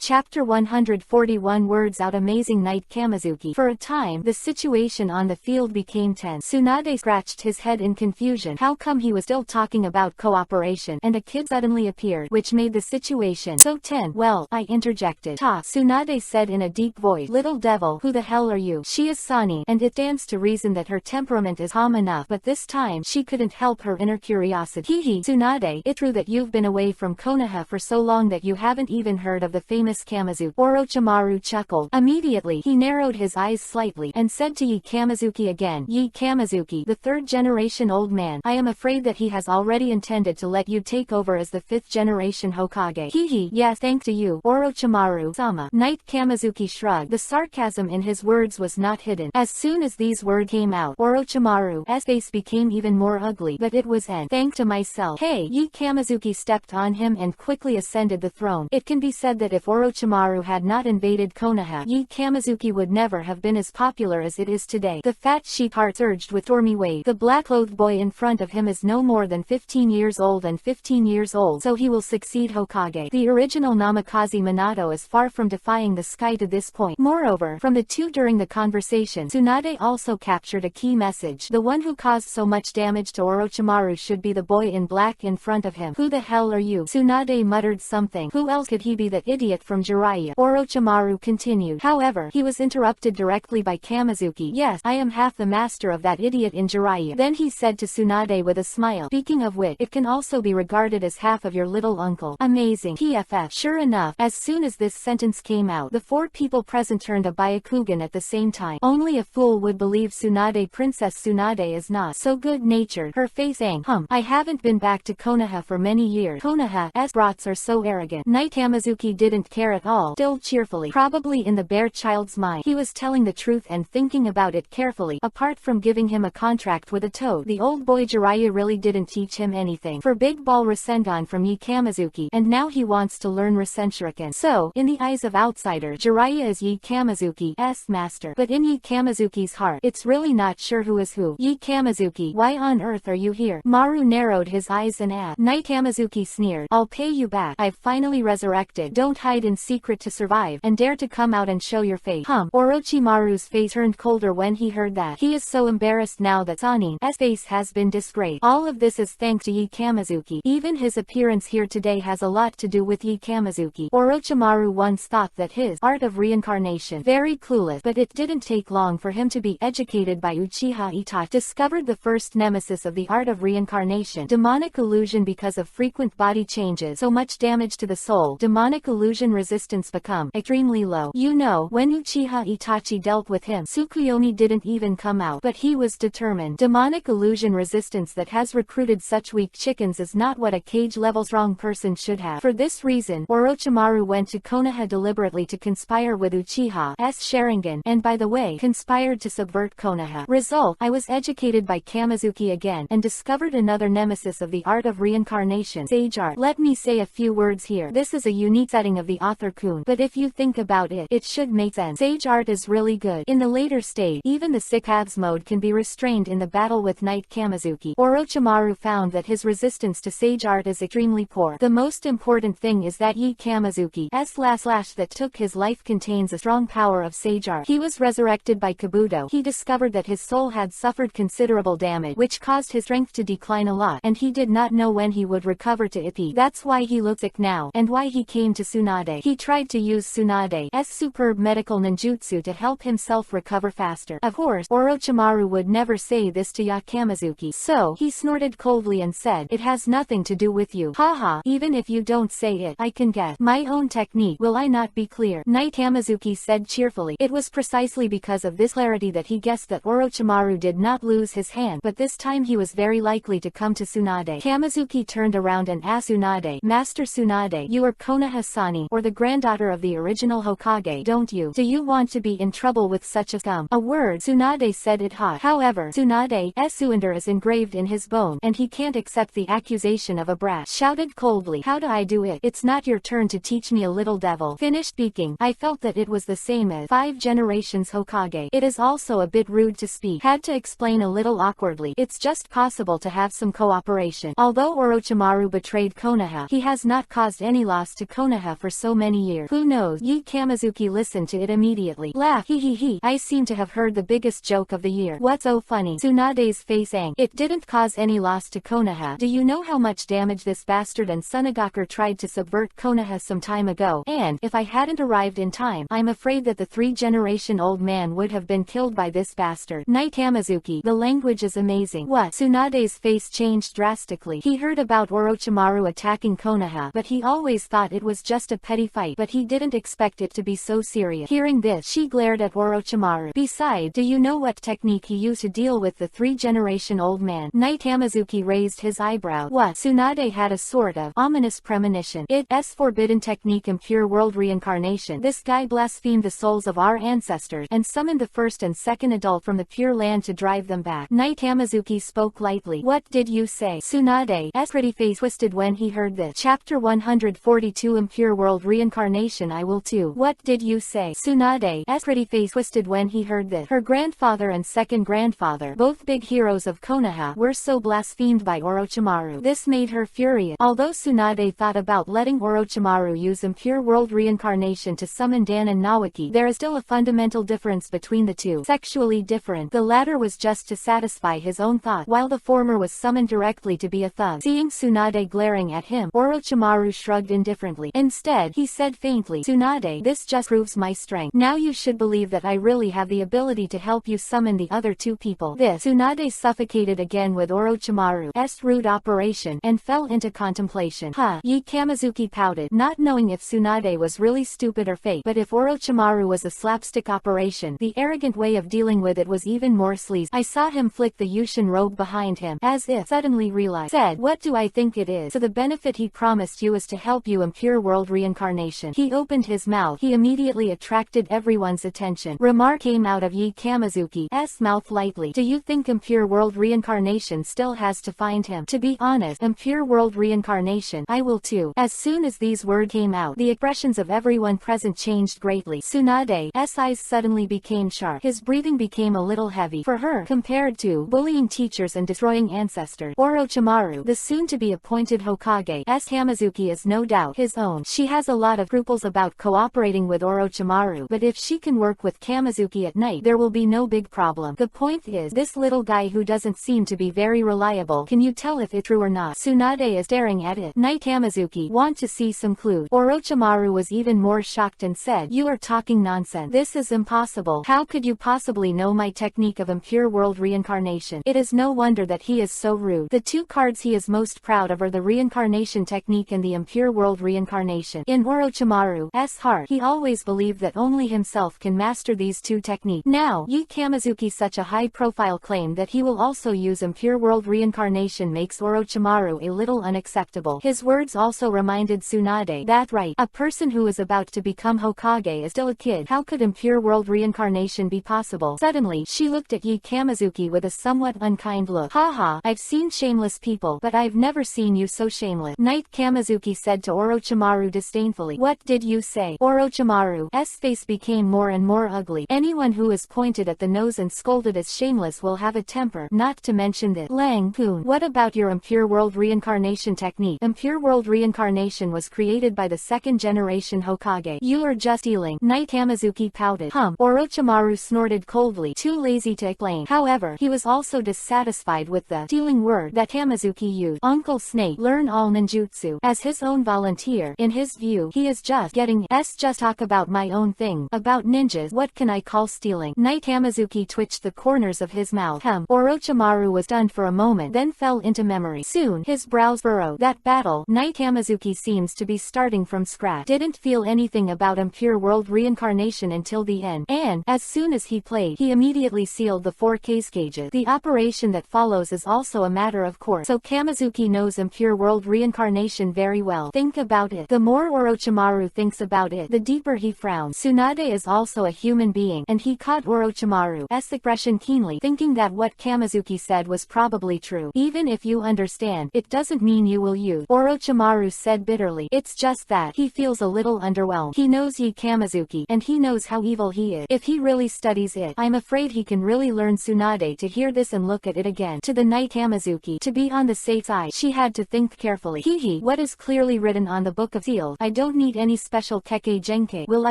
Chapter 141 Words Out. Amazing Knight Kamizuki. For a time, the situation on the field became tense. Tsunade scratched his head in confusion. How come he was still talking about cooperation, and a kid suddenly appeared, which made the situation so tense? Well, I interjected. Ta, Tsunade said in a deep voice. Little devil, who the hell are you? She is Sani, and it stands to reason that her temperament is calm enough, but this time, she couldn't help her inner curiosity. Hehe, Tsunade, it's true that you've been away from Konoha for so long that you haven't even heard of the famous Kamizuki. Orochimaru chuckled. Immediately, he narrowed his eyes slightly, and said to Yi Kamizuki again. Yi Kamizuki, the third-generation old man, I am afraid that he has already intended to let you take over as the fifth-generation Hokage. Hehe, yes, thanks to you, Orochimaru-sama. Knight Kamizuki shrugged. The sarcasm in his words was not hidden. As soon as these words came out, Orochimaru's face became even more ugly, but it was an thank to myself. Hey, Yi Kamizuki stepped on him and quickly ascended the throne. It can be said that if Orochimaru had not invaded Konoha, Yi Kamizuki would never have been as popular as it is today. The fat sheep heart surged with stormy wave. The black-clothed boy in front of him is no more than 15 years old and 15 years old, so he will succeed Hokage. The original Namikaze Minato is far from defying the sky to this point. Moreover, from the two during the conversation, Tsunade also captured a key message. The one who caused so much damage to Orochimaru should be the boy in black in front of him. Who the hell are you? Tsunade muttered something. Who else could he be? That idiot from Jiraiya? Orochimaru continued. However, he was interrupted directly by Kamizuki. Yes, I am half the master of that idiot in Jiraiya. Then he said to Tsunade with a smile. Speaking of which, it can also be regarded as half of your little uncle. Amazing. PFF. Sure enough, as soon as this sentence came out, the four people present turned a Byakugan at the same time. Only a fool would believe Tsunade. Princess Tsunade is not so good-natured. Her face ang. I haven't been back to Konoha for many years. Konoha's brats are so arrogant. Knight Kamizuki didn't care at all. Still cheerfully. Probably in the bear child's mind, he was telling the truth and thinking about it carefully. Apart from giving him a contract with a toad, the old boy Jiraiya really didn't teach him anything. For Big Ball Rasengan from Yi Kamizuki, and now he wants to learn Rasenshuriken. So, in the eyes of outsiders, Jiraiya is Yi Kamizuki's master. But in Yi Kamizuki's heart, it's really not sure who is who. Yi Kamizuki, why on earth are you here? Maru narrowed his eyes and asked. Knight Kamizuki sneered. I'll pay you back. I've finally resurrected. Don't hide in secret to survive, and dare to come out and show your face. Orochimaru's face turned colder when he heard that. He is so embarrassed now that Sani's face has been disgraced. All of this is thanks to Yi Kamizuki. Even his appearance here today has a lot to do with Yi Kamizuki. Orochimaru once thought that his art of reincarnation very clueless, but it didn't take long for him to be educated by Uchiha Itachi. Discovered the first nemesis of the art of reincarnation, demonic illusion. Because of frequent body changes, so much damage to the soul, demonic illusion resistance become extremely low. You know, when Uchiha Itachi dealt with him, Tsukuyomi didn't even come out, but he was determined. Demonic illusion resistance that has recruited such weak chickens is not what a cage-level strong person should have. For this reason, Orochimaru went to Konoha deliberately to conspire with Uchiha's Sharingan, and by the way, conspired to subvert Konoha. Result, I was educated by Kamizuki again, and discovered another nemesis of the art of reincarnation, sage art. Let me say a few words here. This is a unique setting of the author-kun, but if you think about it, it should make sense. Sage art is really good. In the later stage, even the sick paths mode can be restrained in the battle with Knight Kamizuki. Orochimaru found that his resistance to sage art is extremely poor. The most important thing is that Yi Kamizuki's slash that took his life contains a strong power of sage art. He was resurrected by Kabuto. He discovered that his soul had suffered considerable damage, which caused his strength to decline a lot, and he did not know when he would recover to EPUB. That's why he looks sick now, and why he came to Tsunade. He tried to use Tsunade's superb medical ninjutsu to help himself recover faster. Of course, Orochimaru would never say this to Yi Kamizuki, so he snorted coldly and said, it has nothing to do with you. Haha, even if you don't say it, I can guess. My own technique, will I not be clear? Knight Kamizuki said cheerfully. It was precisely because of this clarity that he guessed that Orochimaru did not lose his hand, but this time he was very likely to come to Tsunade. Kamizuki turned around and asked Tsunade, Master Tsunade, you are Konoha Sani, or the granddaughter of the original Hokage, don't you? Do you want to be in trouble with such a scum? A word, Tsunade said it hot. However, Tsunade's surrender is engraved in his bone, and he can't accept the accusation of a brat. Shouted coldly, how do I do it? It's not your turn to teach me, a little devil. Finished speaking. I felt that it was the same as 5 generations Hokage. It is also a bit rude to speak. Had to explain a little awkwardly. It's just possible to have some cooperation. Although Orochimaru betrayed Konoha, he has not caused any loss to Konoha for so so many years. Who knows? Yi Kamizuki listened to it immediately. Laugh, hee. I seem to have heard the biggest joke of the year. What's so funny? Tsunade's face angled. It didn't cause any loss to Konoha. Do you know how much damage this bastard and Sunagakur tried to subvert Konoha some time ago? And, if I hadn't arrived in time, I'm afraid that the 3-generation-old man would have been killed by this bastard. Knight Kamizuki, the language is amazing. What? Tsunade's face changed drastically. He heard about Orochimaru attacking Konoha, but he always thought it was just a petty fight, but he didn't expect it to be so serious. Hearing this, she glared at Orochimaru. Besides, do you know what technique he used to deal with the 3-generation-old man? Knight Kamizuki raised his eyebrow. What? Tsunade had a sort of ominous premonition. It's forbidden technique impure world reincarnation. This guy blasphemed the souls of our ancestors, and summoned the first and second adult from the Pure Land to drive them back. Knight Kamizuki spoke lightly. What did you say? Tsunade's pretty face twisted when he heard this. Chapter 142 Impure World Reincarnation. I will too. What did you say? Tsunade's pretty face twisted when he heard this. Her grandfather and second grandfather, both big heroes of Konoha, were so blasphemed by Orochimaru. This made her furious. Although Tsunade thought about letting Orochimaru use impure world reincarnation to summon Dan and Nawaki, there is still a fundamental difference between the two. Sexually different. The latter was just to satisfy his own thought, while the former was summoned directly to be a thug. Seeing Tsunade glaring at him, Orochimaru shrugged indifferently. Instead, he said faintly, Tsunade, this just proves my strength. Now you should believe that I really have the ability to help you summon the other two people. This. Tsunade suffocated again with Orochimaru's rude operation, and fell into contemplation. Yi Kamizuki pouted, not knowing if Tsunade was really stupid or fake, but if Orochimaru was a slapstick operation, the arrogant way of dealing with it was even more sleazy. I saw him flick the Yushin robe behind him, as if suddenly realized. Said, what do I think it is? So the benefit he promised you is to help you impure world reincarnation. He opened his mouth. He immediately attracted everyone's attention. Remark came out of Yi Kamizuki's mouth lightly. Do you think impure world reincarnation still has to find him? To be honest, impure world reincarnation, I will too. As soon as these words came out, the expressions of everyone present changed greatly. Tsunade's eyes suddenly became sharp. His breathing became a little heavy. For her, compared to bullying teachers and destroying ancestors, Orochimaru, the soon-to-be appointed Hokage's Kamizuki, is no doubt his own. She has a lot of scruples about cooperating with Orochimaru, but if she can work with Kamizuki at night, there will be no big problem. The point is, this little guy who doesn't seem to be very reliable, can you tell if it's true or not? Tsunade is staring at it. Knight Kamizuki, want to see some clues? Orochimaru was even more shocked and said, you are talking nonsense. This is impossible. How could you possibly know my technique of impure world reincarnation? It is no wonder that he is so rude. The two cards he is most proud of are the reincarnation technique and the impure world reincarnation. In Orochimaru's heart, he always believed that only himself can master these two techniques. Now, Yi Kamizuki such a high-profile claim that he will also use impure world reincarnation makes Orochimaru a little unacceptable. His words also reminded Tsunade that right, a person who is about to become Hokage is still a kid. How could impure world reincarnation be possible? Suddenly, she looked at Yi Kamizuki with a somewhat unkind look. Haha, I've seen shameless people, but I've never seen you so shameless. Knight Kamizuki said to Orochimaru disdainfully. What did you say? Orochimaru's face became more and more ugly. Anyone who is pointed at the nose and scolded as shameless will have a temper, not to mention this. Lang-kun, what about your impure world reincarnation technique? Impure world reincarnation was created by the second generation Hokage. You are just stealing. Knight Kamizuki pouted. Orochimaru snorted coldly, too lazy to explain. However, he was also dissatisfied with the stealing word that Kamizuki used. Uncle Snake, learn all ninjutsu. As his own volunteer, in his view, he is just getting just talk about my own thing. About ninjas, what can I call stealing? Knight Kamizuki twitched the corners of his mouth. Orochimaru was stunned for a moment, then fell into memory. Soon, his brows furrowed. That battle, Knight Kamizuki seems to be starting from scratch. Didn't feel anything about impure world reincarnation until the end, and, as soon as he played, he immediately sealed the 4 case cages. The operation that follows is also a matter of course, so Kamizuki knows impure world reincarnation very well. Think about it. The more Orochimaru thinks about it, the deeper he frowns. Tsunade is also a human being, and he caught Orochimaru's expression keenly, thinking that what Kamizuki said was probably true. Even if you understand, it doesn't mean you will use. Orochimaru said bitterly. It's just that he feels a little underwhelmed. He knows Yi Kamizuki, and he knows how evil he is. If he really studies it, I'm afraid he can really learn. Tsunade to hear this and look at it again. To the Knight Kamizuki, to be on the safe side, she had to think carefully. What is clearly written on the Book of Seals? I don't don't need any special keke genke. Will I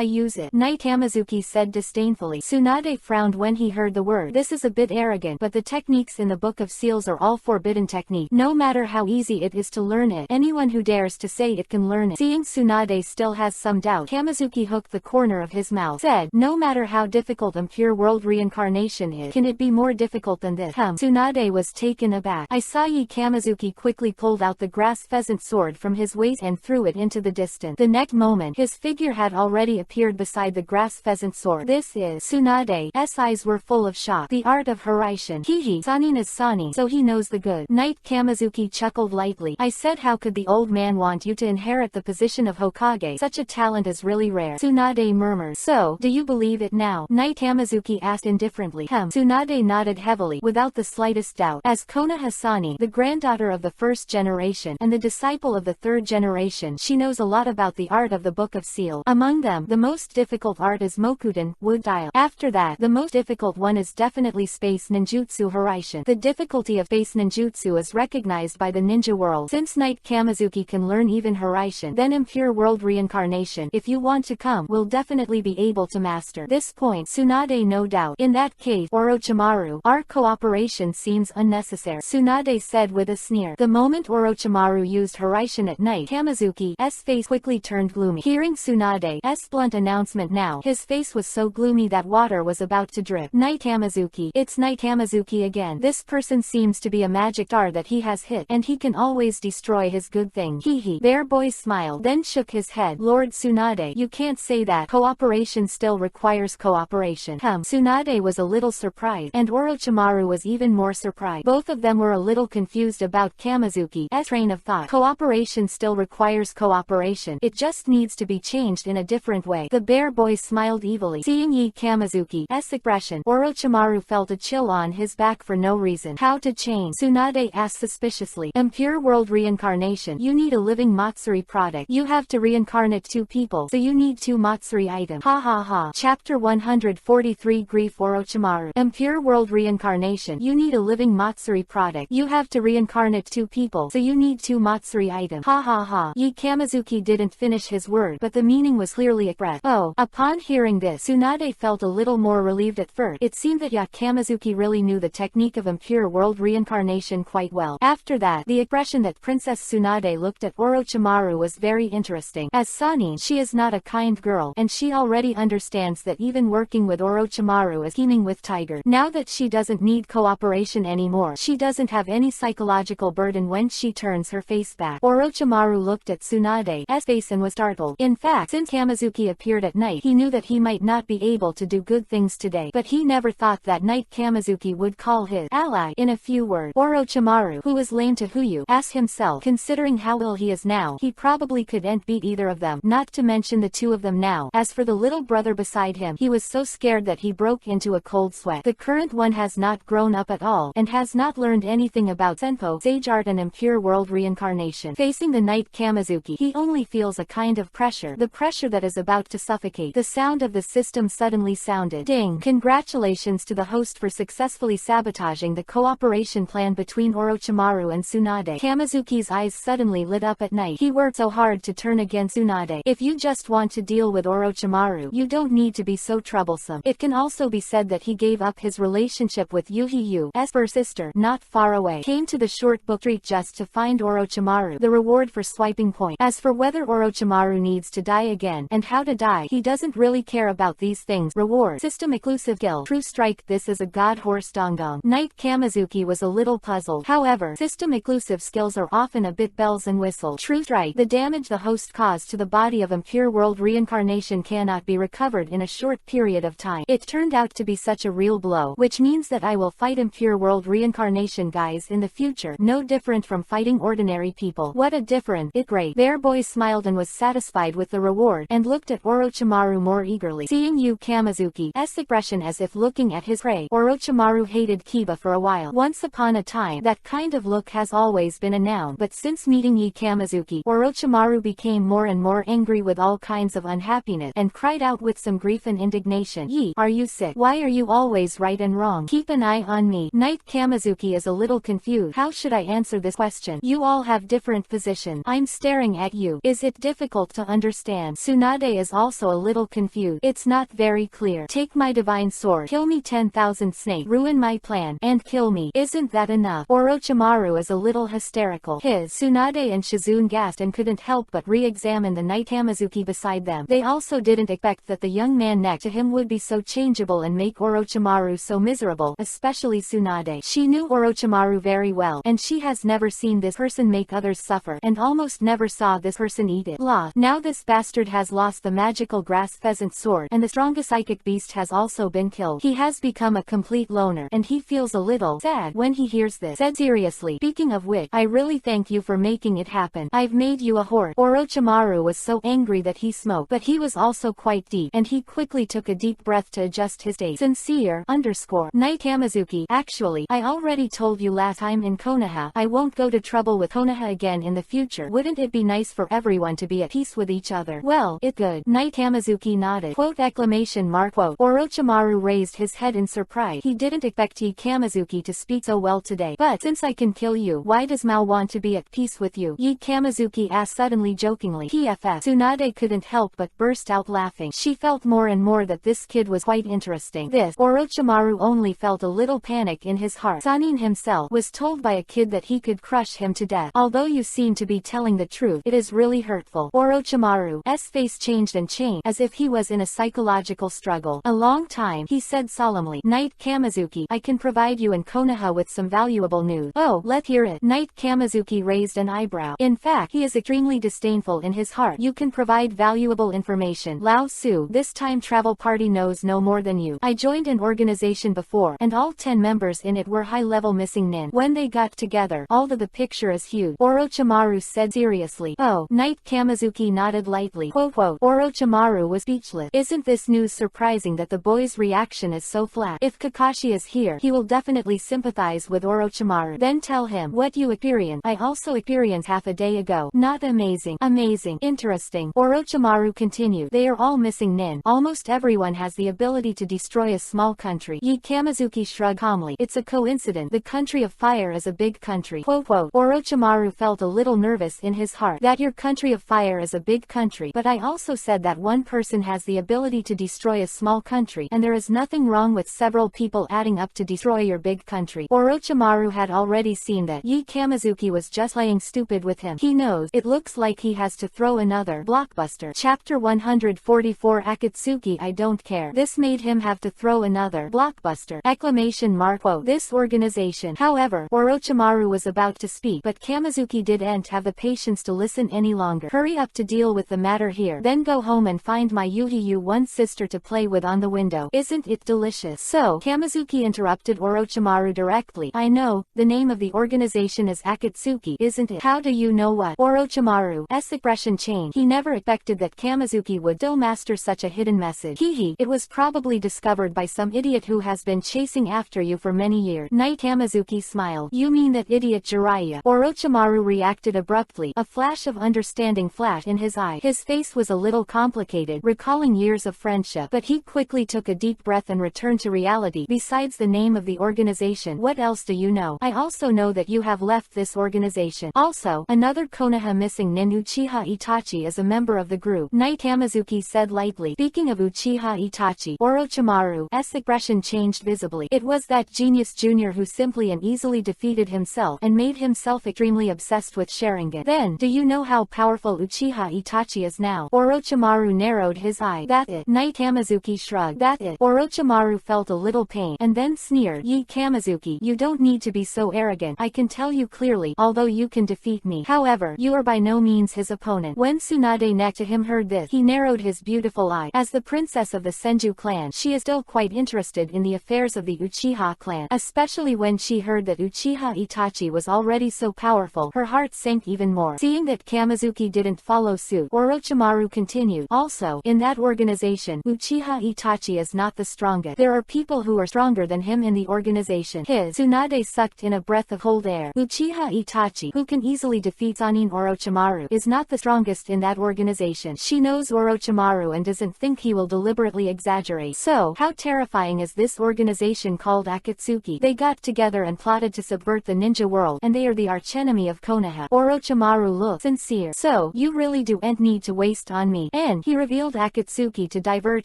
use it? Knight Hamazuki said disdainfully. Tsunade frowned when he heard the word. This is a bit arrogant, but the techniques in the Book of Seals are all forbidden technique. No matter how easy it is to learn it, anyone who dares to say it can learn it. Seeing Tsunade still has some doubt, Hamazuki hooked the corner of his mouth, said, no matter how difficult Impure World Reincarnation is, can it be more difficult than this? Tsunade was taken aback. Isayi Hamazuki quickly pulled out the grass pheasant sword from his waist and threw it into the distance. The next moment, his figure had already appeared beside the grass pheasant sword. This is Tsunade's eyes were full of shock. The art of Hiraishin. Hihi, Sanin is Sani, so he knows the good. Knight Hamazuki chuckled lightly. I said, how could the old man want you to inherit the position of Hokage? Such a talent is really rare. Tsunade murmured. So, do you believe it now? Knight Hamazuki asked indifferently. Tsunade nodded heavily, without the slightest doubt. As Kona Hasani, the granddaughter of the first generation, and the disciple of the third generation, she knows a lot about the art of the Book of Seal. Among them, the most difficult art is Mokuden, wood dial. After that, the most difficult one is definitely Space Ninjutsu Hiraishin. The difficulty of Space Ninjutsu is recognized by the ninja world. Since Knight Hamazuki can learn even Hiraishin, then Impure World Reincarnation, if you want to come, will definitely be able to master. This point, Tsunade no doubt. In that case, Orochimaru, our cooperation seems unnecessary. Tsunade said with a sneer. The moment Orochimaru used Hiraishin at Knight Hamazuki's face quickly turned gloomy. Hearing Tsunade's blunt announcement now, his face was so gloomy that water was about to drip. Knight Hamazuki. It's Knight Hamazuki again. This person seems to be a magic star that he has hit, and he can always destroy his good thing. Hehe. Bear Boy smiled, then shook his head. Lord Tsunade, you can't say that. Cooperation still requires cooperation. Tsunade was a little surprised, and Orochimaru was even more surprised. Both of them were a little confused about Hamazuki's train of thought. Cooperation still requires cooperation. It just needs to be changed in a different way. The Bear Boy smiled evilly. Seeing Hamazuki's expression, Orochimaru felt a chill on his back for no reason. How to change? Tsunade asked suspiciously. Impure World Reincarnation. You need a living Matsuri product. You have to reincarnate 2 people, so you need 2 Matsuri items. Ha ha ha. Chapter 143 Grief Orochimaru. Impure World Reincarnation. You need a living Matsuri product. You have to reincarnate 2 people, so you need 2 Matsuri items. Ha ha ha. Hamazuki didn't finish his word, but the meaning was clearly expressed. Oh. Upon hearing this, Tsunade felt a little more relieved at first. It seemed that Hamazuki really knew the technique of Impure World Reincarnation quite well. After that, the expression that Princess Tsunade looked at Orochimaru was very interesting. As Sanin, she is not a kind girl, and she already understands that even working with Orochimaru is teaming with Tiger. Now that she doesn't need cooperation anymore, she doesn't have any psychological burden when she turns her face back. Orochimaru looked at Tsunade's face and was startled. In fact, since Hamazuki appeared at night, he knew that he might not be able to do good things today, but he never thought that Knight Hamazuki would call his ally. In a few words, Orochimaru, who was lame to Huyu, asked himself, considering how ill he is now, he probably couldn't beat either of them, not to mention the 2 of them now. As for the little brother beside him, he was so scared that he broke into a cold sweat. The current one has not grown up at all, and has not learned anything about Senpo, Sage Art and Impure World Reincarnation. Facing the Knight Hamazuki, he only feels a kind of pressure, the pressure that is about to suffocate. The sound of the system suddenly sounded. Ding! Congratulations to the host for successfully sabotaging the cooperation plan between Orochimaru and Tsunade. Hamazuki's eyes suddenly lit up at night. He worked so hard to turn against Tsunade. If you just want to deal with Orochimaru, you don't need to be so troublesome. It can also be said that he gave up his relationship with Yuhiyu's first sister, not far away. Came to the short book street just to find Orochimaru, the reward for swiping point. As for whether Orochimaru needs to die again, and how to die, he doesn't really care about these things. Reward. System exclusive skill. True strike. This is a god horse dongdong. Knight Hamazuki was a little puzzled. However, system exclusive skills are often a bit bells and whistles. True strike. The damage the host caused to the body of Impure World Reincarnation cannot be recovered in a short period of time. It turned out to be such a real blow, which means that I will fight Impure World Reincarnation guys in the future, no different from fighting ordinary people. What a difference. It great. Bear Boy smiled and was satisfied with the reward, and looked at Orochimaru more eagerly. Seeing Hamazuki's expression as if looking at his prey, Orochimaru hated Kiba for a while. Once upon a time, that kind of look has always been a noun, but since meeting Hamazuki, Orochimaru became more and more angry with all kinds of unhappiness, and cried out with some grief and indignation. Are you sick? Why are you always right and wrong? Keep an eye on me. Knight Hamazuki is a little confused. How should I answer this question? You all have different positions. I'm staring at you. Is it difficult to understand. Tsunade is also a little confused. It's not very clear. Take my divine sword, kill me 10,000 snake, ruin my plan, and kill me. Isn't that enough? Orochimaru is a little hysterical. Tsunade and Shizune gasped and couldn't help but re-examine the Knight Hamazuki beside them. They also didn't expect that the young man next to him would be so changeable and make Orochimaru so miserable, especially Tsunade. She knew Orochimaru very well, and she has never seen this person make others suffer, and almost never saw this person eat it. Now this bastard has lost the magical grass pheasant sword, and the strongest psychic beast has also been killed. He has become a complete loner, and he feels a little sad when he hears this. Said seriously, speaking of which, I really thank you for making it happen. I've made you a horde. Orochimaru was so angry that he smoked, but he was also quite deep, and he quickly took a deep breath to adjust his state. Sincere, Knight Hamazuki, actually, I already told you last time in Konoha, I won't go to trouble with Konoha again in the future. Wouldn't it be nice for everyone to be at peace with each other? Well, it good. Knight Hamazuki nodded. Quote exclamation mark quote. Orochimaru raised his head in surprise. He didn't expect Yi Kamazuki to speak so well today. But since I can kill you, why does Mao want to be at peace with you? Yi Kamazuki asked suddenly jokingly. PFF. Tsunade couldn't help but burst out laughing. She felt more and more that this kid was quite interesting. This, Orochimaru only felt a little panic in his heart. Sanin himself was told by a kid that he could crush him to death. Although you seem to be telling the truth, it is really hurtful. Orochimaru's face changed and changed, as if he was in a psychological struggle. A long time, he said solemnly. Knight Kamazuki, I can provide you and Konoha with some valuable news. Oh, let's hear it. Knight Kamazuki raised an eyebrow. In fact, he is extremely disdainful in his heart. You can provide valuable information. Lao Su, this time travel party knows no more than you. I joined an organization before, and all 10 members in it were high-level missing nin. When they got together, although the picture is huge, Orochimaru said seriously. Oh, Knight Kamazuki nodded lightly. Quote. Orochimaru was speechless. Isn't this news surprising that the boy's reaction is so flat? If Kakashi is here, he will definitely sympathize with Orochimaru. Then tell him what you experienced. I also experienced half a day ago. Not amazing. Amazing. Interesting. Orochimaru continued. They are all missing nin. Almost everyone has the ability to destroy a small country. Yi Kamazuki shrugged calmly. It's a coincidence. The country of fire is a big country. Quote. Orochimaru felt a little nervous in his heart. That your country of fire is a big country, but I also said that one person has the ability to destroy a small country, and there is nothing wrong with several people adding up to destroy your big country. Orochimaru had already seen that Yi Kamazuki was just playing stupid with him. He knows. It looks like he has to throw another blockbuster. Chapter 144 Akatsuki I don't care. This made him have to throw another blockbuster. Exclamation mark quote. This organization. However, Orochimaru was about to speak, but Kamazuki didn't have the patience to listen any longer. Hurry up to deal with the matter here. Then go home and find my Yuhiyu one sister to play with on the window. Isn't it delicious? So, Kamazuki interrupted Orochimaru directly. I know, the name of the organization is Akatsuki, isn't it? How do you know what? Orochimaru's expression changed. He never expected that Kamazuki would still master such a hidden message. Hehe, it was probably discovered by some idiot who has been chasing after you for many years. Knight Hamazuki smiled. You mean that idiot Jiraiya? Orochimaru reacted abruptly. A flash of understanding flashed in his eye. His face was a little complicated, recalling years of friendship, but he quickly took a deep breath and returned to reality. Besides the name of the organization, what else do you know? I also know that you have left this organization. Also, another Konoha missing nin Uchiha Itachi is a member of the group. Knight Hamazuki said lightly. Speaking of Uchiha Itachi, Orochimaru's expression changed visibly. It was that genius junior who simply and easily defeated himself and made himself extremely obsessed with Sharingan. Then, do you know how powerful Uchiha Itachi is now? Orochimaru narrowed his eye. That it. Knight Hamazuki shrugged. That it. Orochimaru felt a little pain, and then sneered. Yi Kamazuki, you don't need to be so arrogant. I can tell you clearly, although you can defeat me. However, you are by no means his opponent. When Tsunade next to him heard this, he narrowed his beautiful eye. As the princess of the Senju clan, she is still quite interested in the affairs of the Uchiha clan, especially when she heard that Uchiha Itachi was already so powerful. Her heart sank even more. Seeing that Kamazuki didn't follow suit, Orochimaru continued. Also, in that organization, Uchiha Itachi is not the strongest. There are people who are stronger than him in the organization. Tsunade sucked in a breath of cold air. Uchiha Itachi, who can easily defeat Sanin Orochimaru, is not the strongest in that organization. She knows Orochimaru and doesn't think he will deliberately exaggerate. So, how terrifying is this organization called Akatsuki? They got together and plotted to subvert the ninja world, and they are the archenemy of Konoha. Orochimaru looked sincere. So, you really don't need to waste on me. And he revealed Akatsuki to divert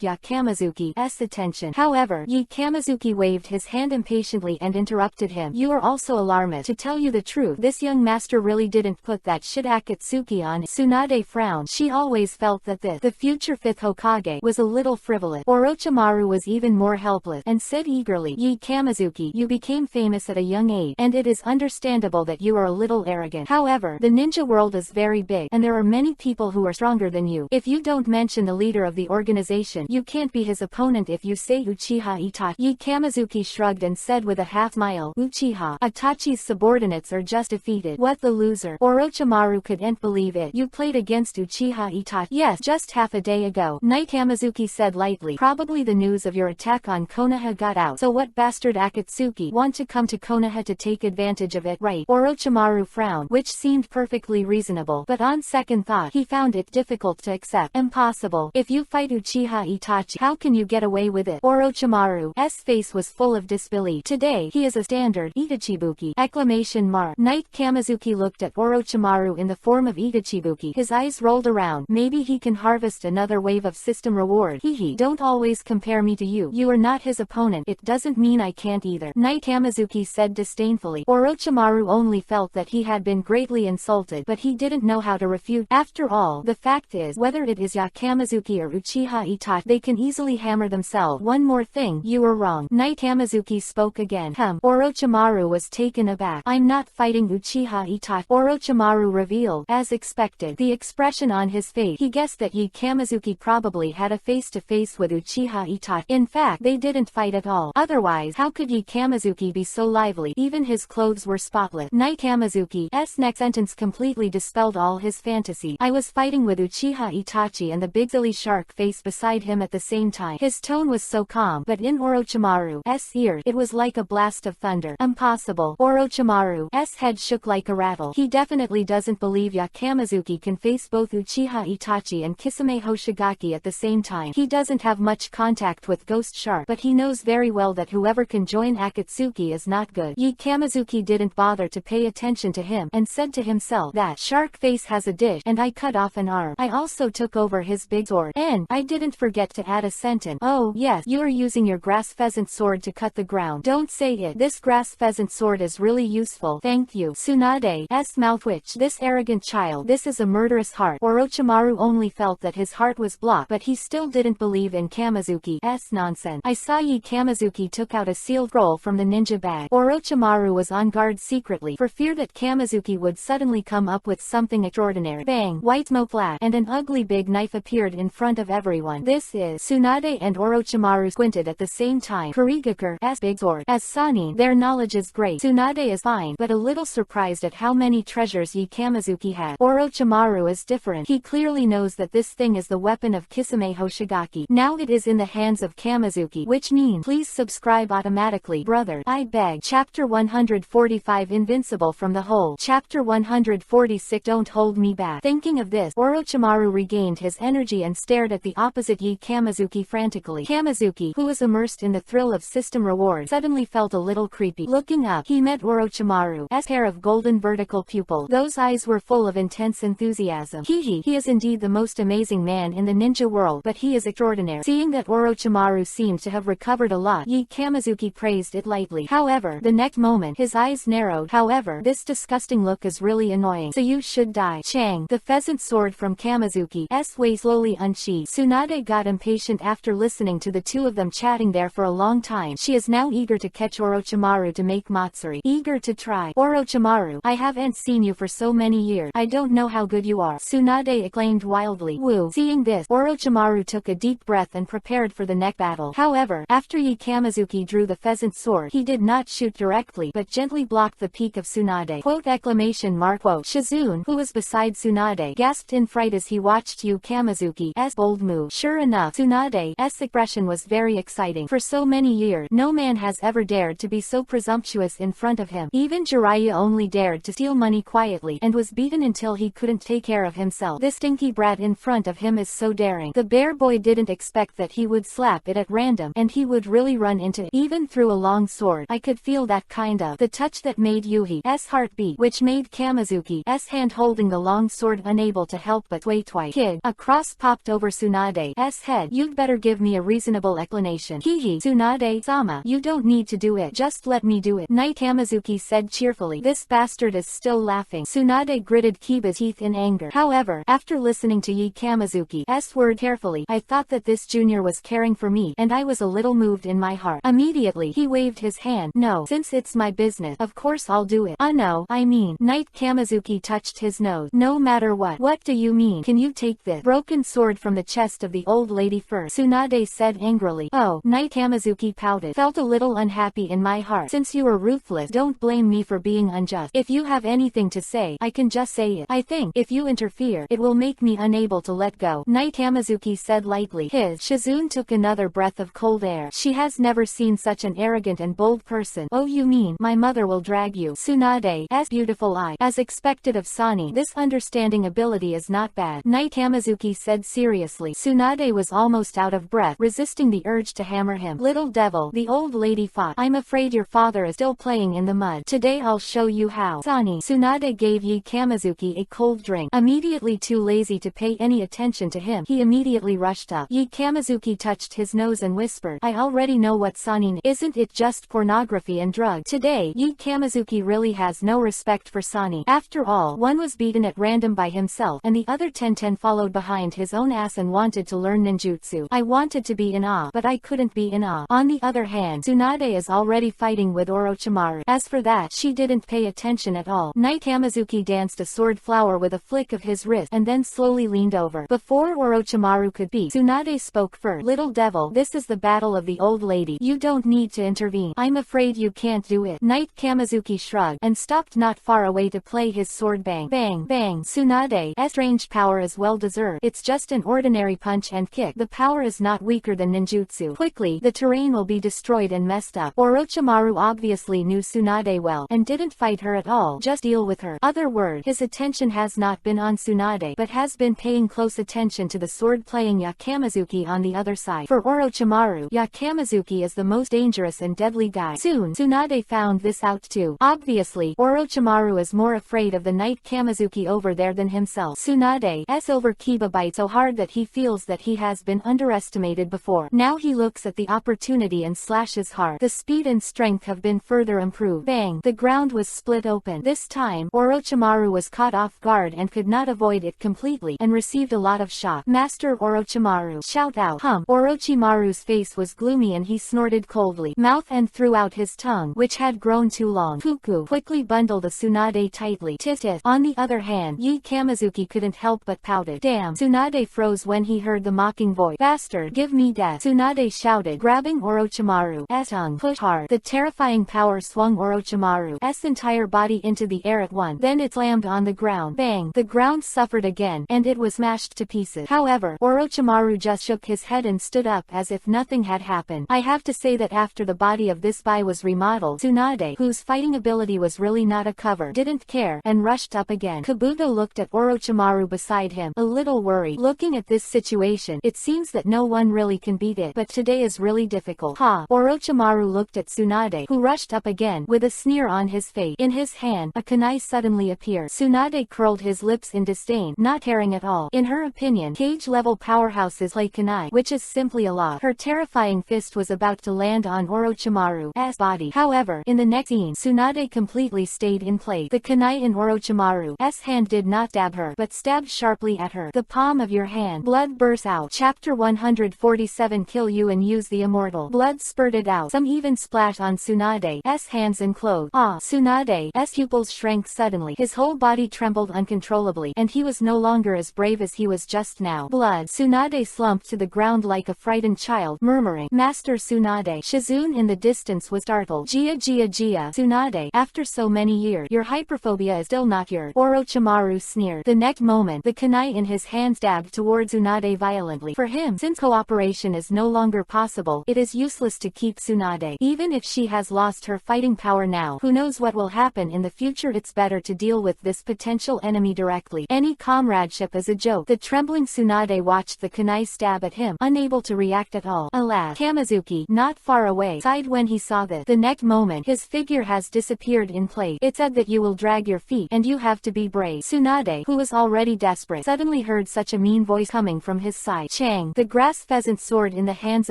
Yakamazuki's attention. However, Yakamazuki waved his hand impatiently and interrupted him. You are also alarmist. To tell you the truth, this young master really didn't put that shit Akatsuki on. Tsunade frowned. She always felt that the future 5th Hokage, was a little frivolous. Orochimaru was even more helpless, and said eagerly, Yakamazuki, you became famous at a young age, and it is understandable that you are a little arrogant. However, the ninja world is very big, and there are many people who are stronger than you. If you don't mention the leader of the organization, you can't be his opponent if you say Uchiha Itachi. Yakamazuki shrugged and said with a half-smile, Uchiha Itachi's subordinates are just defeated. What, the loser? Orochimaru couldn't believe it. You played against Uchiha Itachi? Yes, just half a day ago. Yakamazuki said lightly. Probably the news of your attack on Konoha got out. So what bastard Akatsuki want to come to Konoha to take advantage of it, right? Orochimaru frowned, which seemed perfectly reasonable, but on second thought, he found it difficult to accept. Impossible. If you fight Uchiha Itachi, how can you get away with it? Orochimaru's face was full of disbelief. Today, he is a standard Itachibuki! Exclamation mark. Yakamazuki looked at Orochimaru in the form of Itachibuki. His eyes rolled around. Maybe he can harvest another wave of system reward. Hehe. Don't always compare me to you. You are not his opponent. It doesn't mean I can't either. Yakamazuki said disdainfully. Orochimaru only felt that he had been greatly insulted, but he didn't know how to refute. After all, the fact is, whether it is Yakamazuki or Uchiha Itachi, they can easily hammer themselves. One more thing, you were wrong. Yakamazuki spoke again. Orochimaru was taken aback. I'm not fighting Uchiha Itachi. Orochimaru revealed. As expected, the expression on his face, he guessed that Yakamazuki probably had a face-to-face with Uchiha Itachi. In fact, they didn't fight at all. Otherwise, how could Yakamazuki be so lively? Even his clothes were spotless. Yakamazuki's next sentence completely dispelled all his fantasy. I was fighting with Uchiha Itachi and the big silly shark face beside him at the same time. His tone was so calm, but in Orochimaru's ear, it was like a blast of thunder. Impossible. Orochimaru's head shook like a rattle. He definitely doesn't believe Yakamazuki can face both Uchiha Itachi and Kisame Hoshigaki at the same time. He doesn't have much contact with Ghost Shark, but he knows very well that whoever can join Akatsuki is not good. Yakamazuki didn't bother to pay attention to him, and said to himself, that shark face has a dish, and I cut off an arm. I also took over his big sword, and I didn't forget to add a sentence. Oh, yes, you are using your grass pheasant sword to cut the ground. Don't say it. This grass pheasant sword is really useful. Thank you. Tsunade's mouth twitched. This arrogant child. This is a murderous heart. Orochimaru only felt that his heart was blocked, but he still didn't believe in Kamazuki's nonsense. I saw Kamazuki took out a sealed scroll from the ninja bag. Orochimaru was on guard secretly, for fear that Kamazuki would suddenly come up with something extraordinary. Bang! White smoke flashed, and an ugly big knife appeared in front of everyone. This is Tsunade and Orochimaru squinted at the same time. Kurigaku's big sword. As Sanin, their knowledge is great. Tsunade is fine, but a little surprised at how many treasures Kamazuki had. Orochimaru is different. He clearly knows that this thing is the weapon of Kisame Hoshigaki. Now it is in the hands of Kamazuki, which means please subscribe automatically, brother. I beg. Chapter 145 Invincible from the Hole. Chapter 146 Don't hold me back. Thinking of this, Orochimaru regained his energy and stared at the opposite Kamazuki frantically. Kamazuki, who was immersed in the thrill of system reward, suddenly felt a little creepy. Looking up, he met Orochimaru's pair of golden vertical pupils. Those eyes were full of intense enthusiasm. He is indeed the most amazing man in the ninja world, but he is extraordinary. Seeing that Orochimaru seemed to have recovered a lot, Kamazuki praised it lightly. However, the next moment, his eyes narrowed. However, this disgusting look is really annoying, so you should die. Chang, the pheasant sword from Kamazuki's way slowly unsheathed. Tsunade got impatient after listening to the two of them chatting there for a long time. She is now eager to catch Orochimaru to make Matsuri. Eager to try. Orochimaru, I haven't seen you for so many years. I don't know how good you are. Tsunade acclaimed wildly. Woo. Seeing this, Orochimaru took a deep breath and prepared for the next battle. However, after Kamazuki drew the pheasant sword, he did not shoot directly, but gently blocked the peak of Tsunade. Quote exclamation mark quote. Shizune, who was beside Tsunade, gasped in fright as he watched Kamazuki's bold move. Sure enough, Tsunade's expression was very exciting. For so many years, no man has ever dared to be so presumptuous in front of him. Even Jiraiya only dared to steal money quietly, and was beaten until he couldn't take care of himself. This stinky brat in front of him is so daring. The bear boy didn't expect that he would slap it at random, and he would really run into it. Even through a long sword, I could feel that kind of the touch that made Yuhi's heart beat, which made Kamazuki's hand holding the long own sword, unable to help but wait twice. Kid, a cross popped over Tsunade's head. You'd better give me a reasonable explanation. Hihi, Tsunade-sama, you don't need to do it. Just let me do it. Knight Kamizuki said cheerfully. This bastard is still laughing. Tsunade gritted Kiba's teeth in anger. However, after listening to Yi Kamizuki's word carefully, I thought that this junior was caring for me, and I was a little moved in my heart. Immediately, he waved his hand. No, since it's my business, of course I'll do it. No, I mean. Knight Kamizuki touched his nose. No matter what. What do you mean? Can you take this broken sword from the chest of the old lady first? Tsunade said angrily. Oh, Knight Kamizuki pouted. Felt a little unhappy in my heart. Since you are ruthless, don't blame me for being unjust. If you have anything to say, I can just say it. I think, if you interfere, it will make me unable to let go. Knight Kamizuki said lightly. Shizune took another breath of cold air. She has never seen such an arrogant and bold person. Oh, you mean, my mother will drag you? Tsunade's beautiful eye. As expected of Sani, this understanding ability is not bad. Knight Kamizuki said seriously. Tsunade was almost out of breath, resisting the urge to hammer him. Little devil, the old lady fought. I'm afraid your father is still playing in the mud. Today I'll show you how. Sani. Tsunade gave Yi Kamizuki a cold drink. Immediately too lazy to pay any attention to him, he immediately rushed up. Yi Kamizuki touched his nose and whispered, I already know what Sani isn't it just pornography and drugs? Today, Yi Kamizuki really has no respect for Sani. After all, one was beaten at random by himself, and the other 10 followed behind his own ass and wanted to learn ninjutsu. I wanted to be in awe, but I couldn't be in awe. On the other hand, Tsunade is already fighting with Orochimaru. As for that, she didn't pay attention at all. Knight Kamizuki danced a sword flower with a flick of his wrist and then slowly leaned over. Before Orochimaru could beat, Tsunade spoke first. Little devil, this is the battle of the old lady. You don't need to intervene. I'm afraid you can't do it. Knight Kamizuki shrugged and stopped not far away to play his sword. Bang, bang, bang. Tsunade's strange power is well deserved. It's just an ordinary punch and kick. The power is not weaker than ninjutsu. Quickly, the terrain will be destroyed and messed up. Orochimaru obviously knew Tsunade well, and didn't fight her at all, just deal with her. Other word, his attention has not been on Tsunade, but has been paying close attention to the sword-playing Yakamizuki on the other side. For Orochimaru, Yakamizuki is the most dangerous and deadly guy. Soon, Tsunade found this out too. Obviously, Orochimaru is more afraid of the Knight Kamizuki over there than himself. Tsunade's silver Kiba bites so hard that he feels that he has been underestimated before. Now he looks at the opportunity and slashes hard. The speed and strength have been further improved. Bang! The ground was split open. This time, Orochimaru was caught off guard and could not avoid it completely, and received a lot of shock. Master Orochimaru! Shout out! Orochimaru's face was gloomy and he snorted coldly, mouth and threw out his tongue, which had grown too long. Fuku quickly bundled the Tsunade tightly. Tit. On the other hand, Yi Kamizuki couldn't help but pouted. Damn! Tsunade froze when he heard the mocking voice. Bastard, give me death! Tsunade shouted, grabbing Orochimaru's tongue. Push hard. The terrifying power swung Orochimaru's entire body into the air at once. Then it slammed on the ground. Bang! The ground suffered again, and it was smashed to pieces. However, Orochimaru just shook his head and stood up as if nothing had happened. I have to say that after the body of this guy was remodeled, Tsunade, whose fighting ability was really not a cover, didn't care, and rushed up again. Kabuto looked at Orochimaru beside him, a little worried. Looking at this situation, it seems that no one really can beat it, but today is really difficult. Orochimaru looked at Tsunade, who rushed up again, with a sneer on his face. In his hand, a kunai suddenly appeared. Tsunade curled his lips in disdain, not caring at all. In her opinion, cage-level powerhouses play kunai, which is simply a lot. Her terrifying fist was about to land on Orochimaru's body. However, in the next scene, Tsunade completely stayed in place. The kunai in Orochimaru's hand did not stab her, but stabbed sharply at her. The palm of your hand. Blood burst out. Chapter 147. Kill you and use the immortal. Blood spurted out. Some even splashed on Tsunade's hands and clothes. Tsunade's pupils shrank suddenly. His whole body trembled uncontrollably, and he was no longer as brave as he was just now. Blood. Tsunade slumped to the ground like a frightened child, murmuring, Master Tsunade. Shizune in the distance was startled. Gia. Tsunade, after so many years, your hyperphobia is still not cured. Orochimaru sneered. The next moment, the kunai in his hand stabbed towards Tsunade violently. For him, since cooperation is no longer possible, it is useless to keep Tsunade. Even if she has lost her fighting power now, who knows what will happen in the future? It's better to deal with this potential enemy directly. Any comradeship is a joke. The trembling Tsunade watched the kunai stab at him, unable to react at all. Alas, Kamizuki, not far away, sighed when he saw this. The next moment, his figure has disappeared in place. It said that you will drag your feet, and you have to be brave. Tsunade, who was already desperate, suddenly heard such a mean voice coming from his side. Chang, the grass pheasant sword in the hands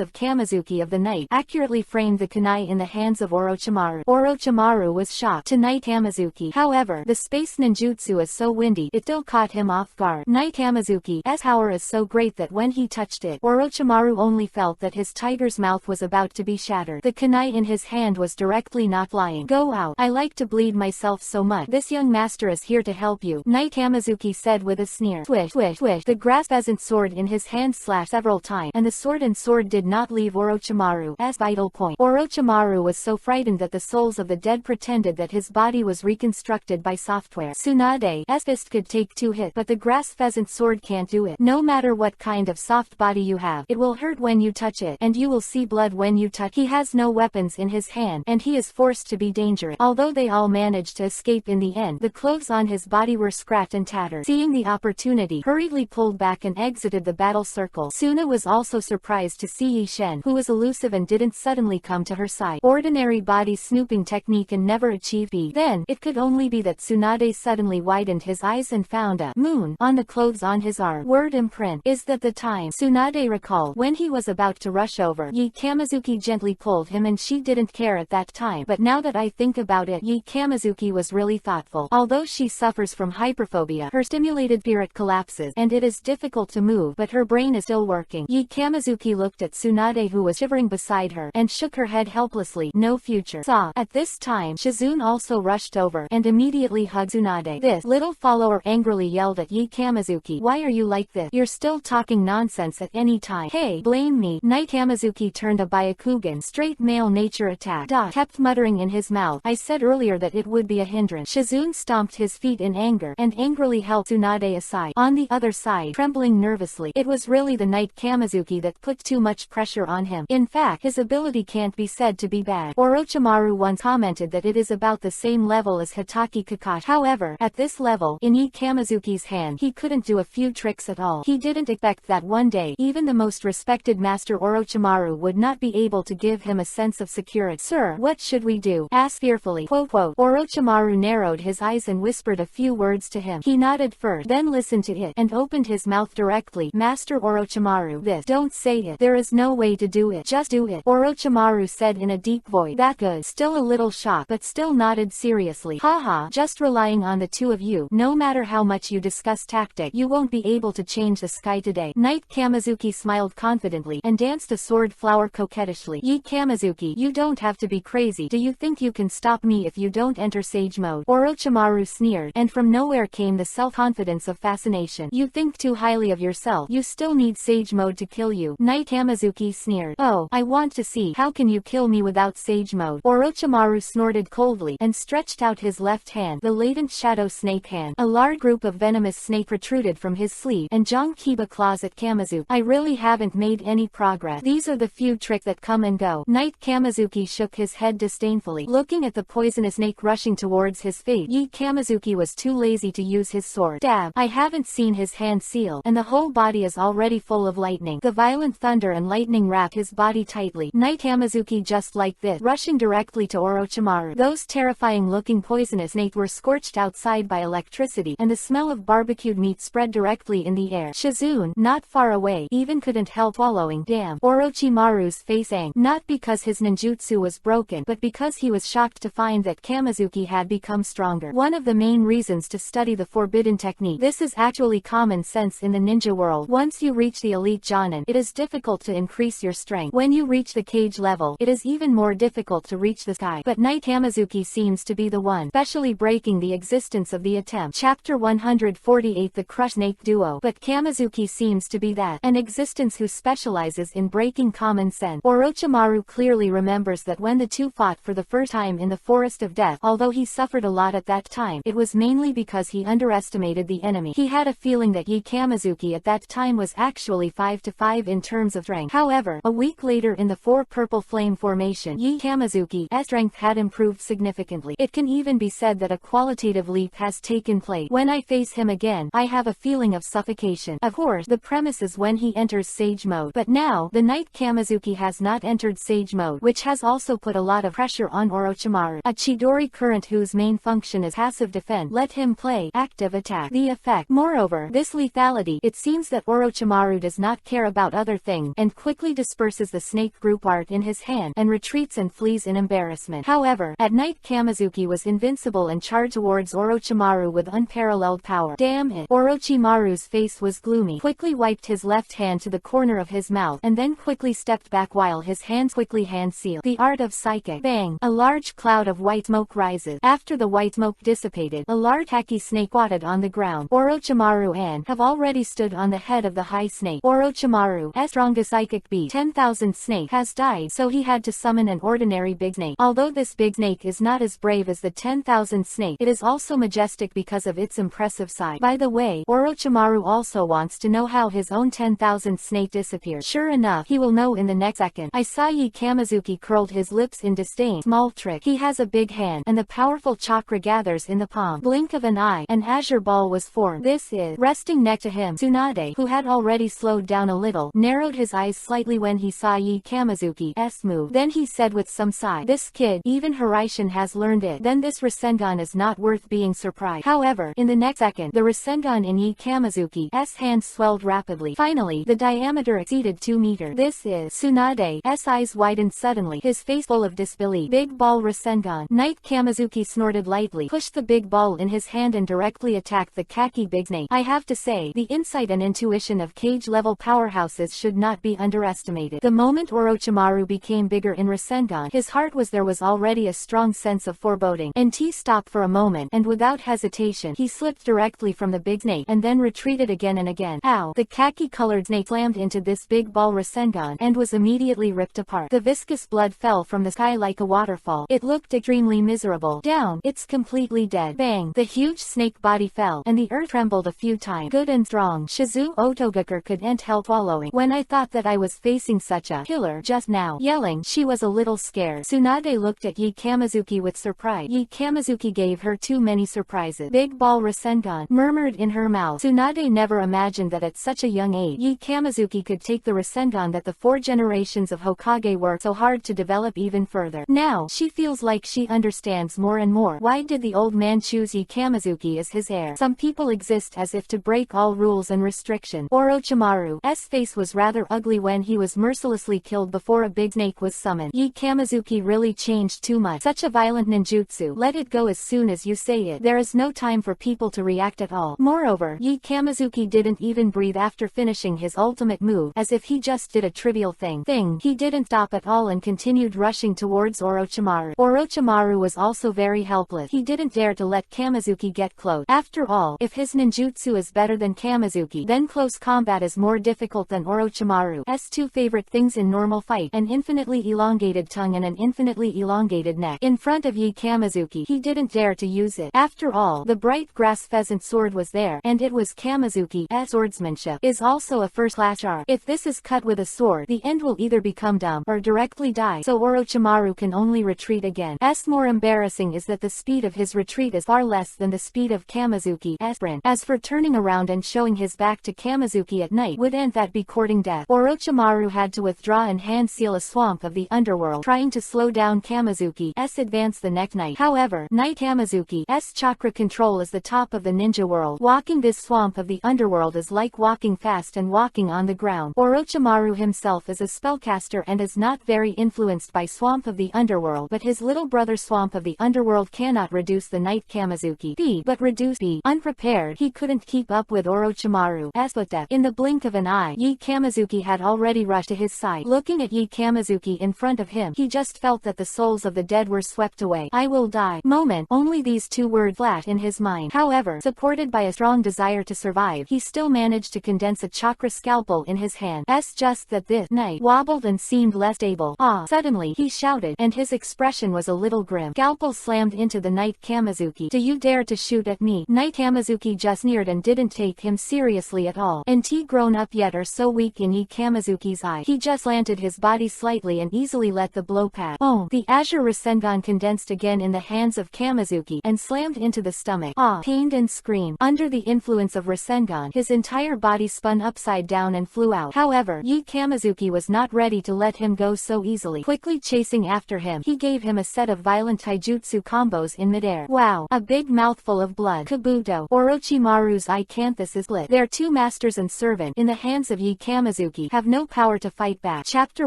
of Kamizuki of the night, accurately framed the kunai in the hands of Orochimaru. Orochimaru was shocked. Tonight Kamizuki. However, the space ninjutsu is so windy, it still caught him off guard. Knight Kamizuki's power is so great that when he touched it, Orochimaru only felt that his tiger's mouth was about to be shattered. The kunai in his hand was directly not flying. Go out. I like to bleed myself so much. This young master is here to help you, Knight Kamizuki said with a sneer. Swish, swish, swish. The grass pheasant sword in his hand slashed several times, and the sword did not leave Orochimaru's vital point. Orochimaru was so frightened that the souls of the dead pretended that his body was reconstructed by software. Tsunade's fist could take 2 hits, but the grass pheasant sword can't do it. No matter what kind of soft body you have, it will hurt when you touch it, and you will see blood when you touch. He has no weapons in his hand, and he is forced to be dangerous. Although they all managed to escape in the end, the clothes on his body were scratched and tattered. Seeing the opportunity, hurriedly pulled back and exited the battle circle. Suna was also surprised to see Yi Shen, who was elusive and didn't suddenly come to her side. Ordinary body snooping technique and never achieved B. Then, it could only be that Tsunade suddenly widened his eyes and found a moon on the clothes on his arm. Word imprint is that the time Tsunade recalled when he was about to rush over. Yi Kamizuki gently pulled him and she didn't care at that time, but now that I think about it, Yi Kamizuki was really thoughtful. Although she suffers from hyperphobia, her stimulated spirit collapses, and it is difficult to move, but her brain is still working. Yi Kamizuki looked at Tsunade, who was shivering beside her, and shook her head helplessly. No future. Saw. At this time, Shizune also rushed over, and immediately hugged Tsunade. This little follower angrily yelled at Yi Kamizuki. Why are you like this? You're still talking nonsense at any time. Hey, blame me. Knight Kamizuki turned a Byakugan straight male nature attack. Kept muttering in his mouth. I said earlier that it would be a hindrance. Shizune stomped his feet in anger, and angrily held Tsunade aside. On the other side, trembling nervously, it was really the Knight Kamizuki that put too much pressure on him. In fact, his ability can't be said to be bad. Orochimaru once commented that it is about the same level as Hitaki Kakashi. However, at this level, in Yi Kamizuki's hand, he couldn't do a few tricks at all. He didn't expect that one day, even the most respected master Orochimaru would not be able to give him a sense of security. Sir, what should we do? Asked fearfully. Orochimaru narrowed his eyes and whispered a few words to him. He nodded first, then listened to it, and opened his mouth directly. Master Orochimaru, this. Don't say it. There is no way to do it. Just do it. Orochimaru said in a deep voice. That good. Still a little shocked, but still nodded seriously. Haha, just relying on the two of you. No matter how much you discuss tactic, you won't be able to change the sky today. Knight Kamizuki smiled confidently, and danced a sword flower coquettishly. Yi Kamizuki, you don't have to be crazy. Do you think you can stop me if you don't enter sage mode? Orochimaru sneered, and from nowhere came the self-confidence of fascination. You think too highly of yourself. You still need sage mode to kill you. Knight Kamizuki sneered. Oh, I want to see. How can you kill me without sage mode? Orochimaru snorted coldly, and stretched out his left hand, the latent shadow snake hand. A large group of venomous snake protruded from his sleeve, and Jong Kiba claws at Kamizuki. I really haven't made any progress. These are the few tricks that come and go. Knight Kamizuki shook his head disdainfully, looking at the poisonous snake rushing towards his face. Yi Kamizuki was too lazy to use his sword. Dab. I haven't seen his hand seal, and the whole body is already full of lightning. The violent thunder and lightning wrapped his body tightly. Knight Kamizuki just like this, rushing directly to Orochimaru. Those terrifying-looking poisonous snakes were scorched outside by electricity, and the smell of barbecued meat spread directly in the air. Shizune, not far away, even couldn't help swallowing. Damn. Orochimaru's face sank, not because his ninjutsu was broken, but because he was shocked to find that Kamizuki had become stronger. One of the main reasons to study the forbidden technique. This is actually common sense in the ninja world. Once you reach the elite Jonin, it is difficult to increase your strength. When you reach the cage level, it is even more difficult to reach the sky. But Knight Kamizuki seems to be the one, specially breaking the existence of the attempt. Chapter 148, The Crush Snake Duo. But Kamizuki seems to be that, an existence who specializes in breaking common sense. Orochimaru clearly remembers that when the two fought for the first time in the Forest of Death, although he suffered a lot at that time, it was mainly because he underestimated the enemy. He had a feeling that Yi Kamizuki at that time was actually 5-5 in terms of strength. However, a week later in the Four Purple Flame formation, Yi Kamizuki's strength had improved significantly. It can even be said that a qualitative leap has taken place. When I face him again, I have a feeling of suffocation. Of course, the premise is when he enters sage mode. But now, the Knight Kamizuki has not entered sage mode, which has also put a lot of pressure on Orochimaru. A Chidori current whose main function is passive defense. Let him play. delay, active attack, the effect. Moreover, this lethality, it seems that Orochimaru does not care about other things, and quickly disperses the snake group art in his hand, and retreats and flees in embarrassment. However, at night Kamizuki was invincible and charged towards Orochimaru with unparalleled power. Damn it. Orochimaru's face was gloomy, quickly wiped his left hand to the corner of his mouth, and then quickly stepped back while his hands quickly hand-sealed. The art of psychic. Bang! A large cloud of white smoke rises. After the white smoke dissipated, a large khaki snake squatted on the ground. Orochimaru and have already stood on the head of the high snake. Orochimaru's strongest psychic beast, 10,000 snake, has died, so he had to summon an ordinary big snake. Although this big snake is not as brave as the 10,000 snake, it is also majestic because of its impressive size. By the way, Orochimaru also wants to know how his own 10,000 snake disappeared. Sure enough, he will know in the next second. Isayi Kamizuki curled his lips in disdain. Small trick. He has a big hand, and the powerful chakra gathers in the palm. Blink of an eye, an azure ball was formed. This is resting next to him. Tsunade, who had already slowed down a little, narrowed his eyes slightly when he saw Yi Kamizuki's move. Then he said with some sigh, "This kid, even Hiraishin has learned it. Then this Rasengan is not worth being surprised." However, in the next second, the Rasengan in Yi Kamizuki's hand swelled rapidly. Finally, the diameter exceeded 2 meters. This is Tsunade's eyes widened suddenly, his face full of disbelief. Big ball Rasengan. Knight Kamizuki snorted lightly, pushed the big ball in his hand and directly attacked the khaki big snake. I have to say, the insight and intuition of cage-level powerhouses should not be underestimated. The moment Orochimaru became bigger in Rasengan, his heart was already a strong sense of foreboding. And he stopped for a moment, and without hesitation, he slipped directly from the big snake, and then retreated again and again. Ow! The khaki-colored snake slammed into this big ball Rasengan, and was immediately ripped apart. The viscous blood fell from the sky like a waterfall. It looked extremely miserable. Down! It's completely dead. Bang! The huge snake body fell, and the earth trembled a few times. Good and strong. Shizu Otogakur couldn't help swallowing. When I thought that I was facing such a killer just now, yelling, she was a little scared. Tsunade looked at Yi Kamizuki with surprise. Yi Kamizuki gave her too many surprises. Big ball Rasengan murmured in her mouth. Tsunade never imagined that at such a young age, Yi Kamizuki could take the Rasengan that the 4 generations of Hokage worked so hard to develop even further. Now, she feels like she understands more and more. Why did the old man choose Yi Kamizuki as his heir? Some people exist as if to break all rules and restrictions. Orochimaru's face was rather ugly when he was mercilessly killed before a big snake was summoned. Yi Kamizuki really changed too much. Such a violent ninjutsu. Let it go as soon as you say it. There is no time for people to react at all. Moreover, Yi Kamizuki didn't even breathe after finishing his ultimate move, as if he just did a trivial thing. He didn't stop at all and continued rushing towards Orochimaru. Orochimaru was also very helpless. He didn't dare to let Kamizuki get close. After all, if his ninjutsu is better than Kamizuki, then close combat is more difficult than Orochimaru's 2 favorite things in normal fight: an infinitely elongated tongue and an infinitely elongated neck. In front of Yi Kamizuki, he didn't dare to use it. After all, the bright grass pheasant sword was there, and it was Kamizuki's swordsmanship is also a first-class art. If this is cut with a sword, the end will either become dumb or directly die, so Orochimaru can only retreat again. More embarrassing is that the speed of his retreat is far less than the speed of Kamizuki's sprint. As for turning around and showing his back to Kamizuki at night, wouldn't that be courting death? Orochimaru had to withdraw and hand seal a swamp of the underworld, trying to slow down Kamizuki's advance the next night. However, Knight Kamizuki's chakra control is the top of the ninja world. Walking this swamp of the underworld is like walking fast and walking on the ground. Orochimaru himself is a spellcaster and is not very influenced by swamp of the underworld, but his little brother swamp of the underworld cannot reduce the Knight Kamizuki speed, but reduce speed. Unprepared, he couldn't keep up with Orochimaru's footstep. In the blink of an eye, Yi Kamizuki had already rushed to his side. Looking at Yi Kamizuki in front of him, he just felt that the souls of the dead were swept away. I will die. Moment. Only these 2 words flat in his mind. However, supported by a strong desire to survive, he still managed to condense a chakra scalpel in his hand. Just that this knight wobbled and seemed less stable. Suddenly, he shouted, and his expression was a little grim. Scalpel slammed into the Knight Kamizuki. Do you dare to shoot at me? Knight Kamizuki just sneered and didn't take him seriously at all. And he grown up yet or so weak in Yi Kamizuki's eye. He just slanted his body slightly and easily let the blow pass. The azure Rasengan condensed again in the hands of Kamizuki and slammed into the stomach. Pained and screamed. Under the influence of Rasengan, his entire body spun upside down and flew out. However, Yi Kamizuki was not ready to let him go so easily. Quickly chasing after him, he gave him a set of violent taijutsu combos in midair. Wow! A big mouthful of of blood. Kabuto. Orochimaru's Icanthus is split. Their two masters and servant, in the hands of Yi Kamizuki, have no power to fight back. Chapter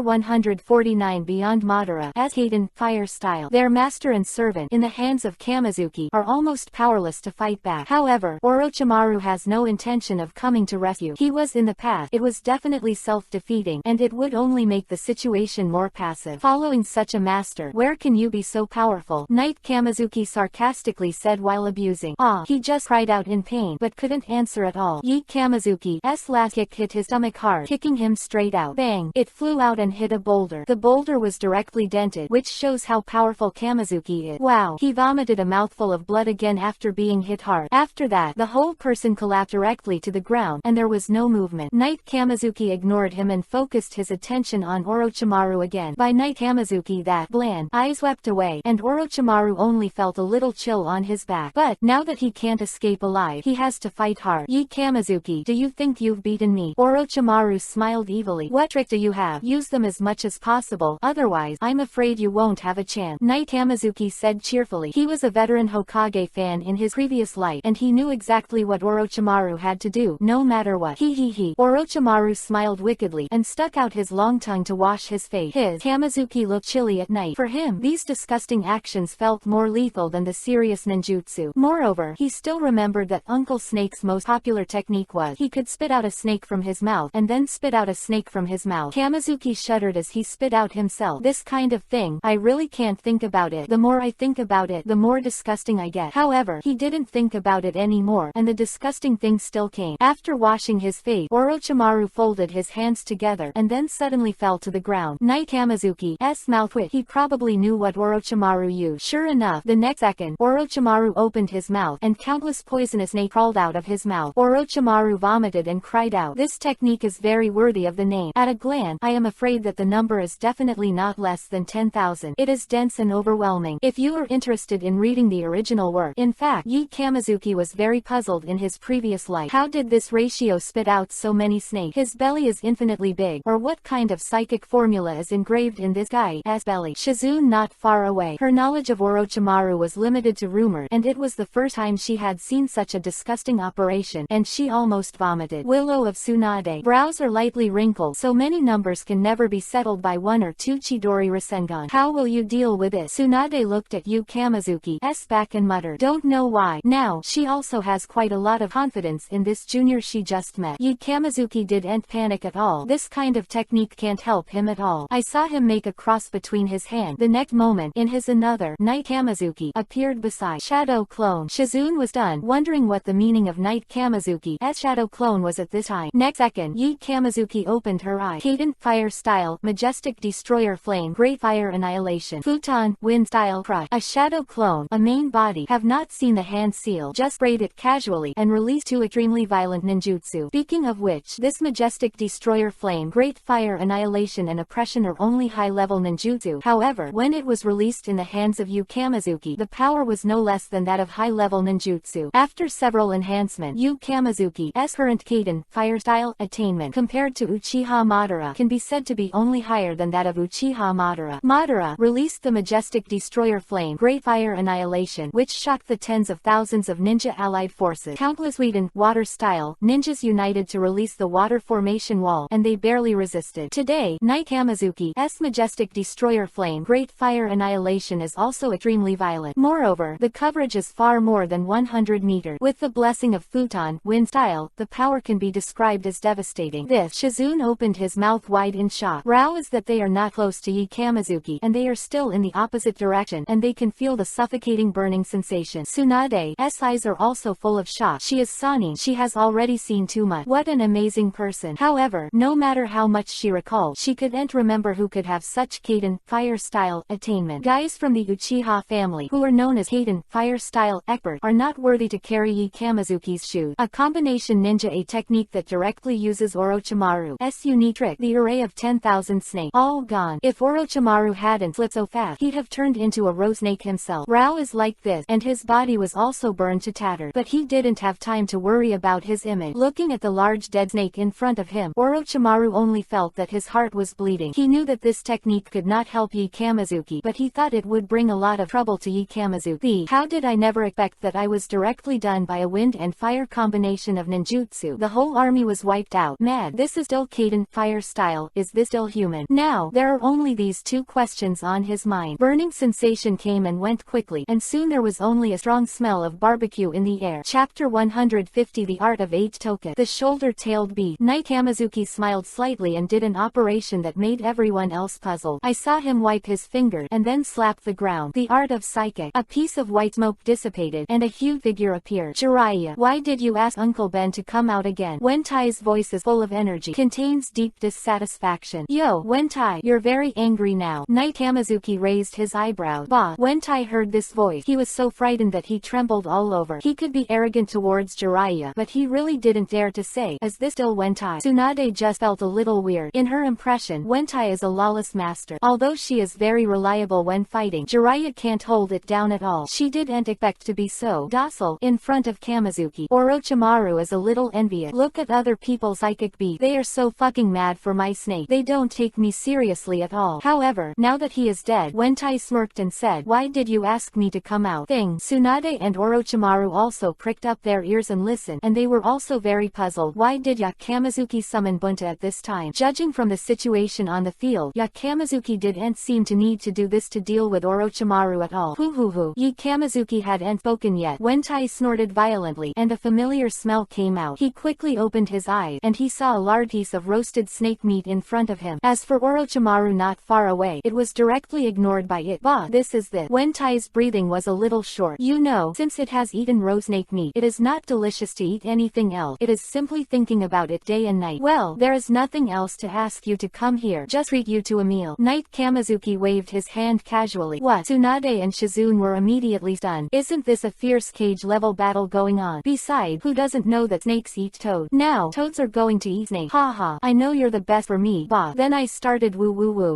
149 Beyond Madara. As Kaden, fire style. Their master and servant, in the hands of Kamizuki, are almost powerless to fight back. However, Orochimaru has no intention of coming to rescue. He was in the past. It was definitely self-defeating, and it would only make the situation more passive. Following such a master, where can you be so powerful? Knight Kamizuki sarcastically said while abusing. He just cried out in pain, but couldn't answer at all. Yi Kamizuki's last kick hit his stomach hard, kicking him straight out. Bang! It flew out and hit a boulder. The boulder was directly dented, which shows how powerful Kamizuki is. Wow! He vomited a mouthful of blood again after being hit hard. After that, the whole person collapsed directly to the ground, and there was no movement. Knight Kamizuki ignored him and focused his attention on Orochimaru again. By Knight Kamizuki, that bland eyes swept away, and Orochimaru only felt a little chill on his back. But now that he can't escape alive, he has to fight hard. Yi Kamizuki, do you think you've beaten me? Orochimaru smiled evilly. What trick do you have? Use them as much as possible, otherwise, I'm afraid you won't have a chance. Knight Kamizuki said cheerfully. He was a veteran Hokage fan in his previous life, and he knew exactly what Orochimaru had to do, no matter what. He. Orochimaru smiled wickedly, and stuck out his long tongue to wash his face. Kamizuki looked chilly at night. For him, these disgusting actions felt more lethal than the serious ninjutsu. Moreover, he still remembered that Uncle Snake's most popular technique was, he could spit out a snake from his mouth, and then spit out a snake from his mouth. Kamizuki shuddered as he spit out himself. This kind of thing, I really can't think about it. The more I think about it, the more disgusting I get. However, he didn't think about it anymore, and the disgusting thing still came. After washing his face, Orochimaru folded his hands together, and then suddenly fell to the ground. Knight Kamizuki's mouth twitched. He probably knew what Orochimaru used. Sure enough, the next second, Orochimaru opened his mouth, and countless poisonous snakes crawled out of his mouth. Orochimaru vomited and cried out. This technique is very worthy of the name. At a glance, I am afraid that the number is definitely not less than 10,000. It is dense and overwhelming. If you are interested in reading the original work, in fact, Yi Kamizuki was very puzzled in his previous life. How did this ratio spit out so many snakes? His belly is infinitely big, or what kind of psychic formula is engraved in this guy's belly? Shizune not far away. Her knowledge of Orochimaru was limited to rumor, and it was the first time she had seen such a disgusting operation, and she almost vomited. Willow of Tsunade. Brows are lightly wrinkled, so many numbers can never be settled by one or two Chidori Rasengan. How will you deal with it? Tsunade looked at Yi Kamizuki's back and muttered, don't know why. Now, she also has quite a lot of confidence in this junior she just met. Yi Kamizuki didn't panic at all. This kind of technique can't help him at all. I saw him make a cross between his hands. The next moment, in his another, Knight Kamizuki appeared beside Shadow Clone. Shizune was done, wondering what the meaning of Knight Kamizuki's Shadow Clone was at this time. Next second, Yi Kamizuki opened her eye. Kaden, fire style, majestic destroyer flame, great fire annihilation, futon, wind style crush. A shadow clone, a main body, have not seen the hand seal, just sprayed it casually, and released two extremely violent ninjutsu. Speaking of which, this majestic destroyer flame, great fire annihilation and oppression are only high-level ninjutsu. However, when it was released in the hands of Yi Kamizuki, the power was no less than that of high-level ninjutsu. After several enhancements, Yi Kamizuki's current Kaden, fire style, attainment, compared to Uchiha Madara, can be said to be only higher than that of Uchiha Madara. Madara released the majestic destroyer flame, great fire annihilation, which shocked the tens of thousands of ninja allied forces. Countless Whedon, water style, ninjas united to release the water formation wall, and they barely resisted. Today, Knight Kamizuki's majestic destroyer flame, great fire annihilation is also extremely violent. Moreover, the coverage is far more than 100 meters. With the blessing of futon, wind style, the power can be described as devastating. This, Shizune opened his mouth wide in shock. Rao is that they are not close to Yi Kamizuki, and they are still in the opposite direction, and they can feel the suffocating burning sensation. Tsunade's eyes are also full of shock. She is Sani. She has already seen too much. What an amazing person. However, no matter how much she recalled, she couldn't remember who could have such Kaden, fire style, attainment. Guys from the Uchiha family, who are known as Kaden, fire style, expert, are not worthy to carry Yi Kamizuki's shoes. A combination ninja, a technique that directly uses Orochimaru's unique trick, the array of 10,000 snakes, all gone. If Orochimaru hadn't flipped so fast, he'd have turned into a rose snake himself. Rao is like this, and his body was also burned to tatters, but he didn't have time to worry about his image. Looking at the large dead snake in front of him, Orochimaru only felt that his heart was bleeding. He knew that this technique could not help Yi Kamizuki, but he thought it would bring a lot of trouble to Yi Kamizuki. How did I never expect fact that I was directly done by a wind and fire combination of ninjutsu. The whole army was wiped out. Mad. This is still Kaden fire style. Is this still human? Now, there are only these two questions on his mind. Burning sensation came and went quickly, and soon there was only a strong smell of barbecue in the air. Chapter 150 The Art of 8 Token. The shoulder-tailed bee. Knight Hamazuki smiled slightly and did an operation that made everyone else puzzled. I saw him wipe his finger and then slap the ground. The art of psychic. A piece of white smoke dissipated and a huge figure appeared. Jiraiya, why did you ask Uncle Ben to come out again? Wentai's voice is full of energy, contains deep dissatisfaction. Yo, Wentai, you're very angry now. Knight Hamazuki raised his eyebrows. Bah. Wentai heard this voice. He was so frightened that he trembled all over. He could be arrogant towards Jiraiya, but he really didn't dare to say, is this still Wentai? Tsunade just felt a little weird. In her impression, Wentai is a lawless master. Although she is very reliable when fighting, Jiraiya can't hold it down at all. She didn't expect to be so docile in front of Kamizuki. Orochimaru is a little envious. Look at other people's psychic beat. They are so fucking mad for my snake. They don't take me seriously at all. However, now that he is dead, Wentai smirked and said, why did you ask me to come out? Tsunade and Orochimaru also pricked up their ears and listened, and they were also very puzzled. Why did Yakamazuki summon Bunta at this time? Judging from the situation on the field, Yakamazuki didn't seem to need to do this to deal with Orochimaru at all. Hoo. Yakamazuki hadn't spoken yet. Wentai snorted violently, and a familiar smell came out. He quickly opened his eyes, and he saw a large piece of roasted snake meat in front of him. As for Orochimaru not far away, it was directly ignored by it. Bah, this is this. Wentai's breathing was a little short. You know, since it has eaten roast snake meat, it is not delicious to eat anything else. It is simply thinking about it day and night. Well, there is nothing else to ask you to come here. Just treat you to a meal. Knight Kamizuki waved his hand casually. What? Tsunade and Shizune were immediately stunned. Isn't this a fierce cage-level battle going on? Besides, who doesn't know that snakes eat toads? Now, toads are going to eat snakes. Haha, I know you're the best for me. Bah. Then I started woo.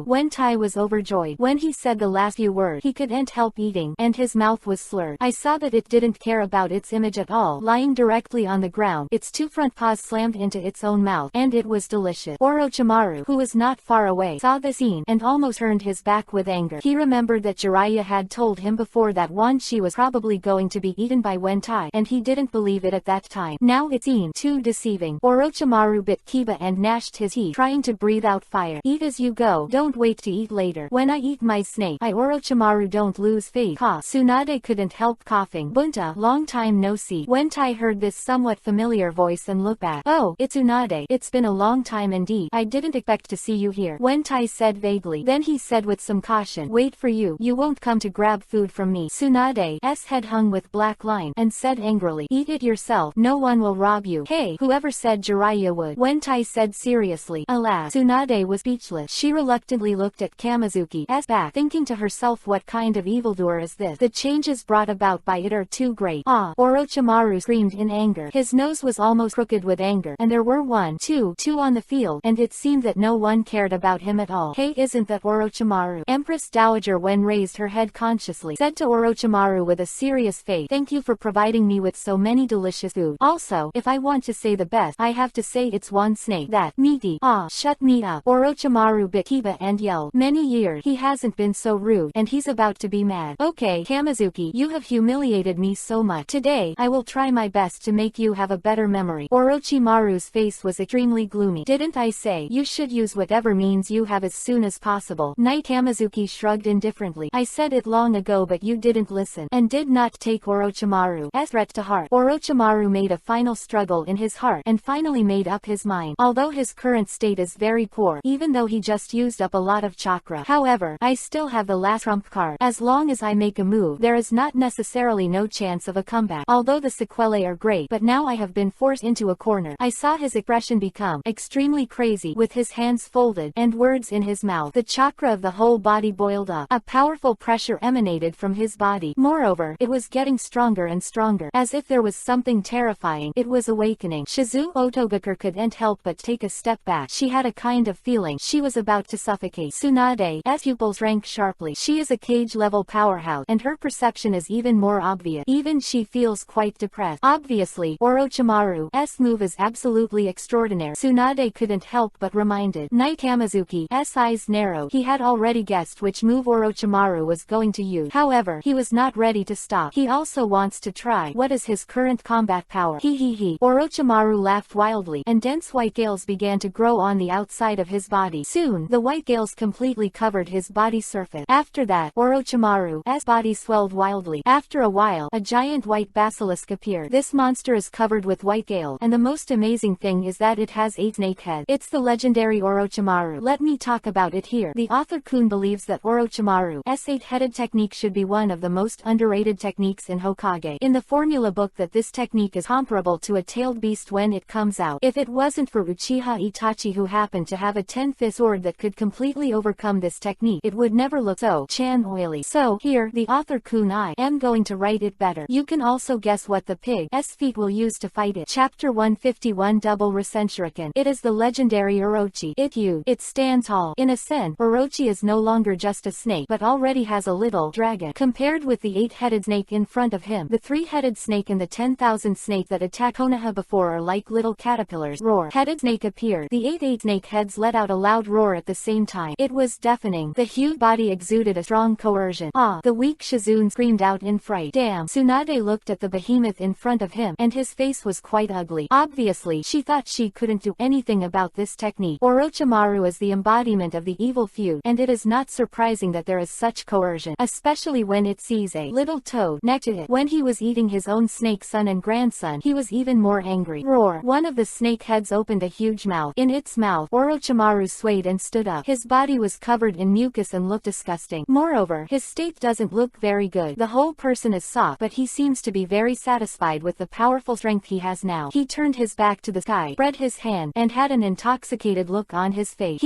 Wentai was overjoyed. When he said the last few words, he couldn't help eating, and his mouth was slurred. I saw that it didn't care about its image at all. Lying directly on the ground, its two front paws slammed into its own mouth, and it was delicious. Orochimaru, who was not far away, saw the scene, and almost turned his back with anger. He remembered that Jiraiya had told him before that Wan Shi was probably going to be eaten by Wentai, and he didn't believe it at that time. Now it seemed too deceiving. Orochimaru bit Kiba and gnashed his teeth, trying to breathe out fire. Eat as you go, don't wait to eat later. When I eat my snake, I Orochimaru don't lose faith. Cough. Tsunade couldn't help coughing. Bunta, long time no see. Wentai heard this somewhat familiar voice and looked back. Oh, it's Tsunade. It's been a long time indeed. I didn't expect to see you here. Wentai said vaguely. Then he said with some caution, wait for you. You won't come to grab food from me. Tsunade's head hung with black line, and said angrily, eat it yourself. No one will rob you. Hey, whoever said Jiraiya would? Wentai said seriously. Alas, Tsunade was speechless. She reluctantly looked at Kamizuki's back, thinking to herself, what kind of evildoer is this? The changes brought about by it are too great. Ah! Orochimaru screamed in anger. His nose was almost crooked with anger, and there were two on the field, and it seemed that no one cared about him at all. Hey, isn't that Orochimaru? Empress Dowager Wen raised her head consciously, said to Orochimaru with a serious face, thank you for providing me with so many delicious food. Also, if I want to say the best, I have to say it's one snake. That meaty. Ah, shut me up. Orochimaru bit Kiba and yelled, many years he hasn't been so rude, and he's about to be mad. Okay, Kamizuki, you have humiliated me so much. Today, I will try my best to make you have a better memory. Orochimaru's face was extremely gloomy. Didn't I say you should use whatever means you have as soon as possible? Knight Kamizuki shrugged indifferently. I said it long ago, but you didn't listen, and did not take Orochimaru's threat to heart. Orochimaru made a final struggle in his heart, and finally made up his mind. Although his current state is very poor, even though he just used up a lot of chakra. However, I still have the last trump card. As long as I make a move, there is not necessarily no chance of a comeback. Although the sequelae are great, but now I have been forced into a corner. I saw his expression become extremely crazy, with his hands folded, and words in his mouth. The chakra of the whole body boiled up. A powerful pressure emanated from his body. Moreover, it was getting stronger and stronger. As if there was something terrifying, it was awakening. Shizu Otogaker couldn't help but take a step back. She had a kind of feeling she was about to suffocate. Tsunade's pupils shrank sharply. She is a cage-level powerhouse, and her perception is even more obvious. Even she feels quite depressed. Obviously, Orochimaru's move is absolutely extraordinary. Tsunade couldn't help but reminded. Knight Kamizuki's eyes narrowed. He had already guessed which move Orochimaru was going to use. However, he was not ready to stop. He also wants to try. What is his current combat power? He. Orochimaru laughed wildly, and dense white gales began to grow on the outside of his body. Soon, the white gales completely covered his body surface. After that, Orochimaru's body swelled wildly. After a while, a giant white basilisk appeared. This monster is covered with white gales, and the most amazing thing is that it has 8 snake heads. It's the legendary Orochimaru. Let me talk about it here. The author Kun believes that Orochimaru's 8-headed technique should be one of the most underrated techniques in Hokage. In the formula book that this technique is comparable to a tailed beast when it comes out. If it wasn't for Uchiha Itachi, who happened to have a 10-fist sword that could completely overcome this technique, it would never look so oily. So, here, the author Kun I am going to write it better. You can also guess what the pig's feet will use to fight it. Chapter 151 Double Rasen Shuriken. It is the legendary Orochi. It stands tall. In a sense, Orochi is no longer just a snake, but already has a little dragon. Compared with the 8-headed snake in front of him, the 3-headed snake and the 10,000 snake that attacked Konoha before are like little caterpillars. Roar-headed snake appeared. The 8 snake heads let out a loud roar at the same time. It was deafening. The huge body exuded a strong coercion. Ah! The weak Shizune screamed out in fright. Damn! Tsunade looked at the behemoth in front of him, and his face was quite ugly. Obviously, she thought she couldn't do anything about this technique. Orochimaru is the embodiment of the evil feud, and it is not surprising that there is such coercion, especially when it sees a little toad next to it. When he was eating his own snake son and grandson, he was even more angry. Roar! One of the snake heads opened a huge mouth. In its mouth, Orochimaru swayed and stood up. His body was covered in mucus and looked disgusting. Moreover, his state doesn't look very good. The whole person is soft, but he seems to be very satisfied with the powerful strength he has now. He turned his back to the sky, spread his hand, and had an intoxicated look on his face.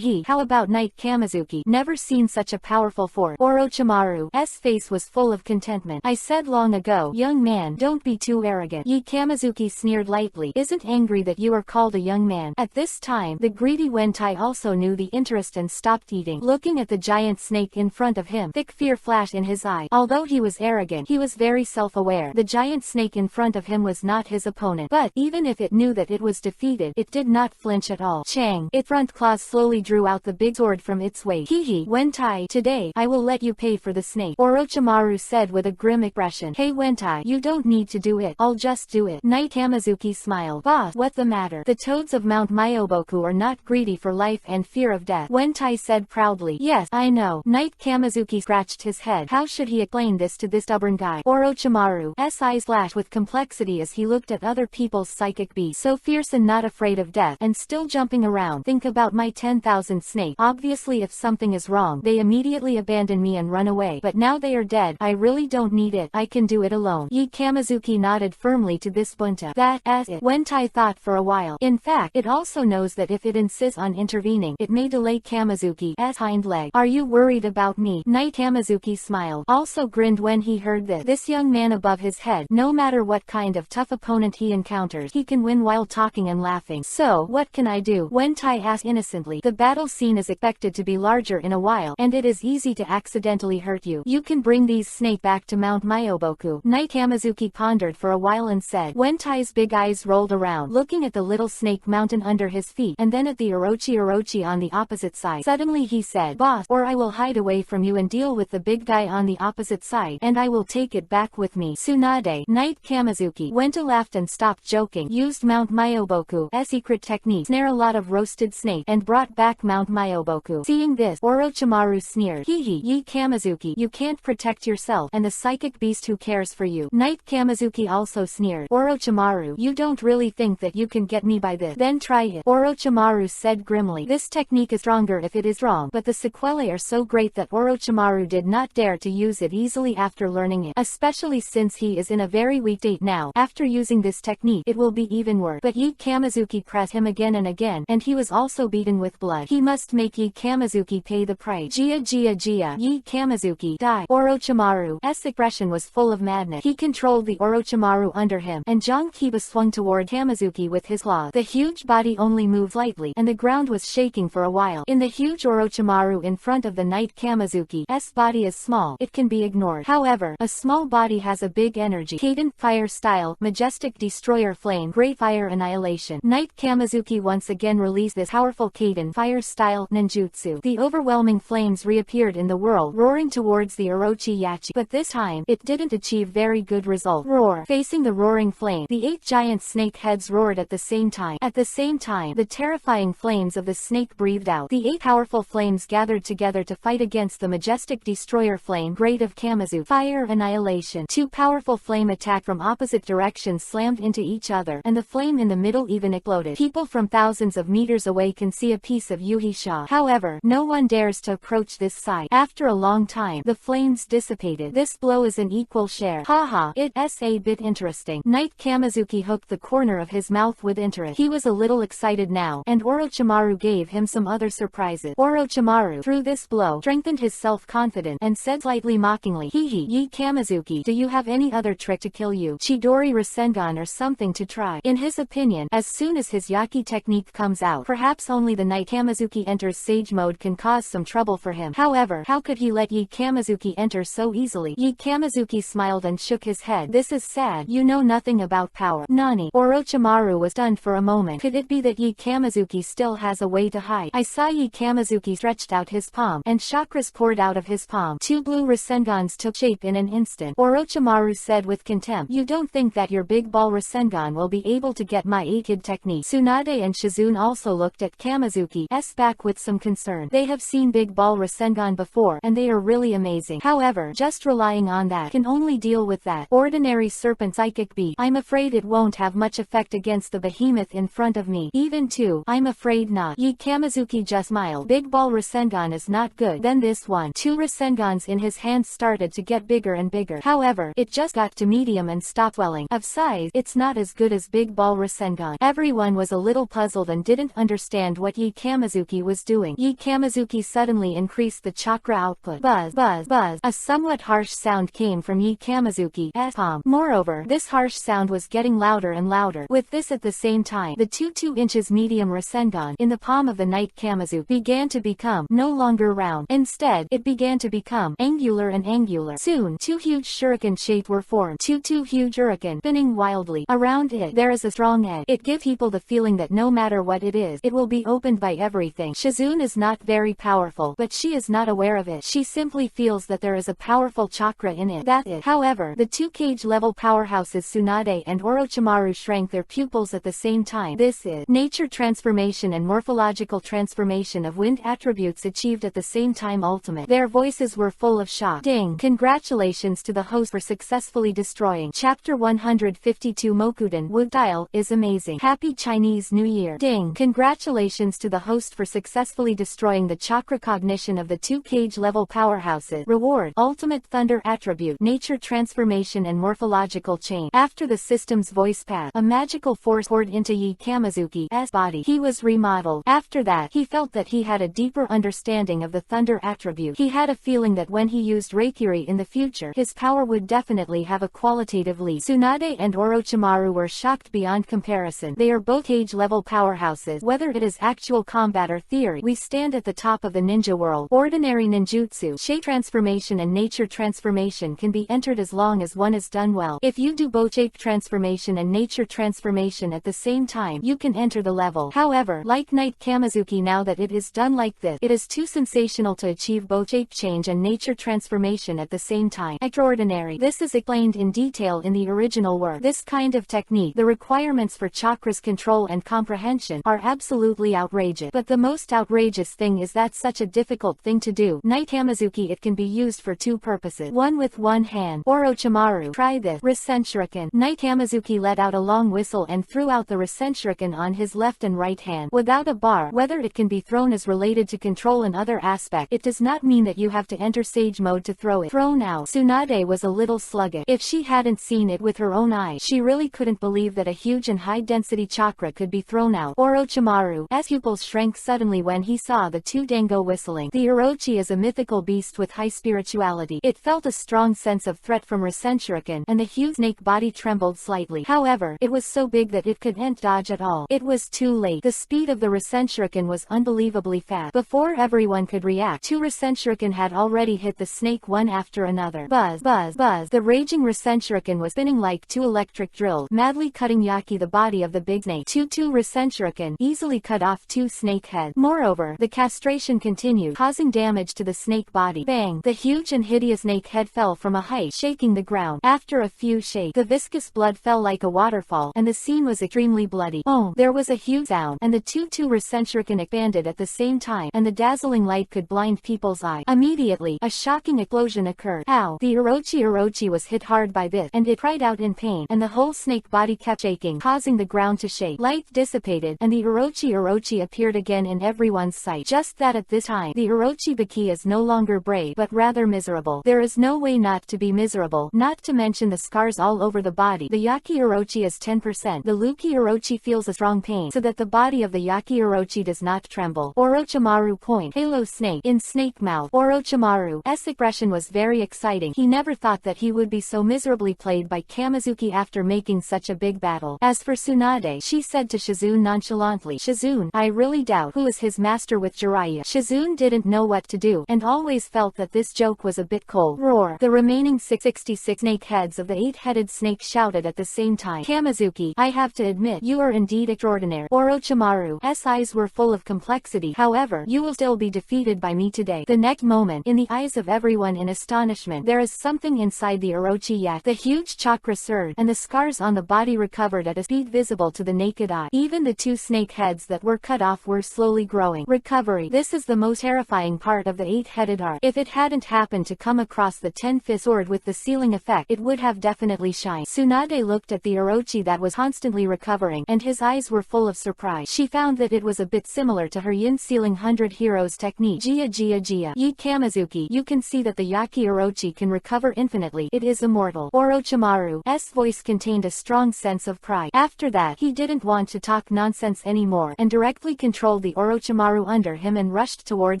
How about Knight Kamizuki? Never seen such a powerful force. Orochimaru's face was full of contentment. I said long ago, young man, don't be too arrogant. Kamizuki sneered lightly. Isn't angry that you are called a young man. At this time, the greedy Wentai also knew the interest and stopped eating. Looking at the giant snake in front of him, thick fear flashed in his eye. Although he was arrogant, he was very self-aware. The giant snake in front of him was not his opponent. But, even if it knew that it was defeated, it did not flinch at all. Chang! Its front claws slowly drew out the big sword from its waist. Wentai, today, I will let you pay for the snake. Orochimaru said with a grim expression. Hey Wentai, you don't need to do it. I'll just do it. Knight Kamizuki smiled. Boss, what the matter? The toads of Mount Myoboku are not greedy for life and fear of death. Wentai said proudly. Yes, I know. Knight Kamizuki scratched his head. How should he explain this to this stubborn guy? Orochimaru's eyes flashed with complexity as he looked at other people's psychic beasts. So fierce and not afraid of death, and still jumping around. Think about my 10,000 snake. Obviously if something is wrong, they immediately abandon me and run away. But now they are dead. I really don't need it. I can do it alone. Kamizuki nodded firmly to this bunta. That's it. Wentai thought for a while. In fact, it also knows that if it insists on intervening, it may delay Kamizuki's hind leg. Are you worried about me? Knight Kamizuki smiled. Also grinned when he heard this. This young man above his head, no matter what kind of tough opponent he encounters, he can win while talking and laughing. So, what can I do? Wentai asked innocently. The battle scene is expected to be larger in a while, and it is easy to accidentally hurt you. You can bring these snake back to Mount Myoboku. Knight Kamizuki pondered for a while and said. Wentai's big eyes rolled around, looking at the little snake mountain under his feet, and then at the Orochi on the opposite side. Suddenly he said, Boss, or I will hide away from you and deal with the big guy on the opposite side, and I will take it back with me. Tsunade. Knight Kamizuki went to laughed and stopped joking. Used Mount Myoboku's secret technique, snare a lot of roasted snake, and brought back Mount Myoboku. Seeing this, Orochimaru sneered. Kamizuki, you can't protect yourself, and the psychic beast who cares for you. Knight Kamizuki also sneered. Orochimaru, you don't really think that you can get me by this? Then try it. Orochimaru said grimly. This technique is stronger if it is wrong, but the sequelae are so great that Orochimaru did not dare to use it easily after learning it, especially since he is in a very weak state now. After using this technique, it will be even worse. But Kamizuki pressed him again and again, and he was also beaten with blood. He must make Kamizuki pay the price. Kamizuki, die. Orochimaru's expression was full of madness. He controlled the Orochimaru under him, and Kiba swung toward Kamizuki with his claws. The huge body only moved lightly, and the ground was shaking for a while. In the huge Orochimaru in front of the Knight Kamizuki's body is small. It can be ignored. However, a small body has a big energy. Kaden, fire style, majestic destroyer flame, great fire annihilation. Knight Kamizuki once again released this powerful Kaden, fire style, ninjutsu. The overwhelming flames reappeared in the world, roaring towards the Orochi. But this time, it didn't achieve very good result. Roar. Facing the roaring flame, the 8 giant snake heads roared at the same time. At the same time, the terrifying flames of the snake breathed out. The 8 powerful flames gathered together to fight against the majestic destroyer flame Great of Kamazu. Fire annihilation. 2 powerful flame attack from opposite directions slammed into each other, and the flame in the middle even exploded. People from thousands of meters away can see a piece of Yuhisha. However, no one dares to approach this side. After a long time, the flames dissipated. This blow is an equal share. Haha, it's a bit interesting. Knight Kamazuki hooked the corner of his mouth with interest. He was a little excited now, and Orochimaru gave him some other surprises. Orochimaru, through this blow, strengthened his self-confidence, and said slightly mockingly, "Hehe, Yi Kamazuki, do you have any other trick to kill you? Chidori Rasengan or something to try?" In his opinion, as soon as his Yaki technique comes out, perhaps only the night Kamazuki enters Sage mode can cause some trouble for him. However, how could he let Yi Kamazuki enter so easily? Yi Kamazuki smiled and shook his head. "This is sad. You know nothing about power." Nani? Orochimaru was stunned for a moment. Could it be that Yi Kamazuki still has a way to hide? I saw Yi Kamazuki stretched out his palm, and chakras poured out of his palm. 2 blue Rasengans took shape in an instant. Orochimaru said with contempt, "You don't think that your big ball Rasengan will be able to get my 8-kid technique?" Tsunade and Shizune also looked at Kamazuki's back with some concern. They have seen big ball Rasengan before, and they are really amazing. However, just relying on that can only deal with that ordinary serpent psychic beast. I'm afraid it won't have much effect against the behemoth in front of me. Even 2, I'm afraid not. Yi Kamazuki just smiled. Big ball Rasengan is not good. Then this one. 2 Rasengans in his hands started to get bigger and bigger. However, it just got to medium and stopped swelling. Of size, it's not as good as big ball Rasengan. Everyone was a little puzzled and didn't understand what Yi Kamazuki was doing. Yi Kamazuki suddenly increased the chakra output. Buzz, buzz, buzz. A somewhat harsh sound came from Yi Kamazuki's palm. Moreover, this harsh sound was getting louder and louder. With this at the same time, the 2 inches medium Rasengan in the palm of the Knight Kamazuki began to become no longer round. Instead, it began to become angular and angular. Soon, 2 huge shuriken shapes were formed. 2 huge shuriken spinning wildly. Around it, there is a strong edge. It gives people the feeling that no matter what it is, it will be opened by everything. Shizune is not very powerful, but she is not aware of it. She simply feels that there is a powerful chakra in it. That's it. However, the 2 cage level powerhouses Tsunade and Orochimaru shrank their pupils at the same time. This is nature transformation and morphological transformation of wind attributes achieved at the same time ultimate. Their voices were full of shock. Ding! Congratulations to the host for successfully destroying Chapter 152 Mokuden Wood Style is amazing. Happy Chinese New Year. Ding! Congratulations to the host for successfully destroying the chakra cognition of the 2 cage level powerhouses. Reward: Ultimate Thunder Attribute, Nature Transformation and Morphological Change. After the system's voice passed, a magical force poured into Yi Kamazuki's body. He was remodeled. After that, he felt that he had a deeper understanding of the thunder attribute. He had a feeling that when he used Reikiri in the future, his power would definitely have a qualitative leap. Tsunade and Orochimaru were shocked beyond comparison. They are both cage-level powerhouses. Whether it is actual combat or theory, we stand at the top of the ninja world. Ordinary ninjutsu, shape transformation and nature transformation can be entered as long as one is done well. If you do both shape transformation and nature transformation at the same time, you can enter the level. However, like Knight Kamazuki, now that it is done like this, it is too sensational to achieve both shape change and nature transformation at the same time. Extraordinary. This is explained in detail in the original work. This kind of technique, the requirements for chakras control and comprehension, are absolutely outrageous. But the most outrageous thing is that such a difficult thing to do. Knight Kamazuki, it can be used for 2 purposes. One with one hand. Orochimaru, try this. Rasenshuriken. Knight Kamazuki let out a long whistle and threw out the Rasenshuriken on his left and right hand. Without a bar, whether it can be thrown is related to control and other aspect. It does not mean that you have to enter sage mode to throw it. Thrown out. Tsunade was a little sluggish. If she hadn't seen it with her own eyes, she really couldn't believe that a huge and high-density chakra could be thrown out. Orochimaru's pupils shrank suddenly when he saw the 2 dango whistling. The Orochi is a mythical beast with high spirituality. It felt a strong sense of threat from Rasenshuriken, and the huge snake body trembled slightly. However, it was so big that it couldn't dodge at all. It was too late. The speed of the Rasenshuriken was unbelievably fast. Before everyone could react, 2 Rasenshuriken had already hit the snake one after another. Buzz, buzz, buzz. The raging Rasenshuriken was spinning like 2 electric drills, madly cutting Yaki the body of the big snake. 2 Rasenshuriken easily cut off 2 snake heads. Moreover, the castration continued, causing damage to the snake body. Bang! The huge and hideous snake head fell from a height, shaking the ground. After a few shakes, the viscous blood fell like a waterfall, and the scene was extremely bloody. Oh, there was a huge sound, and the two recentricon expanded at the same time, and the dazzling light could blind people's eyes. Immediately, a shocking explosion occurred. Ow! The Orochi was hit hard by this, and it cried out in pain, and the whole snake body kept shaking, causing the ground to shake. Light dissipated, and the Orochi appeared again in everyone's sight. Just that at this time, the Orochi is no longer brave, but rather miserable. There is no way not to be miserable, not to mention the scars all over the body. The Yaki Orochi is 10%. The Luki Orochi feels a strong pain, so that the body of the Yaki Orochi does not tremble. Orochimaru point. Halo snake. In snake mouth. Orochimaru's expression was very exciting. He never thought that he would be so miserably played by Kamizuki after making such a big battle. As for Tsunade, she said to Shizune nonchalantly, "Shizune, I really doubt who is his master with Jiraiya." Shizune didn't know what to do, and always felt that this joke was a bit cold. Roar. The remaining 666 snake heads of the 8-headed snake shouted at the same time. Kamizuki, I have to admit, you are indeed extraordinary. Orochimaru's eyes were full of complexity. However, you will still be defeated by me today. The next moment, in the eyes of everyone in astonishment, there is something inside the Orochi yak. The huge chakra surged, and the scars on the body recovered at a speed visible to the naked eye. Even the two snake heads that were cut off were slowly growing. Recovery. This is the most terrifying part of the 8-headed art. If it hadn't happened to come across the 10-fist sword with the sealing effect, it would have definitely shined. Tsunade looked at the Orochi that was constantly recovering, and his eyes were full of surprise. She found that it was a bit similar to her yin sealing 100 heroes technique. Jia. Yi Kamizuki, you can see that the Yaki Orochi can recover infinitely. It is immortal. Orochimaru's voice contained a strong sense of pride. After that, he didn't want to talk nonsense anymore, and directly controlled the Orochimaru under him and rushed toward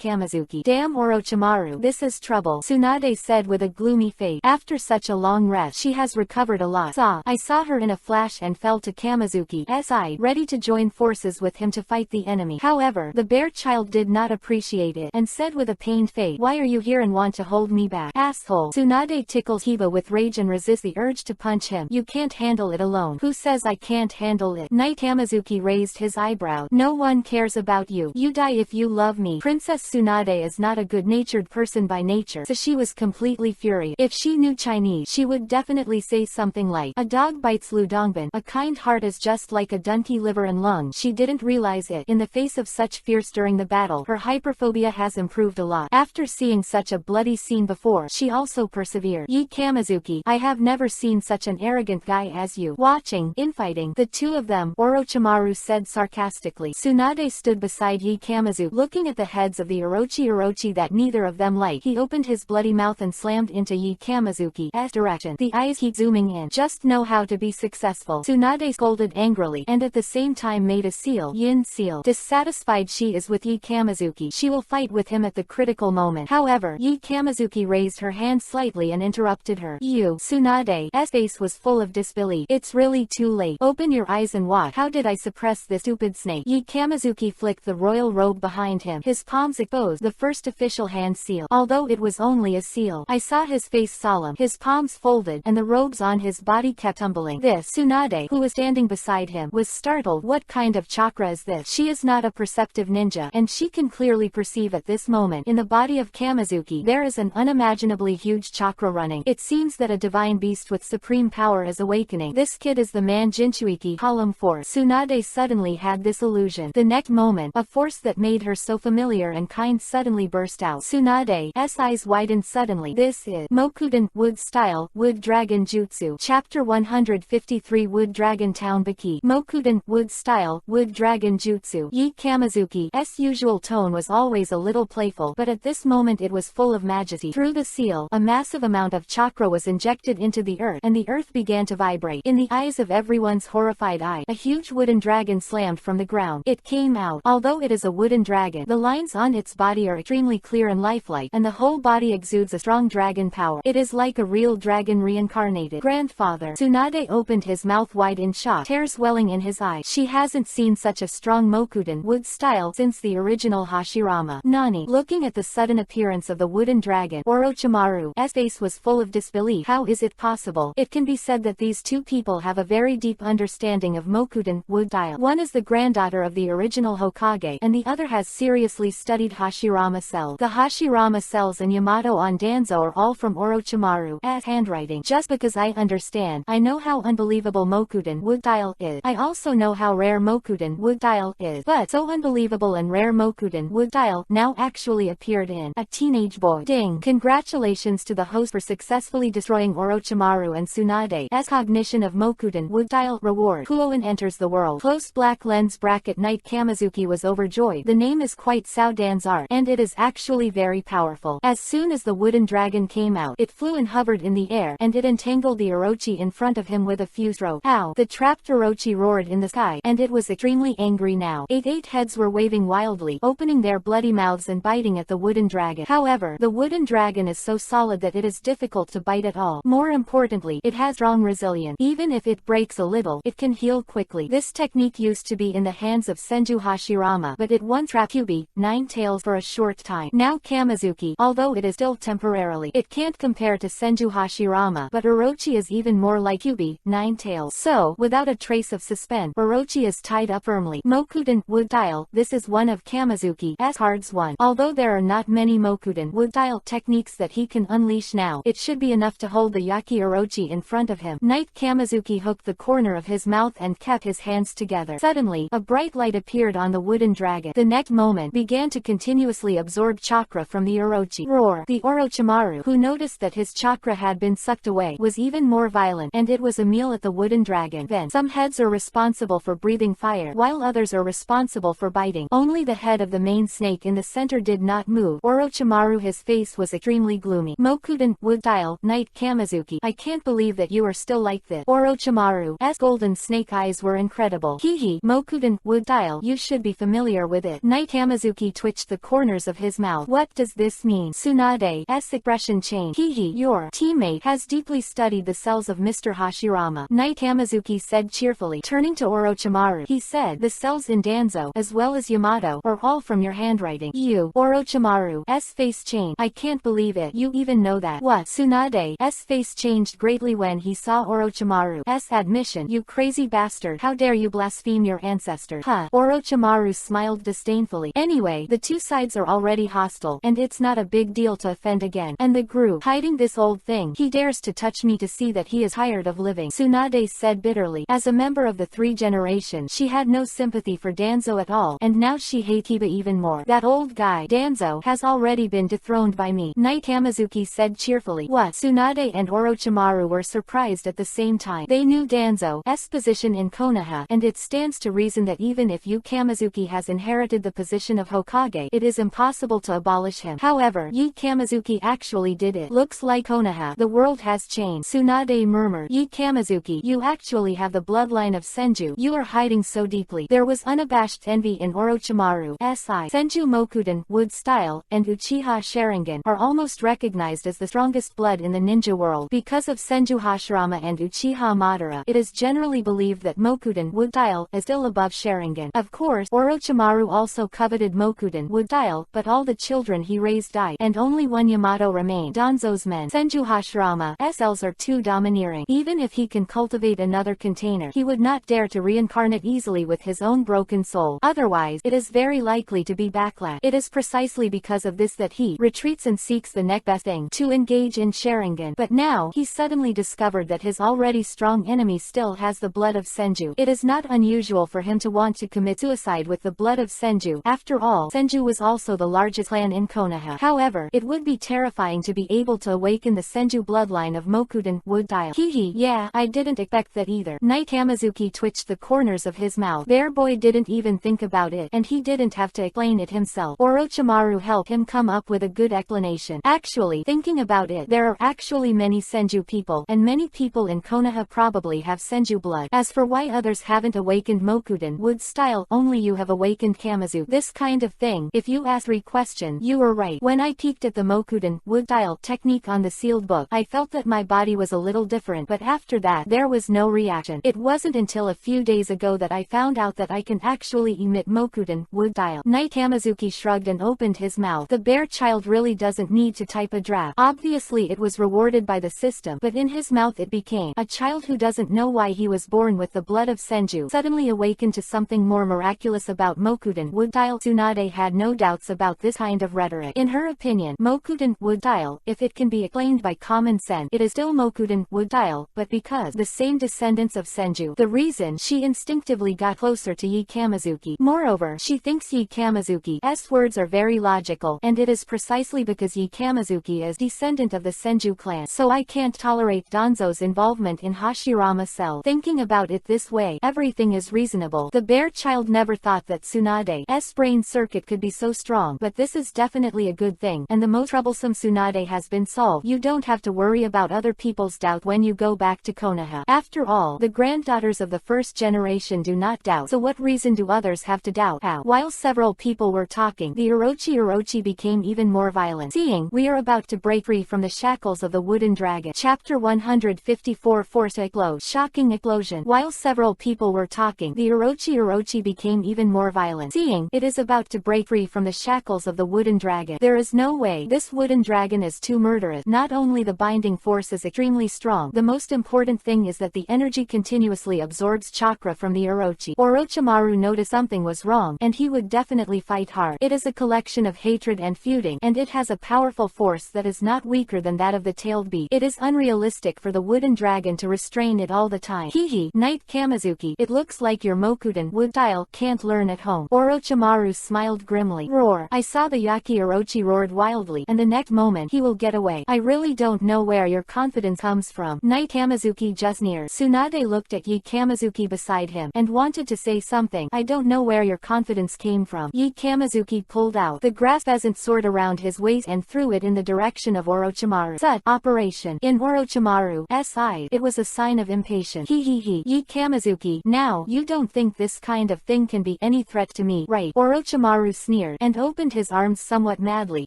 Kamizuki. Damn Orochimaru, this is trouble, Tsunade said with a gloomy face. After such a long rest, she has recovered a lot. I saw her in a flash and fell to Kamizuki's side, ready to join forces with him to fight the enemy. However, the bear child did not appreciate it, and said with a pained face, "Why are you here and want to hold me back? Asshole." Tsunade tickles Hiba with rage and resists the urge to punch him. "You can't handle it alone." "Who says I can't handle it?" Knight Kamizuki raised his eyebrow. "No one cares about you. You die if you love me." Princess Tsunade is not a good-natured person by nature, so she was completely furious. If she knew Chinese, she would definitely say something like, "A dog bites Ludongbin. A kind heart is just like a donkey liver and lungs." She didn't realize it. In the face of such fierce during the battle, her hyperphobia has improved a lot. After seeing such a bloody scene before, she also persevered. "Yi Kamizuki, I have never seen such an arrogant guy as you. Watching, infighting, the two of them," Orochimaru said sarcastically. Tsunade stood beside Yi Kamizuki, looking at the heads of the Orochi that neither of them liked. He opened his bloody mouth and slammed into Yi Kamizuki's direction. The eyes keep zooming in. "Just know how to be successful." Tsunade scolded angrily, and at the same time made a seal. Yin seal. Dissatisfied she is with Yi Kamizuki, she will fight with him at the critical moment. However, Yi Kamizuki raised her hand slightly and interrupted her. "You." Tsunade's face was full of disbelief. "It's really too late. Open your eyes and watch. How did I suppress this stupid snake?" Yi Kamizuki flicked the royal robe behind him. His palms exposed, the first official hand seal. Although it was only a seal, I saw his face solemn, his palms folded, and the robes on his body kept tumbling. This Tsunade, who was standing beside him, was startled. What kind of chakra is this? She is not a perceptive ninja, and she can clearly perceive at this moment, in the body of Kamizuki, there is an unimaginably huge chakra running. It seems that a divine beast with supreme power is awakening. This kid is the man Jinchuiki, column 4. Tsunade suddenly had this illusion. The next moment, a force that made her so familiar and kind suddenly burst out. Tsunade's eyes widened suddenly. This is Mokuden, Wood Style, Wood Dragon Jutsu. Chapter 153 Wood Dragon Town Baki. Mokuden, Wood Style, Wood Dragon Jutsu. Yi Kamizuki's usual tone was always a little playful, but at this moment it was full of majesty. Through the seal, a massive amount of chakra was injected into the earth, and the earth began to vibrate. In the eyes of everyone's horrified eye, a huge wooden dragon slammed from the ground. It came out. Although it is a wooden dragon, the lines on its body are extremely clear and lifelike, and the whole body exudes a strong dragon power. It is like a real dragon reincarnated. Grandfather. Tsunade opened his mouth wide in shock, tears welling in his eyes. She hasn't seen such a strong Mokuden, wood style, since the original Hashirama. Nani. Looking at the sudden appearance of the wooden dragon, Orochimaru's face was full of disbelief. How is it possible? It can be said that these two people have a very deep understanding of Mokuden, wood style. One is the granddaughter of the original Hokage, and the other has seriously studied Hashirama cells. The Hashirama cells in Yamato on Danzo are all from from Orochimaru's handwriting. Just because I understand, I know how unbelievable Mokuden wood style is. I also know how rare Mokuden wood style is. But so unbelievable and rare Mokuden wood style now actually appeared in a teenage boy. Ding! Congratulations to the host for successfully destroying Orochimaru and Tsunade's cognition of Mokuden wood style. Reward. Kuoin enters the world. Close black lens bracket. Knight Kamizuki was overjoyed. The name is quite Saudan's art, and it is actually very powerful. As soon as the wooden dragon came out, it flew and hovered in the air, and it entangled the Orochi in front of him with a fused rope. Ow! The trapped Orochi roared in the sky, and it was extremely angry now. Eight heads were waving wildly, opening their bloody mouths and biting at the wooden dragon. However, the wooden dragon is so solid that it is difficult to bite at all. More importantly, it has strong resilience. Even if it breaks a little, it can heal quickly. This technique used to be in the hands of Senju Hashirama, but it once trapped EPUB, Nine Tails, for a short time. Now Kamizuki, although it is still temporarily, it can't compare to Senju Hashirama, but Orochi is even more like EPUB, Nine Tails. So, without a trace of suspense, Orochi is tied up firmly. Mokuden wood style. This is one of Kamizuki's cards. One. Although there are not many Mokuden wood style techniques that he can unleash now, it should be enough to hold the Yaki Orochi in front of him. Knight Kamizuki hooked the corner of his mouth and kept his hands together. Suddenly, a bright light appeared on the wooden dragon. The next moment, began to continuously absorb chakra from the Orochi. Roar! The Orochimaru, who noticed that his chakra had been sucked away, was even more violent, and it was a meal at the wooden dragon. Then, some heads are responsible for breathing fire, while others are responsible for biting. Only the head of the main snake in the center did not move. Orochimaru, his face was extremely gloomy. Mokuden wood style. Knight Kamizuki, I can't believe that you are still like this. Orochimaru's golden snake eyes were incredible. Hehe. Mokuden wood style. You should be familiar with it. Knight Kamizuki twitched the corners of his mouth. What does this mean? Tsunade's expression changed. Hehe. Your teammate has deeply studied the cells of Mr. Hashirama. Knight Kamizuki said cheerfully. Turning to Orochimaru, he said, the cells in Danzo, as well as Yamato, are all from your handwriting. You. Orochimaru's face changed. I can't believe it. You even know that. What? Tsunade's face changed greatly when he saw Orochimaru's admission. You crazy bastard. How dare you blaspheme your ancestors? Huh. Orochimaru smiled disdainfully. Anyway, the two sides are already hostile, and it's not a big deal to offend again. And the group, hiding this old thing, he dares to touch me to see that he is tired of living. Tsunade said bitterly. As a member of the three generations, she had no sympathy for Danzo at all, and now she hates Kiba even more. That old guy, Danzo, has already been dethroned by me. Knight Kamizuki said cheerfully. What? Tsunade and Orochimaru were surprised at the same time. They knew Danzo's position in Konoha, and it stands to reason that even if Yu Kamizuki has inherited the position of Hokage, it is impossible to abolish him. However, Yu Kamizuki actually did it. Looks like Konoha, the world has changed. Tsunade murmured. Yu Kamizuki, you actually have the bloodline of Senju. You are hiding so deeply. There was unabashed envy in Orochimaru's eye. Senju Mokuden wood style and Uchiha Sharingan are almost recognized as the strongest blood in the ninja world. Because of Senju Hashirama and Uchiha Madara, it is generally believed that Mokuden wood style is still above Sharingan. Of course, Orochimaru also coveted Mokuden wood style, but all the children he raised died, and only one Yamato remained. Danzo's men, Senju Hashirama's cells are too domineering. Even if he can cultivate another container, he would not dare to reincarnate easily with his own broken soul. Otherwise, it is very likely to be backlash. It is precisely because of this that he retreats and seeks the next best thing to engage in Sharingan. But now, he suddenly discovered that his already strong enemy still has the blood of Senju. It is not unusual for him to want to commit suicide with the blood of Senju. After all, Senju was also the largest clan in Konoha. However, it would be terrifying to be able to awaken the Senju bloodline of Mokuden wood style. Hehe. Yeah, I didn't expect that either. Knight Kamizuki twitched the corners of his mouth. Bear Boy didn't even think about it, and he didn't have to explain it himself. Orochimaru helped him come up with a good explanation. Actually, thinking about it, there are actually many Senju people, and many people in Konoha probably have Senju blood. As for why others haven't awakened Mokuden wood style, only you have awakened Kamizuki. This kind of thing, if you ask 3 questions, you were right. When I peeked at the Mokuden wood style technique on the sealed book, I felt that my body was a little different, but after that, there was no reaction. It wasn't until a few days ago that I found out that I can actually emit Mokuden wood style. Knight Kamizuki shrugged and opened his mouth. The bear child really doesn't need to type a draft. Obviously it was rewarded by the system, but in his mouth it became a child who doesn't know why he was born with the blood of Senju, suddenly awakened to something more miraculous about Mokuden wood style. Tsunade had no doubts about this kind of rhetoric. In her opinion, Mokuden wood style, if it can be explained by common sense, it is still Mokuden wood style, but because the same descendants of Senju, the reason she instinctively got closer to Yi Kamizuki. Moreover, she thinks Yi Kamizuki's words are very logical, and it is precisely because Yi Kamizuki is descendant of the Senju clan, so I can't tolerate Danzo's involvement in Hashirama cell. Thinking about it this way, everything is reasonable. The bear child never thought that Tsunade's brain circuit could be so strong, but this is definitely a good thing, and the most troublesome Tsunade has been solved. You don't have to worry about other people's doubt when you go back to Konoha. After all, the granddaughters of the first generation do not doubt, so what reason do others have to doubt? How? While several people were talking, the Orochi became even more violent. Seeing, we are about to break free from the shackles of the wooden dragon. Chapter 154 Forced Explosion. Shocking explosion. While several people were talking, the Orochi became even more violent. Seeing, it is about to break free from the shackles of the wooden dragon. There is no way. This wooden dragon is too murderous. Not only the binding force is extremely strong, the most important thing is that the energy continuously absorbs chakra from the Orochi. Orochimaru noticed something was wrong, and he would definitely fight hard. It is a collection of hatred and feuding, and it has a powerful force that is not weaker than that of the tailed beast. It is unrealistic for the wooden dragon to restrain it all the time. Hehe, Knight Kamizuki, it looks like your Mokuden wood style can't learn at home. Orochimaru smiled grimly. Roar. I saw the Yaki Orochi roared wildly, and the next moment he will get away. I really don't know where your confidence comes from. Knight Kamizuki just neared. Tsunade looked at Yi Kamizuki beside him, and wanted to say something. I don't know where your confidence came from. Yi Kamizuki pulled out the grass pheasant sword around his waist and threw it in the direction of Orochimaru. Such operation. In Orochimaru's eyes, it was a sign of impatience. He. Yi Kamizuki, now, you don't think this kind of thing can be any threat to me, right? Orochimaru sneered, and opened his arms somewhat madly,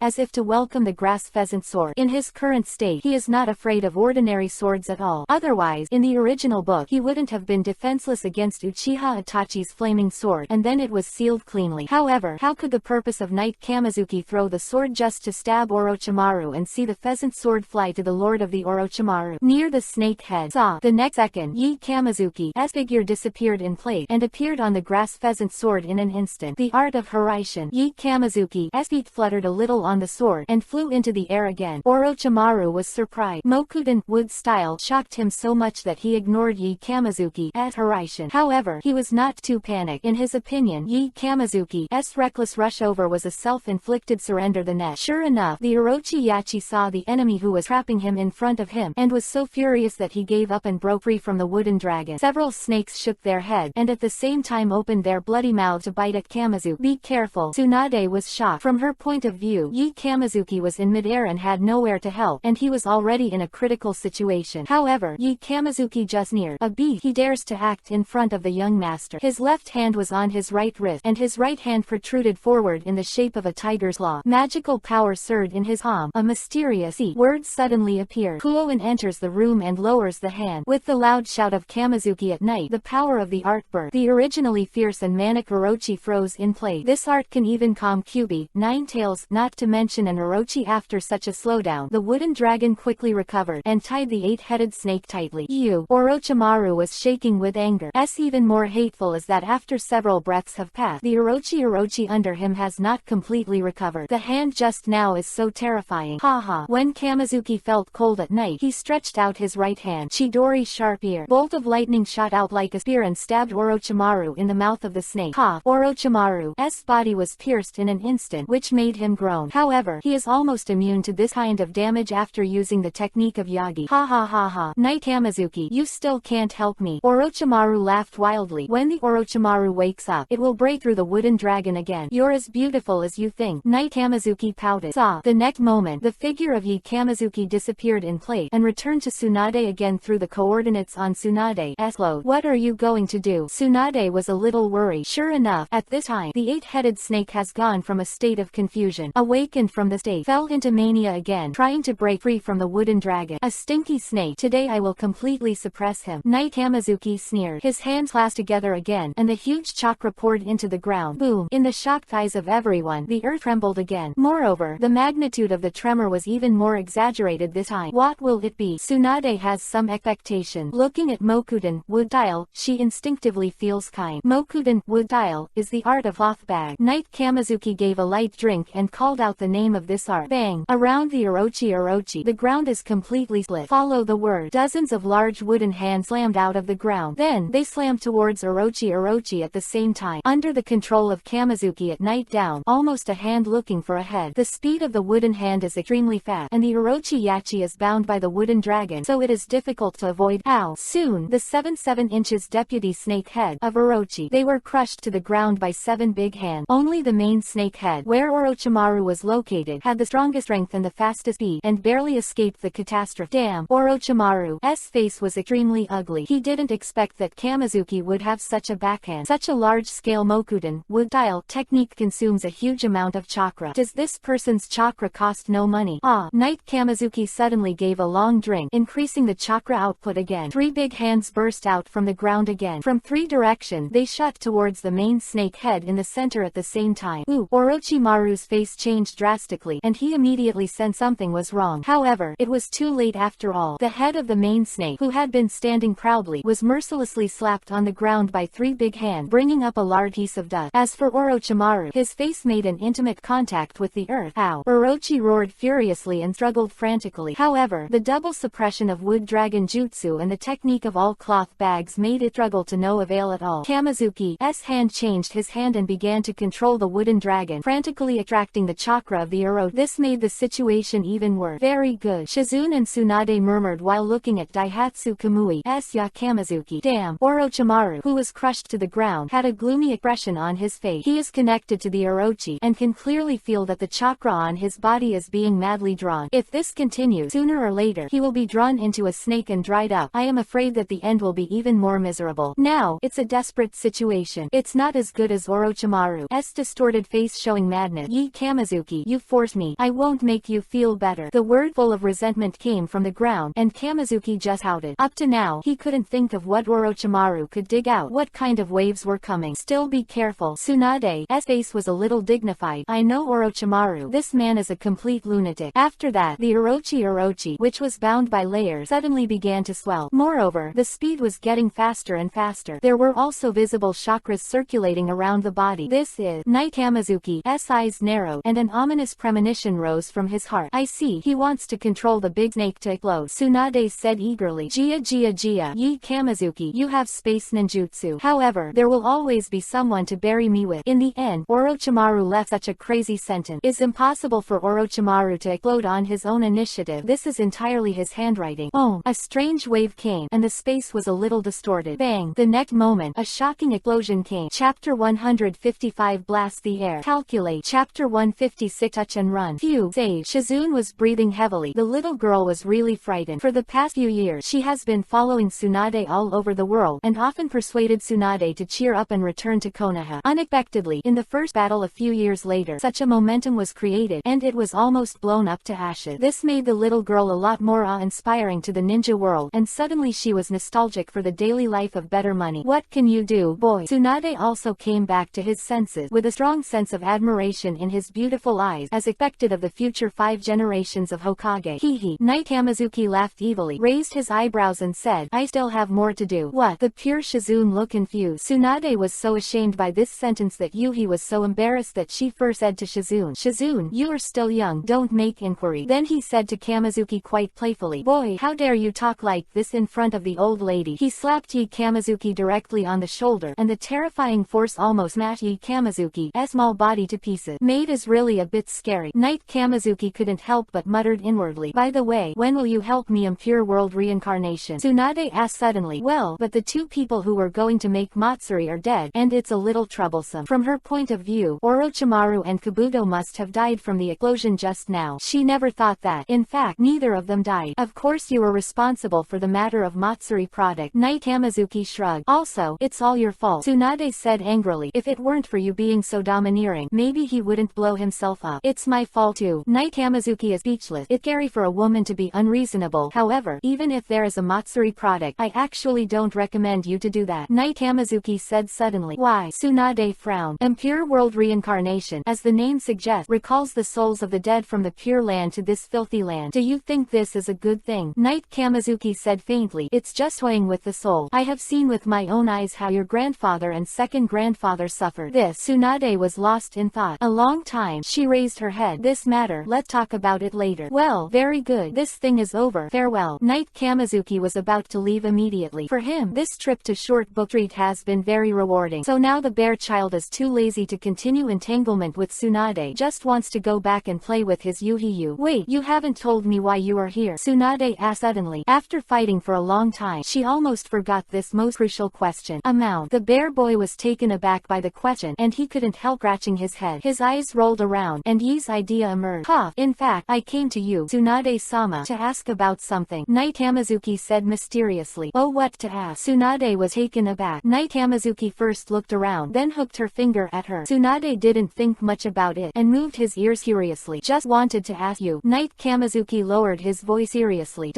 as if to welcome the grass pheasant sword. In his current state, he is not afraid of ordinary swords at all. Otherwise, in the original book, he wouldn't have been defenseless against Uchiha Itachi's flaming sword, and then it was sealed cleanly. However, how could the purpose of Knight Kamizuki throw the sword just to stab Orochimaru and see the pheasant sword fly to the lord of the Orochimaru near the snake head? Saw. The next second, Yi Kamizuki's figure disappeared in place and appeared on the grass pheasant sword in an instant. The art of Hiraishin. Yi Kamizuki's feet fluttered a little on the sword and flew into the air again. Orochimaru was surprised. Mokuden wood style shocked him so much that he ignored Yi Kamizuki's Hiraishin. However, he was not too panicked. In his opinion, Yi Kamizuki's reckless rushover was a self-inflicted surrender. The next. Sure enough, the Orochi saw the enemy who was trapping him in front of him, and was so furious that he gave up and broke free from the wooden dragon. Several snakes shook their head, and at the same time opened their bloody mouths to bite at Kamizuki. Be careful. Tsunade was shocked. From her point of view, Yi Kamizuki was in midair and had nowhere to help, and he was already in a critical situation. However, Yi Kamizuki just neared. A beast. He dares to act in front of the young master. His left hand was on his right wrist, and his right hand protruded forward in the shape of a tiger's claw. Magical power surged in his palm. A mysterious word suddenly appeared. Kuoin enters the room and lowers the hand. With the loud shout of Kamizuki at night, the power of the art burst. The originally fierce and manic Orochi froze in place. This art can even calm Kyubi, Nine Tails, not to mention an Orochi. After such a slowdown, the wooden dragon quickly recovered, and tied the eight-headed snake tightly. Orochimaru was shaking with anger. Even more hateful is that after several breaths have passed, the Orochi under him has not completely recovered. The hand just now is so terrifying. Haha. When Kamizuki felt cold at night, he stretched out his right hand. Chidori's sharp ear bolt of lightning shot out like a spear and stabbed Orochimaru in the mouth of the snake. Ha! Orochimaru's body was pierced in an instant, which made him groan. However, he is almost immune to this kind of damage after using the technique of Yagi. Ha. Knight Kamizuki, you still can't help me. Orochimaru laughed wildly. When the Orochimaru wakes up, it will break through the wooden dragon again. You're as beautiful as you think. Knight Kamizuki pouted. Saw. The next moment, the figure of Yi Kamizuki disappeared in place and returned to Tsunade again through the coordinates on Tsunade's load. What are you going to do? Tsunade was a little worried. Sure enough, at this time, the eight-headed snake has gone from a state of confusion, awakened from the state, fell into mania again, trying to break free from the wooden dragon. A stinky snake. Today I will completely suppress him. Knight Kamizuki sneered. His hands clasped together again, and the huge chakra poured into the ground. Boom! In the shocked eyes of everyone, the earth trembled again. Moreover, the magnitude of the tremor was even more exaggerated this time. What will it be? Tsunade has some expectation. Looking at Mokuden wood style, she instinctively feels kind. Mokuden wood style is the art of cloth bag. Knight Kamizuki gave a light drink and called out the name of this art. Bang! Around the Orochi. The ground is completely split. Follow the word. Dozens of large wooden hands slammed out of the ground. Then, they slammed towards Orochi at the same time. Under the control of Kamizuki at night down, almost a hand looking for a head. The speed of the wooden hand is extremely fast, and the Orochi is bound by the wooden dragon, so it is difficult to avoid. Ow! Soon, the 7 inches deputy snake head of Orochi. They were crushed to the ground by 7 big hands. Only the main snake head, where Orochimaru was located, had the strongest strength and the fastest speed, and barely escaped the catastrophe. Damn! Orochimaru's face was extremely ugly. He didn't expect that Kamizuki would have such a backhand. Such a large-scale Mokuden wood-style technique consumes a huge amount of chakra. Does this person's chakra cost no money? Night Kamizuki suddenly gave a long drink, increasing the chakra output again. 3 big hands burst out from the ground again. From 3 directions, they shot towards the main snake head in the center at the same time. Ooh! Orochimaru's face changed drastically, and he immediately sensed something was wrong. However, it was too late after all. The head of the main snake, who had been standing proudly, was mercilessly slapped on the ground by 3 big hands, bringing up a large piece of dust. As for Orochimaru, his face made an intimate contact with the earth. Ow! Orochi roared furiously and struggled frantically. However, the double suppression of wood dragon jutsu and the technique of all cloth bags made it struggle to no avail at all. Kamizuki's hand changed his hand and began to control the wooden dragon, frantically extracting the chakra of the Orochi. This made the situation even worse. Very good, Shizune and Tsunade murmured while looking at Daihatsu Kamui's Kamizuki. Damn! Orochimaru, who was crushed to the ground, had a gloomy expression on his face. He is connected to the Orochi, and can clearly feel that the chakra on his body is being madly drawn. If this continues, sooner or later, he will be drawn into a snake and dried up. I am afraid that the end will be even more miserable. Now, it's a desperate situation. It's not as good as Orochimaru's distorted face showing madness. Yi Kamizuki, you forced me. I won't make you feel better. The word full of resentment came from the ground, and Kamizuki just shouted. Up to now, he couldn't think of what Orochimaru could dig out. What kind of waves were coming? Still be careful. Tsunade's face was a little dignified. I know Orochimaru. This man is a complete lunatic. After that, the Orochi, which was bound by layers, suddenly began to swell. Moreover, the speed was getting faster and faster. There were also visible chakras circulating around the body. This is Night Kamizuki's eyes narrowed, and an ominous premonition rose from his heart. I see. He wants to control the big snake to explode. Tsunade said eagerly. Jia, Yi Kamizuki, you have space ninjutsu. However, there will always be someone to bury me with. In the end, Orochimaru left such a crazy sentence. It's impossible for Orochimaru to explode on his own initiative. This is entirely his handwriting. Oh, a strange wave came, and the space was a little distorted. Bang! The next moment, a shocking explosion came. Chapter 155 Blast the air. Calculate. Chapter 156 Touch and run. Phew! Save. Shizune was breathing heavily. The little girl was really frightened. For the past few years, she has been following Tsunade all over the world, and often persuaded Tsunade to cheer up and return to Konoha. Unexpectedly, in the first battle a few years later, such a momentum was created, and it was almost blown up to ashes. This made the little girl a lot more awe-inspiring to the ninja world, and suddenly she was nostalgic for the daily life of better money. What can you do, boy? Tsunade also came back to his senses, with a strong sense of admiration in his beautiful eyes, as expected of the future 5 generations of Hokage. Hee. Night Kamizuki laughed evilly, raised his eyebrows and said, I still have more to do. What? The pure Shizune looked confused. Tsunade was so ashamed by this sentence that Yuhi was so embarrassed that she first said to Shizune, you are still young, don't make inquiry. Then he said to Kamizuki quite playfully, boy, how dare you talk like this in front of the old lady. He slapped Yi Kamizuki directly on the shoulder, and the terrifying force almost smashed Yi Kamizuki's small body to pieces. Maid is really a bit scary. Night Kamizuki couldn't help but muttered inwardly, by the way, when will you help me in pure world reincarnation? Tsunade asked suddenly. Well, but the 2 people who were going to make Matsuri are dead, and it's a little troublesome. From her point of view, Orochimaru and Kabuto must have died from the explosion just now. She never thought that. In fact, neither of them died. Of course you were responsible for the matter of Matsuri product. Night Kamizuki shrugged. Also, it's all your fault. Tsunade said angrily. If it weren't for you being so domineering, maybe he wouldn't blow himself up. It's my fault too. Night Kamizuki is speechless. It's scary for a woman to be unreasonable. However, even if there is a Matsuri product, I actually don't recommend you to do that. Night Kamizuki said suddenly. Why? Tsunade frowned. Impure world reincarnation, as the name suggests, recalls the souls of the dead from the pure land to this filthy land. Do you think this is a good thing? Night Kamizuki said faintly. It's just toying with the soul. I have seen with my own eyes how your grandfather and second grandfather suffered. This. Tsunade was lost in thought. A long time. She raised her head. This matter, let's talk talk about it later. Well, very good. This thing is over. Farewell. Knight Kamizuki was about to leave immediately. For him, this trip to Short Book Street has been very rewarding. So now the bear child is too lazy to continue entanglement with Tsunade, just wants to go back and play with his Yuhiyu. Wait, you haven't told me why you are here, Tsunade asked suddenly. After fighting for a long time, she almost forgot this most crucial question. Amount. The bear boy was taken aback by the question, and he couldn't help scratching his head. His eyes rolled around, and Yi's idea emerged. Cough. In fact, I came to you, Tsunade-sama, to ask about something, Knight Kamizuki said mysteriously. Oh, what to ask? Tsunade was taken aback. Knight Kamizuki first looked around, then hooked her finger at her. Tsunade didn't think much about it, and moved his ears curiously. Just wanted to ask you. Knight Kamizuki lowered his voice seriously.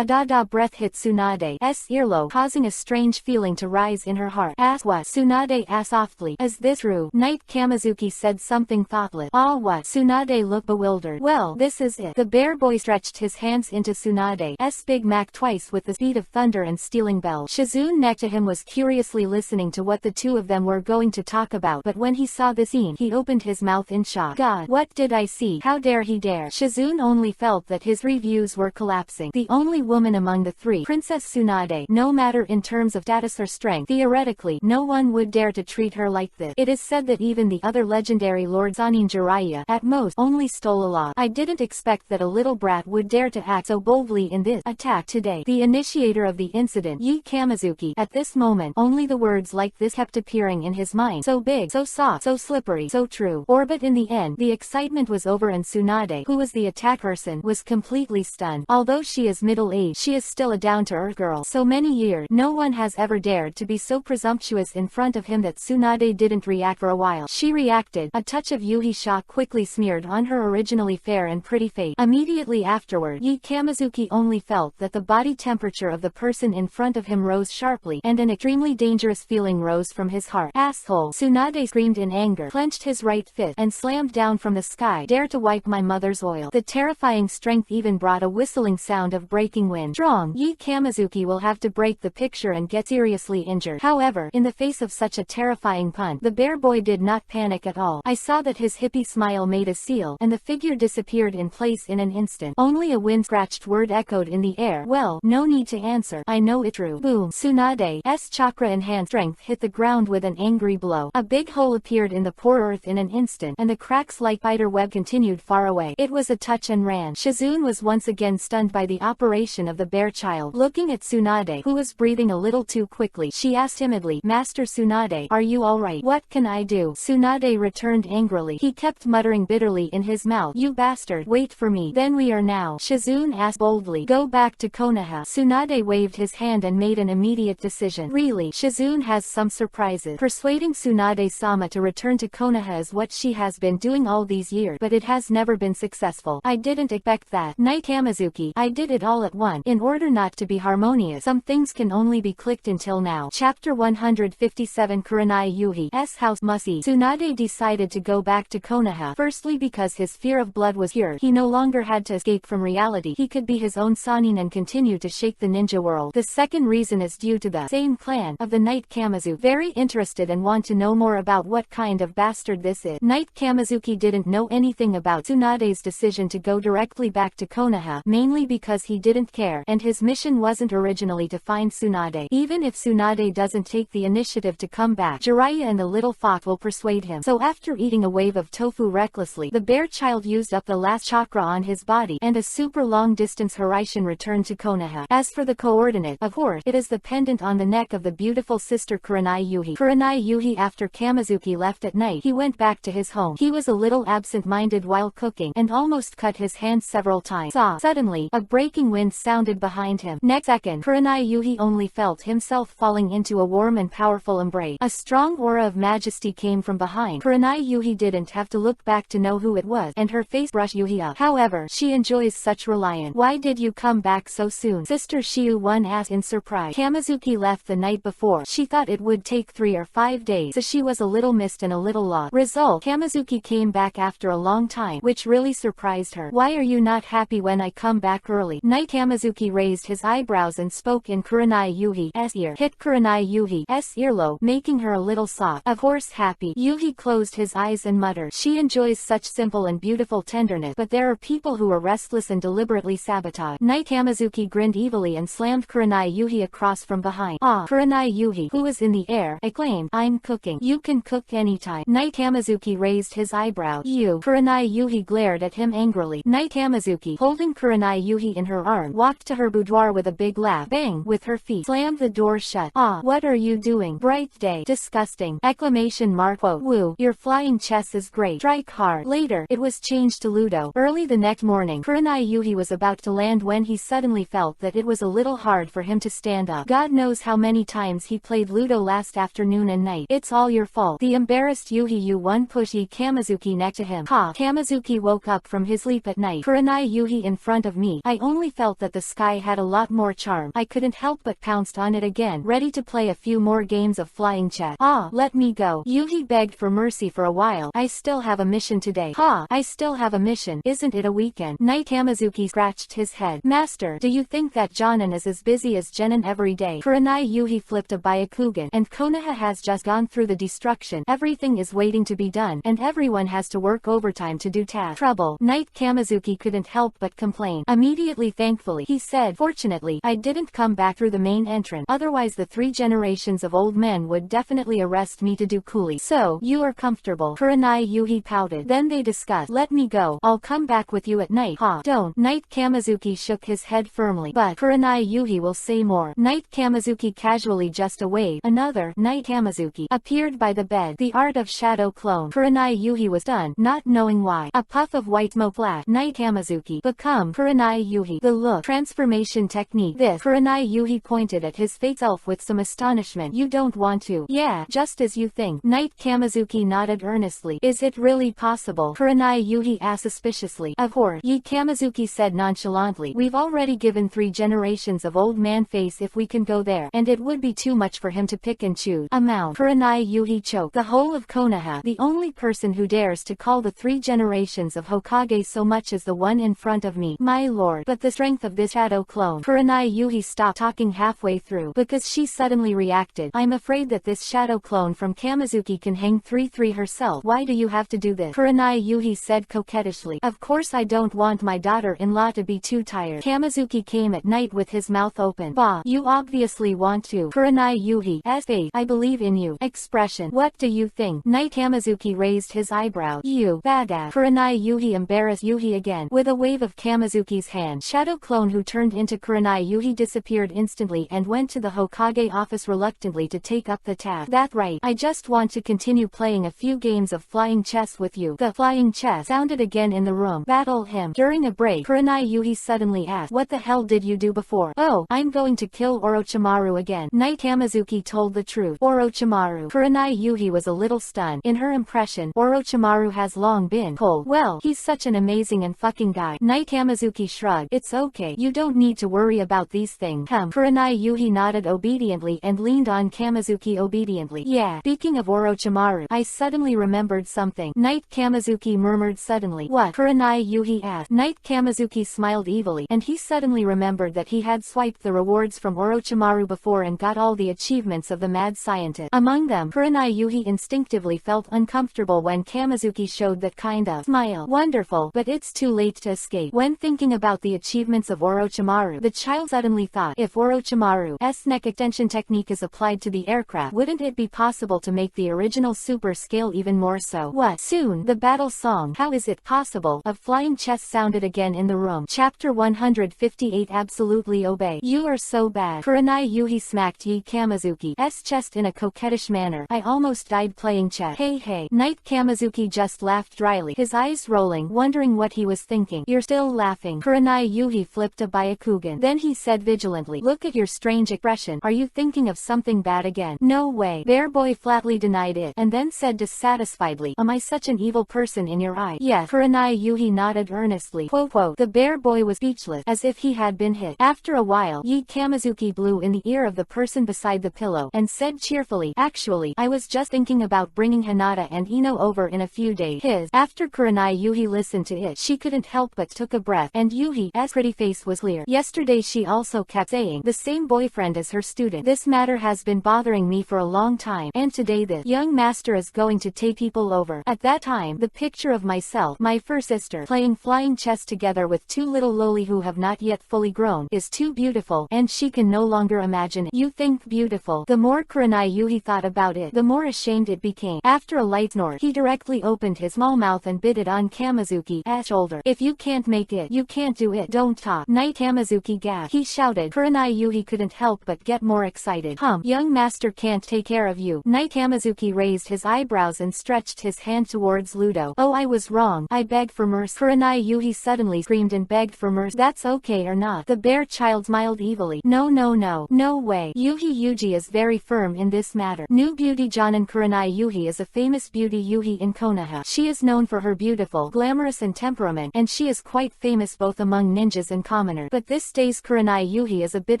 Breath hit Tsunade's earlobe, causing a strange feeling to rise in her heart. Ask what? Tsunade asked softly. Is this true? Knight Kamizuki said something thoughtless. Ah, what? Tsunade looked bewildered. Well, this is it. The bear boy stretched his hands into Tsunade's Big Mac twice with the speed of thunder and stealing bells. Shizune next to him was curiously listening to what the two of them were going to talk about, but when he saw the scene, he opened his mouth in shock. God, what did I see? How dare he dare? Shizune only felt that his reviews were collapsing. The only woman among the three, Princess Tsunade, no matter in terms of status or strength, theoretically, no one would dare to treat her like this. It is said that even the other legendary Lord Sanin Jiraiya, at most, only stole a law. I didn't expect that a little brat would dare to act so boldly in this attack today. The initiator of the incident, Yi Kamizuki. At this moment, only the words like this kept appearing in his mind. So big, so soft, so slippery, so true. But in the end, the excitement was over and Tsunade, who was the attack person, was completely stunned. Although she is middle-aged, she is still a down-to-earth girl. So many years, no one has ever dared to be so presumptuous in front of him that Tsunade didn't react for a while. She reacted. A touch of Yuhi shock quickly smeared on her originally fair and pretty face. Immediately afterward, Yi Kamizuki only felt that the body temperature of the person in front of him rose sharply, and an extremely dangerous feeling rose from his heart. Asshole! Tsunade screamed in anger, clenched his right fist, and slammed down from the sky. Dare to wipe my mother's oil. The terrifying strength even brought a whistling sound of breaking wind. Strong. Yi Kamizuki will have to break the picture and get seriously injured. However, in the face of such a terrifying pun, the bear boy did not panic at all. I saw that his hippie smile made a seal, and the figure disappeared in place in an instant. Only a wind-scratched word echoed in the air. Well, no need to answer. I know it true. Boom. Tsunade's chakra-enhanced strength hit the ground with an angry blow. A big hole appeared in the poor earth in an instant, and the cracks like spider web continued far away. It was a touch and ran. Shizune was once again stunned by the operation of the bear child. Looking at Tsunade, who was breathing a little too quickly, she asked timidly, Master Tsunade, are you alright? What can I do? Tsunade returned angrily. He kept muttering bitterly in his mouth. You bastard, wait for me. Then we are now. Shizune asked boldly, go back to Konoha. Tsunade waved his hand and made an immediate decision. Really, Shizune has some surprises. Persuading Tsunade-sama to return to Konoha is what she has been doing all these years, but it has never been successful. I didn't expect that. Knight Kamizuki, I did it all at once. In order not to be harmonious, some things can only be clicked until now. Chapter 157 Kurenai Yuhi's house Musi. Tsunade decided to go back to Konoha, firstly because his fear of blood was cured. He no longer had to escape from reality. He could be his own Sanin and continue to shake the ninja world. The second reason is due to the same clan of the Knight Kamizuki. Very interested and want to know more about what kind of bastard this is. Knight Kamizuki didn't know anything about Tsunade's decision to go directly back to Konoha, mainly because he didn't care, and his mission wasn't originally to find Tsunade. Even if Tsunade doesn't take the initiative to come back, Jiraiya and the little fox will persuade him. So after eating a wave of tofu recklessly, the bear child used up the last chakra on his body, and a super long distance Hiraishin returned to Konoha. As for the coordinate, of course, it is the pendant on the neck of the beautiful sister Kurenai Yuhi. Kurenai Yuhi. After Kamizuki left at night, he went back to his home. He was a little absent-minded while cooking, and almost cut his hand several times. Suddenly, a breaking wind sounded behind him. Next second, Kurenai Yuhi only felt himself falling into a warm and powerful embrace. A strong aura of majesty came from behind. Kurenai Yuhi didn't have to look back to know who it was, and her face brushed Yuhi up. However, she enjoys such reliance. Why did you come back so soon? Sister Shiu-1 asked in surprise. Kamizuki left the night before. She thought it would take 3 or 5 days, so she was a little missed and a little lost. Result, Kamizuki came back after a long time, which really surprised her. Why are you not happy when I come back early? Knight Kamizuki raised his eyebrows and spoke in Kurenai Yuhi's ear. Hit Kurenai Yuhi's earlobe, making her a little soft. Of course happy. Yuhi closed his eyes and muttered. She enjoys such simple and beautiful tenderness, but but there are people who are restless and deliberately sabotage. Knight Hamazuki grinned evilly and slammed Kurenai Yuhi across from behind. Ah, Kurenai Yuhi, who was in the air, exclaimed, I'm cooking. You can cook anytime. Knight Hamazuki raised his eyebrows. You. Kurenai Yuhi glared at him angrily. Knight Hamazuki, holding Kurenai Yuhi in her arm, walked to her boudoir with a big laugh. Bang! With her feet, slammed the door shut. Ah, what are you doing? Bright day. Disgusting! Exclamation mark. Quote. Woo, your flying chess is great. Strike hard. Later, it was changed to Ludo. Early the next morning, Kurenai Yuhi was about to land when he suddenly felt that it was a little hard for him to stand up. God knows how many times he played Ludo last afternoon and night. It's all your fault. The embarrassed Yuhi Yu1 pushed Kamazuki next to him. Ha! Kamazuki woke up from his sleep at night. Kurenai Yuhi in front of me. I only felt that the sky had a lot more charm. I couldn't help but pounced on it again, ready to play a few more games of flying chess. Ah, let me go. Yuhi begged for mercy for a while. I still have a mission today. Ha! I still have a mission. Isn't it a weekend? Knight Hamazuki scratched his head. Master, do you think that Jonin is as busy as Genin every day? Kurenai Yuhi flipped a Byakugan, and Konoha has just gone through the destruction. Everything is waiting to be done, and everyone has to work overtime to do tasks. Trouble. Knight Hamazuki couldn't help but complain. Immediately thankfully, he said, fortunately, I didn't come back through the main entrance. Otherwise the 3 generations of old men would definitely arrest me to do coolie. So, you are comfortable. Kurenai Yuhi pouted. Then they discussed. Let me go. I'll come back with you at night. Ha! Don't. Knight Hamazuki shook his head firmly. But Kurenai Yuhi will say more. Knight Hamazuki casually just a wave. Another Knight Hamazuki appeared by the bed. The art of shadow clone. Kurenai Yuhi was done, not knowing why. A puff of white smoke flashed. Knight Hamazuki become Kurenai Yuhi. The look transformation technique. This Kurenai Yuhi pointed at his fake self with some astonishment. You don't want to? Yeah, just as you think. Knight Hamazuki nodded earnestly. Is it really possible? Kurenai Yuhi asked suspiciously. Of course. Yi Hamazuki said nonchalantly. We've already given 3 generations of old man face if we can go there, and it would be too much for him to pick and choose. Amount. Kurenai Yuhi choked. The whole of Konoha, the only person who dares to call the 3 generations of Hokage so much as the one in front of me. My lord. But the strength of this shadow clone. Kurenai Yuhi stopped talking halfway through, because she suddenly reacted. I'm afraid that this shadow clone from Kamazuki can hang 3-3 herself. Why do you have to do this? Kurenai Yuhi said coquettishly. Of course I don't want my daughter-in-law to be too tired. Kamazuki came at night with his mouth open. Bah, you obviously want to. Kurenai Yuhi, as faith, I believe in you. Expression. What do you think? Knight Hamazuki raised his eyebrows. You, badass. Kurenai Yuhi embarrassed Yuhi again. With a wave of Kamazuki's hand, shadow clone who turned into Kurenai Yuhi disappeared instantly and went to the Hokage office reluctantly to take up the task. That's right. I just want to continue playing a few games of flying chess with you. The flying chess sounded again in the room. Battle him. During a break, Kurenai Yuhi suddenly asked, what the hell did you do before? Oh, I'm going to kill Orochimaru again. Knight Hamazuki told the truth. Orochimaru. Kurenai Yuhi was a little stunned. In her impression, Orochimaru has long been cold. Well, he's such an amazing and fucking guy. Knight Hamazuki shrugged. It's okay. You don't need to worry about these things. Kurenai Yuhi nodded obediently and leaned on Kamazuki obediently. Yeah. Speaking of Orochimaru, I suddenly remembered something. Knight Kamazuki murmured suddenly. What? Kurenai Yuhi asked. Knight Kamazuki smiled evilly, and he suddenly remembered that he had swiped the rewards from Orochimaru before and got all the achievements of the mad scientist. Among them, Kurenai Yuhi instinctively felt uncomfortable when Kamazuki showed that kind of smile. Wonderful, but it's too late to escape. When thinking about the achievements of Orochimaru, the child suddenly thought, if Orochimaru's neck extension technique is applied to the aircraft, wouldn't it be possible to make the original super scale even more so? What? Soon, the battle song, How Is It Possible, of flying chess sounded again in the room. Chapter 158 Absolutely Obey. You are so bad. Kurenai Yuhi smacked Yi Kamazuki's chest in a coquettish manner. I almost died playing chess. Hey hey. Knight Kamazuki just laughed dryly, his eyes rolling, wondering what he was thinking. You're still laughing. Kurenai Yuhi flipped a Byakugan. Then he said vigilantly, look at your strange expression. Are you thinking of something bad again? No way. Bear Boy flatly denied it, and then said dissatisfiedly, am I such an evil person in your eye? Yes. Kurenai Yuhi nodded earnestly. Quote quote. The Bear Boy was speechless, as if he had been hit. After a while, Yi Kamazuki blew in the ear of the person beside the pillow, and said cheerfully, actually, I was just thinking about bringing Hinata and Ino over in a few days. After Kurenai Yuhi listened to it, she couldn't help but took a breath, and Yuhi's pretty face was clear. Yesterday she also kept saying, the same boyfriend as her student. This matter has been bothering me for a long time, and today this young master is going to take people over. At that time, the picture of myself, my first sister, playing flying chess together with two little loli who have not yet fully grown, is too beautiful, and she can no longer imagine it. You think beautiful. The more Kurenai Yuhi thought about it, the more ashamed it became. After a light snort, he directly opened his small mouth and bit it on Kamizuki's shoulder. If you can't make it, you can't do it. Don't talk. Knight Kamizuki gasped. He shouted. Kurenai Yuhi couldn't help but get more excited. Young master can't take care of you. Knight Kamizuki raised his eyebrows and stretched his hand towards Ludo. Oh, I was wrong. I beg for mercy. Kurenai Yuhi suddenly screamed and begged for mercy. That's okay or not? The bear child smiled evilly. No, no, no. No way. Yuhi Yuji is very firm in this matter. New beauty Jonin Kurenai Yuhi is a famous beauty Yuhi in Konoha. She is known for her beautiful, glamorous and temperament, and she is quite famous both among ninjas and commoners. But this day's Kurenai Yuhi is a bit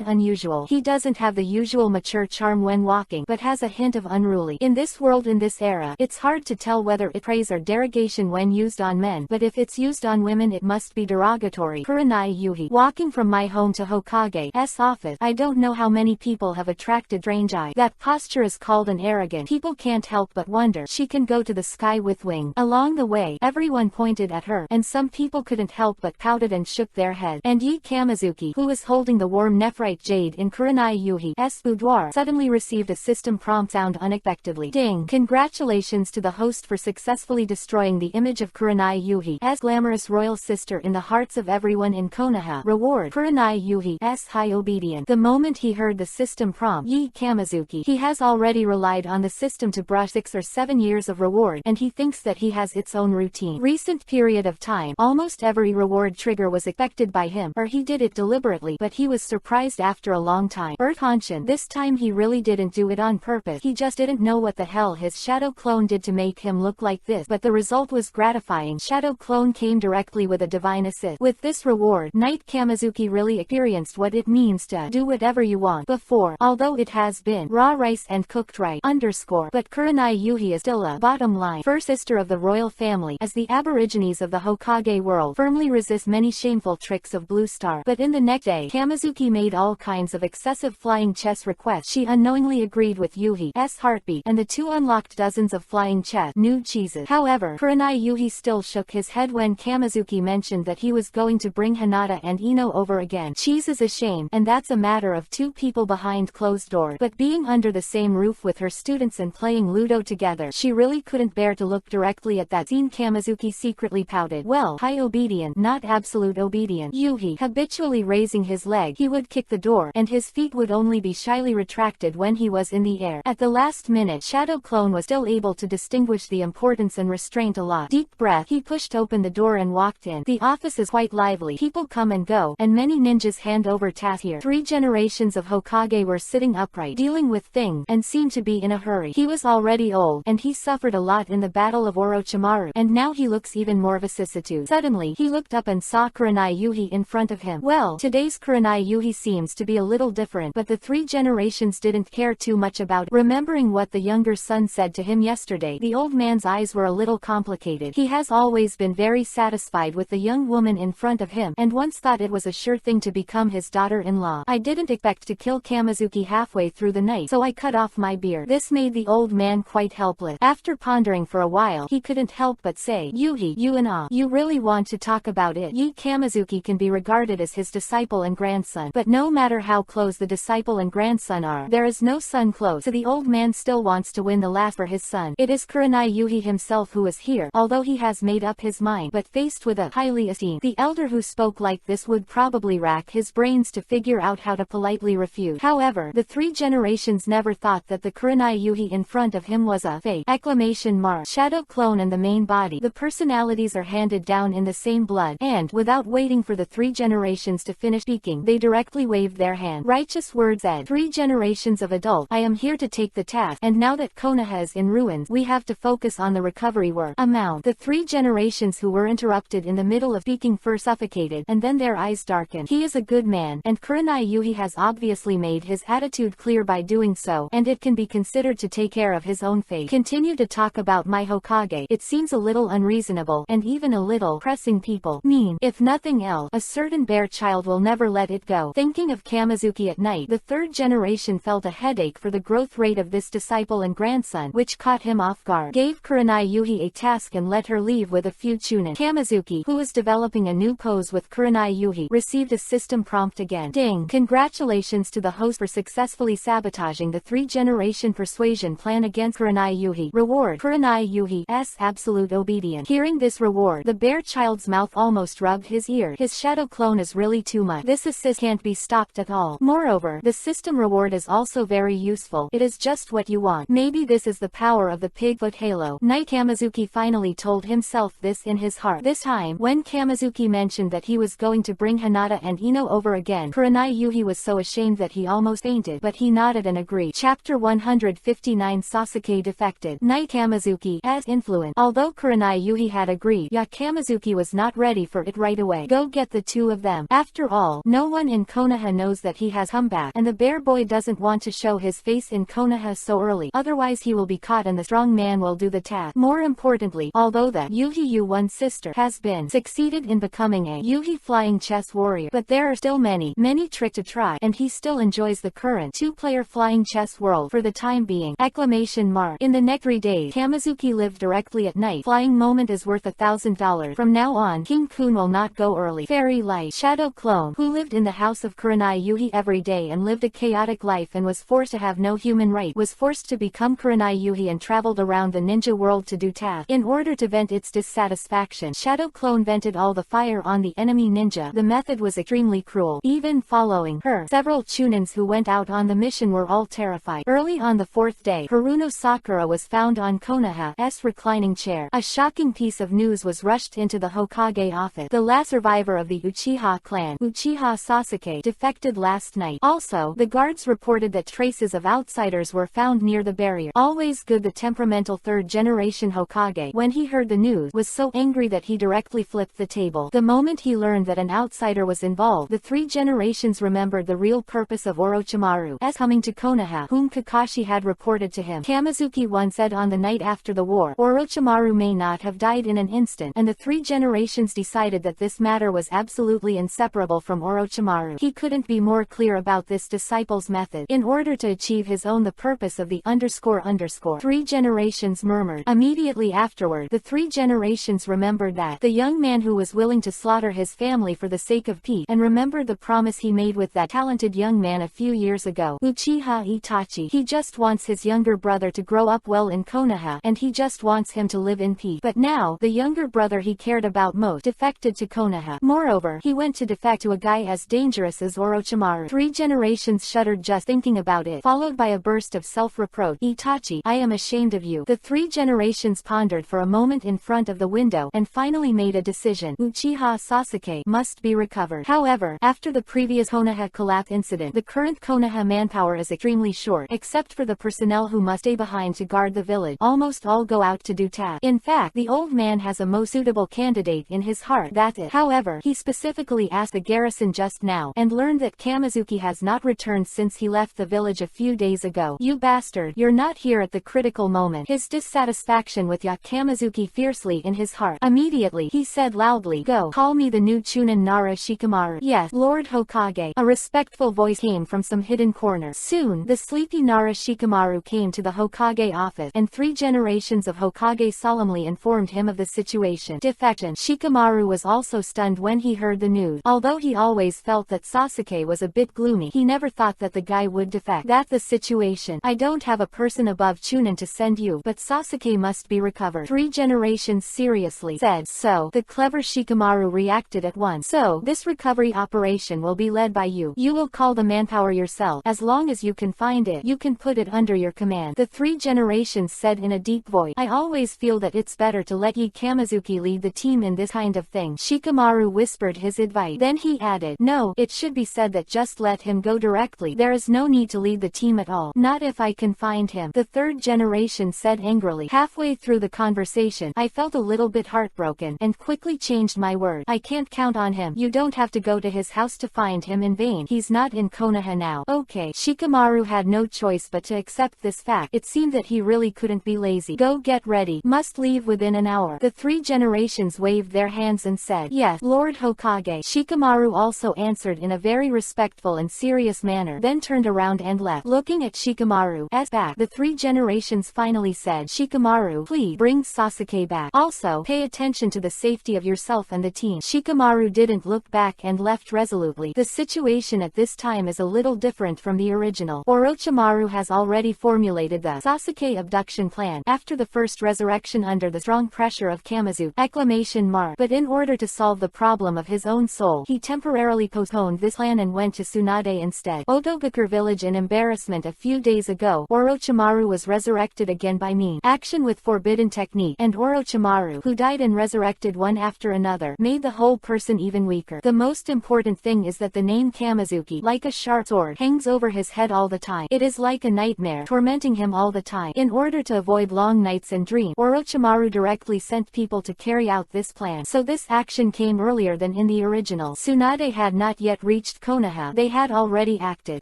unusual. He doesn't have the usual mature charm when walking, but has a hint of unruly. In this world, in this era, it's hard to tell whether it praise or derogation when used on men, but if it's used on women it must be derogatory. Kurenai Yuhi. Walking from my home to Hokage's office, I don't know how many people have attracted strange eye. That posture is called an arrogant. People can't help but wonder. She can go to the sky with wings. Along the way, everyone pointed at her, and some people couldn't help but pouted and shook their heads. And Yi Kamizuki, who was holding the warm nephrite jade in Kurenai Yuhi's boudoir, suddenly received a system prompt sound unexpectedly. Ding! Congratulations to the host for successfully destroying the image of Kurenai Yuhi's glamorous royal sister in the hearts of everyone in Konoha. Reward: Kurenai Yuhi's high obedience. The moment he heard the system prompt, Yi Kamizuki, he has already relied on the system to brush 6 or 7 years of reward, and he thinks that he has its own routine. Recent period of time, almost every reward trigger was expected by him, or he did it deliberately, but he was surprised after a long time. Hanshin, this time he really didn't do it on purpose. He just didn't know what the hell his shadow clone did to make him look like this, but the result was gratifying. Shadow clone came directly with a divine assist. With this reward, Knight Kamizuki really experienced what it means to do whatever you want. Before, although it has been raw rice and cooked rice but Kurenai Yuhi is still a bottom line first sister of the royal family, as the aborigines of the Hokage world firmly resist many shameful tricks of Blue Star. But in the next day, Kamizuki made all kinds of excessive flying chess requests. She unknowingly agreed with Yuhi's heartbeat, and the two unlocked dozens of flying chess new cheeses. However, Kurenai Yuhi still shook his head when Kamizuki mentioned that he was going to bring Hinata and Ino over again. Cheese is a shame, and that's a matter of two people behind closed doors. But being under the same roof with her students and playing Ludo together, she really couldn't bear to look directly at that scene. Kamizuki secretly pouted. Well, high obedient, not absolute obedient. Yuhi, habitually raising his leg, he would kick the door, and his feet would only be shyly retracted when he was in the air. At the last minute, Shadow Clone was still able to distinguish the importance and restraint a lot. Deep breath, he pushed open the door and walked in. The office is quite lively. People come and go, and many ninjas hand over tasks here. 3 generations of Hokage were sitting upright, dealing with things, and seemed to be in a hurry. He was already old, and he suffered a lot in the Battle of Orochimaru, and now he looks even more vicissitude. Suddenly, he looked up and saw Kurenai Yuhi in front of him. Well, today's Kurenai Yuhi seems to be a little different, but the 3 generations didn't care too much about it. Remembering what the younger son said to him yesterday, the old man's eyes were a little complicated. He has always been very satisfied with the young woman in front of him, and once thought it was a sure thing to become his daughter-in-law. I didn't expect to kill Kamizuki halfway through the night, so I cut off my beard. This made the old man quite helpless. After pondering for a while, he couldn't help but say, Yuhi, you really want to talk about it? Yi Kamizuki can be regarded as his disciple and grandson, but no matter how close the disciple and grandson are, there is no son close, so the old man still wants to win the last for his son. It is Kurenai Yuhi himself who is here, although he has made up his mind, but faced with a highly esteemed the elder who spoke like this would probably rack his brains to figure out how to politely refute. However, the 3 generations never thought that the Kurenai Yuhi in front of him was a fake. Exclamation mark. Shadow Clone and the main body, the personalities are handed down in the same blood, and, without waiting for the 3 generations to finish speaking, they directly waved their hand. Righteous words said. 3 generations of adults, I am here to take the task, and now that Konoha is in ruins, we have to focus on the recovery work. The 3 generations who were interrupted in the middle of speaking first suffocated, and then their eyes darkened. He is a good man, and Kurenai Yuhi has obviously made his attitude clear by doing so, and it can be considered to take care of his own fate. Continue to talk about my Hokage. It seems a little unreasonable, and even a little pressing. People mean, if nothing else, a certain bear child will never let it go. Thinking of Kamizuki at night, the 3rd generation felt a headache for the growth rate of this disciple and grandson, which caught him off guard. Gave Kurenai Yuhi a task and let her leave with a few Chunin. Kamizuki, who was developing a new pose with Kurenai Yuhi, received a system prompt again. Ding! Congratulations to the host for successfully sabotaging the 3-generation persuasion plan against Kurenai Yuhi. Reward: Kurenai Yuhi's absolute obedience. Hearing this reward, the bear child's mouth almost rubbed his ear. His shadow clone is really too much. This assist can't be stopped at all. Moreover, the system reward is also very useful. It is just what you want. Maybe this is the power of the Pigfoot Halo. Knight Kamizuki finally told himself this in his heart. This time, when Kamizuki mentioned that he was going to bring Hinata and Ino over again, Kurenai Yuhi was so ashamed that he almost fainted, but he nodded and agreed. Chapter 159 Sasuke defected. Knight Kamizuki as influence. Although Kurenai Yuhi had agreed, Kamizuki was not ready for it right away. Go get the two of them. After all, no one in Konoha knows that he has come back, and the bear boy doesn't want to show his face in Konoha so early, otherwise he will be caught and the strong man will do the task. More importantly, although the Yuhi Yu1 sister has been succeeded in becoming a Yuhi flying chess warrior, but there are still many tricks to try, and he still enjoys the current 2-player flying chess world for the time being. Exclamation mark. In the next 3 days, Kamizuki lived directly at night. Flying moment is worth $1,000. From now on, King Kun will not go early. Fairy Light. Shadow clone, who lived in the house of Kurenai Yuhi every day and lived a chaotic life and was forced to have no human right, was forced to become Kurenai Yuhi and traveled around the ninja world to do tasks. In order to vent its dissatisfaction, Shadow clone vented all the fire on the enemy ninja. The method was extremely cruel. Even following her, several Chunins who went out on the mission were all terrified. Early on the 4th day, Haruno Sakura was found on Konoha's reclining chair. A shocking piece of news was rushed into the Hokage office. The last survivor of the Uchiha clan, Uchiha Sasuke, defected last night. Also, the guards reported that traces of outsiders were found near the barrier. Always good, the temperamental 3rd-generation Hokage, when he heard the news, was so angry that he directly flipped the table. The moment he learned that an outsider was involved, the 3 generations remembered the real purpose of Orochimaru's coming to Konoha, whom Kakashi had reported to him. Kamizuki once said on the night after the war, Orochimaru may not have died in an instant, and the 3 generations decided that this matter was absolutely inseparable from Orochimaru. He couldn't be more clear about this disciple's method. In order to achieve his own the purpose of the __. 3 generations murmured. Immediately afterward, the 3 generations remembered that the young man who was willing to slaughter his family for the sake of peace, and remembered the promise he made with that talented young man a few years ago, Uchiha Itachi. He just wants his younger brother to grow up well in Konoha, and he just wants him to live in peace. But now, the younger brother he cared about most defected to Konoha. Moreover, he went to defect to a guy as dangerous as Orochimaru. 3 generations shuddered just thinking about it, followed by a burst of self-reproach. Itachi, I am ashamed of you. The 3 generations pondered for a moment in front of the window, and finally made a decision. Uchiha Sasuke must be recovered. However, after the previous Konoha collapse incident, the current Konoha manpower is extremely short, except for the personnel who must stay behind to guard the village. Almost all go out to do tasks. In fact, the old man has a most suitable candidate in his heart. That's it. However, he specifically asked the garrison just now, and learned that Kamizuki has not returned since he left the village a few days ago. You bastard, you're not here at the critical moment. His dissatisfaction with Kamizuki fiercely in his heart. Immediately, he said loudly, go, call me the new Chunin Nara Shikamaru. Yes, Lord Hokage. A respectful voice came from some hidden corner. Soon, the sleepy Nara Shikamaru came to the Hokage office, and 3 generations of Hokage solemnly informed him of the situation. Defection. Shikamaru was also stunned when he heard the news. Although he always felt that Sasuke was a bit gloomy, he never thought that the guy would defect. That's the situation. I don't have a person above Chunin to send you, but Sasuke must be recovered. 3 generations seriously said. So, the clever Shikamaru reacted at once. So, this recovery operation will be led by you. You will call the manpower yourself. As long as you can find it, you can put it under your command. The 3 generations said in a deep voice. I always feel that it's better to let Kamizuki lead the team in this kind of thing. Shikamaru whispered his advice. Then he added, no, it should be said that just let him go directly. There is no need to lead the team at all. Not if I can find him. The 3rd generation said angrily. Halfway through the conversation, I felt a little bit heartbroken, and quickly changed my word. I can't count on him. You don't have to go to his house to find him in vain. He's not in Konoha now. Okay. Shikamaru had no choice but to accept this fact. It seemed that he really couldn't be lazy. Go get ready. Must leave within an hour. The 3 generations waved their hands and said, yes, Lord Hokage. Shikamaru also answered in a very respectful and serious manner, then turned around and left. Looking at Shikamaru's back, the 3 generations finally said, Shikamaru, please bring Sasuke back. Also, Pay attention to the safety of yourself and the team. Shikamaru didn't look back and left resolutely. The situation at this time is a little different from the original. Orochimaru has already formulated the Sasuke abduction plan after the first resurrection under the strong pressure of Kamizuki! But in order to solve the problem of his own soul, he temporarily postponed this plan and went to Tsunade instead. Otogakur village in embarrassment. A few days ago, Orochimaru was resurrected again by mean action with forbidden technique, and Orochimaru, who died and resurrected one after another, made the whole person even weaker. The most important thing is that the name Kamizuki, like a sharp sword, hangs over his head all the time. It is like a nightmare, tormenting him all the time. In order to avoid long nights and dreams, Orochimaru directly sent people to carry out this plan. So this action came earlier than in the original. Tsunade had not yet reached Konoha. They had already acted.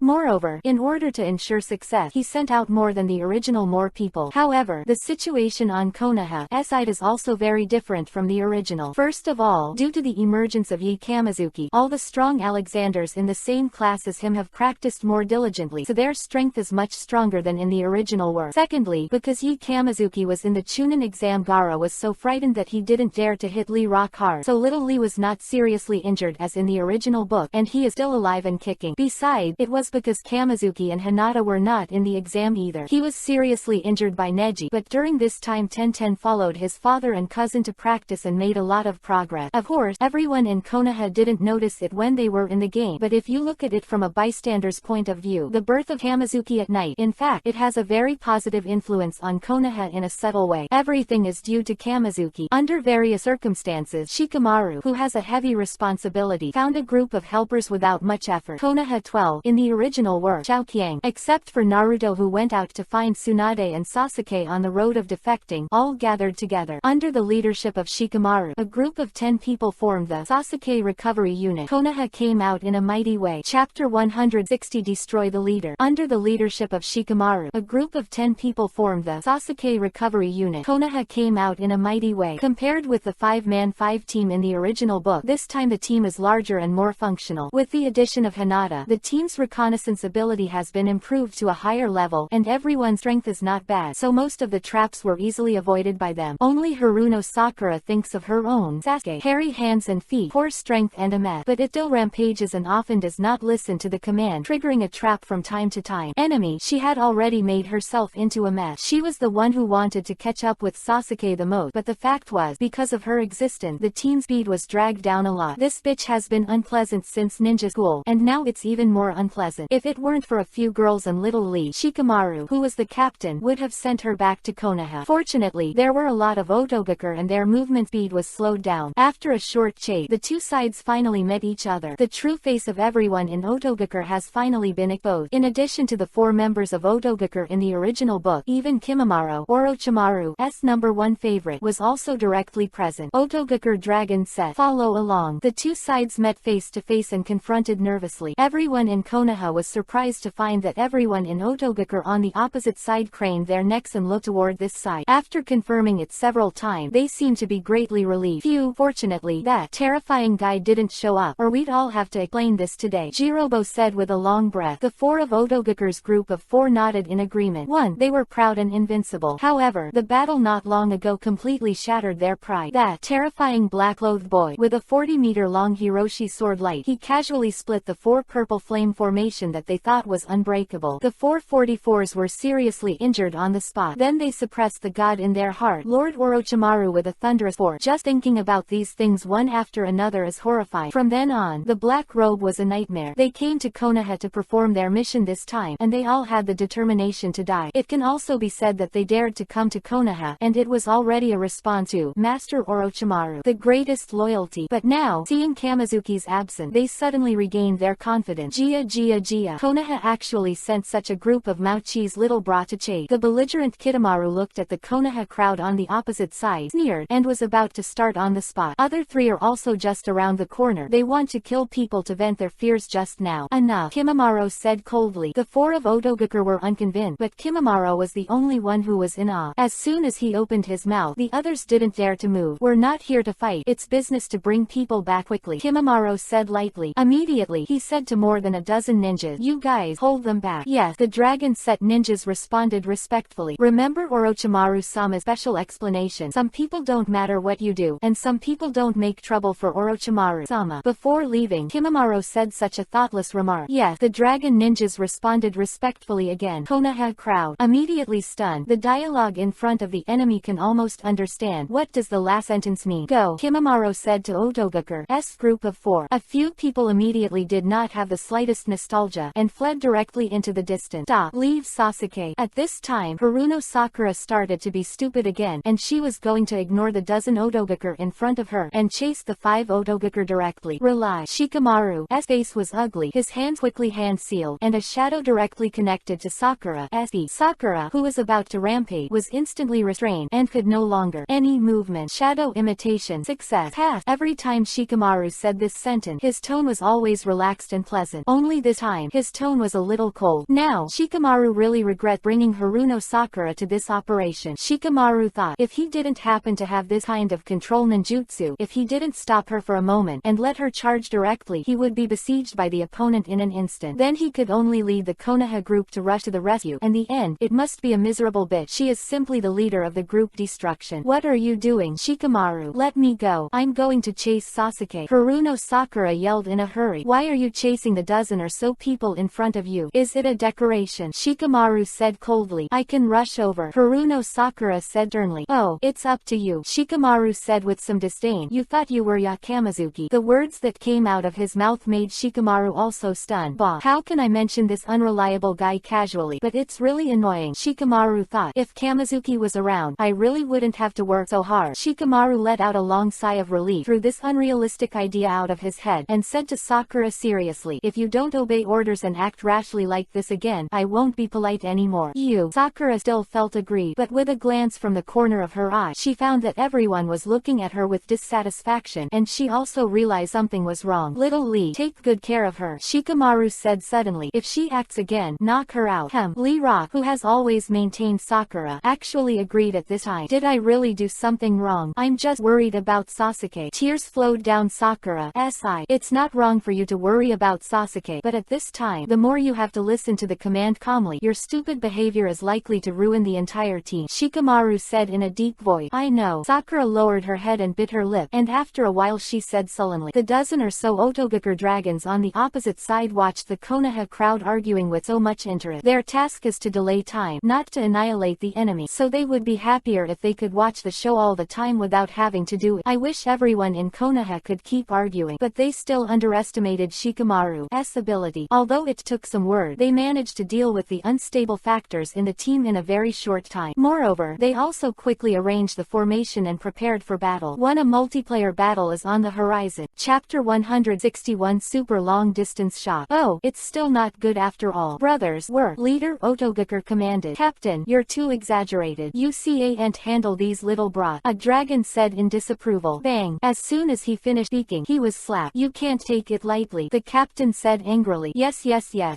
Moreover, in order to ensure success, he sent out more than the original more people. However, the situation on Konoha's side is also very different from the original. First of all, due to the emergence of Yi Kamizuki, all the strong Alexanders in the same class as him have practiced more diligently, so their strength is much stronger than in the original work. Secondly, because Yi Kamizuki was in the Chunin exam, Gaara was so frightened that he didn't dare to hit Lee rock hard, so little Lee was not seriously injured as in the original book, and he is still alive and kicking. Besides, it was because Kamizuki and Hinata were not in the exam either. He was seriously injured by Neji, but during this time Tenten followed his father and cousin to practice and made a lot of progress. Of course, everyone in Konoha didn't notice it when they were in the game, but if you look at it from a bystander's point of view, the birth of Kamizuki at night, in fact, it has a very positive influence on Konoha in a subtle way. Everything is due to Kamizuki. Under various circumstances, Shikamaru, who has a heavy responsibility, found a group of helpers without much effort. Konoha 12, in the original work, Choukyang, except for Naruto who went out to find Tsunade and Sasuke on the road of defecting, all gathered together. Under the leadership of Shikamaru, a group of 10 people formed the Sasuke Recovery Unit. Konoha came out in a mighty way. Chapter 160 Destroy the Leader. Under the leadership of Shikamaru, a group of 10 people formed the Sasuke Recovery Unit. Konoha came out in a mighty way. Compared with the 5-man 5 team in the original book, this time the team is larger and more functional. With the addition of Hinata, the team's reconnaissance ability has been improved to a higher level, and everyone's strength is not bad, so most of the traps were easily avoided by them. Only Haruno Sakura thinks of her own Sasuke, hairy hands and feet, poor strength and a mess, but it still rampages and often does not listen to the command, triggering a trap from time to time. Enemy, she had already made herself into a mess. She was the one who wanted to catch up with Sasuke the most, but the fact was, because of her existence, the team speed was dragged down a lot. This bitch has been unpleasant since ninja school, and now it's even more unpleasant. If it weren't for a few girls and little Lee, Shikamaru, who was the captain, would have sent her back to Konoha. Fortunately, there were a lot of Otogakur and their movement speed was slowed down. After a short chase, the two sides finally met each other. The true face of everyone in Otogakur has finally been exposed. In addition to the 4 members of Otogakur in the original book, even Kimimaro, Orochimaru's #1 favorite, was also directly present. Otogakur Dragon said, "Follow along." The two sides met face to face and confronted nervously. Everyone in Konoha was surprised to find that everyone in Otogakur on the opposite side craned their necks and looked toward this side. After confirming it several times, they seemed to be greatly relieved. Phew, fortunately, that terrifying guy didn't show up, or we'd all have to explain this today, Jirobo said with a long breath. The 4 of Otogakur's group of 4 nodded in agreement. 1. They were proud and invincible. However, the battle not long ago completely shattered their pride. That terrifying black-clothed boy, with a 40-meter-long Hiroshi sword light, he casually split the 4 purple flame formation that they thought was unbreakable. The 444s were seriously injured on the spot. Then they suppressed the god in their heart, Lord Orochimaru, with a thunderous force. Just thinking about these things one after another is horrifying. From then on, the black robe was a nightmare. They came to Konoha to perform their mission this time, and they all had the determination to die. It can also be said that they dared to come to Konoha, and it was already a response to Master Orochimaru, the greatest loyalty. But now, seeing Kamizuki's absence, they suddenly regained their confidence. Gia. Konoha actually sent such a group of Mauchi's little bra to chase. The belligerent Kitamaru looked at the Konoha crowd on the opposite side, sneered, and was about to start on the spot. Other 3 are also just around the corner. They want to kill people to vent their fears just now. Enough, Kimimaro said coldly. The 4 of Otogakur were unconvinced, but Kimimaro was the only one who was in awe. As soon as he opened his mouth, the others didn't dare to move. We're not here to fight. It's business to bring people back quickly, Kimimaro said lightly. Immediately, he said to more than a dozen ninjas, "You guys, hold them back." Yes, the dragon set ninjas responded respectfully. Remember Orochimaru-sama's special explanation? Some people people don't matter what you do, and some people don't make trouble for Orochimaru-sama. Before leaving, Kimimaro said such a thoughtless remark. Yes, the dragon ninjas responded respectfully again. Konoha crowd, immediately stunned. The dialogue in front of the enemy can almost understand. What does the last sentence mean? Go, Kimimaro said to Otogaku's group of 4. A few people immediately did not have the slightest nostalgia, and fled directly into the distance. Stop. Leave Sasuke. At this time, Haruno Sakura started to be stupid again, and she was going to ignore the dozen Otogaku in front of her, and chase the 5 Otogaku directly. Relax. Shikamaru's face was ugly, his hands quickly hand-sealed, and a shadow directly connected to Sakura's feet. Sakura, who was about to rampage, was instantly restrained, and could no longer any movement. Shadow imitation. Success. Pass. Every time Shikamaru said this sentence, his tone was always relaxed and pleasant. Only this time, his tone was a little cold. Now, Shikamaru really regret bringing Haruno Sakura to this operation. Shikamaru thought, if he didn't happen to have this kind of control ninjutsu, if he didn't stop her for a moment, and let her charge directly, he would be besieged by the opponent in an instant. Then he could only lead the Konoha group to rush to the rescue, and the end, it must be a miserable bitch. She is simply the leader of the group destruction. What are you doing, Shikamaru? Let me go. I'm going to chase Sasuke. Haruno Sakura yelled in a hurry. Why are you chasing the dozen or so people in front of you? Is it a decoration? Shikamaru said coldly. I can rush over. Haruno Sakura said sternly. Oh, it's up to you. Shikamaru said with some disdain. You thought you were Yakamazuki. The words that came out of his mouth made Shikamaru also stunned. Bah, how can I mention this unreliable guy casually? But it's really annoying. Shikamaru thought, if Kamazuki was around, I really wouldn't have to work so hard. Shikamaru let out a long sigh of relief, threw this unrealistic idea out of his head, and said to Sakura seriously, if you don't obey orders and act rashly like this again, I won't be polite anymore. You. Sakura still felt aggrieved, but with a glance from the corner of her eye, she found that everyone was looking at her with dissatisfaction, and she also realized something was wrong. Little Lee, take good care of her, Shikamaru said suddenly. If she acts again, knock her out. Lee Rock, who has always maintained Sakura, actually agreed at this time. Did I really do something wrong? I'm just worried about Sasuke. Tears flowed down Sakura's eye. It's not wrong for you to worry about Sasuke, but at this time, the more you have to listen to the command calmly, your stupid behavior is likely to ruin the entire team, Shikamaru said in a deep voice. I know. Sakura lowered her head and bit her lip, and after a while she said sullenly. The dozen or so Otogaku dragons on the opposite side watched the Konoha crowd arguing with so much interest. Their task is to delay time, not to annihilate the enemy, so they would be happier if they could watch the show all the time without having to do it. I wish everyone in Konoha could keep arguing, but they still underestimated Shikamaru's ability. Although it took some work, they managed to deal with the unstable factors in the team in a very short time. Moreover, they also quickly arranged the formation and prepared for battle. A multiplayer battle is on the horizon. Chapter 161 Super Long Distance Shot. Oh, it's still not good after all. Brothers, work. Leader Otogaku commanded. Captain, you're too exaggerated. You can't handle these little brats, a dragon said in disapproval. Bang. As soon as he finished speaking, he was slapped. You can't take it lightly, the captain said angrily. Yes.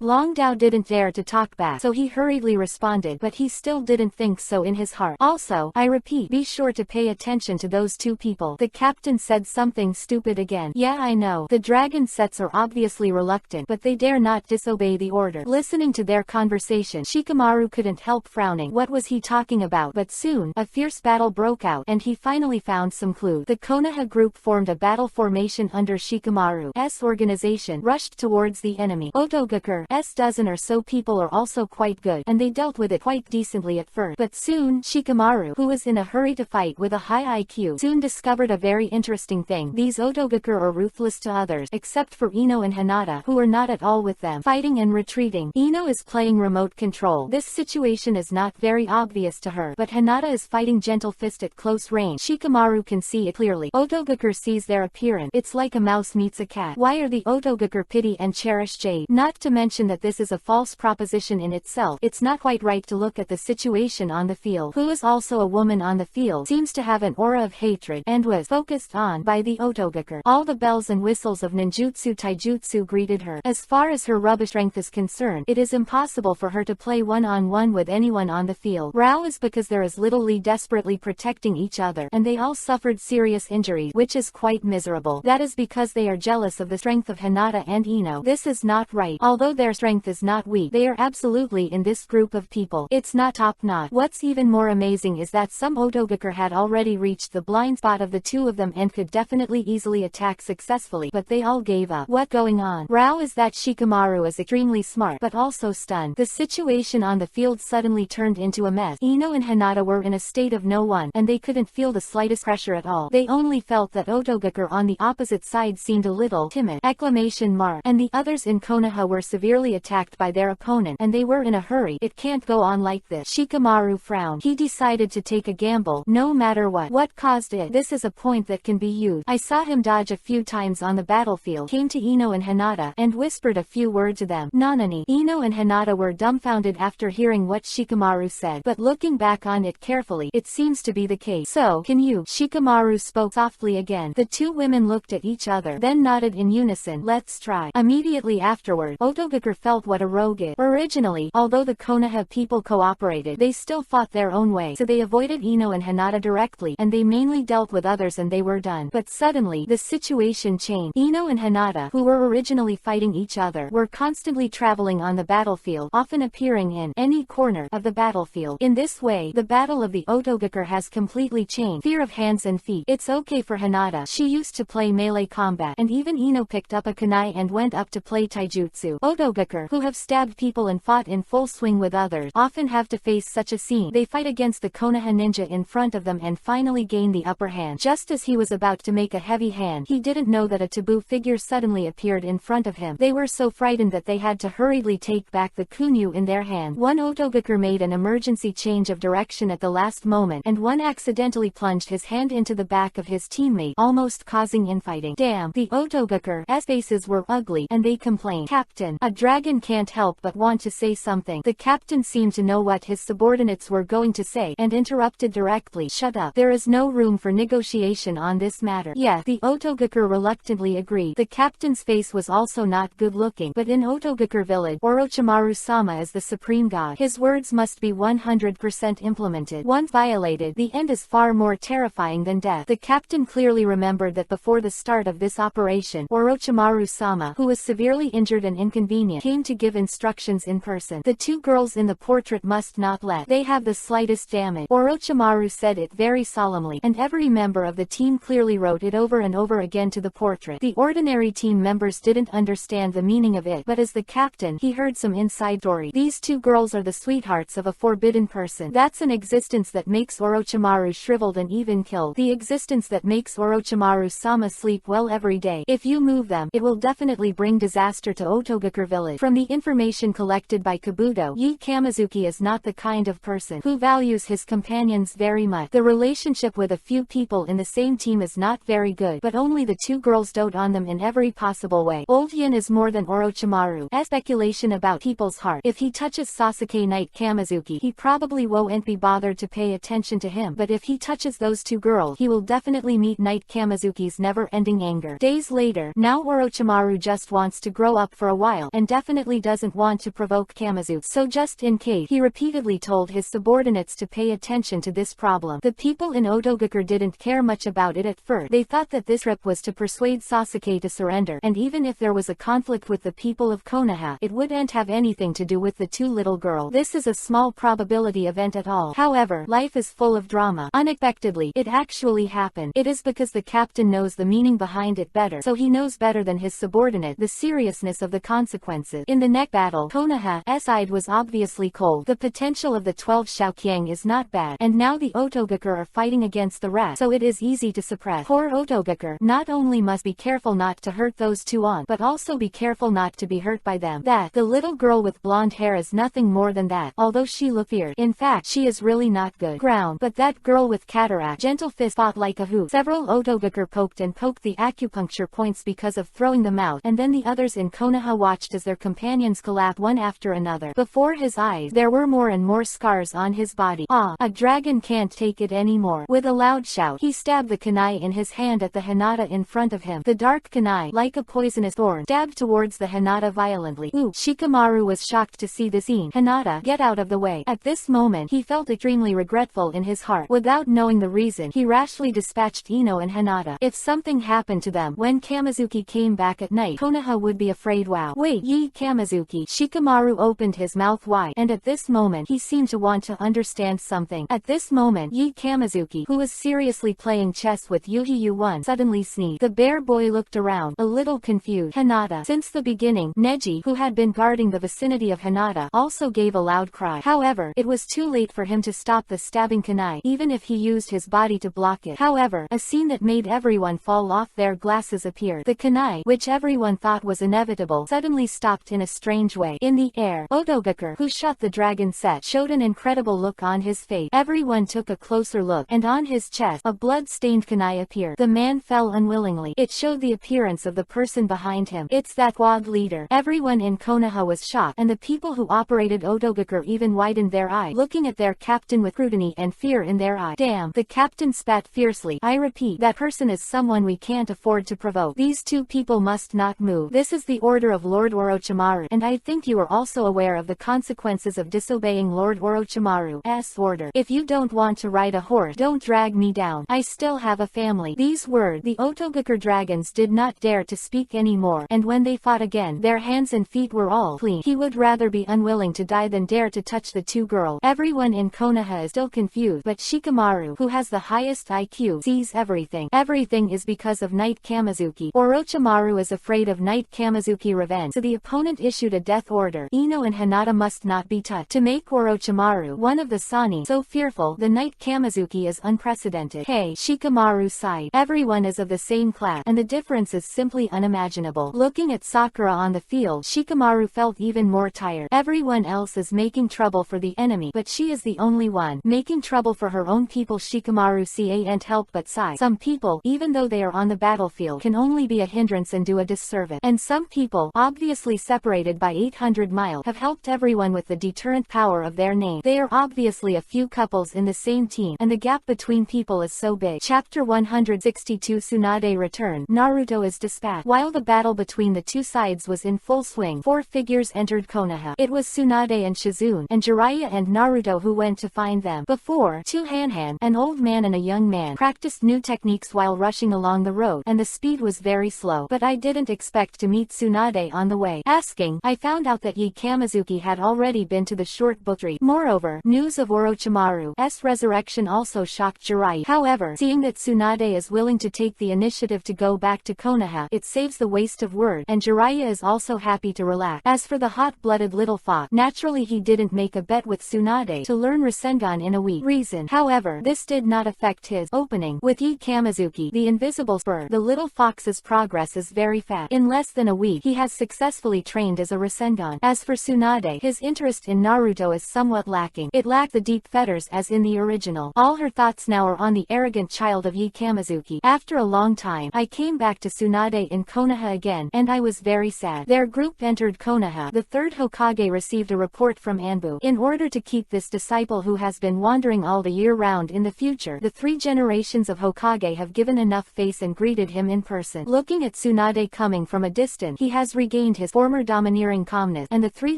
Long Dao didn't dare to talk back, so he hurriedly responded, but he still didn't think so in his heart. Also, I repeat, be sure to pay attention to those two people. The captain said something stupid again. Yeah, I know. The dragon sets are obviously reluctant, but they dare not disobey the order. Listening to their conversation, Shikamaru couldn't help frowning. What was he talking about? But soon, a fierce battle broke out, and he finally found some clue. The Konoha group formed a battle formation under Shikamaru's organization, rushed towards the enemy. Otogaku's dozen or so people are also quite good, and they dealt with it quite decently at first. But soon, Shikamaru, who was in a hurry to fight with a high IQ, soon discovered a very interesting thing. These Otogaku are ruthless to others, except for Ino and Hinata, who are not at all with them, fighting and retreating. Ino is playing remote control. This situation is not very obvious to her, but Hinata is fighting Gentle Fist at close range. Shikamaru can see it clearly. Otogaku sees their appearance. It's like a mouse meets a cat. Why are the Otogaku pity and cherish Jade? Not to mention that this is a false proposition in itself. It's not quite right to look at the situation on the field. Who is also a woman on the field, seems to have an aura of hatred, and was focused on by the Otogaku. All the bells and whistles of ninjutsu taijutsu greeted her. As far as her rubbish strength is concerned, it is impossible for her to play one-on-one with anyone on the field. Row is because there is little Lee desperately protecting each other, and they all suffered serious injuries, which is quite miserable. That is because they are jealous of the strength of Hinata and Ino. This is not right. Although their strength is not weak, they are absolutely in this group of people. It's not top-notch. What's even more amazing is that some Otogaku had had already reached the blind spot of the two of them and could definitely easily attack successfully, but they all gave up. What going on? Rao is that Shikamaru is extremely smart, but also stunned. The situation on the field suddenly turned into a mess. Ino and Hinata were in a state of no one, and they couldn't feel the slightest pressure at all. They only felt that Otogakure on the opposite side seemed a little timid, and the others in Konoha were severely attacked by their opponent, and they were in a hurry. It can't go on like this. Shikamaru frowned. He decided to take a gamble, no matter what. What caused it? This is a point that can be used. I saw him dodge a few times on the battlefield, came to Ino and Hinata, and whispered a few words to them. Nanani. Ino and Hinata were dumbfounded after hearing what Shikamaru said, but looking back on it carefully, it seems to be the case. So, can you? Shikamaru spoke softly again. The two women looked at each other, then nodded in unison. Let's try. Immediately afterward, Otogakure felt what a rogue is. Originally, although the Konoha people cooperated, they still fought their own way, so they avoided Ino and Hinata directly, and they mainly dealt with others and they were done. But suddenly, the situation changed. Ino and Hinata, who were originally fighting each other, were constantly traveling on the battlefield, often appearing in any corner of the battlefield. In this way, the battle of the Otogakure has completely changed. Fear of hands and feet. It's okay for Hinata. She used to play melee combat, and even Ino picked up a kunai and went up to play taijutsu. Otogakure, who have stabbed people and fought in full swing with others, often have to face such a scene. They fight against the Konoha ninja in front of them and finally gain the upper hand. Just as he was about to make a heavy hand, he didn't know that a taboo figure suddenly appeared in front of him. They were so frightened that they had to hurriedly take back the kunyu in their hand. One Otogakure made an emergency change of direction at the last moment, and one accidentally plunged his hand into the back of his teammate, almost causing infighting. Damn, the Otogakure's faces were ugly, and they complained. Captain, a dragon can't help but want to say something. The captain seemed to know what his subordinates were going to say, and interrupted directly. Shut up. There is no room for negotiation on this matter. Yeah, the Otogakure reluctantly agreed. The captain's face was also not good looking, but in Otogakure village, Orochimaru-sama is the supreme god. His words must be 100% implemented. Once violated, the end is far more terrifying than death. The captain clearly remembered that before the start of this operation, Orochimaru-sama, who was severely injured and inconvenient, came to give instructions in person. The two girls in the portrait must not let they have the slightest damage. Orochimaru said it very solemnly, and every member of the team clearly wrote it over and over again to the portrait. The ordinary team members didn't understand the meaning of it, but as the captain, he heard some inside story. These two girls are the sweethearts of a forbidden person. That's an existence that makes Orochimaru shriveled and even killed. The existence that makes Orochimaru-sama sleep well every day. If you move them, it will definitely bring disaster to Otogakure village. From the information collected by Kabuto, Yi Kamizuki is not the kind of person who values his companions very much. The relationship with a few people in the same team is not very good, but only the two girls dote on them in every possible way. Old Yin is more than Orochimaru's speculation about people's heart. If he touches Sasuke Knight Kamizuki, he probably won't be bothered to pay attention to him, but if he touches those two girls, he will definitely meet Knight Kamizuki's never-ending anger. Days later, now Orochimaru just wants to grow up for a while, and definitely doesn't want to provoke Kamizuki. So just in case, he repeatedly told his subordinates to pay attention to this problem. The people in Otogakure didn't care much about it at first. They thought that this trip was to persuade Sasuke to surrender, and even if there was a conflict with the people of Konoha, it wouldn't have anything to do with the two little girls. This is a small probability event at all. However, life is full of drama. Unexpectedly, it actually happened. It is because the captain knows the meaning behind it better, so he knows better than his subordinate the seriousness of the consequences. In the next battle, Konoha's side was obviously cold. The potential of the 12 Shaoqiang is not bad, and now the Otogakure are fighting against the rest, so it is easy to suppress. Poor Otogakure not only must be careful not to hurt those two on, but also be careful not to be hurt by them. That the little girl with blonde hair is nothing more than that, although she looks fierce. In fact, she is really not good ground, but that girl with cataract gentle fist fought like a hoop. Several Otogakure poked the acupuncture points because of throwing them out, and then the others in Konoha watched as their companions collapsed one after another. Before his eyes, there were more and more scars on his body. Ah, a dragon can't take it anymore. With a loud shout, he stabbed the kunai in his hand at the Hinata in front of him. The dark kunai, like a poisonous thorn, stabbed towards the Hinata violently. Ooh, Shikamaru was shocked to see the scene. Hinata, get out of the way. At this moment, he felt extremely regretful in his heart. Without knowing the reason, he rashly dispatched Ino and Hinata. If something happened to them when Kamizuki came back at night, Konoha would be afraid. Wow. Wait, Yi Kamizuki. Shikamaru opened his mouth wide, and at this moment he seemed to want to understand something. At this moment, Yi Kamizuki, who was seriously playing chess with Yuhi Yuan, suddenly sneezed. The bear boy looked around, a little confused. Hinata. Since the beginning, Neji, who had been guarding the vicinity of Hinata, also gave a loud cry. However, it was too late for him to stop the stabbing kunai, even if he used his body to block it. However, a scene that made everyone fall off their glasses appeared. The kunai, which everyone thought was inevitable, suddenly stopped in a strange way. In the air, Otogaker, who shot the dragon set, showed an incredible look on his face. Everyone took a closer look, and on his chest, a blood-stained kunai appeared. The man fell unwillingly. It showed the appearance of the person behind him. It's that squad leader. Everyone in Konoha was shocked, and the people who operated Otogaker even widened their eyes, looking at their captain with scrutiny and fear in their eyes. Damn, the captain spat fiercely. I repeat, that person is someone we can't afford to provoke. These two people must not move. This is the order of Lord Orochimaru, and I think you are also aware of the consequences of disobeying Lord Orochimaru's order. If you don't want to ride a horse, don't drag me down. I still have a family. These words, the Otogaker dragons did not dare to speak anymore, and when they fought again, their hands and feet were all clean. He would rather be unwilling to die than dare to touch the two girls. Everyone in Konoha is still confused, but Shikamaru, who has the highest IQ, sees everything. Everything is because of Knight Kamizuki. Orochimaru is afraid of Knight Kamizuki revenge, so the opponent issued a death order. Ino and Hinata must not be touched. To make Orochimaru, one of the Sani, so fearful, the Knight Kamizuki is unprecedented. Hey, Shikamaru sighed. Everyone is of the same class, and the difference is simply unimaginable. Looking at Sakura on the field, Shikamaru felt even more tired. Everyone else is making trouble for the enemy, but she is the only one making trouble for her own people. Shikamaru can't help but sigh. Some people, even though they are on the battlefield, can only be a hindrance and do a disservice. And some people, obviously separated by 800 miles, have helped everyone with the deterrent power of their name. They are obviously a few couples in the same team, and the gap between people is so big. Chapter 162 Tsunade returned. Naruto is dispatched. While the battle between the two sides was in full swing, four figures entered Konoha. It was Tsunade and Shizune, and Jiraiya and Naruto who went to find them. Before, two Hanhan, an old man and a young man, practiced new techniques while rushing along the road, and the speed was very slow. But I didn't expect to meet Tsunade on the way. Asking, I found out that Yi Kamizuki had already been to the short book tree. Moreover, news of Orochimaru's resurrection also shocked Jiraiya. However, seeing that Tsunade is willing to take the initiative to go back to Konoha, it saves the waste of words, and Jiraiya is also happy to relax. As for the hot-blooded little fox, naturally he didn't make a bet with Tsunade to learn Rasengan in a week. However, this did not affect his opening. With Yi Kamizuki, the invisible spur, the little fox's progress is very fast. In less than a week, he has successfully trained as a Rasengan. As for Tsunade, his interest in Naruto is somewhat lacking. It lacked the deep fetters as in the original. All her thoughts now are on the arrogant child of Yi Kamizuki. After a long time, I came back to Tsunade in Konoha again, and I was very sad. Their group entered Konoha. The third Hokage received a report from Anbu. In order to keep this disciple who has been wandering all the year round in the future, the three generations of Hokage have given enough face and greeted him in person. Looking at Tsunade coming from a distance, he has regained his former domineering calmness, and the three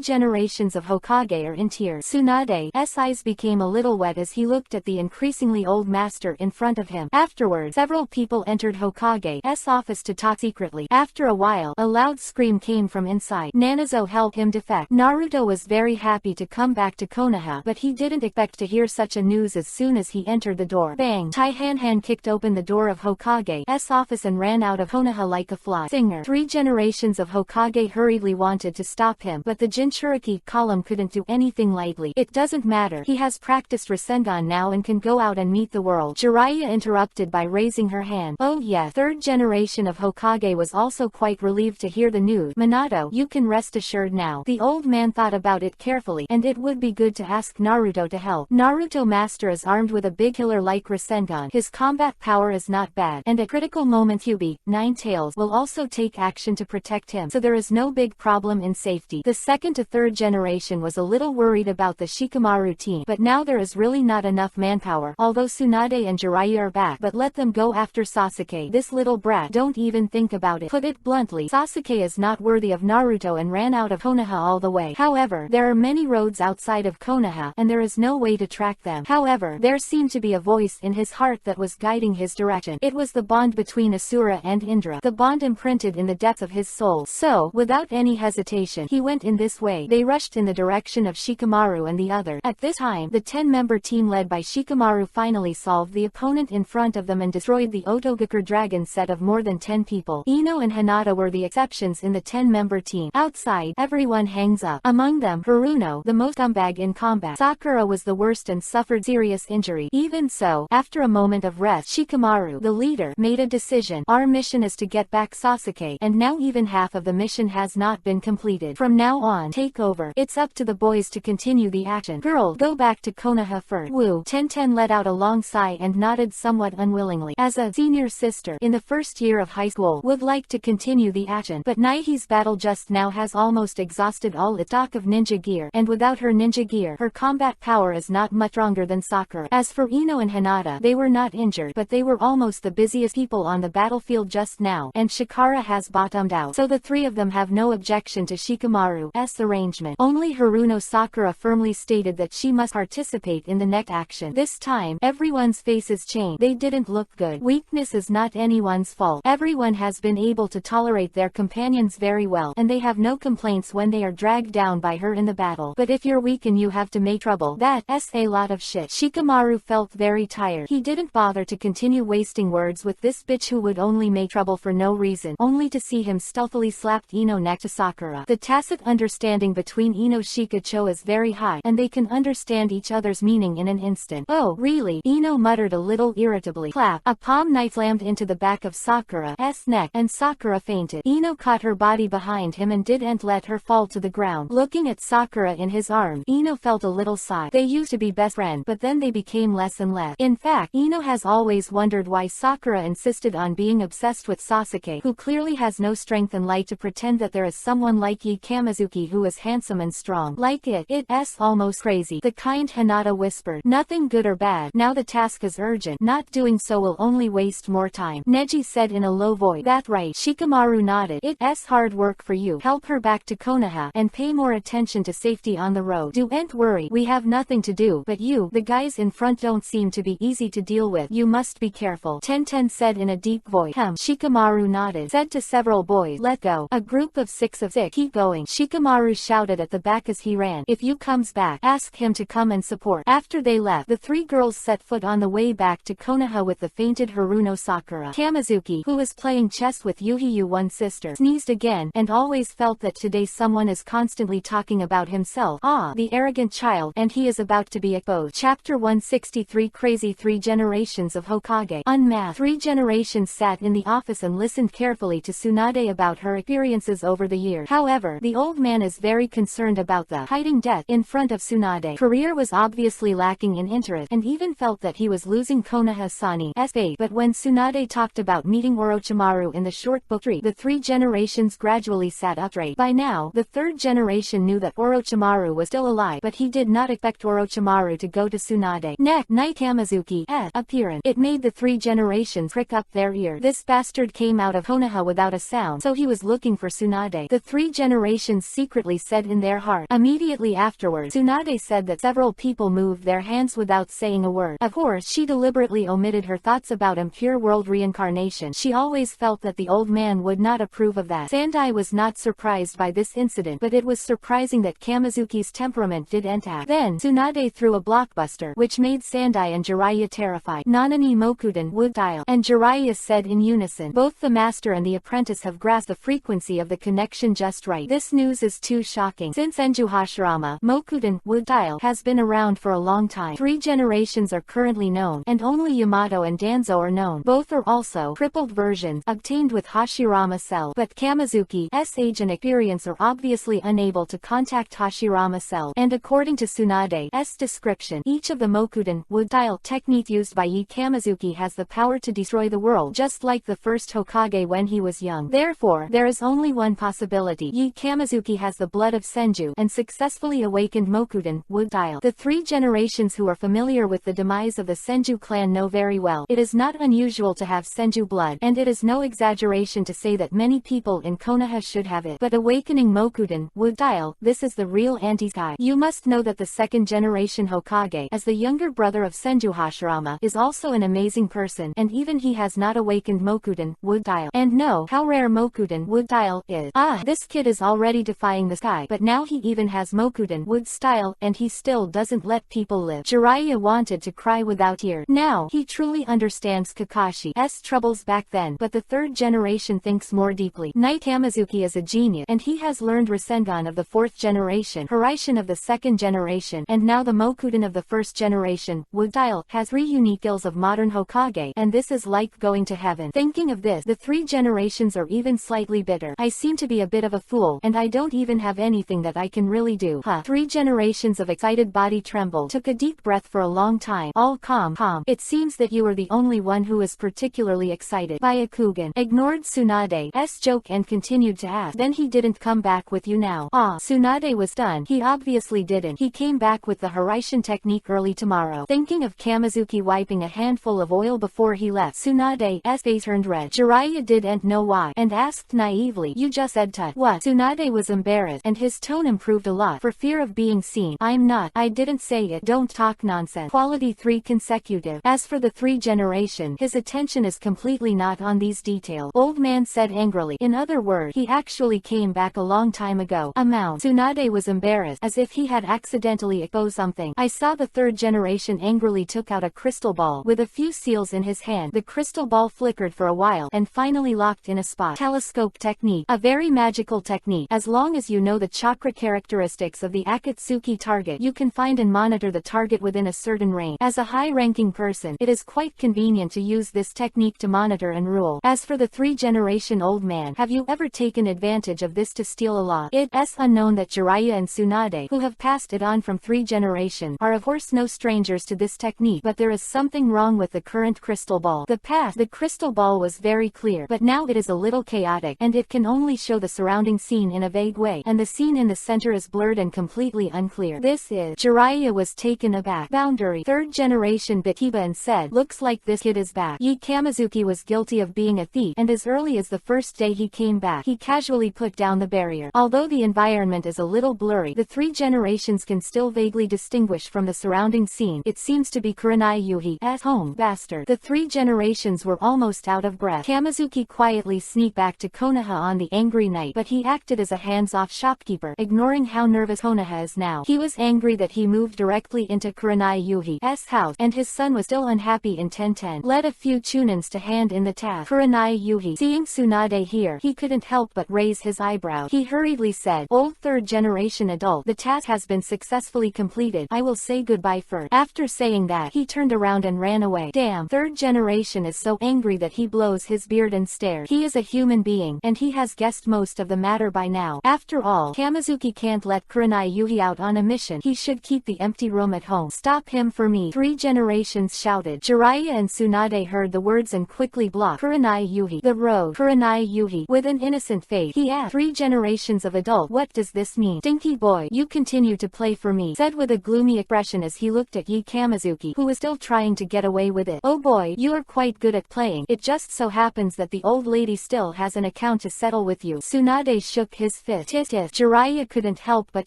generations of Hokage are in tears. Tsunade's eyes became a little wet as he looked at the increasingly old master in front of him. Afterwards, several people entered Hokage's office to talk secretly. After a while, a loud scream came from inside. Nanazo helped him defect. Naruto was very happy to come back to Konoha, but he didn't expect to hear such a news as soon as he entered the door. Bang! Taihanhan kicked open the door of Hokage's office and ran out of Konoha like a fly. Singer. Three generations of Hokage hurriedly wanted to stop him, but the Jinchuriki column couldn't do anything lightly. It doesn't matter. He has practiced Rasengan now and can go out and meet the world. Jiraiya interrupted by raising her hand. Oh yes. Third generation of Hokage was also quite relieved to hear the news. Minato, you can rest assured now. The old man thought about it carefully, and it would be good to ask Naruto to help. Naruto master is armed with a big killer-like Rasengan. His combat power is not bad, and at critical moment EPUB, Nine Tails, will also take action to protect him, so there is no big problem in safety. The second to third generation was a little worried about the Shikamaru team, but now there is really not enough manpower. Although Tsunade and Jiraiya are back, but let them go after Sasuke. This little brat, don't even think about it. Put it bluntly, Sasuke is not worthy of Naruto and ran out of Konoha all the way. However, there are many roads outside of Konoha, and there is no way to track them. However, there seemed to be a voice in his heart that was guiding his direction. It was the bond between Asura and Indra, the bond imprinted in the depths of his soul. So, without any hesitation, he went in this way. They rushed in the direction of Shikamaru and the other. At this time, the 10-member team led by Shikamaru Shikamaru finally solved the opponent in front of them and destroyed the Otogaku dragon set of more than 10 people. Ino and Hinata were the exceptions in the 10-member team. Outside, everyone hangs up. Among them, Haruno, the most scumbag in combat. Sakura was the worst and suffered serious injury. Even so, after a moment of rest, Shikamaru, the leader, made a decision. Our mission is to get back Sasuke, and now even half of the mission has not been completed. From now on, take over. It's up to the boys to continue the action. Girl, go back to Konoha first. Woo. Tenten let out a long sigh and nodded somewhat unwillingly. As a senior sister in the first year of high school, would like to continue the action, but Naihi's battle just now has almost exhausted all its stock of ninja gear, and without her ninja gear, her combat power is not much stronger than Sakura. As for Ino and Hinata, they were not injured, but they were almost the busiest people on the battlefield just now, and Shikara has bottomed out, so the three of them have no objection to Shikamaru's arrangement. Only Haruno Sakura firmly stated that she must participate in the next action. This time, everyone's faces changed. They didn't look good. Weakness is not anyone's fault. Everyone has been able to tolerate their companions very well, and they have no complaints when they are dragged down by her in the battle. But if you're weak and you have to make trouble, that's a lot of shit. Shikamaru felt very tired. He didn't bother to continue wasting words with this bitch who would only make trouble for no reason, only to see him stealthily slap Ino next to Sakura. The tacit understanding between Ino Shikacho is very high, and they can understand each other's meaning in an instant. Oh, really? Ino muttered a little irritably. Clap. A palm knife slammed into the back of Sakura's neck, and Sakura fainted. Ino caught her body behind him and didn't let her fall to the ground. Looking at Sakura in his arms, Ino felt a little sigh. They used to be best friends, but then they became less and less. In fact, Ino has always wondered why Sakura insisted on being obsessed with Sasuke, who clearly has no strength and light to pretend that there is someone like Yi Kamizuki who is handsome and strong. Like it's almost crazy. The kind Hinata whispered. Nothing good or bad. Now the task is urgent. Not doing so will only waste more time. Neji said in a low voice. That's right. Shikamaru nodded. It's hard work for you. Help her back to Konoha, and pay more attention to safety on the road. Don't worry. We have nothing to do, but you, the guys in front don't seem to be easy to deal with. You must be careful. Tenten said in a deep voice. Shikamaru nodded. Said to several boys. Let go. A group of six. Keep going. Shikamaru shouted at the back as he ran. If you comes back, ask him to come and support. After they left, the three girls set foot on the way back to Konoha with the fainted Haruno Sakura. Kamizuki, who was playing chess with Yuhiyu one sister, sneezed again, and always felt that today someone is constantly talking about himself. The arrogant child, and he is about to be exposed. Chapter 163 Crazy 3 Generations of Hokage. Unmasked. 3 generations sat in the office and listened carefully to Tsunade about her experiences over the years. However, the old man is very concerned about the hiding death in front of Tsunade. Career was obviously lacking in interest, and even felt that he was losing Konoha-sani's fate. But when Tsunade talked about meeting Orochimaru in the short book tree, the 3 generations gradually sat up straight. By now, the 3rd generation knew that Orochimaru was still alive, but he did not expect Orochimaru to go to Tsunade. Next night, Kamizuki's appearance. It made the 3 generations prick up their ears. This bastard came out of Konoha without a sound, so he was looking for Tsunade. The 3 generations secretly said in their heart. Immediately afterwards, Tsunade said that several people moved their hands without saying a word. Of course, she deliberately omitted her thoughts about impure world reincarnation. She always felt that the old man would not approve of that. Sandai was not surprised by this incident, but it was surprising that Kamizuki's temperament didn't act. Then, Tsunade threw a blockbuster, which made Sandai and Jiraiya terrified. Nanani Mokuden would dial, and Jiraiya said in unison. Both the master and the apprentice have grasped the frequency of the connection just right. This news is too shocking. Since Senju Hashirama, Mokuden would dial has been around for a long time. 3 generations are currently known, and only Yamato and Danzo are known. Both are also crippled versions, obtained with Hashirama cell. But Kamizuki's age and experience are obviously unable to contact Hashirama cell, and according to Tsunade's description, each of the Mokuden would dial technique used by Yi Kamizuki has the power to destroy the world, just like the first Hokage when he was young. Therefore, there is only one possibility. Yi Kamizuki has the blood of Senju, and successfully awakened Mokuden would dial. The 3 generations who are familiar with the demise of the Senju clan know very well. It is not unusual to have Senju blood, and it is no exaggeration to say that many people in Konoha should have it. But awakening Mokuden would dial, this is the real anti-sky. You must know that the 2nd generation Hokage, as the younger brother of Senju Hashirama, is also an amazing person, and even he has not awakened Mokuden would dial. And know how rare Mokuden would dial is. This kid is already defying the sky, but now he even has Mokuden would style, and he still doesn't let people live. Jiraiya Jiraiya wanted to cry without tears. Now, he truly understands Kakashi's troubles back then, but the third generation thinks more deeply. Knight Kamizuki is a genius, and he has learned Rasengan of the fourth generation, Hiraishin of the second generation, and now the Mokuden of the first generation. Wood-style has 3 unique skills of modern Hokage, and this is like going to heaven. Thinking of this, the 3 generations are even slightly bitter. I seem to be a bit of a fool, and I don't even have anything that I can really do. 3 generations of excited body trembled, took a deep breath for a long time. All calm. It seems that you are the only one who is particularly excited. Byakugan ignored Tsunade's joke and continued to ask, then he didn't come back with you now? Tsunade was stunned. He obviously didn't. He came back with the Hiraishin technique early tomorrow. Thinking of Kamizuki wiping a handful of oil before he left, Tsunade's face turned red. Jiraiya didn't know why, and asked naively, you just said tut. What? Tsunade was embarrassed, and his tone improved a lot, for fear of being seen. I'm not. I didn't say it. Don't talk nonsense. Quality 3 consecutive. As for the 3 generation, his attention is completely not on these details. Old man said angrily. In other words, he actually came back a long time ago. Tsunade was embarrassed, as if he had accidentally exposed something. I saw the 3rd generation angrily took out a crystal ball with a few seals in his hand. The crystal ball flickered for a while, and finally locked in a spot. Telescope technique. A very magical technique. As long as you know the chakra characteristics of the Akatsuki target, you can find and monitor the target within a certain range. As a high-ranking person, it is quite convenient to use this technique to monitor and rule. As for the 3 generation old man, have you ever taken advantage of this to steal a lot? It's unknown that Jiraiya and Tsunade, who have passed it on from 3 generations, are of course no strangers to this technique, but there is something wrong with the current crystal ball. The crystal ball was very clear, but now it is a little chaotic, and it can only show the surrounding scene in a vague way, and the scene in the center is blurred and completely unclear. Jiraiya was taken aback. Boundary. 3rd generation bit Kiba and said, looks like this kid is back. Kamizuki was guilty of being a thief, and as early as the first day he came back, he casually put down the barrier. Although the environment is a little blurry, the 3 generations can still vaguely distinguish from the surrounding scene. It seems to be Kurenai Yuhi's home. Bastard. The 3 generations were almost out of breath. Kamizuki quietly sneaked back to Konoha on the angry night, but he acted as a hands-off shopkeeper, ignoring how nervous Konoha is now. He was angry that he moved directly into Kurenai Yuhi's house, and his son was still unhappy in 1010. Led a few chunins to hand in the task. Kurenai Yuhi, seeing Tsunade here, he couldn't help but raise his eyebrows. He hurriedly said, old 3rd generation adult, the task has been successfully completed. I will say goodbye first. After saying that, he turned around and ran away. Damn, 3rd generation is so angry that he blows his beard and stares. He is a human being, and he has guessed most of the matter by now. After all, Kamizuki can't let Kurenai Yuhi out on a mission. He should keep the empty room at home. Stop him for me. 3 generations shouted. Jiraiya and Tsunade heard the words and quickly blocked. Kurenai Yuhi. The road. Kurenai Yuhi. With an innocent face, he asked, 3 generations of adult, what does this mean? Stinky boy, you continue to play for me, said with a gloomy expression as he looked at Kamizuki, who was still trying to get away with it. Oh boy, you are quite good at playing. It just so happens that the old lady still has an account to settle with you. Tsunade shook his fist. Jiraiya couldn't help but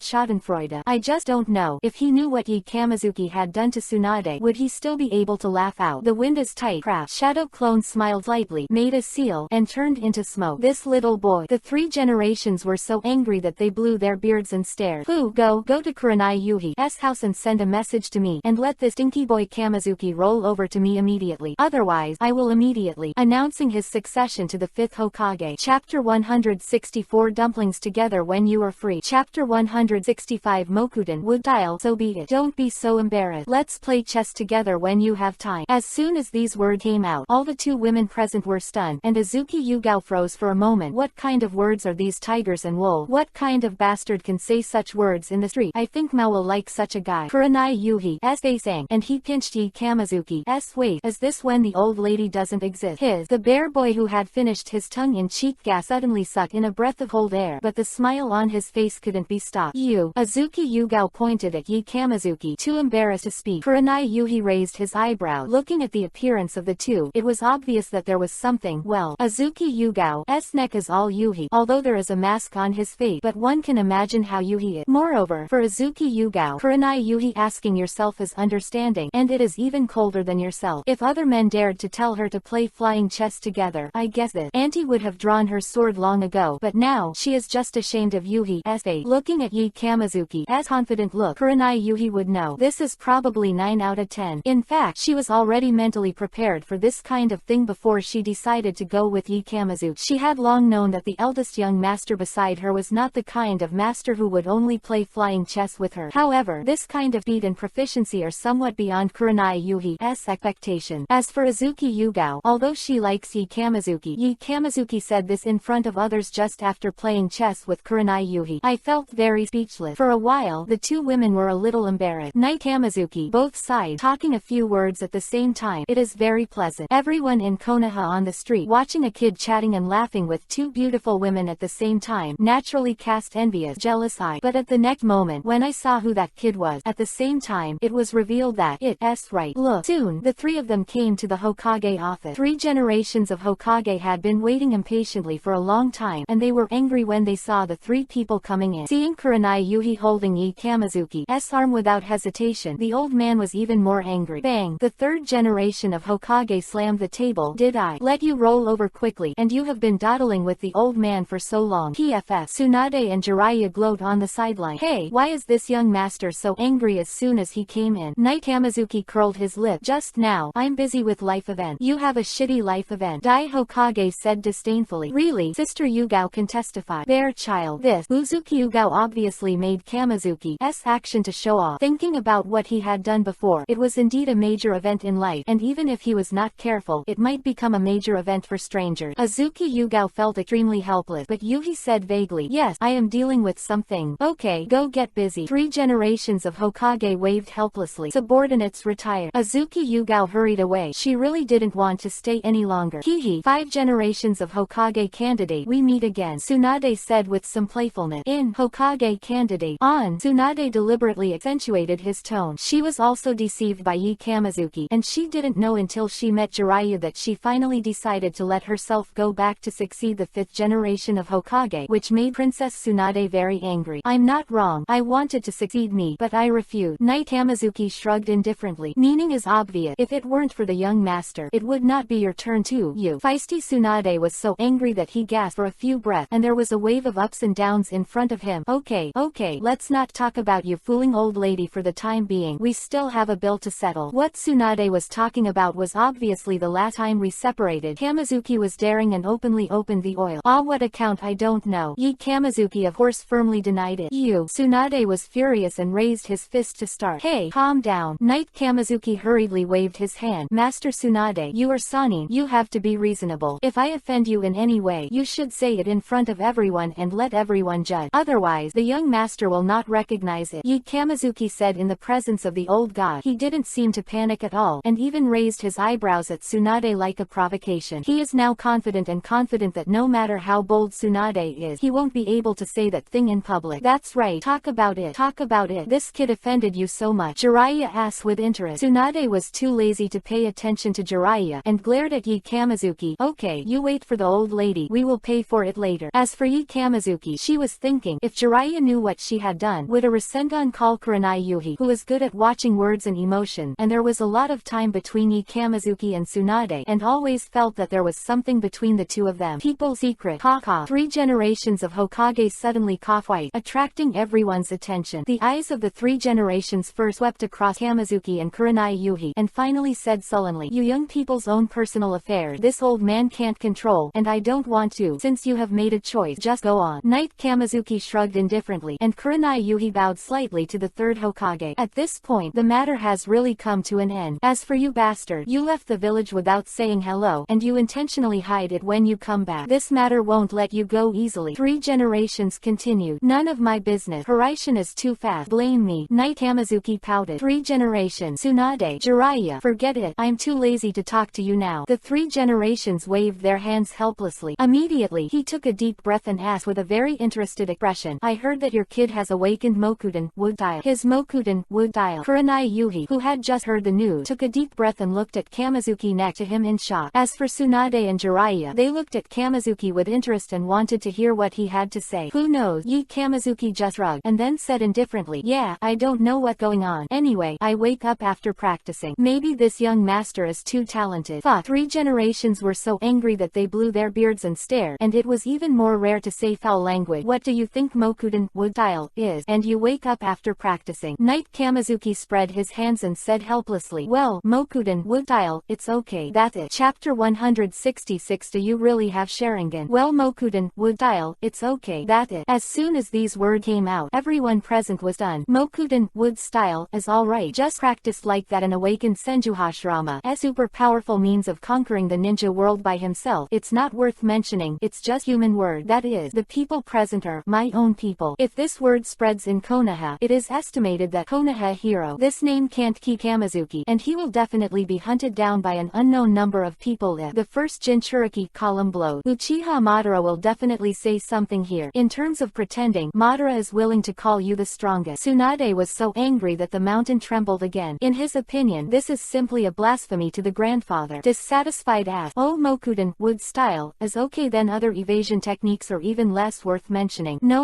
schadenfreude. I just don't know. If he knew what Kamizuki had done to Tsunade, would he still be able to laugh out? The wind is tight. Crap. Shadow Clone smiled lightly, made a seal, and turned into smoke. This little boy. The 3 generations were so angry that they blew their beards and stared. Who? Go to Kurenai Yuhi's house and send a message to me, and let this stinky boy Kamizuki roll over to me immediately. Otherwise, I will immediately. Announcing his succession to the 5th Hokage. Chapter 164 Dumplings together when you are free. Chapter 165 Mokuden Wood-style, so be it. Don't be so embarrassed. Let's play chess together when you have time. As soon as these words came out, all the 2 women present were stunned, and Azuki Yugao froze for a moment. What kind of words are these, tigers and wolves? What kind of bastard can say such words in the street? I think Mao will like such a guy. Kurenai Yuhi's face sang, and he pinched Kamizuki's waist. Is this when the old lady doesn't exist? The bear boy who had finished his tongue-in-cheek gas suddenly sucked in a breath of cold air, but the smile on his face couldn't be stopped. Azuki Yugao pointed at Kamizuki, too embarrassed to speak. Kurenai Yuhi raised his eyebrow. Looking at the appearance of the 2, it was obvious that there was something. Well, Azuki Yugao's neck is all Yuhi, although there is a mask on his face, but one can imagine how Yuhi is. Moreover, for Azuki Yugao, Kurenai Yuhi asking yourself is understanding, and it is even colder than yourself. If other men dared to tell her to play flying chess together, I guess that Auntie would have drawn her sword long ago, but now, she is just ashamed of Yuhi's fate. Looking at Kamizuki's confident look, Kurenai Yuhi would know. This is probably probably 9 out of 10. In fact, she was already mentally prepared for this kind of thing before she decided to go with Yi Kamizuki. She had long known that the eldest young master beside her was not the kind of master who would only play flying chess with her. However, this kind of speed and proficiency are somewhat beyond Kurenai Yuhi's expectation. As for Azuki Yugao, although she likes Yi Kamizuki said this in front of others just after playing chess with Kurenai Yuhi. I felt very speechless. For a while, the two women were a little embarrassed. Night Kamizuki, both sides, talking a few words at the same time. It is very pleasant. Everyone in Konoha on the street, watching a kid chatting and laughing with two beautiful women at the same time, naturally cast envious, jealous eye. But at the next moment, when I saw who that kid was, at the same time, it was revealed that it's right. Look. Soon, the three of them came to the Hokage office. 3 generations of Hokage had been waiting impatiently for a long time, and they were angry when they saw the 3 people coming in. Seeing Kurenai Yuhi holding Yi Kamizuki's arm without hesitation, the old man was even more angry. Bang! The 3rd generation of Hokage slammed the table. Did I let you roll over quickly, and you have been dawdling with the old man for so long? PFF. Tsunade and Jiraiya glowed on the sideline. Hey, why is this young master so angry as soon as he came in? Night Kamizuki curled his lip. Just now, I'm busy with life event. You have a shitty life event. Dai Hokage said disdainfully. Really? Sister Yugao can testify. Bear child. This Uzuki Yugao obviously made Kamizuki's action to show off. Thinking about what he had done before, it was indeed a major event in life, and even if he was not careful, it might become a major event for strangers. Azuki Yugao felt extremely helpless, but Yuhi said vaguely, yes, I am dealing with something. Okay, go get busy. 3 generations of Hokage waved helplessly. Subordinates retired. Azuki Yugao hurried away. She really didn't want to stay any longer. Hihi. 5 generations of Hokage candidate. We meet again, Tsunade said with some playfulness. In Hokage candidate. On. Tsunade deliberately accentuated his tone. She was also deceived by Yi Kamizuki, and she didn't know until she met Jiraiya that she finally decided to let herself go back to succeed the 5th generation of Hokage, which made Princess Tsunade very angry. I'm not wrong. I wanted to succeed me, but I refused. Night Kamizuki shrugged indifferently. Meaning is obvious. If it weren't for the young master, it would not be your turn too. You. Feisty Tsunade was so angry that he gasped for a few breaths, and there was a wave of ups and downs in front of him. Okay, let's not talk about you fooling old lady for the time being. We still have a bill to settle. What Tsunade was talking about was obviously the last time we separated. Kamizuki was daring and openly opened the oil. Ah, what account? I don't know. Yi Kamizuki of course firmly denied it. You. Tsunade was furious and raised his fist to start. Hey, calm down. Night Kamizuki hurriedly waved his hand. Master Tsunade, you are Sanin. You have to be reasonable. If I offend you in any way, you should say it in front of everyone and let everyone judge. Otherwise, the young master will not recognize it. Yi Kamizuki said in the presence of the old god. He didn't seem to panic at all, and even raised his eyebrows at Tsunade like a provocation. He is now confident that no matter how bold Tsunade is, he won't be able to say that thing in public. That's right. Talk about it. Talk about it. This kid offended you so much? Jiraiya asked with interest. Tsunade was too lazy to pay attention to Jiraiya, and glared at Yi Kamizuki. Okay, you wait for the old lady. We will pay for it later. As for Yi Kamizuki, she was thinking, if Jiraiya knew what she had done, would a Rasengan call Kurenai Yuhi, who is good at watching words and emotion, and there was a lot of time between Yi Kamizuki and Tsunade, and always felt that there was something between the two of them. People's secret. Ha. 3 generations of Hokage suddenly coughed white, attracting everyone's attention. The eyes of the 3 generations first swept across Kamizuki and Kurenai Yuhi, and finally said sullenly, you young people's own personal affairs. This old man can't control, and I don't want to. Since you have made a choice, just go on. Night Kamizuki shrugged indifferently, and Kurenai Yuhi bowed slightly to the 3rd Hokage. At this point, the matter has really come to an end. As for you bastard, you left the village without saying hello, and you intentionally hide it when you come back. This matter won't let you go easily. 3 generations continued. None of my business. Hiraishin is too fast. Blame me. Night Kamizuki pouted. 3 generations. Tsunade. Jiraiya. Forget it. I'm too lazy to talk to you now. The 3 generations waved their hands helplessly. Immediately, he took a deep breath and asked with a very interested expression, I heard that your kid has awakened Mokuden, wood dial. His Mokuden, wood dial. Kurenai Yuhi, who had just heard the news, took a deep breath and looked at Kamizuki next to him in shock. As for Tsunade and Jiraiya, they looked at Kamizuki with interest and wanted to hear what he had to say. Who knows? Yi Kamizuki just shrugged, and then said indifferently, yeah, I don't know what's going on. Anyway, I wake up after practicing. Maybe this young master is too talented. Fuck. 3 generations were so angry that they blew their beards and stared, and it was even more rare to say foul language. What do you think Mokuden, wood dial, is? And you wake up after practicing? Night Kamizuki Kamazuki spread his hands and said helplessly, "Well, Mokuden wood style, it's okay. That's it." Chapter 166. Do you really have Sharingan? Well, Mokuden wood style, it's okay. That's it. As soon as these words came out, everyone present was done. Mokuden wood style is alright. Just practiced like that and awakened Senju Hashirama. A super powerful means of conquering the ninja world by himself. It's not worth mentioning. It's just human word. That is, the people present are my own people. If this word spreads in Konoha, it is estimated that Konoha hero, this name can't keep Kamazuki, and he will definitely be hunted down by an unknown number of people. If the first Jinchuriki column blows, Uchiha Madara will definitely say something here. In terms of pretending, Madara is willing to call you the strongest. Tsunade was so angry that the mountain trembled again. In his opinion, this is simply a blasphemy to the grandfather. Dissatisfied asked, "Oh, Mokuden wood style is okay, then other evasion techniques are even less worth mentioning." No.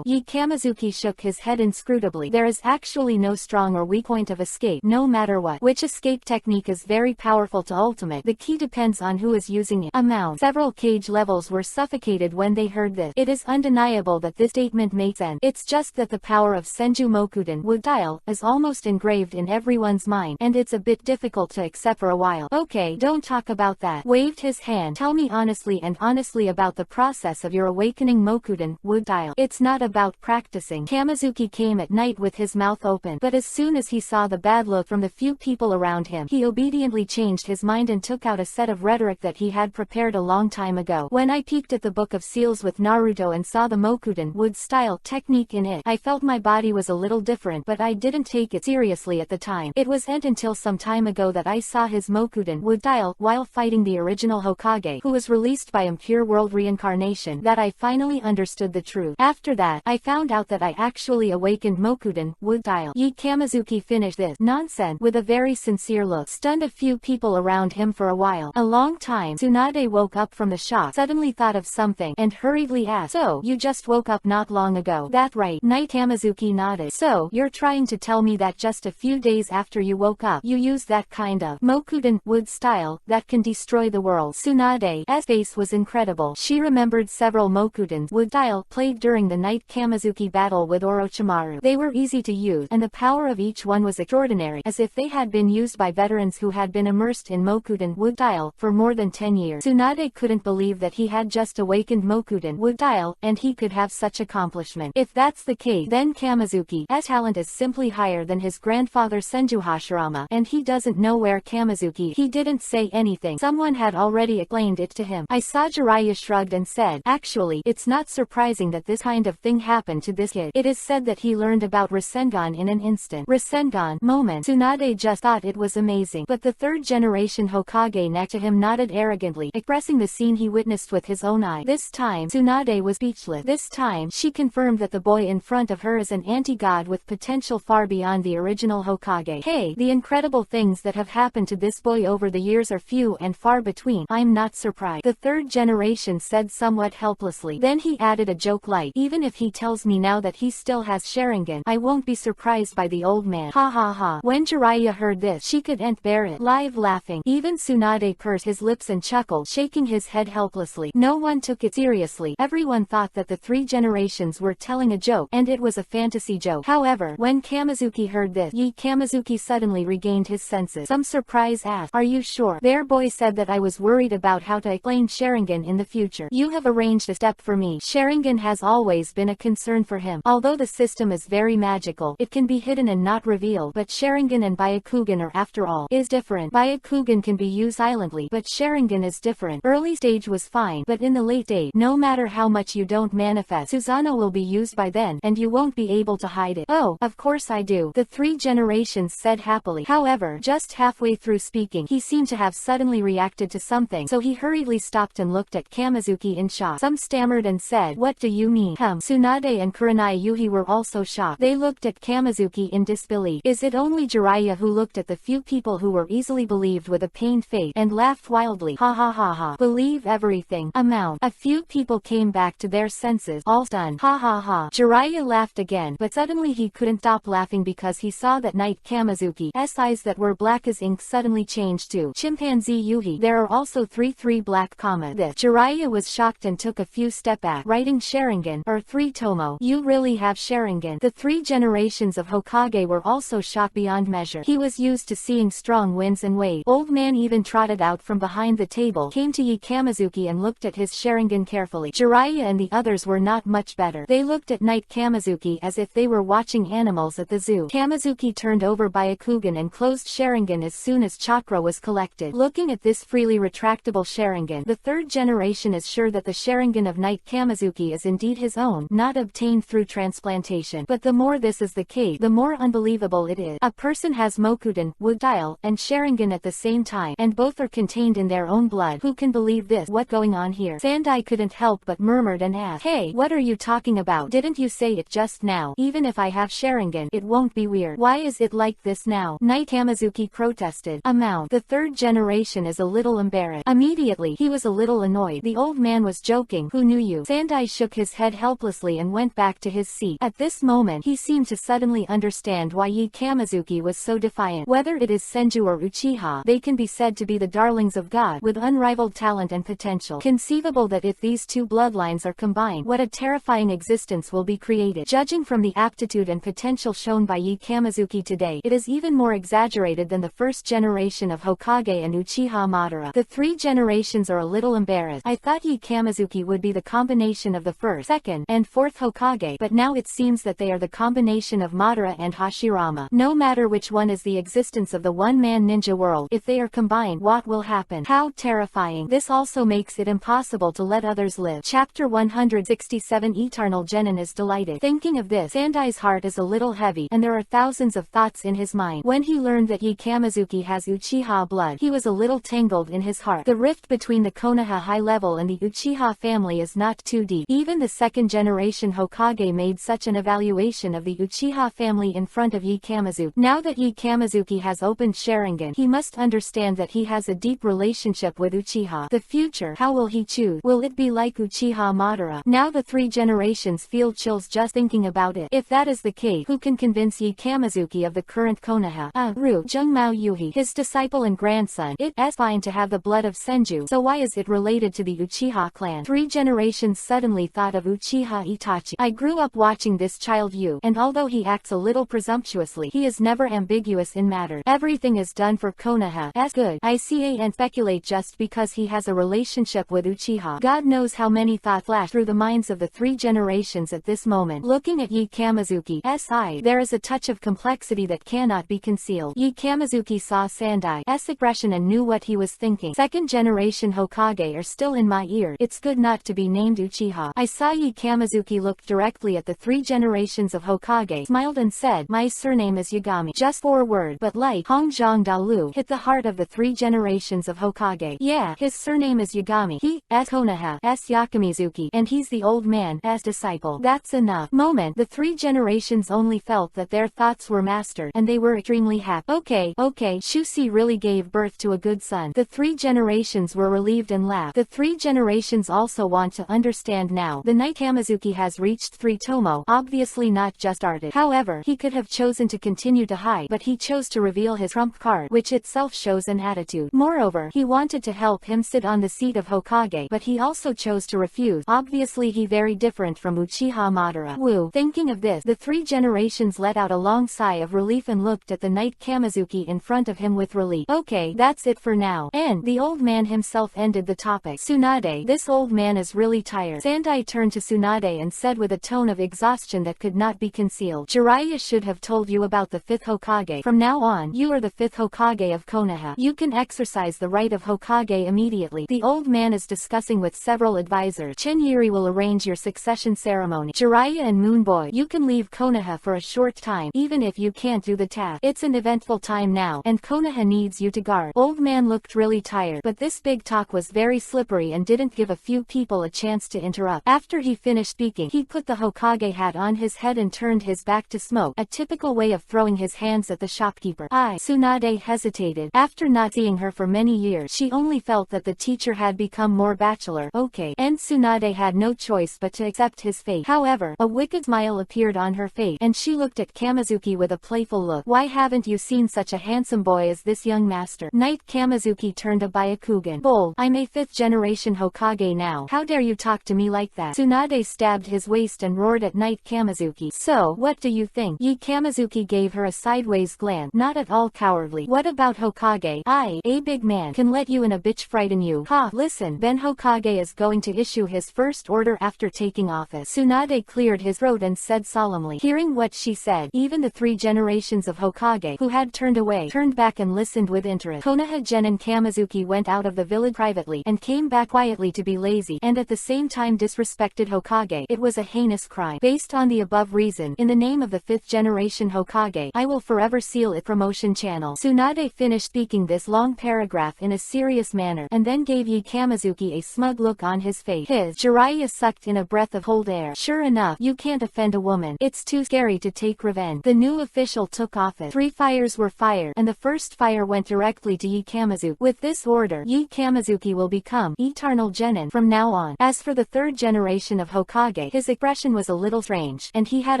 Yi Kamazuki shook his head inscrutably. There is actually no strong or weak point of escape, no matter what. Which escape technique is very powerful to ultimate. The key depends on who is using it. Several cage levels were suffocated when they heard this. It is undeniable that this statement makes sense. It's just that the power of Senju Mokuden wood style is almost engraved in everyone's mind, and it's a bit difficult to accept for a while. Okay, don't talk about that. Waved his hand. Tell me honestly about the process of your awakening Mokuden wood style. It's not about practicing. Kamazuki came at night with his mouth open, but as soon as he saw the bad look from the few people around him, he obediently changed his mind and took out a set of rhetoric that he had prepared a long time ago. When I peeked at the Book of Seals with Naruto and saw the Mokuden wood style technique in it, I felt my body was a little different, but I didn't take it seriously at the time. It wasn't until some time ago that I saw his Mokuden wood style while fighting the original Hokage, who was released by Impure World Reincarnation, that I finally understood the truth. After that, I found out that I actually awakened Mokuden wood style. Yi Kamazuki finished this nonsense with a very sincere look, stunned a few people around him for a while. A long time. Tsunade woke up from the shock, suddenly thought of something, and hurriedly asked, "So, you just woke up not long ago?" "That right." Night Kamazuki nodded. "So, you're trying to tell me that just a few days after you woke up, you used that kind of Mokuden wood style that can destroy the world?" Tsunade's face was incredible. She remembered several Mokuden wood style played during the Night Kamazuki battle with Orochimaru. They were easy to use, and the power of each one was extraordinary, as if they had been used by veterans who had been immersed in Mokuden wood style for more than 10 years. Tsunade couldn't believe that he had just awakened Mokuden wood style, and he could have such accomplishment. If that's the case, then Kamazuki's talent is simply higher than his grandfather Senju Hashirama, and he doesn't know where Kamazuki. He didn't say anything. Someone had already explained it to him. I saw Jiraiya shrugged and said, "Actually, it's not surprising that this kind of thing happened to this kid. It is said that he learned about Rasengan in an instant." Rasengan moment. Tsunade just thought it was amazing, but the third generation Hokage next to him nodded arrogantly, expressing the scene he witnessed with his own eye. This time, Tsunade was speechless. This time, she confirmed that the boy in front of her is an anti-god with potential far beyond the original Hokage. Hey, the incredible things that have happened to this boy over the years are few and far between. I'm not surprised. The third generation said somewhat helplessly. Then he added a joke like, "Even if he tells me now that he still has Sharingan, I won't be surprised by the old man." Ha ha ha. When Jiraiya heard this, she couldn't bear it. Live laughing. Even Tsunade pursed his lips and chuckled, shaking his head helplessly. No one took it seriously. Everyone thought that the three generations were telling a joke, and it was a fantasy joke. However, when Kamazuki heard this, Yi Kamazuki suddenly regained his senses. Some surprise asked, "Are you sure?" "Their boy said that I was worried about how to explain Sharingan in the future. You have arranged a step for me." Sharingan has always been a concern for him. Although the system is very magical, it can be hidden and not revealed, but Sharingan and Byakugan are after all is different. Byakugan can be used silently, but Sharingan is different. Early stage was fine, but in the late stage, no matter how much you don't manifest, Susanoo will be used by then, and you won't be able to hide it. "Oh, of course I do," the three generations said happily. However, just halfway through speaking, he seemed to have suddenly reacted to something, so he hurriedly stopped and looked at Kamazuki in shock. Some stammered and said, "What do you mean?" Tsunade and Kurenai Yuhi were also shocked. They looked at Kamazuki in disbelief. Is it only Jiraiya who looked at the few people who were easily believed with a pained face and laughed wildly? Ha ha ha ha. Believe everything. A few people came back to their senses, all stunned. Ha ha ha. Jiraiya laughed again, but suddenly he couldn't stop laughing because he saw that Knight Kamazuki's eyes that were black as ink suddenly changed to chimpanzee Yuhi. There are also three black commas. This. Jiraiya was shocked and took a few steps back, writing Sharingan, or 3 Tomo. You really have Sharingan. The three generations of Hokage Hokage were also shocked beyond measure. He was used to seeing strong winds and waves. Old man even trotted out from behind the table, came to Kamizuki and looked at his Sharingan carefully. Jiraiya and the others were not much better. They looked at Knight Kamizuki as if they were watching animals at the zoo. Kamizuki turned over Byakugan and closed Sharingan as soon as chakra was collected. Looking at this freely retractable Sharingan, the third generation is sure that the Sharingan of Knight Kamizuki is indeed his own, not obtained through transplantation. But the more this is the case, the more unbelievable it is. A person has Mokudan, wood style, and Sharingan at the same time, and both are contained in their own blood. Who can believe this? What's going on here? Sandai couldn't help but murmured and asked, "Hey, what are you talking about? Didn't you say it just now? Even if I have Sharingan, it won't be weird. Why is it like this now?" Knight Kamizuki protested. "Amount. The third generation is a little embarrassed." Immediately, he was a little annoyed. The old man was joking. "Who knew you?" Sandai shook his head helplessly and went back to his seat. At this moment, he seemed to suddenly understand why Kamizuki was so defiant. Whether it is Senju or Uchiha, they can be said to be the darlings of God, with unrivaled talent and potential. Conceivable that if these two bloodlines are combined, what a terrifying existence will be created. Judging from the aptitude and potential shown by Kamizuki today, it is even more exaggerated than the first generation of Hokage and Uchiha Madara. The three generations are a little embarrassed. I thought Kamizuki would be the combination of the first, second, and fourth Hokage, but now it seems that they are the combination of Madara and Hashirama. No matter which one is the existence of the one-man ninja world, if they are combined, what will happen? How terrifying. This also makes it impossible to let others live. Chapter 167 Eternal Genin is delighted. Thinking of this, Sandai's heart is a little heavy, and there are thousands of thoughts in his mind. When he learned that Kamizuki has Uchiha blood, he was a little tangled in his heart. The rift between the Konoha high level and the Uchiha family is not too deep. Even the second generation Hokage made such an evaluation of the Uchiha family in front of Kamizuki. Now that Kamizuki has opened Sharingan, he must understand that he has a deep relationship with Uchiha. The future, how will he choose? Will it be like Uchiha Madara? Now the three generations feel chills just thinking about it. If that is the case, who can convince Kamizuki of the current Konoha? Ru, Jungmao Yuhi, his disciple and grandson. It's fine to have the blood of Senju, so why is it related to the Uchiha clan? Three generations suddenly thought of Uchiha Itachi. I grew up watching this child and although he acts a little presumptuously, he is never ambiguous in matter. Everything is done for Konoha. As good. I see and speculate just because he has a relationship with Uchiha. God knows how many thoughts flash through the minds of the three generations at this moment. Looking at Kamizuki's eye, there is a touch of complexity that cannot be concealed. Kamizuki saw Sandai's expression and knew what he was thinking. Second generation Hokage are still in my ear. It's good not to be named Uchiha. I saw Kamizuki look directly at the three generations of Hokage, smiled and said, "My surname is Yagami." Just 4 words, but like Hongjiang Dalu, hit the heart of the three generations of Hokage. Yeah, his surname is Yagami. He's Konoha's Yakamizuki, and he's the old man's disciple. That's enough. Moment, the three generations only felt that their thoughts were mastered, and they were extremely happy. Okay, Shusi really gave birth to a good son. The three generations were relieved and laughed. The three generations also want to understand now. The Knight Kamizuki has reached 3 Tomo, obviously not just artist. However, he could have chosen to continue to hide, but he chose to reveal his trump card, which itself shows an attitude. Moreover, he wanted to help him sit on the seat of Hokage, but he also chose to refuse. Obviously he very different from Uchiha Madara. Woo. Thinking of this, the three generations let out a long sigh of relief and looked at the Knight Kamizuki in front of him with relief. Okay, that's it for now. And the old man himself ended the topic. Tsunade, this old man is really tired. Sandai turned to Tsunade and said with a tone of exhaustion that could not be concealed, Jiraiya should have told you about the 5th Hokage. From now on, you are the 5th Hokage of Konoha. You can exercise the right of Hokage immediately. The old man is discussing with several advisors. Chinyiri will arrange your succession ceremony. Jiraiya and Moonboy, you can leave Konoha for a short time, even if you can't do the task. It's an eventful time now, and Konoha needs you to guard. Old man looked really tired, but this big talk was very slippery and didn't give a few people a chance to interrupt. After he finished speaking, he put the Hokage hat on his head and turned his back to smoke, a typical way of throwing his hands at the shopkeeper. Tsunade hesitated. After not seeing her for many years, she only felt that the teacher had become more bachelor. Okay. And Tsunade had no choice but to accept his fate. However, a wicked smile appeared on her face, and she looked at Kamizuki with a playful look. Why haven't you seen such a handsome boy as this young master? Knight Kamizuki turned to Byakugan. Bold, I'm a 5th generation Hokage now. How dare you talk to me like that? Tsunade stabbed his waist and roared at Knight Kamizuki. So, what do you think? Kamizuki gave her a sideways glance. Not at all cowardly. What about Hokage I? A big man can let you in a bitch frighten you. Ha, listen, Ben Hokage is going to issue his first order after taking office. Tsunade cleared his throat and said solemnly. Hearing what she said, even the 3 generations of Hokage who had turned away turned back and listened with interest. Konoha Gen and Kamizuki went out of the village privately and came back quietly to be lazy and at the same time disrespected Hokage. It was a heinous crime. Based on the above reason, in the name of the 5th generation Hokage, I will forever seal its promotion channel. Tsunade finished speaking this long paragraph in a serious manner and then gave Yi Kamizuki a smug look on his face. Jiraiya sucked in a breath of cold air. Sure enough, you can't offend a woman. It's too scary to take revenge. The new official took office. 3 fires were fired, and the first fire went directly to Yi Kamizuki. With this order, Yi Kamizuki will become Eternal Genin from now on. As for the 3rd generation of Hokage, his expression was a little strange, and he had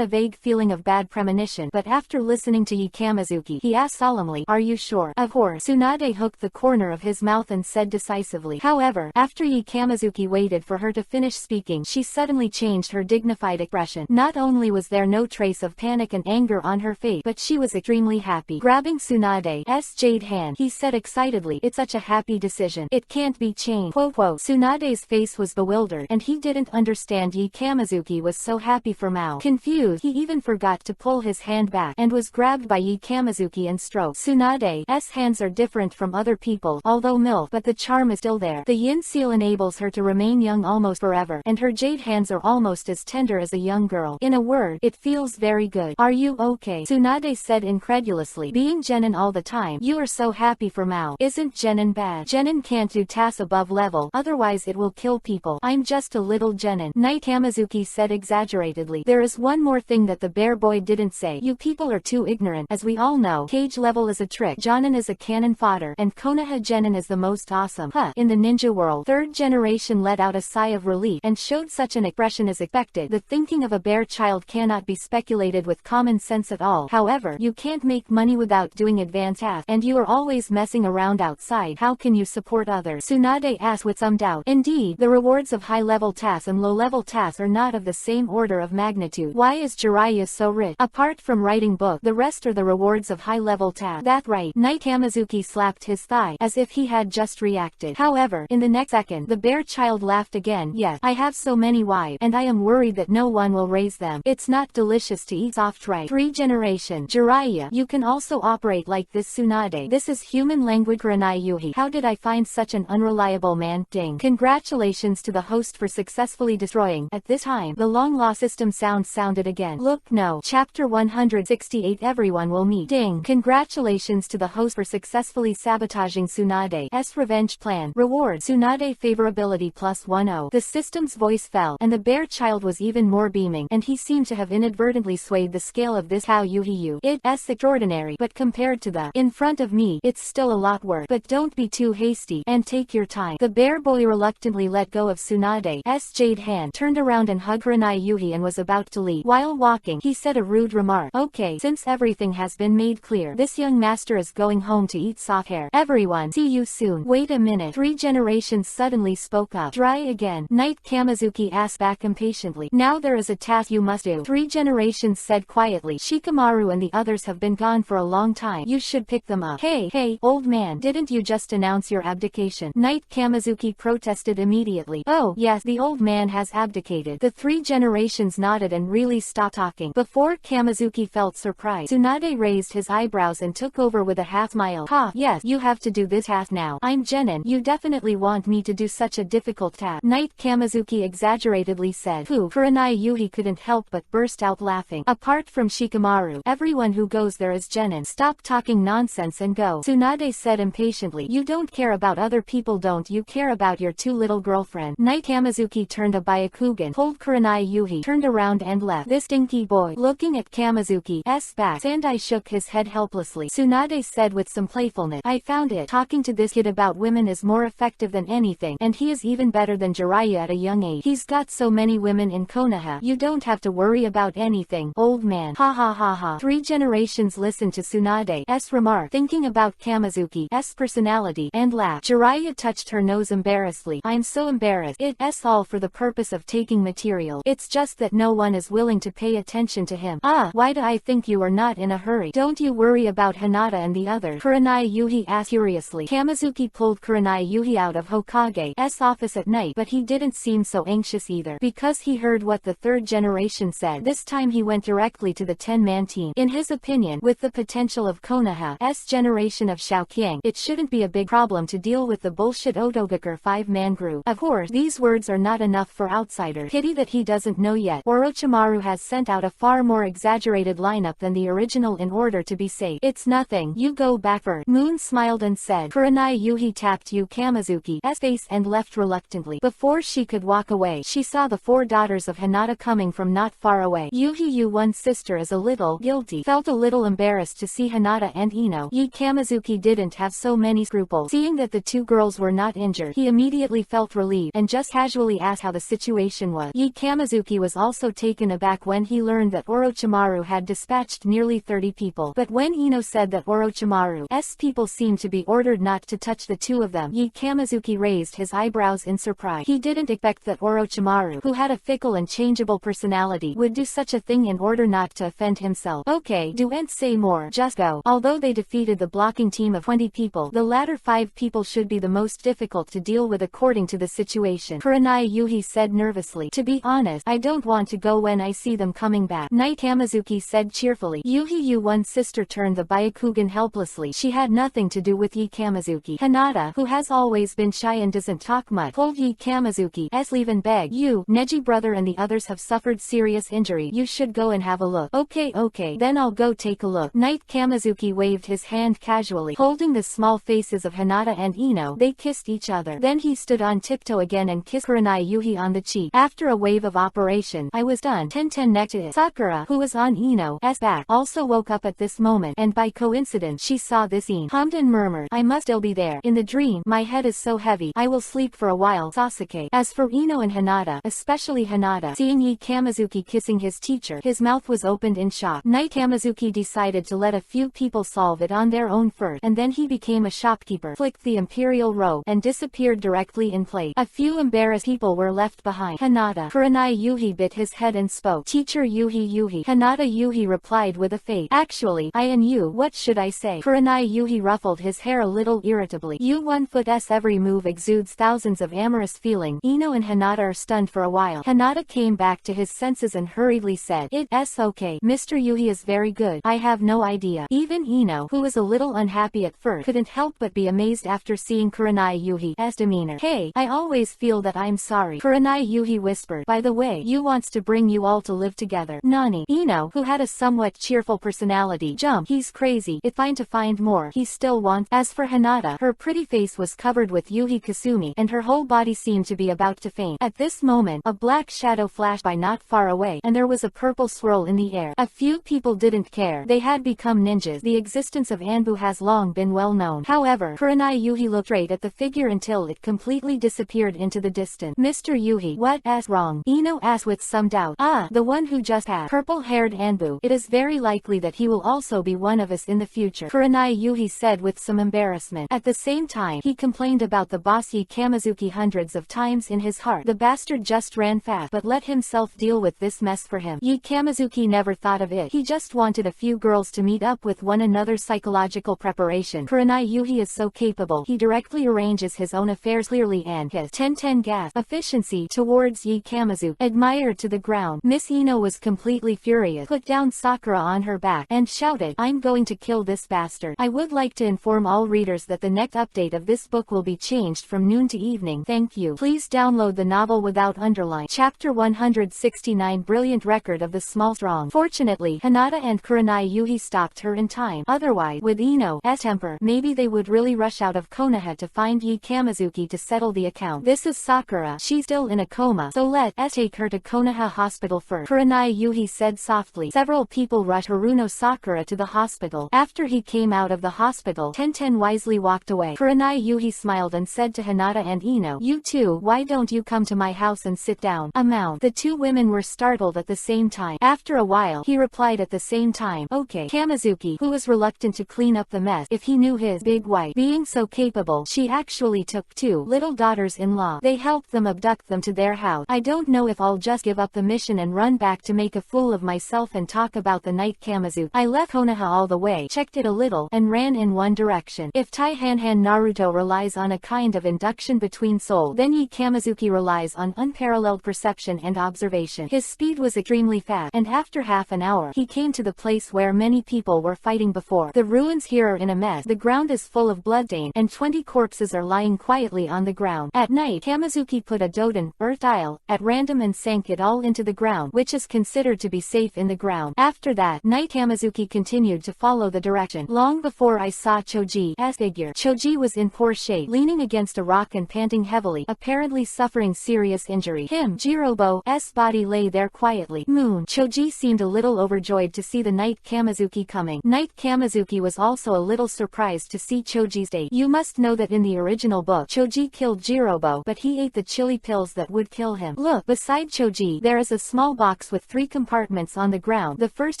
a vague feeling of bad premonition, but after listening to Yi Kamizuki, he asked solemnly, "Are you sure?" Of course. Tsunade hooked the corner of his mouth and said decisively. However, after Yi Kamizuki waited for her to finish speaking, she suddenly changed her dignified expression. Not only was there no trace of panic and anger on her face, but she was extremely happy. Grabbing Tsunade's jade hand, he said excitedly, "It's such a happy decision. It can't be changed." Tsunade's face was bewildered, and he didn't understand Yi Kamizuki was so happy for Mao. Confused, he even forgot to pull his hand back, and was grabbed by Yi Kamizuki and stroked. Tsunade's hands are different from other people, although MILF, but the charm is still there. The yin seal enables her to remain young almost forever, and her jade hands are almost as tender as a young girl. In a word, it feels very good. "Are you okay?" Tsunade said incredulously. "Being genin all the time, you are so happy for Mao. Isn't genin bad? Genin can't do tasks above level, otherwise it will kill people. I'm just a little genin." Knight Kamizuki said exaggeratedly. "There is one more thing that the bear boy didn't say. You people are too ignorant. As we all know, cage level is a trick, Jonin is a cannon fodder, and Konoha Genin is the most awesome. In the ninja world." 3rd generation let out a sigh of relief and showed such an expression as expected. The thinking of a bear child cannot be speculated with common sense at all. However, you can't make money without doing advanced tasks, and you are always messing around outside. How can you support others? Tsunade asked with some doubt. Indeed, the rewards of high-level tasks and low-level tasks are not of the same order of magnitude. Why is Jiraiya so rich? Apart from writing books, the rest are the rewards of high-level tasks. That right. Knight Kamizuki slapped his thigh as if he had just reacted. However, in the next second, the bear child laughed again. "Yes, I have so many wives, and I am worried that no one will raise them. It's not delicious to eat soft rice." 3 generation. Jiraiya, you can also operate like this. Tsunade, this is human language. Kurenai Yuhi, how did I find such an unreliable man? Ding. Congratulations to the host for successfully destroying. At this time, the long lost system sounded again. Look, no. Chapter 168. Everyone will meet. Ding. Congratulations to the host for successfully sabotaging Tsunade's revenge plan. Reward. Tsunade favorability +10. The system's voice fell, and the bear child was even more beaming, and he seemed to have inadvertently swayed the scale of this how Yuhiyu. It's extraordinary, but compared to the in front of me, it's still a lot worse. But don't be too hasty, and take your time. The bear boy reluctantly let go of Tsunade's jade hand, turned around and hugged Kurenai Yuhi and was about to leave. While walking, he said a rude remark. "Okay, since everything has been made clear, this young master is going home to eat soft hair. Everyone, see you soon." Wait a minute. 3 generations suddenly spoke up. "Dry again?" Knight Kamizuki asked back impatiently. "Now there is a task you must do." 3 generations said quietly. "Shikamaru and the others have been gone for a long time. You should pick them up." Hey, old man, didn't you just announce your abdication?" Knight Kamizuki protested immediately. "Oh, yes, the old man has abdicated." The 3 generations nodded and really stopped talking. Before Kamizuki felt surprised, Tsunade raised his eyebrows and took over with a half smile. "Ha, yes, you have to do this task now. I'm genin. You definitely want me to do such a difficult task." Knight Kamizuki exaggeratedly said. Kurenai Yuhi couldn't help but burst out laughing. "Apart from Shikamaru, everyone who goes there is genin. Stop talking nonsense and go." Tsunade said impatiently. "You don't care about other people, don't you care about your 2 little girlfriend?" Knight Kamizuki turned a Byakugan, pulled Kurenai Yuhi, turned around and left. "This stinky boy." Looking at Kamizuki's back, Sandai shook his head helplessly. Tsunade said with some playfulness, "I found it. Talking to this kid about women is more effective than anything, and he is even better than Jiraiya at a young age. He's got so many women in Konoha. You don't have to worry about anything, old man." Ha ha ha ha. 3 generations listened to Tsunade's remark, thinking about Kamizuki's personality, and laughed. Jiraiya touched her nose embarrassedly. "I'm so embarrassed. It's all for the purpose of taking material. It's just that no one is willing to pay attention to him." Why do I think you are not in a hurry? Don't you worry about Hinata and the others? Kurenai Yuhi asked curiously. Kamizuki pulled Kurenai Yuhi out of Hokage's office at night, but he didn't seem so anxious either, because he heard what the third generation said. This time he went directly to the 10-man team. In his opinion, with the potential of Konoha's generation of Shaoqiang, it shouldn't be a big problem to deal with the bullshit Otogaker 5-man group. Of course, these words are not enough for outsiders. Pity that he doesn't know yet. Orochimaru has sent out a far more exaggerated lineup than the original in order to be safe. It's nothing. You go back first. Moon smiled and said. Kurenai Yuhi tapped Kamizuki's face and left reluctantly. Before she could walk away, she saw the 4 daughters of Hinata coming from not far away. Yuhi-one's sister is a little guilty. Felt a little embarrassed to see Hinata and Ino. Kamizuki didn't have so many scruples. Seeing that the 2 girls were not injured, he immediately felt relieved and just casually asked how the situation was. Kamizuki was also taken aback when he learned that Orochimaru had dispatched nearly 30 people. But when Ino said that Orochimaru's people seemed to be ordered not to touch the 2 of them, Kamizuki raised his eyebrows in surprise. He didn't expect that Orochimaru, who had a fickle and changeable personality, would do such a thing in order not to offend himself. Okay, don't say more, just go. Although they defeated the blocking team of 20 people, the latter 5 people should be the most difficult to deal with according to the situation. Kurenai Yuhi said nervously. To be honest, I don't want to go when I see them coming back. Night, Kamizuki said cheerfully. Yuhi-one's sister turned the Byakugan helplessly. She had nothing to do with Kamizuki. Hinata, who has always been shy and doesn't talk much, pulled Kamizuki's sleeve and begged, Neji brother and the others have suffered serious injury. You should go and have a look. Okay, then I'll go take a look. Night, Kamizuki waved his hand casually. Holding the small faces of Hinata and Ino, they kissed each other. Then he stood on tiptoe again and kissed Kurenai Yuhi on the cheek. After a wave of operation, I was done. Tenten next to it. Sakura, who was on Ino's back, also woke up at this moment, and by coincidence she saw this scene. Hummed and murmured, I must still be there. In the dream, my head is so heavy, I will sleep for a while. Sasuke. As for Ino and Hinata, especially Hinata, seeing Kamizuki kissing his teacher, his mouth was opened in shock. Night, Kamizuki decided to let a few people solve it on their own first, and then he became a shopkeeper, flicked the imperial robe, and disappeared directly in place. A few embarrassed people were left behind. Hinata. Kurenai Yuhi bit his head and spoke. Teacher Yuhi. Hinata Yuhi replied with a face. Actually, I and you, what should I say? Kurenai Yuhi ruffled his hair a little irritably. U1's every move exudes thousands of amorous feeling. Ino and Hinata are stunned for a while. Hinata came back to his senses and hurriedly said, It's okay. Mr. Yuhi is very good. I have no idea. Even Ino, who was a little unhappy at first, couldn't help but be amazed after seeing Kurenai Yuhi's demeanor. Hey, I always feel that I'm sorry. Kurenai Yuhi whispered. By the way, Yu wants to bring you all to live together. Nani? Ino, who had a somewhat cheerful personality, jumped. He's crazy. It's fine to find more. He still wants. As for Hinata, her pretty face was covered with Yuhi Kasumi, and her whole body seemed to be about to faint. At this moment, a black shadow flashed by not far away, and there was a purple swirl in the air. A few people didn't care. They had become ninjas. The existence of Anbu has long been well known. However, Kurenai Yuhi looked straight at the figure until it completely disappeared into the distance. Mr. Yuhi, what's wrong? Ino asked with some doubt. The one who just had purple-haired Anbu. It is very likely that he will also be one of us in the future, Kurenai Yuhi said with some embarrassment. At the same time, he complained about the boss Kamizuki hundreds of times in his heart. The bastard just ran fast, but let himself deal with this mess for him. Kamizuki never thought of it. He just wanted a few girls to meet up with one another. Psychological preparation. Kurenai Yuhi is so capable. He directly arranges his own affairs clearly and his Tenten gas efficiency towards Kamizuki admired to the ground. Miss Ino was completely furious, put down Sakura on her back, and shouted, I'm going to kill this bastard. I would like to inform all readers that the next update of this book will be changed from noon to evening. Thank you. Please download the novel without underline. Chapter 169 Brilliant Record of the Small Strong. Fortunately, Hinata and Kurenai Yuhi stopped her in time. Otherwise, with Ino's temper, maybe they would really rush out of Konoha to find Kamizuki to settle the account. This is Sakura. She's still in a coma, so let's take her to Konoha Hospital first, Kurenai Yuhi said softly. Several people rushed Haruno Sakura to the hospital. After he came out of the hospital, Tenten wisely walked away. Kurenai Yuhi smiled and said to Hinata and Ino, You two, why don't you come to my house and sit down? Amount. The two women were startled at the same time. After a while, he replied at the same time, Okay. Kamizuki, who was reluctant to clean up the mess if he knew his big wife being so capable, she actually took 2 little daughters-in-law. They helped them abduct them to their house. I don't know if I'll just give up the mission and run back to make a fool of myself myself and talk about the night Kamizuki. I left Konoha all the way, checked it a little, and ran in one direction. If Taihanhan Naruto relies on a kind of induction between souls, then Yi Kamizuki relies on unparalleled perception and observation. His speed was extremely fast, and after half an hour, he came to the place where many people were fighting before. The ruins here are in a mess, the ground is full of bloodstain, and 20 corpses are lying quietly on the ground. At night, Kamizuki put a Dodan, earth tile, at random and sank it all into the ground, which is considered to be safe in the ground. After that, night Kamizuki continued to follow the direction. Long before I saw Choji's figure. Choji was in poor shape, leaning against a rock and panting heavily, apparently suffering serious injury. Jirobo's body lay there quietly. Choji seemed a little overjoyed to see the night Kamizuki coming. Night Kamizuki was also a little surprised to see Choji's state. You must know that in the original book, Choji killed Jirobo, but he ate the chili pills that would kill him. Look, beside Choji, there is a small box with 3 compartments on the ground. The first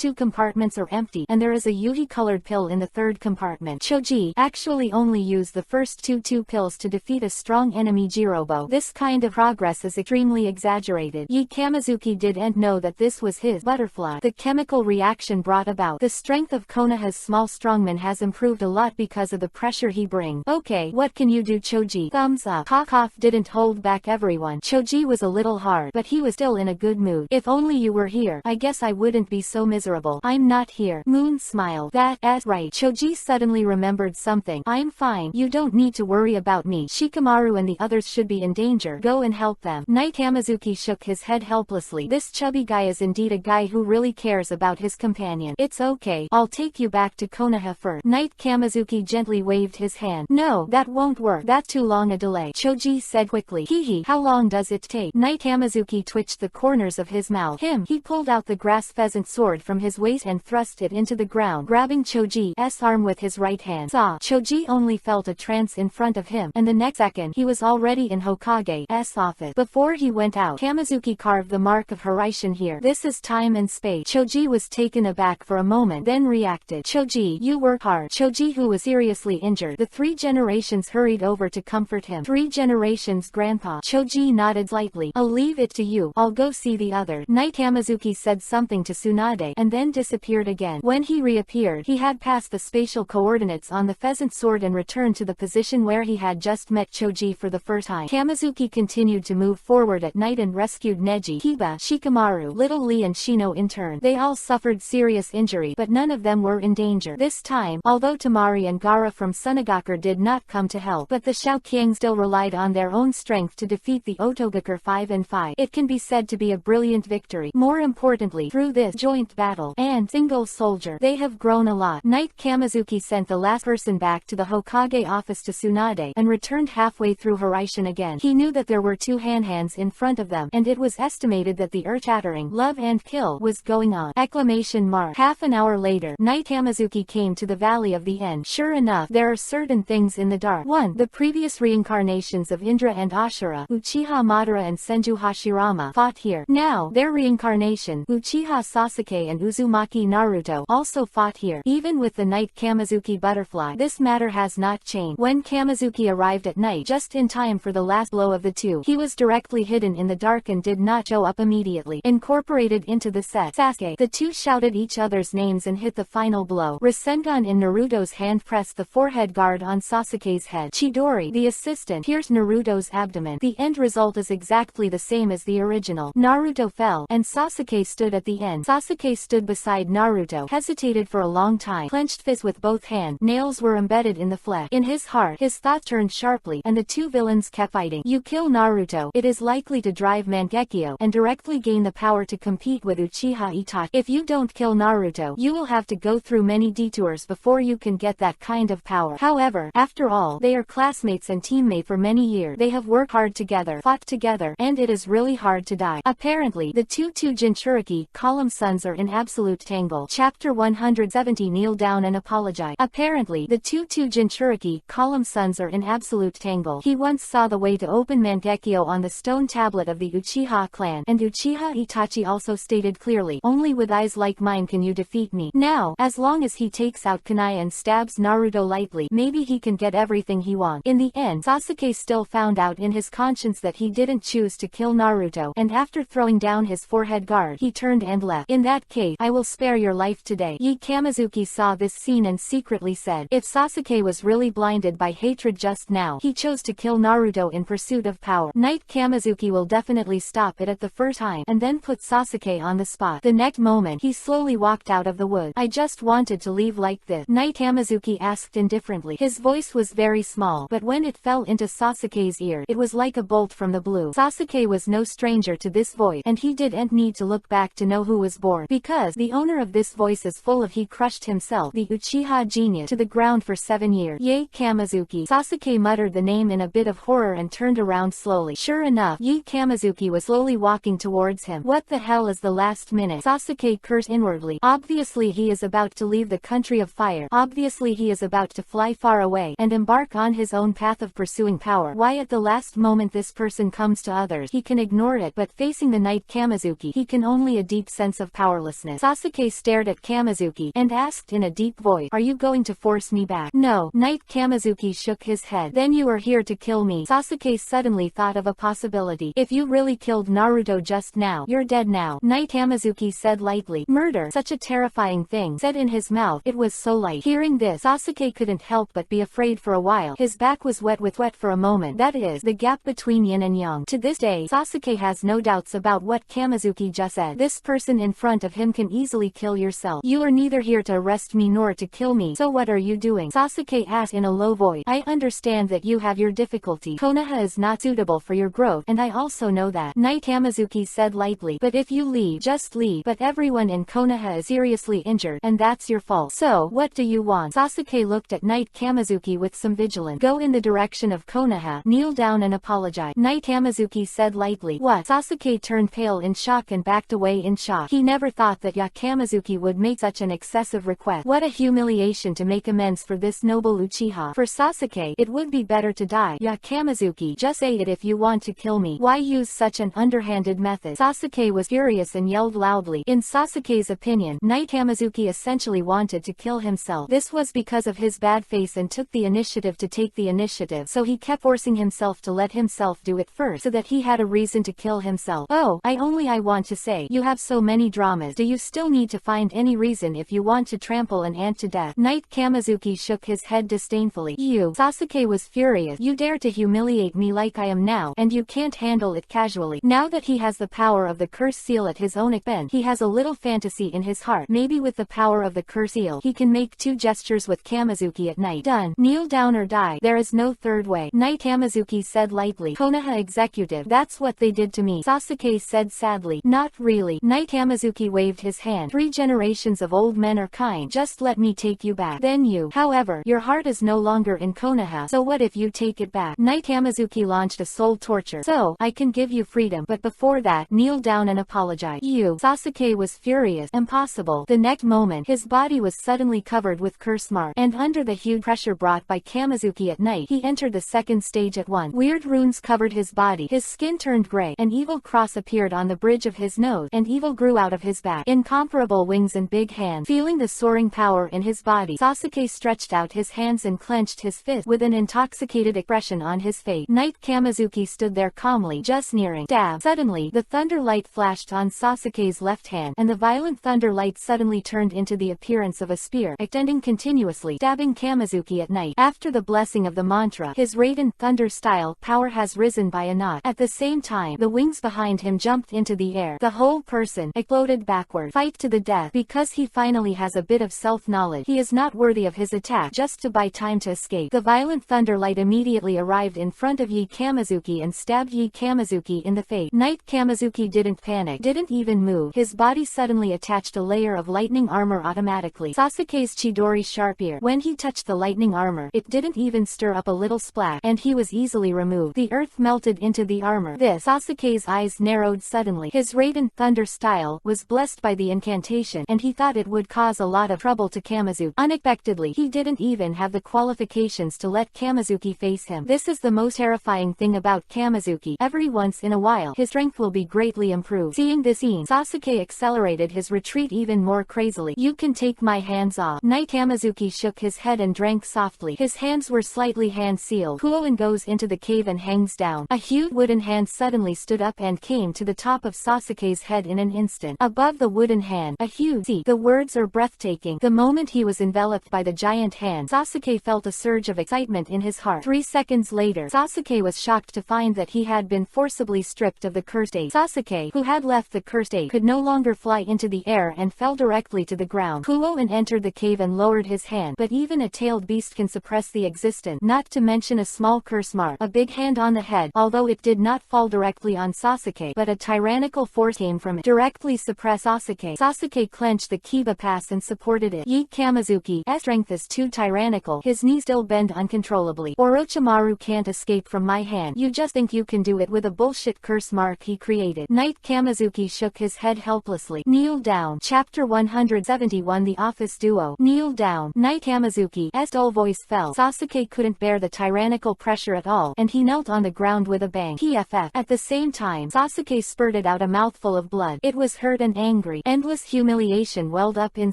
2 compartments are empty, and there is a Yuhi-colored pill in the 3rd compartment. Choji actually only used the first two pills to defeat a strong enemy Jirobo. This kind of progress is extremely exaggerated. Yi Kamizuki didn't know that this was his butterfly. The chemical reaction brought about. The strength of Konoha's small strongman has improved a lot because of the pressure he brings. Okay, what can you do, Choji? Thumbs up. Cough didn't hold back everyone. Choji was a little hard, but he was still in a good mood. If only you were here, I guess I wouldn't be so miserable. I'm not here. Moon smiled. That's right. Choji suddenly remembered something. I'm fine. You don't need to worry about me. Shikamaru and the others should be in danger. Go and help them. Night Kamizuki shook his head helplessly. This chubby guy is indeed a guy who really cares about his companion. It's okay. I'll take you back to Konoha first. Night Kamizuki gently waved his hand. No, that won't work. That's too long a delay. Choji said quickly. Hehe, how long does it take? Night Kamizuki twitched the corners of his mouth. He pulled out the grass pheasant sword from his waist and thrust it into the ground, grabbing Choji's arm with his right hand. Choji only felt a trance in front of him, and the next second he was already in Hokage's office. Before he went out, Kamizuki carved the mark of Horaishin here. This is time and space. Choji was taken aback for a moment, then reacted. Choji, you work hard. Choji, who was seriously injured. The 3 generations hurried over to comfort him. 3 generations, Grandpa. Choji nodded slightly. I'll leave it to you. I'll go see the other. Night Kamizuki said something to Tsunade, and then disappeared again. When he reappeared, he had passed the spatial coordinates on the pheasant sword and returned to the position where he had just met Choji for the first time. Kamizuki continued to move forward at night and rescued Neji, Kiba, Shikamaru, Little Lee and Shino in turn. They all suffered serious injury, but none of them were in danger. This time, although Tamari and Gaara from Sunagakur did not come to help, but the Shaoqiang still relied on their own strength to defeat the Otogakure 5 and 5. It can be said to be a brilliant victory. More importantly, through this joint battle and single soldier, they have grown a lot. Night Kamizuki sent the last person back to the Hokage office to Tsunade, and returned halfway through Horaishin again. He knew that there were 2 hands in front of them, and it was estimated that the earth-shattering love and kill was going on. Exclamation mark. Half an hour later, Night Kamizuki came to the Valley of the End. Sure enough, there are certain things in the dark. 1. The previous reincarnations of Indra and Ashura, Uchiha Madara and Senju Hashirama, fought here. Now, their reincarnation, Uchiha Sasuke and Uzumaki Naruto, also fought here. Even with the Night Kamizuki butterfly, this matter has not changed. When Kamizuki arrived at night just in time for the last blow of the 2, he was directly hidden in the dark and did not show up immediately. Incorporated into the set, Sasuke. The 2 shouted each other's names and hit the final blow. Rasengan in Naruto's hand pressed the forehead guard on Sasuke's head. Chidori, the assistant, pierced Naruto's abdomen. The end result is exactly the same as the original. Naruto fell, and Sasuke stood at the end. Sasuke stood beside Naruto, hesitated for a long time, clenched fist with both hands. Nails were embedded in the flesh. In his heart, his thoughts turned sharply, and the 2 villains kept fighting. You kill Naruto, it is likely to drive Mangekyo, and directly gain the power to compete with Uchiha Itachi. If you don't kill Naruto, you will have to go through many detours before you can get that kind of power. However, after all, they are classmates and teammates for many years. They have worked hard together, fought together, and it is really hard to die. Apparently, the 2 Jinchuriki column sons are in absolute tangle. Chapter 170. Kneel down and apologize. Apparently, the 2 Jinchuriki column sons are in absolute tangle. He once saw the way to open Mangekyo on the stone tablet of the Uchiha clan, and Uchiha Itachi also stated clearly, only with eyes like mine can you defeat me. Now, as long as he takes out kunai and stabs Naruto lightly, maybe he can get everything he wants. In the end, Sasuke still found out in his conscience that he didn't choose to kill Naruto, and after throwing down his forehead guard, he turned and left. In that case, I will spare your life today. Kamizuki saw this scene and secretly said, if Sasuke was really blinded by hatred just now, he chose to kill Naruto in pursuit of power. Knight Kamizuki will definitely stop it at the first time, and then put Sasuke on the spot. The next moment, he slowly walked out of the woods. I just wanted to leave like this, Knight Kamizuki asked indifferently. His voice was very small, but when it fell into Sasuke's ear, it was like a bolt from the blue. Sasuke was no stranger to this voice, and he didn't need to look back to know who was born, because the owner of this voice is full of he crushed himself, the Uchiha genius, to the ground for 7 years. Kamizuki. Sasuke muttered the name in a bit of horror and turned around slowly. Sure enough, Kamizuki was slowly walking towards him. What the hell is the last minute? Sasuke cursed inwardly. Obviously he is about to leave the country of fire. Obviously he is about to fly far away and embark on his own path of pursuing power. Why at the last moment this person comes to others? He can ignore it, but facing the Knight Kamizuki, he can only a deep sense of powerlessness. Sasuke stared at Kamizuki and asked in a deep voice, are you going to force me back? No. Knight Kamizuki shook his head. Then you are here to kill me. Sasuke suddenly thought of a possibility. If you really killed Naruto just now, you're dead now. Knight Kamizuki said lightly. Murder. Such a terrifying thing said in his mouth. It was so light. Hearing this, Sasuke couldn't help but be afraid for a while. His back was wet for a moment. That is, the gap between yin and yang. To this day, Sasuke has no doubts about what Kamizuki just said. This person in front of him can easily kill yourself. You are neither here to arrest me nor to kill me. So what are you doing? Sasuke asked in a low voice. I understand that you have your difficulty. Konoha is not suitable for your growth, and I also know that. Knight Kamizuki said lightly. But if you leave, just leave. But everyone in Konoha is seriously injured, and that's your fault. So, what do you want? Sasuke looked at Knight Kamizuki with some vigilance. Go in the direction of Konoha, kneel down and apologize. Knight Kamizuki said lightly. What? Sasuke turned pale in shock and backed away in shock. He never thought that Kamizuki would make such an excessive request. What a humiliation to make amends for this noble Uchiha. For Sasuke, it would be better to die. Kamizuki, just say it if you want to kill me. Why use such an underhanded method? Sasuke was furious and yelled loudly. In Sasuke's opinion, Knight Kamizuki essentially wanted to kill himself. This was because of his bad face and took the initiative to take the initiative, so he kept forcing himself to let himself do it first so that he had a reason to kill himself. Oh, I want to say, you have so many dramas. Do you still need to find any reason if you want to trample an ant to death? Knight Kamizuki shook his head disdainfully. You. Sasuke was furious. You dare to humiliate me like I am now, and you can't handle it casually. Now that he has the power of the curse seal at his own expense, he has a little fantasy in his heart. Maybe with the power of the curse seal, he can make 2 gestures with Kamizuki at night. Done. Kneel down or die. There is no third way. Knight Kamizuki said lightly. Konoha executive. That's what they did to me. Sasuke said sadly. Not really. Knight Kamizuki waved his hand. 3 generations of old men are kind. Just let me take you back. Then you. However, your heart is no longer in Konoha, so what if you take it back? Knight Kamizuki launched a soul torture. So, I can give you freedom, but before that, kneel down and apologize. You. Sasuke was furious. Impossible. The next moment, his body was suddenly covered with curse marks, and under the huge pressure brought by Kamizuki at night, he entered the second stage at once. Weird runes covered his body. His skin turned gray. An evil cross appeared on the bridge of his nose, and evil grew out of his back. Incomparable wings and big hands. Feeling the soaring power in his body, Sasuke stretched out his hands and clenched his fist with an intoxicated expression on his face. Knight Kamizuki stood there calmly, just nearing. Dab. Suddenly, the thunder light flashed on Sasuke's left hand, and the violent thunder light suddenly turned into the appearance of a spear, extending continuously, stabbing Kamizuki at night. After the blessing of the mantra, his radiant thunder style power has risen by a knot. At the same time, the wings behind him jumped into the air. The whole person exploded backward. Fight to the death. Because he finally has a bit of self-knowledge, he is not worthy of his attack just to buy time to escape. The violent thunder light immediately arrived in front of Kamizuki and stabbed Kamizuki in the face. Knight Kamizuki didn't panic, didn't even move. His body suddenly attached a layer of lightning armor automatically. Sasuke's Chidori sharp ear. When he touched the lightning armor, it didn't even stir up a little splash, and he was easily removed. The earth melted into the armor. This. Sasuke's eyes narrowed suddenly. His radiant thunder style was blessed by the incantation, and he thought it would cause a lot of trouble to Kamizuki. Unexpectedly, he didn't even have the qualifications to let Kamizuki face him. This is the most terrifying thing about Kamizuki. Every once in a while, his strength will be greatly improved. Seeing this scene, Sasuke accelerated his retreat even more crazily. You can take my hands off. Knight Kamizuki shook his head and drank softly. His hands were slightly hand-sealed. Kuoin goes into the cave and hangs down. A huge wooden hand suddenly stood up and came to the top of Sasuke's head in an instant. distant. Above the wooden hand, a huge sea. The words are breathtaking. The moment he was enveloped by the giant hand, Sasuke felt a surge of excitement in his heart. 3 seconds later, Sasuke was shocked to find that he had been forcibly stripped of the cursed state. Sasuke, who had left the cursed state, could no longer fly into the air and fell directly to the ground. Kobo entered the cave and lowered his hand, but even a tailed beast can suppress the existence, not to mention a small curse mark, a big hand on the head, although it did not fall directly on Sasuke, but a tyrannical force came from it, directly suppress Sasuke. Sasuke clenched the Kiba pass and supported it. Yi Kamizuki's strength is too tyrannical, his knees still bend uncontrollably. Orochimaru can't escape from my hand. You just think you can do it with a bullshit curse mark he created. Knight Kamizuki shook his head helplessly. Kneel down. Chapter 171. The Office Duo. Kneel down. Knight Kamizuki's dull voice fell. Sasuke couldn't bear the tyrannical pressure at all, and he knelt on the ground with a bang. PFF. At the same time, Sasuke spurted out a mouthful of blood. It was hurt and angry. Endless humiliation welled up in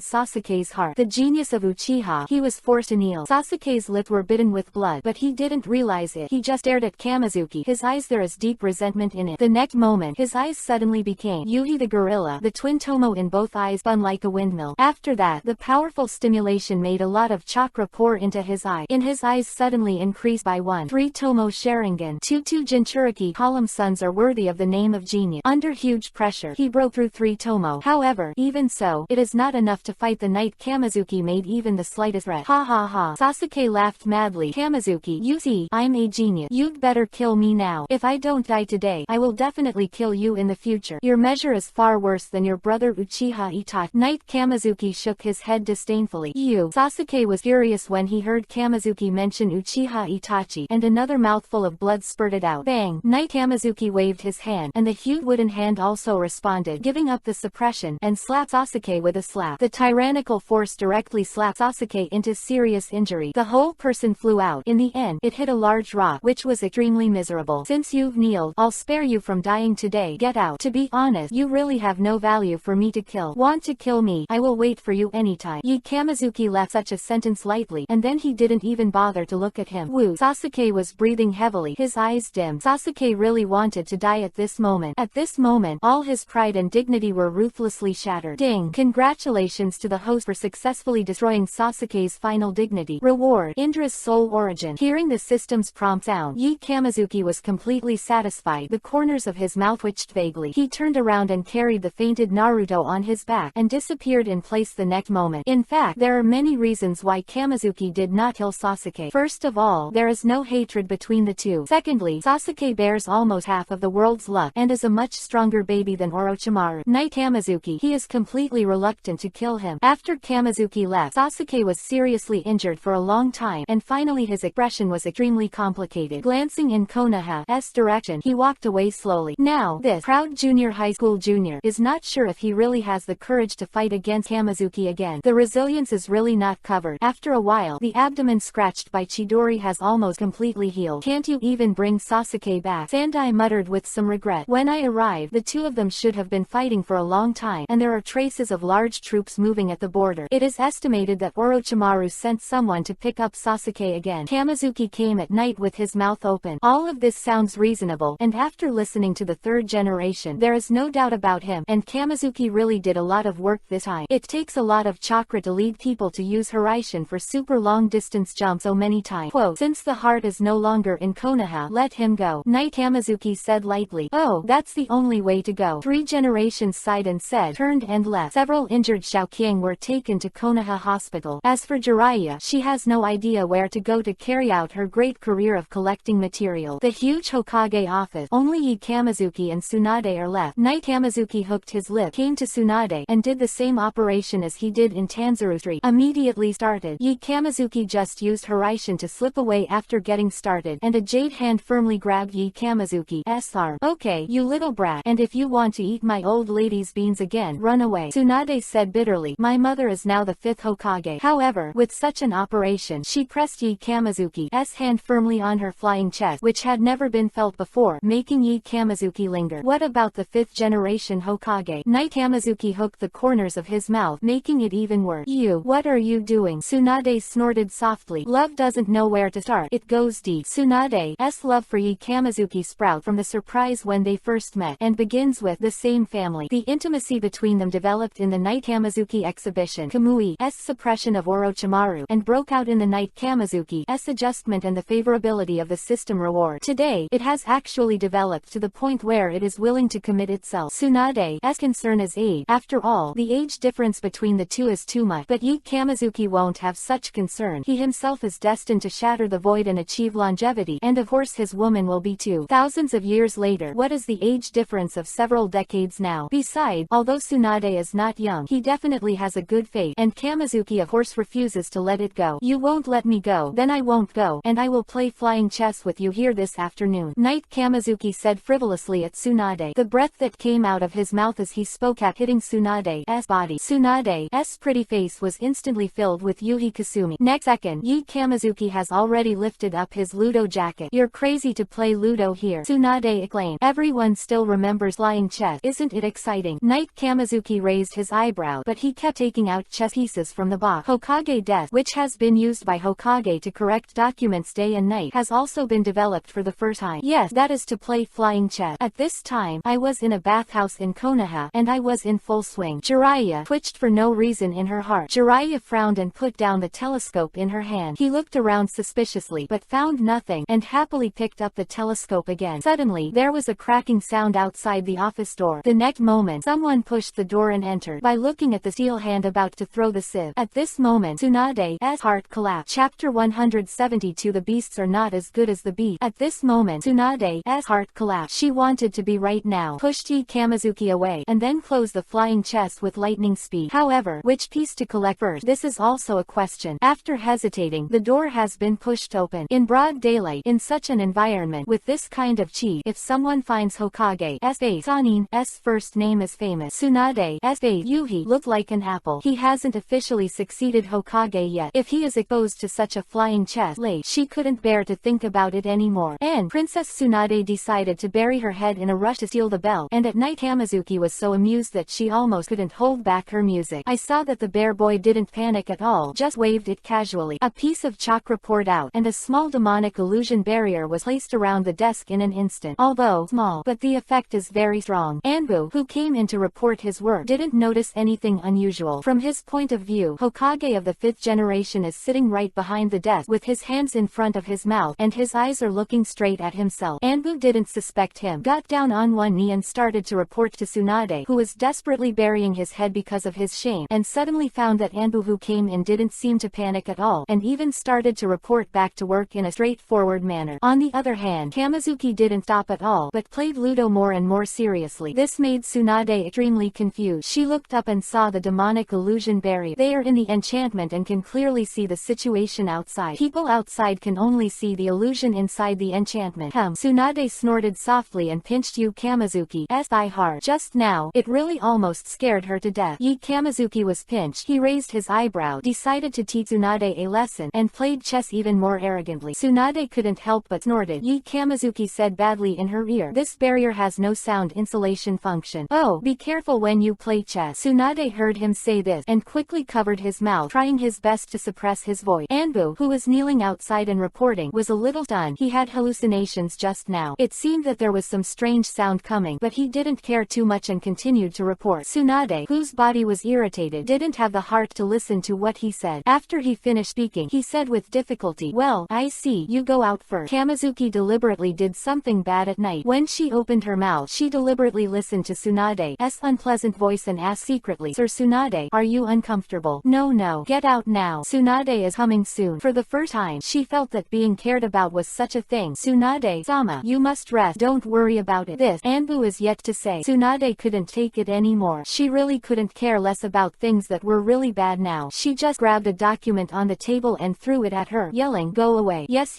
Sasuke's heart. The genius of Uchiha. He was forced to kneel. Sasuke's lips were bitten with blood, but he didn't realize it. He just stared at Kamizuki. His eyes, there is deep resentment in it. The next moment, his eyes suddenly became Yuhi the gorilla. The twin Tomo in both eyes spun like a windmill. After that, the powerful stimulation made a lot of chakra pour into his eye. In his eyes suddenly increased by 1. 3 Tomo Sharingan. 2 Jinchuriki column sons are worthy of the name of genius. Under huge pressure, he broke through 3 Tomo. However, even so, it is not enough to fight the Knight. Kamizuki made even the slightest threat. Ha ha ha. Sasuke laughed madly. Kamizuki, you see, I'm a genius. You'd better kill me now. If I don't die today, I will definitely kill you in the future. Your measure is far worse than your brother Uchiha Itachi. Knight Kamizuki shook his head disdainfully. You. Sasuke was furious when he heard Kamizuki mention Uchiha Itachi, and another mouthful of blood spurted out. Bang. Knight Kamizuki waved his hand, and the huge wooden hand also responded, giving up the suppression, and slapped Sasuke with a slap. The tyrannical force directly slapped Sasuke into serious injury. The whole person flew out. In the end, it hit a large rock, which was extremely miserable. Since you've kneeled, I'll spare you from dying today. Get out. To be honest, you really have no value for me to kill. Want to kill me? I will wait for you anytime. Yi Kamizuki left such a sentence lightly, and then he didn't even bother to look at him. Woo. Sasuke was breathing heavily, his eyes dim. Sasuke really wanted to die at this moment. At this moment, all his pride and dignity were ruthlessly shattered. Ding. Congratulations to the host for successfully destroying Sasuke's final dignity. Reward. Indra's soul origin. Hearing the system's prompt sound, Yi Kamizuki was completely satisfied. The corners of his mouth twitched vaguely. He turned around and carried the fainted Naruto on his back, and disappeared in place the next moment. In fact, there are many reasons why Kamizuki did not kill Sasuke. First of all, there is no hatred between the two. Secondly, Sasuke bears almost half of the world's luck, and is a much stronger baby than Orochimaru. Knight Kamizuki, he is completely reluctant to kill him. After Kamizuki left, Sasuke was seriously injured for a long time, and finally his expression was extremely complicated. Glancing in Konoha's direction, he walked away slowly. Now, this proud junior high school junior is not sure if he really has the courage to fight against Kamizuki again. The resilience is really not covered. After a while, the abdomen scratched by Chidori has almost completely healed. Can't you even bring Sasuke back? Sandai muttered with some regret. When I arrived, the two of them should have been fighting for a long time, and there are traces of large troops moving at the border. It is estimated that Orochimaru sent someone to pick up Sasuke again. Kamizuki came at night with his mouth open. All of this sounds reasonable, and after listening to the third generation, there is no doubt about him, and Kamizuki really did a lot of work this time. It takes a lot of chakra to lead people to use Hiraishin for super long distance jumps so many times. Quote, since the heart is no longer in Konoha, let him go. Knight Kamizuki said lightly. Oh, that's the only way to go. 3 generations sighed and said, turned and left. Several injured Xiaoqiang were taken to Konoha Hospital. As for Jiraiya, she has no idea where to go to carry out her great career of collecting material. The huge Hokage office, only Yi Kamizuki and Tsunade are left. Knight Kamizuki hooked his lip, came to Tsunade, and did the same operation as he did in Tanzuru 3. Immediately started. Yi Kamizuki just used Hiraishin to slip away after getting started, and a jade hand firmly grabbed Yi Kamizuki's arm. Okay, you little brat, and if you want to eat my old lady's beans again, run away. Tsunade said bitterly. My mother is now the 5th Hokage. However, with such an operation, she pressed Yi Kamizuki's hand firmly on her flying chest, which had never been felt before, making Yi Kamizuki linger. What about the 5th generation Hokage? Knight Kamizuki hooked the corners of his mouth, making it even worse. You, what are you doing? Tsunade snorted softly. Love doesn't know where to start. It goes deep. Tsunade's love for Yi Kamizuki sprouts from the surprise when they first met, and begins with the same family. family. The intimacy between them developed in the Night Kamizuki exhibition, Kamui's suppression of Orochimaru, and broke out in the Night Kamizuki's adjustment and the favorability of the system reward. Today, it has actually developed to the point where it is willing to commit itself. Tsunade's concern is age. After all, the age difference between the two is too much. But Yu Kamizuki won't have such concern. He himself is destined to shatter the void and achieve longevity, and of course his woman will be too. Thousands of years later, what is the age difference of several decades now? Besides, although Tsunade is not young, he definitely has a good fate, and Kamizuki of course refuses to let it go. You won't let me go, then I won't go, and I will play flying chess with you here this afternoon. Night Kamizuki said frivolously at Tsunade. The breath that came out of his mouth as he spoke kept hitting Tsunade's body. Tsunade's pretty face was instantly filled with Yuhi Kasumi. Next second, Yu Kamizuki has already lifted up his Ludo jacket. You're crazy to play Ludo here, Tsunade exclaimed. Everyone still remembers flying chess. Isn't it exciting? Night Kamizuki raised his eyebrow, but he kept taking out chess pieces from the box. Hokage desk, which has been used by Hokage to correct documents day and night, has also been developed for the first time. Yes, that is to play flying chess. At this time, I was in a bathhouse in Konoha, and I was in full swing. Jiraiya twitched for no reason in her heart. Jiraiya frowned and put down the telescope in her hand. He looked around suspiciously, but found nothing, and happily picked up the telescope again. Suddenly, there was a cracking sound outside the office door. The next moment, someone pushed the door and entered. By looking at the steel hand about to throw the sieve. At this moment, Tsunade's heart collapsed. Chapter 172. The beasts are not as good as the beast. At this moment, Tsunade's heart collapsed. She wanted to be right now, pushed Yu Kamizuki away, and then closed the flying chest with lightning speed. However, which piece to collect first? This is also a question. After hesitating, the door has been pushed open. In broad daylight, in such an environment, with this kind of chi, if someone finds Hokage's face, Sanin's first name is famous. Tsunade's face, Yuhi, looked like an apple. He hasn't officially succeeded Hokage yet. If he is exposed to such a flying chest late, she couldn't bear to think about it anymore. And Princess Tsunade decided to bury her head in a rush to steal the bell, and at night Kamizuki was so amused that she almost couldn't hold back her music. I saw that the bear boy didn't panic at all, just waved it casually. A piece of chakra poured out, and a small demonic illusion barrier was placed around the desk in an instant. Although small, but the effect is very strong. Anbu, who came in to report his work, didn't notice anything unusual. From his point of view, Hokage of the 5th generation is sitting right behind the desk with his hands in front of his mouth, and his eyes are looking straight at himself. Anbu didn't suspect him, got down on one knee and started to report to Tsunade, who was desperately burying his head because of his shame, and suddenly found that Anbu, who came in, didn't seem to panic at all, and even started to report back to work in a straightforward manner. On the other hand, Kamizuki didn't stop at all, but played Ludo more and more seriously. This made Tsunade extremely confused. She looked up and saw the demonic illusion barrier. They are in the enchantment and can clearly see the situation outside. People outside can only see the illusion inside the enchantment. Tsunade snorted softly and pinched Yu Kamizuki's thigh hard. Just now, it really almost scared her to death. Yu Kamizuki was pinched. He raised his eyebrow, decided to teach Tsunade a lesson, and played chess even more arrogantly. Tsunade couldn't help but snorted. Yu Kamizuki said badly in her ear, "This barrier has no sound insulation function. Oh, be careful when you play chess." Tsunade heard him say this, and quickly covered his mouth, trying his best to suppress his voice. Anbu, who was kneeling outside and reporting, was a little stunned. He had hallucinations just now. It seemed that there was some strange sound coming, but he didn't care too much and continued to report. Tsunade, whose body was irritated, didn't have the heart to listen to what he said. After he finished speaking, he said with difficulty, "Well, I see, you go out first." Kamizuki deliberately did something bad at night. When she opened her mouth, she deliberately listened to Tsunade's unpleasant voice and asked secretly, "Sir Tsunade, are you uncomfortable?" No, get out now. Tsunade is coming soon." For the first time, she felt that being cared about was such a thing. "Tsunade-sama, you must rest. Don't worry about it." This, Anbu is yet to say. Tsunade couldn't take it anymore. She really couldn't care less about things that were really bad now. She just grabbed a document on the table and threw it at her, yelling, "Go away." Yes,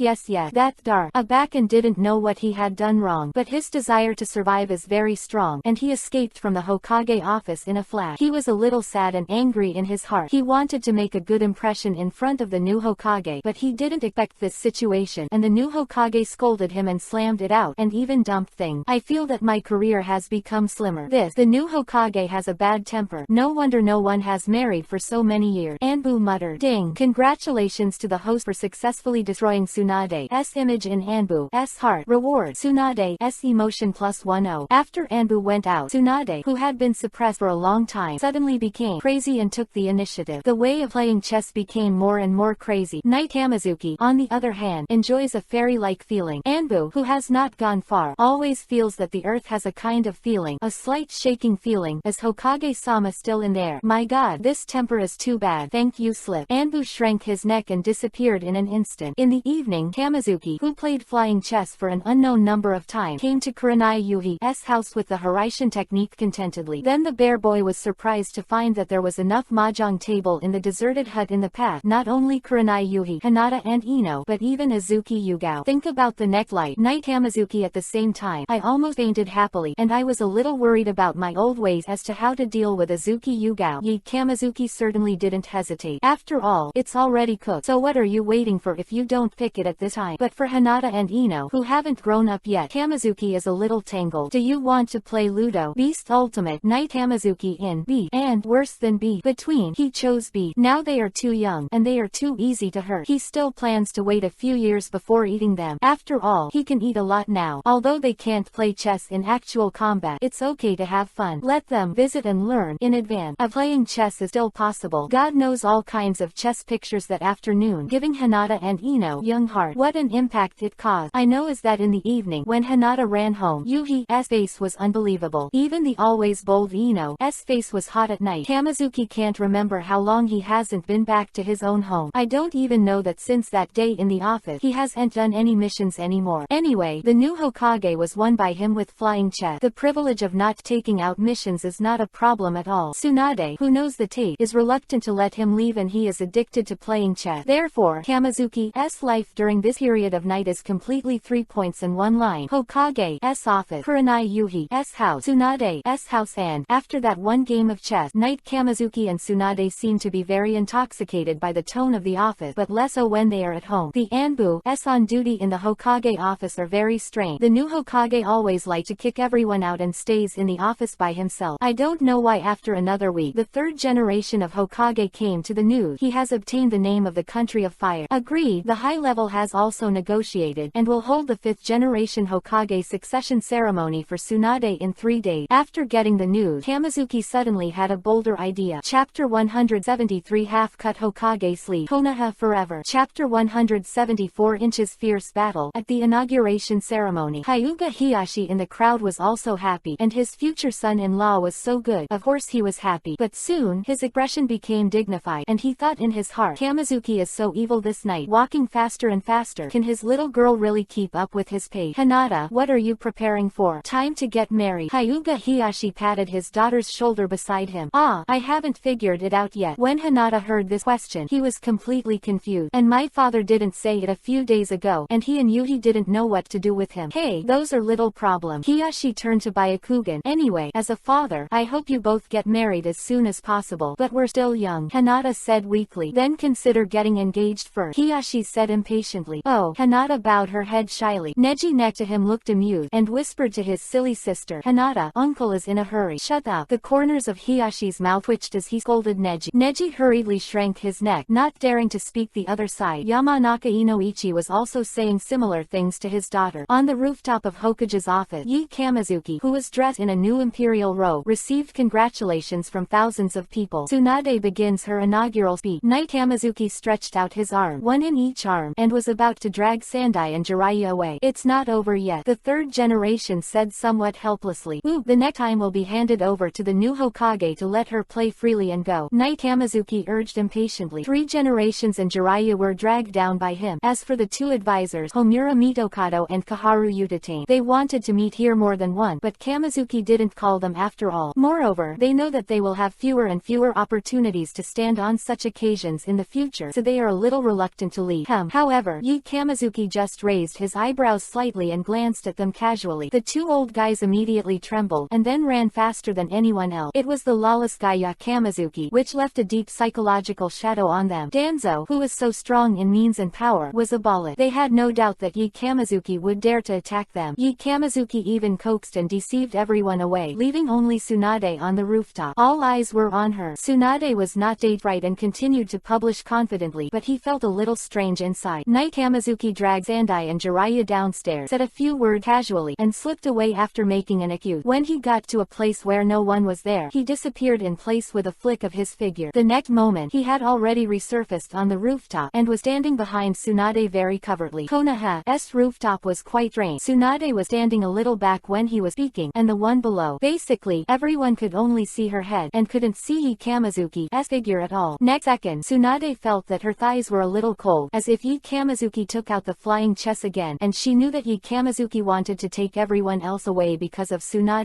that's dark. Aback and didn't know what he had done wrong, but his desire to survive is very strong, and he escaped from the Hokage office in a flash. He was a little sad and angry in his heart. He wanted to make a good impression in front of the new Hokage, but he didn't expect this situation, and the new Hokage scolded him and slammed it out, and even dumped things. "I feel that my career has become slimmer." The new Hokage has a bad temper. No wonder no one has married for so many years. Anbu muttered. Ding! Congratulations to the host for successfully destroying Tsunade's image in Anbu's heart. Reward: Tsunade's emotion +10. After Anbu went out, Yugao. Tsunade, who had been suppressed for a long time, suddenly became crazy and took the initiative. The way of playing chess became more and more crazy. Knight Hamazuki, on the other hand, enjoys a fairy-like feeling. Anbu, who has not gone far, always feels that the earth has a kind of feeling, a slight shaking feeling. Is Hokage-sama still in there? My god, this temper is too bad. Thank you, slip. Anbu shrank his neck and disappeared in an instant. In the evening, Hamazuki, who played flying chess for an unknown number of times, came to Kurenai Yuhi's house with the Haraishin technique contentedly. Then the bear boy was surprised to find that there was enough mahjong table in the deserted hut in the path. Not only Kurenai Yuhi, Hinata and Ino, but even Azuki Yugao. Think about the necklight. Knight Hamazuki at the same time. I almost fainted happily, and I was a little worried about my old ways as to how to deal with Azuki Yugao. Yi Kamazuki certainly didn't hesitate. After all, it's already cooked, so what are you waiting for if you don't pick it at this time? But for Hinata and Ino, who haven't grown up yet, Hamazuki is a little tangled. Do you want to play Ludo? Beast Ultimate. Knight Hamazuki in B, and worse than B. Between, he chose B. Now they are too young, and they are too easy to hurt. He still plans to wait a few years before eating them. After all, he can eat a lot now. Although they can't play chess in actual combat, it's okay to have fun. Let them visit and learn in advance. Playing chess is still possible. God knows all kinds of chess pictures that afternoon, giving Hinata and Ino young heart. What an impact it caused. I know is that in the evening, when Hinata ran home, Yuhi's face was unbelievable. Even the always bold Ino's face was hot at night. Hamazuki can't remember how long he hasn't been back to his own home. I don't even know that since that day in the office, he hasn't done any missions anymore. Anyway, the new Hokage was won by him with flying chess. The privilege of not taking out missions is not a problem at all. Tsunade, who knows the tape, is reluctant to let him leave, and he is addicted to playing chess. Therefore, Hamazuki's life during this period of night is completely 3 points and 1 line. Hokage's office, Kurenai Yuhi's house, Tsunade's house, and, after that one game of chess, Knight Hamazuki and Tsunade seem to be very intoxicated by the tone of the office, but less so when they are at home. The Anbu's on duty in the Hokage office are very strange. The new Hokage always likes to kick everyone out and stays in the office by himself. I don't know why. After another week, the third generation of Hokage came to the news. He has obtained the name of the country of fire. Agreed. The high level has also negotiated, and will hold the 5th generation Hokage succession ceremony for Tsunade in 3 days. After getting the news, Hamazuki suddenly had a bolder idea. Chapter 173 Half-Cut Hokage Sleeve. Konoha Forever. Chapter 174 Inches Fierce Battle. At the inauguration ceremony, Hyuga Hiyashi in the crowd was also happy, and his future son-in-law was so good. Of course he was happy, but soon, his expression became dignified, and he thought in his heart, Hamazuki is so evil this night, walking faster and faster. Can his little girl really keep up with his pace? Hinata, what are you preparing for? Time to get married. Hyuga Hiyashi patted his daughter's shoulder beside him. Ah, I haven't figured it out yet. When Hinata heard this question, he was completely confused. And my father didn't say it a few days ago, and he and Yuhi didn't know what to do with him. Hey, those are little problems. Hiyashi turned to Byakugan. Anyway, as a father, I hope you both get married as soon as possible. But we're still young, Hinata said weakly. Then consider getting engaged first, Hiyashi said impatiently. Oh, Hinata bowed her head shyly. Neji next to him looked amused, and whispered to his silly sister, Hinata, uncle is in a hurry. Shut up. The corners of Hiyashi's mouth twitched as he scolded Neji. Neji hurriedly shrank his neck, not daring to speak the other side. Yamanaka Inoichi was also saying similar things to his daughter. On the rooftop of Hokage's office, Yi Kamazuki, who was dressed in a new imperial robe, received congratulations from thousands of people. Tsunade begins her inaugural speech. Knight Hamazuki stretched out his arm, one in each arm, and was about to drag Sandai and Jiraiya away. It's not over yet, the third generation said somewhat helplessly. Ooh, the next time will be handed over to the new Hokage to let her play freely and go. Knight Hamazuki urged impatiently. 3 generations and Jiraiya were dragged down by him. As for the 2 advisors, Homura Mitokado and Kaharu Utatane, they wanted to meet here more than one, but Kamazuki didn't call them after all. Moreover, they know that they will have fewer and fewer opportunities to stand on such occasions in the future, so they are a little reluctant to leave. However, Yi Kamazuki just raised his eyebrows slightly and glanced at them casually. The 2 old guys immediately trembled, and then ran faster than anyone else. It was the lawless guy Ya Kamazuki, which left a deep psychological shadow on them. Danzo, who was so strong in means and power, was abolished. They had no doubt that Yi Kamazuki would dare to attack them. Yi Kamazuki even coaxed and deceived everyone away, leaving only Tsunade on the rooftop. All eyes were on her. Tsunade was not date-right and continued to publish confidently, but he felt a little strange inside. Knight Hamazuki dragged Sandai and Jiraiya downstairs, said a few words casually, and slipped away after making an accused When he got to a place where no one was there, he disappeared in place with a flick of his figure. The next moment, he had already resurfaced on the rooftop, and was standing behind Tsunade very covertly. Konoha's rooftop was quite strange. Tsunade was standing a little back when he was speaking, and the one below. Basically, everyone could only see her head, and couldn't see Kamazuki's figure at all. Next second, Tsunade felt that her thighs were a little cold, as if Kamazuki took out the flying chess again, and she knew that Kamazuki wanted to take everyone else away because of Tsunade's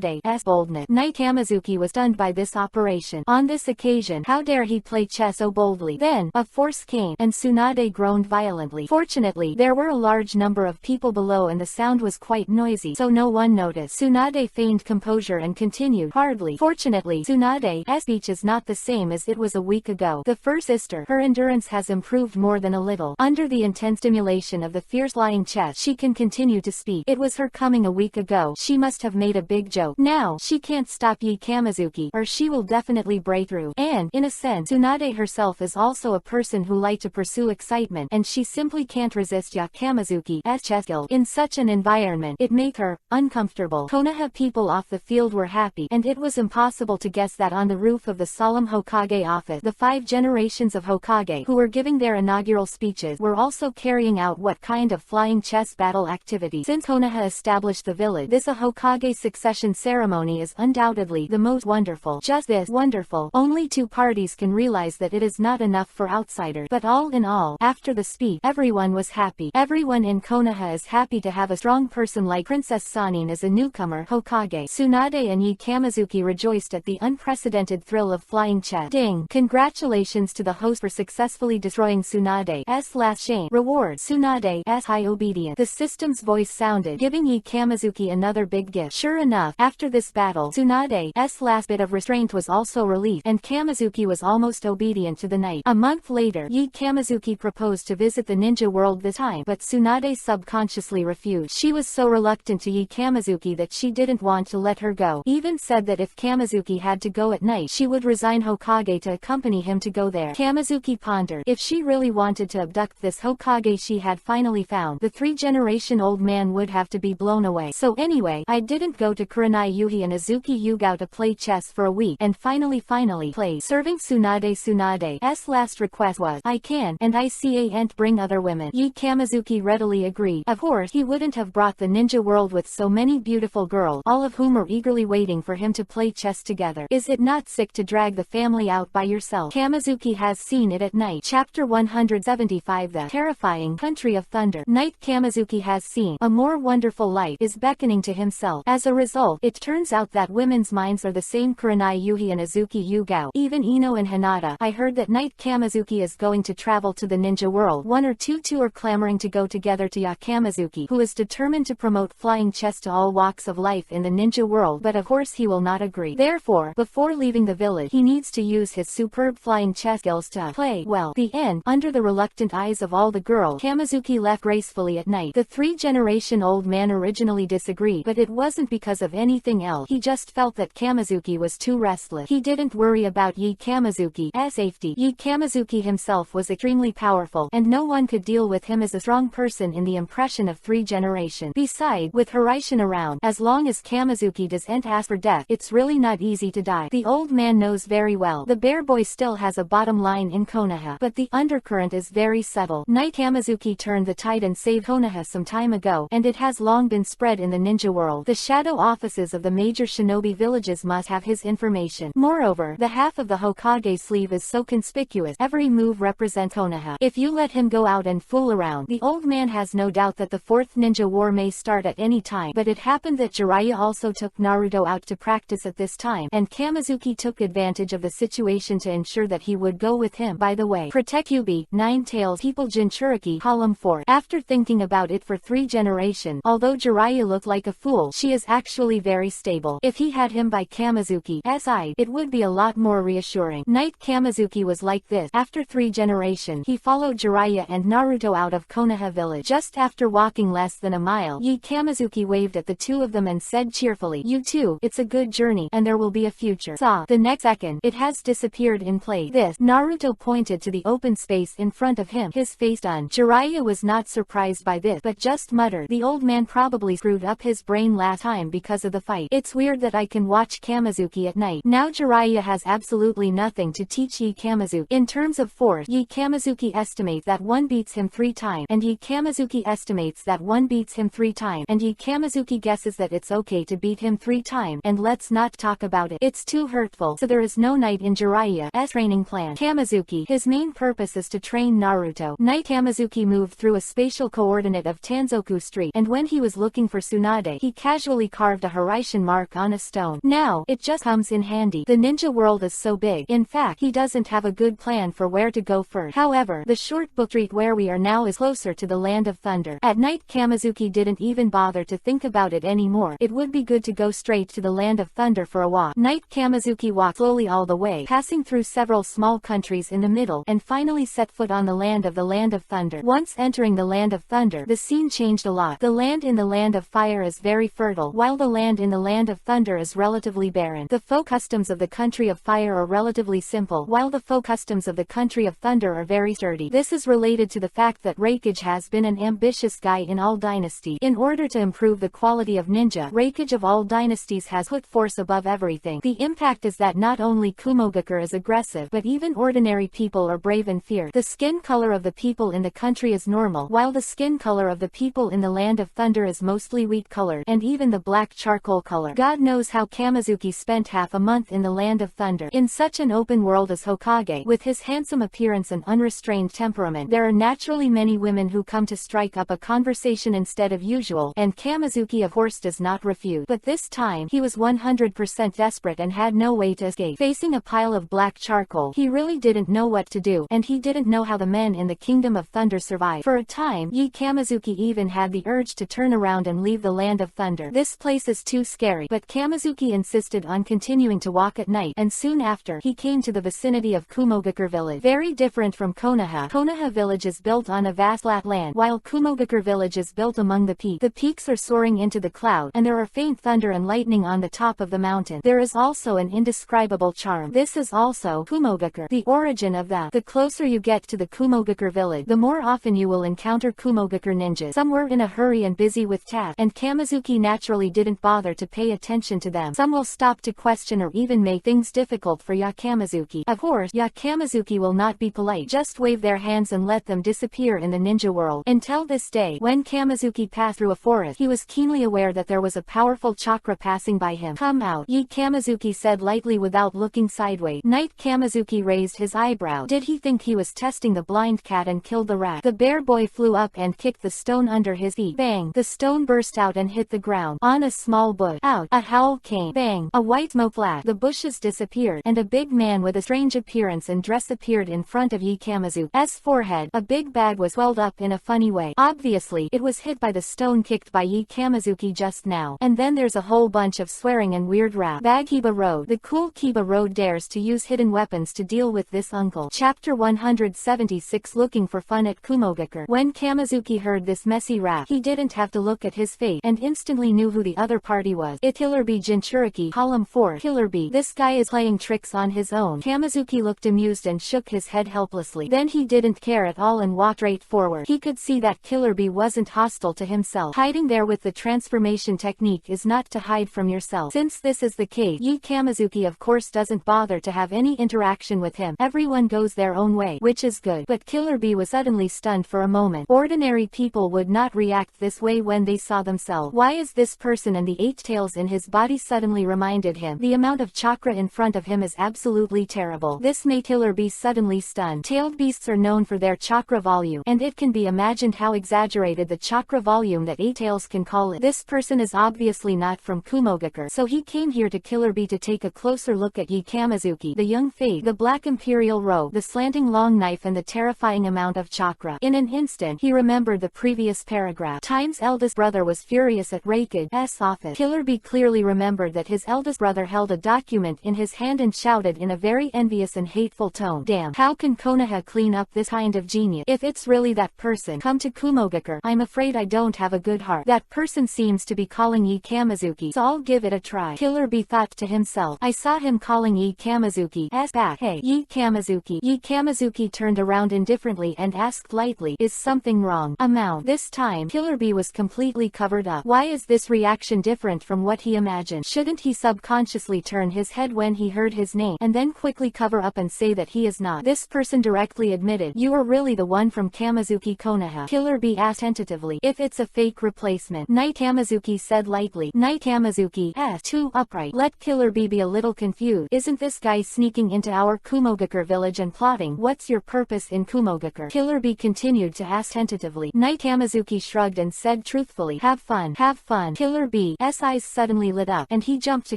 boldness. Kamazuki was stunned by this operation. On this occasion, how dare he play chess so boldly? Then, a force came, and Tsunade groaned violently. Fortunately, there were a large number of people below and the sound was quite noisy, so no one noticed. Tsunade feigned composure and continued, hardly. Fortunately, Tsunade's speech is not the same as it was a week ago. The first sister, her endurance has improved more than a little. Under the intense stimulation of the fierce flying chess, she can continue to speak. It was her coming a week ago. She must have made a big joke. Now, she can't stop Kamazuki, or she will definitely break through. And, in a sense, Tsunade herself is also a person who likes to pursue excitement, and she simply can't resist Kamazuki's chess skill. In such an environment, it made her uncomfortable. Konoha people off the field were happy, and it was impossible to guess that on the roof of the solemn Hokage office, the 5 generations of Hokage who were giving their inaugural speeches were also carrying out what kind of flying chess battle activity. Since Konoha established the village, this Hokage succession ceremony is undoubtedly the most wonderful. Just this wonderful. Only 2 parties can realize that it is not enough for outsiders. But all in all, after the speech, everyone was happy. Everyone in Konoha is happy to have a strong person like Princess Sanin as a newcomer Hokage. Tsunade and Kamazuki rejoiced at the unprecedented thrill of flying chess. Ding! Congratulations to the host for successfully destroying Tsunade's last shame. Reward Tsunade's high obedience. The system's voice sounded, giving Kamazuki another big gift. Sure enough, after this battle, Tsunade's last bit of restraint was also released, and Kamazuki was almost obedient to the knight. A month later, Kamazuki proposed to visit the ninja world this time, but Tsunade subconsciously refused. She was so reluctant to Kamazuki that she didn't want to let her go. Even said that if Kamazuki had to go at night, she would resign Hokage to accompany him to go there. Kamazuki pondered. If she really wanted to abduct this Hokage she had finally found, the 3-generation-old man would have to be blown away. So anyway, I didn't go to Kurenai Yuhi and Azuki Yugao to play chess for a week, and finally play. Serving Tsunade's last request was, I can, and I can't bring other women. Kamazuki readily agreed. Of course, he wouldn't have brought the ninja world with so many beautiful girls, all of whom are eagerly waiting for him to play chess together. Is it not sick to drag the family out by yourself? Kamazuki has seen it at night. Chapter 175. The terrifying country of thunder. Night. Kamazuki has seen a more wonderful light is beckoning to himself. As a result, it turns out that women's minds are the same. Kurenai Yuhi and Azuki Yugao, even Ino and Hinata. I heard that Night Kamazuki is going to travel to the ninja world. 1 or 2 are clamoring to go together to Kamazuki, who is determined to promote flying chess to all walks of life in the ninja world, but of course he will not agree. Therefore, before leaving the village, he needs to use his superb flying chess skills to play well. The end. Under the reluctant eyes of all the girls, Kamazuki left gracefully at night. The 3-generation-old man originally disagreed, but it wasn't because of anything else. He just felt that Kamazuki was too restless. He didn't worry about Kamazuki's safety. Kamazuki himself was extremely powerful, and no one could deal with him as a strong person in the impression of 3 generations. Besides, with Hiraishin around, as long as Kamazuki doesn't ask for death, it's really not easy to die. The old man knows very well. The bear boy still has a bottom line in Konoha, but the undercurrent is very subtle. Night Kamazuki turned the tide and saved Konoha some time ago, and it has long been spread in the ninja world. The shadow offices of the major shinobi villages must have his information. Moreover, the half of the Hokage sleeve is so conspicuous. Every move represents Konoha. If you let him go out and fool around, the old man has no doubt that the 4th ninja war may start at any time. But it happened that Jiraiya also took Naruto out to practice at this time, and Kamazuki took advantage of the situation to ensure that he would go with him. By the way, protect Yubi, 9 Tails People Jinchuriki, Column 4. After thinking about it for 3 generations, although Jiraiya looked like a fool, she is actually very stable. If he had him by Kamazuki's side, it would be a lot more reassuring. Night Kamazuki was like this. After 3 generations, he followed Jiraiya and Naruto out of Konoha village. Just after walking less than a mile, Kamazuki waved at the 2 of them and said cheerfully, "You too, it's a good journey, and there will be a future." The next second, it has disappeared in place. This, Naruto pointed to the open space in front of him, his face done. Jiraiya was not surprised by this, but just muttered, "The old man probably screwed up his brain last time because of of the fight. It's weird that I can watch Kamizuki at night. Now Jiraiya has absolutely nothing to teach Yi Kamizuki. In terms of force, Yi Kamizuki estimates that one beats him 3 times, and Yi Kamizuki estimates that one beats him 3 times, and Yi Kamizuki guesses that it's okay to beat him 3 times, and let's not talk about it. It's too hurtful, so there is no knight in Jiraiya's training plan. Kamizuki, his main purpose is to train Naruto. Knight Kamizuki moved through a spatial coordinate of Tanzoku Street, and when he was looking for Tsunade, he casually carved a Hiraishin mark on a stone. Now, it just comes in handy. The ninja world is so big. In fact, he doesn't have a good plan for where to go first. However, the short book street where we are now is closer to the Land of Thunder. At night, Kamizuki didn't even bother to think about it anymore. It would be good to go straight to the Land of Thunder for a walk. Night Kamizuki walked slowly all the way, passing through several small countries in the middle, and finally set foot on the Land of Thunder. Once entering the Land of Thunder, the scene changed a lot. The land in the Land of Fire is very fertile, while the land in the Land of Thunder is relatively barren. The folk customs of the country of fire are relatively simple, while the folk customs of the country of thunder are very sturdy. This is related to the fact that Reikage has been an ambitious guy in all dynasties. In order to improve the quality of ninja, Reikage of all dynasties has put force above everything. The impact is that not only Kumogakure is aggressive, but even ordinary people are brave and fierce. The skin color of the people in the country is normal, while the skin color of the people in the Land of Thunder is mostly wheat colored, and even the black charcoal color. God knows how Kamizuki spent half a month in the Land of Thunder. In such an open world as Hokage, with his handsome appearance and unrestrained temperament, there are naturally many women who come to strike up a conversation instead of usual, and Kamizuki of course does not refuse. But this time, he was 100% desperate and had no way to escape. Facing a pile of black charcoal, he really didn't know what to do, and he didn't know how the men in the Kingdom of Thunder survived. For a time, Yi Kamizuki even had the urge to turn around and leave the Land of Thunder. This place is too scary, but Kamizuki insisted on continuing to walk at night, and soon after, he came to the vicinity of Kumogakure village. Very different from Konoha. Konoha village is built on a vast flat land, while Kumogakure village is built among the peaks. The peaks are soaring into the cloud, and there are faint thunder and lightning on the top of the mountain. There is also an indescribable charm. This is also Kumogakure, the origin of that. The closer you get to the Kumogakure village, the more often you will encounter Kumogakure ninjas. Some were in a hurry and busy with tasks, and Kamizuki naturally didn't bother to pay attention to them. Some will stop to question or even make things difficult for Kamizuki. Of course, Kamizuki will not be polite. Just wave their hands and let them disappear in the ninja world. Until this day, when Kamizuki passed through a forest, he was keenly aware that there was a powerful chakra passing by him. Come out, Yi Kamizuki said lightly without looking sideways. Knight Kamizuki raised his eyebrow. Did he think he was testing the blind cat and killed the rat? The bear boy flew up and kicked the stone under his feet. Bang! The stone burst out and hit the ground. On a small bush. Out! A howl came. Bang! A white smoke flashed. The bushes disappeared, and a big man with a strange appearance and dress appeared in front of Yi Kamizuki's forehead. A big bag was swelled up in a funny way. Obviously, it was hit by the stone kicked by Yi Kamizuki just now. And then there's a whole bunch of swearing and weird rap. Bag Kiba Road. The cool Kiba Road dares to use hidden weapons to deal with this uncle. Chapter 176 Looking for Fun at Kumogakure. When Kamizuki heard this messy rap, he didn't have to look at his face, and instantly knew who the other party was. It Killer Bee Jinchuriki. Column 4. Killer Bee. This guy is playing tricks on his own. Kamizuki looked amused and shook his head helplessly. Then he didn't care at all and walked right forward. He could see that Killer Bee wasn't hostile to himself. Hiding there with the transformation technique is not to hide from yourself. Since this is the case, Yi Kamizuki of course doesn't bother to have any interaction with him. Everyone goes their own way, which is good. But Killer Bee was suddenly stunned for a moment. Ordinary people would not react this way when they saw themselves. Why is this person and the 8 tails in his body suddenly reminded him? The amount of chakra in front of him is absolutely terrible. This made Killer Bee suddenly stunned. Tailed beasts are known for their chakra volume, and it can be imagined how exaggerated the chakra volume that 8 tails can call it. This person is obviously not from Kumogakure, so he came here to Killer Bee to take a closer look at Yi Kamizuki, the young fade, the black imperial robe, the slanting long knife and the terrifying amount of chakra. In an instant, he remembered the previous paragraph. Time's eldest brother was furious at Reikage's office. Killer Bee clearly remembered that his eldest brother held a document in his hand and shouted in a very envious and hateful tone, "Damn, how can Konoha clean up this kind of genius? If it's really that person, come to Kumogakure. I'm afraid I don't have a good heart. That person seems to be calling Yi Kamizuki, so I'll give it a try." Killer Bee thought to himself. I saw him calling Yi Kamizuki's back. Hey, Yi Kamizuki. Yi Kamizuki turned around indifferently and asked lightly, is something wrong? This time, Killer Bee was completely covered up. Why is this reaction different different from what he imagined. Shouldn't he subconsciously turn his head when he heard his name, and then quickly cover up and say that he is not? This person directly admitted, "You are really the one from Kamizuki Konoha." Killer Bee asked tentatively, "If it's a fake replacement." Night Kamizuki said lightly. Night Kamizuki too upright. Let Killer Bee be a little confused. "Isn't this guy sneaking into our Kumogakure village and plotting? What's your purpose in Kumogakure?" Killer Bee continued to ask tentatively. Night Kamizuki shrugged and said truthfully, "Have fun, have fun." Killer Bee's eyes suddenly lit up, and he jumped to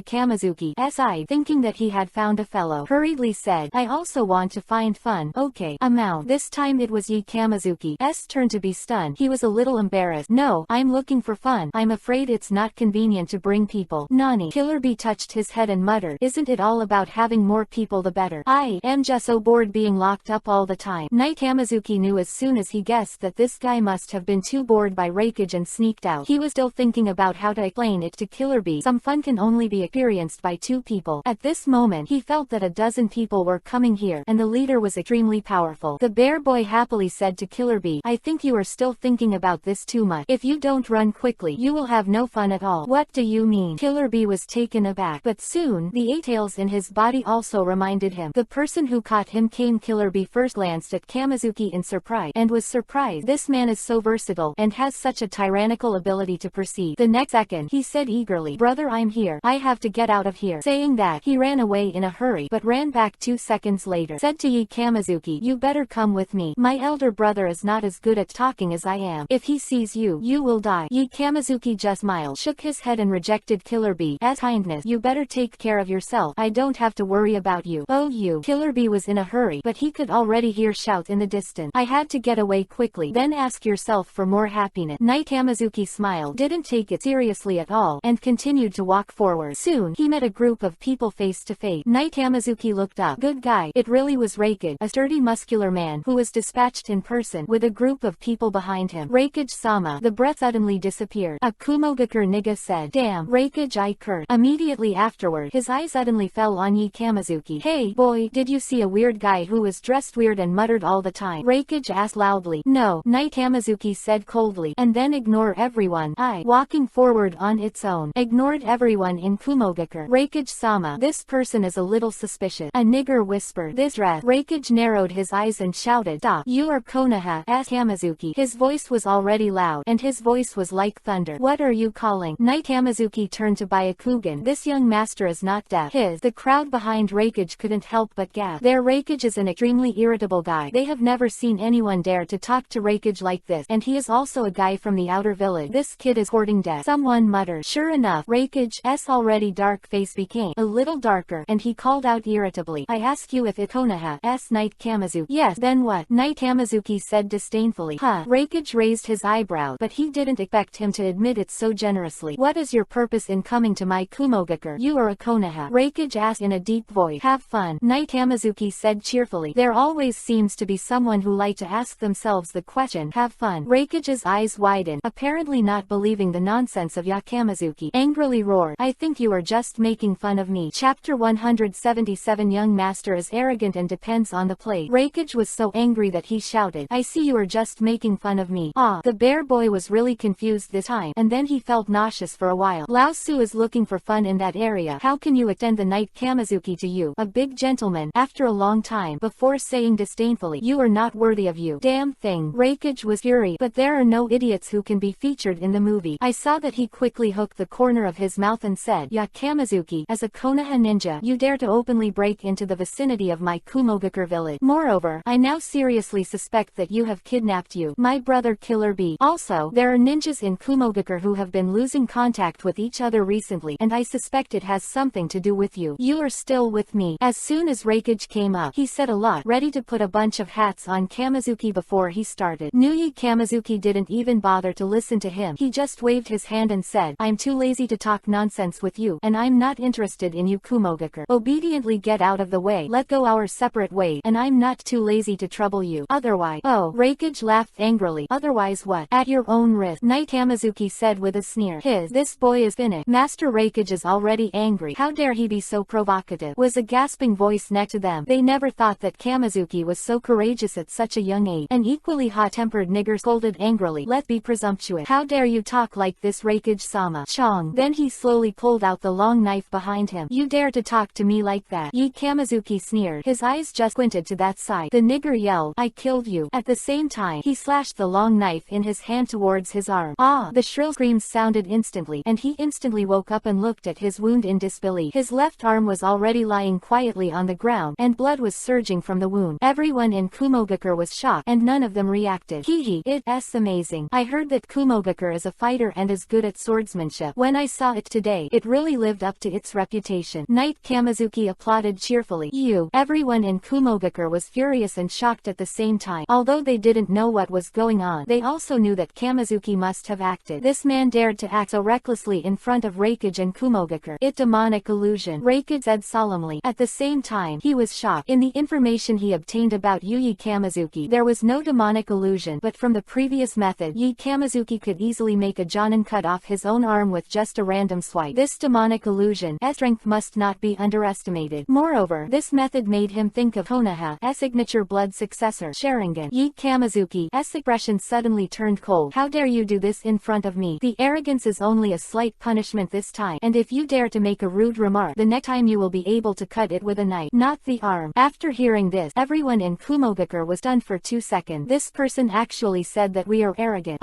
Kamizuki's side, thinking that he had found a fellow. Hurriedly said, "I also want to find fun." "Okay, amount." This time it was Kamizuki's turn to be stunned. He was a little embarrassed. "No, I'm looking for fun. I'm afraid it's not convenient to bring people." "Nani?" Killer Bee touched his head and muttered, "Isn't it all about having more people the better? I am just so bored being locked up all the time." Night Kamizuki knew as soon as he guessed that this guy must have been too bored by Reikage and sneaked out. He was still thinking about how to explain it to Killer Bee. Some fun can only be experienced by two people. At this moment he felt that a dozen people were coming here, and the leader was extremely powerful. The bear boy happily said to Killer Bee, "I think you are still thinking about this too much. If you don't run quickly, you will have no fun at all." "What do you mean?" Killer Bee was taken aback, but soon the 8 tails in his body also reminded him. The person who caught him came. Killer Bee first glanced at Kamizuki in surprise, and was surprised. This man is so versatile, and has such a tyrannical ability to perceive. The next second, he said eagerly, "Brother, I'm here. I have to get out of here." Saying that, he ran away in a hurry, but ran back 2 seconds later. Said to Kamizuki, "You better come with me. My elder brother is not as good at talking as I am. If he sees you, you will die." Kamizuki just smiled, shook his head and rejected Killer Bee as kindness. "You better take care of yourself. I don't have to worry about you." "Oh, you." Killer Bee was in a hurry, but he could already hear shouts in the distance. "I had to get away quickly. Then ask yourself for more happiness." Night Kamizuki smiled, didn't take it seriously at all, and continued to walk forward. Soon, he met a group of people face to face. Night Kamizuki looked up. Good guy. It really was Reikage, a sturdy muscular man who was dispatched in person with a group of people behind him. "Reikage-sama." The breath suddenly disappeared. A Kumogakure nigga said, "Damn, Reikage, I cursed." Immediately afterward, his eyes suddenly fell on Kamizuki. "Hey, boy, did you see a weird guy who was dressed weird and muttered all the time?" Reikage asked loudly. "No," Night Kamizuki said coldly, "and then ignore everyone." Walking forward on its own, ignored everyone in Kumogakure. "Reikage-sama, this person is a little suspicious." A nigger whispered. "This dress." Reikage narrowed his eyes and shouted, "Stop. You are Konoha's Kamizuki." His voice was already loud, and his voice was like thunder. "What are you calling?" Night Kamizuki turned to Byakugan. "This young master is not deaf." The crowd behind Reikage couldn't help but gasp. Their Reikage is an extremely irritable guy. They have never seen anyone dare to talk to Reikage like this, and he is also a guy from the outer village. "This kid is hoarding death." Someone muttered. Sure enough, Reikage's already dark face became a little darker, and he called out irritably, "I ask you if it's Konoha's Night Kamizuki." "Yes, then what?" Night Kamizuki said disdainfully. Reikage raised his eyebrows, but he didn't expect him to admit it so generously. "What is your purpose in coming to my Kumogakure? You are a Konoha." Reikage asked in a deep voice. "Have fun," Night Kamizuki said cheerfully. There always seems to be someone who likes to ask themselves the question, "Have fun?" Reikage's eyes widened, apparently not believing the nonsense of Kamizuki. Angrily roared, "I think you are just making fun of me." Chapter 177. Young master is arrogant and depends on the plate. Reikage was so angry that he shouted, "I see you are just making fun of me." The bear boy was really confused this time, and then he felt nauseous for a while. "Lao Su is looking for fun in that area. How can you extend the Night Kamizuki to you, a big gentleman, after a long time?" Before saying disdainfully, "You are not worthy of you." "Damn thing." Reikage was furious, but there are no idiots who can be featured in the movie. I saw that. He quickly hooked the corner of his mouth and said, "Kamizuki, as a Konoha ninja, you dare to openly break into the vicinity of my Kumogakure village. Moreover, I now seriously suspect that you have kidnapped my brother Killer Bee. Also, there are ninjas in Kumogakure who have been losing contact with each other recently, and I suspect it has something to do with you. You are still with me." As soon as Reikage came up, he said a lot, ready to put a bunch of hats on Kamizuki before he started. Kamizuki didn't even bother to listen to him. He just waved his hand and said, "I'm too lazy to talk nonsense with you, and I'm not interested in you Kumogakure. Obediently get out of the way. Let go our separate ways, and I'm not too lazy to trouble you. Otherwise." "Oh." Reikage laughed angrily. "Otherwise what?" "At your own risk," Night Kamizuki said with a sneer. This boy is finished." Master Reikage is already angry. How dare he be so provocative? Was a gasping voice next to them. They never thought that Kamizuki was so courageous at such a young age. An equally hot-tempered nigger scolded angrily, "Let's be presumptuous. How dare you talk like this Reikage-sama? Chong. Then he slowly pulled out the long knife behind him. You dare to talk to me like that? Yi Kamizuki sneered. His eyes just squinted to that side. The nigger yelled, I killed you. At the same time, he slashed the long knife in his hand towards his arm. Ah! The shrill screams sounded instantly, and he instantly woke up and looked at his wound in disbelief. His left arm was already lying quietly on the ground, and blood was surging from the wound. Everyone in Kumogakure was shocked, and none of them reacted. Hehe, it's amazing. I heard that Kumogakure is a fighter and is good at swordsmanship. When I saw it today, it really lived up to its reputation. Knight Kamizuki applauded cheerfully. Everyone in Kumogakure was furious and shocked at the same time. Although they didn't know what was going on, they also knew that Kamizuki must have acted. This man dared to act so recklessly in front of Reikage and Kumogakure. It demonic illusion, Reikage said solemnly. At the same time, he was shocked. In the information he obtained about Yi Kamizuki, there was no demonic illusion, but from the previous method, Yi Kamizuki could easily make a jonin cut off his own arm with just a random swipe. This demonic illusion's strength must not be underestimated. Moreover, this method made him think of Konoha's signature blood successor, Sharingan. Yi Kamizuki's expression suddenly turned cold. How dare you do this in front of me? The arrogance is only a slight punishment this time, and if you dare to make a rude remark, the next time you will be able to cut it with a knife, not the arm. After hearing this, everyone in Kumogakure was stunned for 2 seconds. This person actually said that we are arrogant.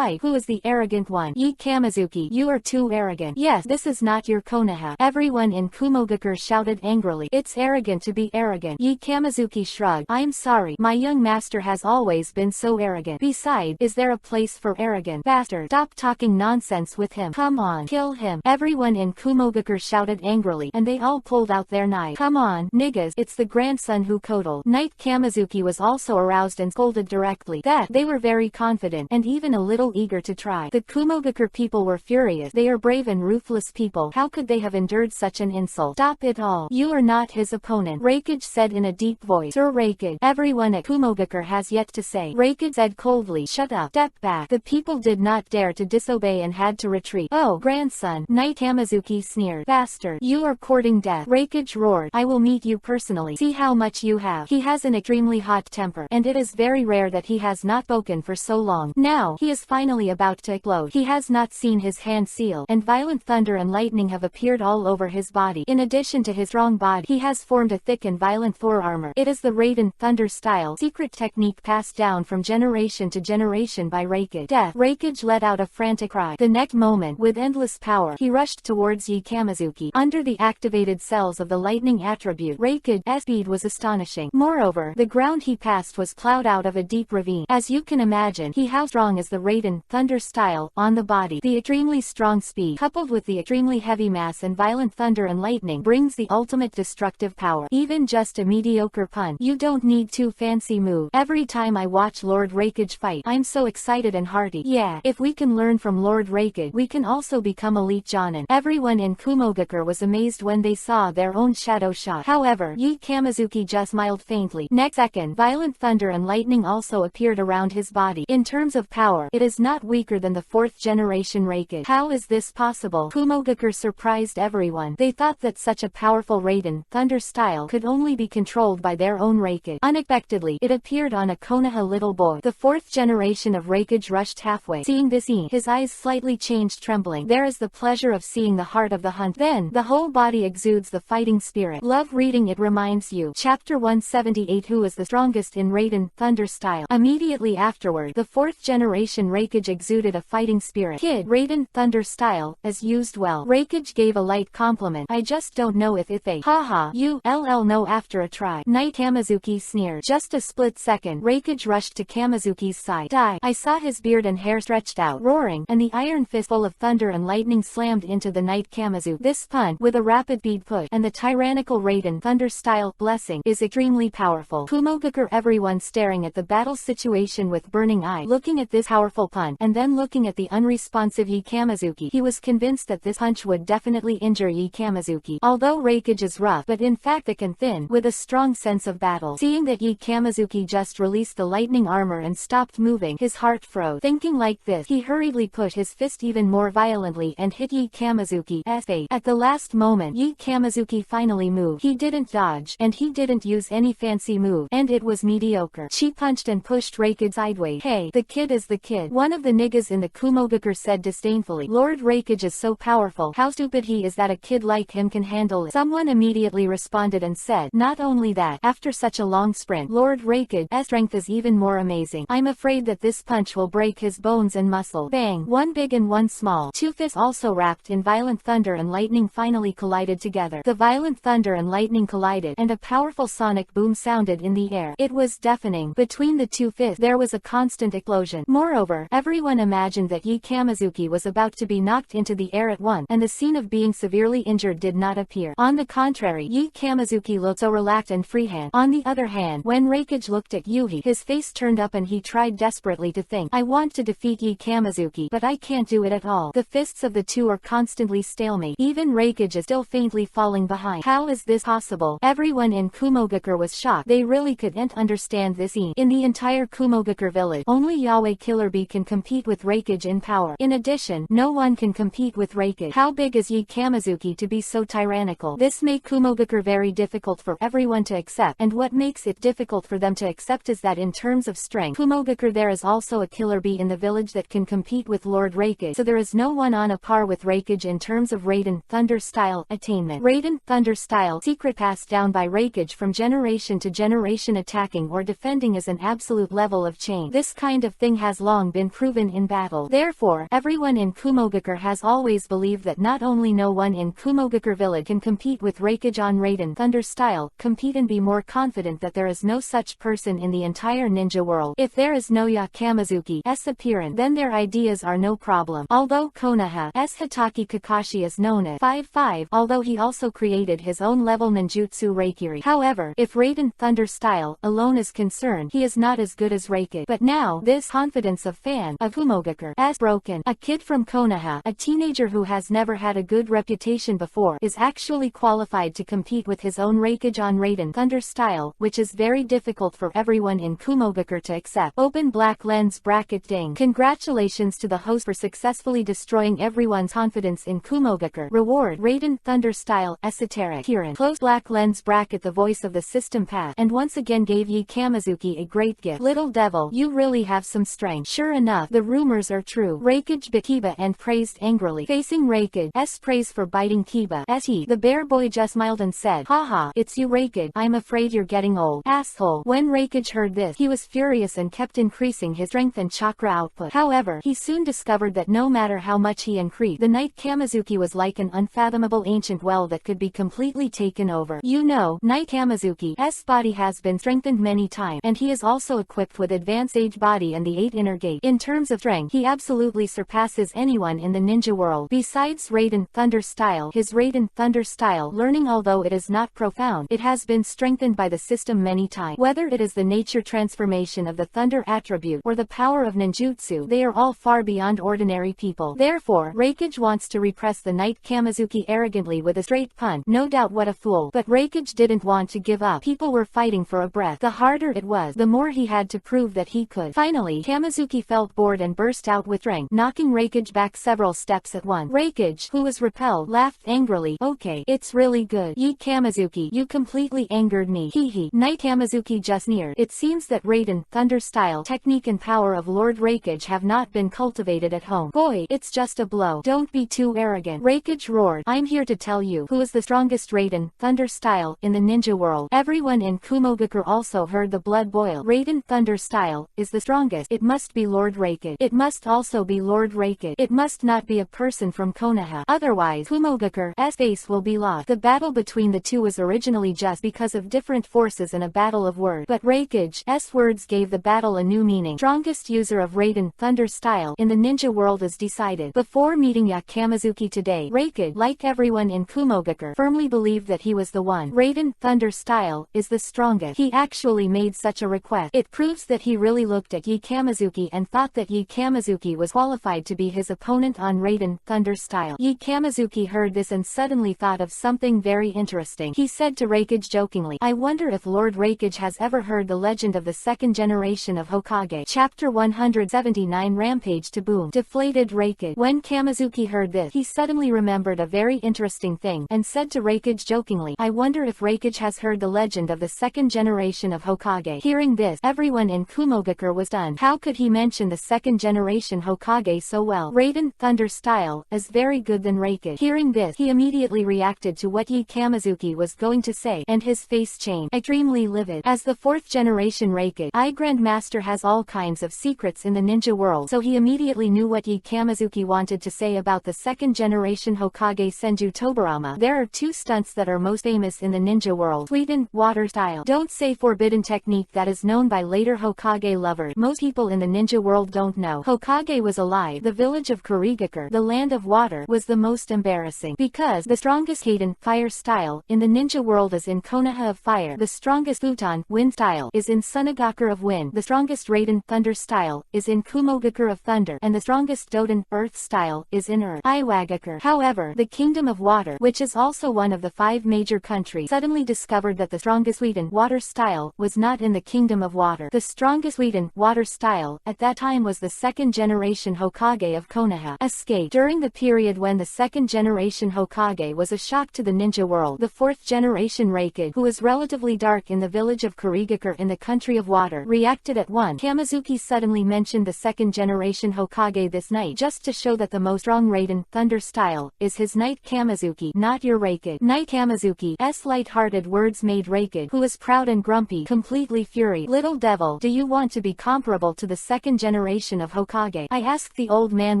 Who is the arrogant one? Yi Kamizuki, you are too arrogant. Yes, this is not your Konoha. Everyone in Kumogakure shouted angrily. It's arrogant to be arrogant. Yi Kamizuki shrugged. I'm sorry, my young master has always been so arrogant. Besides, is there a place for arrogant? Bastard, stop talking nonsense with him. Come on, kill him. Everyone in Kumogakure shouted angrily, and they all pulled out their knives. Come on, niggas, it's the grandson who kodal. Knight Kamizuki was also aroused and scolded directly. That they were very confident, and even a little eager to try. The Kumogakure people were furious. They are brave and ruthless people. How could they have endured such an insult? Stop it all. You are not his opponent, Reikage said in a deep voice. Sir Reikage, everyone at Kumogakure has yet to say. Reikage said coldly. Shut up. Step back. The people did not dare to disobey and had to retreat. Oh, grandson. Knight Kamizuki sneered. Bastard, you are courting death. Reikage roared. I will meet you personally. See how much you have. He has an extremely hot temper, and it is very rare that he has not spoken for so long. Now, he is finally about to explode. He has not seen his hand seal, and violent thunder and lightning have appeared all over his body. In addition to his strong body, he has formed a thick and violent Thor armor. It is the Raiden Thunder style, secret technique passed down from generation to generation by Reikage. Death. Reikage let out a frantic cry. The next moment, with endless power, he rushed towards Yi Kamizuki. Under the activated cells of the lightning attribute, Reikage's speed was astonishing. Moreover, the ground he passed was plowed out of a deep ravine. As you can imagine, how strong is the Raiden Thunder style on the body. The extremely strong speed, coupled with the extremely heavy mass and violent thunder and lightning, brings the ultimate destructive power. Even just a mediocre punch, you don't need too fancy move. Every time I watch Lord Reikage fight, I'm so excited and hearty. Yeah, if we can learn from Lord Reikage, we can also become elite jonin. Everyone in Kumogakure was amazed when they saw their own shadow shot. However, Yi Kamizuki just smiled faintly. Next second, violent thunder and lightning also appeared around his body. In terms of power, it is not weaker than the 4th generation Reikage. How is this possible? Kumogakure surprised everyone. They thought that such a powerful Raiden Thunder style could only be controlled by their own Reikage. Unexpectedly, it appeared on a Konoha little boy. The 4th generation of Reikage rushed halfway. Seeing this scene, his eyes slightly changed, trembling. There is the pleasure of seeing the heart of the hunt. Then, the whole body exudes the fighting spirit. Love reading it reminds you. Chapter 178. Who is the strongest in Raiden Thunder style? Immediately afterward, the 4th generation Reikage exuded a fighting spirit. Kid, Raiden Thunder style, as used well. Reikage gave a light compliment. I just don't know if it's a haha, you know after a try. Knight Kamizuki sneered. Just a split second, Reikage rushed to Kamizuki's side. Die. I saw his beard and hair stretched out, roaring, and the iron fist full of thunder and lightning slammed into the Knight Kamizuki. This punch, with a rapid bead push, and the tyrannical Raiden Thunder style blessing, is extremely powerful. Kumogakure, everyone staring at the battle situation with burning eyes. Looking at this powerful punch, and then looking at the unresponsive Yi Kamizuki, he was convinced that this punch would definitely injure Yi Kamizuki. Although Reikage is rough, but in fact thick and thin, with a strong sense of battle. Seeing that Yi Kamizuki just released the lightning armor and stopped moving, his heart froze. Thinking like this, he hurriedly put his fist even more violently and hit Yi Kamizuki's face. At the last moment, Yi Kamizuki finally moved. He didn't dodge, and he didn't use any fancy move, and it was mediocre. She punched and pushed Reikage sideways. Hey, the kid is the kid. One of the niggas in the Kumogakure said disdainfully. Lord Reikage is so powerful. How stupid he is that a kid like him can handle it. Someone immediately responded and said, not only that, after such a long sprint, Lord Reikage's strength is even more amazing. I'm afraid that this punch will break his bones and muscle. Bang! One big and one small. Two fists also wrapped in violent thunder and lightning finally collided together. The violent thunder and lightning collided, and a powerful sonic boom sounded in the air. It was deafening. Between the two fists there was a constant explosion. Moreover, everyone imagined that Yi Kamizuki was about to be knocked into the air at once, and the scene of being severely injured did not appear. On the contrary, Yi Kamizuki looked so relaxed and freehand. On the other hand, when Reikage looked at Yuhi, his face turned up and he tried desperately to think, I want to defeat Yi Kamizuki, but I can't do it at all. The fists of the two are constantly stalemate. Even Reikage is still faintly falling behind. How is this possible? Everyone in Kumogakure was shocked. They really couldn't understand this scene. In the entire Kumogakure village, only Yahweh Killer Bee can compete with Reikage in power. In addition, no one can compete with Reikage. How big is Yi Kamizuki to be so tyrannical? This made Kumogakure very difficult for everyone to accept, and what makes it difficult for them to accept is that in terms of strength, Kumogakure there is also a killer bee in the village that can compete with Lord Reikage, so there is no one on a par with Reikage in terms of Raiden Thunder style attainment. Raiden Thunder style secret passed down by Reikage from generation to generation. Attacking or defending is an absolute level of change. This kind of thing has long been proven in battle. Therefore, everyone in Kumogakure has always believed that not only no one in Kumogakure village can compete with Reikage on Raiden Thunder style, compete and be more confident that there is no such person in the entire ninja world. If there is no Ya Kamizuki's appearance, then their ideas are no problem. Although Konoha's Hitaki Kakashi is known as 5-5, although he also created his own level ninjutsu Reikiri. However, if Raiden Thunder style alone is concerned, he is not as good as Reikage. But now, this confidence of fan of Kumogakure is broken. A kid from Konoha, a teenager who has never had a good reputation before, is actually qualified to compete with his own Reikage on Raiden Thunder style, which is very difficult for everyone in Kumogakure to accept. Open black lens bracket ding. Congratulations to the host for successfully destroying everyone's confidence in Kumogakure. Reward Raiden Thunder style esoteric Kirin. Close black lens bracket. The voice of the system passed, and once again gave Yi Kamizuki a great gift. Little devil, you really have some strength. Sure enough, the rumors are true. Reikage bit Kiba and praised angrily. Facing Reikage's praise for biting Kiba, the bear boy just smiled and said, haha, it's you Reikage, I'm afraid you're getting old. Asshole. When Reikage heard this, he was furious and kept increasing his strength and chakra output. However, he soon discovered that no matter how much he increased, the Knight Kamizuki was like an unfathomable ancient well that could be completely taken over. You know, Knight Kamizuki's body has been strengthened many times, and he is also equipped with advanced age body and the 8 inner gate. In terms of strength, he absolutely surpasses anyone in the ninja world. Besides Raiden Thunder style, his Raiden Thunder style learning, although it is not profound, it has been strengthened by the system many times. Whether it is the nature transformation of the thunder attribute or the power of ninjutsu, they are all far beyond ordinary people. Therefore, Reikage wants to repress the Knight Kamizuki arrogantly with a straight punch. No doubt, what a fool. But Reikage didn't want to give up. People were fighting for a breath. The harder it was, the more he had to prove that he could. Finally, Kamizuki felt bored and burst out with strength, knocking Reikage back several steps at once. Reikage, who was repelled, laughed angrily. Okay, it's really good. Yi Kamizuki, you completely angered me. Hehe. Knight Kamizuki just neared. It seems that Raiden Thunder style technique and power of Lord Reikage have not been cultivated at home. Boy, it's just a blow. Don't be too arrogant. Reikage roared. I'm here to tell you who is the strongest Raiden Thunder style in the ninja world. Everyone in Kumogakure also heard the blood boil. Raiden Thunder style is the strongest. It must be Lord Reikage. It must also be Lord Reikage. It must not be a person from Konoha. Otherwise, Kumogakure's face will be lost. The battle between the two was originally just because of different forces and a battle of words, but Reikage's words gave the battle a new meaning. Strongest user of Raiden Thunder style in the ninja world is decided. Before meeting Ya Kamizuki today, Reikage, like everyone in Kumogakure, firmly believed that he was the one. Raiden Thunder style is the strongest. He actually made such a request. It proves that he really looked at Yi Kamizuki and thought that Yi Kamizuki was qualified to be his opponent on Raiden Thunder style. Yi Kamizuki heard this and suddenly thought of something very interesting. He said to Reikage jokingly, I wonder if Lord Reikage has ever heard the legend of the second generation of Hokage. Chapter 179 Rampage to Boom. Deflated Reikage. When Kamizuki heard this, he suddenly remembered a very interesting thing, and said to Reikage jokingly, I wonder if Reikage has heard the legend of the second generation of Hokage. Hearing this, everyone in Kumogakure was stunned. How could he mention the second generation Hokage so well? Raiden Raiden Thunder style is very good than Reikage. Hearing this, he immediately reacted to what Yi Kamizuki was going to say, and his face changed, extremely livid. As the 4th generation Reikage I Grandmaster has all kinds of secrets in the ninja world, so he immediately knew what Yi Kamizuki wanted to say about the 2nd generation Hokage Senju Tobarama. There are 2 stunts that are most famous in the ninja world. Raiden water style. Don't say forbidden technique that is known by later Hokage lovers. Most people in the ninja world don't know Hokage was alive. The village of Kurigakure, the land of water, was the most embarrassing, because the strongest Raiden fire style in the ninja world is in Konoha of fire, the strongest Futon wind style is in Sunagakure of wind, the strongest Raiden thunder style is in Kumogakure of thunder, and the strongest Doden earth style is in earth Iwagakure. However, the kingdom of water, which is also one of the 5 major countries, suddenly discovered that the strongest Raiden water style was not in the kingdom of water. The strongest Raiden water style at that time was the 2nd generation Hokage of Konoha. Escape. During the period when the 2nd generation Hokage was a shock to the ninja world, the 4th generation Reikage, who was relatively dark in the village of Kurigakure in the country of water, reacted at once. Kamizuki suddenly mentioned the 2nd generation Hokage this night just to show that the most strong Raiden thunder style is his Knight Kamizuki, not your Reikage. Knight Kamizuki's light-hearted words made Reikage, who was proud and grumpy, completely furious. Little devil, do you want to be comparable to the 2nd generation of Hokage? I asked the old man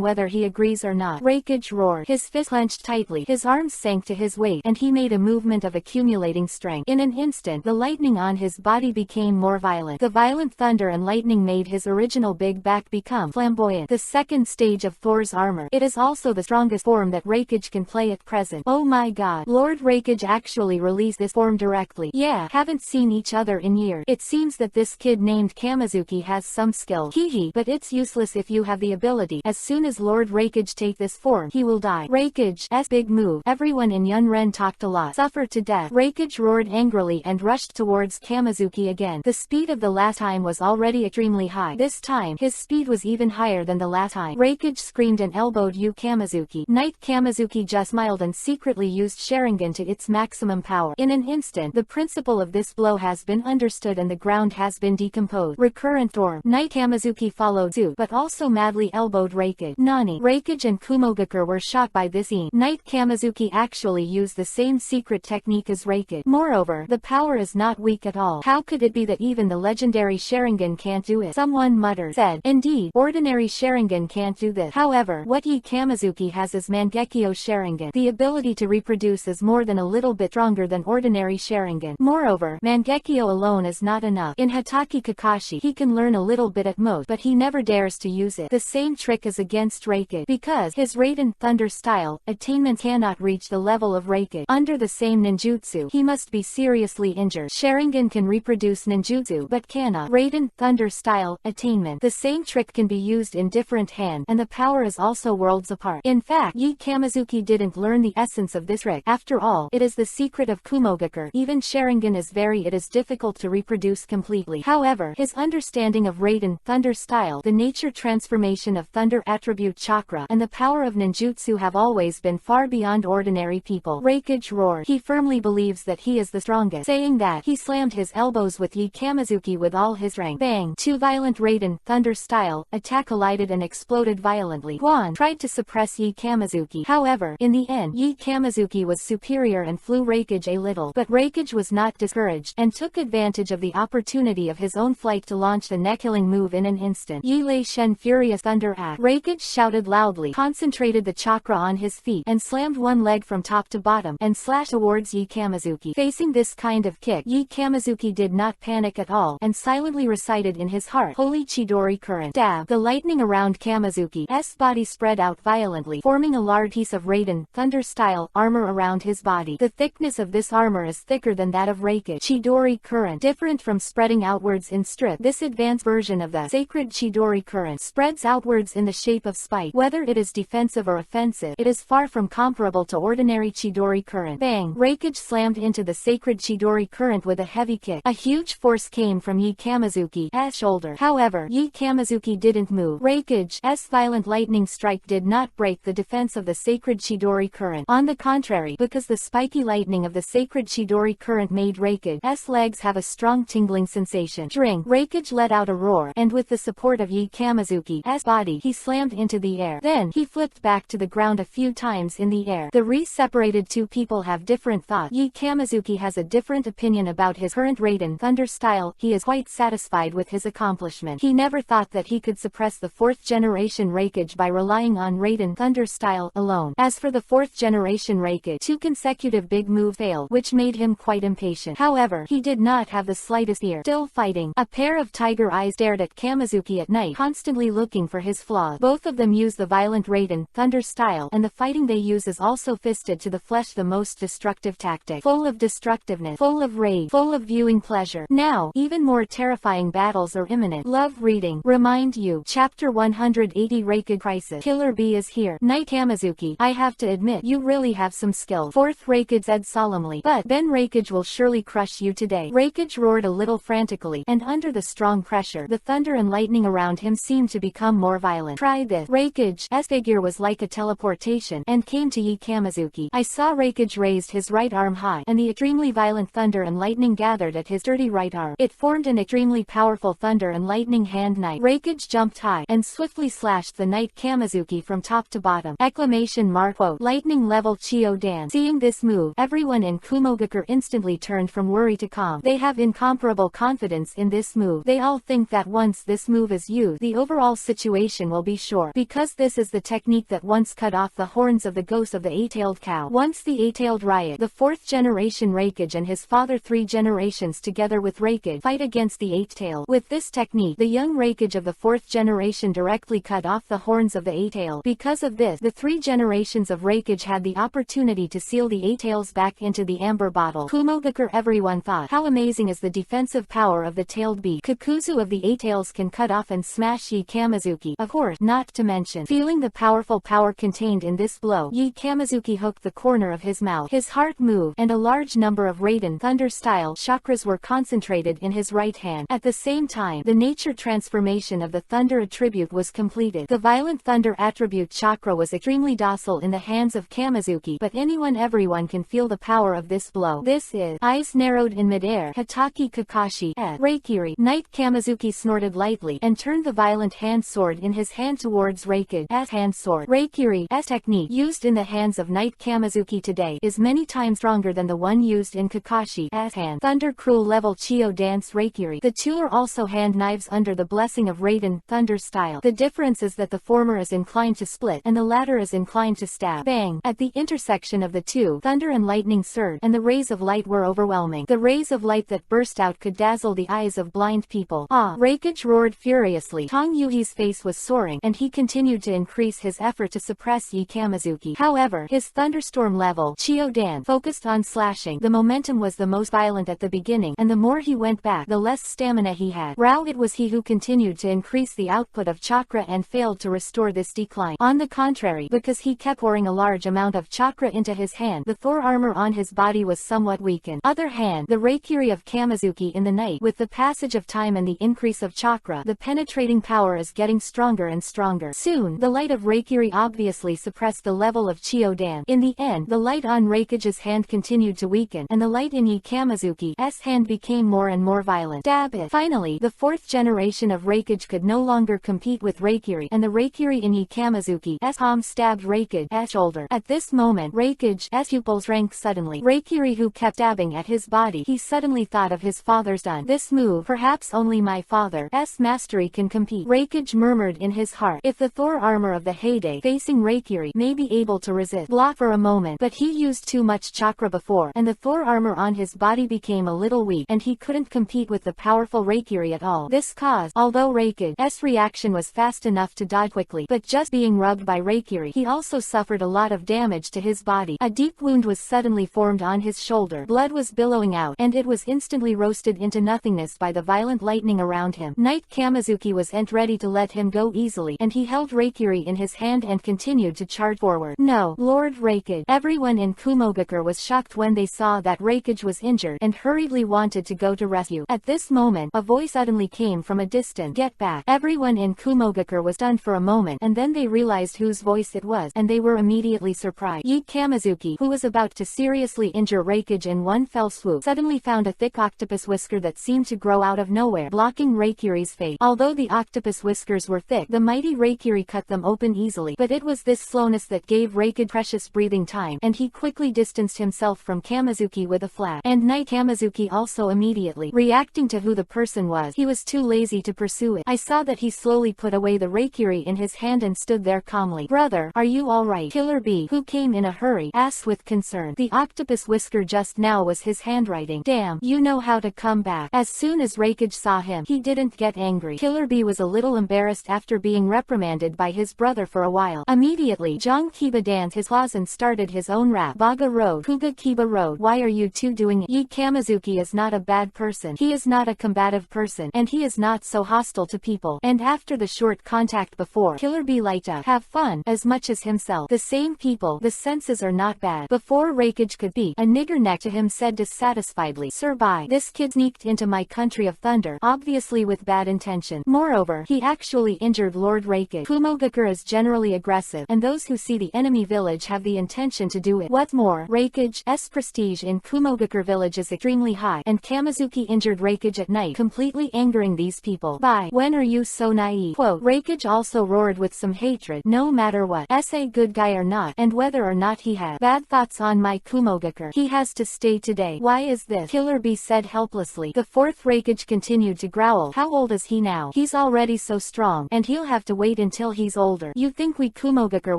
whether he agrees or not. Reikage roared. His fist clenched tightly, his arms sank to his weight, and he made a movement of accumulating strength. In an instant, the lightning on his body became more violent. The violent thunder and lightning made his original big back become flamboyant. The 2nd stage of Thor's armor. It is also the strongest form that Reikage can play at present. Oh my god. Lord Reikage actually released this form directly. Yeah, haven't seen each other in years. It seems that this kid named Kamizuki has some skill. Hehe, but it's useless if you have the ability. As soon as Lord Reikage take this form, he will die. Reikage's big move. Everyone in Yunren talked a lot. Suffer to death. Reikage roared angrily and rushed towards Kamizuki again. The speed of the last time was already extremely high. This time, his speed was even higher than the last time. Reikage screamed and elbowed Yu Kamizuki. Knight Kamizuki just smiled and secretly used Sharingan to its maximum power. In an instant, the principle of this blow has been understood and the ground has been decomposed. Recurrent storm. Knight Kamizuki followed suit, but also madly elbowed Reikage. Nani. Reikage and Kumogakure were shocked by this scene. Knight Kamizuki actually used the same secret technique as Reikage. Moreover, the power is not weak at all. How could it be that even the legendary Sharingan can't do it? Someone muttered. Said, indeed, ordinary Sharingan can't do this. However, what Yi Kamizuki has is Mangekyo Sharingan. The ability to reproduce is more than a little bit stronger than ordinary Sharingan. Moreover, Mangekyo alone is not enough. In Hatake Kakashi, he can learn a little bit at most, but he never dares to use it. The same trick is against Reikage, because his Raiden Thunder style attainment cannot reach the level of Reikage. Under the same ninjutsu, he must be seriously injured. Sharingan can reproduce ninjutsu but cannot Raiden Thunder style attainment. The same trick can be used in different hands, and the power is also worlds apart. In fact, Yi Kamizuki didn't learn the essence of this trick. After all, it is the secret of Kumogakure. Even Sharingan is it is difficult to reproduce completely. However, his understanding of Raiden Thunder style, the nature transformation of Thunder attribute chakra, and the power of ninjutsu have always been far beyond ordinary people. Reikage roared. He firmly believes that he is the strongest. Saying that, he slammed his elbows with Yi Kamizuki with all his strength. Bang! 2 violent Raiden Thunder style attack collided and exploded violently. Guan tried to suppress Yi Kamizuki. However, in the end, Yi Kamizuki was superior and flew Reikage a little. But Reikage was not discouraged, and took advantage of the opportunity of his own flight to launch the neck-killing move in an instant. Yi Lei Shen Furious Thunder Act. Reikage shouted loudly, concentrated the chakra on his feet, and slammed one leg from top to bottom, and slashed towards Yi Kamizuki. Facing this kind of kick, Yi Kamizuki did not panic at all, and silently recited in his heart, Holy Chidori Current. Dab! The lightning around Kamizuki's body spread out violently, forming a large piece of Raiden Thunder style armor around his body. The thickness of this armor is thicker than that of Reikage. Chidori Current. Different from spreading outwards in strip, this advanced version of the sacred Chidori Current spreads outwards in the shape of spike. Whether it is defensive or offensive, it is far from comparable to ordinary Chidori Current. Bang! Reikage slammed into the sacred Chidori Current with a heavy kick. A huge force came from Yi Kamizuki's shoulder. However, Yi Kamizuki didn't move. Reikage's violent lightning strike did not break the defense of the sacred Chidori Current. On the contrary, because the spiky lightning of the sacred Chidori Current made Reikage's legs have a strong tingling sensation. Drink! Reikage let out a roar, and with the support of Yi Kamizuki's body, he slammed into the the air. Then, he flipped back to the ground a few times in the air. The re-separated two people have different thoughts. Yi Kamizuki has a different opinion about his current Raiden Thunder style. He is quite satisfied with his accomplishment. He never thought that he could suppress the 4th generation Raikage by relying on Raiden Thunder style alone. As for the 4th generation Raikage, 2 consecutive big moves failed, which made him quite impatient. However, he did not have the slightest fear. Still fighting. A pair of tiger eyes stared at Kamizuki at night, constantly looking for his flaws. Both of them use the violent Raiden Thunder style, and the fighting they use is also fisted to the flesh, the most destructive tactic. Full of destructiveness, full of rage, full of viewing pleasure. Now, even more terrifying battles are imminent. Love reading. Remind you. Chapter 180 Raikage Crisis. Killer Bee is here. Knight Kamizuki, I have to admit, you really have some skill. 4th Raikage said solemnly. But Ben Raikage will surely crush you today. Raikage roared a little frantically, and under the strong pressure, the thunder and lightning around him seemed to become more violent. Try this. Raikage's figure was like a teleportation, and came to Yi Kamizuki. I saw Raikage raised his right arm high, and the extremely violent thunder and lightning gathered at his dirty right arm. It formed an extremely powerful thunder and lightning hand knife. Raikage jumped high, and swiftly slashed the Knight Kamizuki from top to bottom. Exclamation mark quote. Lightning level Chio Dan. Seeing this move, everyone in Kumogakure instantly turned from worry to calm. They have incomparable confidence in this move. They all think that once this move is used, the overall situation will be sure. Because this is the technique that once cut off the horns of the ghost of the 8-tailed cow. Once the 8-tailed riot, the 4th generation Raikage and his father 3 generations together with Raikage fight against the 8-tail. With this technique, the young Raikage of the 4th generation directly cut off the horns of the 8-tail. Because of this, the 3 generations of Raikage had the opportunity to seal the 8-tails back into the amber bottle. Kumogakure. Everyone thought, how amazing is the defensive power of the tailed bee. Kakuzu of the 8-tails can cut off and smash Yi Kamizuki. Of course, not to mention, feeling the powerful power contained in this blow, Yi Kamizuki hooked the corner of his mouth. His heart moved, and a large number of Raiden Thunder style chakras were concentrated in his right hand. At the same time, the nature transformation of the thunder attribute was completed. The violent thunder attribute chakra was extremely docile in the hands of Kamizuki, but everyone can feel the power of this blow. This is eyes narrowed in midair. Hataki Kakashi Reikiri. Knight Kamizuki snorted lightly and turned the violent hand sword in his hand towards Raikage's hand sword. Reikiri's technique used in the hands of Knight Kamizuki today is many times stronger than the one used in Kakashi's hand. Thunder Cruel level Chio Dance Reikiri. The two are also hand knives under the blessing of Raiden Thunder style. The difference is that the former is inclined to split and the latter is inclined to stab. Bang! At the intersection of the two, thunder and lightning surged, and the rays of light were overwhelming. The rays of light that burst out could dazzle the eyes of blind people. Ah! Raikage roared furiously. Tong Yuhi's face was soaring, and he continued to increase his effort to suppress Yi Kamizuki. However, his thunderstorm level Chio Dan focused on slashing. The momentum was the most violent at the beginning, and the more he went back, the less stamina he had. Rao, it was he who continued to increase the output of chakra and failed to restore this decline. On the contrary, because he kept pouring a large amount of chakra into his hand, the Thor armor on his body was somewhat weakened. Other hand, the Reikiri of Kamizuki in the night. With the passage of time and the increase of chakra, the penetrating power is getting stronger and stronger. Soon, the light of Reikiri obviously suppressed the level of Chio Dan. In the end, the light on Raikage's hand continued to weaken, and the light in Yi Kamizuki's hand became more and more violent. Stab it! Finally, the 4th generation of Raikage could no longer compete with Reikiri, and the Reikiri in Yi Kamizuki's palm stabbed Raikage's shoulder. At this moment, Raikage's pupils shrank suddenly. Reikiri, who kept stabbing at his body, he suddenly thought of his father's son. This move, perhaps only my father's mastery can compete. Raikage murmured in his heart, if the Thor armor of the heyday facing Reikiri may be able to resist. Block for a moment, but he used too much chakra before, and the Thor armor on his body became a little weak, and he couldn't compete with the powerful Reikiri at all. This caused, although Raikage's reaction was fast enough to dodge quickly, but just being rubbed by Reikiri, he also suffered a lot of damage to his body. A deep wound was suddenly formed on his shoulder. Blood was billowing out, and it was instantly roasted into nothingness by the violent lightning around him. Knight Kamizuki wasn't ready to let him go easily, and he held Reikiri in his hand and continued to charge forward. No, Lord Raikage! Everyone in Kumogakure was shocked when they saw that Raikage was injured and hurriedly wanted to go to rescue. At this moment, a voice suddenly came from a distance. Get back! Everyone in Kumogakure was stunned for a moment, and then they realized whose voice it was, and they were immediately surprised. Yi Kamizuki, who was about to seriously injure Raikage in one fell swoop, suddenly found a thick octopus whisker that seemed to grow out of nowhere, blocking Reikiri's face. Although the octopus whiskers were thick, the mighty Reikiri rakiuri cut them open easily, but it was this slowness that gave Reikage precious breathing time, and he quickly distanced himself from Kamizuki with a flash. And Knight Kamizuki also immediately, reacting to who the person was. He was too lazy to pursue it. I saw that he slowly put away the rakiuri in his hand and stood there calmly. Brother, are you alright? Killer B, who came in a hurry, asked with concern. The octopus whisker just now was his handwriting. Damn, you know how to come back. As soon as Reikage saw him, he didn't get angry. Killer B was a little embarrassed after being reprimanded by his brother for a while. Immediately, Jong Kiba danced his claws and started his own rap. Baga Road, Kuga Kiba Road, why are you two doing it? Yi Kamizuki is not a bad person. He is not a combative person, and he is not so hostile to people. And after the short contact before, Killer B liked to have fun as much as himself. The same people, the senses are not bad. Before Reikage could be, a nigger next to him said dissatisfiedly, Sir bye, this kid sneaked into my country of thunder, obviously with bad intention. Moreover, he actually injured Lord Reikage. Kumogakure is generally aggressive, and those who see the enemy village have the intention to do it. What's more, Reikage's prestige in Kumogakure village is extremely high, and Kamizuki injured Reikage at night, completely angering these people. Bye, when are you so naive? Quote, Reikage also roared with some hatred, no matter what, a good guy or not, and whether or not he has bad thoughts on my Kumogakure, he has to stay today. Why is this? Killer B said helplessly. The fourth Reikage continued to growl. How old is he now? He's already so strong, and he'll have to wait until he's older. You think we Kumogakure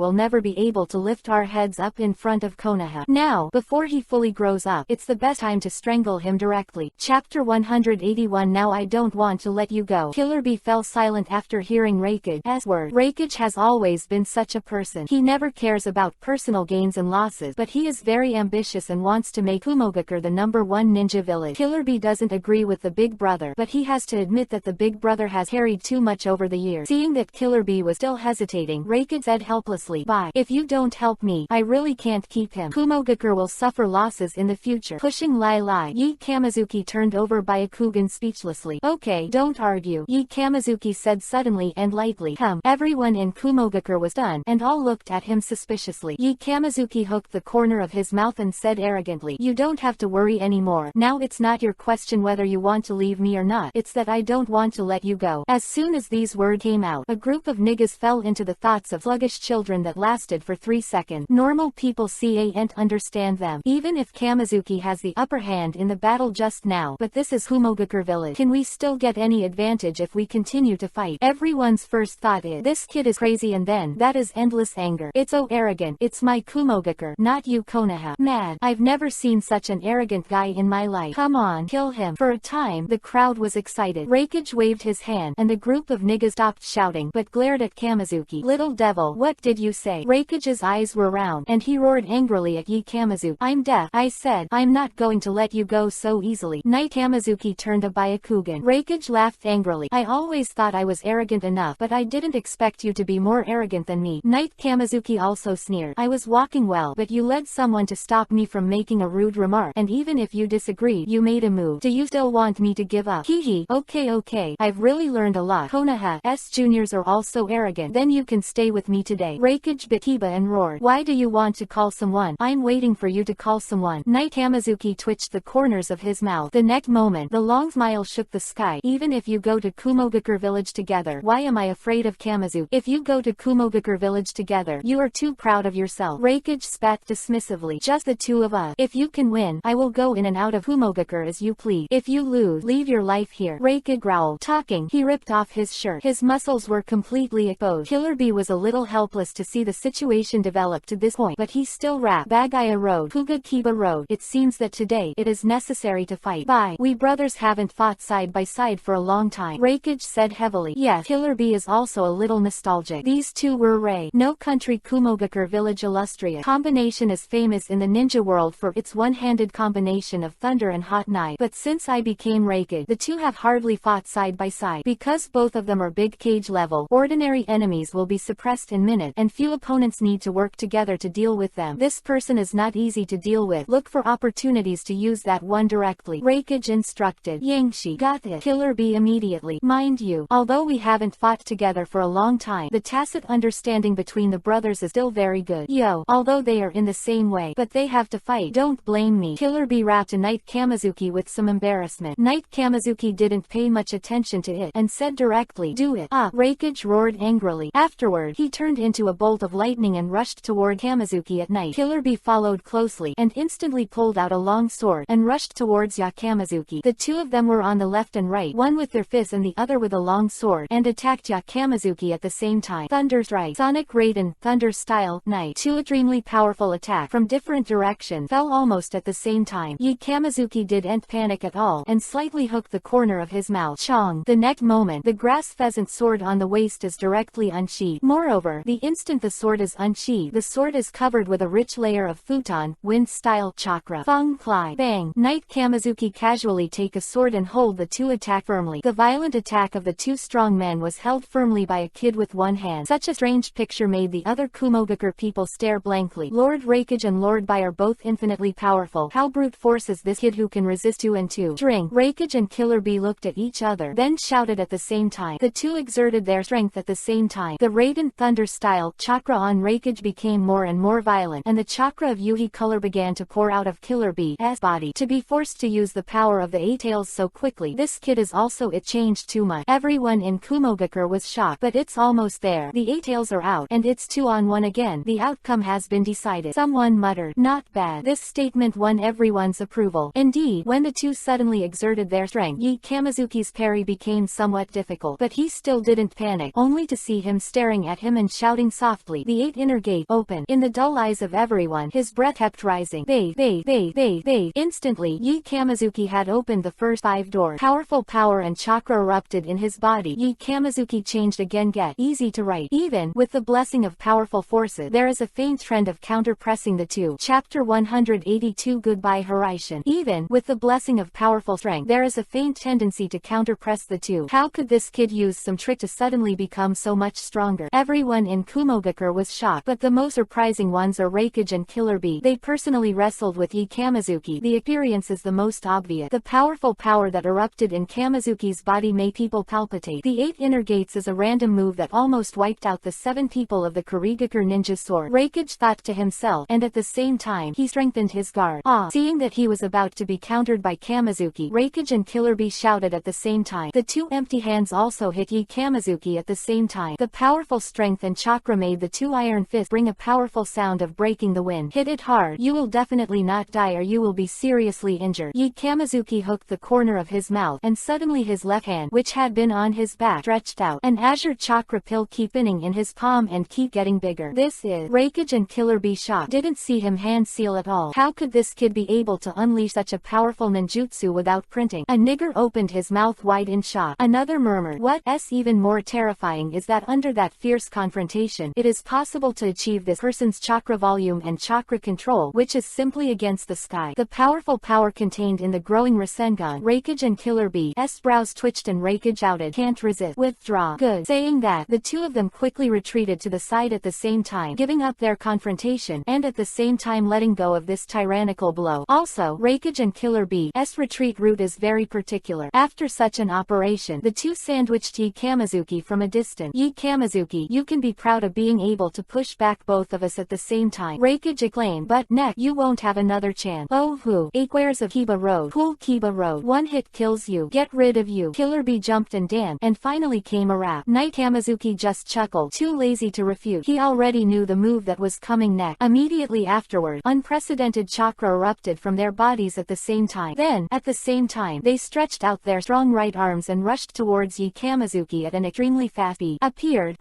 will never be able to lift our heads up in front of Konoha? Now, before he fully grows up, it's the best time to strangle him directly. Chapter 181. Now I don't want to let you go. Killer B fell silent after hearing Reikage's word. Reikage has always been such a person. He never cares about personal gains and losses, but he is very ambitious and wants to make Kumogakure the #1 ninja village. Killer B doesn't agree with the big brother, but he has to admit that the big brother has carried too much over the years. Seeing that Killer B was still hesitating, Reikage said helplessly, bye, if you don't help me, I really can't keep him. Kumogakure will suffer losses in the future. Pushing Lai, Yi Kamizuki turned over Byakugan speechlessly. Okay, don't argue, Yi Kamizuki said suddenly and lightly. Come. Everyone in Kumogakure was done, and all looked at him suspiciously. Yi Kamizuki hooked the corner of his mouth and said arrogantly, you don't have to worry anymore. Now it's not your question whether you want to leave me or not, it's that I don't want to let you go. As soon as these words came out, a group of niggas fell into the thoughts of sluggish children that lasted for 3 seconds. Normal people can't understand them, even if Kamizuki has the upper hand in the battle just now. But this is Kumogakure village. Can we still get any advantage if we continue to fight? Everyone's first thought is, this kid is crazy, and then that is endless anger. It's so arrogant. It's my Kumogakure, not you Konoha. Mad. I've never seen such an arrogant guy in my life. Come on, kill him. For a time, the crowd was excited. Reikage waved his hand, and the group of niggas stopped shouting, but glared at Kamizuki. Little devil, what did you say? Reikage's eyes were round, and he roared angrily at Yi Kamizuki. I'm deaf. I said, I'm not going to let you go so easily. Knight Kamizuki turned to Byakugan. Reikage laughed angrily. I always thought I was arrogant enough, but I didn't expect you to be more arrogant than me. Knight Kamizuki also sneered. I was walking well, but you led someone to stop me from making a rude remark, and even if you disagreed, you made a move. Do you still want me to give up? Hehe. Okay. I've really learned a lot. Konoha's juniors are all so arrogant. Then you can stay with me today. Reikage bit Kiba and roared. Why do you want to call someone? I'm waiting for you to call someone. Knight Kamizuki twitched the corners of his mouth. The next moment, the long smile shook the sky. Even if you go to Kumogakure village together, why am I afraid of Kamizuki? If you go to Kumogakure village together, you are too proud of yourself. Reikage spat dismissively. Just the two of us. If you can win, I will go in and out of Kumogakure as you please. If you lose, leave your life here. Reikage growled. Talking, he ripped off his shirt. His muscles were completely exposed. Killer B was a little helpless to see the situation develop to this point, but he still rapped. Bagaya Road, Kuga Kiba Road. It seems that today, it is necessary to fight. Bye. We brothers haven't fought side by side for a long time. Reikage said heavily. Yes, Killer B is also a little nostalgic. These two were No Country Kumogakure Village illustrious combination is famous in the ninja world for its one-handed combination of thunder and hot knife. But since I became Reikage, the two have hardly fought side by side. Because both of them are big cage level, ordinary enemies will be suppressed in minutes, and few opponents need to work together to deal with them. This person is not easy to deal with. Look for opportunities to use that one directly. Reikage instructed. Yangshi. Got it. Killer B immediately. Mind you, although we haven't fought together for a long time, the tacit understanding between the brothers is still very good. Yo, although they are in the same way, but they have to fight. Don't blame me. Killer B rapped to Knight Kamizuki with some embarrassment. Knight Kamizuki didn't pay much attention to it, and said directly, do it. Reikage roared angrily. angrily. Afterward, he turned into a bolt of lightning and rushed toward Kamizuki at night. Killer Bee followed closely, and instantly pulled out a long sword, and rushed towards Kamizuki. The two of them were on the left and right, one with their fists and the other with a long sword, and attacked Kamizuki at the same time. Thunder Strike, Sonic Raiden, Thunder Style, Night. Two extremely powerful attacks from different directions fell almost at the same time. Kamizuki didn't panic at all, and slightly hooked the corner of his mouth. Chong. The next moment, the grass pheasant sword on the waist is directly unsheathed. Moreover, the instant the sword is unsheathed, the sword is covered with a rich layer of futon, wind-style chakra. Feng Cly. Bang. Night. Kamizuki casually take a sword and hold the two attack firmly. The violent attack of the two strong men was held firmly by a kid with one hand. Such a strange picture made the other Kumogakure people stare blankly. Lord Raikage and Lord Bai are both infinitely powerful. How brute force is this kid who can resist 2 and 2? Drink. Raikage and Killer Bee looked at each other, then shouted at the same time. The two exerted their strength at the same time. The Raiden Thunder Style chakra on Raikage became more and more violent, and the chakra of Yuhi color began to pour out of Killer Bee's body. To be forced to use the power of the 8 tails so quickly, this kid is also it changed too much. Everyone in Kumogakure was shocked, but it's almost there. The 8 tails are out, and it's 2-on-1 again. The outcome has been decided. Someone muttered, "Not bad." This statement won everyone's approval. Indeed, when the two suddenly exerted their strength, Kamizuki's parry became somewhat difficult, but he still didn't panic, only to see him staring at him and shouting softly, "The 8 inner gate, open." In the dull eyes of everyone, his breath kept rising. Bathe. Instantly, Kamizuki had opened the first 5 doors. Powerful power and chakra erupted in his body. Kamizuki changed again. Get easy to write. Even with the blessing of powerful forces, there is a faint trend of counter-pressing the two. Chapter 182. Goodbye Horaishin. Even with the blessing of powerful strength, there is a faint tendency to counter-press the two. How could this kid use some trick to suddenly become so much stronger? Everyone in Kumogakure was shocked, but the most surprising ones are Raikage and Killer Bee. They personally wrestled with Kamizuki. The appearance is the most obvious. The powerful power that erupted in Kamizuki's body made people palpitate. The 8 inner gates is a random move that almost wiped out the 7 people of the Kurigakure ninja sword. Raikage thought to himself, and at the same time, he strengthened his guard. Seeing that he was about to be countered by Kamizuki, Raikage and Killer Bee shouted at the same time. The two empty hands also hit Kamizuki at the same time. The powerful strength and chakra made the two iron fists bring a powerful sound of breaking the wind. Hit it hard. You will definitely not die, or you will be seriously injured. Kamizuki hooked the corner of his mouth, and suddenly his left hand, which had been on his back, stretched out. An azure chakra pill keep spinning in his palm and keep getting bigger. This is Raikage and Killer Bee shocked. Didn't see him hand seal at all. How could this kid be able to unleash such a powerful ninjutsu without printing? A nigger opened his mouth wide in shock. Another murmured. What's even more terrifying is that under that fierce confrontation, it is possible to achieve this person's chakra volume and chakra control, which is simply against the sky. The powerful power contained in the growing Rasengan. Raikage and Killer Bee's brows twitched and Raikage shouted, "Can't resist. Withdraw." Good. Saying that, the two of them quickly retreated to the side at the same time, giving up their confrontation, and at the same time letting go of this tyrannical blow. Also, Raikage and Killer Bee's retreat route is very particular. After such an operation, the two sandwiched Kamizuki from a distance. Kamizuki, you can be proud of being able to push back both of us at the same time. Raikage exclaimed, but neck, you won't have another chance. Oh who? 8 squares of Kiba Road. Cool Kiba Road. 1 hit kills you. Get rid of you. Killer Bee jumped and danced, and finally came a wrap. Night. Kamizuki just chuckled, too lazy to refute. He already knew the move that was coming next. Immediately afterward, unprecedented chakra erupted from their bodies at the same time. Then, at the same time, they stretched out their strong right arms and rushed towards Kamizuki at an extremely fast speed. Appeared.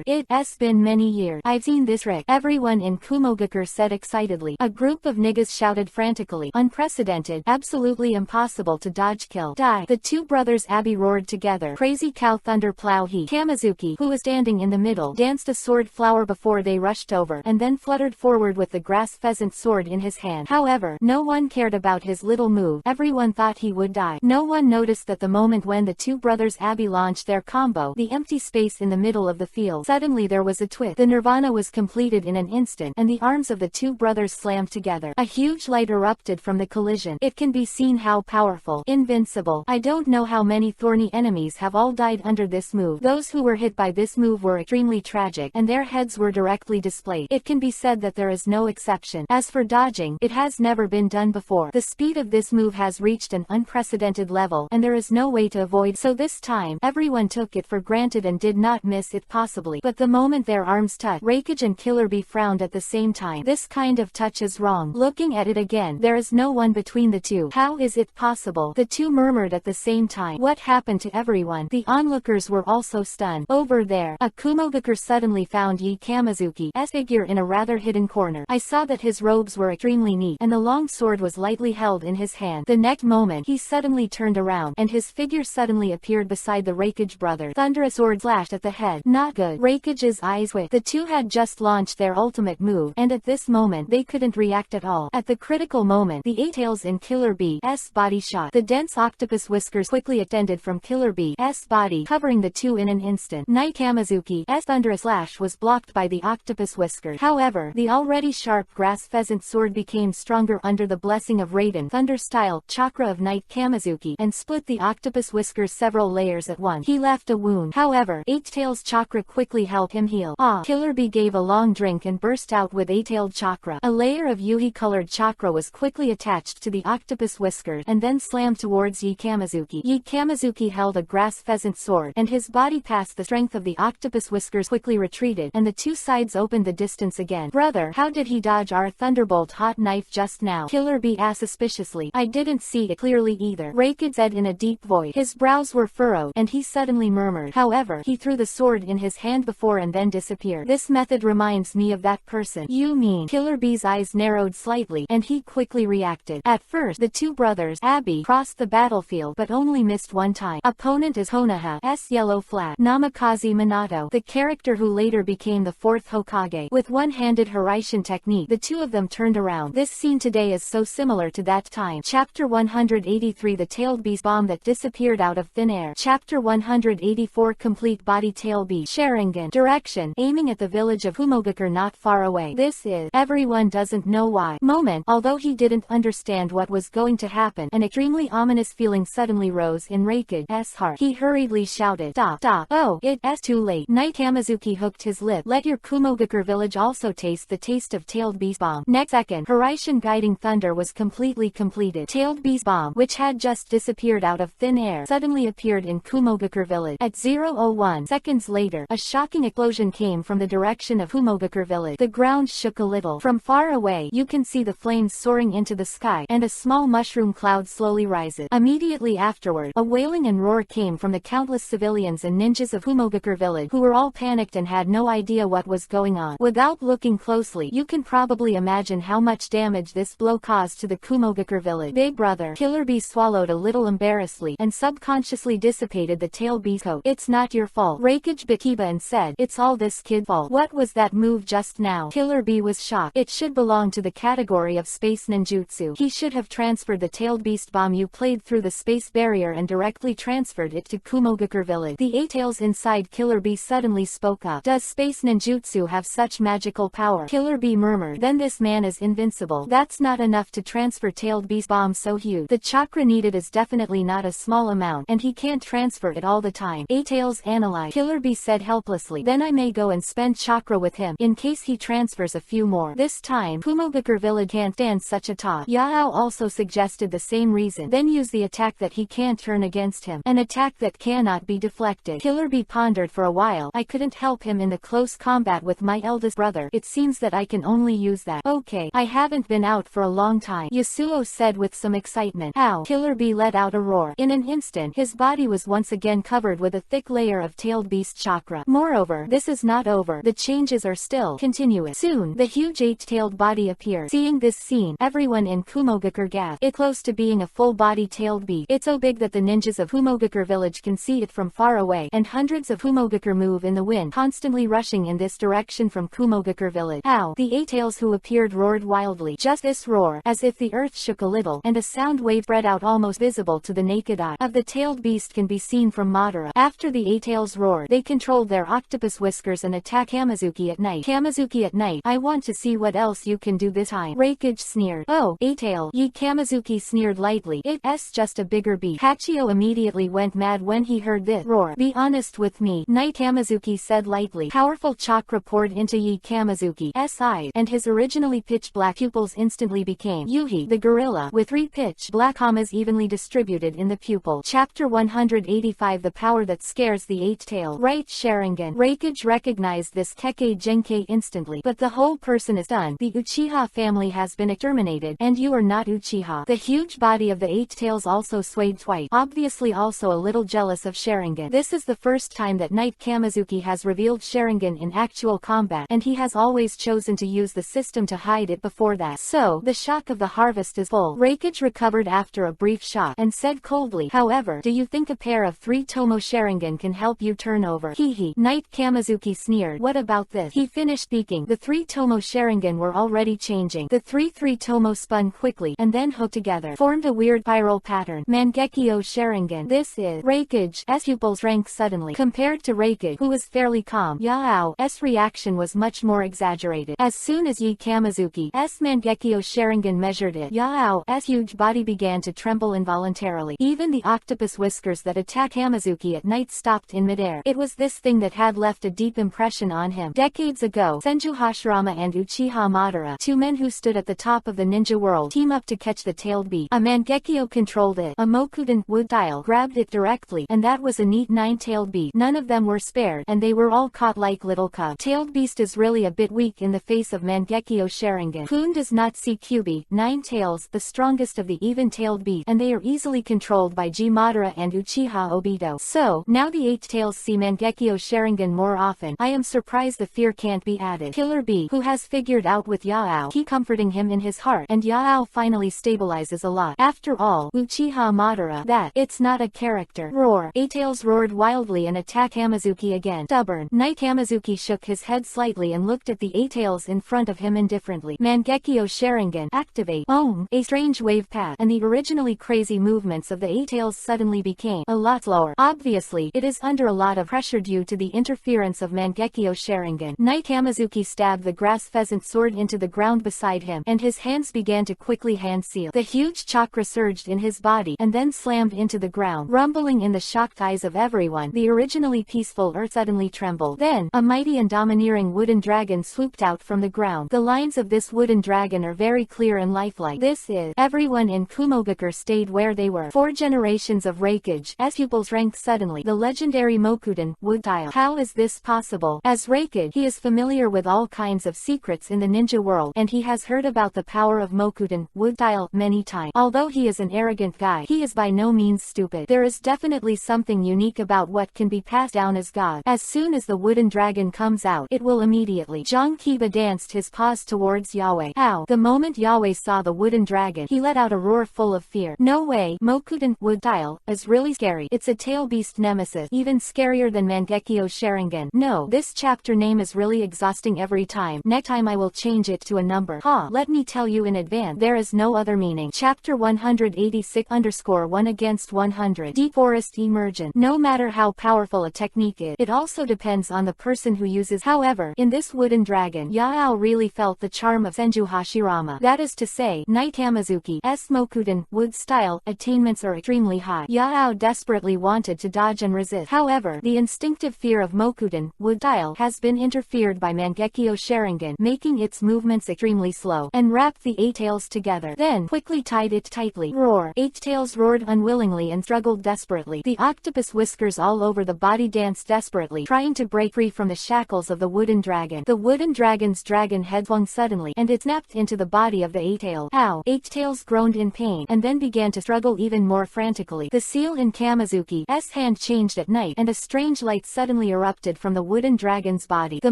It's been many years. I've seen this trick. Everyone in Kumogakure said excitedly. A group of niggas shouted frantically. Unprecedented, absolutely impossible to dodge, kill, die. The two brothers Abi roared together. Crazy cow thunder plow he. Kamizuki, who was standing in the middle, danced a sword flower before they rushed over, and then fluttered forward with the grass pheasant sword in his hand. However, no one cared about his little move. Everyone thought he would die. No one noticed that the moment when the two brothers Abi launched their combo, the empty space in the middle of the field. Suddenly there was a twist. The nirvana was completed in an instant, and the arms of the two brothers slammed together. A huge light erupted from the collision. It can be seen how powerful, invincible. I don't know how many thorny enemies have all died under this move. Those who were hit by this move were extremely tragic, and their heads were directly displayed. It can be said that there is no exception. As for dodging, it has never been done before. The speed of this move has reached an unprecedented level, and there is no way to avoid, so this time, everyone took it for granted and did not not miss it possibly. But the moment their arms touched, Hokage and Killer Bee frowned at the same time. This kind of touch is wrong. Looking at it again, there is no one between the two. How is it possible? The two murmured at the same time. What happened to everyone? The onlookers were also stunned. Over there, a Kumogakure suddenly found Yi Kamizuki's figure in a rather hidden corner. I saw that his robes were extremely neat, and the long sword was lightly held in his hand. The next moment, he suddenly turned around, and his figure suddenly appeared beside the Hokage brother. Thunderous sword slashed at the head. Not good. Hokage's eyes winked. The two had just launched their ultimate move, and at this moment they couldn't react at all. At the critical moment, the eight tails in Killer Bee's body shot. The dense octopus whiskers quickly extended from Killer Bee's body, covering the two in an instant. Knight Kamizuki's thunderous slash was blocked by the octopus whiskers. However, the already sharp grass pheasant sword became stronger under the blessing of Raiden Thunder-style chakra of Knight Kamizuki, and split the octopus whiskers several layers at once. He left a wound. However, Eight Tails chakra quickly helped him heal. Killer Bee gave a long drink and burst out with eight-tailed chakra. A layer of Yuhi-colored chakra was quickly attached to the octopus whiskers and then slammed towards Yi Kamizuki. Yi Kamizuki held a grass pheasant sword, and his body past the strength of the octopus whiskers quickly retreated, and the two sides opened the distance again. Brother, how did he dodge our thunderbolt hot knife just now? Killer Bee asked suspiciously. I didn't see it clearly either. Hokage said in a deep voice. His brows were furrowed, and he suddenly murmured. However, he threw the sword in his hand before and then disappeared. This method reminds me of that person. You mean? Killer Bee's eyes narrowed slightly, and he quickly reacted. At first, the two brothers, Abby, crossed the battlefield but only missed one time. Opponent is Honoha's yellow flag, Namikaze Minato, the character who later became the fourth Hokage. With one-handed Hiraishin technique, the two of them turned around. This scene today is so similar to that time. Chapter 183, The Tailed Beast Bomb that disappeared out of thin air. Chapter 184, Complete Body Tail Beast Sharingan. Direction, aiming at the village of Kumogakure not far away. This is, everyone doesn't know why. Moment, although he didn't understand what was going to happen, an extremely ominous feeling suddenly rose in Hokage's heart. He hurriedly shouted, Stop, stop, oh, it's too late. Knight Kamizuki hooked his lip. Let your Kumogakure village also taste the taste of Tailed Beast Bomb. Next second, Hiraishin Guiding Thunder was completely completed. Tailed Beast Bomb, which had just disappeared out of thin air, suddenly appeared in Kumogakure village. At 0:01 seconds later, a shocking explosion came from the direction of Kumogakure village. The ground shook a little. From far away, you can see the flames soaring into the sky, and a small mushroom cloud slowly rises. Immediately afterward, a wailing and roar came from the countless civilians and ninjas of Kumogakure village, who were all panicked and had no idea what was going on. Without looking closely, you can probably imagine how much damage this blow caused to the Kumogakure village. Big brother, Killer Bee swallowed a little embarrassedly and subconsciously dissipated the tail beast coat. It's not your fault. Hokage bit Kiba and said, it's all this kid's fault. What was that move just now? Killer Bee was shocked. It should belong to the category of space ninjutsu. He should have transferred the tailed beast bomb you played through the space barrier and directly transferred it to Kumogakure village. The eight tails inside Killer Bee suddenly spoke up. Does space ninjutsu have such magical power? Killer Bee murmured. Then this man is invincible. That's not enough to transfer tailed beast bomb so huge. The chakra needed is definitely not a small amount, and he can't transfer it all the time. Eight tails analyzed. Killer Bee said helplessly. Then I may go and spend chakra with him, in case he transfers a few more. This time, Kumogakure village can't stand such a toss. Yao also suggested the same reason. Then use the attack that he can't turn against him. An attack that cannot be deflected. Killer Bee pondered for a while. I couldn't help him in the close combat with my eldest brother. It seems that I can only use that. Okay, I haven't been out for a long time, Yasuo said with some excitement. Ow! Killer Bee let out a roar. In an instant, his body was once again covered with a thick layer of tailed beast chakra. Moreover, this is not over. The changes are still continuous. Soon, the huge eight-tailed body appeared. Seeing this scene, everyone in Kumogakure gasped. It's close to being a full-body tailed beast. It's so big that the ninjas of Kumogakure village can see it from far away, and hundreds of Kumogakure move in the wind, constantly rushing in this direction from Kumogakure village. Ow! The eight tails who appeared roared wildly. Just this roar, as if the earth shook a little, and a sound wave spread out almost visible to the naked eye of the tailed beast can be seen from Madara. After the eight tails roared, they controlled their octopus whiskers and attacked Kamizuki at night. Kamizuki at night, I want to see what else you can do this time. Hokage sneered. Oh, eight tail. Yi Kamizuki sneered lightly. It's just a bigger beast. Hachio immediately went mad when he heard this roar. Be honest with me, Knight Kamizuki said lightly. Powerful chakra poured into Yi Kamizuki's eyes, and his originally pitch black pupils instantly became Yuhi, the gorilla, with three pitch black commas evenly distributed in the pupil. Chapter 185, The Power That Scares the Eight Tails. tail. Right Sharingan. Reikage recognized this Kekkei Genkei instantly. But the whole person is done. The Uchiha family has been exterminated, and you are not Uchiha. The huge body of the 8 tails also swayed twice, obviously also a little jealous of Sharingan. This is the first time that Knight Kamizuki has revealed Sharingan in actual combat, and he has always chosen to use the system to hide it before that. So, the shock of the harvest is full. Reikage recovered after a brief shock, and said coldly, however, do you think a pair of 3 Tomo Sharingan can help you turn over? Hehe. Knight Kamizuki sneered. What about this? He finished speaking. The 3 Tomo Sharingan were already changing. The 3 Tomo spun quickly, and then hooked together, formed a weird spiral pattern. Mangekyo Sharingan. This is Reikage's pupils shrank suddenly. Compared to Reikage, who was fairly calm, Yao's reaction was much more exaggerated. As soon as Yi Kamizuki's Mangekyo Sharingan measured it, Yao's huge body began to tremble involuntarily. Even the octopus whiskers that attack Kamizuki at night stopped in midair. It was this thing that had left a deep impression on him. Decades ago, Senju Hashirama and Uchiha Madara, 2 men who stood at the top of the ninja world, team up to catch the tailed beast. A Mangekyo controlled it. A Mokuden wood style grabbed it directly, and that was a neat 9-tailed beast. None of them were spared, and they were all caught like little cubs. Tailed beast is really a bit weak in the face of Mangekyo Sharingan. Kun does not see Kyubi, 9 tails, the strongest of the even-tailed beasts, and they are easily controlled by Ji Madara and Uchiha Obito. So, now the 8 tails see Mangekyo Sharingan more often. I am surprised the fear can't be added. Killer B, who has figured out with Yao, he comforting him in his heart, and Yao finally stabilizes a lot. After all, Uchiha Madara, that, it's not a character. Roar. 8 tails roared wildly and attacked Kamizuki again. Stubborn. Knight Kamizuki shook his head slightly and looked at the 8 tails in front of him indifferently. Mangekyo Sharingan, activate. A strange wave passed, and the originally crazy movements of the 8 tails suddenly became a lot slower. Obviously, it is under a lot of pressure due to the interference of Mangekyo Sharingan. Knight Kamizuki stabbed the grass pheasant sword into the ground beside him, and his hands began to quickly hand seal. The huge chakra surged in his body, and then slammed into the ground. Rumbling in the shocked eyes of everyone, the originally peaceful earth suddenly trembled. Then, a mighty and domineering wooden dragon swooped out from the ground. The lines of this wooden dragon are very clear and lifelike. This is. Everyone in Kumogakure stayed where they were. 4 generations of Reikage's pupils shrank suddenly. The legendary Mokuden wood style. How is this possible? As Reikage, he is familiar with all kinds of secrets in the ninja world, and he has heard about the power of Mokuden wood style many times. Although he is an arrogant guy, he is by no means stupid. There is definitely something unique about what can be passed down as God. As soon as the wooden dragon comes out, it will immediately. Zhang Kiba danced his paws towards Yahweh. Ow! The moment Yahweh saw the wooden dragon, he let out a roar full of fear. No way, Mokuden wood style is really scary. It's a tail beast nemesis, even scarier than Mangekyo Sharingan. No, this chapter name is really exhausting every time. Next time I will change it to a number. Let me tell you in advance, there is no other meaning. Chapter 186_1 against 100. Deep Forest Emergent. No matter how powerful a technique is, it also depends on the person who uses. However, in this wooden dragon, Yao really felt the charm of Senju Hashirama. That is to say, Knight Kamizuki's Mokuden wood style attainments are extremely high. Yao desperately wanted to dodge and resist. However, the instinctive fear of Mokuden wood style has been interfered by Mangekyo Sharingan, making its movements extremely slow, and wrapped the 8 tails together. Then quickly tied it tightly. Roar. 8 tails roared unwillingly and struggled desperately. The octopus whiskers all over the body danced desperately, trying to break free from the shackles of the wooden dragon. The wooden dragon's dragon head swung suddenly, and it snapped into the body of the 8 tails. Ow! 8 tails groaned in pain, and then began to struggle even more frantically. The seal in Kamizuki's hand changed at night, and a strange light suddenly erupted from the wooden dragon's body. The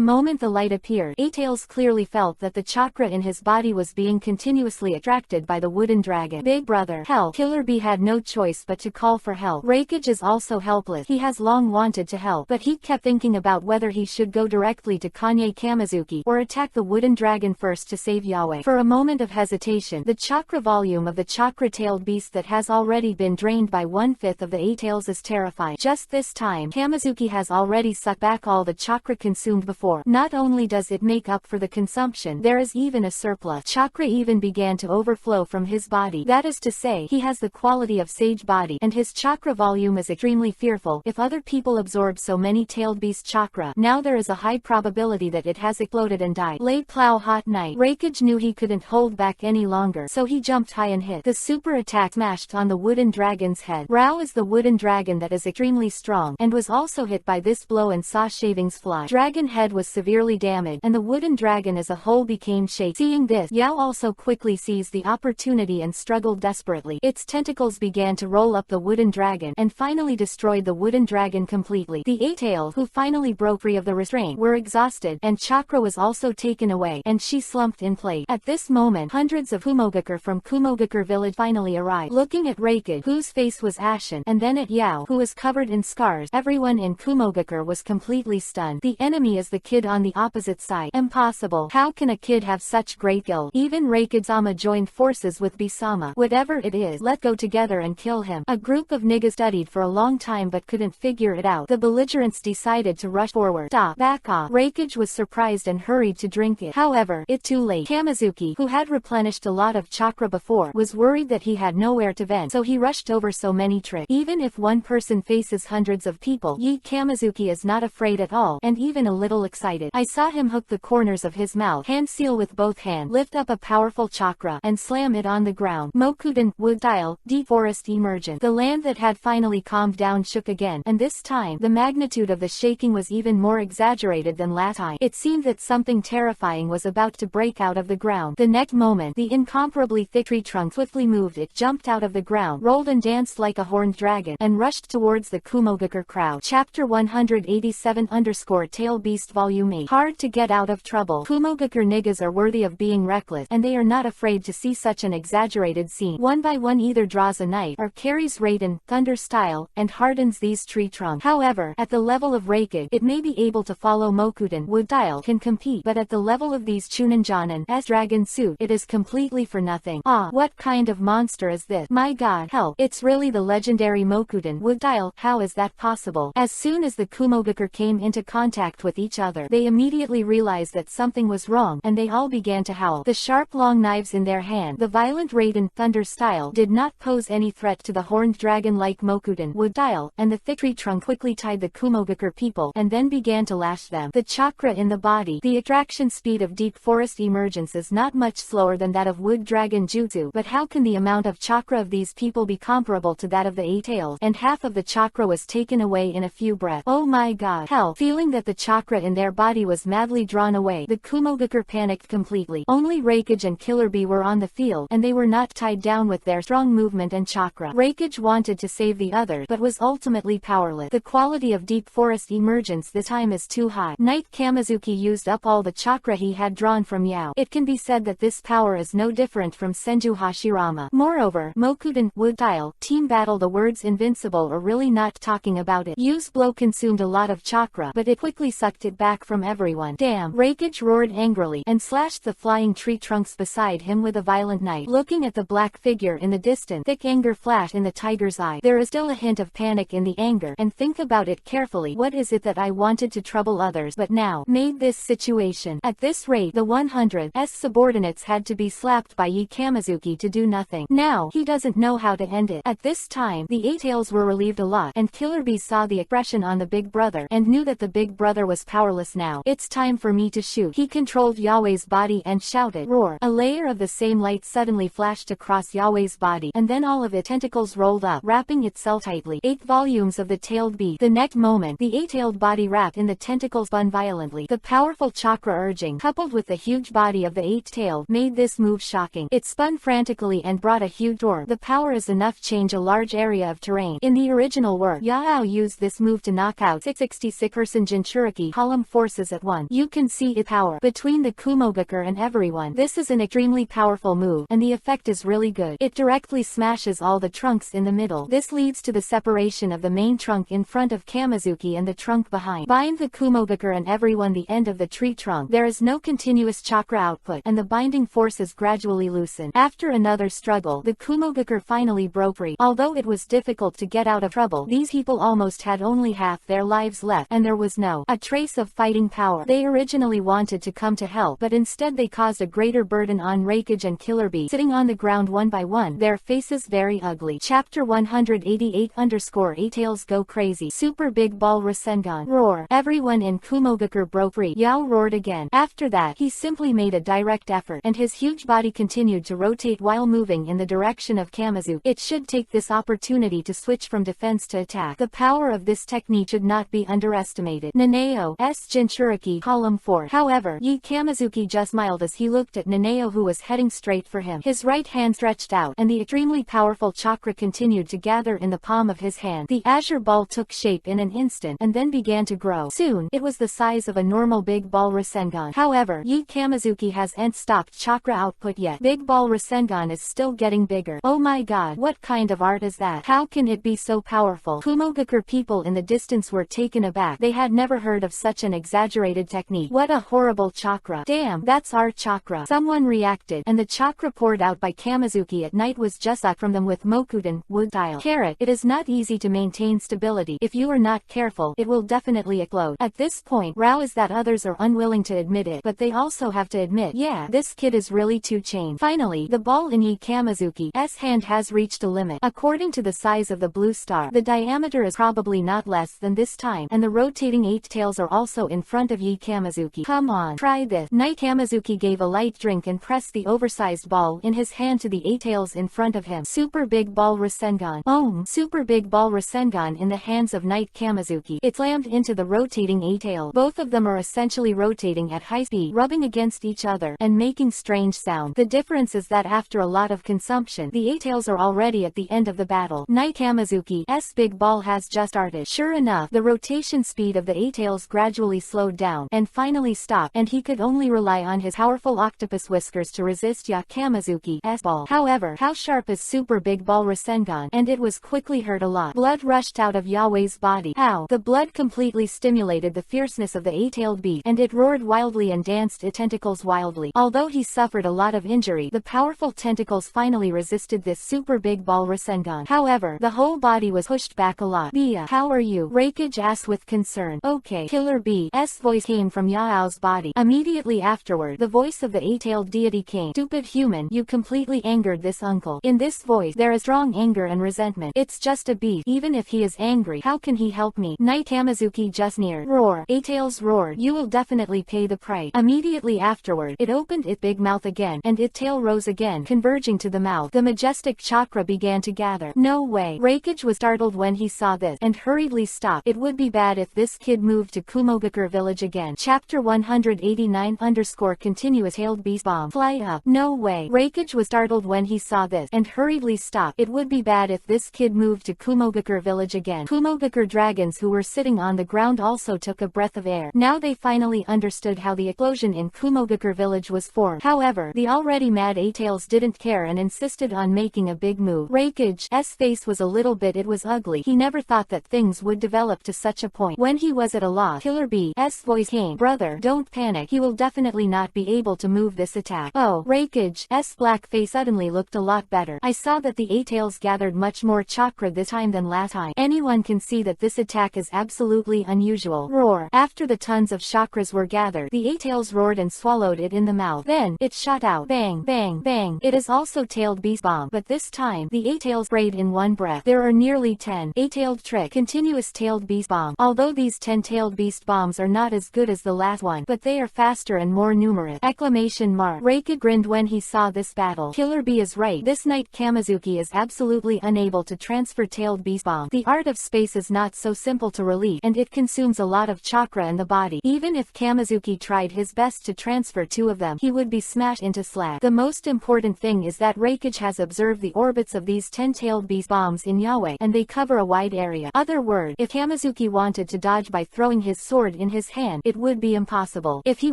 moment the light appeared, 8 tails clearly felt that the chakra in his body was being continuously attracted by the wooden dragon. Big brother, help! Killer B had no choice but to call for help. Reikage is also helpless. He has long wanted to help, but he kept thinking about whether he should go directly to Kanye Kamizuki or attack the wooden dragon first to save Yahweh. For a moment of hesitation, the chakra volume of the chakra-tailed beast that has already been drained by 1/5 of the 8 tails is terrifying. Just this time, Kamizuki has already sucked back all the chakra consumed before. Not only does it make up for the consumption, there is even a surplus. Chakra even began to overflow from his body. That is to say, he has the quality of sage body, and his chakra volume is extremely fearful. If other people absorb so many tailed beast chakra, now there is a high probability that it has exploded and died. Late plow hot night. Reikage knew he couldn't hold back any longer, so he jumped high and hit. The super attack smashed on the wooden dragon's head. Rao is the wooden dragon that is extremely strong, and was also hit by this blow and saw shavings fly. Dragon head was severely damaged, and the wooden dragon as a whole became shaky. Seeing this, Yao also quickly seized the opportunity and struggled desperately. Its tentacles began to roll up the wooden dragon, and finally destroyed the wooden dragon completely. The eight-tailed, who finally broke free of the restraint, were exhausted, and chakra was also taken away, and she slumped in place. At this moment, hundreds of Kumogakure from Kumogakure village finally arrived. Looking at Reikage, whose face was ashen, and then at Yao, who was covered in scars, everyone in Kumogakure was completely stunned. The enemy is the kid on the opposite side. Impossible. How can a kid have such great skill? Even Reikage-sama joined forces with Bisama. Whatever it is, let's go together and kill him. A group of niggas studied for a long time but couldn't figure it out. The belligerents decided to rush forward. Stop. Back off. Reikage was surprised and hurried to drink it. However, it's too late. Kamizuki, who had replenished a lot of chakra before, was worried that he had nowhere to vent, so he rushed over so many tricks. Even if one person faces hundreds of people, Kamizuki is not afraid at all, and even a little excited. I saw him hook the corners of his mouth, hand seal with both hands, lift up a powerful chakra, and slam it on the ground. Mokuden, wood style, deep forest emergent. The land that had finally calmed down shook again, and this time, the magnitude of the shaking was even more exaggerated than last time. It seemed that something terrifying was about to break out of the ground. The next moment, the incomparably thick tree trunk swiftly moved. It jumped out of the ground, rolled and danced like a horned dragon, and rushed towards the Kumogakure crowd. Chapter 187_Tail Beast Volume 8. Hard to get out of trouble. Kumogakure niggas are worthy of being reckless, and they are not afraid to see such an exaggerated scene. One by one either draws a knife, or carries Raiden, Thunder style, and hardens these tree trunks. However, at the level of Reikage, it may be able to follow Mokuden, wood style, can compete, but at the level of these Chuninjanen, dragon suit, it is completely for nothing. Ah, what kind of monster is this? My god, help. It's really the legendary Mokuden, wood style. How is that possible? As soon as the Kumogakure came into contact with each other, they immediately realized that something was wrong, and they all began to howl. The sharp long knives in their hand, the violent Raiden, Thunder style, did not pose any threat to the horned dragon like Mokuden, wood style, and the thick tree trunk quickly tied the Kumogakure people, and then began to lash them. The chakra in the body, the attraction speed of deep forest emergence is not much slower than that of wood dragon jutsu, but how can the amount of chakra of these people be comparable to that of the eight tails? And half of the chakra was taken away in a few breaths. Oh my god, hell. Feeling that the chakra in their body was madly drawn away, the Kumogakure panicked completely. Only Reikage and Killer Bee were on the field, and they were not tied down with their strong movement and chakra. Reikage wanted to save the others, but was ultimately powerless. The quality of deep forest emergence this time is too high. Knight Kamizuki used up all the chakra he had drawn from Yao. It can be said that this power is no different from Senju Hashirama. Moreover, Mokuden, wood style, team battle. The words invincible are really not talking about it. Yu's blow consumed a lot of chakra, but it quickly sucked it back from everyone. Damn! Reikage roared angrily, and slashed the flying tree trunks beside him with a violent knife. Looking at the black figure in the distance, thick anger flashed in the tiger's eye. There is still a hint of panic in the anger, and think about it carefully. What is it that I wanted to trouble others, but now made this situation? At this rate, the 100's subordinates had to be slapped by Kamizuki to do nothing. Now, he doesn't know how to end it. At this time, the eight tails were relieved a lot, and Killer Bee saw the expression on the big brother, and knew that the big brother was powerless now. It's time for me to shoot. He controlled Yahweh's body and shouted, roar. A layer of the same light suddenly flashed across Yahweh's body, and then all of its tentacles rolled up, wrapping itself tightly. 8 volumes of the tailed beast. The next moment, the eight-tailed body wrapped in the tentacles spun violently. The powerful chakra urging, coupled with the huge body of the eight-tailed, made this move shocking. It spun frantically and brought a huge roar. The power is enough to change a large area of terrain. In the original work, Yao used this move to knock out 666-person Jinchuriki column forces at once. You can see its power between the Kumogakure and everyone. This is an extremely powerful move, and the effect is really good. It directly smashes all the trunks in the middle. This leads to the separation of the main trunk in front of Kamizuki and the trunk behind. Bind the Kumogakure and everyone the end of the tree trunk. There is no continuous chakra output, and the binding forces gradually loosen. After another struggle, the Kumogakure finally broke free. Although it was difficult to get out of trouble, these people almost had only half their lives left, and there was no a trace of fighting power. They originally wanted to come to help, but instead they caused a greater burden on Reikage and Killer Bee, sitting on the ground one by one, their faces very ugly. Chapter 188_8 tails go crazy. Super Big Ball Rasengan. Roar. Everyone in Kumogakure broke free. Yao roared again. After that, he simply made a direct effort, and his huge body continued to rotate while moving in the direction of Kamizuki. It should take this opportunity to switch from defense to attack. The power of this technique should not be underestimated. Nanao's Jinchuriki Column 4. However, Yi Kamizuki just smiled as he looked at Nanao, who was heading straight for him. His right hand stretched out, and the extremely powerful chakra continued to gather in the palm of his hand. The azure ball took shape in an instant, and then began to grow. Soon, it was the size of a normal big ball Rasengan. However, Yi Kamizuki hasn't stopped chakra output yet. Big ball Rasengan is still getting bigger. Oh my god, what kind of art is that? How can it be so powerful? Kumogakure people in the distance were taken aback. They had never heard of such an exaggerated technique. What a horrible chakra. Damn, that's our chakra. Someone reacted, and the chakra poured out by Kamizuki at night was just sucked from them with Mokudan, wood tile. Carrot, it is not easy to maintain stability. If you are not careful, it will definitely explode. At this point, Rao is that others are unwilling to admit it, but they also have to admit, yeah, this kid is really too chained. Finally, the ball in Yi Kamizuki's hand has reached a limit. According to the size of the blue star, the diameter is probably not less than this time, and the rotating 8 tails are also in front of Yi Kamizuki. Come on, try this. Night Kamizuki gave a light drink and pressed the oversized ball in his hand to the 8 tails in front of him. Super big ball Rasengan. Super big ball Rasengan in the hands of Night Kamizuki. It slammed into the rotating 8 tail. Both of them are essentially rotating at high speed, rubbing against each other, and making strange sound. The difference is that after a lot of consumption, the 8 tails are already at the end of the battle. Night Kamizuki's big ball has just started. Sure enough, the rotation speed of the 8 tails gradually slowed down, and finally stopped, and he could only rely on his powerful octopus whiskers to resist Ya Kamizuki's ball. However, how sharp is super big ball Rasengan, and it was quickly hurt a lot. Blood rushed out of Yahweh's body. Ow! The blood completely stimulated the fierceness of the 8-tailed beast, and it roared wildly and danced its tentacles wildly. Although he suffered a lot of injury, the powerful tentacles finally resisted this super big ball Rasengan. However, the whole body was pushed back a lot. Bia, how are you? Reikage asked with concern. Okay. Killer B's voice came from Yao's body. Immediately afterward, the voice of the 8-tailed deity came. Stupid human, you completely angered this uncle. In this voice, there is strong anger and resentment. It's just a beast. Even if he is angry, how can he help me? Night Kamizuki just neared. Roar. 8-tails roared. You will definitely pay the price. Immediately afterward, it opened its big mouth again, and its tail rose again, converging to the mouth. The majestic chakra began to gather. No way. Reikage was startled when he saw this, and hurriedly stopped. It would be bad if this kid moved to Kumogakure village again. Chapter 189_continuous tailed beast bomb. Fly up. No way. Reikage was startled when he saw this, and hurriedly stopped. It would be bad if this kid moved to Kumogakure village again. Kumogakure dragons who were sitting on the ground also took a breath of air. Now they finally understood how the explosion in Kumogakure village was formed. However, the already mad 8-tails didn't care and insisted on making a big move. Reikage's face was a little bit, it was ugly. He never thought that things would develop to such a point. When he was at a loss, Killer B's voice came. Brother, don't panic. He will definitely not be able to move this attack. Oh, Reikage's black face suddenly looked a lot better. I saw that the 8-tails gathered much more chakra this time than last time. Anyone can see that this attack is absolutely unusual. Roar. After the tons of chakras were gathered, the 8-tails roared and swallowed it in the mouth. Then, it shot out. Bang, bang, bang. It is also tailed beast bomb, but this time, the 8-tails sprayed in one breath. There are nearly 10 8-tailed trick continuous tailed beast bomb. Although these 10-tailed beast bombs are not as good as the last one, but they are faster and more numerous. Exclamation mark. Reika grinned when he saw this battle. Killer B is right. This Night Kamizuki is absolutely unable to transfer tailed beast bomb. The art of space is not so simple to release, and it consumes a lot of chakra in the body. Even if Kamizuki tried his best to transfer 2 of them, he would be smashed into slag. The most important thing is that Reikage has observed the orbits of these 10-tailed beast bombs in Yahweh, and they cover a wide area. Other word, if Kamizuki wanted to dodge by throwing his sword in his hand, it would be impossible. If he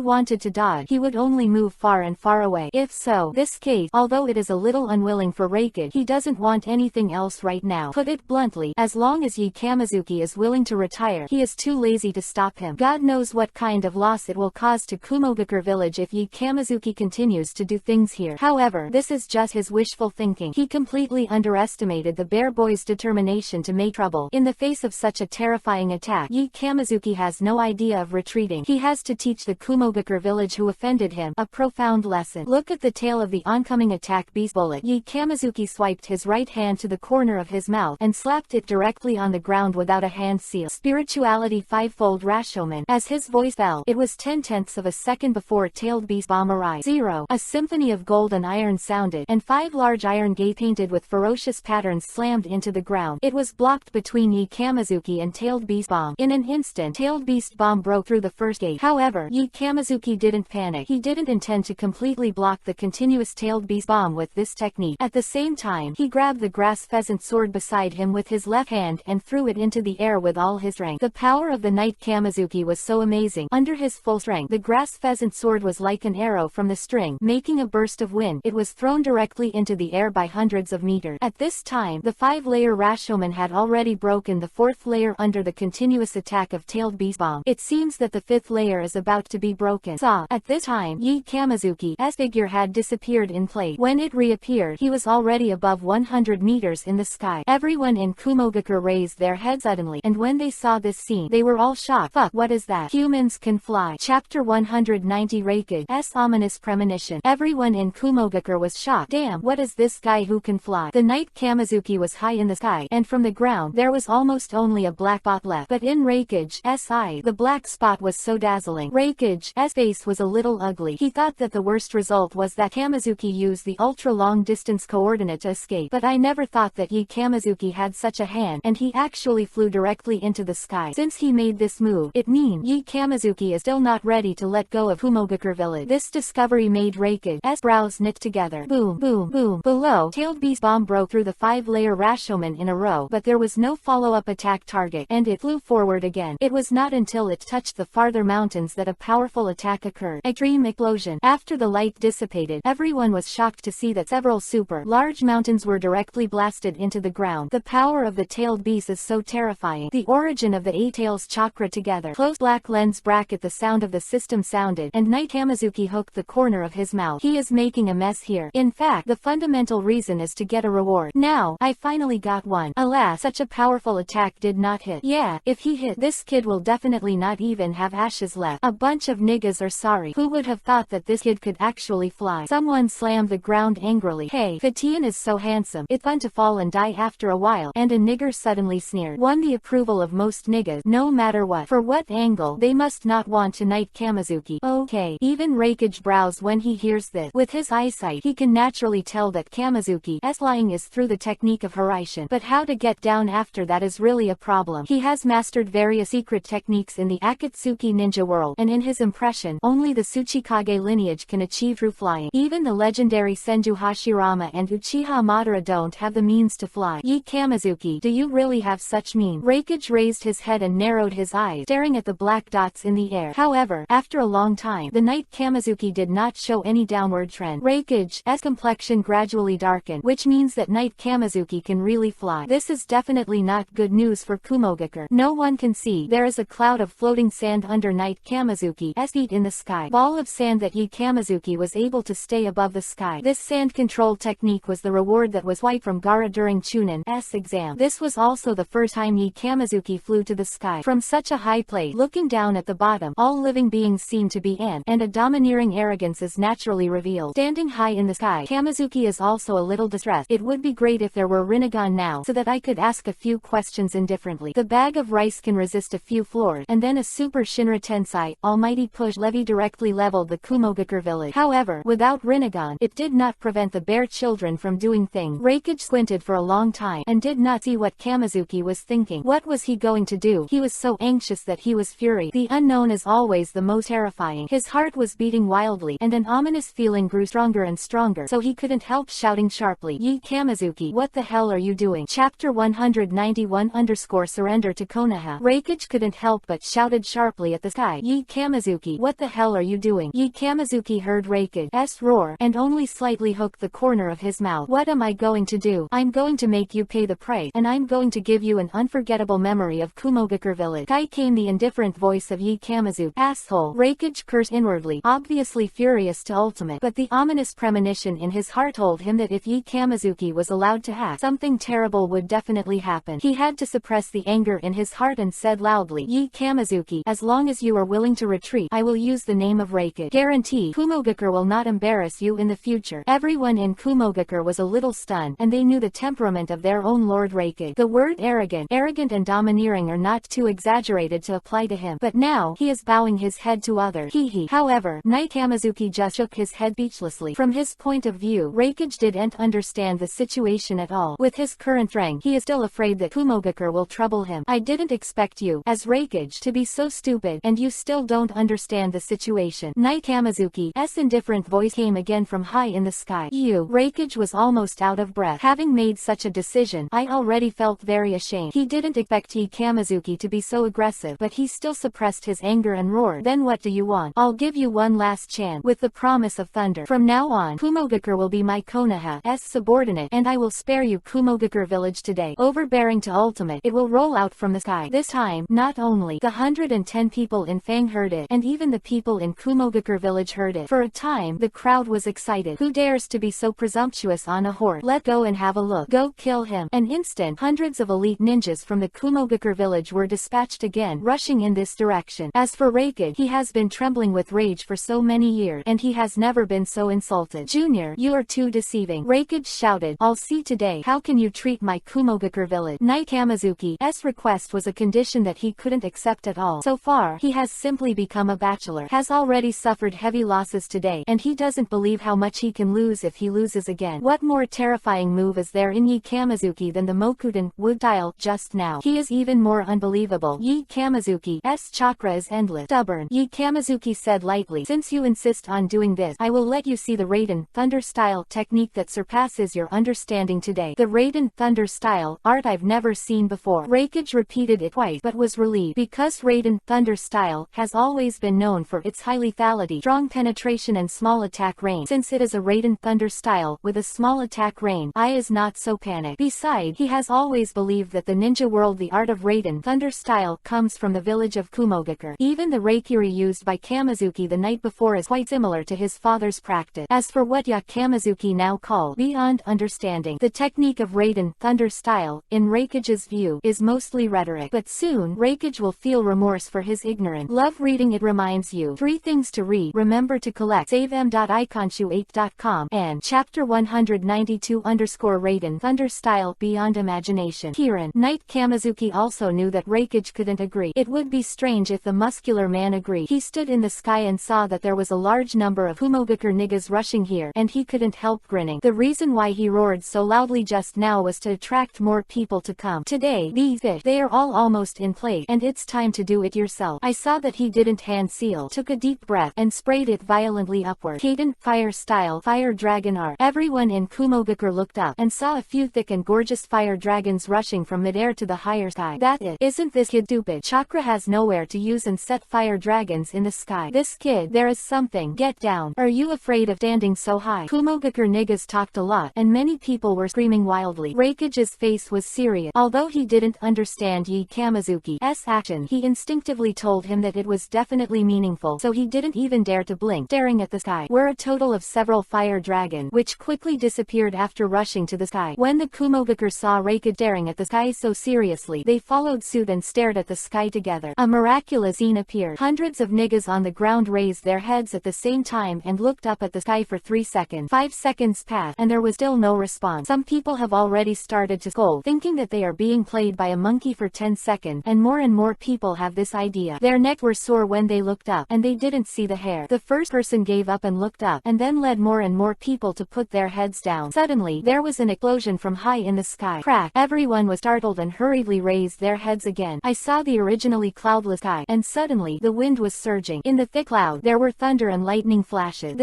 wanted to dodge, he would only move far and far away. If so, this case, although it is a little unwilling for Reikage, he doesn't want anything else right now. Put it bluntly, as long as Yi Kamizuki is willing to retire, he is too lazy to stop him. God knows what kind of loss it will cause to Kumogakure village if Yi Kamizuki continues to do things here. However, this is just his wishful thinking. He completely underestimated the bear boy's determination to make trouble. In the face of such a terrifying attack, Yi Kamizuki has no idea of retreating. He has to teach the Kumogakure village who offended him a profound lesson. Look at the tail of the oncoming attack beast bullet. Yi Kamizuki swiped his right hand to the corner of his mouth and slapped it directly on the ground without a hand seal. Spirituality fivefold Rashomon. As his voice fell, it was 10/10 of a second before tailed beast bomb arrived. 0. A symphony of gold and iron sounded, and 5 large iron gates painted with ferocious patterns slammed into the ground. It was blocked between Yi Kamizuki and Tailed Beast Bomb. In an instant, Tailed Beast Bomb broke through the first gate. However, Kamizuki didn't panic. He didn't intend to completely block the continuous Tailed Beast Bomb with this technique. At the same time, he grabbed the grass pheasant sword beside him with his left hand and threw it into the air with all his strength. The power of the Knight Kamizuki was so amazing. Under his full strength, the grass pheasant sword was like an arrow from the string, making a burst of wind. It was thrown directly into the air by hundreds of meters. At this time, the 5-layer Rashomon had already broken the 4th layer under the continuous attack of Tailed Beast Bomb. It seems that the 5th layer is about to be broken. At this time, Kamizuki's figure had disappeared in place. When it reappeared, he was already above 100 meters in the sky. Everyone in Kumogakure raised their heads suddenly, and when they saw this scene, they were all shocked. Fuck, what is that? Humans can fly. Chapter 190 Reikage's ominous premonition. Everyone in Kumogakure was shocked. Damn, what is this guy who can fly? The Knight Kamizuki was high in the sky, and from the ground, there was almost only a black spot left. But in Reikage's eye, the black spot was so dazzling. Reikage's face was a little ugly. He thought that the worst result was that Kamizuki used the ultra-long distance coordinate to escape. But I never thought that Kamizuki had such a hand, and he actually flew directly into the sky. Since he made this move, it means Kamizuki is still not ready to let go of Kumogakure village. This discovery made Reikage's brows knit together. Boom, boom, boom. Below, Tailed Beast Bomb broke through the 5-layer Rashomon in a row, but there was no follow-up attack target, and it flew forward again. It was not until it touched the farther mountains that a powerful attack occurred. Extreme explosion. After the light dissipated, everyone was shocked to see that several super large mountains were directly blasted into the ground. The power of the tailed beast is so terrifying. The origin of the 8 tails chakra together. Closed black lens bracket. The sound of the system sounded, and Knight Kamizuki hooked the corner of his mouth. He is making a mess here. In fact, the fundamental reason is to get a reward. Now, I finally got one. Alas, such a powerful attack did not hit. Yeah, if he hit, this kid will definitely not even have ashes left. A bunch of niggas are sorry. Who would have thought that this kid could actually fly? Someone slammed the ground angrily. Hey, Fatian is so handsome. It's fun to fall and die after a while. And a nigger suddenly sneered. Won the approval of most niggas, no matter what. For what angle, they must not want to Knight Kamizuki. Okay, even Reikage brows when he hears this. With his eyesight, he can naturally tell that Kamizuki's flying is through the technique of Horaishin. But how to get down after that is really a problem. He has mastered various secret techniques in the Akatsuki ninja world, and in his impression, only the Tsuchikage lineage can achieve true flying. Even the legendary Senju Hashirama and Uchiha Madara don't have the means to fly. Ye Kamizuki, do you really have such mean? Reikage raised his head and narrowed his eyes, staring at the black dots in the air. However, after a long time, the Knight Kamizuki did not show any downward trend. Reikage's complexion gradually darkened, which means that Knight Kamizuki can really fly. This is definitely not good news for Kumogakure. No one can see. There is a cloud of floating sand under Knight Kamizuki's feet in the sky. Ball of sand that Ye Kamizuki was able to stay above the sky. This sand control technique was the reward that was wiped from Gaara during Chunin's exam. This was also the first time Ye Kamizuki flew to the sky. From such a high place, looking down at the bottom, all living beings seem to be and a domineering arrogance is naturally revealed. Standing high in the sky, Kamizuki is also a little distressed. It would be great if there were Rinnegan now, so that I could ask a few questions indifferently. The bag of rice can resist a few floors, and then a super Shinra Tensei, almighty push levy directly leveled the Kumogakure village. However, without Rinnegan, it did not prevent the bear children from doing things. Reikage squinted for a long time, and did not see what Kamizuki was thinking. What was he going to do? He was so anxious that he was furious. The unknown is always the most terrifying. His heart was beating wildly, and an ominous feeling grew stronger and stronger, so he couldn't help shouting sharply, Ye Kamizuki, what the hell are you doing? Chapter 191_surrender to Konoha. Reikage couldn't help but shouted sharply at the sky, Ye Kamizuki, what the hell are you doing? Ye Kamizuki heard Reikage's roar, and only slightly hooked the corner of his mouth. What am I going to do? I'm going to make you pay the price, and I'm going to give you an unforgettable memory of Kumogakure village. Kai came the indifferent voice of Ye Kamizuki. Asshole. Reikage cursed inwardly, obviously furious to ultimate, but the ominous premonition in his heart told him that if Ye Kamizuki was allowed to act, something terrible would definitely happen. He had to suppress the anger in his heart and said loudly, Ye Kamizuki, as long as you are willing to retreat, I will use the name of Reikage. Guarantee, Kumogakure will not embarrass you in the future. Everyone in Kumogakure was a little stunned, and they knew the temperament of their own Lord Reikage. The word arrogant and domineering are not too exaggerated to apply to him, but now, he is bowing his head to others. Hee. However, Knight Kamizuki just shook his head speechlessly. From his point of view, Reikage didn't understand the situation at all. With his current rank, he is still afraid that Kumogakure Kumogakure will trouble him. I didn't expect you, as Reikage, to be so stupid, and you still don't understand the situation. Night Kamizuki's indifferent voice came again from high in the sky. Reikage was almost out of breath. Having made such a decision, I already felt very ashamed. He didn't expect Kamizuki to be so aggressive, but he still suppressed his anger and roared, "Then what do you want? I'll give you one last chance, with the promise of thunder. From now on, Kumogakure will be my Konoha's subordinate, and I will spare you Kumogakure village today." Overbearing to ultimate, it will roll out from the sky. This time, not only the 110 people in Fang heard it, and even the people in Kumogakure village heard it. For a time, the crowd was excited. Who dares to be so presumptuous on a horse? Let go and have a look. Go kill him. An instant, hundreds of elite ninjas from the Kumogakure village were dispatched again, rushing in this direction. As for Reikage, he has been trembling with rage for so many years, and he has never been so insulted. "Junior, you are too deceiving," Reikage shouted. "I'll see today. How can you treat my Kumogakure village?" Night Kamizuki's request was a condition that he couldn't accept at all. So far, he has simply become a bachelor, has already suffered heavy losses today, and he doesn't believe how much he can lose if he loses again. What more terrifying move is there in Kamizuki than the Mokuden wood dial just now? He is even more unbelievable. Kamizuki's chakra is endless. Stubborn, Kamizuki said lightly. "Since you insist on doing this, I will let you see the Raiden Thunder style technique that surpasses your understanding today." The Raiden Thunder style, art I've never seen before. Reikage repeated it twice, but was relieved, because Raiden Thunder style has always been known for its high lethality, strong penetration and small attack range. Since it is a Raiden Thunder style, with a small attack range, I is not so panicked. Besides, he has always believed that the ninja world, the art of Raiden Thunder style, comes from the village of Kumogakure. Even the Reikiri used by Kamizuki the night before is quite similar to his father's practice. As for what Kamizuki now called beyond understanding, the technique of Raiden Thunder style, in Reikage's view, is mostly rhetoric. But soon, Reikage will feel remorse for his ignorance. Love reading. It reminds you 3 things to read. Remember to collect. Save m.iconshu8.com and Chapter 192 Raiden Thunder style beyond imagination. Kirin. Night Kamizuki also knew that Reikage couldn't agree. It would be strange if the muscular man agreed. He stood in the sky and saw that there was a large number of Kumogakure niggas rushing here, and he couldn't help grinning. The reason why he roared so loudly just now was to attract more people to come. Today, these fish, they are all almost in place, and it's time to do it yourself. I saw that he didn't hand seal, took a deep breath, and sprayed it violently upward. Kaden, fire style, fire dragon art. Everyone in Kumogakure looked up, and saw a few thick and gorgeous fire dragons rushing from midair to the higher sky. That it. Isn't this kid stupid? Chakra has nowhere to use and set fire dragons in the sky. This kid, there is something. Get down. Are you afraid of standing so high? Kumogakure niggas talked a lot, and many people were screaming wildly. Reikage's face was serious. Although he didn't understand Kamizuki's action, he instinctively told him that it was definitely meaningful, so he didn't even dare to blink. Staring at the sky were a total of several fire dragons, which quickly disappeared after rushing to the sky. When the Kumogakure saw Reikage staring at the sky so seriously, they followed suit and stared at the sky together. A miraculous scene appeared. Hundreds of niggas on the ground raised their heads at the same time and looked up at the sky for 3 seconds. 5 seconds passed, and there was still no response. Some people have already started to scold, thinking that they are being played by a monkey for 10 seconds, and more people have this idea. Their necks were sore when they looked up, and they didn't see the hair. The first person gave up and looked up, and then led more and more people to put their heads down. Suddenly, there was an explosion from high in the sky. Crack! Everyone was startled and hurriedly raised their heads again. I saw the originally cloudless sky, and suddenly, the wind was surging. In the thick cloud, there were thunder and lightning flashes.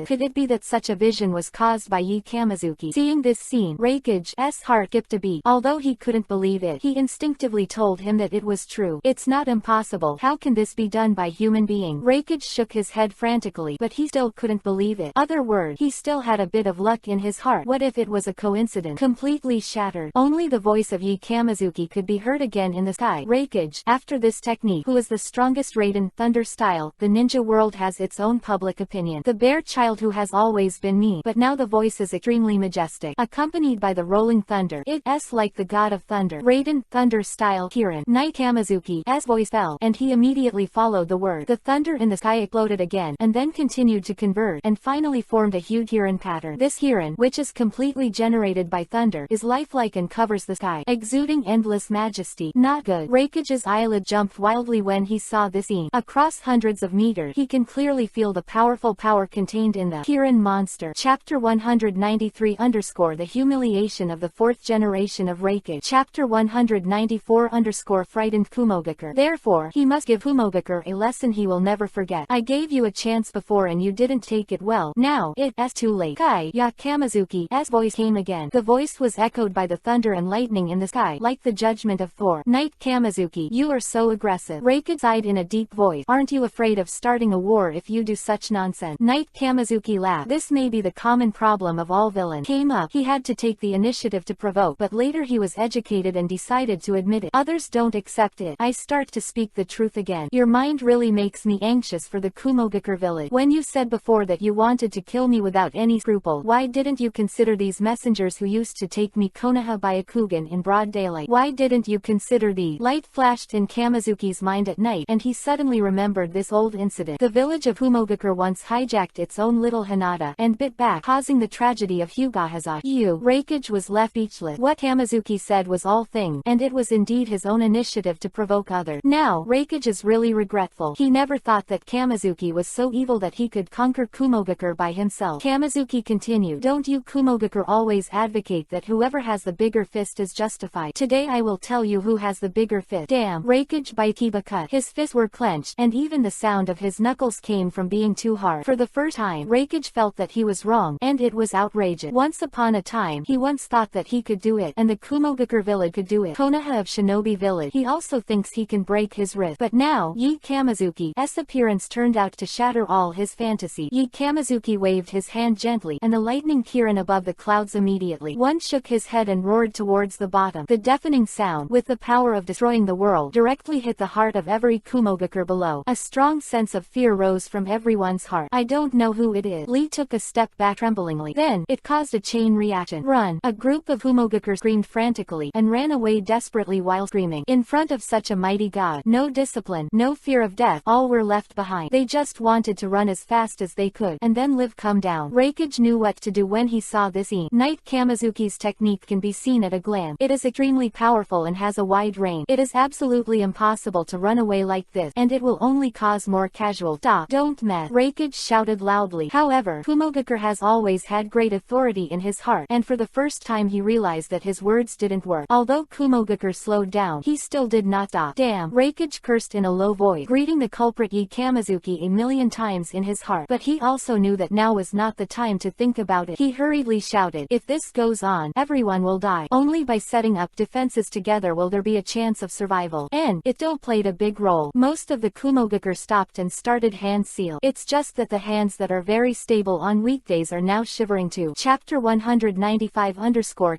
Could it be that such a vision was caused by Kamizuki? Seeing this scene, Reikage's heart skipped a beat. Although he couldn't believe it, he instinctively told him that it was true. It's not impossible. How can this be done by human being? Reikage shook his head frantically, but he still couldn't believe it. Other word, he still had a bit of luck in his heart. What if it was a coincidence? Completely shattered. Only the voice of Kamizuki could be heard again in the sky. Reikage, after this technique, who is the strongest Raiden Thunder style, the ninja world has its own public opinion. The bear child who has always been mean, but now the voice is extremely majestic, accompanied by the rolling thunder. It's like the god of thunder. Raiden Thunder style. Kirin. Night Kamizuki's voice fell, and he immediately followed the word. The thunder in the sky exploded again, and then continued to converge, and finally formed a huge Kirin pattern. This Kirin, which is completely generated by thunder, is lifelike and covers the sky, exuding endless majesty. Not good. Reikage's eyelid jumped wildly when he saw this scene. Across hundreds of meters, he can clearly feel the powerful power contained in the Kirin monster. Chapter 193 The humiliation of the 4th generation of Reikage. Chapter Chapter 194 Frightened Kumogakure. Therefore, he must give Kumogakure a lesson he will never forget. I gave you a chance before and you didn't take it well. Now, it's too late. Kai Ya Kamizuki's voice came again. The voice was echoed by the thunder and lightning in the sky, like the judgment of Thor. Knight Kamizuki, you are so aggressive. Reikage sighed in a deep voice. Aren't you afraid of starting a war if you do such nonsense? Knight Kamizuki laughed. This may be the common problem of all villains. Came up, he had to take the initiative to provoke, but later he was educated and decided to admit it. Others don't accept it. I start to speak the truth again. Your mind really makes me anxious for the Kumogakure village. When you said before that you wanted to kill me without any scruple, why didn't you consider these messengers who used to take me Konoha Byakugan in broad daylight? Why didn't you consider these? Light flashed in Kamizuki's mind at night, and he suddenly remembered this old incident. The village of Kumogakure once hijacked its own little Hinata, and bit back, causing the tragedy of Hyugahazashi. Reikage was left speechless. What Kamizuki said was all thing, and it was indeed his own initiative to provoke others. Now, Reikage is really regretful. He never thought that Kamizuki was so evil that he could conquer Kumogakure by himself. Kamizuki continued, don't you Kumogakure always advocate that whoever has the bigger fist is justified? Today I will tell you who has the bigger fist. Damn! Reikage bit Kiba cut. His fists were clenched, and even the sound of his knuckles came from being too hard. For the first time, Reikage felt that he was wrong, and it was outrageous. Once upon a time, he once thought that he could do it, and the Kumogakure village could do it. Konoha of Shinobi village. He also thinks he can break his wrist. But now, Yi Kamizuki's appearance turned out to shatter all his fantasy. Yi Kamizuki waved his hand gently, and the lightning kirin above the clouds immediately. One shook his head and roared towards the bottom. The deafening sound, with the power of destroying the world, directly hit the heart of every Kumogakure below. A strong sense of fear rose from everyone's heart. I don't know who it is. Lee took a step back tremblingly. Then, it caused a chain reaction. Run! A group of Kumogakure screamed frantically, and ran away desperately while screaming. In front of such a mighty god, no discipline, no fear of death, all were left behind. They just wanted to run as fast as they could, and then live come down. Reikage knew what to do when he saw this scene. Knight Kamizuki's technique can be seen at a glance. It is extremely powerful and has a wide range. It is absolutely impossible to run away like this, and it will only cause more casual. Stop! Don't mess! Reikage shouted loudly. However, Kumogakure has always had great authority in his heart, and for the first time he realized that his words didn't work. Although Kumogakure slowed down, he still did not stop. Damn! Reikage cursed in a low voice, greeting the culprit Yi Kamizuki a million times in his heart. But he also knew that now was not the time to think about it. He hurriedly shouted, if this goes on, everyone will die. Only by setting up defenses together will there be a chance of survival. And it still played a big role. Most of the Kumogakure stopped and started hand seal. It's just that the hands that are very stable on weekdays are now shivering too. Chapter 195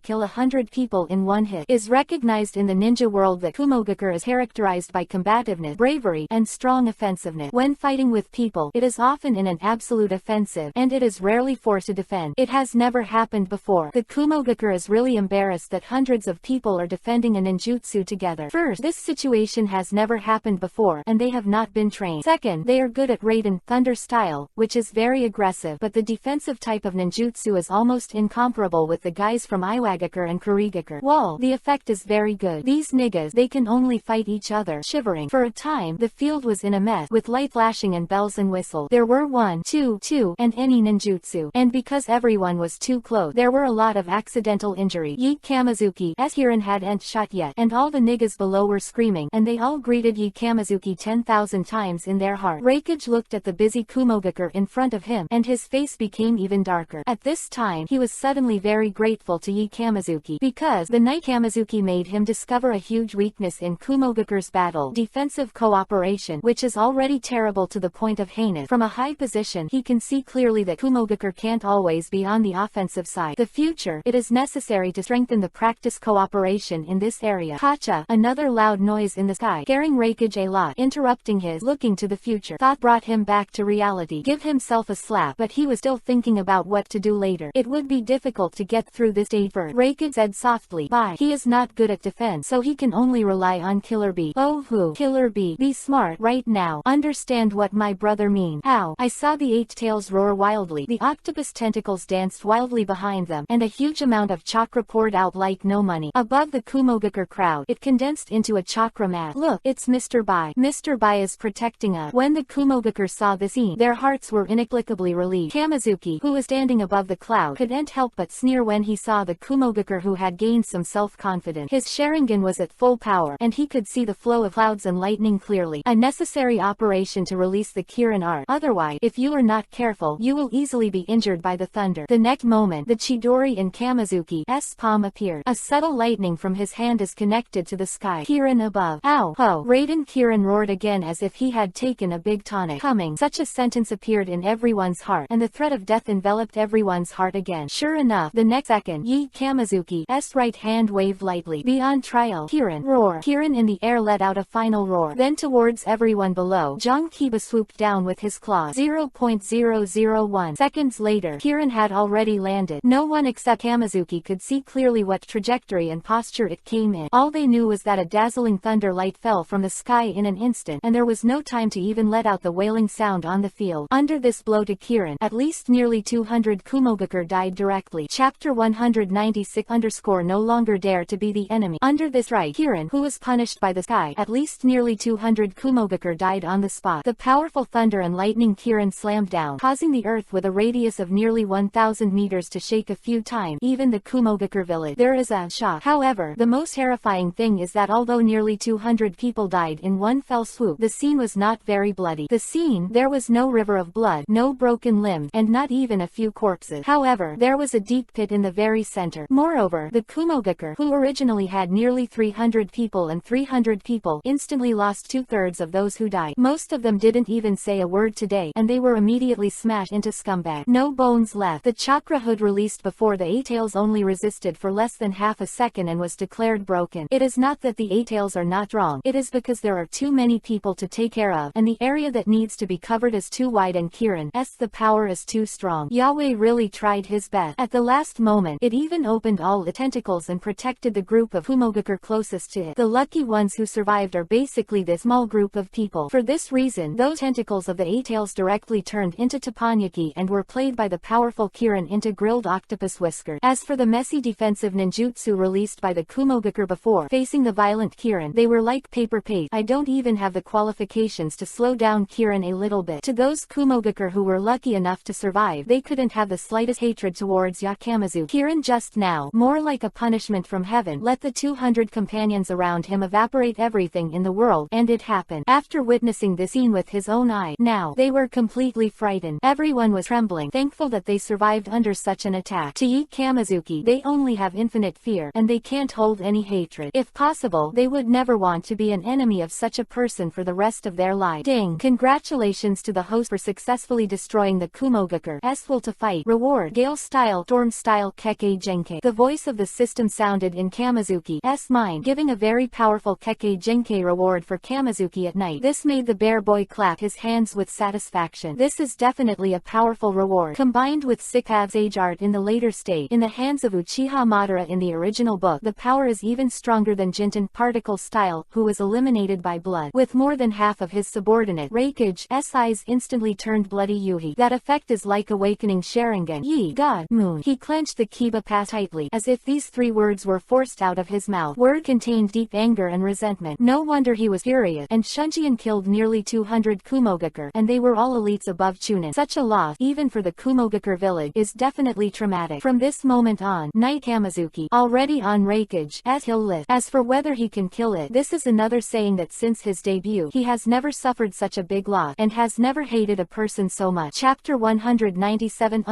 Kill 100 people in one hit. Is recognized in the ninja world that Kumogakure is characterized by combativeness, bravery, and strong offensiveness. When fighting with people, it is often in an absolute offensive, and it is rarely forced to defend. It has never happened before. The Kumogakure is really embarrassed that hundreds of people are defending a ninjutsu together. First, this situation has never happened before, and they have not been trained. Second, they are good at Raiden Thunder style, which is very aggressive, but the defensive type of ninjutsu is almost incomparable with the guys from Iwagakure and Kurigakure. Whoa, the effect is very good. These niggas, they can only fight each other. Shivering. For a time, the field was in a mess, with light flashing and bells and whistles. There were 1, 2, and any ninjutsu. And because everyone was too close, there were a lot of accidental injury. Yi Kamizuki's Hirin hadn't shot yet, and all the niggas below were screaming, and they all greeted Yi Kamizuki 10,000 times in their heart. Reikage looked at the busy Kumogakure in front of him, and his face became even darker. At this time, he was suddenly very grateful to Yi Kamizuki, because the Knight Kamizuki made him discover a huge weakness in Kumogakure's battle, defensive cooperation, which is already terrible to the point of heinous. From a high position, he can see clearly that Kumogakure can't always be on the offensive side. The future, it is necessary to strengthen the practice cooperation in this area. Kacha, another loud noise in the sky, scaring Reikage a lot, interrupting his looking to the future thought brought him back to reality. Give himself a slap, but he was still thinking about what to do later. It would be difficult to get through this stage first. Reikage said softly, bye. He is not good at defense, so he can only rely on Killer B. Oh who? Killer B. Be smart right now. Understand what my brother means. Ow. I saw the 8 tails roar wildly. The octopus tentacles danced wildly behind them, and a huge amount of chakra poured out like no money. Above the Kumogakure crowd, it condensed into a chakra mass. Look, it's Mr. Bai. Mr. Bai is protecting us. When the Kumogakure saw the scene, their hearts were inexplicably relieved. Kamizuki, who was standing above the cloud, couldn't help but sneer when he saw the Kumogakure who had gained some self-confidence. confident. His Sharingan was at full power, and he could see the flow of clouds and lightning clearly. A necessary operation to release the Kirin art. Otherwise, if you are not careful, you will easily be injured by the thunder. The next moment, the Chidori in Kamizuki's palm appeared. A subtle lightning from his hand is connected to the sky. Kirin above. Ow! Ho! Raiden Kirin roared again as if he had taken a big tonic. Coming. Such a sentence appeared in everyone's heart, and the threat of death enveloped everyone's heart again. Sure enough, the next second, Yi Kamizuki's right hand waved lightly. Beyond trial. Kirin. Roar. Kirin in the air let out a final roar. Then towards everyone below, Zhang Kiba swooped down with his claws. 0.001 seconds later, Kirin had already landed. No one except Kamizuki could see clearly what trajectory and posture it came in. All they knew was that a dazzling thunder light fell from the sky in an instant, and there was no time to even let out the wailing sound on the field. Under this blow to Kirin, at least nearly 200 Kumogakure died directly. Chapter 196 no longer dare to be the enemy. Under this strike, Kirin, who was punished by the sky, at least nearly 200 Kumogakure died on the spot. The powerful thunder and lightning Kirin slammed down, causing the earth with a radius of nearly 1,000 meters to shake a few times, even the Kumogakure village. There is a shock. However, the most terrifying thing is that although nearly 200 people died in one fell swoop, the scene was not very bloody. There was no river of blood, no broken limbs, and not even a few corpses. However, there was a deep pit in the very center. Moreover, the Kumogakure, who originally had nearly 300 people and 300 people, instantly lost 2/3 of those who died. Most of them didn't even say a word today, and they were immediately smashed into scumbag. No bones left. The chakra hood released before the A-tails only resisted for less than half a second and was declared broken. It is not that the A-tails are not strong, it is because there are too many people to take care of, and the area that needs to be covered is too wide, and Kirin's the power is too strong. Yahweh really tried his best. At the last moment, it even opened all the tentacles and protected the group of Kumogakure closest to it. The lucky ones who survived are basically this small group of people. For this reason, those tentacles of the A-tails directly turned into teppanyaki and were played by the powerful Kirin into grilled octopus whiskers. As for the messy defensive ninjutsu released by the Kumogakure before facing the violent Kirin, they were like paper paste. I don't even have the qualifications to slow down Kirin a little bit. To those Kumogakure who were lucky enough to survive, they couldn't have the slightest hatred towards Yakamazu. Kirin just now, more like a punishment from heaven, let the 200 companions around him evaporate everything in the world, and it happened. After witnessing this scene with his own eye, now, they were completely frightened. Everyone was trembling, thankful that they survived under such an attack. To Yi Kamizuki, they only have infinite fear, and they can't hold any hatred. If possible, they would never want to be an enemy of such a person for the rest of their life. Ding! Congratulations to the host for successfully destroying the Kumogakure's will to fight. Reward: Gale Style, Storm Style, Kekkei Genkai. The voice of the system sounded in Kamizuki's mind, giving a very powerful Kekkei Genkai reward for Kamizuki at night. This made the bear boy clap his hands with satisfaction. This is definitely a powerful reward. Combined with Sikav's age art in the later state, in the hands of Uchiha Madara in the original book, the power is even stronger than Jinten Particle Style, who was eliminated by blood. With more than half of his subordinate, Raikage's eyes instantly turned bloody Yuhi. That effect is like awakening Sharingan. Yi, God, Moon. He clenched the Kiba pass tightly, as if these three words were forced out of his mouth. Word contained deep anger and resentment. No wonder he was furious, and Shunjian killed nearly 200 Kumogakure, and they were all elites above Chunin. Such a loss, even for the Kumogakure village, is definitely traumatic. From this moment on, Knight Kamizuki, already on Raikage's hill list. As for whether he can kill it, this is another saying that since his debut, he has never suffered such a big loss, and has never hated a person so much. Chapter 197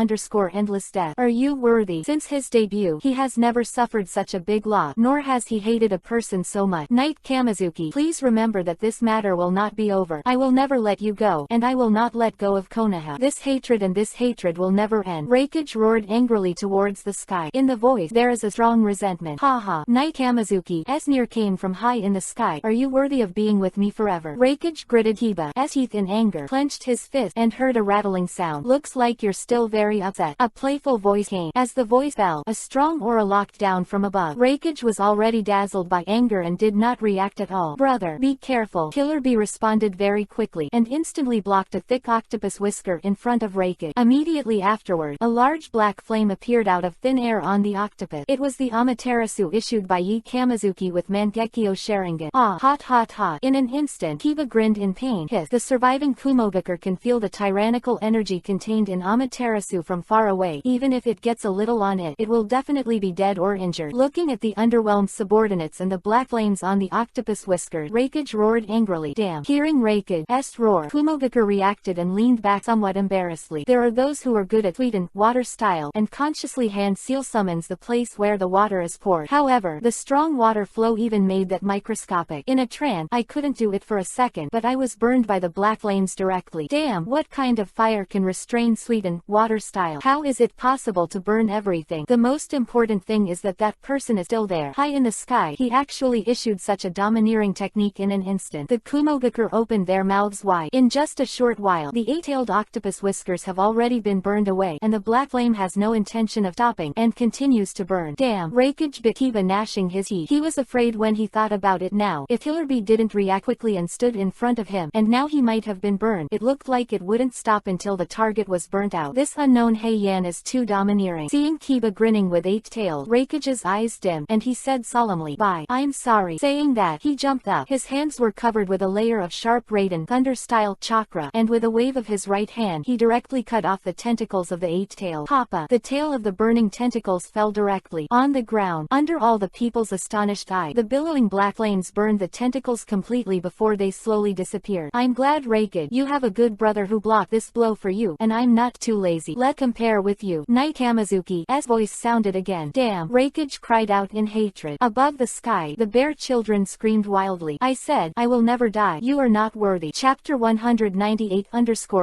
Endless Death. Are you worthy? Since his debut, he has never suffered such a big loss, nor has he hated a person so much. Knight Kamizuki, please remember that this matter will not be over. I will never let you go, and I will not let go of Konoha. This hatred will never end. Raikage roared angrily towards the sky. In the voice, there is a strong resentment. Haha. Knight Kamizuki's near came from high in the sky. Are you worthy of being with me forever? Raikage gritted Kiba's teeth in anger, clenched his fist, and heard a rattling sound. Looks like you're still very upset. A playful voice came. As the voice fell, a strong aura locked down from above. Raikage was already dazzled by anger and did not react at all. Brother, be careful. Killer Bee responded very quickly, and instantly blocked a thick octopus whisker in front of Raikage. Immediately afterward, a large black flame appeared out of thin air on the octopus. It was the Amaterasu issued by Yi Kamizuki with Mangekyo Sharingan. Ah, hot hot hot. In an instant, Kiba grinned in pain. Hiss. The surviving Kumogakure can feel the tyrannical energy contained in Amaterasu from far away. Even if it gets a little on it, it will definitely be dead or injured. Looking Looking at the underwhelmed subordinates and the black flames on the octopus whiskers, Reikage roared angrily. Damn. Hearing Reikage's roar, Kumogakure reacted and leaned back somewhat embarrassedly. There are those who are good at Tweeten, water style, and consciously hand seal summons the place where the water is poured. However, the strong water flow even made that microscopic. In a trance, I couldn't do it for a second, but I was burned by the black flames directly. Damn, what kind of fire can restrain Tweeten, water style? How is it possible to burn everything? The most important thing is that that person is still there, high in the sky. He actually issued such a domineering technique in an instant. The Kumogakure opened their mouths wide. In just a short while, the eight-tailed octopus whiskers have already been burned away, and the black flame has no intention of stopping, and continues to burn. Damn, Reikage bit Kiba, gnashing his teeth. He was afraid when he thought about it now. If Hillerby didn't react quickly and stood in front of him, and now he might have been burned. It looked like it wouldn't stop until the target was burnt out. This unknown Heian is too domineering. Seeing Kiba grinning with eight-tailed, Reikage's eyes dimmed, and he said solemnly, "Bye, I'm sorry." Saying that, he jumped up. His hands were covered with a layer of sharp Raiden thunder-style chakra, and with a wave of his right hand, he directly cut off the tentacles of the eight-tailed. Papa! The tail of the burning tentacles fell directly on the ground. Under all the people's astonished eye, the billowing black flames burned the tentacles completely before they slowly disappeared. I'm glad, Reikage, you have a good brother who blocked this blow for you, and I'm not too lazy. Let's compare with you. Knight Kamizuki's voice sounded again. Damn! Reikage cried out in hatred. Above the sky, the bear children screamed wildly. I said, I will never die. You are not worthy. Chapter 198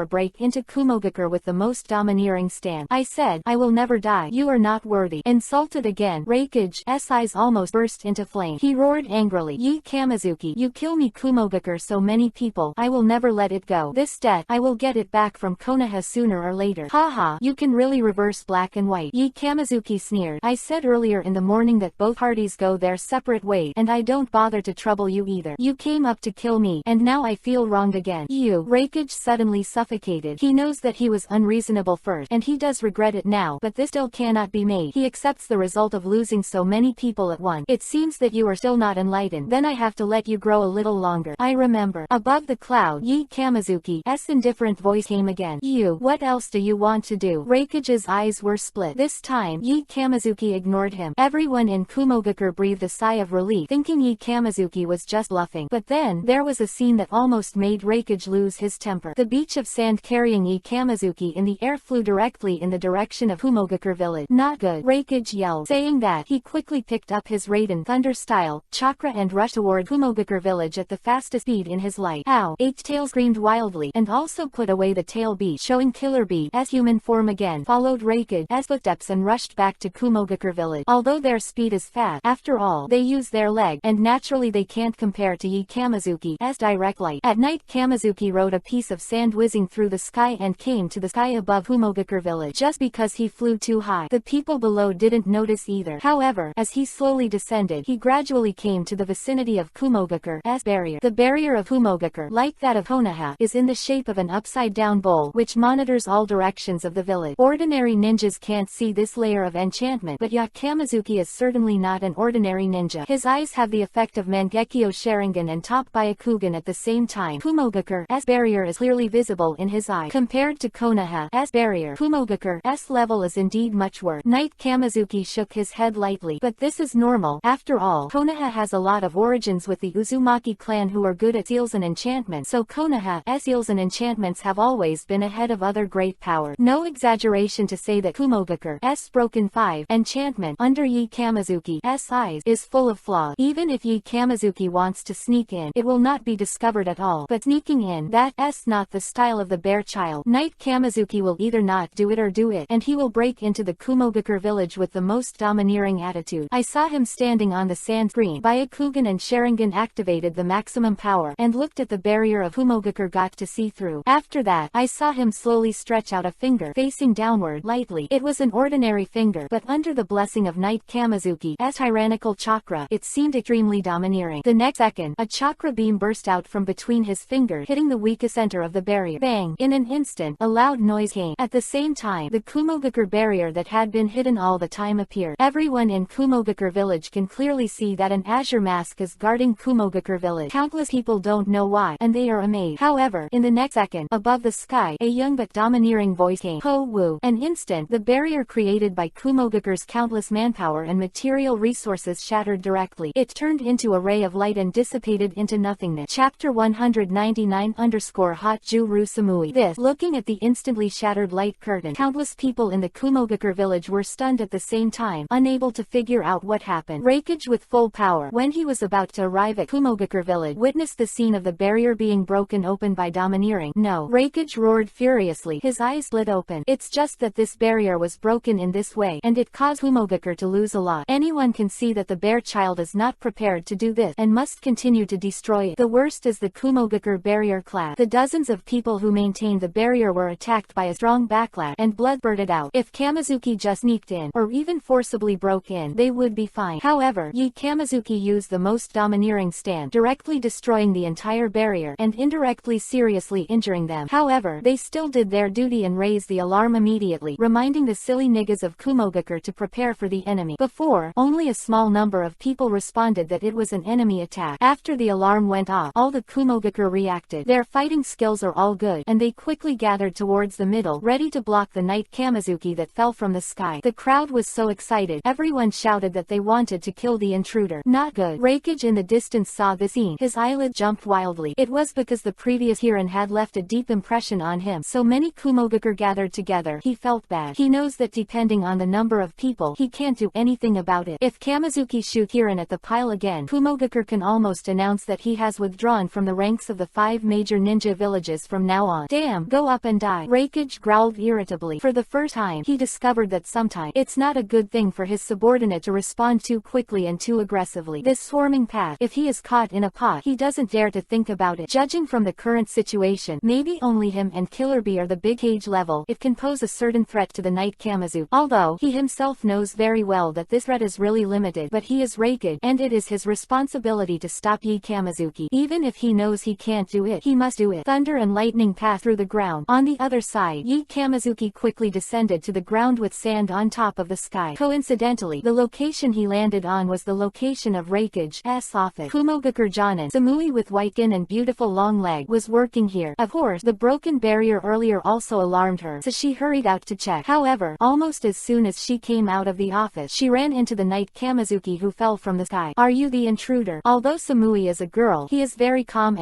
break into Kumogakure with the most domineering stance. I said, I will never die. You are not worthy. Insulted again, Reikage's eyes almost burst into flame. He roared angrily. Yi Kamizuki, you kill me Kumogakure so many people. I will never let it go. This debt, I will get it back from Konoha sooner or later. Haha, you can really reverse black and white. Yi Kamizuki sneered. I said earlier in the morning that both parties go their separate ways, and I don't bother to trouble you either. You came up to kill me, and now I feel wronged again. You. Reikage suddenly suffocated. He knows that he was unreasonable first, and he does regret it now, but this still cannot be made. He accepts the result of losing so many people at once. It seems that you are still not enlightened. Then I have to let you grow a little longer. I remember. Above the cloud, Yi Kamizuki's indifferent voice came again. You. What else do you want to do? Reikage's eyes were split. This time, Yi Kamizuki ignored him. Everyone in Kumogakure breathed a sigh of relief, thinking Yi Kamizuki was just bluffing. But then, there was a scene that almost made Reikage lose his temper. The beach of sand carrying Yi Kamizuki in the air flew directly in the direction of Kumogakure village. Not good, Reikage yelled. Saying that, he quickly picked up his Raiden thunder-style chakra and rushed toward Kumogakure village at the fastest speed in his life. Ow! Eight-tail screamed wildly, and also put away the tail beast, showing Killer Bee's human form again, followed Reikage's footsteps and rushed back to Kumogakure village. Although their speed is fast, after all, they use their leg, and naturally they can't compare to Yi Kamizuki's direct light. At night, Kamizuki rode a piece of sand whizzing through the sky and came to the sky above Kumogakure village. Just because he flew too high, the people below didn't notice either. However, as he slowly descended, he gradually came to the vicinity of Kumogakure's barrier. The barrier of Kumogakure, like that of Konoha, is in the shape of an upside-down bowl, which monitors all directions of the village. Ordinary ninjas can't see this layer of enchantment, but Yacht Kamizuki is certainly not an ordinary ninja. His eyes have the effect of Mangekyo Sharingan and Top Byakugan at the same time. Kumogakure's barrier is clearly visible in his eye. Compared to Konoha's barrier, Kumogakure's level is indeed much worse. Knight Kamizuki shook his head lightly. But this is normal. After all, Konoha has a lot of origins with the Uzumaki clan who are good at seals and enchantments, so Konoha's seals and enchantments have always been ahead of other great powers. No exaggeration to say that Kumogakure's broken 5 enchantment under Yi Kamizuki's eyes is full of flaws. Even if Yi Kamizuki wants to sneak in, it will not be discovered at all. But sneaking in, that's not the style of the bear child. Knight Kamizuki will either not do it or do it, and he will break into the Kumogakure village with the most domineering attitude. I saw him standing on the sand screen. Byakugan and Sharingan activated the maximum power, and looked at the barrier of Kumogakure got to see through. After that, I saw him slowly stretch out a finger, facing downward, lightly. It was an ordinary finger, but under the blessing of Knight Kamizuki's tyrannical chakra, it seemed extremely domineering. The next second, a chakra beam burst out from between his fingers, hitting the weakest center of the barrier. Bang! In an instant, a loud noise came. At the same time, the Kumogakure barrier that had been hidden all the time appeared. Everyone in Kumogakure village can clearly see that an azure mask is guarding Kumogakure village. Countless people don't know why, and they are amazed. However, in the next second, above the sky, a young but domineering voice came. Ho woo! An instant, the barrier created by Kumogakure's countless manpower and material resources shattered directly. It turned into a ray of light and dissipated into nothingness. Chapter 199 Hokage Samui. This, looking at the instantly shattered light curtain, countless people in the Kumogakure village were stunned at the same time, unable to figure out what happened. Reikage, with full power, when he was about to arrive at Kumogakure village, witnessed the scene of the barrier being broken open by domineering. No! Reikage roared furiously, his eyes split open. It's just that this barrier was broken in this way, and it caused Kumogakure to lose a lot. Anyone can see that the bear child is not prepared to do this, and must continue to destroy it. The worst is the Kumogakure barrier class. The dozens of people who maintained the barrier were attacked by a strong backlash, and blood spurted out. If Kamizuki just sneaked in, or even forcibly broke in, they would be fine. However, Kamizuki used the most domineering stand, directly destroying the entire barrier, and indirectly seriously injuring them. However, they still did their duty and raised the alarm immediately, reminding the silly niggas of Kumogakure to prepare for the enemy. Before, only a small number of people responded that it was an enemy attack. After the alarm went off, all the Kumogakure reacted. Their fighting skills are all good, and they quickly gathered towards the middle, ready to block the Knight Kamizuki that fell from the sky. The crowd was so excited, everyone shouted that they wanted to kill the intruder. Not good. Reikage in the distance saw the scene. His eyelid jumped wildly. It was because the previous Hiran had left a deep impression on him. So many Kumogakure gathered together. He felt bad. He knows that depending on the number of people, he can't do anything about it. If Kamizuki shoots Hiran at the pile again, Kumogakure can almost announce that he has withdrawn from the ranks of the 5 major ninja villages from now on. Damn, go up and die. Reikage growled irritably. For the first time, he discovered that sometimes it's not a good thing for his subordinate to respond too quickly and too aggressively. This swarming path, if he is caught in a pot, he doesn't dare to think about it. Judging from the current situation, maybe only him and Killer Bee are the big cage level. It can pose a certain threat to the Knight Kamizuki. Although, he himself knows very well that this threat is really limited, but he is Reikage, and it is his responsibility to stop Kamizuki. Even if he knows he can't do it, he must do it. Thunder and lightning pass through the ground. On the other side, Kamizuki quickly descended to the ground with sand on top of the sky. Coincidentally, the location he landed on was the location of Reikage's office. Kumogakure Jonin, Samui with white skin and beautiful long leg, was working here. Of course, the broken barrier earlier also alarmed her, so she hurried out to check. However, almost as soon as she came out of the office, she ran into the Knight Kamizuki who fell from the sky. Are you the intruder? Although Samui is a girl, he is very calm.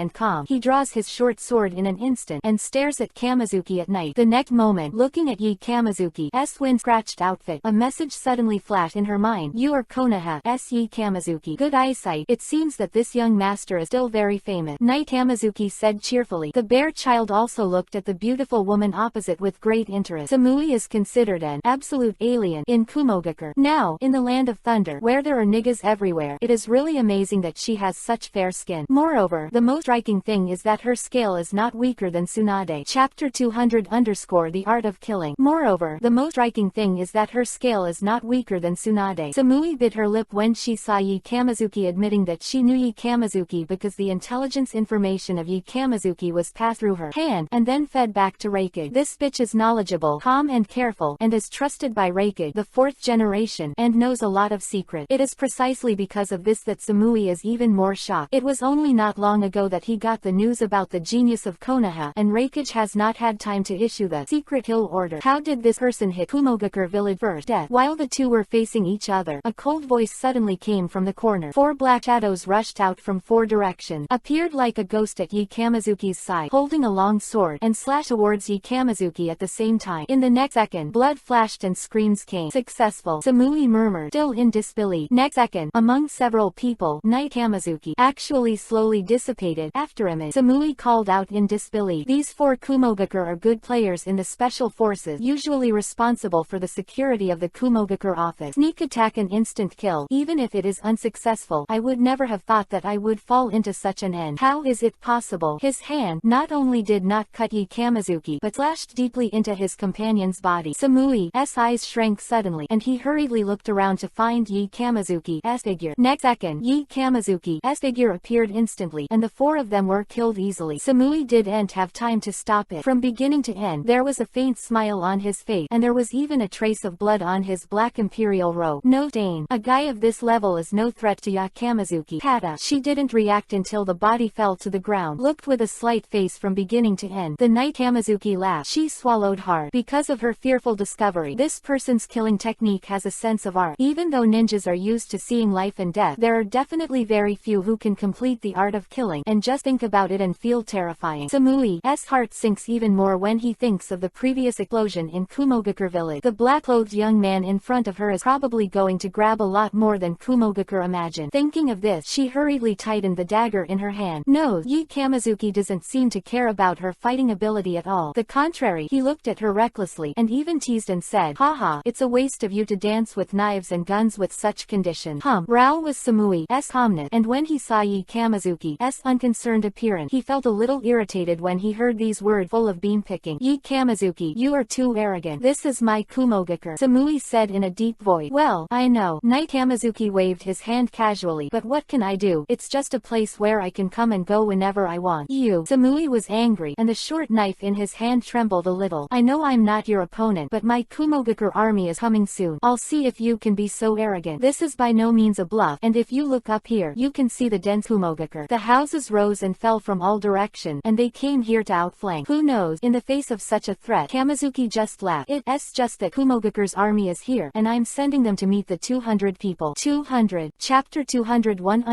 He draws his short sword in an instant, and stares at Kamizuki at night. The next moment, looking at Kamizuki's wind-scratched outfit, a message suddenly flashed in her mind. You are Konoha's Kamizuki. Good eyesight. It seems that this young master is still very famous. Knight Kamizuki said cheerfully. The bear child also looked at the beautiful woman opposite with great interest. Samui is considered an absolute alien in Kumogakure. Now, in the land of thunder, where there are niggas everywhere, it is really amazing that she has such fair skin. Moreover, the most striking thing is that her scale is not weaker than Tsunade. Chapter 200 The Art of Killing. Moreover, the most striking thing is that her scale is not weaker than Tsunade. Samui bit her lip when she saw Kamizuki admitting that she knew Kamizuki because the intelligence information of Kamizuki was passed through her hand, and then fed back to Reikage. This bitch is knowledgeable, calm and careful, and is trusted by Reikage, the 4th generation, and knows a lot of secrets. It is precisely because of this that Samui is even more shocked. It was only not long ago that he got the news about the genius of Konoha, and Reikage has not had time to issue the secret kill order. How did this person hit Kumogakure village first? Death. While the two were facing each other, a cold voice suddenly came from the corner. 4 black shadows rushed out from 4 directions, appeared like a ghost at Kamizuki's side, holding a long sword, and slashed towards Kamizuki at the same time. In the next second, blood flashed and screams came. Successful, Samui murmured, still in disbelief. Next second, among several people, Knight Kamizuki actually slowly dissipated. After him, Samui called out in disbelief. These 4 Kumogakure are good players in the special forces, usually responsible for the security of the Kumogakure office. Sneak attack and instant kill. Even if it is unsuccessful, I would never have thought that I would fall into such an end. How is it possible? His hand not only did not cut Kamizuki, but slashed deeply into his companion's body. Samui's eyes shrank suddenly, and he hurriedly looked around to find Kamizuki's figure. Next second, Kamizuki's figure appeared instantly, and the 4 of them were killed easily. Samui didn't have time to stop it. From beginning to end, there was a faint smile on his face, and there was even a trace of blood on his black imperial robe. No stain. A guy of this level is no threat to Kamizuki. Kata. She didn't react until the body fell to the ground, looked with a slight face from beginning to end. The Knight Kamizuki laughed. She swallowed hard. Because of her fearful discovery, this person's killing technique has a sense of art. art. Even though ninjas are used to seeing life and death, there are definitely very few who can complete the art of killing, and just think about it and feel terrifying. Samui's heart sinks even more when he thinks of the previous explosion in Kumogakure village. The black-clothed young man in front of her is probably going to grab a lot more than Kumogakure imagined. Thinking of this, she hurriedly tightened the dagger in her hand. No, Yi Kamizuki doesn't seem to care about her fighting ability at all. The contrary, he looked at her recklessly, and even teased and said, "Haha, it's a waste of you to dance with knives and guns with such condition." Rao was Samui's calmness, and when he saw Yi Kamizuki's unconcerned appearance, he felt a little irritated when he heard these words full of bean picking. "Yi Kamizuki, you are too arrogant. This is my Kumogakure," Samui said in a deep voice. "Well, I know." Knight Kamizuki waved his hand casually, "But what can I do? It's just a place where I can come and go whenever I want." Samui was angry, and the short knife in his hand trembled a little. "I know I'm not your opponent, but my Kumogakure army is coming soon. I'll see if you can be so arrogant. This is by no means a bluff, and if you look up here, you can see the dense Kumogakure." The houses rose and fell from all directions, and they came here to outflank. Who knows? In the face of such a threat, Kamizuki just laughed. "It's just that Kumogakure's army is here, and I'm sending them to meet the 200 people. 200. Chapter 201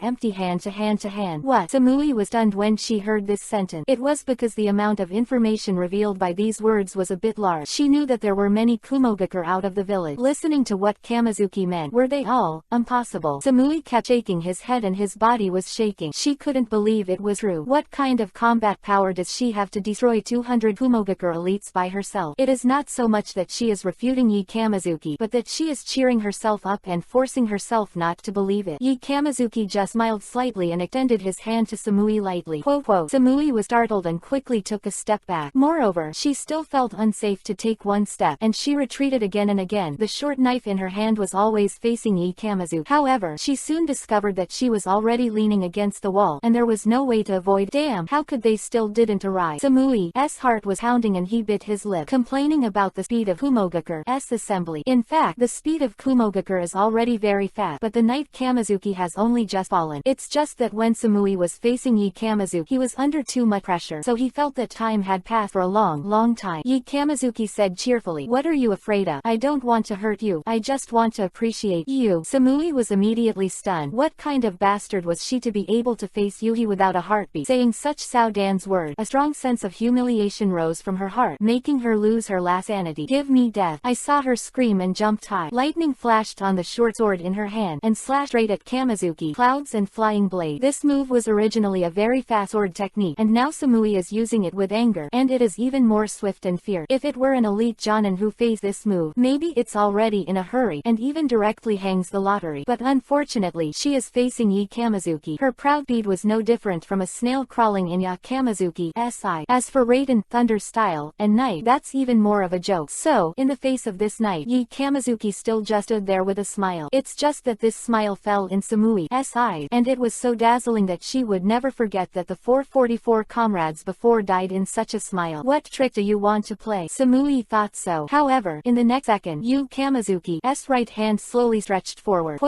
empty hand to hand to hand. What? Samui was stunned when she heard this sentence. It was because the amount of information revealed by these words was a bit large. She knew that there were many Kumogakure out of the village. Listening to what Kamizuki meant, were they all impossible? Samui kept shaking his head and his body was shaking. She couldn't believe it was true. What kind of combat power does she have to destroy 200 Kumogakure elites by herself? It is not so much that she is refuting Yi Kamizuki, but that she is cheering herself up and forcing herself not to believe it. Yi Kamizuki just smiled slightly and extended his hand to Samui lightly. Samui was startled and quickly took a step back. Moreover, she still felt unsafe to take one step, and she retreated again and again. The short knife in her hand was always facing Yi Kamizuki. However, she soon discovered that she was already leaning against the wall, and there was no way to avoid. Damn, how could they still didn't arrive? Samui's heart was pounding and he bit his lip, complaining about the speed of Kumogakure's assembly. In fact, the speed of Kumogakure is already very fast, but the knight Kamizuki has only just fallen. It's just that when Samui was facing Yi Kamizuki, he was under too much pressure, so he felt that time had passed for a long time. Yi Kamizuki said cheerfully, "What are you afraid of? I don't want to hurt you, I just want to appreciate you." Samui was immediately stunned. What kind of bastard was she to be able to face Yuhi without a heartbeat? Saying such Saudan's words, a strong sense of humiliation rose from her heart, making her lose her last sanity. "Give me death." I saw her scream and jumped high. Lightning flashed on the short sword in her hand, and slashed straight at Kamizuki. Clouds and flying blade. This move was originally a very fast sword technique, and now Samui is using it with anger, and it is even more swift and fierce. If it were an elite jonin who faced this move, maybe it's already in a hurry, and even directly hangs the lottery. But unfortunately, she is facing Yi Kamizuki. Her proud speed was no different from a snail crawling in Ya Kamizuki's eye. As for Raiden, Thunder Style, and Knight, that's even more of a joke. So, in the face of this Knight, Yi Kamizuki still just stood there with a smile. It's just that this smile fell in Samui's eyes, and it was so dazzling that she would never forget that the 444 comrades before died in such a smile. What trick do you want to play? Samui thought so. However, in the next second, Yi Kamizuki's right hand slowly stretched forward.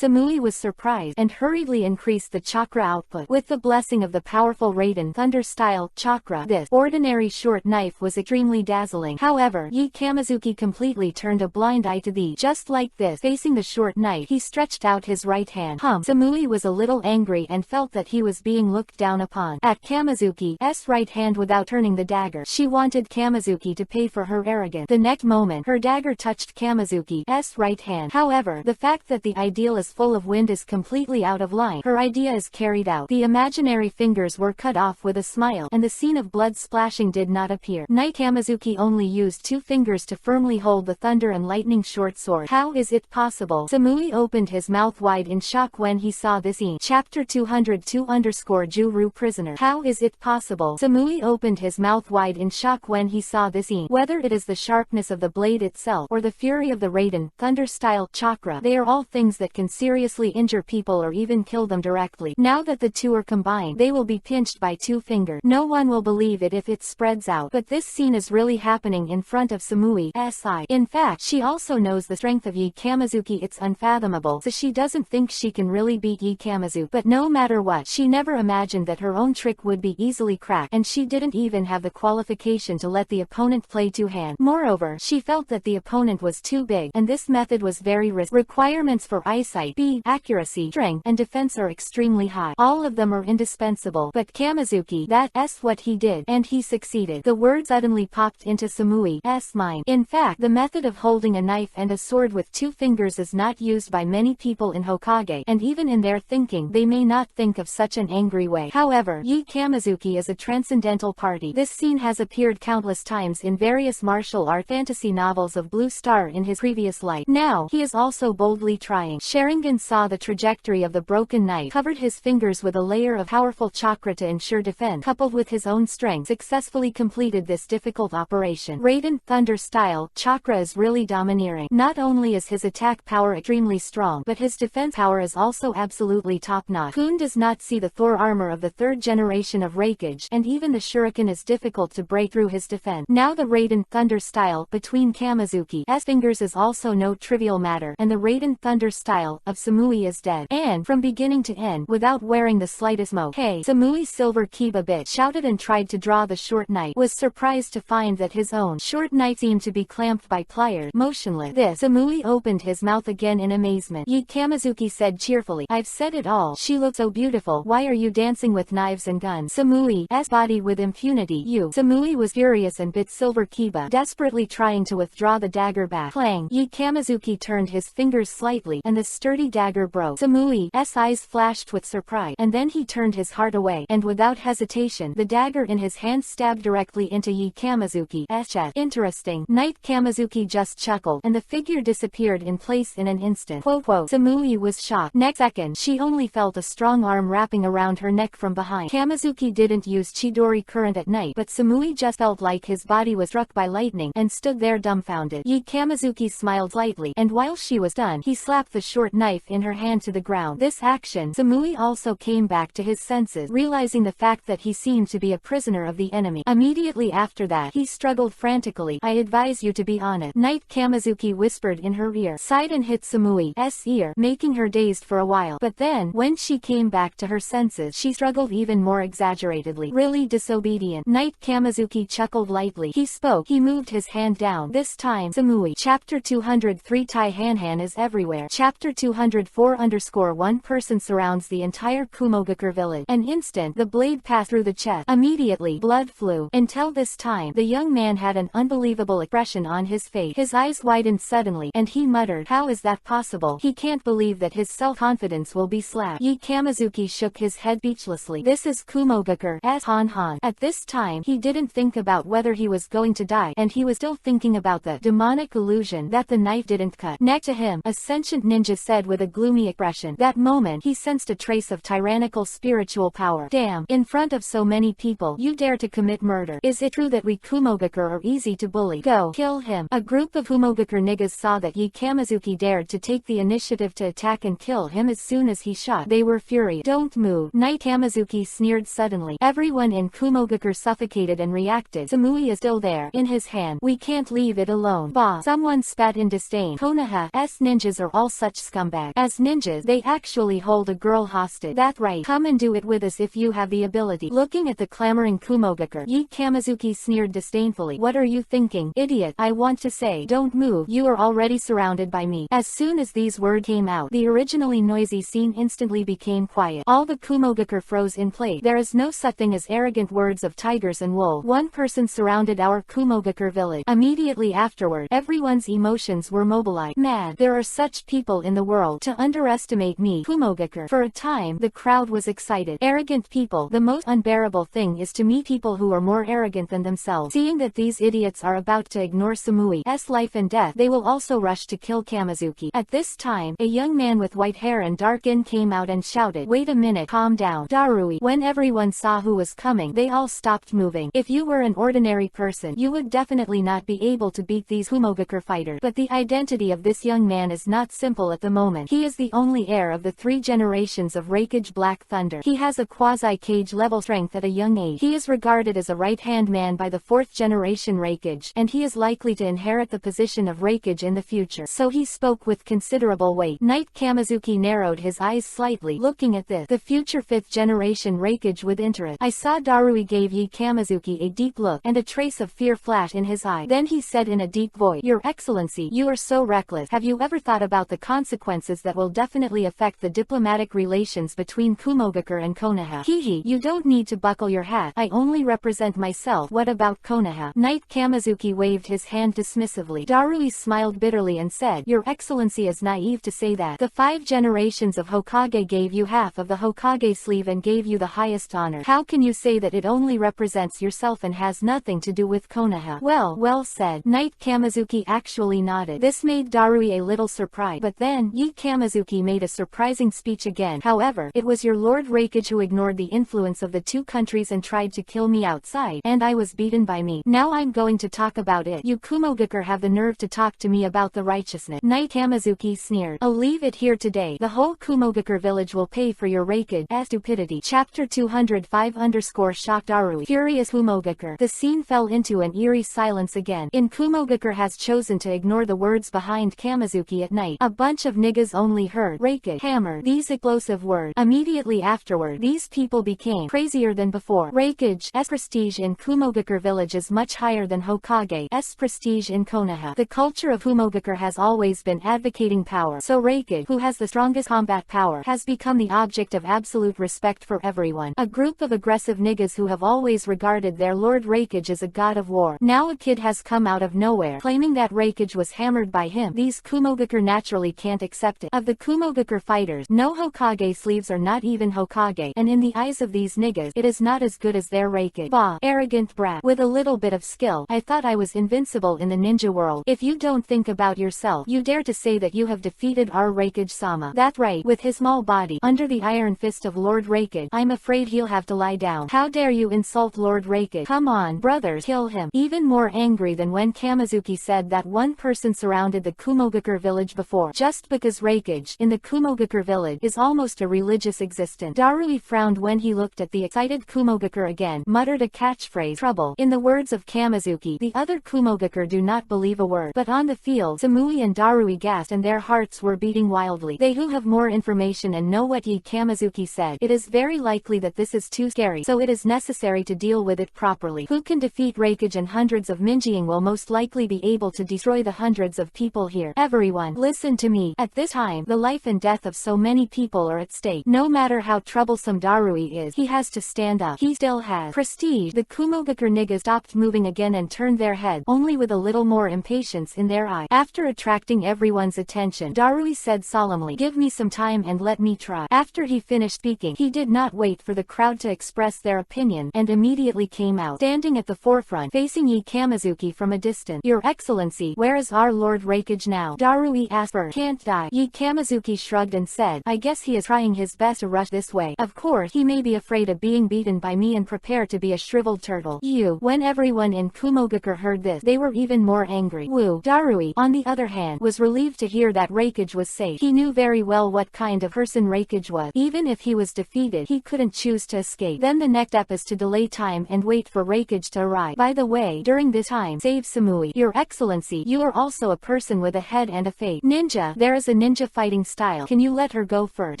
Samui was surprised, and hurriedly increased the chakra output. With the blessing of the powerful Raiden Thunder Style chakra, this ordinary short knife was extremely dazzling. However, Yi Kamizuki completely turned a blind eye to these. Just like this, facing the short knife, he stretched out his right hand. Samui was a little angry and felt that he was being looked down upon. At Kamizuki's right hand without turning the dagger, she wanted Kamizuki to pay for her arrogance. The next moment, her dagger touched Kamizuki's right hand. However, the fact that the ideal is full of wind is completely out of line. Her idea is carried out. The imaginary fingers were cut off with a smile, and the scene of blood splashing did not appear. Knight Kamizuki only used 2 fingers to firmly hold the thunder and lightning short sword. How is it possible? Samui opened his mouth wide in shock when he saw this scene. Chapter 202 Juru Prisoner. How is it possible? Samui opened his mouth wide in shock when he saw this scene. Whether it is the sharpness of the blade itself, or the fury of the Raiden Thunder Style chakra, they are all things that can seriously injure people or even kill them directly. Now that the two are combined, they will be pinched by 2 fingers. No one will believe it if it spreads out, but this scene is really happening in front of Samui's eye. In fact, she also knows the strength of Yi Kamizuki. It's unfathomable, so she doesn't think she can really beat Yi Kamizuki. But no matter what, she never imagined that her own trick would be easily cracked, and she didn't even have the qualification to let the opponent play 2 hands. Moreover, she felt that the opponent was was too big, and this method was very risky. Requirements for eyesight, speed, accuracy, strength, and defense are extremely high. All of them are indispensable, but Kamizuki, that's what he did, and he succeeded. The word suddenly popped into Samui's mind. In fact, the method of holding a knife and a sword with 2 fingers is not used by many people in Hokage, and even in their thinking, they may not think of such an angry way. However, Kamizuki is a transcendental party. This scene has appeared countless times in various martial art fantasy novels of Blue Star in his previous life. Now, he is also boldly trying. Sharingan saw the trajectory of the broken knife, covered his fingers with a layer of powerful chakra to ensure defense, coupled with his own strength, successfully completed this difficult operation. Raiden Thunder style, chakra is really domineering. Not only is his attack power extremely strong, but his defense power is also absolutely top-notch. Kun does not see the Thor armor of the 3rd generation of Raikage, and even the shuriken is difficult to break through his defense. Now the Raiden Thunder style, between Kamizuki's fingers is also no trivial matter, and the Raiden Thunder style, of Samui is dead. And, from beginning to end, without wearing the slightest smoke. Hey, Samui's silver kiba bit shouted and tried to draw the short knife, was surprised to find that his own short knife seemed to be clamped by pliers, motionless. This, Samui opened his mouth again in amazement. Kamizuki said cheerfully, I've said it all. She looks so beautiful. Why are you dancing with knives and guns? Samui's body with impunity. Samui was furious and bit silver kiba, desperately trying to withdraw the dagger back. Clang. Kamizuki turned his fingers slightly, and the sturdy dagger broke. Samui's eyes flashed with surprise, and then he turned his heart away, and without hesitation, the dagger in his hand stabbed directly into Kamizuki's chest. Interesting. Knight Kamizuki just chuckled, and the figure disappeared in place in an instant. Quote. Samui was shocked. Next second, she only felt a strong arm wrapping around her neck from behind. Kamizuki didn't use Chidori current at night, but Samui just felt like his body was struck by lightning, and stood there dumbfounded. Kamizuki smiled slightly, and while she was done, he slapped the short knife in her hand to the ground. This action, Samui also came back to his senses, realizing the fact that he seemed to be a prisoner of the enemy. Immediately after that, he struggled frantically. I advise you to be honest. Knight Kamizuki whispered in her ear, sighed and hit Samui's ear, making her dazed for a while. But then, when she came back to her senses, she struggled even more exaggeratedly. Really disobedient. Knight Kamizuki chuckled lightly. He spoke. He moved his hand down. This time, Samui. Chapter 203 Tai Hanhan is everywhere. Chapter 204 One person surrounds the entire Kumogakure village. An instant, the blade passed through the chest. Immediately, blood flew. Until this time, the young man had an unbelievable expression on his face. His eyes widened suddenly, and he muttered, how is that possible? He can't believe that his self-confidence will be slapped. Kamizuki shook his head speechlessly. This is Kumogakure's Han. At this time, he didn't think about whether he was going to die, and he was still thinking about the demonic illusion that the knife didn't cut. Next to him, a sentient ninja said with a gloomy expression. That moment, he sensed a trace of tyrannical spiritual power. Damn, in front of so many people, you dare to commit murder. Is it true that we Kumogakure are easy to bully? Go, kill him. A group of Kumogakure niggas saw that Kamizuki dared to take the initiative to attack and kill him as soon as he shot. They were furious. Don't move. Knight Kamizuki sneered suddenly. Everyone in Kumogakure suffocated and reacted. Samui is still there, in his hand. We can't leave it alone. Bah! Someone spat in disdain. Konoha's ninjas are all such scumbags. As ninjas, they actually hold a girl hostage. That's right. Come and do it with us if you have the ability. Looking at the clamoring Kumogakure, Kamizuki sneered disdainfully. What are you thinking, idiot? I want to say, don't move. You are already surrounded by me. As soon as these words came out, the originally noisy scene instantly became quiet. All the Kumogakure froze in place. There is no such thing as arrogant words of tigers and wolves. One person surrounded our Kumogakure village. Immediately afterward, everyone's emotions were mobilized. Mad. There are such people in the world. To underestimate me, Kumogakure. For a time, the crowd was excited. Arrogant people. The most unbearable thing is to meet people who are more arrogant than themselves. Seeing that these idiots are about to ignore Samui's life and death, they will also rush to kill Kamizuki. At this time, a young man with white hair and dark skin came out and shouted, wait a minute, calm down, Darui. When everyone saw who was coming, they all stopped moving. If you were an ordinary person, you would definitely not be able to beat these Kumogakure fighters. But the identity of this young man is not simple at the moment. He is the only heir of the 3 generations of Raikage Black Thunder. He has a quasi-cage level strength at a young age. He is regarded as a right-hand man by the 4th generation Raikage, and he is likely to inherit the position of Raikage in the future. So he spoke with considerable weight. Knight Kamizuki narrowed his eyes slightly, looking at this, the future 5th generation Raikage with interest. I saw Darui gave Kamizuki a deep look, and a trace of fear flashed in his eye. Then he said in a deep voice, your Your Excellency, you are so reckless. Have you ever thought about the consequences that will definitely affect the diplomatic relations between Kumogakure and Konoha? Hehe, you don't need to buckle your hat. I only represent myself. What about Konoha? Knight Kamizuki waved his hand dismissively. Darui smiled bitterly and said, Your Excellency is naive to say that. The 5 generations of Hokage gave you half of the Hokage sleeve and gave you the highest honor. How can you say that it only represents yourself and has nothing to do with Konoha? Well said. Knight Kamizuki actually nodded. This made Darui a little surprised. But then, Yi Kamizuki made a surprising speech again. However, it was your Lord Reikage who ignored the influence of the 2 countries and tried to kill me outside, and I was beaten by me. Now I'm going to talk about it. You Kumogakure have the nerve to talk to me about the righteousness. Knight Kamizuki sneered. I'll leave it here today. The whole Kumogakure village will pay for your Reikage's stupidity. Chapter 205_shocked Darui. Furious Kumogakure. The scene fell into an eerie silence again. Kumogakure has chosen to ignore the words behind Kamizuki at night. A bunch of niggas only heard Reikage hammer these explosive words. Immediately afterward, these people became crazier than before. Reikage's prestige in Kumogakure village is much higher than Hokage's prestige in Konoha. The culture of Kumogakure has always been advocating power, so Reikage, who has the strongest combat power, has become the object of absolute respect for everyone. A group of aggressive niggas who have always regarded their Lord Reikage as a god of war. Now a kid has come out of nowhere, claiming that Reikage was hammered by him. These Kumogakure naturally can't accept it. Of the Kumogakure fighters, no Hokage sleeves are not even Hokage, and in the eyes of these niggas, it is not as good as their Reikage. Bah, arrogant brat. With a little bit of skill, I thought I was invincible in the ninja world. If you don't think about yourself, you dare to say that you have defeated our Reikage-sama. That's right, with his small body, under the iron fist of Lord Reikage, I'm afraid he'll have to lie down. How dare you insult Lord Reikage? Come on, brothers, kill him. Even more angry than when Kamizuki said that one person surrounded the Kumogakure village before, just because Reikage, in the Kumogakure village, is almost a religious existence. Darui frowned when he looked at the excited Kumogakure again, muttered a catchphrase, trouble. In the words of Kamizuki, the other Kumogakure do not believe a word. But on the field, Samui and Darui gasped and their hearts were beating wildly. They who have more information and know what Yi Kamizuki said, it is very likely that this is too scary, so it is necessary to deal with it properly. Who can defeat Reikage and hundreds of Minjing will most likely be able to destroy the hundreds of people here. Everyone, listen to me. At this time, the life and death of so many people are at stake. No matter how troublesome Darui is, he has to stand up. He still has prestige. The Kumogakure niggas stopped moving again and turned their heads, only with a little more impatience in their eye. After attracting everyone's attention, Darui said solemnly, Give me some time and let me try. After he finished speaking, he did not wait for the crowd to express their opinion, and immediately came out, standing at the forefront, facing Yi Kamizuki from a distance. Your Excellency, where is our Lord Reikage now? Darui asked. Can't die. Yi Kamizuki shrugged and said, I guess he is trying his best to rush this way. Of course, he may be afraid of being beaten by me and prepare to be a shriveled turtle. When everyone in Kumogakure heard this, they were even more angry. Darui, on the other hand, was relieved to hear that Reikage was safe. He knew very well what kind of person Reikage was. Even if he was defeated, he couldn't choose to escape. Then the next step is to delay time and wait for Reikage to arrive. By the way, during this time, save Samui. Your Excellency, you are also a person with a head and a face. Ninja, there is a ninja fighting style. Can you let her go first?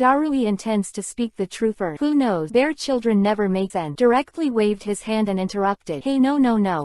Darui intends to speak the truth first. Who knows? Their children never make sense. Directly waved his hand and interrupted. Hey, no.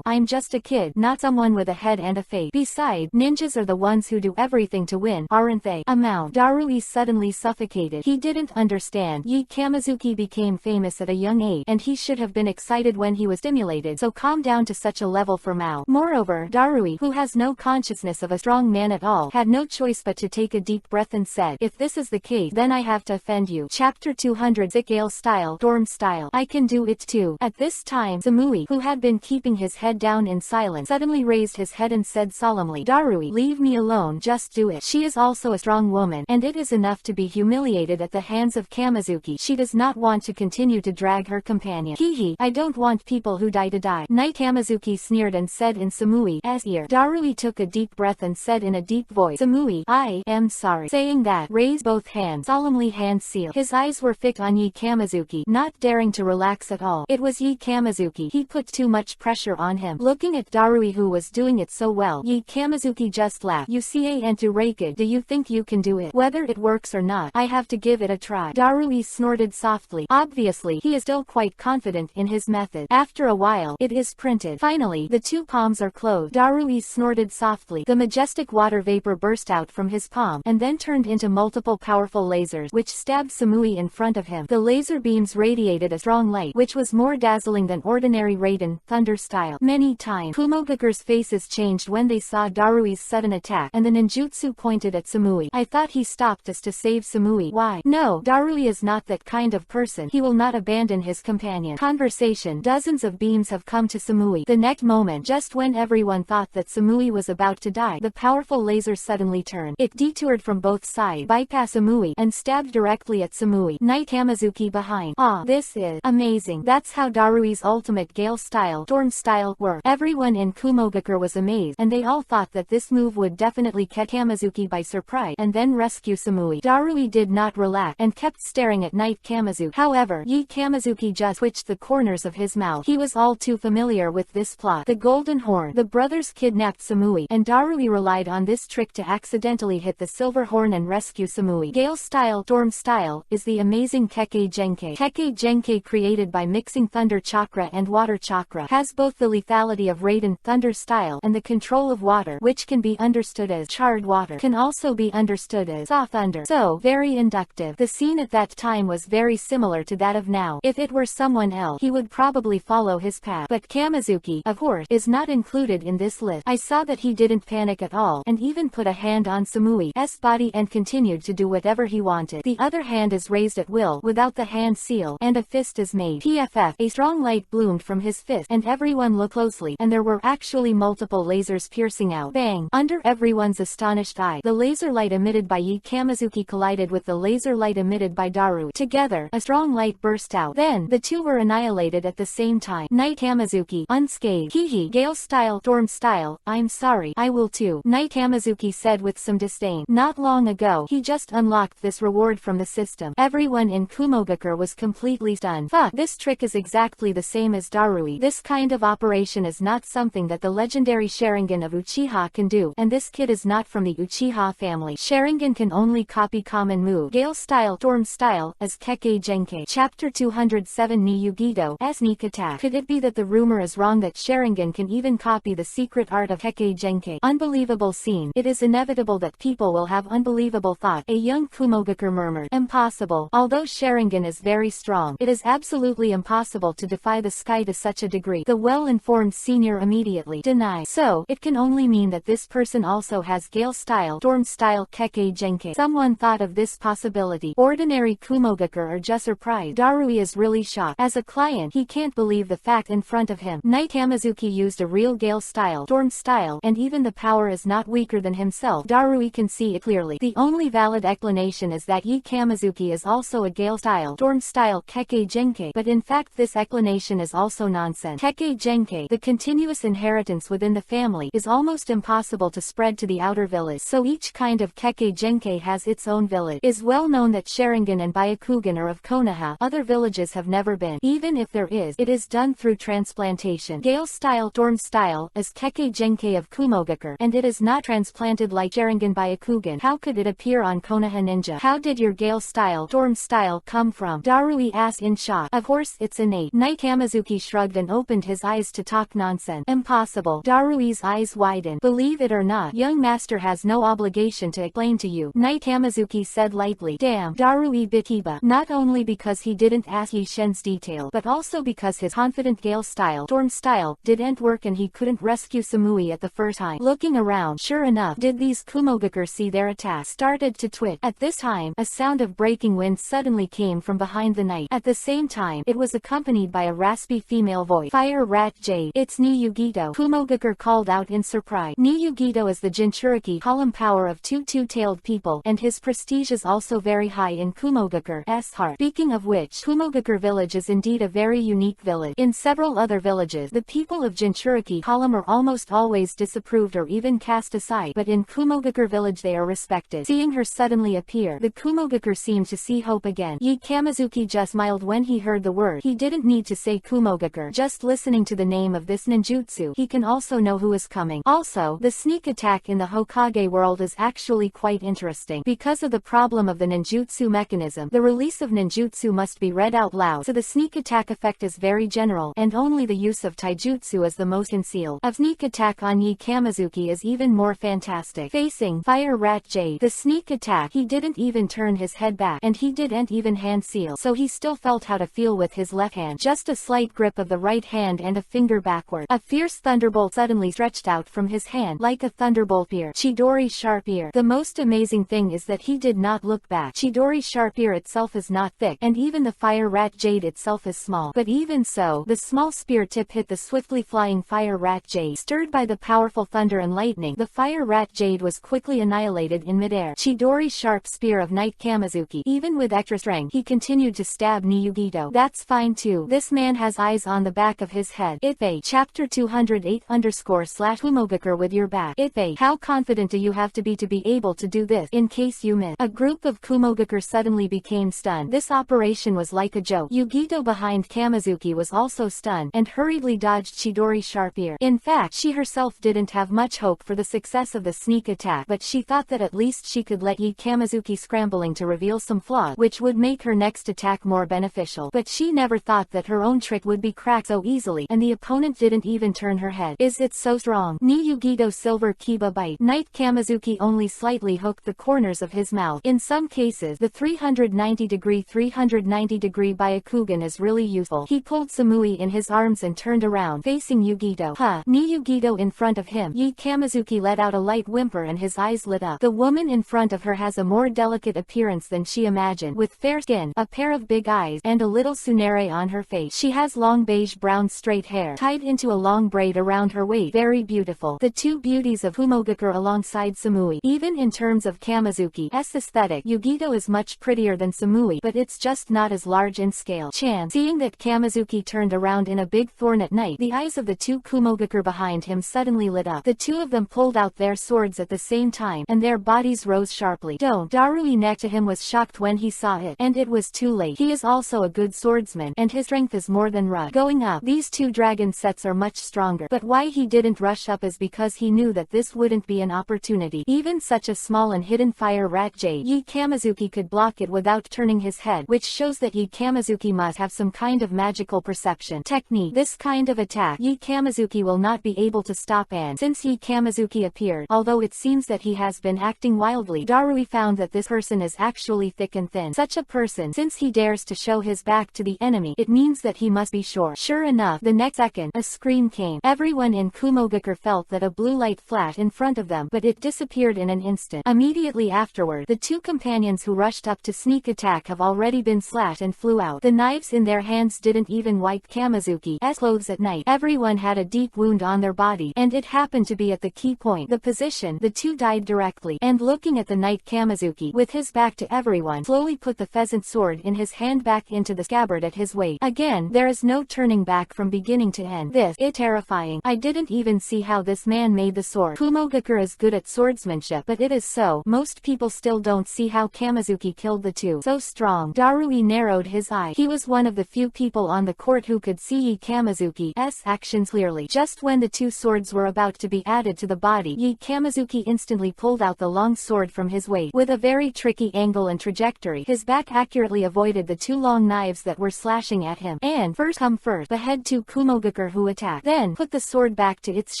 I'm just a kid, not someone with a head and a face. Besides, ninjas are the ones who do everything to win, aren't they? Darui suddenly suffocated. He didn't understand. Yi Kamizuki became famous at a young age, and he should have been excited when he was stimulated, so calm down to such a level for Mao. Moreover, Darui, who has no consciousness of a strong man at all, had no choice but to take a deep breath and said, If this is the case, then I have to offend you. Chapter 200 Zikale style, Dorm style. I can do it too. At this time, Samui, who had been keeping his head down in silence, suddenly raised his head and said solemnly, Darui, leave me alone, just do it. She is also a strong woman, and it is enough to be humiliated at the hands of Kamizuki. She does not want to continue to drag her companion. I don't want people who die to die. Knight Kamizuki sneered and said in Samui's ear. Darui took a deep breath and said in a deep voice, Samui, I am sorry. Saying that, raised both hands, solemnly hand sealed. His eyes were fixed on Yi Kamizuki, not daring to relax at all. It was Yi Kamizuki. He put too much pressure on him. Looking at Darui who was doing it so well, Yi Kamizuki just laughed. You see and to Reikage, do you think you can do it? Whether it works or not, I have to give it a try. Darui snorted softly. Obviously, he is still quite confident in his method. After a while, it is printed. Finally, the two palms are closed. Darui snorted sounded softly. The majestic water vapor burst out from his palm, and then turned into multiple powerful lasers, which stabbed Samui in front of him. The laser beams radiated a strong light, which was more dazzling than ordinary Raiden, thunder style. Many times, Kumogakure's faces changed when they saw Darui's sudden attack, and the ninjutsu pointed at Samui. I thought he stopped us to save Samui. Why? No, Darui is not that kind of person. He will not abandon his companion. Conversation. Dozens of beams have come to Samui. The next moment, just when everyone thought that Samui was about to die, the powerful laser suddenly turned. It detoured from both sides, bypassed Samui, and stabbed directly at Samui. Knight Hamazuki behind. Ah, this is amazing. That's how Darui's ultimate Gale style, Storm style, worked. Everyone in Kumogakure was amazed, and they all thought that this move would definitely catch Hamazuki by surprise, and then rescue Samui. Darui did not relax, and kept staring at Knight Kamazuki. However, Yi Kamazuki just twitched the corners of his mouth. He was all too familiar with this plot. The Golden Horn. The brothers kidnapped Samui, and Darui relied on this trick to accidentally hit the Silver Horn and rescue Samui. Gale style, Storm style, is the amazing Kekkei Genkai. Kekkei Genkai, created by mixing Thunder Chakra and Water Chakra, has both the lethality of Raiden, Thunder style, and the control of water, which can be understood as charred water, can also be understood as soft thunder. So, very inductive. The scene at that time was very similar to that of now. If it were someone else, he would probably follow his path. But Kamazuki, of course, is not included in this list. I saw that he didn't panic at all, and even put a hand on Samui's body and continued to do whatever he wanted. The other hand is raised at will, without the hand seal, and a fist is made. PFF. A strong light bloomed from his fist, and everyone looked closely, and there were actually multiple lasers piercing out. Bang! Under everyone's astonished eye, the laser light emitted by Yi Kamazuki collided with the laser light emitted by Daru. Together, a strong light burst out. Then, the two were annihilated at the same time. Knight Hamazuki, unscathed. Hehe. Gale style, Storm style, I'm sorry, I will too. Knight Hamazuki said with some disdain. Not long ago, he just unlocked this reward from the system. Everyone in Kumogakure was completely stunned. Fuck, this trick is exactly the same as Darui. This kind of operation is not something that the legendary Sharingan of Uchiha can do, and this kid is not from the Uchiha family. Sharingan can only copy common move. Gale style, Storm style, as Kekkei Genkai. Chapter 207 Niyugido, Sneak Attack. Could it be that the rumor is wrong that Sharingan can even copy the secret art of Kekkei Genkai? Unbelievable scene. It is inevitable that people will have unbelievable thought. A young Kumogakure murmured. Impossible. Although Sharingan is very strong, it is absolutely impossible to defy the sky to such a degree. The well-informed senior immediately denied. So, it can only mean that this person also has Gale style, Storm style, Kekkei Genkai. Someone thought of this possibility. Ordinary Kumogakure are just surprised. Darui is really shocked. As a client, he can't believe the fact in front of him. Knight Hamazuki used a real Gale style, Storm style, and even the power is not weaker than himself. Darui can see it clearly. The only valid explanation is that Yi Kamazuki is also a Gale style, Storm style, Kekkei Genkai, but in fact this explanation is also nonsense. Kekkei Genkai, the continuous inheritance within the family, is almost impossible to spread to the outer village, so each kind of Kekkei Genkai has its own village. It is well known that Sharingan and Byakugan are of Konoha. Other villages have never been. Even if there is, it is done through transplantation. Gale style, Storm style, is Kekkei Genkai of Kumogakure, and it is not transplanted like Sharingan Byakugan. How could it appear on Konoha Ninja? How did your Gale style, Storm style, come from? Darui asked in shock. Of course it's innate. Knight Hamazuki shrugged and opened his eyes to talk nonsense. Impossible. Darui's eyes widened. Believe it or not, young master has no obligation to explain to you. Knight Hamazuki said lightly. Damn. Darui bit Hiba. Not only because he didn't ask Yi Shen's detail, but also because his confident Gale style, Storm style, didn't work and he couldn't rescue Samui at the first time. Looking around, sure enough, did these Kumogakure see their attack started to twitch. At this time, a sound of breaking wind suddenly came from behind the knight. At the same time, it was accompanied by a raspy female voice. Fire Rat Jade. It's Niyugido. Kumogakure called out in surprise. Niyugido is the Jinchuriki column power of two-tailed people, and his prestige is also very high in Kumogakure's heart. Speaking of which, Kumogakure village is indeed a very unique village. In several other villages, the people of Jinchuriki column are almost always disapproved or even cast aside, but in Kumogakure village they are respected. Seeing her suddenly appear, the Kumogakure seemed to see hope again. Yi Kamazuki just smiled when he heard the word. He didn't need to say Kumogakure. Just listening to the name of this ninjutsu, he can also know who is coming. Also, the sneak attack in the Hokage world is actually quite interesting. Because of the problem of the ninjutsu mechanism, the release of ninjutsu must be read out loud, so the sneak attack effect is very general, and only the use of taijutsu is the most concealed. A sneak attack on Yi Yi Kamizuki is even more fantastic. Facing Fire Rat Jade, the sneak attack, he didn't even turn his head back, and he didn't even hand seal, so he still felt how to feel with his left hand. Just a slight grip of the right hand and a finger backward. A fierce thunderbolt suddenly stretched out from his hand, like a thunderbolt ear. Chidori's sharp ear. The most amazing thing is that he did not look back. Chidori's sharp ear itself is not thick, and even the Fire Rat Jade itself is small. But even so, the small spear tip hit the swiftly flying Fire Rat Jade. Stirred by the powerful thunder and lightning, the Fire Rat Jade was quickly annihilated in midair. Chidori's sharp spear of Knight Kamizuki. Even with extra strength, he continued to stab Niyugito. That's fine too. This man has eyes on the back of his head. Ippei, chapter 208_/Kumogakure with your back. Ippei, how confident do you have to be able to do this? In case you miss. A group of Kumogakure suddenly became stunned. This operation was like a joke. Yugito behind Kamizuki was also stunned, and hurriedly dodged Chidori's sharp ear. In fact, she herself didn't have much hope for the success of the sneak attack, but she thought that at least she could let Yi Kamizuki scrambling to reveal some flaws, which would make her next attack more beneficial. But she never thought that her own trick would be cracked so easily, and the opponent didn't even turn her head. Is it so strong? Niyugito silver Kiba bite. Knight Kamizuki only slightly hooked the corners of his mouth. In some cases, the 390° Byakugan is really useful. He pulled Samui in his arms and turned around, facing Yugito. Niyugito in front of him. Yi Kamizuki let out a light whimper and his eyes lit up. The woman in front of her has a more delicate appearance than she imagined, with fair skin, a pair of big eyes, and a little tsunere on her face. She has long beige-brown straight hair, tied into a long braid around her waist. Very beautiful. The two beauties of Kumogakure alongside Samui. Even in terms of Kamizuki's aesthetic, Yugito is much prettier than Samui, but it's just not as large in scale. Seeing that Kamizuki turned around in a big thorn at night, the eyes of the two Kumogakure behind him suddenly lit up. The two of them pulled out their swords at the same time, and their bodies rose sharply. Darui next to him was shocked when he saw it, and it was too late. He is also a good swordsman, and his strength is more than rush. Going up, these two dragon sets are much stronger, but why he didn't rush up is because he knew that this wouldn't be an opportunity. Even such a small and hidden Fire Rat Jade, Yi Kamizuki could block it without turning his head, which shows that Yi Kamizuki must have some kind of magical perception technique. This kind of attack, Yi Kamizuki will not be able to stop, and since Yi Kamizuki appeared, although it seems that he has been acting wildly, Darui found that this person is actually thick and thin. Such a person, since he dares to show his back to the enemy, it means that he must be short. Sure enough, the next second, a scream came. Everyone in Kumogakure felt that a blue light flashed in front of them, but it disappeared in an instant. Immediately afterward, the two companions who rushed up to sneak attack have already been slashed and flew out. The knives in their hands didn't even wipe Kamizuki's clothes at night. Everyone had a deep wound on their body, and it happened to be at the key point, the position. The two died directly, and looking at the Knight Kamizuki, with his back to everyone, slowly put the pheasant sword in his hand back into the scabbard at his waist. Again, there is no turning back from beginning to end. This is terrifying. I didn't even see how this man made the sword. Kumogakure is good at swordsmanship, but it is so. Most people still don't see how Kamizuki killed the two. So strong. Darui narrowed his eye. He was one of the few people on the court who could see Yi Kamizuki's actions clearly. Just when the two swords were about to be added to the body, Yi Kamizuki instantly pulled out the long sword from his waist. With a very tricky angle and trajectory, his back accurately avoided the two long knives that were slashing at him, and first come first, behead two Kumogakure who attacked, then put the sword back to its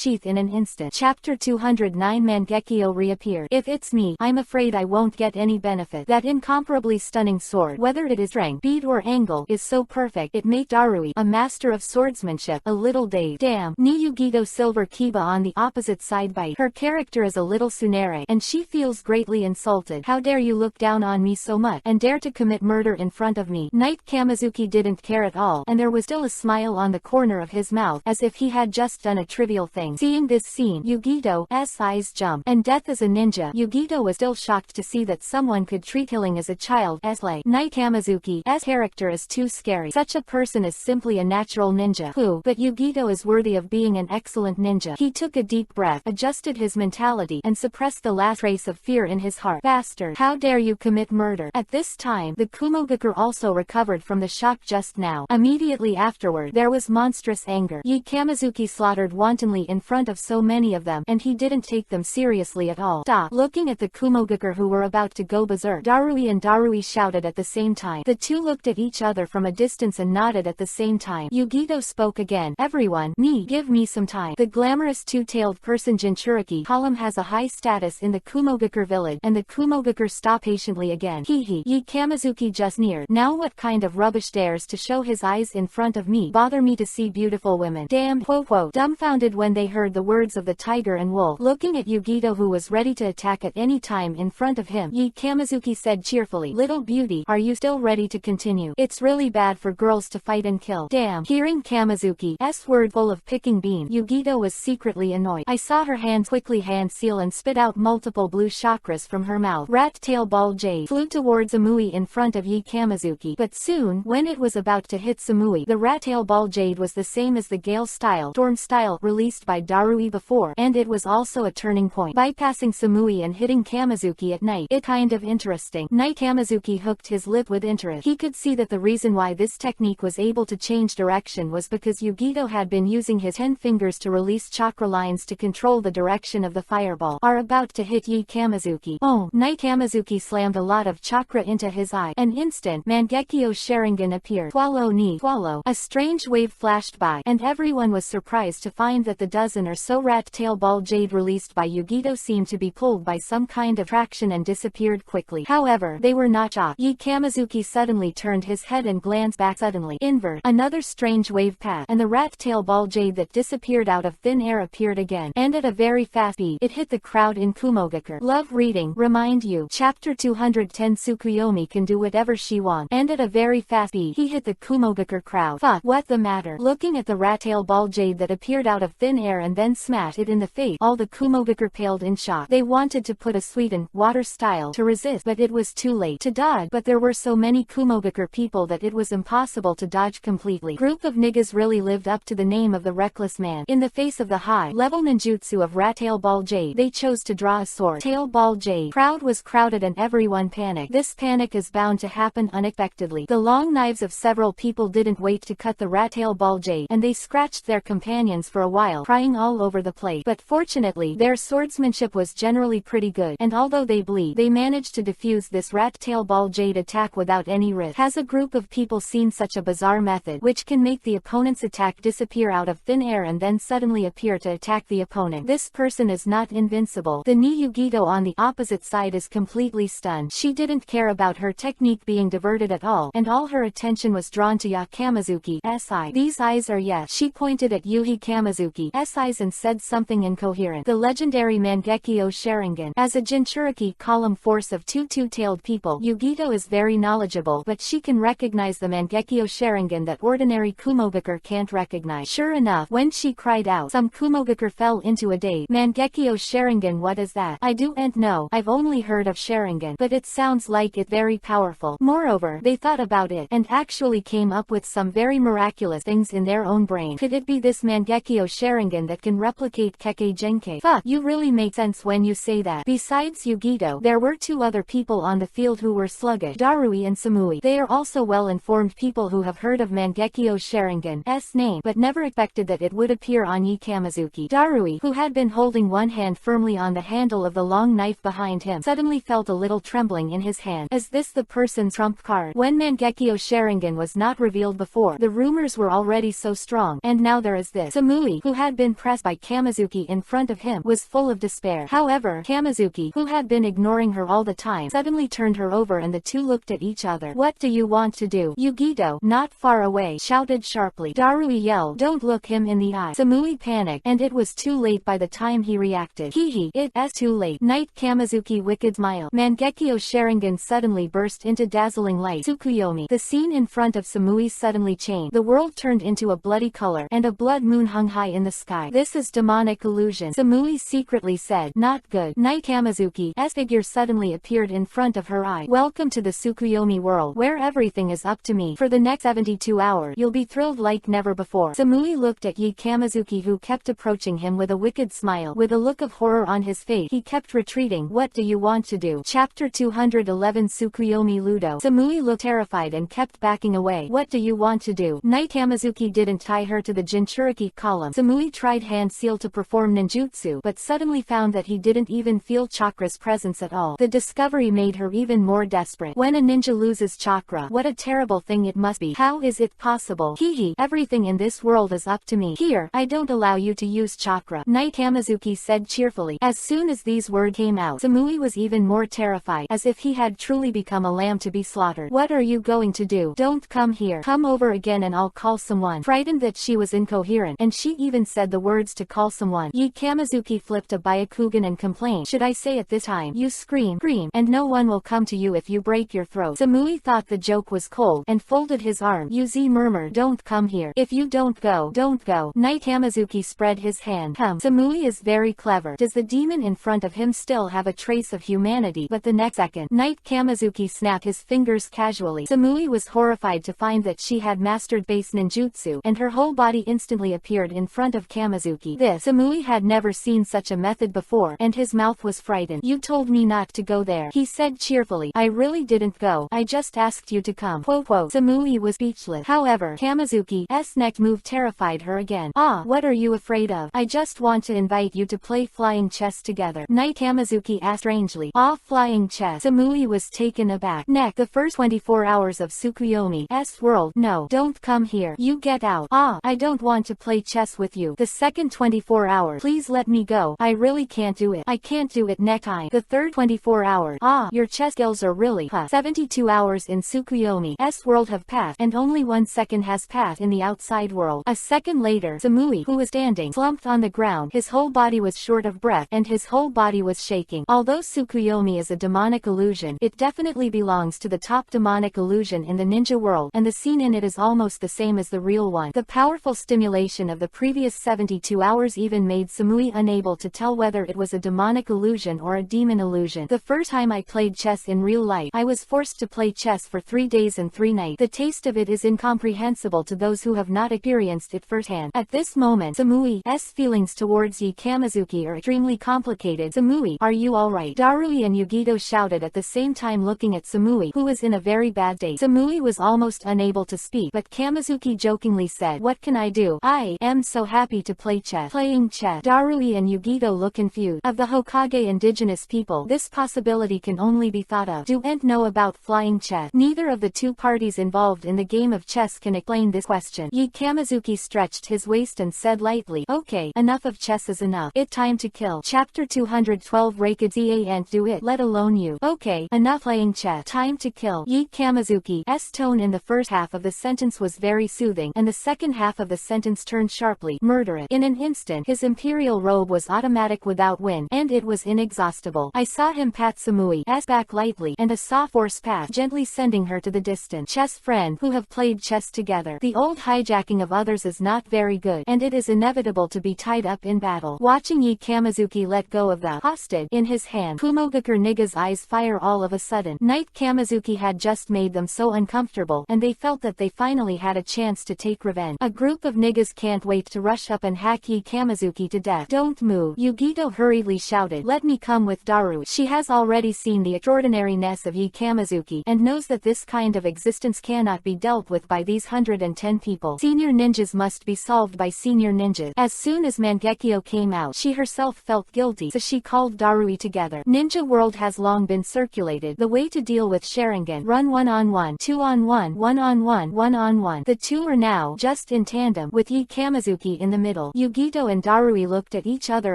sheath in an instant. Chapter 209 Mangekyo reappeared. If it's me, I'm afraid I won't get any benefit. That incomparably stunning sword, whether it is strength, speed or angle, is so perfect, it made Darui, a master of swordsmanship, a little dazed. Damn. Niyugito Silver Kiba on the opposite side bite. Her character is a little tsunere, and she feels greatly insulted. How dare you look down on me so much, and dare to commit murder in front of me? Knight Kamizuki didn't care at all, and there was still a smile on the corner of his mouth, as if he had just done a trivial thing. Seeing this scene, Yugito's eyes jumped. And death as a ninja, Yugito was still shocked to see that someone could treat killing as a child as play. Knight Kamizuki's character is too scary. Such a person is simply a natural ninja. But Yugito is worthy of being an excellent ninja. He took a deep breath, adjusted his mentality, and suppressed the last trace of fear in his heart. Bastard! How dare you commit murder? At this time, the Kumogakure also recovered from the shock just now. Immediately afterward, there was monstrous anger. Yi Kamizuki slaughtered wantonly in front of so many of them, and he didn't take them seriously at all. Stop! Looking at the Kumogakure who were about to go berserk, Darui and Darui shouted at the same time. The two looked at each other from a distance and nodded at the same time. Yugito spoke again. Everyone, give me some time. The glamorous numerous two-tailed person Jinchuriki column has a high status in the Kumogakure village, and the Kumogakure stop patiently again. Hehe, ye Kamizuki just near. Now what kind of rubbish dares to show his eyes in front of me? Bother me to see beautiful women. Damn, quote. Dumbfounded when they heard the words of the tiger and wolf, looking at Yugito who was ready to attack at any time in front of him, ye Kamizuki said cheerfully, little beauty, are you still ready to continue? It's really bad for girls to fight and kill. Damn. Hearing Kamizuki's word full of picking bean, Yugito was secretly annoyed. I saw her hands quickly hand seal and spit out multiple blue chakras from her mouth. Rat tail ball jade flew towards Samui in front of Yi Kamizuki, but soon, when it was about to hit Samui, the rat tail ball jade was the same as the Gale style, Storm style, released by Darui before, and it was also a turning point, bypassing Samui and hitting Kamizuki at night. It kind of interesting. Night Kamizuki hooked his lip with interest. He could see that the reason why this technique was able to change direction was because Yugito had been using his 10 fingers to release chakra lines to control the direction of the fireball. Are about to hit Yi Kamizuki. Oh, Night Kamizuki slammed a lot of chakra into his eye. An instant, Mangekyo Sharingan appeared. Swallow. A strange wave flashed by, and everyone was surprised to find that the dozen or so rat tail ball jade released by Yugito seemed to be pulled by some kind of traction and disappeared quickly. However, they were not shocked. Yi Kamizuki suddenly turned his head and glanced back suddenly. Invert. Another strange wave passed, and the rat tail ball jade that disappeared out of thin air appeared again, and at a very fast speed, it hit the crowd in Kumogakure. Love reading. Remind you. Chapter 210. Tsukuyomi can do whatever she wants, and at a very fast speed, he hit the Kumogakure crowd. Fuck, what the matter? Looking at the rat tail ball jade that appeared out of thin air and then smashed it in the face, all the Kumogakure paled in shock. They wanted to put a sweetened water style to resist, but it was too late to dodge. But there were so many Kumogakure people that it was impossible to dodge completely. Group of niggas really lived up to the name of the reckless man. In the face of the high-level ninjutsu of rat tail ball jade, they chose to draw a sword. Tail ball jade. Crowd was crowded and everyone panicked. This panic is bound to happen unexpectedly. The long knives of several people didn't wait to cut the rat tail ball jade, and they scratched their companions for a while, crying all over the place. But fortunately, their swordsmanship was generally pretty good, and although they bleed, they managed to defuse this rat tail ball jade attack without any risk. Has a group of people seen such a bizarre method, which can make the opponent's attack disappear out of thin air and then suddenly appear to attack the opponent? This person is not invincible. The Yugito on the opposite side is completely stunned. She didn't care about her technique being diverted at all, and all her attention was drawn to Ya Kamizuki's eye. These eyes are yes. She pointed at Yuhi Kamizuki's eyes and said something incoherent. The legendary Mangekyo Sharingan. As a Jinchuriki column force of two-tailed people, Yugito is very knowledgeable, but she can recognize the Mangekyo Sharingan that ordinary Kumogakure can't recognize. Sure enough, when she cried out, some Kumogakure fell into a daze. Mangekyo Sharingan, what is that? I don't know. I've only heard of Sharingan, but it sounds like it's very powerful. Moreover, they thought about it, and actually came up with some very miraculous things in their own brain. Could it be this Mangekyo Sharingan that can replicate Kekkei Genkai? Fuck, you really make sense when you say that. Besides Yugito, there were two other people on the field who were sluggish, Darui and Samui. They are also well-informed people who have heard of Mangekyo Sharingan's name, but never expected that it would appear on Yi Kamizuki. Darui, who had been holding one hand firmly on the handle of the long knife behind him, suddenly felt a little trembling in his hand. Is this the person's trump card? When Mangekyo Sharingan was not revealed before, the rumors were already so strong, and now there is this. Samui, who had been pressed by Kamizuki in front of him, was full of despair. However, Kamizuki, who had been ignoring her all the time, suddenly turned her over and the two looked at each other. What do you want to do? Yugito, not far away, shouted sharply. Darui yelled, don't look him in the eye. Samui panicked, and it was too late by the time he reacted. Hehe, it's too late. Night Kamizuki wicked smile. Mangekyo Sharingan suddenly burst into dazzling light. Tsukuyomi. The scene in front of Samui suddenly changed. The world turned into a bloody color, and a blood moon hung high in the sky. This is demonic illusion. Samui secretly said, not good. Night Kamizuki's figure suddenly appeared in front of her eye. Welcome to the Tsukuyomi world, where everything is up to me. For the next 72 hours, you'll be thrilled like never before. Samui looked at Yi Kamizuki, who kept approaching him with a wicked smile. With a look of horror on his face, he kept retreating. What do you want to do? Chapter 211. Tsukuyomi Ludo. Samui looked terrified and kept backing away. What do you want to do? Night Kamizuki didn't tie her to the Jinchuriki column. Samui tried hand seal to perform ninjutsu, but suddenly found that he didn't even feel chakra's presence at all. The discovery made her even more desperate. When a ninja loses chakra, what a terrible thing it must be. How is it possible? Hehe, everything in this world is up to me. Here, I don't allow you to use chakra. Knight Kamizuki said cheerfully. As soon as these words came out, Samui was even more terrified, as if he had truly become a lamb to be slaughtered. What are you going to do? Don't come here. Come over again and I'll call someone. Frightened that she was incoherent, and she even said the words to call someone, Yi Kamizuki flipped a Byakugan and complained. Should I say it this time? You scream, and no one will come to you if you break your throat. Samui thought the joke was cold, and folded his arm. Yuzi murmured, don't come here. If you don't go, don't go. Knight Kamizuki spread his hand. Samui is very clever. Does the demon in front of him still have a trace of humanity? But the next second, Knight Kamizuki snapped his fingers casually. Samui was horrified to find that she had mastered base ninjutsu, and her whole body instantly appeared in front of Kamizuki. Samui had never seen such a method before, and his mouth was frightened. You told me not to go there, he said cheerfully. I really didn't go. I just asked you to come. Samui was speechless. However, Kamizuki's neck move terrified her again. What are you afraid of? I just want to invite you to play flying chess together. Knight Kamizuki asked strangely. Flying chess? Samui was taken aback. The first 24 hours of Tsukuyomi's world. No, don't come here. You get out. I don't want to play chess with you. The second 24 hours. Please let me go. I really can't do it. I can't do it next time. The third 24 hours. Your chess skills are really 72 hours in Tsukuyomi's world have passed, and only 1 second has passed in the outside world. A second later, Samui, who was standing, slumped on the ground. His whole body was short of breath, and his whole body was shaking. Although Tsukuyomi is a demonic illusion, it definitely belongs to the top demonic illusion in the ninja world, and the scene in it is almost the same as the real one. The powerful stimulation of the previous 72 hours even made Samui unable to tell whether it was a demonic illusion or a demon illusion. The first time I played chess in real life, I was forced to play chess for 3 days and 3 nights. The taste of it is incomprehensible to those who have not experienced it firsthand. At this moment, Samui's feelings towards Yi Kamizuki are extremely complicated. Samui, are you alright? Darui and Yugito shouted at the same time, looking at Samui, who was in a very bad state. Samui was almost unable to speak, but Kamizuki jokingly said, what can I do? I am so happy to play chess. Playing chess. Darui and Yugito look confused. Of the Hokage indigenous people, this possibility can only be thought of. Do and know about flying chess? Neither of the two parties involved in the game of chess can explain this question. Yi Kamizuki stretched his waist and said lightly, okay, enough of chess is enough. It time to kill. Chapter 212 Reikidzi and do it, let alone you. Okay, enough playing chess. Time to kill. Yi Kamizuki's tone in the first half of the sentence was very soothing, and the second half of the sentence turned sharply. Murder it. In an instant, his imperial robe was automatic without wind, and it was inexhaustible. I saw him pat Samui's back lightly, and a soft force pass, gently sending her to the distant chess friend who have played chess together. The old hijacking of others is not very good, and it is inevitable to be tied up in battle. Watching Yi Kamizuki let go of the hostage in his hand, Kumogakure Niga's eyes fire all of a sudden. Knight Kamizuki had just made them so uncomfortable, and they felt that they finally had a chance to take revenge. A group of niggas can't wait to rush up and hack Yi Kamizuki to death. Don't move. Yugito hurriedly shouted. Let me come with Daru. She has already seen the extraordinariness of Yi Kamizuki, and knows that this kind of existence cannot be dealt with by these 110 people. Senior ninjas must be solved by senior ninjas. As soon as Mangekyo came out, she herself felt guilty, so she called Darui together. Ninja world has long been circulated the way to deal with Sharingan. Run 1-on-1, 2-on-1, 1-on-1, 1-on-1. The two are now just in tandem, with Yi Kamizuki in the middle. Yugito and Darui looked at each other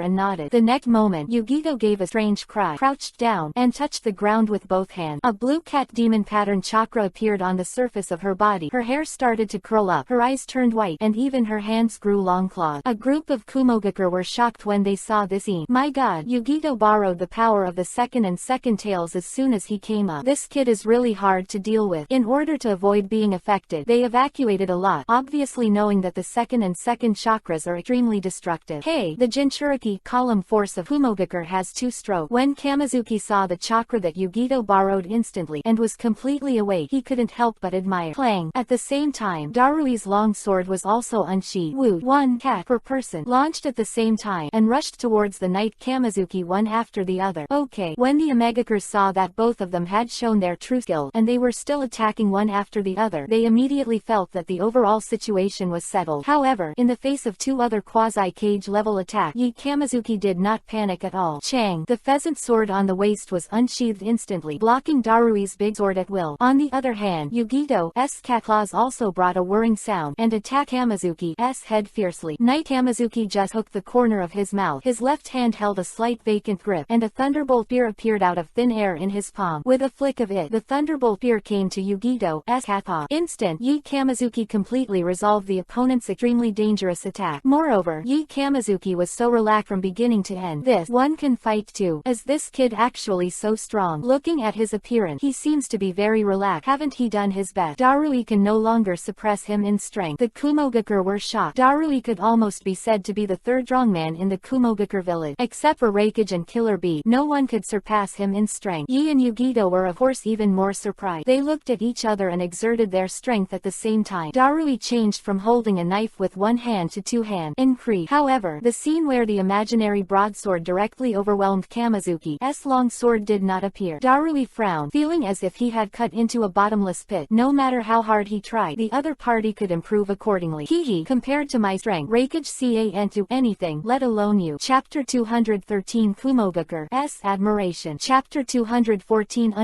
and nodded. The next moment, Yugito gave a strange cry, crouched down, and touched the ground with both hands. A blue cat demon pattern chakra appeared on the surface of her body. Her hair started to curl up, her eyes turned white, and even her hands grew long clawed. A group of Kumogakure were shocked when they saw this scene. My god, Yugito borrowed the power of the second and second tails as soon as he came up. This kid is really hard to deal with. In order to avoid being affected, they evacuated a lot, obviously knowing that the second and second chakras are extremely destructive. Hey, the Jinchuriki column force of Kumogakure has 2 strokes. When Kamizuki saw the chakra that Yugito borrowed instantly and was completely awake, he couldn't help but admire. Clang. At the same time, Darui's long sword was also unsheathed. Woo. 1 cat per person launched at the same time and rushed towards the Knight Kamizuki one after the other. Okay. When the Omegakures saw that both of them had shown their true skill and they were still attacking one after the other, they immediately felt that the overall situation was settled. However, in the face of 2 other quasi-cage level attacks, Yi Kamizuki did not panic at all. Chang. The pheasant sword on the waist was unsheathed instantly, blocking Darui's big sword at will. On the other hand, Yugito's cat claws also brought a whirring sound and attacked Kamizuki's head fiercely. Knight Kamizuki just hooked the corner of his mouth. His left hand held a slight vacant grip, and a thunderbolt spear appeared out of thin air in his palm. With a flick of it, the thunderbolt spear came to Yugito's catpaw. Instant, Yi Kamizuki completely resolved the opponent's extremely dangerous attack. Moreover, Yi Kamizuki was so relaxed from beginning to end. This one can fight too. Is this kid actually so strong? Looking at his appearance, he seems to be very relaxed. Haven't he done his best? Darui can no longer suppress him in strength. The Kumogakure were shocked. Darui could almost be said to be the third strongman in the Kumogakure village. Except for Reikage and Killer Bee, no one could surpass him in strength. Yi and Yugito were of course even more surprised. They looked at each other and exerted their strength at the same time. Darui changed from holding a knife with one hand to two hands. Increase. However, the scene where the imaginary broadsword directly overwhelmed Kamizuki's long sword did not appear. Darui frowned, feeling as if he had cut into a bottomless pit. No matter how hard he tried, the other party could improve accordingly. Hehe, compared to my strength, Reikage can't do anything, let alone you. Chapter 213 Kumogakure's Admiration. Chapter 214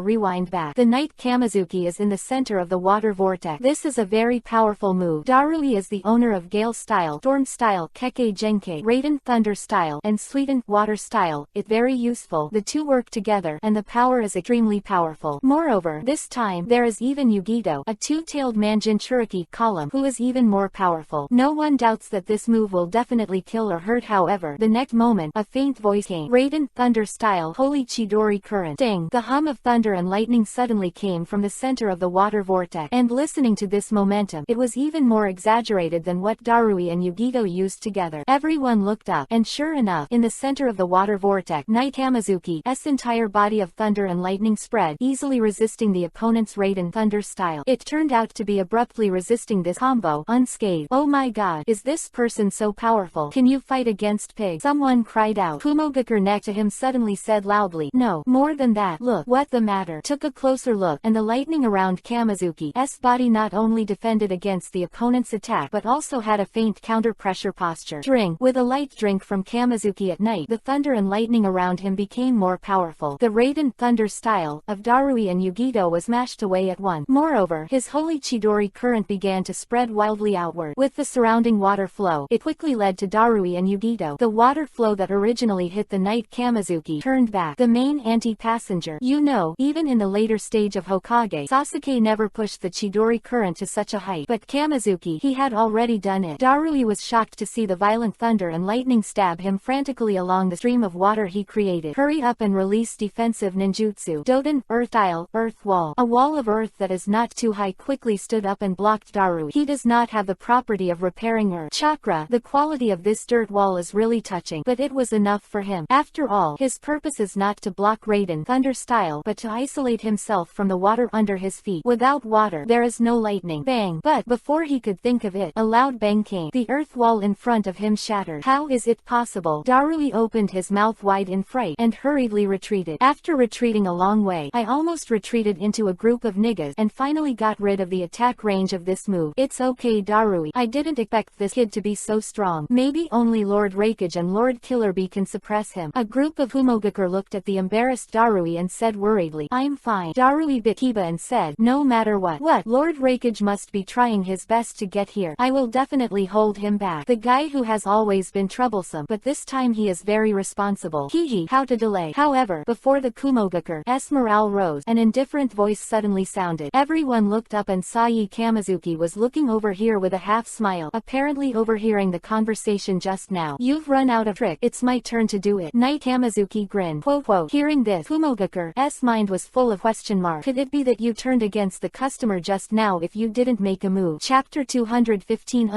Rewind back. The Knight Kamizuki is in the center of the water vortex. This is a very powerful move. Darui is the owner of Gale Style, Storm Style, Kekkei Genkai, Raiden Thunder Style, and Suiten Water Style. It's very useful. The two work together, and the power is extremely powerful. Moreover, this time, there is even Yugito, a two-tailed Manjinchuriki column, who is even more powerful. No one doubts that this move will definitely kill or hurt. However, the next moment, a faint voice came. Raiden Thunder Style, Holy Chidori Current. Ding! The hum of thunder and lightning suddenly came from the center of the water vortex. And listening to this momentum, it was even more exaggerated than what Darui and Yugito used together. Everyone looked up, and sure enough, in the center of the water vortex, Knight Kamizuki's entire body of thunder and lightning spread, easily resisting the opponent's Raiden Thunder Style. It turned out to be abruptly resisting this combo, unscathed. Oh my god, is this person so powerful? Can you fight against Pig? Someone cried out. Kumogakure next to him suddenly said loudly, no, more than that, look, what the matter? Took a closer look, and the lightning around Kamizuki's body not only defended against the opponent's attack but also had a faint counter-pressure posture. Drink. With a light drink from Kamizuki at night, the thunder and lightning around him became more powerful. The Raiden Thunder Style of Darui and Yugito was mashed away at once. Moreover, his Holy Chidori current began to spread wildly outward. With the surrounding water flow, it quickly led to Darui and Yugito. The water flow that originally hit the Knight Kamizuki turned back. The main anti-passenger. You know, even in the later stage of Hokage, Sasuke never pushed the Chidori current to such a height. But Kamizuki, he had already done it. Darui was shocked to see the violent thunder and lightning stab him frantically along the stream of water he created. Hurry up and release defensive ninjutsu. Doden, Earth Style, Earth Wall. A wall of earth that is not too high quickly stood up and blocked Darui. He does not have the property of repairing earth. Chakra. The quality of this dirt wall is really touching, but it was enough for him. After all, his purpose is not to block Raiden Thunder Style, but to isolate himself from the water under his feet. Without water, there is no lightning. Bang! But before he could think of it, a loud bang came. The earth wall in front of him shattered. How is it possible? Darui opened his mouth wide in fright and hurriedly retreated. After retreating a long way, I almost retreated into a group of niggas and finally got rid of the attack range of this move. It's okay, Darui. I didn't expect this kid to be so strong. Maybe only Lord Reikage and Lord Killer Bee can suppress him. A group of Kumogakure looked at the embarrassed Darui and said worriedly, I'm fine. Darui bit Kiba and said, no matter what. What? Lord Reikage must be trying his best to get here. I will definitely hold him back. The guy who has always been troublesome, but this time he is very responsible. Hehe, how to delay. However, before the Kumogakure's morale rose, an indifferent voice suddenly sounded. Everyone looked up and saw Yi Kamizuki was looking over here with a half smile, apparently overhearing the conversation just now. You've run out of trick. It's my turn to do it. Knight Kamizuki grinned. Quote. Hearing this, Kumogakure's mind was full of question marks. Could it be that you turned against the customer just now if you didn't make a move? Chapter 215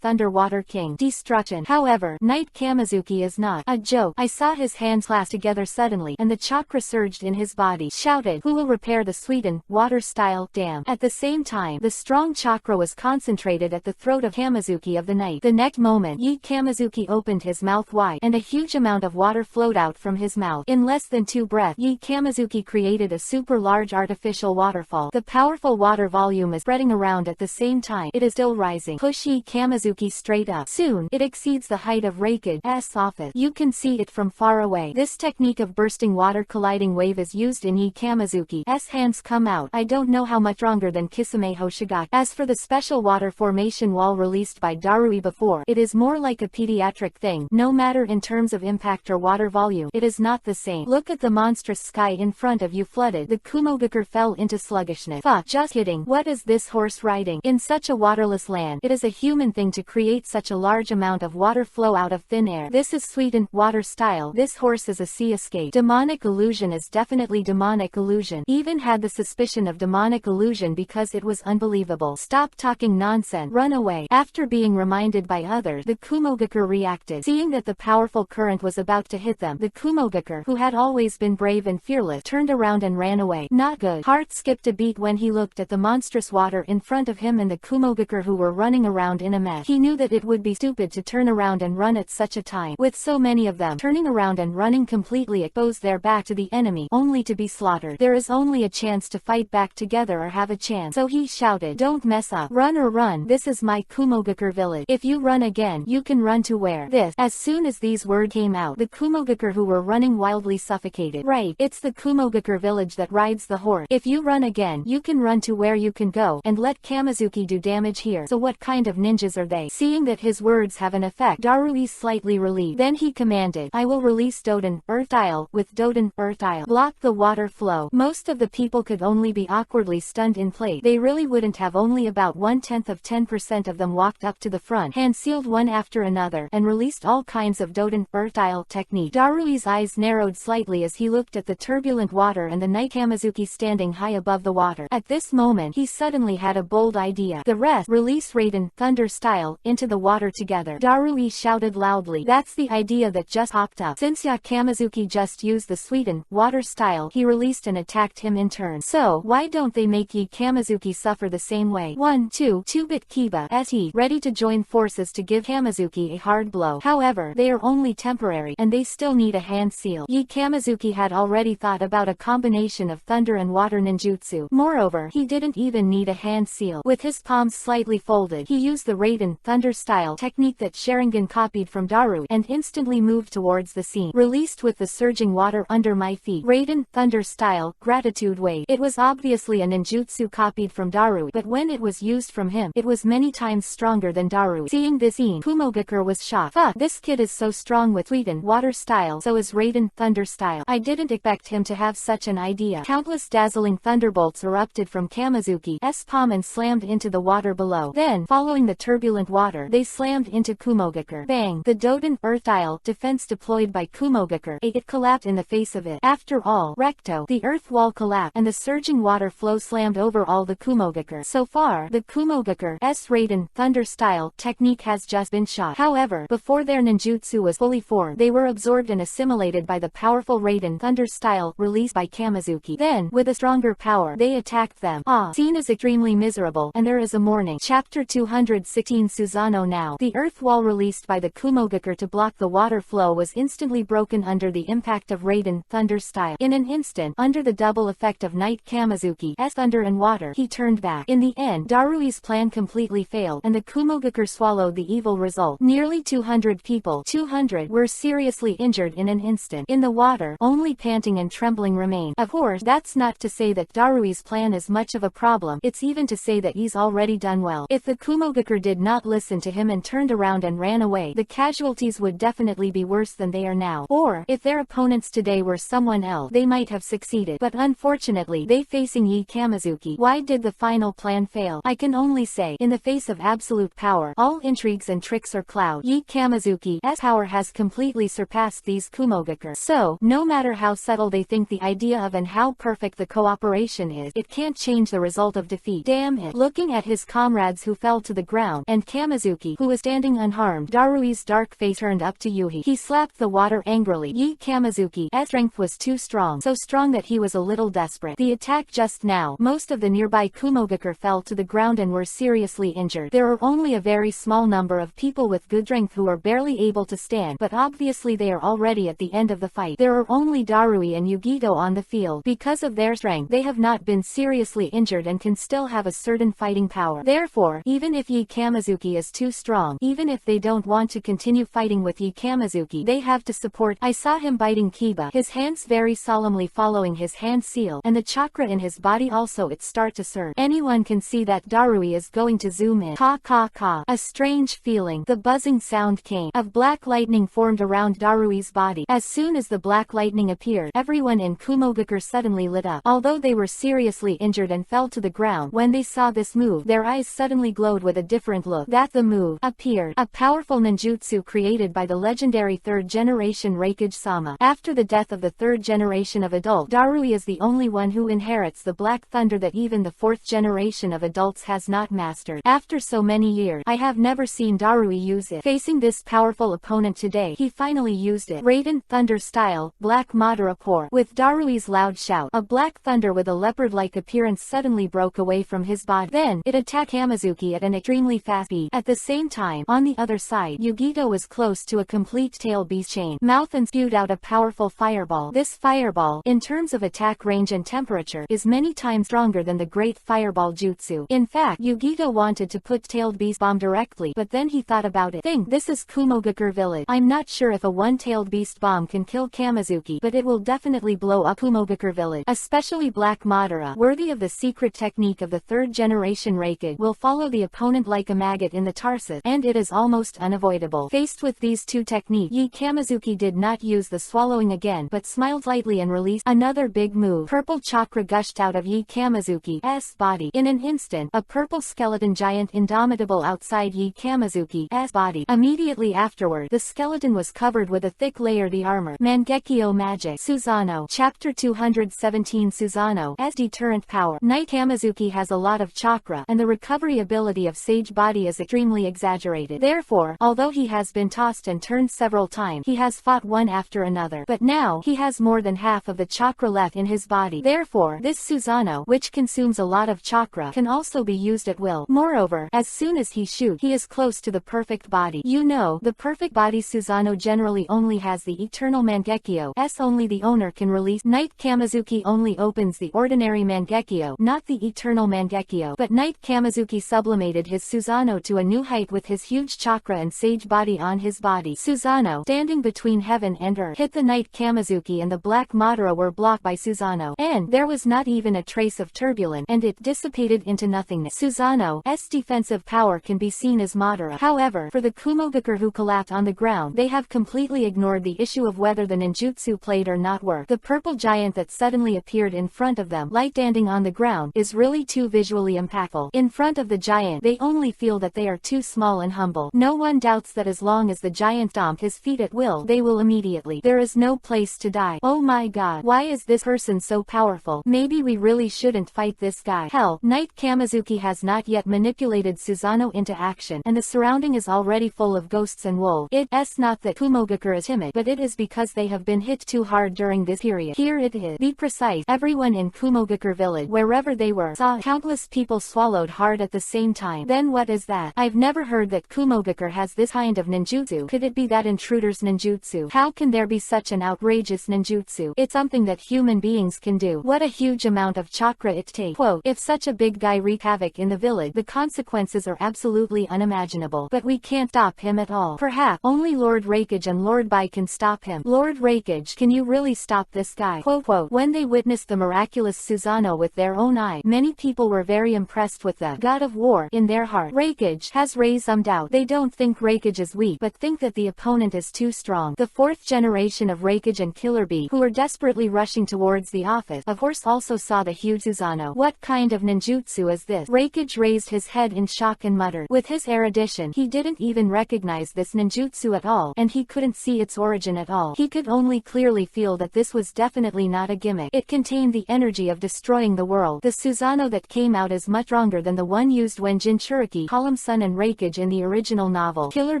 Thunder Water King. Destruction. However, Knight Kamizuki is not a joke. I saw his hands clasp together suddenly, and the chakra surged in his body. Shouted, who will repair the Suiten Water Style dam? At the same time, the strong chakra was concentrated at the throat of Kamizuki of the Knight. The next moment, Yi Kamizuki opened his mouth wide, and a huge amount of water flowed out from his mouth. In less than 2 breaths, Yi Kamizuki created a super large artificial waterfall. The powerful water volume is spreading around at the same time. It is still rising. Push Yi Kamizuki straight up. Soon, it exceeds the height of Reikage's office. You can see it from far away. This technique of bursting water colliding wave is used in Yi Kamizuki's hands come out. I don't know how much stronger than Kisame Hoshigaki. As for the special water formation wall released by Darui before. It is more like a pediatric thing. No matter in terms of impact or water volume, it is not the same. Look at the monstrous sky in front of you flooded. The Kumogakure fell into sluggishness. Fuck, just kidding. What is this horse riding? In such a waterless land, it is a human thing to create such a large amount of water flow out of thin air. This is sweetened water style. This horse is a sea escape. Demonic illusion is definitely demonic illusion. Even had the suspicion of demonic illusion because it was unbelievable. Stop talking nonsense. Run away. After being reminded by others, the Kumogakure reacted. Seeing that the powerful current was about to hit them, the Kumogakure, who had always been brave and fearless, turned around and ran away. Not good. Heart skipped a beat when he looked at the monstrous water in front of him and the Kumogakure who were running around in a mess. He knew that it would be stupid to turn around and run at such a time. With so many of them, turning around and running completely exposed their back to the enemy, only to be slaughtered. There is only a chance to fight back together or have a chance. So he shouted, "Don't mess up. Run or run. This is my Kumogakure village. If you run again, you can run to where this." As soon as these words came out, the Kumogakure who were running wildly suffocated. Right, it's the Kumogakure village that rides the horse. If you run again, you can run to where you can go, and let Kamizuki do damage here. So what kind of ninjas are they? Seeing that his words have an effect, Darui slightly relieved. Then he commanded, "I will release Doden, Earth Isle, with Doden, Earth Isle. Block the water flow." Most of the people could only be awkwardly stunned in place. They really wouldn't have. Only about 1/10 of 10% of them walked up to the front, hand-sealed one after another, and released all kinds of Doden, Earth Isle technique. Darui's eyes narrowed slightly as he looked at the turbulent water and the Knight Kamizuki standing high above the water. At this moment, he suddenly had a bold idea. The rest, release Raiden, Thunder style, into the water together. Darui shouted loudly, "That's the idea that just popped up." Since Kamizuki just used the sweeten, water style, he released and attacked him in turn. So, why don't they make Kamizuki suffer the same way? 2-bit Kiba ST, ready to join forces to give Kamizuki a hard blow. However, they are only temporary, and they still need a hand seal. Kamizuki had already thought about a combination of thunder and water ninjutsu. Moreover, he didn't even need a hand seal. With his palms slightly folded, he used the Raiden, Thunder style technique that Sharingan copied from Daru, and instantly moved towards the scene. Released with the surging water under my feet. Raiden, Thunder style, gratitude wave. It was obviously a ninjutsu copied from Daru, but when it was used from him, it was many times stronger than Daru. Seeing this scene, Kumogakure was shocked. Fuck, this kid is so strong with Sweeten, water style, so is Raiden, Thunder style. I didn't expect him to have such an idea. Countless dazzling thunderbolts erupted from Kamizuki's palm and slammed into the water below. Then, following the turbulent water, they slammed into Kumogakure. Bang! The Doden, Earth Isle, defense deployed by Kumogakure. It collapsed in the face of it. After all, recto, the earth wall collapsed, and the surging water flow slammed over all the Kumogakure. So far, the Kumogakure's Raiden, Thunder style, technique has just been shot. However, before their ninjutsu was fully formed, they were absorbed and assimilated by the powerful Raiden, Thunder style, released by Kamizuki. Then, with a stronger power, they attacked them. Scene is extremely miserable, and there is a morning. Chapter 216 Suzano now. The earth wall released by the Kumogakure to block the water flow was instantly broken under the impact of Raiden, Thunder style. In an instant, under the double effect of Knight Kamizuki's thunder and water, he turned back. In the end, Darui's plan completely failed, and the Kumogakure swallowed the evil result. Nearly 200 people, 200, were seriously injured in an instant. In the water, only panting and trembling remained. Of course, that's not to say that Darui's plan is much of a problem, it's even to say that he's already done well. If the Kumogakure did not listen to him and turned around and ran away, the casualties would definitely be worse than they are now. Or, if their opponents today were someone else, they might have succeeded. But unfortunately, they facing Kamizuki. Why did the final plan fail? I can only say, in the face of absolute power, all intrigues and tricks are cloud. Kamizuki's power has completely surpassed these Kumogakure. So, no matter how subtle they think the idea of and how perfect the cooperation is, it can't change the result of defeat. Damn it. Looking at his comrades who fell to the ground, and Kamizuki, who was standing unharmed, Darui's dark face turned up to Yuhi. He slapped the water angrily. Kamizuki's strength was too strong, so strong that he was a little desperate. The attack just now, most of the nearby Kumogakure fell to the ground and were seriously injured. There are only a very small number of people with good strength who are barely able to stand, but obviously they are already at the end of the fight. There are only Darui and Yugito on the field. Because of their strength, they have not been seriously injured and can still have a certain fighting power. Therefore, even if Kamizuki is too strong, even if they don't want to continue fighting with Kamizuki, they have to support. I saw him biting Kiba, his hands very solemnly following his hand seal, and the chakra in his body also it start to surge. Anyone can see that Darui is going to zoom in. A strange feeling. The buzzing sound came of black lightning formed around Darui's body. As soon as the black lightning appeared, everyone in Kumogakure suddenly lit up. Although they were seriously injured and fell to the ground when they saw this move, their eyes suddenly glowed with a different look. That the move appeared, a powerful ninjutsu created by the legendary third-generation Raikage-sama. After the death of the third generation of adult, Darui is the only one who inherits the Black Thunder that even the fourth generation of adults has not mastered. After so many years, I have never seen Darui use it. Facing this powerful opponent today, he finally used it. Radiant Thunder style, Black Madara pour. With Darui's loud shout, a black thunder with a leopard-like appearance suddenly broke away from his body. Then, it attacked Hamazuki at an extremely fast speed. At the same time, on the other side, Yugito was close to a complete tail beast chain mouth and spewed out a powerful fireball. This fireball, in terms of attack range and temperature, is many times stronger than the Great Fireball Jutsu. In fact, Yugito wanted to put Tailed Beast Bomb directly, but then he thought about it. This is Kumogakure Village. I'm not sure if a one-tailed beast bomb can kill Kamizuki, but it will definitely blow up Kumogakure Village. Especially Black Madara, worthy of the secret technique of the third-generation Raikage, will follow the opponent like a maggot in the tarsus, and it is almost unavoidable. Faced with these two techniques, Kamizuki did not use the swallowing again, but smiled lightly and released another big move. Purple chakra gushed out of Kamizuki's body. In an instant, a purple skeleton giant indomitable outside Kamizuki's body. Immediately afterward, the skeleton was covered with a thick layer the armor. Mangekyo Magic. Susanoo. Chapter 217. Susanoo's deterrent power. Knight Kamizuki has a lot of chakra, and the recovery ability of Sage Body is extremely exaggerated. Therefore, although he has been tossed and turned several times, he has fought one after another. But now, he has more than half of the chakra left in his body. Therefore, this Susanoo, which consumes a lot of chakra, can also be used at will. Moreover, as soon as he shoots, he is close to the perfect body. You know, the perfect body Susanoo generally only has the eternal Mangekyo. Only the owner can release. Knight Kamizuki only opens the ordinary Mangekyo, not the eternal Mangekyo. But Knight Kamizuki sublimated his Susanoo to a new height with his huge chakra and sage body on his body. Susanoo, standing between heaven and earth, hit the Knight Kamizuki and the Black Madara were blocked by Susanoo. And there was not even a trace of turbulence, and it dissipated into nothingness. Susanoo's defensive power can be seen as Madara. However, for the Kumogakure who collapsed on the ground, they have completely ignored the issue of whether the ninjutsu played or not worked. The purple giant that suddenly appeared in front of them, light standing on the ground, is really too visually impactful. In front of the giant, they only feel that they are too small and humble. No one doubts that as long as the giant stomps his feet at will, they will immediately. There is no place to die. Oh my god, why is this person so powerful? Maybe we really shouldn't fight this guy. Hell, Knight Kamizuki has not yet manipulated Susanoo into action, and the surrounding is already full of ghosts and wolves. It's not that Kumogakure is timid, but it is because they have been hit too hard during this period. Here it is. Be precise. Everyone in Kumogakure Village, wherever they were, saw countless people swallowed hard at the same time. Then what is that? I've never heard that Kumogakure has this kind of ninjutsu. Could it be that intruder's ninjutsu? How can there be such an outrageous ninjutsu? It's something that human beings can do. What a huge amount of chakra it takes. Quote, if such a big guy wreak havoc in the village, the consequences are absolutely unimaginable. But we can't stop him at all. Perhaps only Lord Raikage and Lord Bai can stop him. Lord Raikage, can you really stop this guy? Quote, when they witnessed the miraculous Susanoo with their own eye, many people were very impressed with the god of war in their heart. Raikage has raised some doubt. They don't think Raikage is weak, but think that the opponent is too strong. The fourth generation of Raikage and Killer Bee, who were desperately rushing towards the office, of course also saw the huge Susanoo. What kind of ninjutsu is this? Raikage raised his head in shock and muttered. With his erudition, he didn't even recognize this ninjutsu at all, and he couldn't see its origin at all. He could only clearly feel that this was definitely not a gimmick. It contained the energy of destroying the world. The Susanoo that came out is much stronger than the one used when Jinchuriki, Column Sun and Raikage in the original novel. Killer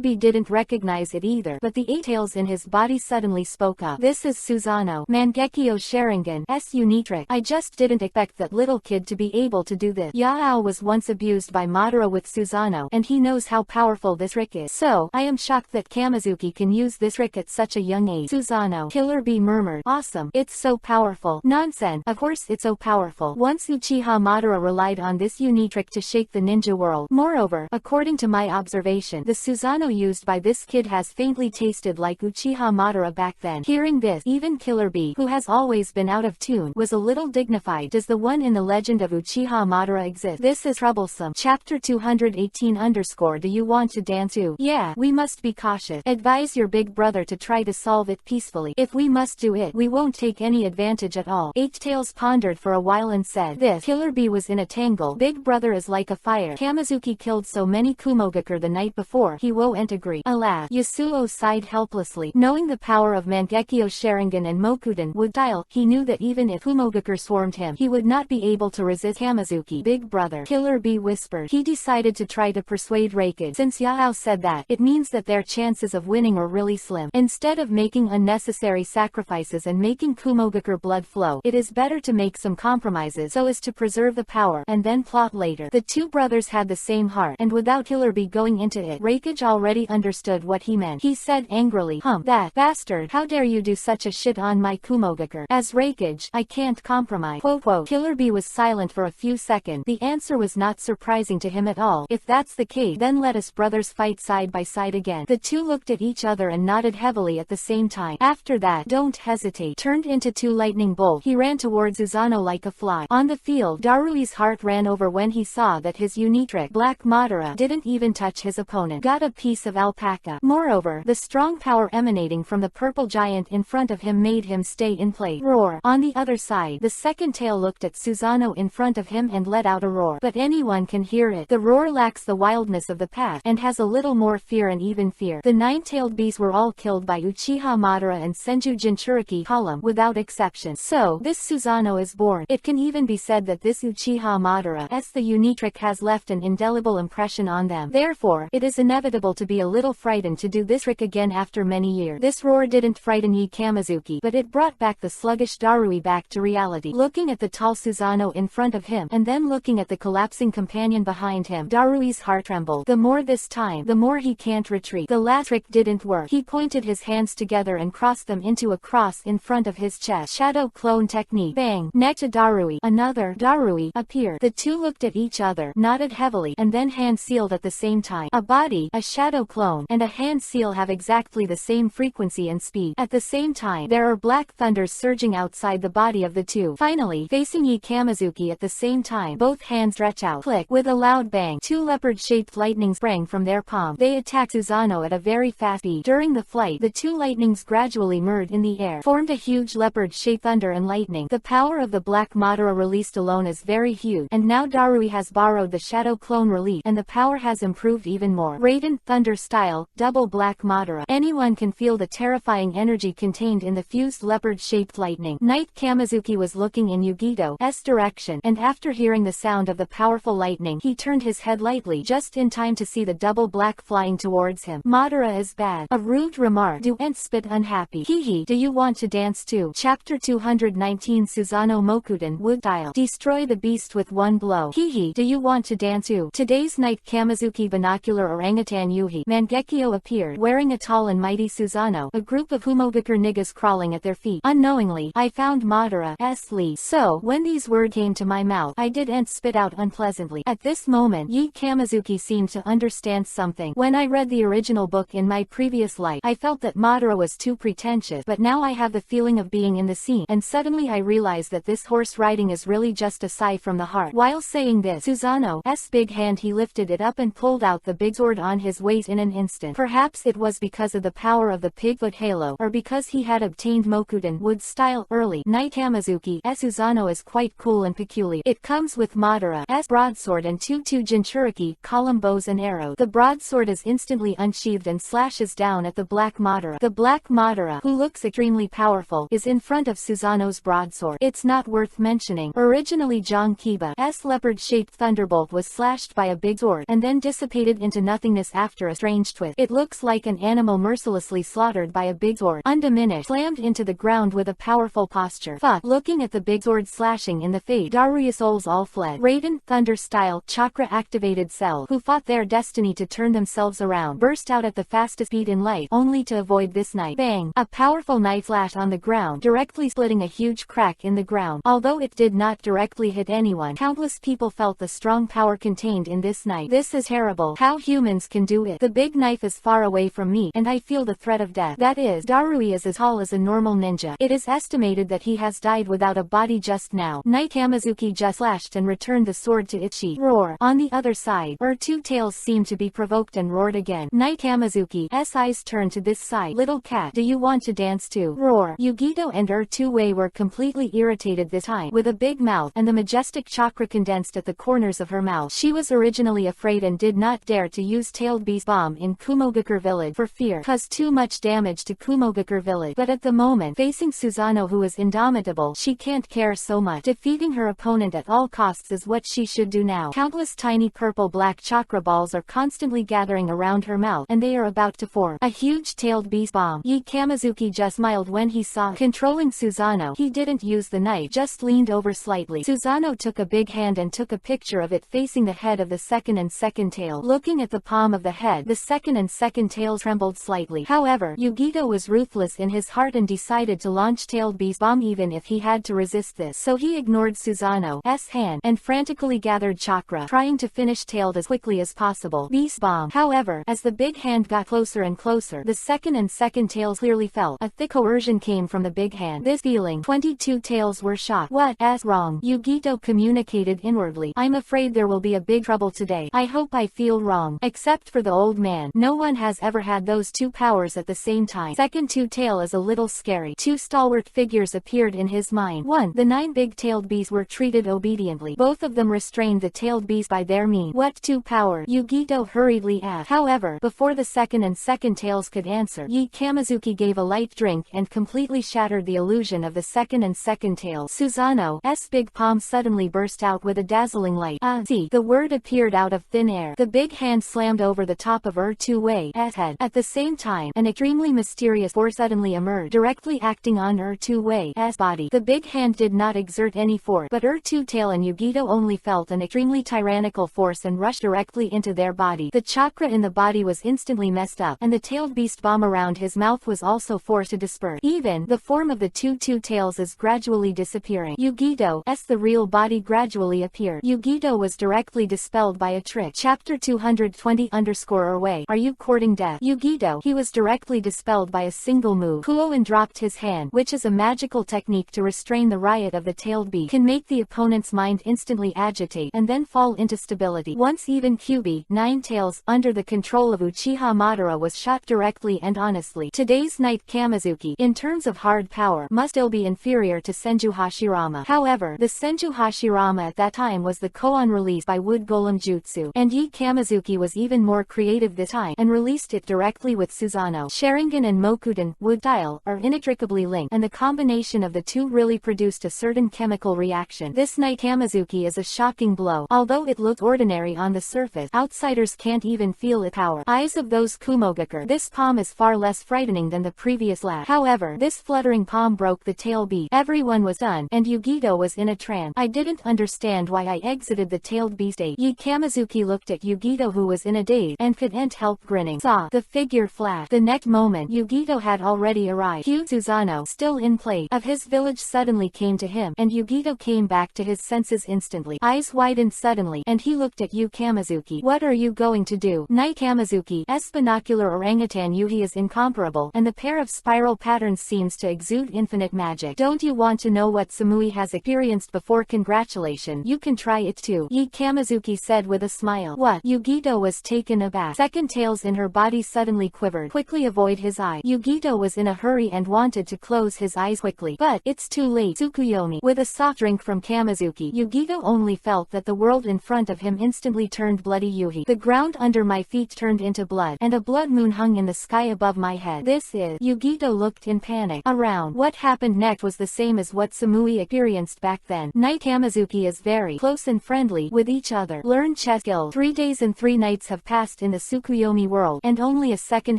Bee didn't recognize it either, but the eight tails in his body suddenly spoke up. This is Susanoo. Mangekyo Sharingan's unique trick. I just didn't expect that little kid to be able to do this. Yao was once abused by Madara with Susanoo, and he knows how powerful this trick is. So, I am shocked that Kamizuki can use this trick at such a young age. Susanoo. Killer Bee murmured. Awesome. It's so powerful. Nonsense. Of course it's so powerful. Once Uchiha Madara relied on this unique trick to shake the ninja world. Moreover, according to my observation, the Susanoo used by this kid has faintly tasted like Uchiha Madara back then. Hearing this, even Killer Bee, who has always been out of tune, was a little dignified. Does the one in the legend of Uchiha Madara exist? This is troublesome. Chapter 218. Do you want to dance too? Yeah, we must be cautious. Advise your big brother to try to solve it peacefully. If we must do it, we won't take any advantage at all. Eight Tails pondered for a while and said, this Killer Bee was in a tangle. Big brother is like a fire. Kamizuki killed so many Kumogakure the night before. He won't agree. Alas, Yasuo sighed helplessly. Knowing the power of Mangekyo Sharingan and Mokuden would style, he knew that even if Kumogakure swarmed him, he would not be able to resist Kamizuki. Big brother, Killer Bee whispered. He decided to try to persuade Raikage. Since Yao said that, it means that their chances of winning are really slim. Instead of making unnecessary sacrifices and making Kumogakure blood flow, it is better to make some compromises so as to preserve the power, and then plot later. The two brothers had the same heart, and without Killer Bee going into it, Raikage already understood what he meant. He said angrily, that bastard, how dare you do such a shit on my Kumogakure. As Raikage, I can't compromise. Quote. Killer Bee was silent for a few seconds. The answer was not surprising to him at all. If that's the case, then let us brothers fight side by side again. The two looked at each other and nodded heavily at the same time. After that, don't hesitate, turned into two lightning bolts. He ran towards Uzano like a fly. On the field, Darui's heart ran over when he saw that his unique trick, Black Madara, didn't even touch his opponent. Got a piece of alpaca. Moreover, the strong power emanating from the purple giant in front of him made him stay in place. Roar. On the other side, the second tail looked at Susanoo in front of him and let out a roar. But anyone can hear it. The roar lacks the wildness of the past, and has a little more fear and even fear. The nine-tailed beasts were all killed by Uchiha Madara and Senju Jinchuriki column, without exception. So, this Susanoo is born. It can even be said that this Uchiha Madara's the unique trick has left an indelible impression on them. Therefore, it is inevitable to be a little frightened to do this trick again after many years. This roar didn't frighten Yi Kamizuki, but it brought back the sluggish Darui back to reality. Looking at the tall Susanoo in front of him, and then looking at the collapsing companion behind him, Darui's heart trembled. The more this time, the more he can't retreat. The last trick didn't work. He pointed his hands together and crossed them into a cross in front of his chest. Shadow clone technique. Bang! Next to Darui, another Darui appeared. The two looked at each other, nodded heavily, and then hand sealed at the same time. A body, a shadow clone, and a hand seal have exactly the same frequency and speed. At the same time, there are black thunders surging outside the body of the two. Finally, facing Yi Kamizuki at the same time, both hands stretch out. Click. With a loud bang, two leopard-shaped lightnings sprang from their palm. They attacked Susanoo at a very fast speed. During the flight, the two lightnings gradually merged in the air, formed a huge leopard-shaped thunder and lightning. The power of the Black Madara released alone is very huge, and now Darui has borrowed the Shadow Clone release, and the power has improved even more. Radiant Thunder style, double Black Madara. Anyone can feel the terrifying energy contained in the fused leopard-shaped lightning. Knight Kamizuki was looking in Yugito's direction, and after hearing the sound of the powerful lightning, he turned his head lightly just in time to see the double black flying towards him. Madara is bad. A rude remark. Duent spit unhappy. Hehe, do you want to dance too? Chapter 219 Susanoo Mokuden wood style. Destroy the beast with one blow. Hehe, do you want to dance too? Today's night Kamizuki binocular orangutan Yuhi Mangekyo appeared, wearing a tall and mighty Susanoo, a group of Humogakure niggas crawling at their feet. Unknowingly, I found Madara's lead. So, when these words came to my mouth, I didn't spit out unpleasantly. At this moment, Yi Kamizuki seemed to understand something. When I read the original book in my previous life, I felt that Madara was too pretentious, but now I have the feeling of being in the scene, and suddenly I realized that this horse riding is really just a sigh from the heart. While saying this, Susanoo's big hand, he lifted it up and pulled out the big sword on his waist in an instant. Perhaps it was because of the power of the Pigfoot Halo, or because he had obtained Mokuden wood style early. Knight Kamizuki's Susanoo is quite cool and peculiar. It comes with Madara's broadsword and two Jinchuriki column bows and arrows. The broadsword is instantly unsheathed and slashes down at the Black Madara. The Black Madara, who looks extremely powerful, is in front of Susanoo's broadsword. It's not worth mentioning. Originally John Kiba's leopard-shaped thunderbolt was slashed by a big sword, and then dissipated into nothingness after a strange twist. It looks like an animal mercilessly slaughtered by a big sword, undiminished, slammed into the ground with a powerful posture. Fuck. Looking at the big sword slashing in the face, Darui's souls all fled. Radiant Thunder style, chakra-activated cells, who fought their destiny to turn themselves around, burst out at the fastest speed in light, only to avoid this knife. Bang! A powerful knife flashed on the ground, directly splitting a huge crack in the ground. Although it did not directly hit anyone, countless people felt the strong power contained in this knife. This is terrible. How humans can do it. The big knife is far away from me, and I feel the threat of death. That is, Darui is as tall as a normal ninja. It is estimated that he has died without a body just now. Knight Kamizuki just slashed and returned the sword to its sheath. Roar. On the other side, two tails seemed to be provoked and roared again. Night Kamizuki's eyes turned to this side. Little cat, do you want to dance too? Roar. Yugito and Wei were completely irritated this time. With a big mouth and the majestic chakra condensed at the corners of her mouth, she was originally afraid and did not dare to use tailed beast bomb in Kumogakure village for fear caused too much damage to Kumogakure village. But at the moment, facing Susanoo, who is indomitable, she can't care so much. Defeating her opponent at all costs is what she should do now. Countless tiny purple-black chakra balls are constantly gathering around her mouth, and they are about to form a huge tailed beast bomb. Kamizuki just smiled when he saw it. Controlling Susanoo, he didn't use the knife, just leaned over slightly. Susanoo took a big hand and took a picture of it facing the head of the second and second tail. Looking at the palm of the head, the second and second tails trembled slightly. However, Yugito was ruthless in his heart and decided to launch tailed beast bomb even if he had to resist this. So he ignored Susanoo's hand and frantically gathered chakra, trying to finish tailed as quickly as possible. Beast bomb. However, as the big hand got closer and closer, the second and second tails clearly felt a thick coercion came from the big hand. This feeling, 22 tails were shocked. What's wrong? Yugito communicated inwardly. I'm afraid there will be a big trouble today. I hope I feel wrong. Except for the old man. No one has ever had those two powers at the same time. Second two tail is a little scary. Two stalwart figures appeared in his mind. 1. The 9 big-tailed beasts were treated obediently. Both of them restrained the tailed beast by their means. What two power? Yugito hurriedly asked. However, before the second and second tails could answer, Kamizuki gave a light drink and completely shattered the illusion of the second and second tails. Susanoo's big palm suddenly burst out with a dazzling light. See, the word appeared out of thin air. The big hand slammed over the top of Wei's head. At the same time, an extremely mysterious force suddenly emerged, directly acting on Wei's body. The big hand did not exert any force, but tail and Yugito only felt an extremely tyrannical force and rushed directly into their body. The chakra in the body was instantly messed up, and the tailed beast bomb around his mouth was also forced to disperse. Even the form of the two tails is gradually disappearing. Yugito's the real body gradually appeared. Yugito was directly dispelled by a trick. Chapter 220_Away. Are you courting death? Yugito, he was directly dispelled by a single move. Kuoin dropped his hand, which is a magical technique to restrain the riot of the tailed beast. Can make the opponent's mind instantly agitate and then fall into stability. Once even Kyubi, 9 tails, under the control of Uchiha Madara was shot directly and honestly. Today's Knight Kamizuki, in terms of hard power, must still be inferior to Senju Hashirama. However, the Senju Hashirama at that time was the koan released by Wood Golem Jutsu, and Kamizuki was even more creative this time and released it directly with Susanoo. Sharingan and Mokuden, wood style, are inextricably linked, and the combination of the two really produced a certain chemical reaction. This Knight Kamizuki is a shocking blow. Although it looks ordinary on the surface, outsiders can't even feel its power. Eyes of those Kumogakure, this palm is far less frightening than the previous lash. However, this fluttering palm broke the tail beast. Everyone was stunned, and Yugito was in a trance. I didn't understand why I exited the tailed beast state. Kamizuki looked at Yugito, who was in a daze and couldn't help grinning. Saw the figure flash. The next moment, Yugito had already arrived. Susanoo, still in place of his village, suddenly came to him, and Yugito came back to his senses instantly. Eyes widened suddenly, and he looked at Kamizuki. What are you going to do? Knight Kamizuki's binocular orangutan Yuhi is incomparable, and the pair of spiral patterns seems to exude infinite magic. Don't you want to know what Samui has experienced before? Congratulations, you can try it too, Kamizuki said with a smile. What? Yugito was taken aback. Second tails in her body suddenly quivered. Quickly avoid his eye. Yugito was in a hurry and wanted to close his eyes quickly, but it's too late. Tsukuyomi. With a soft drink from Kamizuki, Yugito only felt that the world in front of him instantly turned bloody. Yuhi. The ground under my feet turned into blood, and a blood moon hung in the sky above my head. This is... Yugito looked in panic around. What happened next was the same as what Samui experienced back then. Knight Kamizuki is very close and friendly with each other. Learn chess skills. 3 days and 3 nights have passed in the Tsukuyomi world, and only a second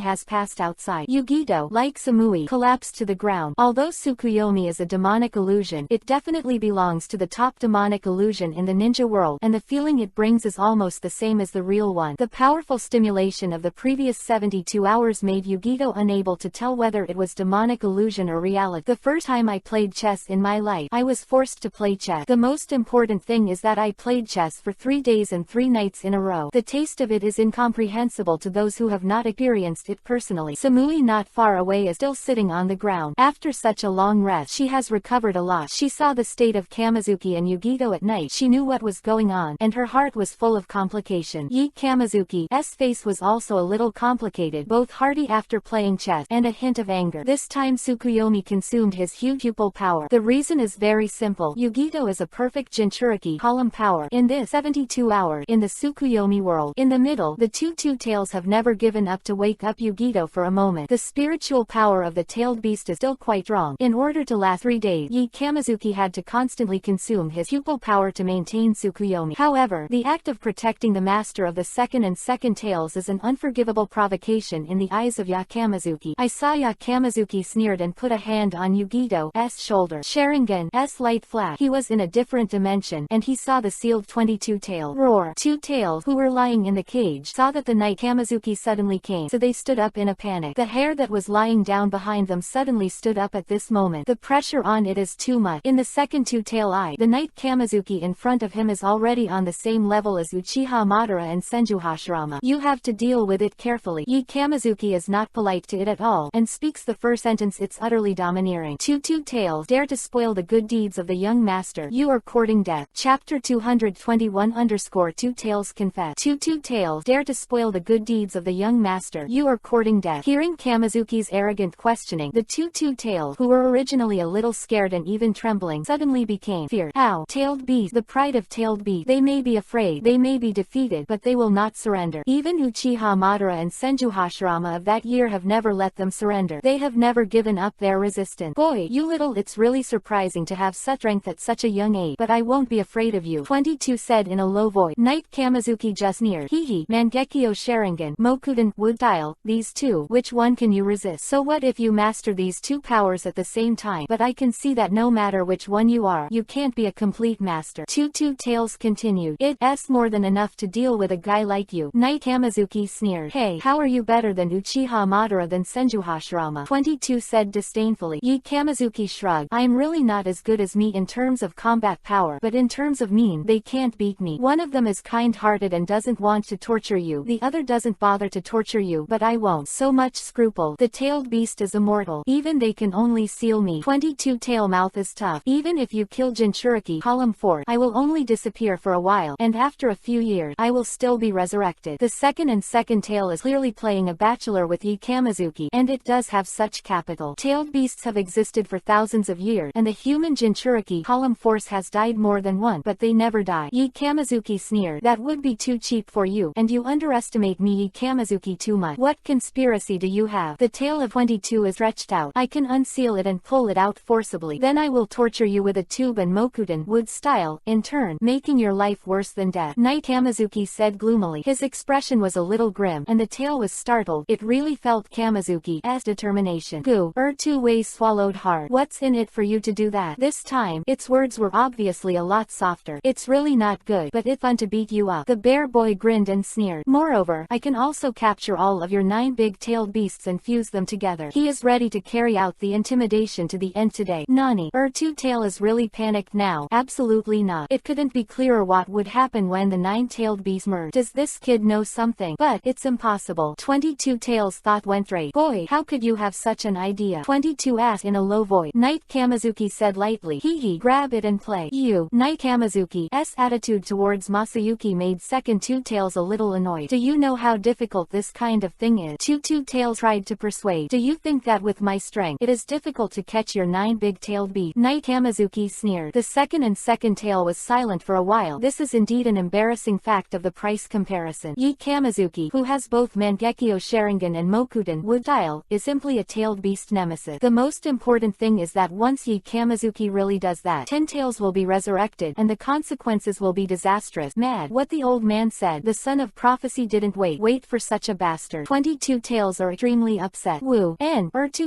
has passed outside. Yugito, like Samui, collapsed to the ground. Although Tsukuyomi is a demonic illusion, it definitely belongs to the top demonic illusion in the ninja world, and the feeling it brings is almost the same as the real one. The powerful stimulation of the previous 72 hours made Yugito unable to tell whether it was demonic illusion or reality. The first time I played chess in my life, I was forced to play chess. The most important thing is that I played chess for 3 days and 3 nights in a row. The taste of it is incomprehensible to those who have not experienced it personally. Samui, not far away, is still sitting on the ground. After such a long rest, she has recovered a lot. She saw the state of Kamizuki and Yugito at night. She knew what was going on, and her heart was full of complications. complication. Yi Kamizuki's face was also a little complicated, both hearty after playing chess, and a hint of anger. This time Tsukuyomi consumed his huge pupil power. The reason is very simple. Yugito is a perfect Jinchuriki column power in this 72 hours in the Tsukuyomi world. In the middle, the two tails have never given up to wake up Yugito for a moment. The spiritual power of the tailed beast is still quite strong. In order to last 3 days, Yi Kamizuki had to constantly consume his pupil power to maintain Tsukuyomi. However, the act of protecting the master of the second and second tails is an unforgivable provocation in the eyes of Yakamazuki. I saw Yakamazuki sneered and put a hand on Yugito's shoulder. Sharingan's light flash. He was in a different dimension, and he saw the sealed 22-tail roar. 2 tails, who were lying in the cage, saw that the night Kamizuki suddenly came, so they stood up in a panic. The hair that was lying down behind them suddenly stood up at this moment. The pressure on it is too much. In the second 2-tail eye, the night Kamizuki in front of him is already on the same level as Uchiha Madara and Senju Hashirama. You have to deal with it carefully. Yi Kamizuki is not polite to it at all, and speaks the first sentence. It's utterly domineering. 2 tails dare to spoil the good deeds of the young master. You are courting death. Chapter 221_2 tails confess. 2 tails dare to spoil the good deeds of the young master. You are courting death. Hearing Kamizuki's arrogant questioning, the 2 tails, who were originally a little scared and even trembling, suddenly became feared. Ow! Tailed beast, the pride of tailed beast. They may be afraid, they may be defeated, but they will not surrender. Even Uchiha Madara and Senju Hashirama of that year have never let them surrender. They have never given up their resistance. Boy, you little, it's really surprising to have such strength at such a young age, but I won't be afraid of you. 22 said in a low voice. Knight Kamizuki just neared. Hee Mangekyo Sharingan, Mokuden, Wood Style, these two, which one can you resist? So what if you master these 2 powers at the same time? But I can see that no matter which one you are, you can't be a complete master. 2 tails continued. It's more than enough to deal with a guy like you. Knight Kamizuki sneered. Hey, how are you better than Uchiha Madara than Senju Hashirama? 22 said disdainfully. Yi Kamizuki shrugged. I'm really not as good as me in terms of combat power, but in terms of mean, they can't beat me. One of them is kind-hearted and doesn't want to torture you. The other doesn't bother to torture you, but I won't. So much scruple. The tailed beast is immortal. Even they can only seal me. 22 tail mouth is tough. Even if you kill Jinchuriki column 4, I will only disappear for a while, and after a few years, I will still be resurrected. The second and second tail is clearly playing a bachelor with Yi Kamizuki, and it does have such capital. Tailed beasts have existed for thousands of years, and the human Jinchuriki column force has died more than once, but they never die. Yi Kamizuki sneered. That would be too cheap for you, and you underestimate me, Yi Kamizuki, too much. What conspiracy do you have? The tail of 22 is stretched out. I can unseal it and pull it out forcibly. Then I will torture you with a tube and Mokuden Wood Style, in turn, making your life worse than death. Knight Kamizuki said gloomily. His expression was a little grim, and the tail was startled. It really felt Kamizuki's determination. Goo, 2 ways swallowed hard. What's in it for you to do that? This time, its words were obviously a lot softer. It's really not good, but it's fun to beat you up. The bear boy grinned and sneered. Moreover, I can also capture all of your 9 big-tailed beasts and fuse them together. He is ready to carry out the intimidation to the end today. Nani? 2 tail is really panicked now. Absolutely not. It couldn't be clearer what would happen when the 9-tailed beast merged. Does this kid know something? But it's impossible. 22 tails thought went straight. Boy, how could you have such an idea? 22 asked in a low voice. Knight Kamizuki said lightly. Grab it and play. You. Knight Kamizuki's attitude towards Masayuki made second 2 tails a little annoyed. Do you know how difficult this kind of thing is? 2 tails tried to persuade. Do you think that with my strength, it is difficult to catch your 9 big-tailed beasts? Knight Kamizuki sneered. The second and second tail was silent for a while. This is indeed an embarrassing fact of the price comparison. Yi Kamizuki, who has both Mangekyo Sharingan and Mokuden Wood Style, is simply a tailed beast nemesis. The most important thing is that once Yi Kamizuki really does that, 10 tails will be resurrected, and the consequences will be disastrous. Mad. What the old man said. The son of prophecy didn't wait for such a bastard. 22 tails are extremely upset. Woo.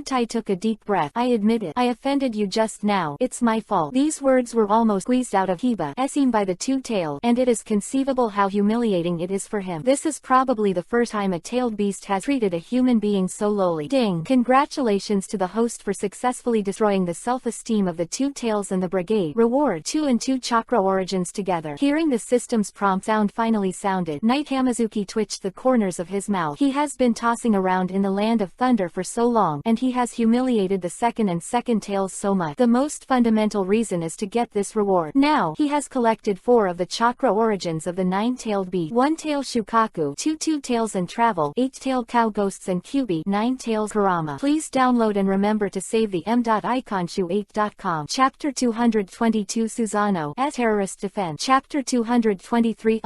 Tai took a deep breath. I admit it. I offended you just now. It's my fault. These words were almost squeezed out of Hiba Esim by the 2 tails, and it is conceivable how humiliating it is for him. This is probably the first time a tailed beast has treated a human being so lowly. Ding. Congratulations to the host for successfully destroying the self-esteem of the 2 tails and the brigade. Reward 2 and 2 chakra origins together. Hearing the system's prompt sound finally sounded, Knight Kamizuki twitched the corners of his mouth. He has been tossing around in the land of thunder for so long, and he has humiliated the second and second tails so much. The most fundamental reason is to get this reward. Now, he has collected 4 of the chakra origins of the 9-tailed beast, 1-tail Shukaku, 2 tails and travel, 8-tailed cow ghosts and Kyubi, 9 tails Kurama. Please download and remember to save the m.iconshu8.com. Chapter 222 Susanoo as terrorist defense. Chapter 223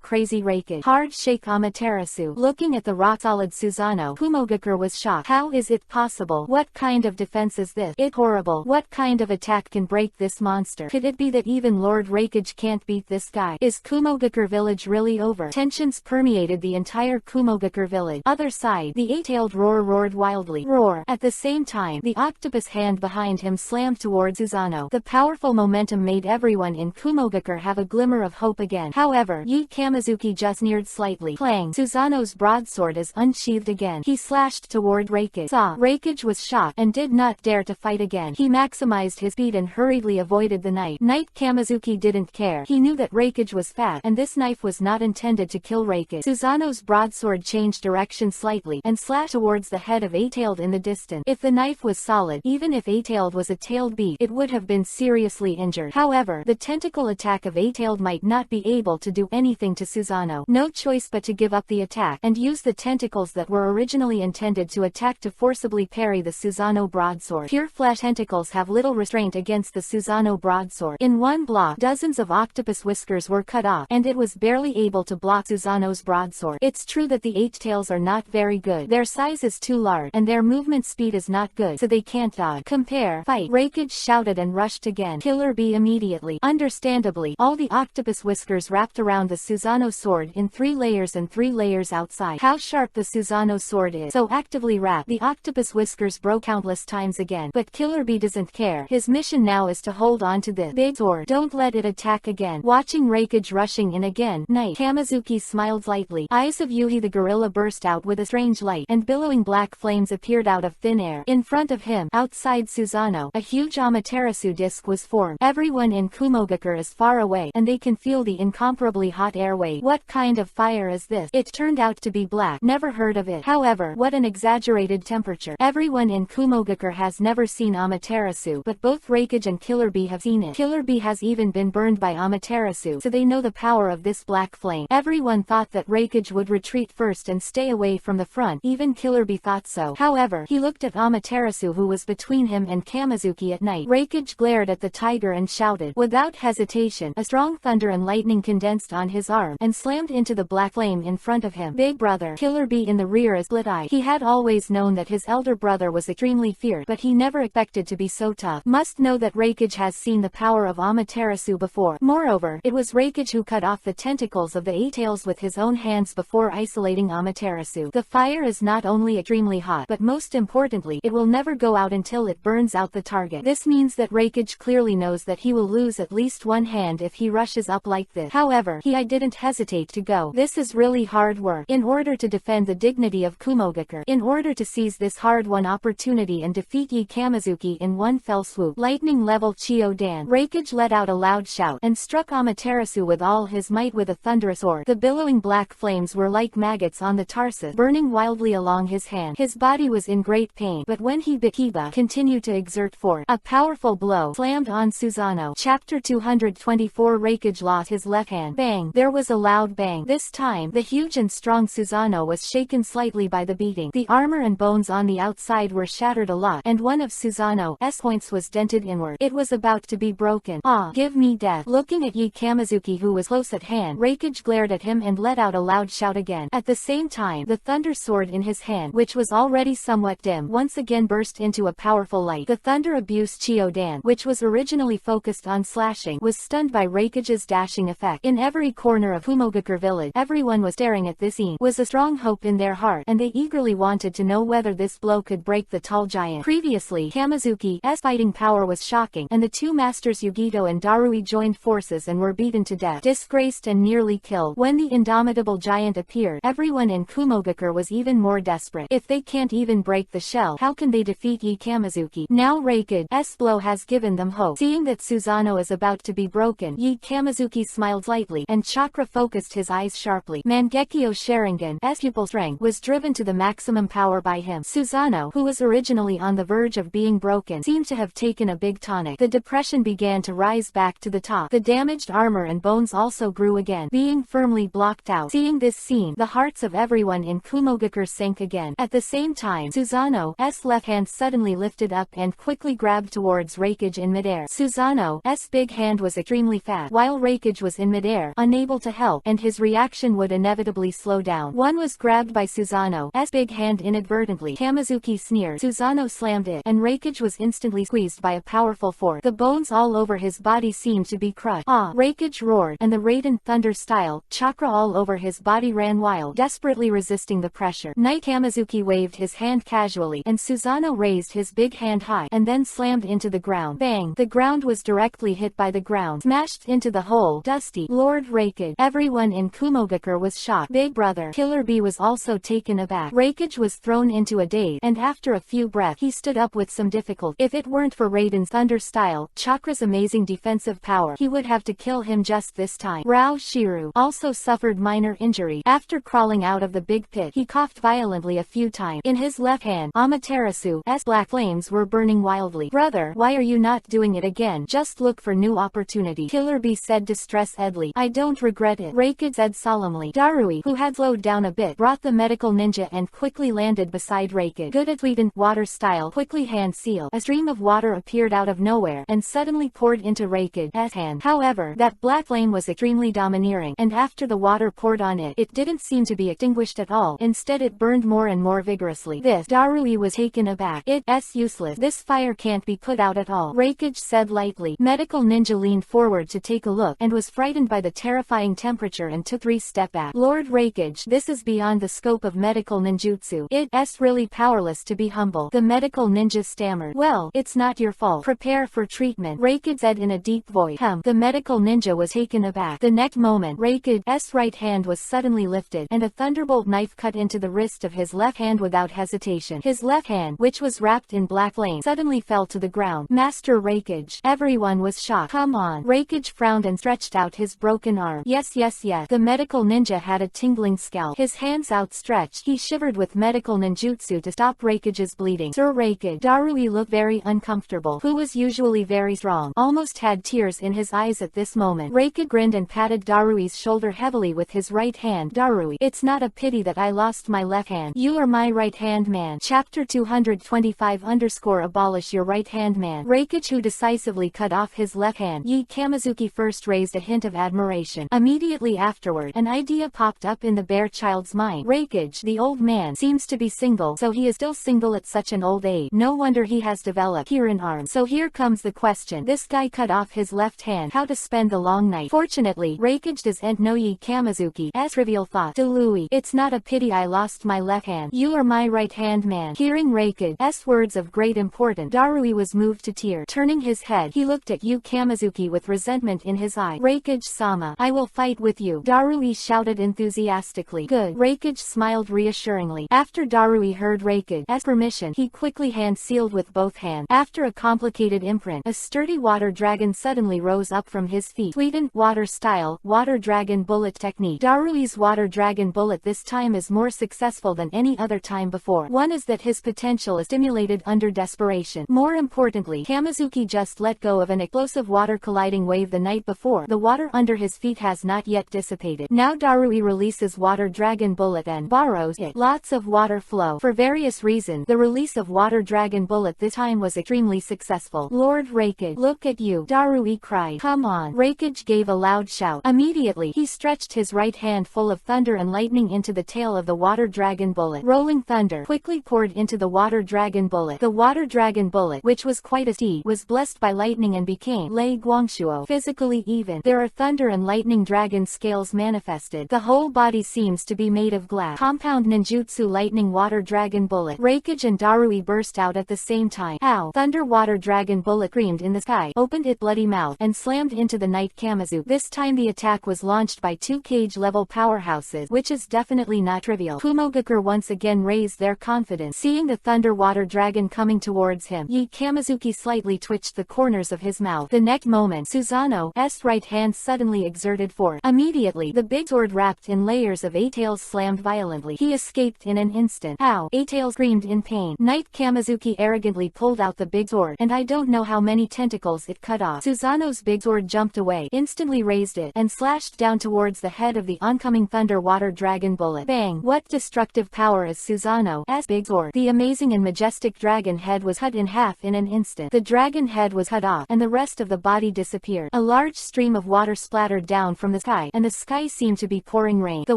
Crazy Reikage. Hard shake Amaterasu. Looking at the rock-solid Susanoo, Kumogakure was shocked. How is it possible? What kind of defense is this? It's horrible. What kind of attack can break this monster? Could it be that even Lord Reikage can't beat this guy? Is Kumogakure village really over? Tensions permeated the entire Kumogakure village. Other side, the 8-tailed roar roared wildly. Roar. At the same time, the octopus hand behind him slammed towards Susanoo. The powerful momentum made everyone in Kumogakure have a glimmer of hope again. However, Yi Kamizuki just neared slightly. Clang. Susanoo's broadsword is unsheathed again. He slashed toward Reikage. Reikage was shocked and did not dare to fight again. He maximized his speed and hurriedly avoided the knife. Knight Kamizuki didn't care. He knew that Reikage was fat and this knife was not intended to kill Reikage. Susanoo's broadsword changed direction slightly and slashed towards the head of 8-tailed in the distance. If the knife was solid, even if 8-tailed was a tailed beast, it would have been seriously injured. However, the tentacle attack of 8-tailed might not be able to do anything to Susanoo. No choice but to give up the attack and use the tentacles that were originally intended to attack to forcibly parry the Susanoo broadsword. Pure flesh tentacles have little restraint against the Susanoo broadsword. In one block, dozens of octopus whiskers were cut off, and it was barely able to block Susanoo's broadsword. It's true that the 8-tails are not very good. Their size is too large, and their movement speed is not good, so they can't dodge. Compare. Fight. Reikage shouted and rushed again. Killer Bee immediately. Understandably, all the octopus whiskers wrapped around the Susanoo sword in 3 layers and 3 layers outside. How sharp the Susanoo sword is. So actively wrapped, the octopus whiskers broke countless times again. But Killer Bee doesn't care. His mission now is to hold on to this big sword. Don't let it attack again. Watching Reikage rushing in again, Knight Kamizuki smiled lightly. Eyes of Yuhi the gorilla burst out with a strange light, and billowing black flames appeared out of thin air. In front of him, outside Susanoo, a huge Amaterasu disc was formed. Everyone in Kumogakure is far away, and they can feel the incomparably hot airway. What kind of fire is this? It turned out to be black. Never heard of it. However, what an exaggerated temperature. Everyone in Kumogakure has never seen Amaterasu, but both Reikage and Killer Bee have seen it. Killer Bee has even been burned by Amaterasu, so they know the power of this black flame. Everyone thought that Reikage would retreat first and stay away from the front. Even Killer Bee thought so. However, he looked at Amaterasu, who was between him and Kamizuki at night. Reikage glared at the tiger and shouted. Without hesitation, a strong thunder and lightning condensed on his arm and slammed into the black flame in front of him. Big brother. Killer Bee in the rear is split-eyed. He had always known that his elder brother was extremely fierce, but he never expected to be so tough. Must know that Reikage has seen the power of Amaterasu before. Moreover, it was Reikage who cut off the tentacles of the 8-tails with his own hands before isolating Amaterasu. The fire is not only extremely hot, but most importantly, it will never go out until it burns out the target. This means that Reikage clearly knows that he will lose at least one hand if he rushes up like this. However, I didn't hesitate to go. This is really hard work. In order to defend the dignity of Kumogakure, in order to seize this hard-won opportunity and defeat Yi Kamizuki in one fell swoop. Lightning level Chiodan. Reikage let out a loud shout and struck Amaterasu with all his might with a thunderous sword. The billowing black flames were like maggots on the tarsus, burning wildly along his hand. His body was in great pain, but when he bit Kiba, continued to exert force. A powerful blow slammed on Susanoo. Chapter 224 Reikage lost his left hand. Bang! There was a loud bang. This time, the huge and strong Susanoo was shaken slightly by the beating. The armor and bones on the outside were shattered a lot, and one of Susanoo's points was dented inward. It was about to be broken. Ah, give me death. Looking at Yi Kamizuki, who was close at hand, Reikage glared at him and let out a loud shout again. At the same time, the thunder sword in his hand, which was already somewhat dim, once again burst into a powerful light. The thunder abuse Chiodan, which was originally focused on slashing, was stunned by Reikage's dashing effect. In every corner of Kumogakure village, everyone was staring at this scene. Was a strong hope in their heart, and they eagerly wanted to know whether this blow could break the tall giant. Previously, Kamizuki's fighting power was shocking, and the two masters Yugito and Darui joined forces and were beaten to death, disgraced and nearly killed. When the indomitable giant appeared, everyone in Kumogakure was even more desperate. If they can't even break the shell, how can they defeat Yi Kamizuki? Now Reikage's blow has given them hope. Seeing that Susanoo is about to be broken, Yi Kamizuki smiled slightly, and Chakra focused his eyes sharply. Mangekyo Sharingan's pupil strength was driven to the maximum power by him. Susanoo, who was originally on the verge of being broken, seemed to have taken a big tonic. The depression began to rise back to the top. The damaged armor and bones also grew grew again, being firmly blocked out. Seeing this scene, the hearts of everyone in Kumogakure sank again. At the same time, Susanoo's left hand suddenly lifted up and quickly grabbed towards Reikage in midair. Susanoo's big hand was extremely fast, while Reikage was in midair, unable to help, and his reaction would inevitably slow down. One was grabbed by Susanoo's big hand inadvertently. Kamizuki sneered. Susanoo slammed it, and Reikage was instantly squeezed by a powerful force. The bones all over his body seemed to be crushed. Ah! Reikage roared, and the Raiden Thunder style chakra all over his body ran wild, desperately resisting the pressure. Knight Kamizuki waved his hand casually, and Susanoo raised his big hand high, and then slammed into the ground. Bang! The ground was directly hit by the ground, smashed into the hole. Dusty Lord Reikage. Everyone in Kumogakure was shocked. Big Brother Killer Bee was also taken aback. Reikage was thrown into a daze, and after a few breaths, he stood up with some difficulty. If it weren't for Raiden's Thunder style chakra's amazing defensive power, he would have to kill him just this time. Rao Shiru also suffered minor injury. After crawling out of the big pit, he coughed violently a few times. In his left hand, Amaterasu's black flames were burning wildly. Brother, why are you not doing it again? Just look for new opportunity. Killer Bee said distressedly. I don't regret it, Reikage said solemnly. Darui, who had slowed down a bit, brought the medical ninja and quickly landed beside Reikage. Good at Tweeden, water style, quickly hand seal. A stream of water appeared out of nowhere and suddenly poured into Reikage's hand. However, that black flame was extremely domineering, and after the water poured on it, it didn't seem to be extinguished at all. Instead it burned more and more vigorously. This, Darui was taken aback. It's useless. This fire can't be put out at all, Reikage said lightly. Medical ninja leaned forward to take a look, and was frightened by the terrifying temperature and took 3 steps back. Lord Reikage, this is beyond the scope of medical ninjutsu. It's really powerless to be humble, the medical ninja stammered. Well, it's not your fault. Prepare for treatment, Reikage said in a deep voice. The medical ninja was taken aback. The next moment, Reikage's right hand was suddenly lifted, and a thunderbolt knife cut into the wrist of his left hand without hesitation. His left hand, which was wrapped in black flame, suddenly fell to the ground. Master Reikage. Everyone was shocked. Come on. Reikage frowned and stretched out his broken arm. Yes. The medical ninja had a tingling scalp. His hands outstretched, he shivered with medical ninjutsu to stop Reikage's bleeding. Sir Reikage. Darui looked very uncomfortable, who was usually very strong, almost had tears in his eyes at this moment. Reikage grinned and patted Darui's shoulder heavily with his right hand. Darui, it's not a pity that I lost my left hand. You are my right hand man. Chapter 225_abolish your right hand man. Reikage, who decisively cut off his left hand. Kamizuki first raised a hint of admiration. Immediately afterward, an idea popped up in the bear child's mind. Reikage, the old man, seems to be single, so he is still single at such an old age. No wonder he has developed here an arm. So here comes the question. This guy cut off his left hand. How to spend the long night? Fortunately, Reikage doesn't know Kamizuki's trivial thought. To Louis, it's not a pity I lost my left hand. You are my right hand man. Hearing Reikage's words of great importance, Darui was moved to tears. Turning his head, he looked at Kamizuki with resentment in his eye. Reikage-sama, I will fight with you, Darui shouted enthusiastically. Good. Reikage smiled reassuringly. After Darui heard Reikage's permission, he quickly hand-sealed with both hands. After a complicated imprint, a sturdy water dragon suddenly rose up from his feet. Tweeden, water style, water dragon bullet technique. Darui's water dragon bullet this time is more successful than any other time before. One is that his potential is stimulated under desperation. More importantly, Kamizuki just let go of an explosive water colliding wave the night before. The water under his feet has not yet dissipated. Now Darui releases water dragon bullet and borrows it. Lots of water flow. For various reasons, the release of water dragon bullet this time was extremely successful. Lord Reikage, look at you, Darui cried. Come on. Reikage gave a loud shout. Immediately, he stretched his right hand full of thunder and lightning into the tail of the water dragon bullet. Rolling thunder quickly poured into the water dragon bullet. The water dragon bullet, which was quite a steed, was blessed by lightning and became Lei Guangshuo, physically even. There are thunder and lightning dragon scales manifested. The whole body seems to be made of glass. Compound ninjutsu lightning water dragon bullet. Reikage and Darui burst out at the same time. Ow! Thunder water dragon bullet screamed in the sky, opened its bloody mouth, and slammed into the Knight Kamizuki. This time the attack was launched by 2 cage-level powerhouses, which is definitely not trivial. Kumogakure once again raised their confidence. Seeing the thunder water dragon coming towards him, Kamizuki slightly twitched the corners of his mouth. The next moment, Susanoo's right hand suddenly exerted force. Immediately, the big sword wrapped in layers of 8 tails slammed violently. He escaped in an instant. Ow! 8 tails screamed in pain. Knight Kamizuki arrogantly pulled out the big sword, and I don't know how many tentacles it cut off. Susanoo's big sword jumped away, instantly raised it, it, and slashed down towards the head of the oncoming Thunderwater Dragon bullet. Bang! What destructive power is Susanoo's big sword? The amazing and majestic dragon head was cut in half in an instant. The dragon head was cut off, and the rest of the body disappeared. A large stream of water splattered down from the sky, and the sky seemed to be pouring rain. The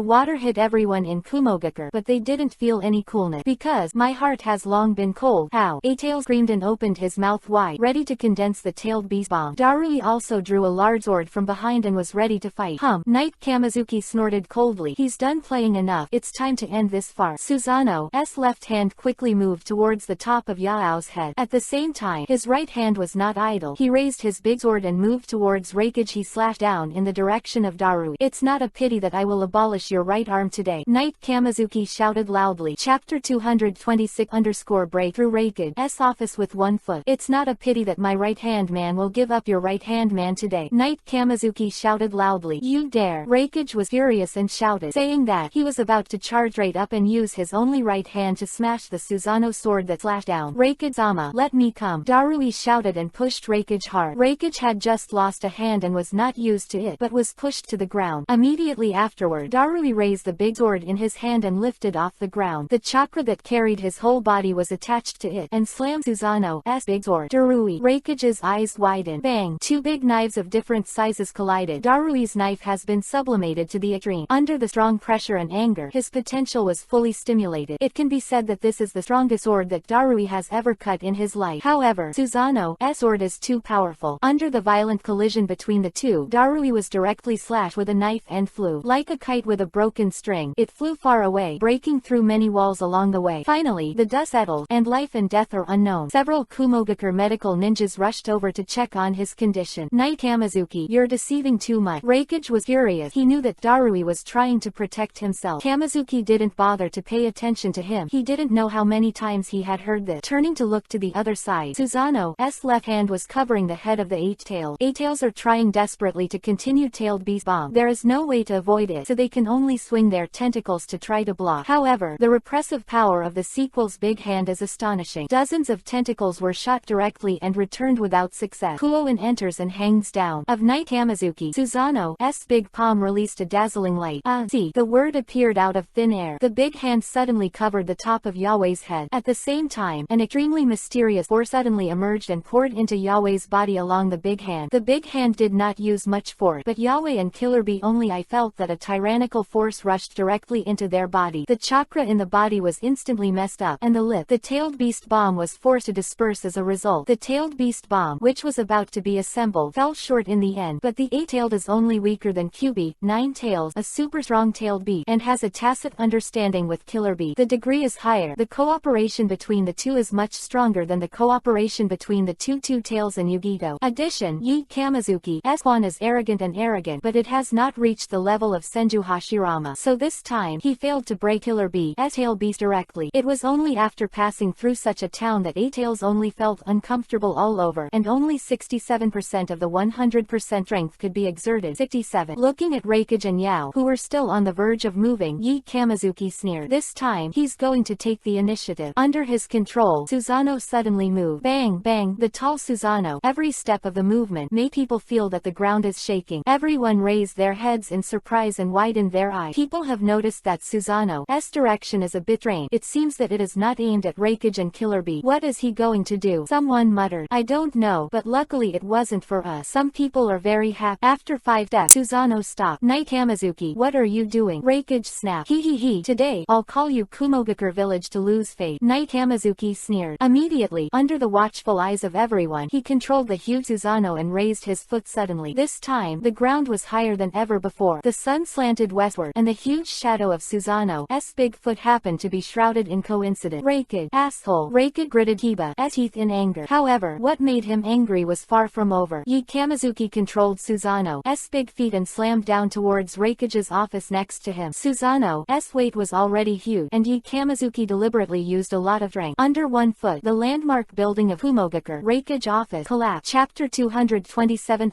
water hit everyone in Kumogakure, but they didn't feel any coolness. Because my heart has long been cold. How? A-Tail screamed and opened his mouth wide, ready to condense the tailed beast bomb. Darui also drew a large sword from behind and was ready to fight. Knight Kamizuki snorted coldly. He's done playing enough. It's time to end this farce. Susanoo's left hand quickly moved towards the top of Yao's head. At the same time, his right hand was not idle. He raised his big sword and moved towards Reikage. He slashed down in the direction of Darui. It's not a pity that I will abolish your right arm today, Knight Kamizuki shouted loudly. Chapter 226 break through Reikage's office with 1 foot. It's not a pity that my right-hand man will give up your right-hand man today, Knight Kamizuki shouted loudly. You dare! Reikage was furious and shouted. Saying that, he was about to charge right up and use his only right hand to smash the Susanoo sword that slashed down. Reikage-sama, let me come, Darui shouted and pushed Reikage hard. Reikage had just lost a hand and was not used to it, but was pushed to the ground. Immediately afterward, Darui raised the big sword in his hand and lifted off the ground. The chakra that carried his whole body was attached to it, and slammed Susanoo's big sword. Darui. Reikage's eyes widened. Bang! 2 big knives of different sizes collided. Darui's knife has been sublimated to the extreme. Under the strong pressure and anger, his potential was fully stimulated. It can be said that this is the strongest sword that Darui has ever cut in his life. However, Susanoo's sword is too powerful. Under the violent collision between the two, Darui was directly slashed with a knife and flew like a kite with a broken string. It flew far away, breaking through many walls along the way. Finally, the dust settled, and life and death are unknown. Several Kumogakure medical ninjas rushed over to check on his condition. Knight Kamizuki, you're deceiving too much. Reikage was furious. He knew that Darui was trying to protect himself. Kamizuki didn't bother to pay attention to him. He didn't know how many times he had heard this. Turning to look to the other side, Susanoo's left hand was covering the head of the 8-tail. 8-tails are trying desperately to continue tailed beast bomb. There is no way to avoid it, so they can only swing their tentacles to try to block. However, the repressive power of the sequel's big hand is astonishing. Dozens of tentacles were shot directly and returned without success. Kuoin enters and hangs down. Of Knight Kamizuki, Susanoo's big palm released a dazzling light. See, the word appeared out of thin air. The big hand suddenly covered the top of Yahweh's head. At the same time, an extremely mysterious force suddenly emerged and poured into Yahweh's body along the big hand. The big hand did not use much force, but Yahweh and Killer Bee only. I felt that a tyrannical force rushed directly into their body. The chakra in the body was instantly messed up, and the tailed beast bomb was forced to disperse as a result. The tailed beast bomb, which was about to be assembled, fell short in the end, but the 8-tailed is only weaker than QB, 9 tails, a super strong tailed beast, and has a tacit understanding with Killer Bee. The degree is higher. The cooperation between the two is much stronger than the cooperation between the two tails and Yugito. Addition, Yi Kamizuki's Quan is arrogant, but it has not reached the level of Senju Hashirama, so this time, he failed to break Killer Bee's tail beast directly. It was only after passing through such a town that 8-tails only felt uncomfortable all over, and only 67% of the 100% strength could be exerted. 67. Looking at Reikage and Yao, who were still on the verge of moving, Yi Kamizuki sneered. This time, he's going to take the initiative. Under his control, Susanoo suddenly moved. Bang, bang, the tall Susanoo. Every step of the movement made people feel that the ground is shaking. Everyone raised their heads in surprise and widened their eyes. People have noticed that Susanoo's direction is a bit strange. It seems that it is not aimed at Reikage and Killer Bee. What is he going to do? Someone muttered. I don't know, but luckily it wasn't for us. Some people are very happy. After 5 steps, Susanoo stopped. Knight Kamizuki, what are you doing? Reikage snapped. He. Today, I'll call you Kumogakure village to lose faith. Knight Kamizuki sneered. Immediately, under the watchful eyes of everyone, he controlled the huge Susanoo and raised his foot suddenly. This time, the ground was higher than ever before. The sun slanted westward, and the huge shadow of Susanoo's big foot happened to be shrouded in coincidence. Reikage, asshole. Reikage gritted Kiba's teeth in anger. However, what made him angry was far from over. Yi Kamizuki controlled Susanoo's big feet and slammed down towards Reikage's office next to him. Susanoo's weight was already huge, and Yi Kamizuki deliberately used a lot of strength. Under 1 foot, the landmark building of Kumogakure Reikage office collapsed. Chapter 227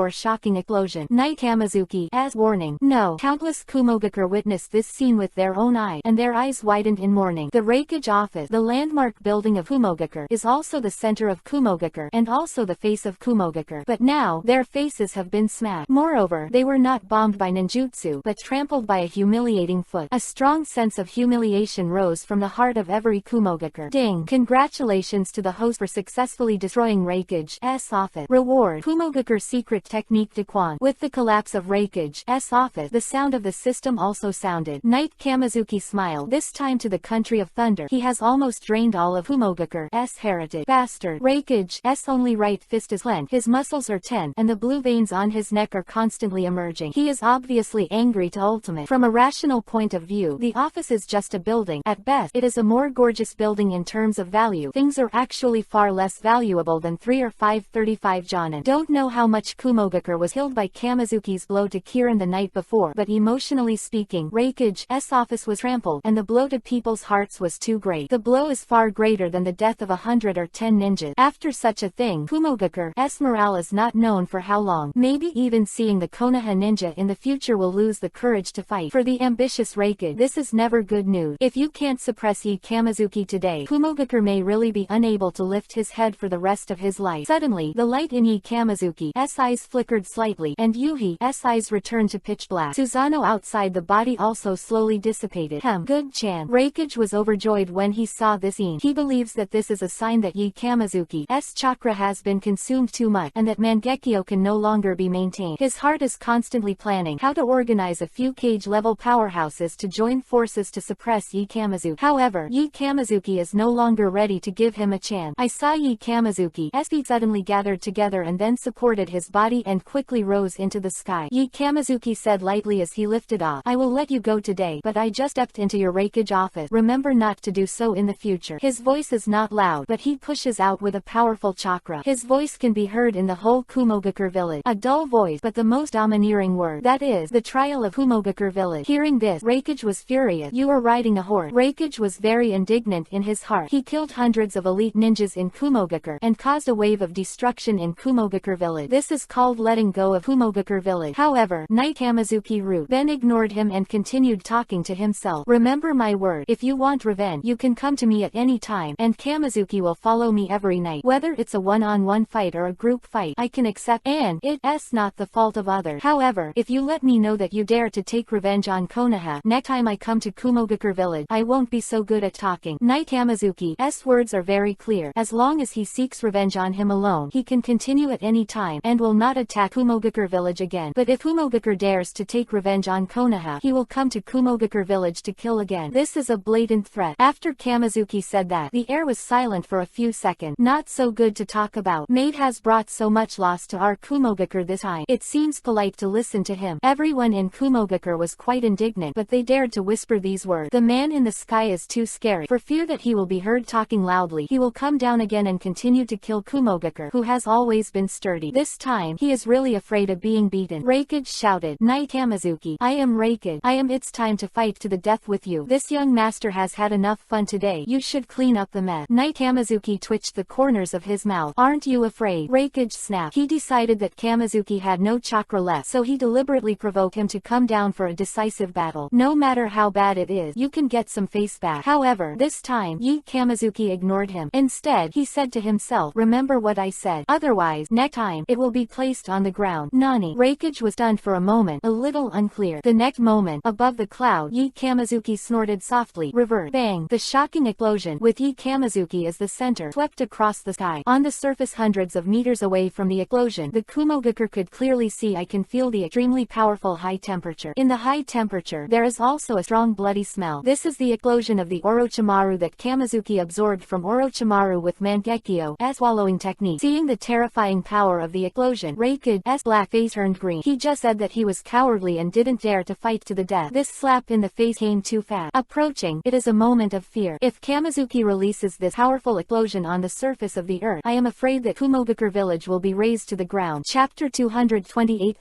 Shocking explosion. Knight Kamizuki, as warning. No. Countless Kumogakure witnessed this scene with their own eyes, and their eyes widened in mourning. The Reikage office, the landmark building of Kumogakure, is also the center of Kumogakure, and also the face of Kumogakure. But now, their faces have been smashed. attack. Moreover, they were not bombed by ninjutsu, but trampled by a humiliating foot. A strong sense of humiliation rose from the heart of every Kumogaker. Ding! Congratulations to the host for successfully destroying Raikage's office. Reward: Kumogaker secret technique Daquan. With the collapse of Raikage's office, the sound of the system also sounded. Knight Kamizuki smiled, this time to the country of thunder. He has almost drained all of Kumogaker's heritage. Bastard. Raikage's only right fist is clenched. His muscles are tense, and the blue veins on his neck are constantly emerging. He is obviously angry to ultimate. From a rational point of view, the office is just a building. At best, it is a more gorgeous building in terms of value. Things are actually far less valuable than 3 or 535 jonin. Don't know how much Kumogaker was killed by Kamizuki's blow to Kirin the night before, but emotionally speaking, Raikage's office was trampled, and the blow to people's hearts was too great. The blow is far greater than the death of 100 or 10 ninjas. After such a thing, Kumogaker's morale is not known for how long. Maybe even seeing the Konoha ninja in the future will lose the courage to fight. For the ambitious Raikage, this is never good news. If you can't suppress Yi Kamizuki today, Kumogaker may really be unable to lift his head for the rest of his life. Suddenly, the light in Yi Kamizuki's eyes flickered slightly, and Yuhi's eyes returned to pitch black. Susanoo outside the body also slowly dissipated. Good Chan. Raikage was overjoyed when he saw this scene. He believes that this is a sign that Yi Kamizuki's chakra has been consumed too much, and that Mangekyo can no longer be maintained. His heart is constantly planning how to organize a few cage-level powerhouses to join forces to suppress Yi Kamizuki. However, Yi Kamizuki is no longer ready to give him a chance. I saw Yi Kamizuki's feet suddenly gathered together and then supported his body and quickly rose into the sky. Yi Kamizuki said lightly as he lifted off, I will let you go today, but I just stepped into your Raikage office. Remember not to do so in the future. His voice is not loud, but he pushes out with a powerful chakra. His voice can be heard in the whole Kumogaker village. A dull voice, but the most domineering word. That is, the trial of Kumogaker village. Hearing this, Raikage was furious. You are riding a horse. Raikage was very indignant in his heart. He killed hundreds of elite ninjas in Kumogaker, and caused a wave of destruction in Kumogaker village. This is called letting go of Kumogaker village. However, Knight Kamizuki Root then ignored him and continued talking to himself. Remember my word, if you want revenge, you can come to me at any time, and Kamizuki will follow me every night. Whether it's a one-on-one fight or a group fight, I can accept, and it's not the fault of others. However, if you let me know that you dare to take revenge on Konoha, next time I come to Kumogaker village, I won't be so good at talking. Knight Kamizuki's words are very clear. As long as he seeks revenge on him alone, he can continue at any time, and will not attack Kumogaker village again. But if Kumogaker dares to take revenge on Konoha, he will come to Kumogaker village to kill again. This is a blatant threat. After Kamizuki said that, the air was silent for a few seconds. Not so good to talk about. Maid has brought so much loss to our Kumogaker this time. It seems polite to listen to him. Everyone in Kumogaker was quite indignant, but they dared to whisper these words. The man in the sky is too scary. For fear that he will be heard talking loudly, he will come down again and continue to kill Kumogaker, who has always been sturdy. This time, he is really afraid of being beaten. Raikage shouted, Knight Kamizuki, I am Raikage. It's time to fight to the death with you. This young master has had enough fun today. You should clean up the mess. Knight Kamizuki twitched the corners of his mouth. Aren't you afraid? Raikage snapped. He decided that Kamizuki had no chakra left, so he deliberately provoked him to come down for a decisive battle. No matter how bad it is, you can get some face back. However, this time, Yi Kamizuki ignored him. Instead, he said to himself, remember what I said. Otherwise, next time, it will be placed on the ground. Nani? Raikage was stunned for a moment, a little unclear. The next moment, above the cloud, Yi Kamizuki snorted softly. Revert. Bang! The shocking explosion, with Yi Kamizuki as the center, swept across the sky. On the surface hundreds of meters away from the explosion, the Kumogaker could clearly see. I can feel the extremely powerful high temperature. In the high temperature, there is also a strong bloody smell. This is the explosion of the Orochimaru that Kamizuki absorbed from Orochimaru with Mangekyo's swallowing technique. Seeing the terrifying power of the explosion, Raikage's black face turned green. He just said that he was cowardly and didn't dare to fight to the death. This slap in the face came too fast. Approaching, it is a moment of fear. If Kamizuki releases this powerful explosion on the surface of the earth, I am afraid that Kumogaker village will be razed to the ground. Chapter 228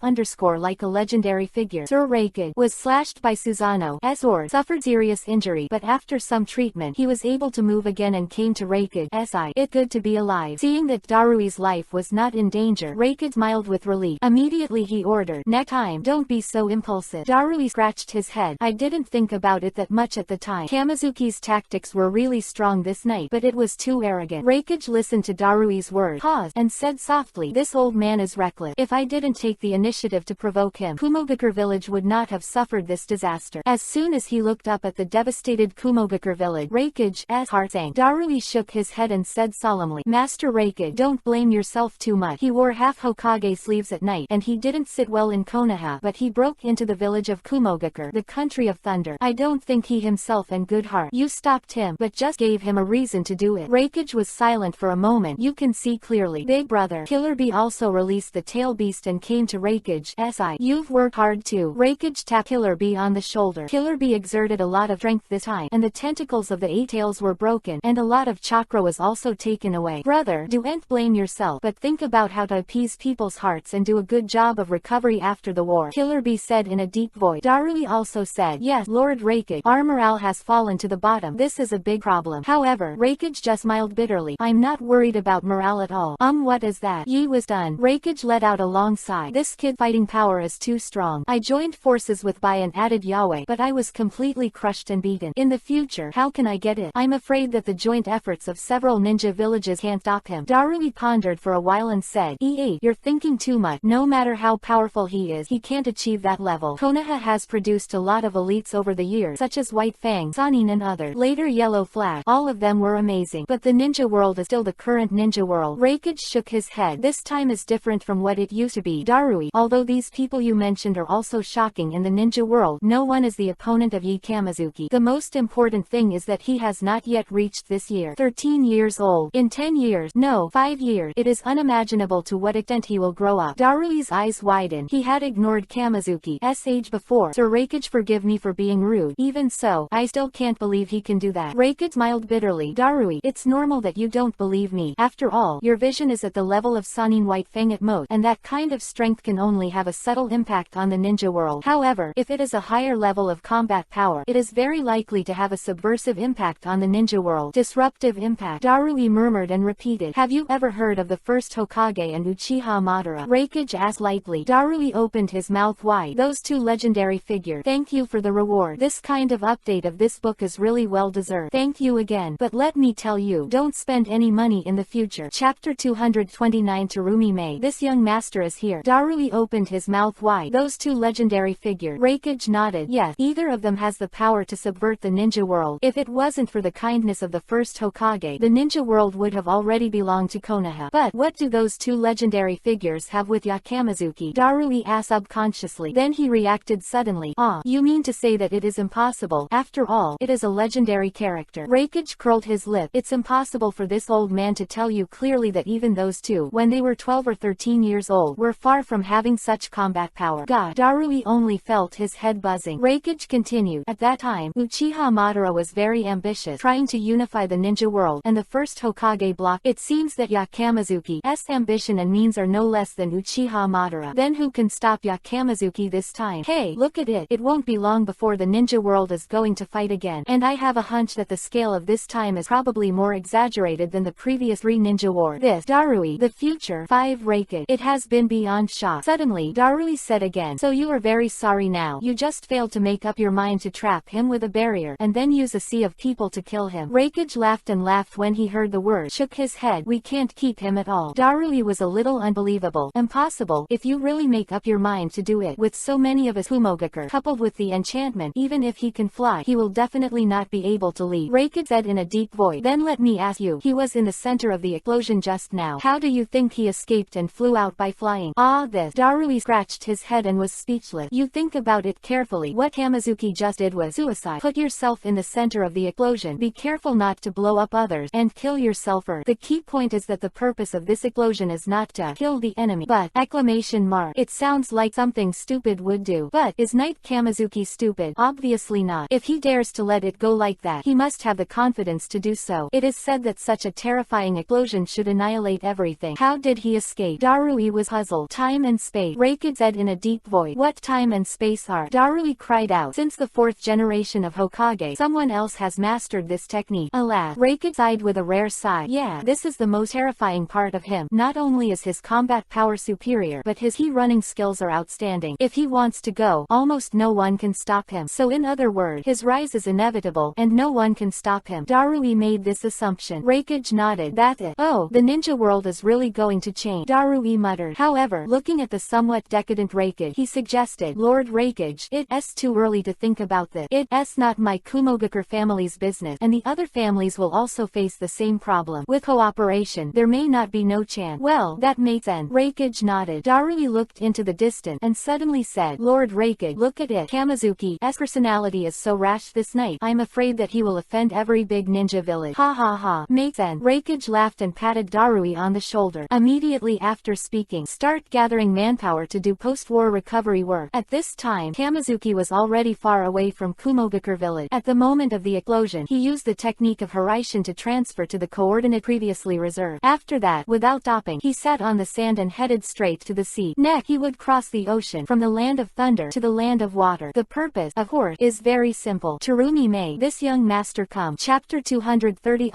Like a legendary figure. Sir Raikage was slashed by Susanoo's sword, suffered serious injury, but after some treatment, he was able to move again and came to Raikage's side. It's good to be alive. Seeing that Darui's life was not in danger, Raikage smiled with relief. Immediately he ordered, next time, don't be so impulsive. Darui scratched his head. I didn't think about it that much at the time. Kamizuki's tactics were really strong this night, but it was too arrogant. Raikage listened to Darui's words, paused, and said softly, this old man is reckless. If I didn't didn't take the initiative to provoke him, Kumogakure village would not have suffered this disaster. As soon as he looked up at the devastated Kumogakure village, Reikage's heart sank. Darui shook his head and said solemnly, Master Reikage, don't blame yourself too much. He wore half Hokage sleeves at night, and he didn't sit well in Konoha, but he broke into the village of Kumogakure, the country of thunder. I don't think he himself and good heart. You stopped him, but just gave him a reason to do it. Reikage was silent for a moment. You can see clearly. Big brother. Killer Bee also released the tail beast and came to Reikage's side. You've worked hard too. Reikage tapped Killer Bee on the shoulder. Killer Bee exerted a lot of strength this time, and the tentacles of the 8 tails were broken, and a lot of chakra was also taken away. Brother, don't blame yourself, but think about how to appease people's hearts and do a good job of recovery after the war. Killer Bee said in a deep voice. Darui also said, yes, Lord Reikage, our morale has fallen to the bottom. This is a big problem. However, Reikage just smiled bitterly. I'm not worried about morale at all. What is that? Yi was done. Reikage let out a long sigh. This kid fighting power is too strong. I joined forces with Bai and added Yahweh, but I was completely crushed and beaten. In the future, how can I get it? I'm afraid that the joint efforts of several ninja villages can't stop him. Darui pondered for a while and said, E8, you're thinking too much. No matter how powerful he is, he can't achieve that level. Konoha has produced a lot of elites over the years, such as White Fang, Sanin and others. Later Yellow Flash. All of them were amazing. But the ninja world is still the current ninja world. Reikage shook his head. This time is different from what it used to be. Darui, although these people you mentioned are also shocking in the ninja world, no one is the opponent of Yi Kamizuki. The most important thing is that he has not yet reached this year. 13 years old. In 10 years, no, 5 years, it is unimaginable to what extent he will grow up. Darui's eyes widened. He had ignored Kamizuki's age before. Sir Reikage, forgive me for being rude. Even so, I still can't believe he can do that. Reikage smiled bitterly. Darui, it's normal that you don't believe me. After all, your vision is at the level of Sanin White Fang at most, and that kind of strength can only have a subtle impact on the ninja world. However, if it is a higher level of combat power, it is very likely to have a subversive impact on the ninja world. Disruptive impact. Darui murmured and repeated, have you ever heard of the first Hokage and Uchiha Madara? Reikage asked lightly. Darui opened his mouth wide. Those two legendary figures. Thank you for the reward. This kind of update of this book is really well deserved. Thank you again. But let me tell you, don't spend any money in the future. Chapter 229. Terumi May. This young master is here. Darui opened his mouth wide. Those two legendary figures. Reikage nodded. Yes, either of them has the power to subvert the ninja world. If it wasn't for the kindness of the first Hokage, the ninja world would have already belonged to Konoha. But what do those two legendary figures have with Yakamizuki? Darui asked subconsciously. Then he reacted suddenly. Ah, you mean to say that it is impossible? After all, it is a legendary character. Reikage curled his lip. It's impossible for this old man to tell you clearly that even those two, when they were 12 or 13 years old, were far from having such combat power. God, Darui only felt his head buzzing. Reikage continued. At that time, Uchiha Madara was very ambitious, trying to unify the ninja world and the first Hokage block. It seems that Yakamizuki's ambition and means are no less than Uchiha Madara. Then who can stop Yakamizuki this time? Hey, look at it. It won't be long before the ninja world is going to fight again. And I have a hunch that the scale of this time is probably more exaggerated than the previous 3 ninja wars. This, Darui, the future. 5 Reikage. It has been beyond shock. Suddenly, Darui said again. So you are very sorry now. You just failed to make up your mind to trap him with a barrier, and then use a sea of people to kill him. Reikage laughed and laughed when he heard the word. Shook his head. We can't keep him at all. Darui was a little unbelievable. Impossible. If you really make up your mind to do it, with so many of us Kumogakure, coupled with the enchantment, even if he can fly, he will definitely not be able to leave. Reikage said in a deep voice. Then let me ask you, he was in the center of the explosion just now. How do you think he escaped and flew out by flying? Ah, this. Darui scratched his head and was speechless. You think about it carefully. What Kamizuki just did was suicide. Put yourself in the center of the explosion. Be careful not to blow up others, and kill yourself first. The key point is that the purpose of this explosion is not to kill the enemy, but exclamation mark. It sounds like something stupid would do. But is Knight Kamizuki stupid? Obviously not. If he dares to let it go like that, he must have the confidence to do so. It is said that such a terrifying explosion should annihilate everything. How did he escape? Darui was puzzled. Time and space. Reikage said in a deep voice. What time and space are? Darui cried out. Since the 4th generation of Hokage, someone else has mastered this technique. Alas. Reikage sighed with a rare sigh. Yeah, this is the most terrifying part of him. Not only is his combat power superior, but his running skills are outstanding. If he wants to go, almost no one can stop him. So in other words, his rise is inevitable, and no one can stop him. Darui made this assumption. Reikage nodded. That's it. Oh, the ninja world is really going to change. Darui muttered. However, However, looking at the somewhat decadent Reikage, he suggested, "Lord Reikage, it's too early to think about this. It's not my Kumogakure family's business, and the other families will also face the same problem. With cooperation, there may not be no chance." "Well, that makes sense." Reikage nodded. Darui looked into the distance, and suddenly said, "Lord Reikage, look at it. Kamizuki's personality is so rash this night. I'm afraid that he will offend every big ninja village." "Ha ha ha. Makes sense." Reikage laughed and patted Darui on the shoulder. Immediately after speaking, "Start gathering manpower to do post-war recovery work." At this time, Kamizuki was already far away from Kumogakure village. At the moment of the explosion, he used the technique of Hiraishin to transfer to the coordinate previously reserved. After that, without stopping, he sat on the sand and headed straight to the sea. Next, he would cross the ocean from the land of thunder to the land of water. The purpose, of course, is very simple. Terumi May, this young master come. Chapter 230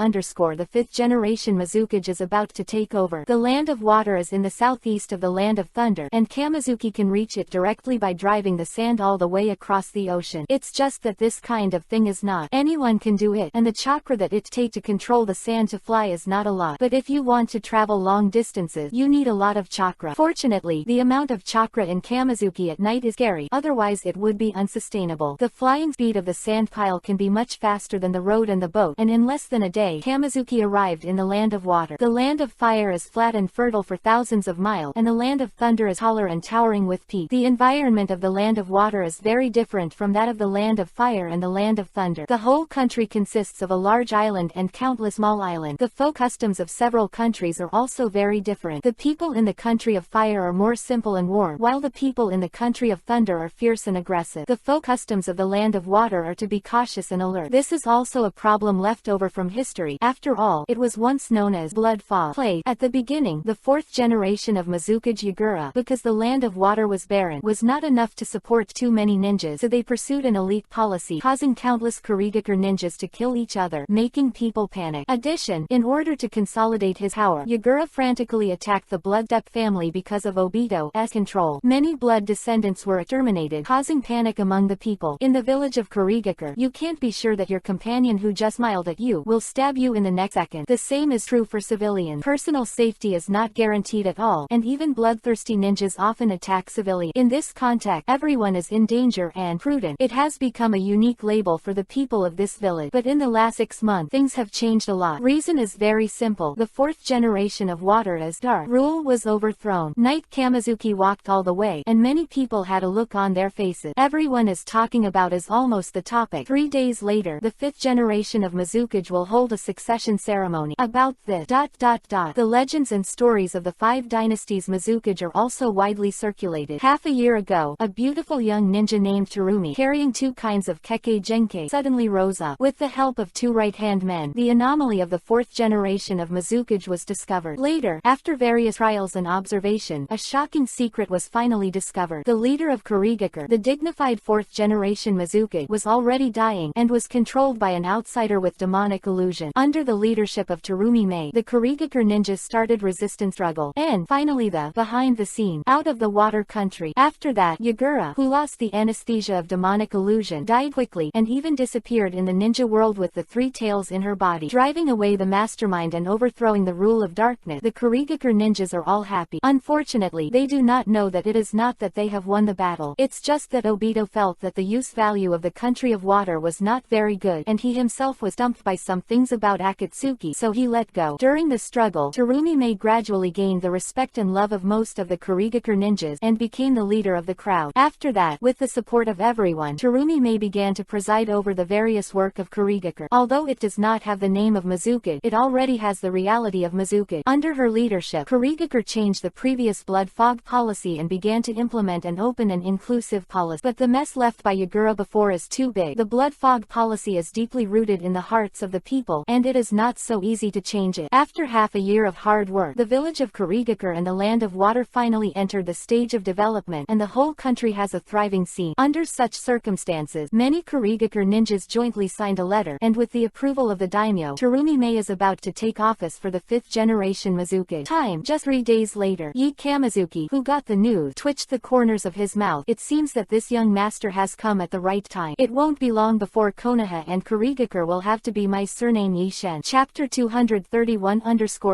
The 5th generation Mizukage is about to take over. The land of water is in the southeast of the land of thunder, and Kamizuki can reach it directly by driving the sand all the way across the ocean. It's just that this kind of thing is not anyone can do it, and the chakra that it takes to control the sand to fly is not a lot. But if you want to travel long distances, you need a lot of chakra. Fortunately, the amount of chakra in Kamizuki at night is scary, otherwise it would be unsustainable. The flying speed of the sand pile can be much faster than the road and the boat, and in less than a day, Kamizuki arrived in the land of water. The land of fire is flat and fertile for thousands of miles, and the land of thunder is taller and towering with peaks. The environment of the land of water is very different from that of the land of fire and the land of thunder. The whole country consists of a large island and countless small islands. The folk customs of several countries are also very different. The people in the country of fire are more simple and warm, while the people in the country of thunder are fierce and aggressive. The folk customs of the land of water are to be cautious and alert. This is also a problem left over from history. After all, it was once known as blood fog plague. At the beginning, the 4th generation of Mizukage Yagura, because the land of water was barren, was not enough to support too many ninjas, so they pursued an elite policy, causing countless Kurigakure ninjas to kill each other, making people panic. Addition, in order to consolidate his power, Yagura frantically attacked the Blood Step family because of Obito's control. Many blood descendants were exterminated, causing panic among the people. In the village of Kurigakure, you can't be sure that your companion who just smiled at you will stab you in the next second. The same is true for civilians. Personal safety is not guaranteed at all, and even bloodthirsty ninjas often attack civilians. In this context, everyone is in danger and prudent. It has become a unique label for the people of this village, but in the last 6 months, things have changed a lot. Reason is very simple. The 4th generation of water as dark rule was overthrown. Night Kamizuki walked all the way, and many people had a look on their faces. Everyone is talking about is almost the topic. 3 days later, the 5th generation of Mizukage will hold a succession ceremony. About this, the legends and stories of the 5 dynasties Mizukage are also widely circulated. Half a year ago, a beautiful young ninja named Terumi, carrying 2 kinds of Kekkei Genkei, suddenly rose up. With the help of 2 right-hand men, the anomaly of the 4th generation of Mizukage was discovered. Later, after various trials and observation, a shocking secret was finally discovered. The leader of Kurigakure, the dignified 4th generation Mizukage, was already dying, and was controlled by an outsider with demonic illusion. Under the leadership of Terumi May, the Kurigakure ninjas started resistance struggle, and finally the behind the scene, out of the water country. After that, Yagura, who lost the anesthesia of demonic illusion, died quickly, and even disappeared in the ninja world with the 3 tails in her body. Driving away the mastermind and overthrowing the rule of darkness, the Kurigakure ninjas are all happy. Unfortunately, they do not know that it is not that they have won the battle. It's just that Obito felt that the use value of the country of water was not very good, and he himself was stumped by some things about Akatsuki, so he let go. During the struggle, Terumi May gradually gained the respect and love of most of the Kurigakure ninjas, and became the leader of the crowd. After that, with the support of everyone, Terumi May began to preside over the various work of Kurigakure. Although it does not have the name of Mizukage, it already has the reality of Mizukage. Under her leadership, Kurigakure changed the previous blood fog policy and began to implement an open and inclusive policy. But the mess left by Yagura before is too big. The blood fog policy is deeply rooted in the hearts of the people, and it is not so easy to change it. After half a year of hard work, the village of Kurigakure and the land of water finally entered the stage of development, and the whole country has a thriving scene. Under such circumstances, many Kurigakure ninjas jointly signed a letter, and with the approval of the daimyo, Terumi May is about to take office for the 5th generation Mizukage. Time, just 3 days later. Yi Kamizuki, who got the news, twitched the corners of his mouth. It seems that this young master has come at the right time. It won't be long before Konoha and Kurigakure will have to be my surname Yishen. Chapter 231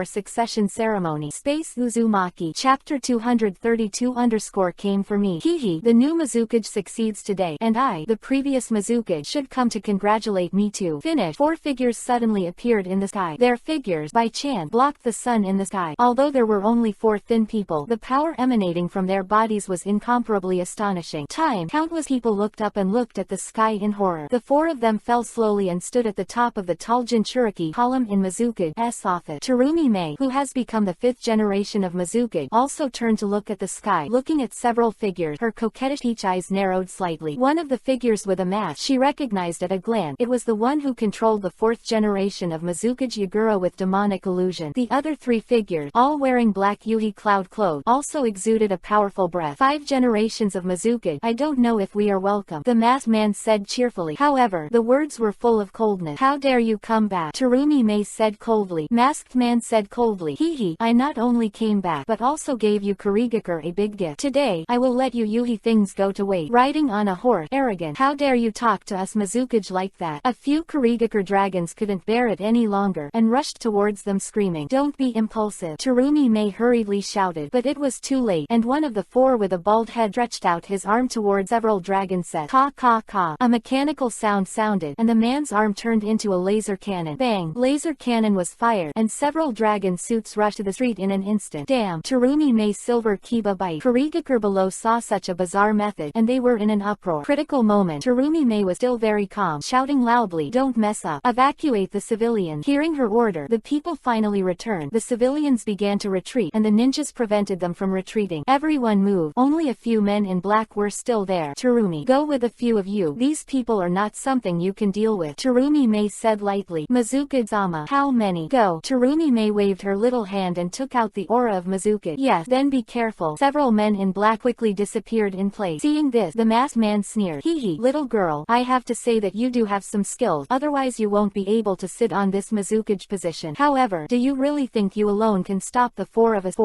Succession Ceremony. Space Uzumaki. Chapter Chapter 232 came for me. Hehe. The new Mizukage succeeds today, and I, the previous Mizukage, should come to congratulate me too. Finish. 4 figures suddenly appeared in the sky. Their figures, by chance, blocked the sun in the sky. Although there were only 4 thin people, the power emanating from their bodies was incomparably astonishing. Countless people looked up and looked at the sky in horror. The 4 of them fell slowly and stood at the top of the tall Jinchuriki column in Mizukage's office. Terumi Mei, who has become the 5th generation of Mizukage, also turned to look at the sky. Looking at several figures, her coquettish peach eyes narrowed slightly. One of the figures with a mask she recognized at a glance. It was the one who controlled the 4th generation of Mizukage Yagura with demonic illusion. The other 3 figures, all wearing black Yuhi cloud clothes, also exuded a powerful breath. 5 generations of Mizukage. I don't know if we are welcome, the masked man said cheerfully. However, the words were full of coldness. How dare you come back? Terumi Mei said coldly. Masked man said coldly. Hehe. I not only came back, but also gave you Kurigakure a big gift. Today, I will let you Yuhi things go to waste. Riding on a horse. Arrogant. How dare you talk to us Mizukage like that? A few Kurigakure dragons couldn't bear it any longer, and rushed towards them screaming. Don't be impulsive. Terumi Mei hurriedly shouted, but it was too late, and one of the 4 with a bald head stretched out his arm towards several dragons said, "Ka ka ka." A mechanical sound sounded, and the man's arm turned into a laser cannon. Bang! Laser cannon was fired, and several dragon suits rushed to the street in an instant. Damn! Terumi Mei's silver kiba bite. Kurigakure below saw such a bizarre method, and they were in an uproar. Critical moment. Terumi Mei was still very calm, shouting loudly, "Don't mess up. Evacuate the civilians." Hearing her order, the people finally returned. The civilians began to retreat, and the ninjas prevented them from retreating. Everyone moved. Only a few men in black were still there. Terumi, go with a few of you. These people are not something you can deal with. Terumi Mei said lightly. Mizukage-sama. How many? Go. Terumi Mei waved her little hand and took out the aura of Mizukage. Yes, then be careful. Several men in black quickly disappeared in place. Seeing this, the masked man sneered. Hehe. Little girl, I have to say that you do have some skills, otherwise you won't be able to sit on this Mizukage position. However, do you really think you alone can stop the 4 of us?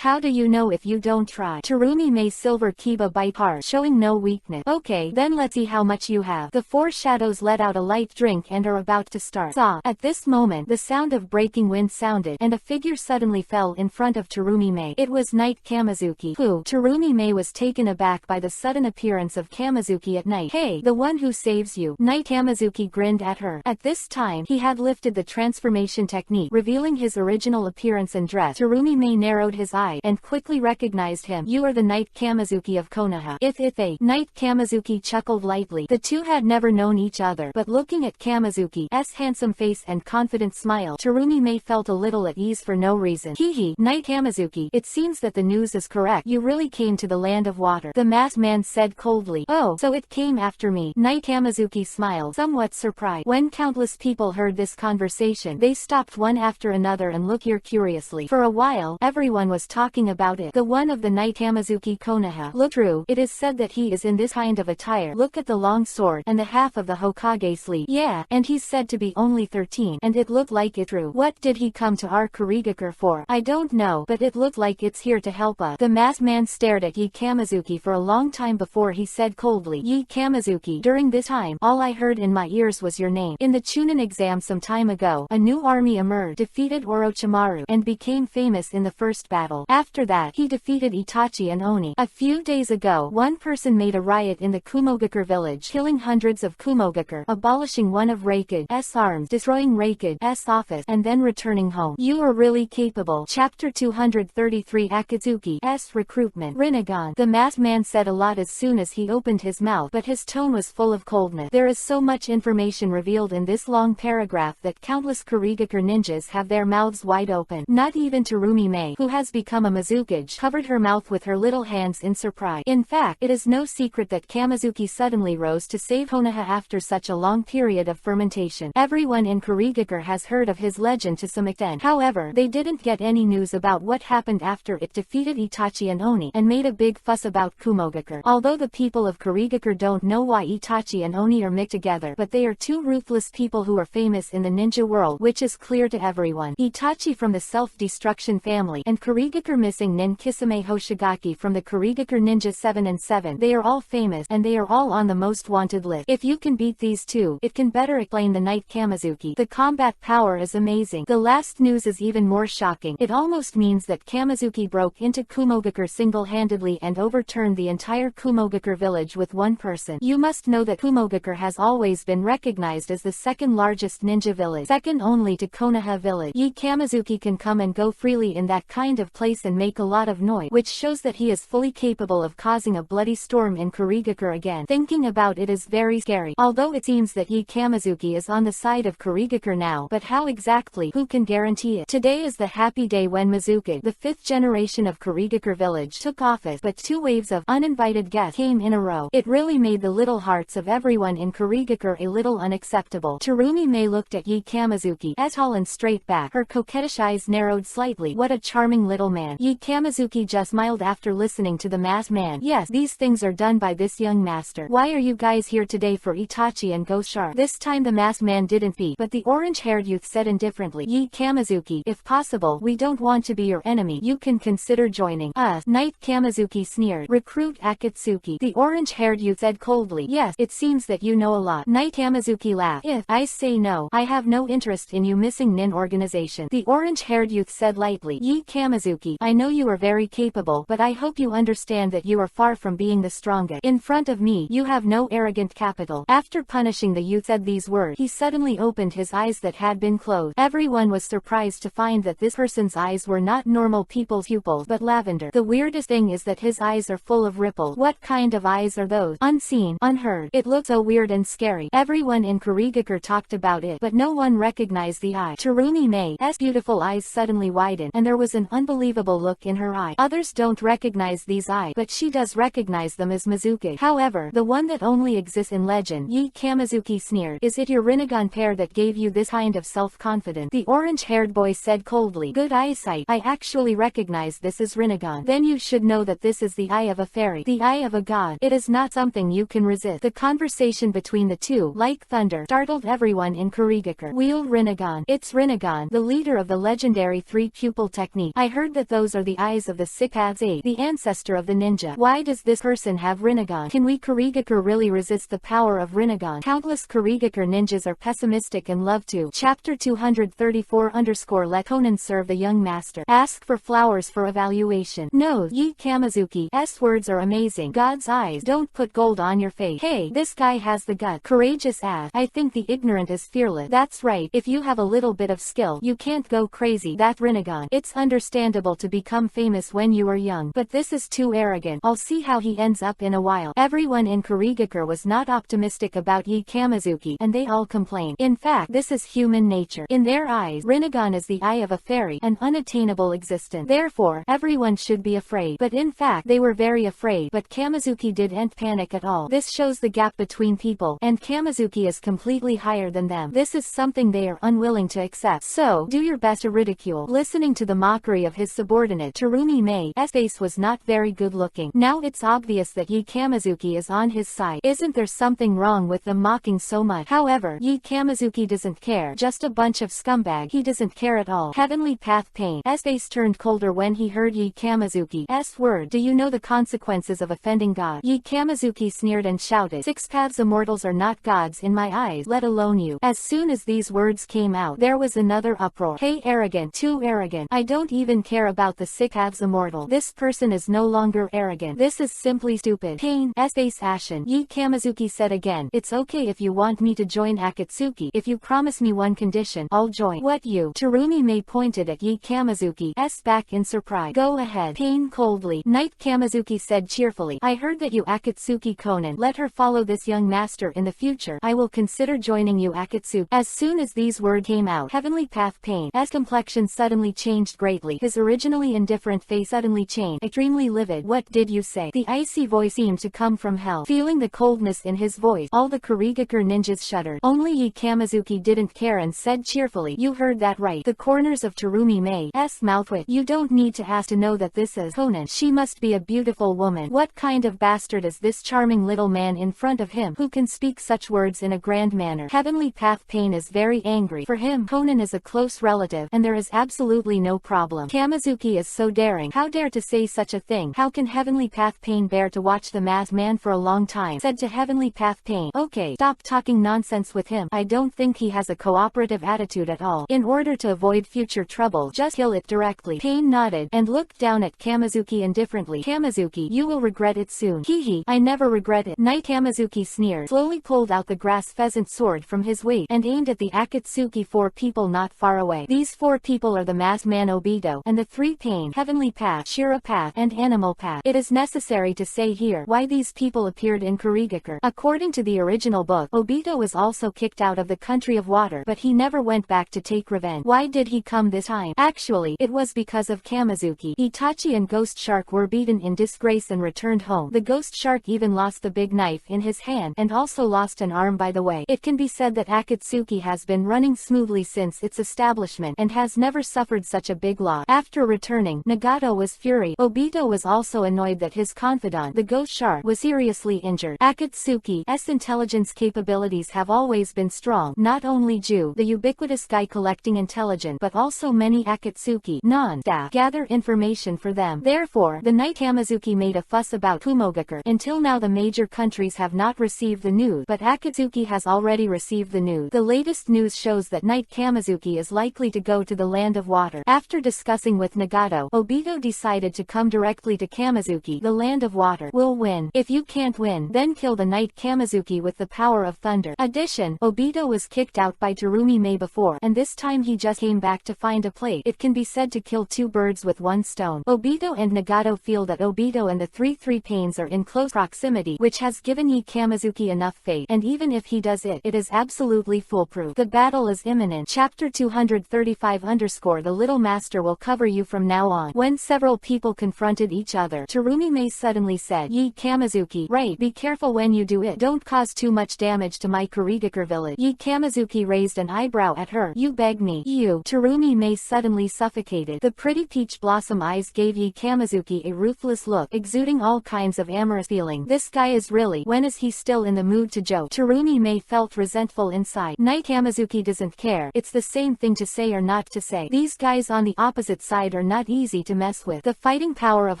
How do you know if you don't try? Terumi Mei's silver kiba bite hard, showing no weakness. Okay, then let's see how much you have. The 4 shadows let out a light drink and are about to start. At this moment, the sound of breaking wind sounded, and a figure suddenly fell in front of Terumi Mei. It was Knight Kamizuki. Who? Terumi Mei was taken aback by the sudden appearance of Kamizuki at night. Hey, the one who saves you. Knight Kamizuki grinned at her. At this time, he had lifted the transformation technique, revealing his original appearance and dress. Terumi Mei narrowed his eye and quickly recognized him. You are the Knight Kamizuki of Konoha. If Knight Kamizuki chuckled lightly. The two had never known each other, but looking at Kamizuki's handsome face and confident smile, Terumi Mei felt a little at ease for no reason. Hehe. Knight Kamizuki, it seems that the news is correct. You really came to the land of water. The masked man said coldly. Oh, so it came after me. Knight Kamizuki smiled, somewhat surprised. When countless people heard this conversation, they stopped one after another and looked here curiously. For a while, everyone was talking about it. The one of the Knight Kamizuki Konoha. Look true. It is said that he is in this kind of attire. Look at the long sword and the half of the Hokage sleeve. Yeah, and he's said to be only 13, and it looked like it true. What did he come to our Kurigakure for? I don't know, but it looked like it's here to help us. The masked man stared at Yi Kamizuki for a long time before he said coldly, Yi Kamizuki, during this time, all I heard in my ears was your name. In the Chunin exam some time ago, a new army emerged, defeated Orochimaru, and became famous in the first battle. After that, he defeated Itachi and Oni. A few days ago, one person made a riot in the Kumogakure village, killing hundreds of Kumogakure, abolishing one of Raikage's arms, destroying Raikage's office, and then returning home. You are really capable. Chapter 233 Akatsuki's recruitment. Rinnegan. The masked man said a lot as soon as he opened his mouth, but his tone was full of coldness. There is so much information revealed in this long paragraph that countless Kurigakure ninjas have their mouths wide open. Not even Terumi Mei, who has become a Mizukage, covered her mouth with her little hands in surprise. In fact, it is no secret that Kamizuki suddenly rose to save Konoha after such a long period of fermentation. Everyone in Kurigakure has heard of his legend to some extent. However, they didn't get any news about what happened after it defeated Itachi and Oni, and made a big fuss about Kumogakure. Although the people of Kurigakure don't know why Itachi and Oni are mixed together, but they are two ruthless people who are famous in the ninja world, which is clear to everyone. Itachi from the self-destruction family, and Kurigakure missing Nin Kisame Hoshigaki from the Kurigakure Ninja 7 and 7. They are all famous, and they are all on the most wanted list. If you can beat these two, it can better explain the Knight Kamizuki. The combat power is amazing. The last news is even more shocking. It almost means that Kamizuki Kamazuki broke into Kumogakure single-handedly and overturned the entire Kumogakure village with one person. You must know that Kumogakure has always been recognized as the second largest ninja village, second only to Konoha village. Kamazuki can come and go freely in that kind of place and make a lot of noise, which shows that he is fully capable of causing a bloody storm in Kurigakure again. Thinking about it is very scary, although it seems that Kamazuki is on the side of Kurigakure now, but how exactly? Who can guarantee it? Today is the happy day when Mizuki, the fifth generation of Kurigakure village, took office, but 2 waves of uninvited guests came in a row. It really made the little hearts of everyone in Kurigakure a little unacceptable. Terumi Mei looked at Kamazuki, tall and straight back, her coquettish eyes narrowed slightly. What a charming little man. Kamazuki just smiled after listening to the masked man. Yes, these things are done by this young master. Why are you guys here today for Itachi and Ghost Shark? This time the masked man didn't speak, but the orange-haired youth said indifferently, Kamazuki, if possible, we don't want to be your enemy. You can consider joining us. Knight Kamazuki sneered. Recruit Akatsuki. The orange-haired youth said coldly, yes, it seems that you know a lot. Knight Kamazuki laughed. If I say no, I have no interest in you missing nin organization. The orange-haired youth said lightly, Kamazuki, I know you are very capable, but I hope you understand that you are far from being the strongest. In front of me, you have no arrogant capital. After punishing the youth said these words, he suddenly opened his eyes that had been closed. Everyone was surprised to find that this person's eyes were not normal people's pupils, but lavender. The weirdest thing is that his eyes are full of ripples. What kind of eyes are those? Unseen, unheard. It looked so weird and scary. Everyone in Kurigakure talked about it, but no one recognized the eye. Terumi Mei's beautiful eyes suddenly widened, and there was an unbelievable look in her eye. Others don't recognize these eyes, but she does recognize them as Mizuki. However, the one that only exists in legend. Kamazuki sneered. Is it your Rinnegan pair that gave you this kind of self-confidence? The orange-haired boy said coldly. Good eyesight. I actually recognize this as Rinnegan. Then you should know that this is the eye of a fairy, the eye of a god. It is not something you can resist. The conversation between the two, like thunder, startled everyone in Kurigakure. Wield Rinnegan. It's Rinnegan, the leader of the legendary 3-pupil technique. I heard that those are the eyes of the Six Paths 8, the ancestor of the ninja. Why does this person have Rinnegan? Can we Kurigakure really resist the power of Rinnegan? Countless Kurigakure ninjas are pessimistic and love to. Chapter 234 Let Conan serve the young master. Ask for flowers for evaluation. No, Kamazuki's words are amazing. God's eyes. Don't put gold on your face. Hey, this guy has the gut. Courageous ass. I think the ignorant is fearless. That's right. If you have a little bit of skill, you can't go crazy. That Rinnegan. It's understandable to become famous when you are young, but this is too arrogant. I'll see how he ends up in a while. Everyone in Kurigakure was not optimistic about Kamazuki, and they all complained. In fact, this is human nature. In their eyes, Rinnegan is the eye of a fairy, an unattainable existence. Therefore, everyone should be afraid. But in fact, they were very afraid, but Kamazuki didn't panic at all. This shows the gap between people, and Kamazuki is completely higher than them. This is something they are unwilling to accept. So, do your best to ridicule. Listening to the mockery of his subordinate, Terumi Mei's face was not very good looking. Now it's obvious that Kamazuki is on his side. Isn't there something wrong with them mocking so much? However, Kamazuki doesn't care. Just a bunch of scumbag. He doesn't care at all. Heavenly Path Pain's face turned colder when he heard Kamazuki's word. Do you know the consequences of offending God? Kamazuki sneered and shouted. 6 Paths immortals are not gods in my eyes, let alone you. As soon as these words came out, there was another uproar. Hey, arrogant, too arrogant. I don't even care about the 6 Paths immortal. This person is no longer arrogant. This is simply stupid. Pain's face ashen. Kamazuki said again. It's okay if you want me to join Akatsuki. If you promise me one condition, I'll join. What you? Terumi Mei pointed at Kamazuki's back in surprise. Go ahead. Pain coldly. Knight Kamazuki said cheerfully. I heard that you Akatsuki Conan. Let her follow this young master in the future. I will consider joining you Akatsuki. As soon as these words came out, Heavenly Path Pain's complexion suddenly changed greatly. His originally indifferent face suddenly changed, extremely livid. What did you say? The icy voice seemed to come from hell. Feeling the coldness in his voice, all the Kurigakure ninjas shuddered. Only Kamazuki didn't care and said cheerfully, you heard that right. The corners of Terumi Mei's mouth twitched. You don't need to ask to know that this is Conan. She must be a beautiful woman. What kind of bastard is this charming little man in front of him, who can speak such words in a grand manner? Heavenly Path Pain is very angry. For him, Conan is a close relative, and there is absolutely no problem. Kamazuki is so daring. How dare to say such a thing? How can Heavenly Path Pain bear to watch the masked man for a long time? Said to Heavenly Path Pain. Okay, stop talking nonsense with him. I don't think he has a cooperative attitude at all. In order to avoid future trouble, just kill it directly. Pain nodded. nodded, and looked down at Kamizuki indifferently. Kamizuki, you will regret it soon. Hehe, I never regret it. Knight Kamizuki sneered, slowly pulled out the grass pheasant sword from his waist, and aimed at the Akatsuki 4 people not far away. These 4 people are the masked man Obito, and the 3 Pain, Heavenly Path, Shira Path, and Animal Path. It is necessary to say here why these people appeared in Kurigakure. According to the original book, Obito was also kicked out of the country of water, but he never went back to take revenge. Why did he come this time? Actually, it was because of Kamizuki. Itachi and Ghost Shark were beaten in disgrace and returned home. The Ghost Shark even lost the big knife in his hand, and also lost an arm by the way. It can be said that Akatsuki has been running smoothly since its establishment, and has never suffered such a big loss. After returning, Nagato was furious. Obito was also annoyed that his confidant, the Ghost Shark, was seriously injured. Akatsuki's intelligence capabilities have always been strong. Not only Ju, the ubiquitous guy collecting intelligence, but also many Akatsuki non-staff gather information for them. Therefore, the Knight Kamizuki made a fuss about Kumogakure. Until now the major countries have not received the news, but Akatsuki has already received the news. The latest news shows that Knight Kamizuki is likely to go to the land of water. After discussing with Nagato, Obito decided to come directly to Kamizuki. The land of water will win. If you can't win, then kill the Knight Kamizuki with the power of thunder. Addition, Obito was kicked out by Terumi Mei before, and this time he just came back to find a plate. It can be said to kill 2 birds with 1 stone. Obito and Nagato feel that Obito and the 3 Pains are in close proximity, which has given Yi Kamizuki enough faith, and even if he does it, it is absolutely foolproof. The battle is imminent. Chapter 235 _ The Little Master will cover you from now on. When several people confronted each other, Terumi Mei suddenly said, Yi Kamizuki, right, be careful when you do it. Don't cause too much damage to my Kurigakure village. Yi Kamizuki raised an eyebrow at her. You beg me. You. Terumi Mei suddenly suffocated. The pretty peach blossom eyes gave Yi Kamizuki a ruthless look, exuding all kinds of amorous feeling. This guy is really, when is he still in the mood to joke? Terumi Mei felt resentful inside. Knight Kamizuki doesn't care. It's the same thing to say or not to say. These guys on the opposite side are not easy to mess with. The fighting power of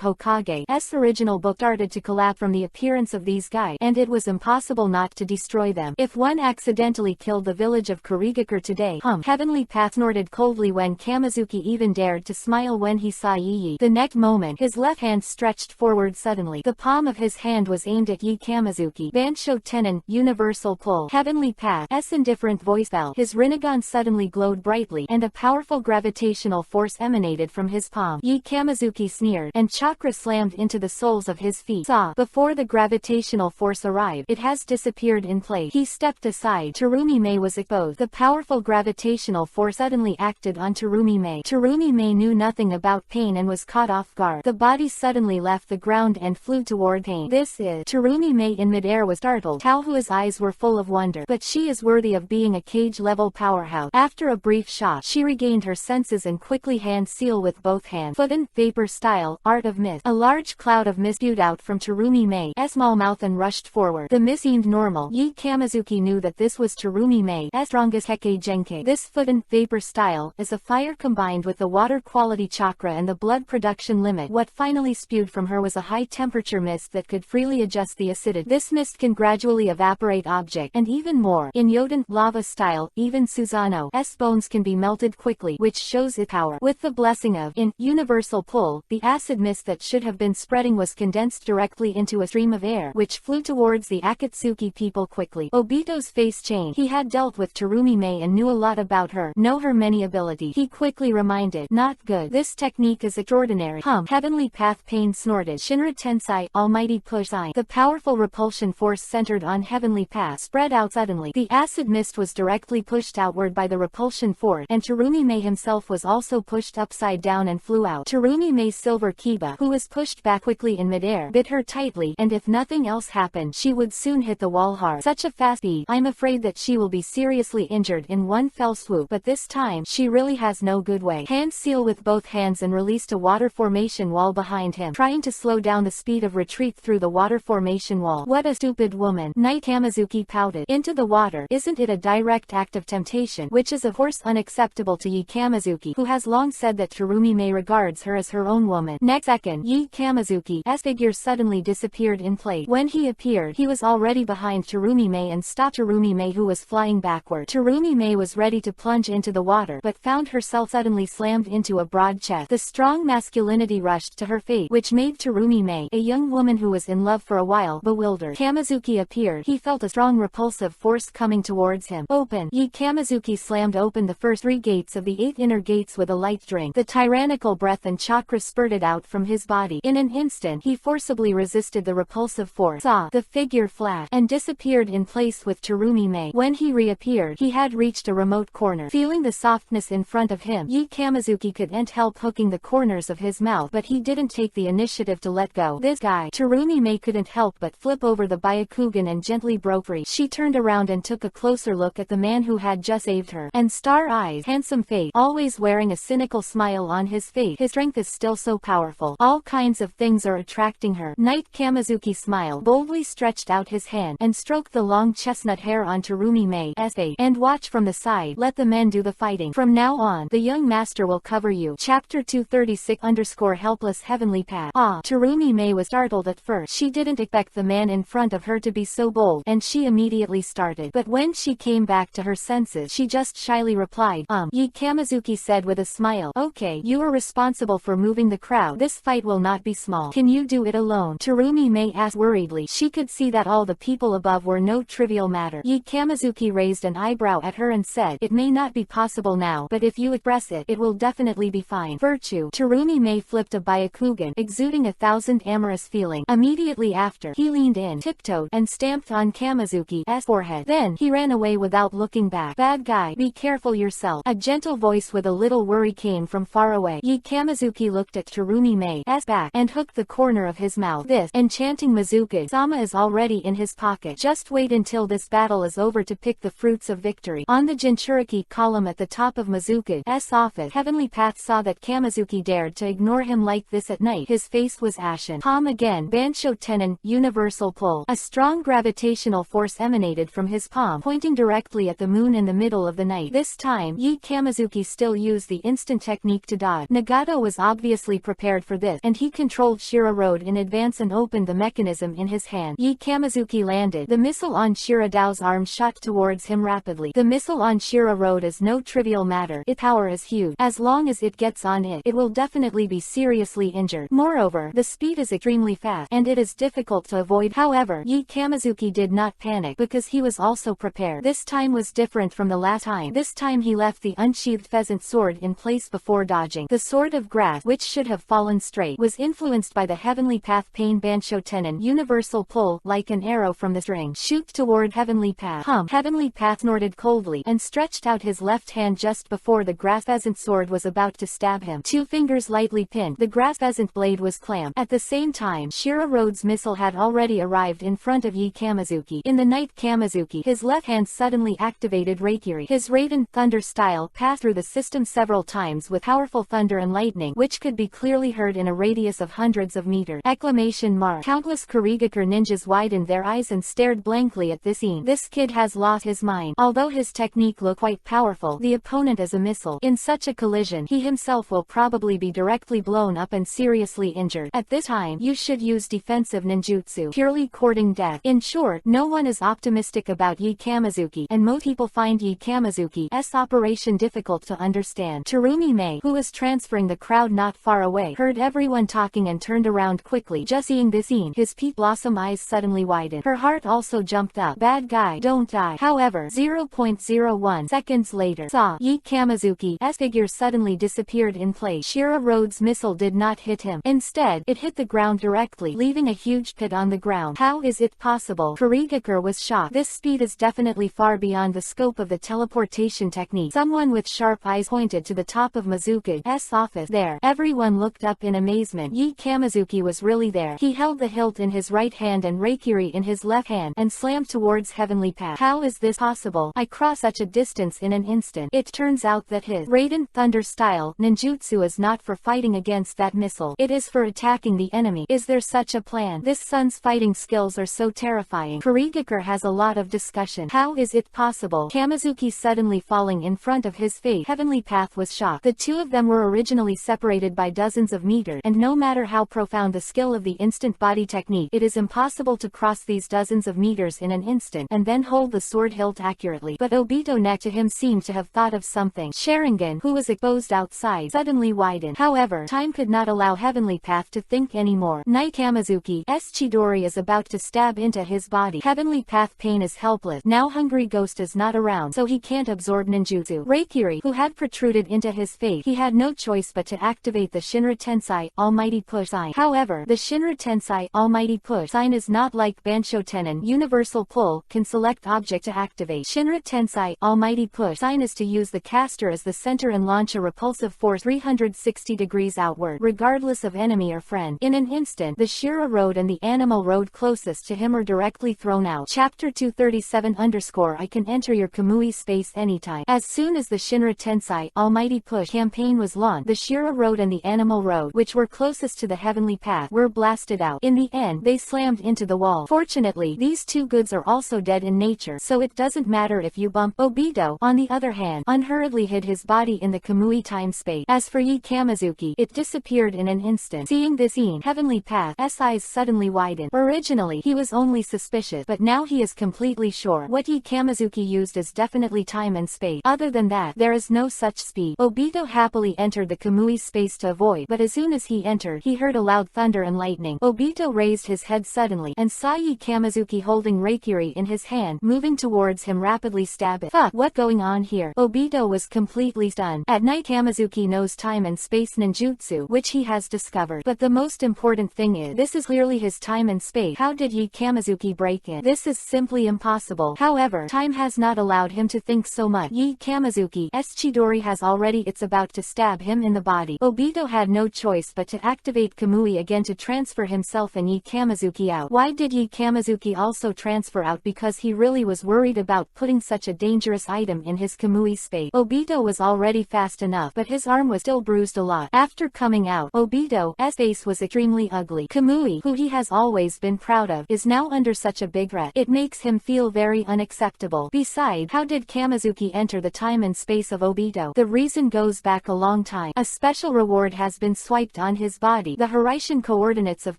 Hokage's original book started to collapse from the appearance of these guys, and it was impossible not to destroy them. If one accidentally killed the village of Kurigakure today, Heavenly Path snorted coldly when Kamizuki even dared to smile when he saw Yi. The next moment, his left hand stretched forward suddenly. The palm of his hand was aimed at Yi Kamizuki. Bansho Tenon, Universal Pull. Heavenly Path's indifferent voice fell. His Rinnegan suddenly glowed brightly, and a powerful gravitational force emanated from his palm. Yi Kamizuki sneered, and chakra slammed into the soles of his feet. Before the gravitational force arrived, it has disappeared in place. He stepped aside. Terumi Mei was exposed. The powerful gravitational force suddenly acted on Terumi Mei. Terumi Mei knew nothing about pain and was caught off guard. The body suddenly left the ground and flew toward pain. This is Terumi Mei in midair was startled. Taohua's eyes were full of wonder, but she is worthy of being a cage-level powerhouse. After a brief shock, she regained her senses and quickly hand seal with both hands. Footen, vapor style, art of mist. A large cloud of mist spewed out from Terumi Mei's small mouth and rushed forward. The mist seemed normal. Yi Kamizuki knew that this was Terumi Mei's strongest Heike Genkai. This Footen, vapor style, is a fire combined with the water quality chakra and the blood production limit. What finally spewed from her was a high-temperature mist that could freely adjust the acidity. This mist can gradually evaporate objects, and even more. In Yoden, lava style, even Susanoo's bones can be melted quickly, which shows its power. With the blessing of universal pull, the acid mist that should have been spreading was condensed directly into a stream of air, which flew towards the Akatsuki people quickly. Obito's face changed. He had dealt with Terumi Mei and knew a lot about her, know her many abilities. He quickly reminded, not good. This technique is extraordinary. Heavenly Path Pain snorted. Shinra Tensai, Almighty Push Sign. The powerful repulsion force centered on Heavenly Path spread out suddenly. The acid mist was directly pushed outward by the repulsion force, and Terumi Mei himself was also pushed upside down and flew out. Terumi Mei's silver Kiba, who was pushed back quickly in midair, bit her tightly, and if nothing else happened, she would soon hit the wall hard. Such a fast speed, I'm afraid that she will be seriously injured in one fell swoop, but this time, she really has no good way. Hand seal with both hands and released a water formation wall behind him, trying to slow down the speed of retreat through the water formation wall. What a stupid woman. Knight Kamizuki pouted. Into the water, isn't it a direct act of temptation, which is of course unacceptable to Yi Kamizuki, who has long said that Terumi Mei regards her as her own woman. Next second, Yi Kamizuki's figure suddenly disappeared in place. When he appeared, he was already behind Terumi Mei and stopped Terumi Mei, who was flying backward. Terumi Mei was ready to plunge into the water, but found herself suddenly slammed into a broad chest. death. The strong masculinity rushed to her fate, which made Terumi Mei, a young woman who was in love for a while, bewildered. Kamizuki appeared. He felt a strong repulsive force coming towards him. Open! Kamizuki slammed open the first 3 gates of the 8 inner gates with a light drink. The tyrannical breath and chakra spurted out from his body. In an instant, he forcibly resisted the repulsive force. The figure flashed and disappeared in place with Terumi Mei. When he reappeared, he had reached a remote corner. Feeling the softness in front of him, Kamizuki couldn't help hooking the corners of his mouth, but he didn't take the initiative to let go. This guy. Terumi Mei couldn't help but flip over the Byakugan and gently broke free. She turned around and took a closer look at the man who had just saved her. And star eyes, handsome face, always wearing a cynical smile on his face. His strength is still so powerful. All kinds of things are attracting her. Knight Kamizuki smiled, boldly stretched out his hand, and stroked the long chestnut hair on Terumi Mei's face. And watch from the side. Let the men do the fighting. From now on, the young master will cover you. Chapter 236_Helpless Heavenly Path. Terumi Mei was startled at first. She didn't expect the man in front of her to be so bold, and she immediately started. But when she came back to her senses, she just shyly replied, Kamizuki said with a smile. Okay, you are responsible for moving the crowd. This fight will not be small. Can you do it alone? Terumi Mei asked worriedly. She could see that all the people above were no trivial matter. Kamizuki raised an eyebrow at her and said, it may not be possible now, but if you express it, it will definitely be fine. Virtue. Terumi Mei flipped a Byakugan, exuding 1,000 amorous feeling. Immediately after, he leaned in, tiptoed, and stamped on Kamizuki's forehead. Then, he ran away without looking back. Bad guy, be careful yourself. A gentle voice with a little worry came from far away. Kamizuki looked at Terumi Mei's back, and hooked the corner of his mouth. This enchanting Mizuka-sama is already in his pocket. Just wait until this battle is over to pick the fruits of victory. On the Jinchuriki column at the top of Mizuka's office, Heavenly Path saw that Kamizuki dared to ignore him like this at night. His face was ashen. Palm again. Bansho Tenon, universal pull. A strong gravitational force emanated from his palm, pointing directly at the moon in the middle of the night. This time, Kamizuki still used the instant technique to dodge. Nagato was obviously prepared for this, and he controlled Shira Road in advance and opened the mechanism in his hand. Kamizuki landed. The missile on Shira Dao's arm shot towards him rapidly. The missile on Shira Road is no trivial matter. Its power is huge. As long as it gets on it, it will definitely be seriously injured. Moreover, the speed is extremely fast, and it is difficult to avoid. However, Kamizuki did not panic, because he was also prepared. This time was different from the last time. This time he left the unsheathed pheasant sword in place before dodging. The sword of grass, which should have fallen straight, was influenced by the Heavenly Path Pain Bansho Tenon, universal pull, like an arrow from the string. Shoot toward Heavenly Path. Heavenly Path snorted coldly, and stretched out his left hand just before the grass pheasant sword was about to stab him. 2 fingers lightly pinned, the grass pheasant blade was clamped. At the same time, Shira Road's missile had already arrived in front of Kamizuki. In the night, Kamizuki, his left hand suddenly activated Reikiri. His Raiden Thunder style passed through the system several times with powerful thunder and lightning, which could be clearly heard in a radius of hundreds of meters. Exclamation mark. Countless Kurigakure ninjas widened their eyes and stared blankly at this scene. This kid has lost his mind. Although his technique looked quite powerful, the opponent is a missile. In such a collision, he himself will probably be directly blown up and seriously injured. At this time, you should use defensive ninjutsu, purely courting death. In short, no one is optimistic about Kamizuki, and most people find Kamizuki's operation difficult to understand. Terumi Mei, who was transferring the crowd not far away, heard everyone talking and turned around quickly. Just seeing this scene, his peach blossom eyes suddenly widened. Her heart also jumped up. Bad guy, don't die. However, 0.01 seconds later, saw Kamizuki's figure suddenly disappeared in place. Shira Road's missile did not hit him. Instead, it hit the ground directly, leaving a huge pit on the ground. How is it possible? Kurigakure was shocked. This speed is definitely far beyond the scope of the teleportation technique. Someone with sharp eyes pointed to the top of Mizuka's office. There. Everyone looked up in amazement. Kamizuki was really there. He held the hilt in his right hand and Reikiri in his left hand, and slammed towards Heavenly Path. How is this possible? I crossed such a distance in an instant. It turns out that his Raiden Thunder style ninjutsu is not for fighting against that missile. It is for attacking the enemy. Is there such a plan? This son's fighting skills are so terrifying. Kurigakure has a lot of discussion. How is it possible? Kamizuki suddenly falling in front of his face. Heavenly Path was shocked. The two of them were originally separated by dozens of meters, and no matter how profound the skill of the instant body technique, it is impossible to cross these dozens of meters in an instant, and then hold the sword hilt accurately. But Obito next to him seemed to have thought of something. Sharingan, who was exposed outside, suddenly suddenly widened. However, time could not allow Heavenly Path to think anymore. Knight Kamizuki's Chidori is about to stab into his body. Heavenly Path Pain is helpless. Now Hungry Ghost is not around, so he can't absorb ninjutsu. Reikiri, who had protruded into his face, he had no choice but to activate the Shinra Tensei Almighty Push sign. However, the Shinra Tensei Almighty Push sign is not like Bansho Tenon Universal Pull, can select object to activate. Shinra Tensei Almighty Push sign is to use the caster as the center and launch a repulsive force 360 degrees outward, regardless of enemy or friend. In an instant, the Shira road and the animal road closest to him are directly thrown out. Chapter 237 _ I can enter your Kamui space anytime. As soon as the Shinra Tensei Almighty Push campaign was launched, the Shira road and the animal road, which were closest to the Heavenly Path, were blasted out. In the end, they slammed into the wall. Fortunately, these two goods are also dead in nature, so it doesn't matter if you bump. Obito, on the other hand, unhurriedly hid his body in the Kamui time-space. As for Yi Kamizuki, it disappeared in an instant. Seeing this scene, Heavenly Path's eyes suddenly widened. Originally, he was only suspicious, but now he is completely sure. What Yi Kamizuki used is definitely time and space. Other than that, there is no such speed. Obito happily entered the Kamui space to avoid, but as soon as he entered, he heard a loud thunder and lightning. Obito raised his head suddenly, and saw Yi Kamizuki holding Reikiri in his hand, moving towards him rapidly stab it. Fuck, what going on here? Obito was completely stunned. At night Kamizuki knows time and space ninjutsu, which he has discovered. But the most important thing is, this is clearly his time and space. How did Yi Kamizuki break it? This is simply impossible. However, time has not allowed him to think so much. Yi Kamizuki's Chidori has already, it's about to stab him in the body. Obito had no choice but to activate Kamui again to transfer himself and Yi Kamizuki out. Why did Yi Kamizuki also transfer out? Because he really was worried about putting such a dangerous item in his Kamui space. Obito was already fast enough, but his arm was still bruised a lot. After coming out, Obito's face was extremely ugly. Kamui, who he has always been proud of, is now under such a big threat. It makes him feel very unacceptable. Besides, how did Kamizuki enter the time and space of Obito? The reason goes back a long time. A special reward has been swiped on his body, the Horaitian coordinates of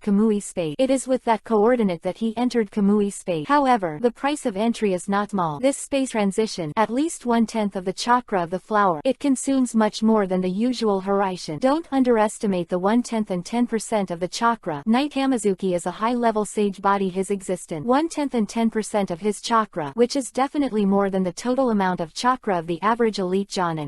Kamui space. It is with that coordinate that he entered Kamui space. However, the price of entry is not small. This space transition, at least 1/10 of the chakra of the flower. It consumes much more than the usual Horaitian. Don't underestimate the 1/10 and 10% of the chakra. Knight Kamizuki is a high-level sage body. His existence 1/10 and 10% of his chakra, which is definitely more than the total amount of chakra of the average elite jonin.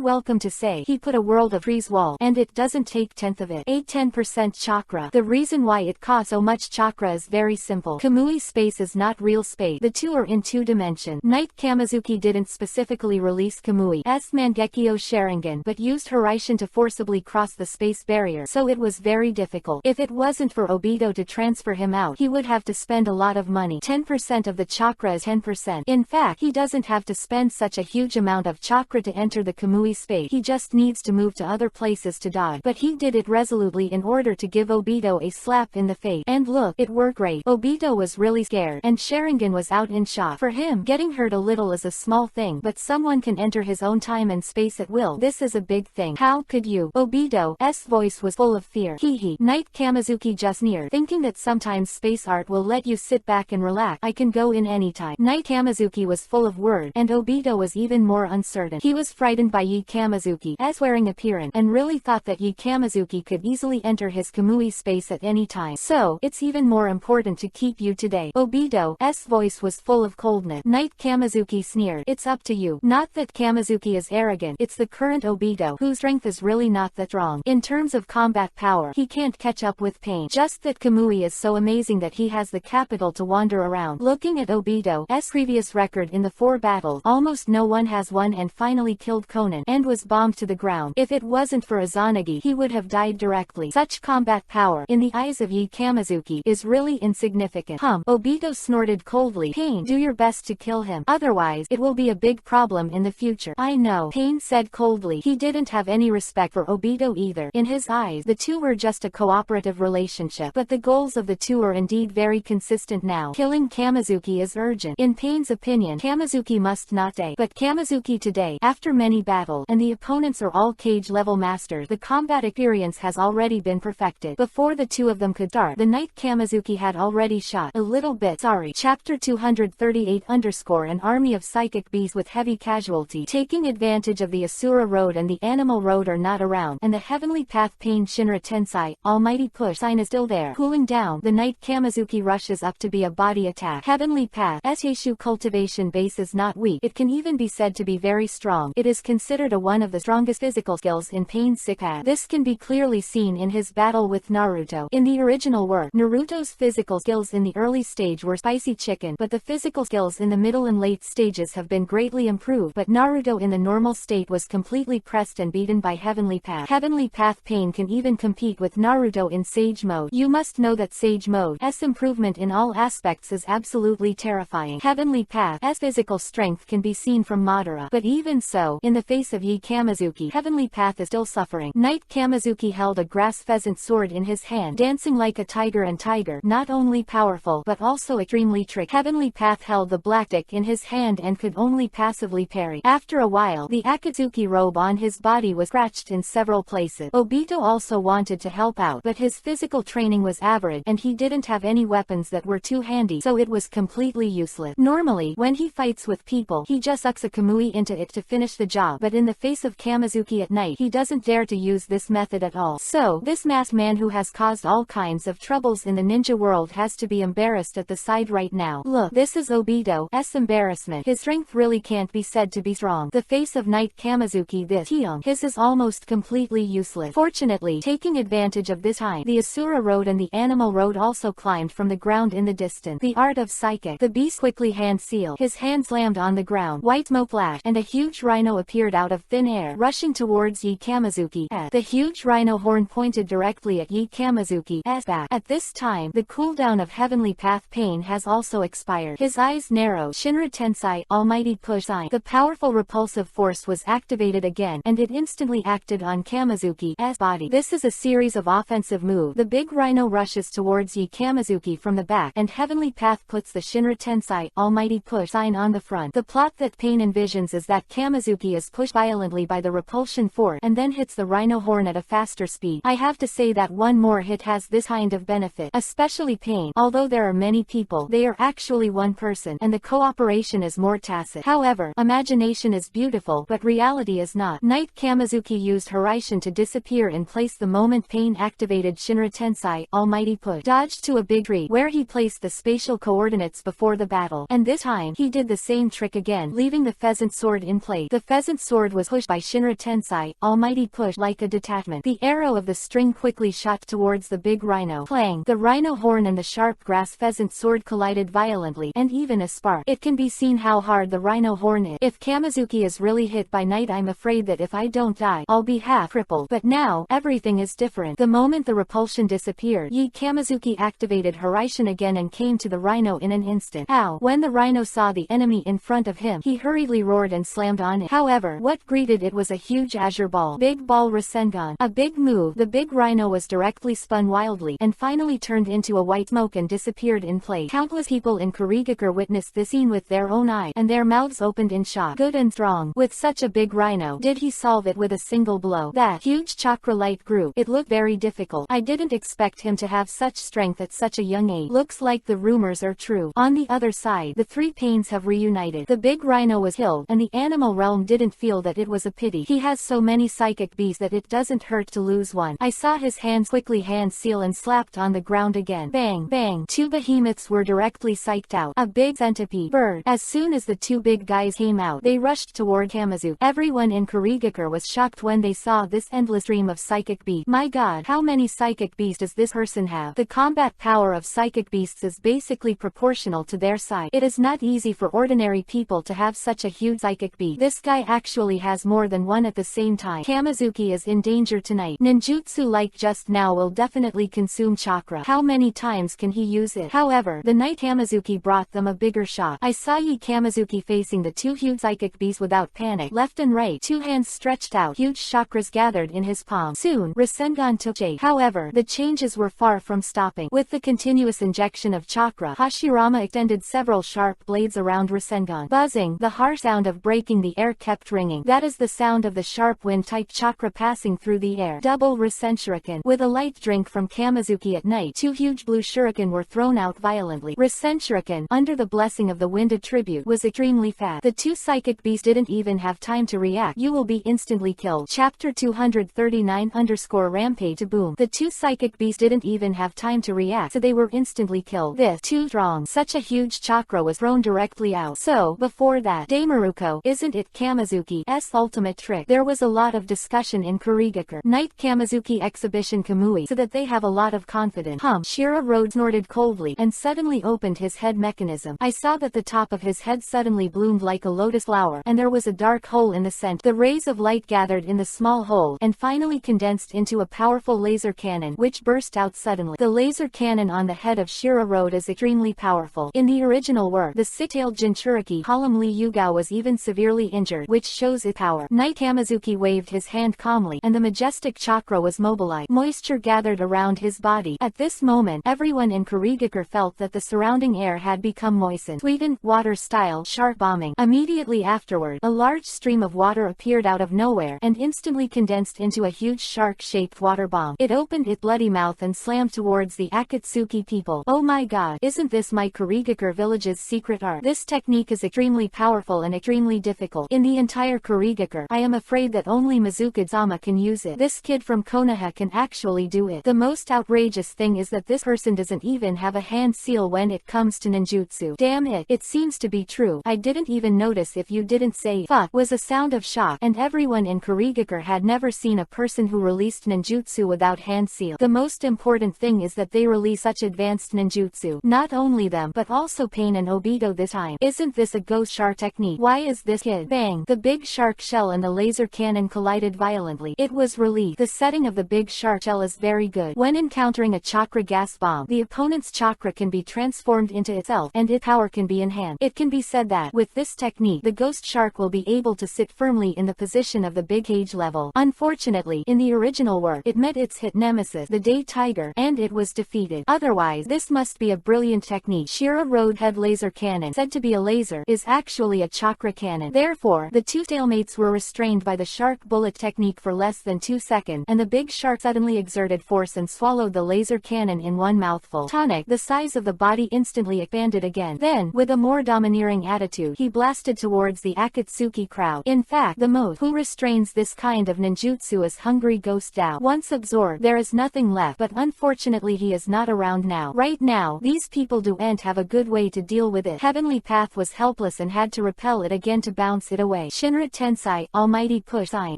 Welcome to say, he put a world of trees wall, and it doesn't take 10th of it. 10% chakra. The reason why it costs so much chakra is very simple. Kamui space is not real space. The two are in two dimensions. Knight Kamizuki didn't specifically release Kamui's Mangekyo Sharingan, but used Horaitian to forcibly cross the space barrier, so it was very difficult. If it wasn't for Obito to transfer him out, he would have to spend a lot of money. 10% of the chakra is 10%. In fact, he doesn't have to spend such a huge amount of chakra to enter the Kamui space. He just needs to move to other places to dodge. But he did it resolutely in order to give Obito a slap in the face. And look, it worked great. Obito was really scared, and Sharingan was out in shock. For him, getting hurt a little is a small thing, but someone can enter his own time and space at will. This is a big thing. How could you? Obito's voice was full of fear. Hee. Knight Kamizuki just sneered, thinking that sometimes space art will let you sit back and relax. I can go in anytime. Knight Kamizuki was full of words, and Obito was even more uncertain. He was frightened by Yi Kamizuki's wearing appearance, and really thought that Yi Kamizuki could easily enter his Kamui space at any time. So, it's even more important to keep you today. Obito's voice was full of coldness. Knight Kamizuki sneered. It's up to you. Not that Kamizuki is arrogant, it's the current Obito, whose strength is really not that strong. In terms of combat power, he can't catch up with pain. Just that Kamui is so amazing that he has the capital to wander around. Looking at Obito's previous record in the 4 battles, almost no one has won and finally killed Konan, and was bombed to the ground. If it wasn't for Izanagi, he would have died directly. Such combat power, in the eyes of Yi Kamizuki, is really insignificant. Obito snorted coldly. Pain, do your best to kill him. Otherwise, it will be a big problem in the future. I know, Pain said coldly. He didn't have any respect for Obito either. In his eyes, the two were just a cooperative relationship. But the goals of the two are indeed very consistent now. Killing Kamizuki is urgent. In Pain's opinion, Kamizuki must not stay. But Kamizuki today, after many battles, and the opponents are all cage level masters, the combat experience has already been perfected. Before the two of them could start, the Knight Kamizuki had already shot a little bit. Chapter 238 _ an army of psychic beasts with heavy casualty. Taking advantage of the Asura road and the animal animal road are not around, and the heavenly path pain Shinra Tensai, almighty push sign is still there. Cooling down, the knight Kamizuki rushes up to be a body attack. Heavenly path Seishu cultivation base is not weak, it can even be said to be very strong. It is considered one of the strongest physical skills in pain sick path. This can be clearly seen in his battle with Naruto. In the original work, Naruto's physical skills in the early stage were spicy chicken, but the physical skills in the middle and late stages have been greatly improved, but Naruto in the normal state was completely pressed and beaten by Heavenly Path. Heavenly Path Pain can even compete with Naruto in Sage Mode. You must know that Sage Mode's improvement in all aspects is absolutely terrifying. Heavenly Path's physical strength can be seen from Madara, but even so, in the face of Yi Kamizuki, Heavenly Path is still suffering. Knight Kamizuki held a grass pheasant sword in his hand, dancing like a tiger, and tiger, not only powerful but also extremely tricky. Heavenly Path held the black stick in his hand and could only passively parry. After a while, the Akatsuki robe on his body was scratched in several places. Obito also wanted to help out, but his physical training was average and he didn't have any weapons that were too handy, so it was completely useless. Normally, when he fights with people, he just sucks a Kamui into it to finish the job, but in the face of Kamizuki at night, he doesn't dare to use this method at all. So, this masked man who has caused all kinds of troubles in the ninja world has to be embarrassed at the side right now. Look, this is Obito's embarrassment. His strength really can't be said to be strong. The face of Knight Kamizuki, this his is almost completely useless. Fortunately, taking advantage of this time, the Asura Road and the Animal Road also climbed from the ground in the distance. The art of psychic. The beast quickly hand sealed. His hand slammed on the ground. White smoke flashed, and a huge rhino appeared out of thin air, rushing towards Yi Kamizuki. The huge rhino horn pointed directly at Yi Kamizuki's back. At this time, the cooldown of Heavenly Path Pain has also expired. His eyes narrowed. Shinra Tensai, almighty push sign. The powerful repulsive force was activated again, and it instantly acted on Kamizuki's body. This is a series of offensive moves. The big rhino rushes towards Yi Kamizuki from the back, and Heavenly Path puts the Shinra Tensai, almighty push sign on the front. The plot that Pain envisions is that Kamizuki is pushed violently by the repulsion force and then hits the rhino horn at a faster speed. I have to say that one more hit has this kind of benefit, especially Pain. Although there are many people, they are actually one person, and the cooperation is more tacit. However, imagination is beautiful, but reality is not. Knight Kamizuki used Hiraishin to disappear in place the moment Pain activated Shinra Tensai, almighty push. Dodged to a big tree, where he placed the spatial coordinates before the battle, and this time, he did the same trick again, leaving the pheasant sword in place. The pheasant sword was pushed by Shinra Tensai, almighty push, like a detachment. The arrow of the string quickly shot towards the big rhino. Clang! The rhino horn and the sharp grass pheasant sword collided violently, and even a spark. It can be seen how hard the rhino horn is. If Kamizuki is really hit by Knight, I'm afraid that if I don't die, I'll be half crippled. But now, everything is different. The moment the repulsion disappeared, Yi Kamizuki activated Hiraishin again and came to the rhino in an instant. Ow! When the rhino saw the enemy in front of him, he hurriedly roared and slammed on it. However, what greeted it was a huge azure ball. Big ball Rasengan. A big move. The big rhino was directly spun wildly, and finally turned into a white smoke and disappeared in place. Countless people in Kurigakure witnessed this scene with their own eyes, and their mouths opened in shock. Good and strong. With such a big rhino, did he solve it with a single blow? That huge chakra light grew. It looked very difficult. I didn't expect him to have such strength at such a young age. Looks like the rumors are true. On the other side, the three Pains have reunited. The big rhino was killed, and the animal realm didn't feel that it was a pity. He has so many psychic beasts that it doesn't hurt to lose one. I saw his hands quickly hand seal and slapped on the ground again. Bang! Bang! Two behemoths were directly psyched out. A big centipede bird. As soon as the two big guys came out, they rushed toward Kamizuki. Everyone in Kurigakure was shocked when they saw this endless stream of psychic beasts. My god, how many psychic beasts does this person have? The combat power of psychic beasts is basically proportional to their size. It is not easy for ordinary people to have such a huge psychic beast. This guy actually has more than one at the same time. Kamizuki is in danger tonight. Ninjutsu like just now will definitely consume chakra. How many times can he use it? However, the Knight Kamizuki brought them a bigger shock. I saw Yi Kamizuki facing the two huge psychic beasts without panic. Left and right, two hands stretched out, huge chakras gathered in his palm. Soon, Rasengan took shape. However, the changes were far from stopping. With the continuous injection of chakra, Hashirama extended several sharp blades around Rasengan. Buzzing, the harsh sound of breaking the air kept ringing. That is the sound of the sharp wind-type chakra passing through the air. Double Rasen Shuriken. With a light drink from Kamizuki at night, two huge blue shuriken were thrown out violently. Rasen Shuriken, under the blessing of the wind attribute, was extremely fast. The two psychic beasts didn't even have time to react. You will be instantly instantly killed. Chapter 239 Rampage to Boom. The two psychic beasts didn't even have time to react, so they were instantly killed. This too strong. Such a huge chakra was thrown directly out. So, before that, Daimaruko, isn't it Kamizuki's ultimate trick? There was a lot of discussion in Kurigakure Night Kamizuki Exhibition Kamui, so that they have a lot of confidence. Shira Road snorted coldly, and suddenly opened his head mechanism. I saw that the top of his head suddenly bloomed like a lotus flower, and there was a dark hole in the center. The rays of light gathered in the small hole, and finally condensed into a powerful laser cannon, which burst out suddenly. The laser cannon on the head of Shira Road is extremely powerful. In the original work, the six-tailed Jinchuriki Halamli Yugao was even severely injured, which shows its power. Knight Kamizuki waved his hand calmly, and the majestic chakra was mobilized. Moisture gathered around his body. At this moment, everyone in Kurigakure felt that the surrounding air had become moistened. Sweetened water-style shark bombing. Immediately afterward, a large stream of water appeared out of nowhere, and instantly condensed into a huge shark-shaped water bomb. It opened its bloody mouth and slammed towards the Akatsuki people. Oh my god, isn't this my Kurigakure village's secret art? This technique is extremely powerful and extremely difficult. In the entire Kurigakure, I am afraid that only Mizuka-sama can use it. This kid from Konoha can actually do it. The most outrageous thing is that this person doesn't even have a hand seal when it comes to ninjutsu. Damn it, it seems to be true. I didn't even notice if you didn't say fuck was a sound of shock, and everyone in Kurigakure had never seen a person who released ninjutsu without hand seal. The most important thing is that they release such advanced ninjutsu. Not only them, but also Pain and Obito this time. Isn't this a ghost shark technique? Why is this kid? Bang! The big shark shell and the laser cannon collided violently. It was released. The setting of the big shark shell is very good. When encountering a chakra gas bomb, the opponent's chakra can be transformed into itself, and its power can be enhanced. It can be said that, with this technique, the ghost shark will be able to sit firmly in the position of the big cage level. Unfortunately, in the original work, it met its hit nemesis, the Day Tiger, and it was defeated. Otherwise, this must be a brilliant technique. Shira Road Head Laser Cannon, said to be a laser, is actually a chakra cannon. Therefore, the two stalemates were restrained by the shark bullet technique for less than 2 seconds, and the big shark suddenly exerted force and swallowed the laser cannon in one mouthful. Tonic, the size of the body instantly expanded again. Then, with a more domineering attitude, he blasted towards the Akatsuki crowd. In fact, the mode who restrains this kind of ninjutsu is Hungry Ghost Dao. Once absorbed, there is nothing left, but unfortunately he is not around now. Right now, these people don't have a good way to deal with it. Heavenly Path was helpless and had to repel it again to bounce it away. Shinra Tensai, Almighty Push Sign.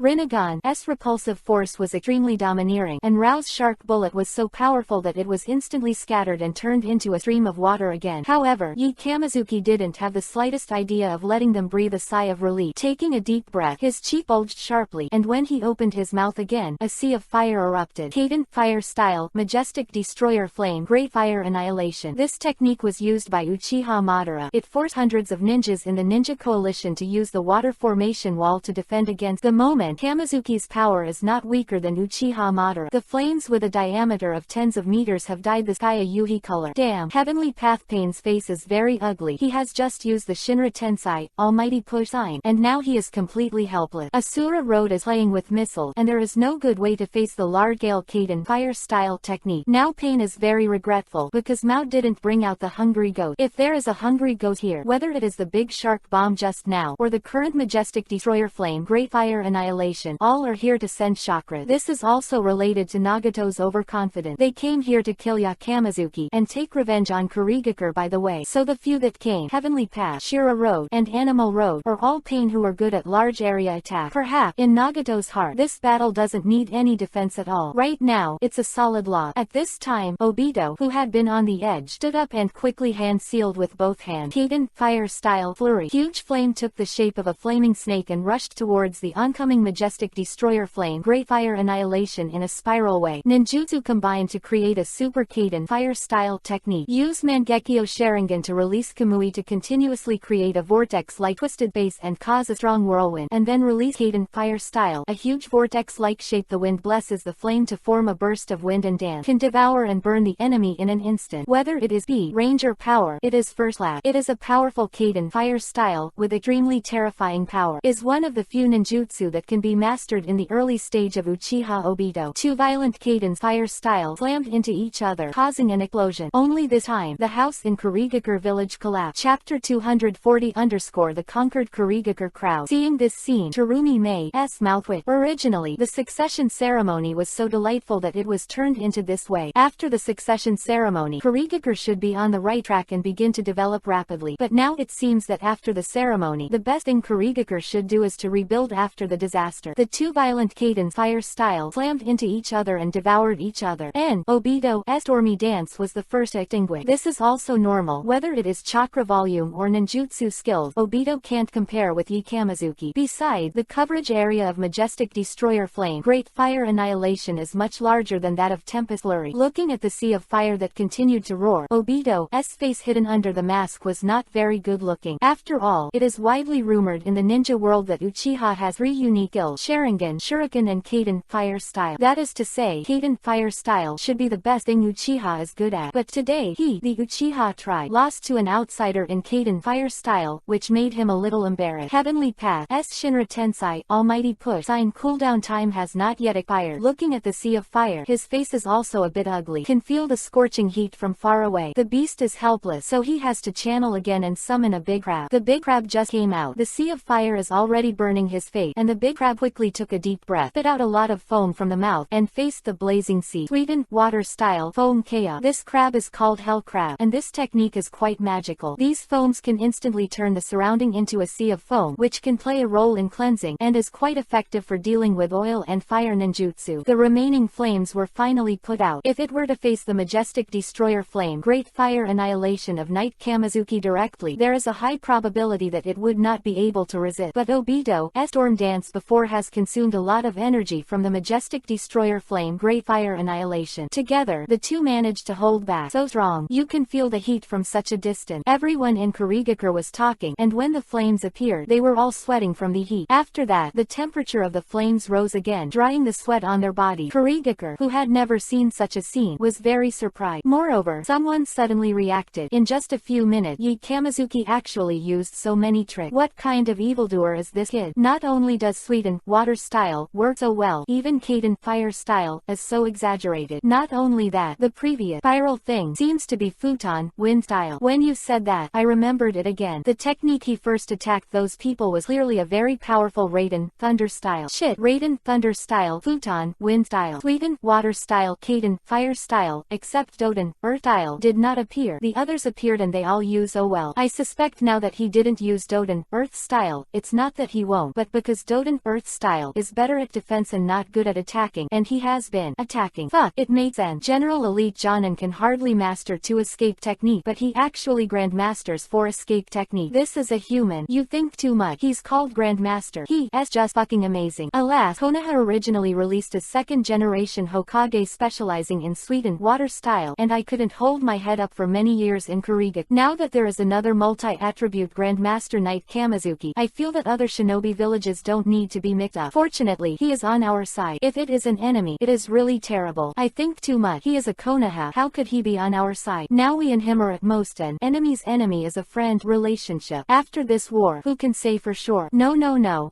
Rinnegan's repulsive force was extremely domineering, and Rao's shark bullet was so powerful that it was instantly scattered and turned into a stream of water again. However, Yi Kamizuki didn't have the slightest idea of letting them breathe a sigh of relief. Taking a deep breath, his cheek bulged sharply, and when he opened his mouth again, a sea of fire erupted. Kaden, Fire Style, Majestic Destroyer Flame, Great Fire Annihilation. This technique was used by Uchiha Madara. It forced hundreds of ninjas in the ninja coalition to use the water formation wall to defend against. The moment, Kamizuki's power is not weaker than Uchiha Madara. The flames with a diameter of tens of meters have dyed the sky a Yuhi color. Damn, Heavenly Path Pain's face is very ugly. He has just used the Shinra Tensai, Almighty Push Sign, and now he is completely helpless. Asura Road is playing with missiles, and there is no good way to face the large-scale Kaden Fire Style technique. Now Pain is very regretful, because Mao didn't bring out the Hungry Ghost. If there is a Hungry Ghost here, whether it is the big shark bomb just now, or the current Majestic Destroyer Flame, Great Fire Annihilation, all are here to send chakra. This is also related to Nagato's overconfidence. They came here to kill Yakamazuki, and take revenge on Kurigakure by the way. So the few that came, Heavenly Path, Shira Road, and Animal Road, are all Pain who are good at large area attack. Perhaps, in Nagato's heart, this battle doesn't need any defense at all. Right now, it's a solid loss. At this time, Obito, who had been on the edge, stood up and quickly hand-sealed with both hands. Kaden, Fire Style, Flurry. Huge flame took the shape of a flaming snake and rushed towards the oncoming Majestic Destroyer Flame, Great Fire Annihilation in a spiral way. Ninjutsu combined to create a Super Kaden Fire Style technique. Use Mangekyo Sharingan to release Kamui to continuously create a vortex-like twisted base and cause a strong whirlwind, and then release Kaden Fire Style, a huge vortex-like shape. The wind blesses the flame to form a burst of wind and dance, can devour and burn the enemy in an instant. Whether it is B Ranger power, it is first class. It is a powerful Kaden Fire Style, with extremely terrifying power. Is one of the few ninjutsu that can be mastered in the early stage of Uchiha Obito. Two violent Kaden Fire Style slammed into each other, causing an explosion. Only this time, the house in Kurigakure village collapsed. Chapter 240 The conquered Kurigakure crowd. Seeing this scene, Terumi Mei's mouthwit. Originally, the succession ceremony was so delightful that it was turned into this way. After the succession ceremony, Kurigakure should be on the right track and begin to develop rapidly. But now it seems that after the ceremony, the best thing Kurigakure should do is to rebuild after the disaster. The two violent Kaiden fire style slammed into each other and devoured each other. And Obito's stormy dance was the first extinguished. This is also normal. Whether it is chakra volume or ninjutsu skills, Obito can't compare with Kamizuki. Besides, the coverage area of Majestic Destroyer Flame Great Fire Annihilation is much larger than that of Tempest Flurry. Looking at the sea of fire that continued to roar, Obito's face hidden under the mask was not very good looking. After all, it is widely rumored in the ninja world that Uchiha has 3 unique skills: Sharingan, Shuriken and Kaiden Fire Style. That is to say, Kaiden Fire Style should be the best thing Uchiha is good at. But today, the Uchiha tribe, lost to an outsider in Kaiden Fire Style, which made him a little embarrassed. Heavenly Path Shinra Tensei Almighty Push Sign cooldown time has not yet expired. Looking at the sea of fire, his face is also a bit ugly. Can feel the scorching heat from far away. The beast is helpless, so he has to channel again and summon a big crab. The big crab just came out. The sea of fire is already burning his face, and the big crab quickly took a deep breath, spit out a lot of foam from the mouth, and faced the blazing sea. Sweetened water style foam chaos. This crab is called Hell Crab, and this technique is quite magical. These foams can instantly turn the surrounding into a sea of foam, which can play a role in cleansing, and is quite effective for dealing with oil and fire ninjutsu. The remaining flames were finally put out. If it were to face the Majestic Destroyer Flame Great Fire Annihilation of Knight Kamizuki directly, there is a high probability that it would not be able to resist. But Obito's storm dance before has consumed a lot of energy from the Majestic Destroyer Flame Great Fire Annihilation. Together, the two managed to hold back so strong. You can feel the heat from such a distance. Everyone in Kurigakure was talking, and when the flames appeared, they were all sweating from the heat. After that, the temperature of the flames rose again, drying the sweat on their body. Kurigakure, who had never seen such a scene, was very surprised. Moreover, someone suddenly reacted. In just a few minutes, Kamizuki actually used so many tricks. What kind of evildoer is this kid? Not only does Sweeten water style work so well, even Kaiden fire style is so exaggerated. Not only that, the previous spiral thing seems to be futon wind style. When you said that, I remembered it again. The technique he first attacked those people was clearly a very powerful Raiden thunder style. Shit, Raiden thunder style, futon wind style, Sweeten water style, Kaiden fire style, except Doden earth style did not appear. The others appeared and they all use so well. I suspect now that he didn't use Doden earth style, it's not that he won't, but because Doden earth style is better at defense and not good at attacking, and he has been attacking. Fuck, it made sense. General Elite Jonin can hardly master 2 escape technique, but he actually grandmasters 4 escape technique. This is a human. You think too much. He's called Grandmaster. He is just fucking amazing. Alas, Konoha originally released a 2nd generation Hokage specializing in Sweeten water style, and I couldn't hold my head up for many years in Kurigakure. Now that there is another multi-attribute Grandmaster Knight Kamizuki, I feel that other shinobi villages don't need to be mixed up. Fortunately, he is on our side. If it is an enemy, it is really terrible. I think too much. He is a Konoha. How could he be on our side? Now we and him are at most an enemy's enemy is a friend relationship. After this war, who can say for sure? No.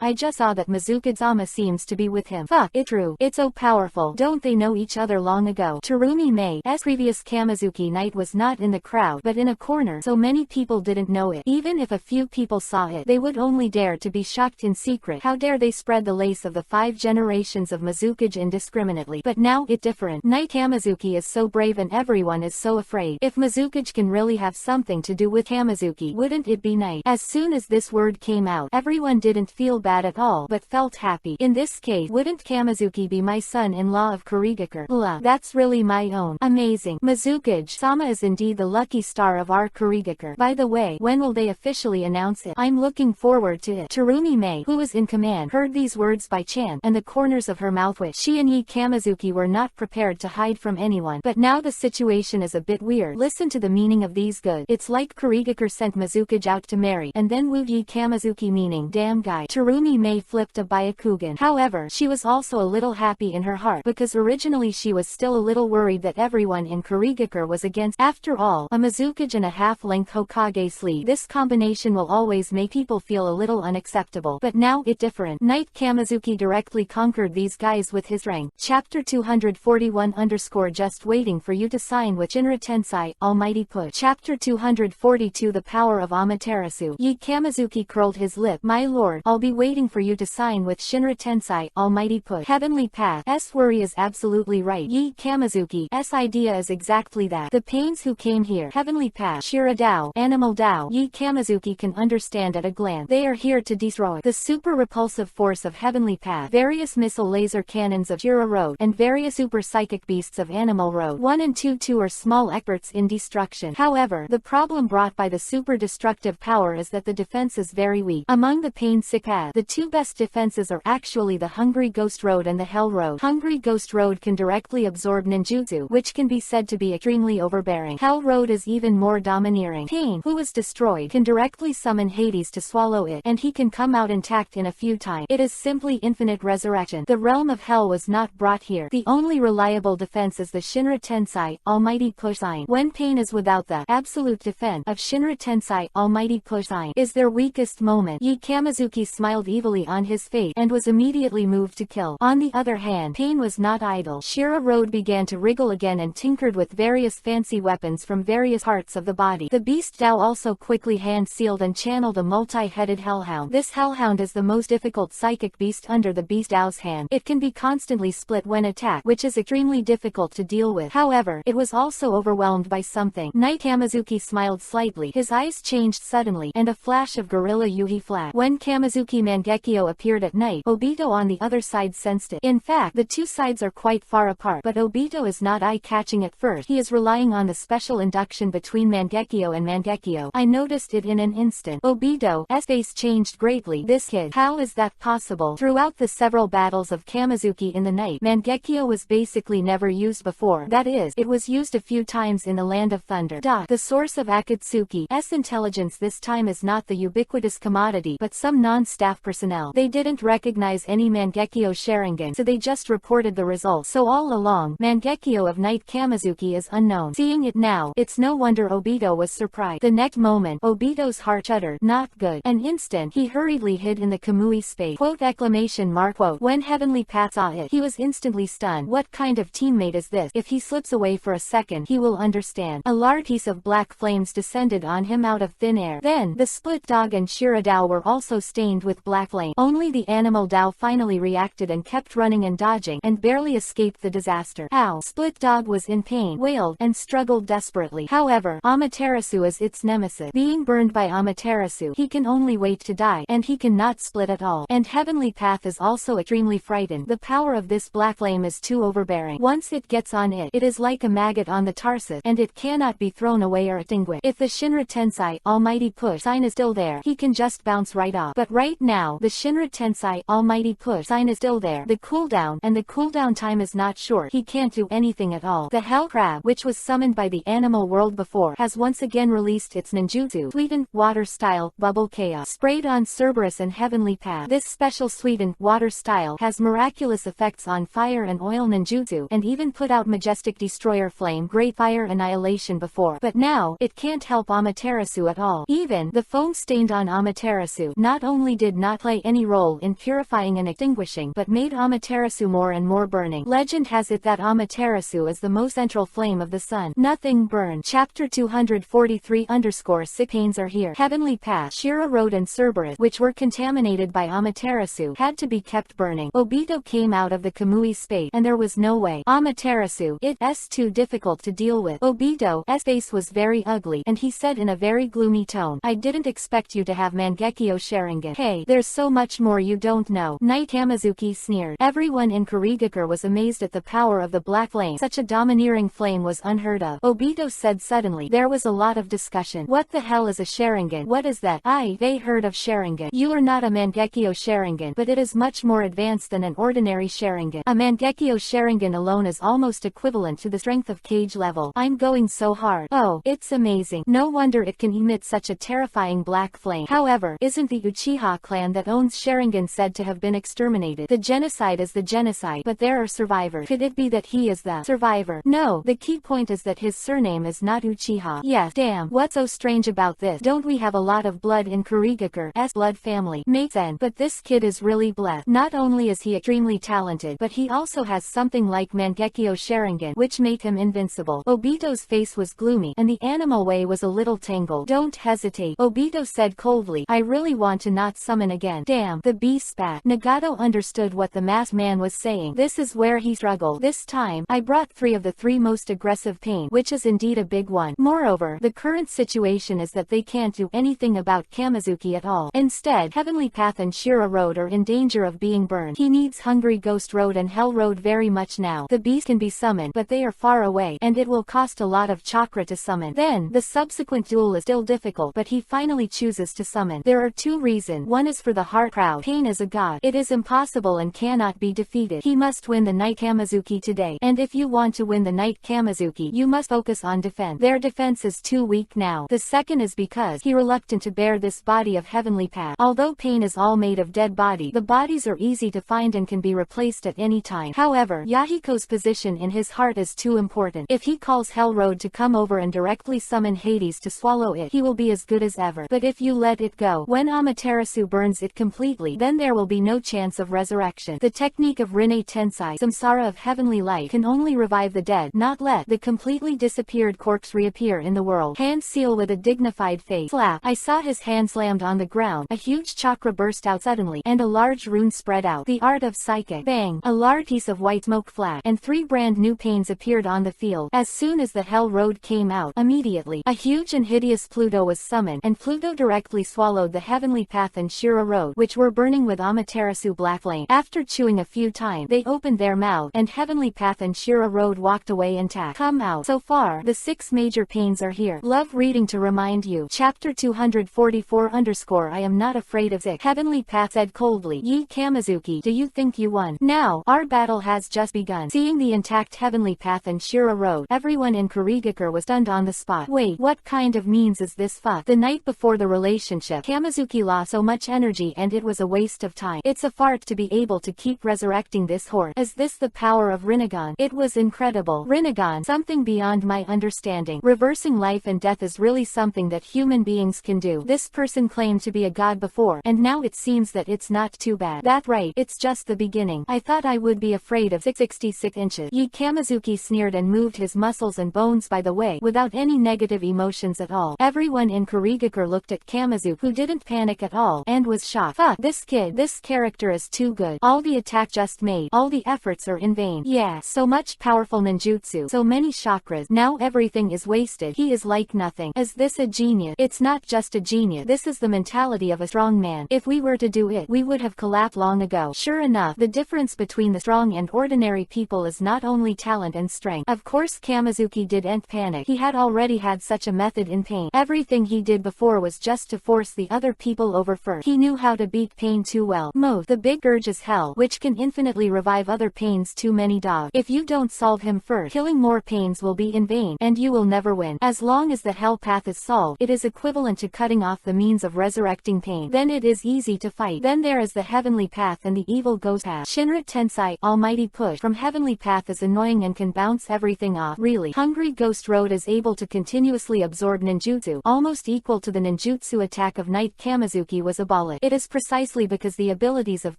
I just saw that Mizuka-sama seems to be with him. Fuck, it's true. It's so powerful. Don't they know each other long ago? Terumi Mei's previous Kamizuki Knight was not in the crowd, but in a corner, so many people didn't know it. Even if a few people saw it, they would only dare to be shocked in secret. How dare they spread the lace of the 5 generations of Mizukage indiscriminately? But now, it's different. Knight Kamizuki is so brave and everyone is so afraid. If Mizukage can really have something to do with Kamizuki, wouldn't it be Knight? As soon as this word came out, everyone didn't feel bad at all, but felt happy. In this case, wouldn't Kamizuki be my son-in-law of Kurigakure? Blah, that's really my own. Amazing. Mizukage-sama is indeed the lucky star of our Kurigakure. By the way, when will they officially announce it? I'm looking forward to it. Terumi Mei, who was in command, heard these words by chance, and the corners of her mouth twitched. She and Kamizuki were not prepared to hide from anyone, but now the situation is a bit weird. Listen to the meaning of these good. It's like Kurigakure sent Mizukage out to marry, and then wooed Kamizuki, meaning damn guy. Terumi Mei flipped a Byakugan. However, she was also a little happy in her heart, because originally she was still a little worried that everyone in Kurigakure was against. After all, a Mizukage and a half-length Hokage sleeve. This combination will always make people feel a little unacceptable, but now it's different. Knight Kamizuki directly conquered these guys with his rank. Chapter 241 _ just waiting for you to sign with Shinra Tensei, Almighty Push. Chapter 242 The Power of Amaterasu. Kamizuki curled his lip. My lord, I'll be waiting for you to sign with Shinra Tensei, Almighty Push. Heavenly Path. S worry is absolutely right. Yi Kamizuki's idea is exactly that. The pains who came here. Heavenly Path. Shira Dao, Animal Dao. Yi Kamizuki can understand at a glance. They are here to destroy the super repulsive force of Heavenly Path. Various missile laser cannons of Shira Road and various super psychic beasts of Animal Road 1 and 2 are small experts in destruction. However, the problem brought by the super destructive power is that the defense is very weak. Among the pain sick path, the two best defenses are actually the Hungry Ghost Road and the Hell Road. Hungry Ghost Road can directly absorb ninjutsu, which can be said to be extremely overbearing. Hell Road is even more domineering. Pain, who is destroyed, can directly summon Hades to swallow it, and he can come out intact in a few times. It is simply infinite resurrection. The realm of hell was not brought here. The only reliable defense is the Shinra Tensei, Almighty Push sign. When pain is without the absolute defense of Shinra Tensei, Almighty Push sign is their weakest moment. Yi Kamizuki smiled evilly on his face and was immediately moved to kill. On the other hand, pain was not idle. Shira Road began to wriggle again and tinkered with various fancy weapons from various parts of the body. The Beast Dao also quickly hand-sealed and channeled a multi-headed hellhound. This hellhound is the most difficult psychic beast under the Beast Dao's hand. It can be constantly split when attacked, which is extremely difficult to deal with. However, it was also overwhelmed by something. Knight Kamizuki smiled slightly. His eyes changed suddenly, and a flash of Gorilla Yuhi flashed. When Kamizuki Mangekyo appeared at night, Obito on the other side sensed it. In fact, the two sides are quite far apart, but Obito is not eye-catching at first. He is relying on the special induction between Mangekyo and Mangekyo. I noticed it in an instant. Obito's face changed greatly. This kid, how is that possible? Throughout the several battles of Kamizuki in the night, Mangekyo was basically never used before. That is, it was used a few times in the Land of Thunder. The source of Akatsuki's intelligence this time is not the ubiquitous commodity, but some non-staff personnel. They didn't recognize any Mangekyo Sharingan, so they just reported the results. So all along, Mangekyo of Knight Kamizuki is unknown. Seeing it now, it's no wonder Obito was surprised. The next moment, Obito's heart shuddered. Not good. An instant, he hurriedly hid in the Kamui space. Quote exclamation mark quote. When Heavenly Path saw it, he was instantly stunned. What kind of teammate is this? If he slips away for a second, he will understand. A large piece of black flames descended on him out of thin air. Then, the Split Dog and Shira Dao were also stained with black flame. Only the Animal Dao finally reacted and kept running and dodging, and barely escaped the disaster. Ow! Split Dog was in pain, wailed, and struggled desperately. However, Amaterasu is its nemesis. Being burned by Amaterasu, he can only wait to die, and he cannot split at all. And Heavenly Path is also extremely frightened. The power of this black flame is too overbearing. Once it gets on it, it is like a maggot on the tarsus, and it cannot be thrown away or extinguished. If the Shinra Tensei, Almighty Push sign is still there, he can just bounce right off. But right now, the Shinra Tensei, Almighty Push sign is still there. The cooldown time is not short. He can't do anything at all. The Hell Crab, which was summoned by the animal world before, has once again released its ninjutsu, sweetened water style, Bubble Chaos, sprayed on Cerberus and Heavenly Path. This special sweetened water style has miraculous effects on fire and oil ninjutsu, and even put out Majestic Destroyer Flame Great Fire Annihilation before. But now, it can't help Amaterasu at all. Even, the foam stained on Amaterasu not only did not play any role in purifying and extinguishing, but made Amaterasu more and more burning. Legend has it that Amaterasu is the most central flame of the sun. Nothing burned. Chapter 243_6 pains are here. Heavenly Path, Shira Road and Cerberus, which were contaminated by Amaterasu, had to be kept burning. Obito came out of the Kamui space, and there was no way. Amaterasu, it's too difficult to deal with. Obito's face was very ugly, and he said in a very gloomy tone, I didn't expect you to have Mangekyo Sharingan. Hey, there's so much more you don't know. Knight Kamizuki sneered. Everyone in Kurigakure was amazed at the power of the black flame. Such a domineering flame was unheard of. Obito said suddenly. There was a lot of discussion. What the hell is a Sharingan? What is that? They heard of Sharingan. You are not a Mangekyo Sharingan, but it is much more advanced than an ordinary Sharingan. A Mangekyo Sharingan alone is almost equivalent to the strength of Cage level. I'm going so hard. Oh, it's amazing. No wonder it can emit such a terrifying black flame. However, isn't the Uchiha clan that owns Sharingan said to have been exterminated? The genocide is the genocide, but there are survivors. Could it be that he is the survivor? No, the key point is that his surname is not Uchiha. Yes, damn, what's so strange about this? Don't we have a lot of blood in Kurigakure's blood family? Makes sense, but this kid is really blessed. Not only is he extremely talented, but he also has something like Mangekyo Sharingan, which made him invincible. Obito's face was gloomy, and the animal way was a little tangled. Don't hesitate, Obito said coldly. I really want to not summon again. Damn, the beast spat. Nagato understood what the masked man was saying. This is where he struggled. This time, I brought 3 of the 3 most aggressive pain, which is indeed a big one. Moreover, the current situation is that they can't do anything about Kamizuki at all. Instead, Heavenly Path and Shira Road are in danger of being burned. He needs Hungry Ghost Road and Hell Road very much now. The beast can be summoned, but they are far away, and it will cost a lot of chakra to summon. Then, the subsequent duel is still difficult, but he finally chooses to summon. There are 2 reasons. One is for the heart proud. Pain is a god. It is impossible and cannot be defeated. He must win the Night Kamizuki today, and if you want to win the Night Kamizuki, you must focus on defense. Their defense is too weak now. The second is because he reluctant to bear this body of Heavenly Path. Although pain is all made of dead body, the bodies are easy to find and can be replaced at any time. However, Yahiko's position in his heart is too important. If he calls Hell Road to come over and directly summon Hades to swallow it, he will be as good as ever. But if you let it go, when Amaterasu burns it completely, then there will be no chance of resurrection. The technique of Rinne Tensai, Samsara of Heavenly Light, can only revive the dead, not let the completely disappeared corpse reappear in the world. Hand seal with a dignified face. Slap. I saw his hand slammed on the ground. A huge chakra burst out suddenly, and a large rune spread out. The art of psychic. Bang. A large piece of white smoke flashed, and 3 brand new panes appeared on the field. As soon as the Hell Road came out, immediately, a huge and hideous Pluto was summoned, and Pluto directly swallowed the Heavenly Path and Shira Road, which were burning with Amaterasu black flame. After chewing a few times, they opened their mouth, and Heavenly Path and Shira Road walked away intact. Come out. So far, the 6 major pains are here. Love reading to remind you. Chapter 244 _ I am not afraid of Zik. Heavenly Path said coldly, Ye Kamizuki, do you think you won? Now, our battle has just begun. Seeing the intact Heavenly Path and Shira Road, everyone in Kurigakure was stunned on the spot. Wait, what kind of means is this fuck? The night before the relationship, Kamizuki lost so much energy and it was a waste of time. It's a fart to be able to keep resurrecting this horse. Is this the power of Rinnegan? It was incredible. Rinnegan, something beyond my understanding. Reversing life and death is really something that human beings can do. This person claimed to be a god before, and now it seems that it's not too bad. That right, it's just the beginning. I thought I would be afraid of 66 inches. Ye Kamizuki sneered and moved his muscles and bones by the way, without any negative emotions at all. Everyone in Kurigakure looked at Kamizuki, who didn't panic at all, and was shocked. Fuck, this kid, this character is too good. All the attack just made, all the efforts are in vain. Yeah, so much powerful ninjutsu, so many chakras, now everything is wasted. He is like nothing. Is this a genius? It's not just a genius, this is the mentality of a strong man. If we were to do it, we would have collapsed long ago. Sure enough, the difference between the strong and ordinary people is not only talent and strength. Of course Kamizuki didn't panic. He had already had such a method in pain. Everything he did before was just to force the other people over first. He knew how to beat pain too well. Moth, the big urge is hell, which can infinitely revive other pains. Too many dogs. If you don't solve him first, killing more pains will be in vain, and you will never win. As long as the hell path is solved, it is equivalent to cutting off the means of resurrecting pain. Then it is easy to fight. Then there is the heavenly path and the evil ghost path. Shinra Tensai, almighty push from heavenly path is annoying and can bounce everything off. Really, Hungry Ghost Road is able to continuously absorb ninjutsu, almost equal to the ninjutsu attack of Night Kamizuki was abolished. It is precisely because the abilities of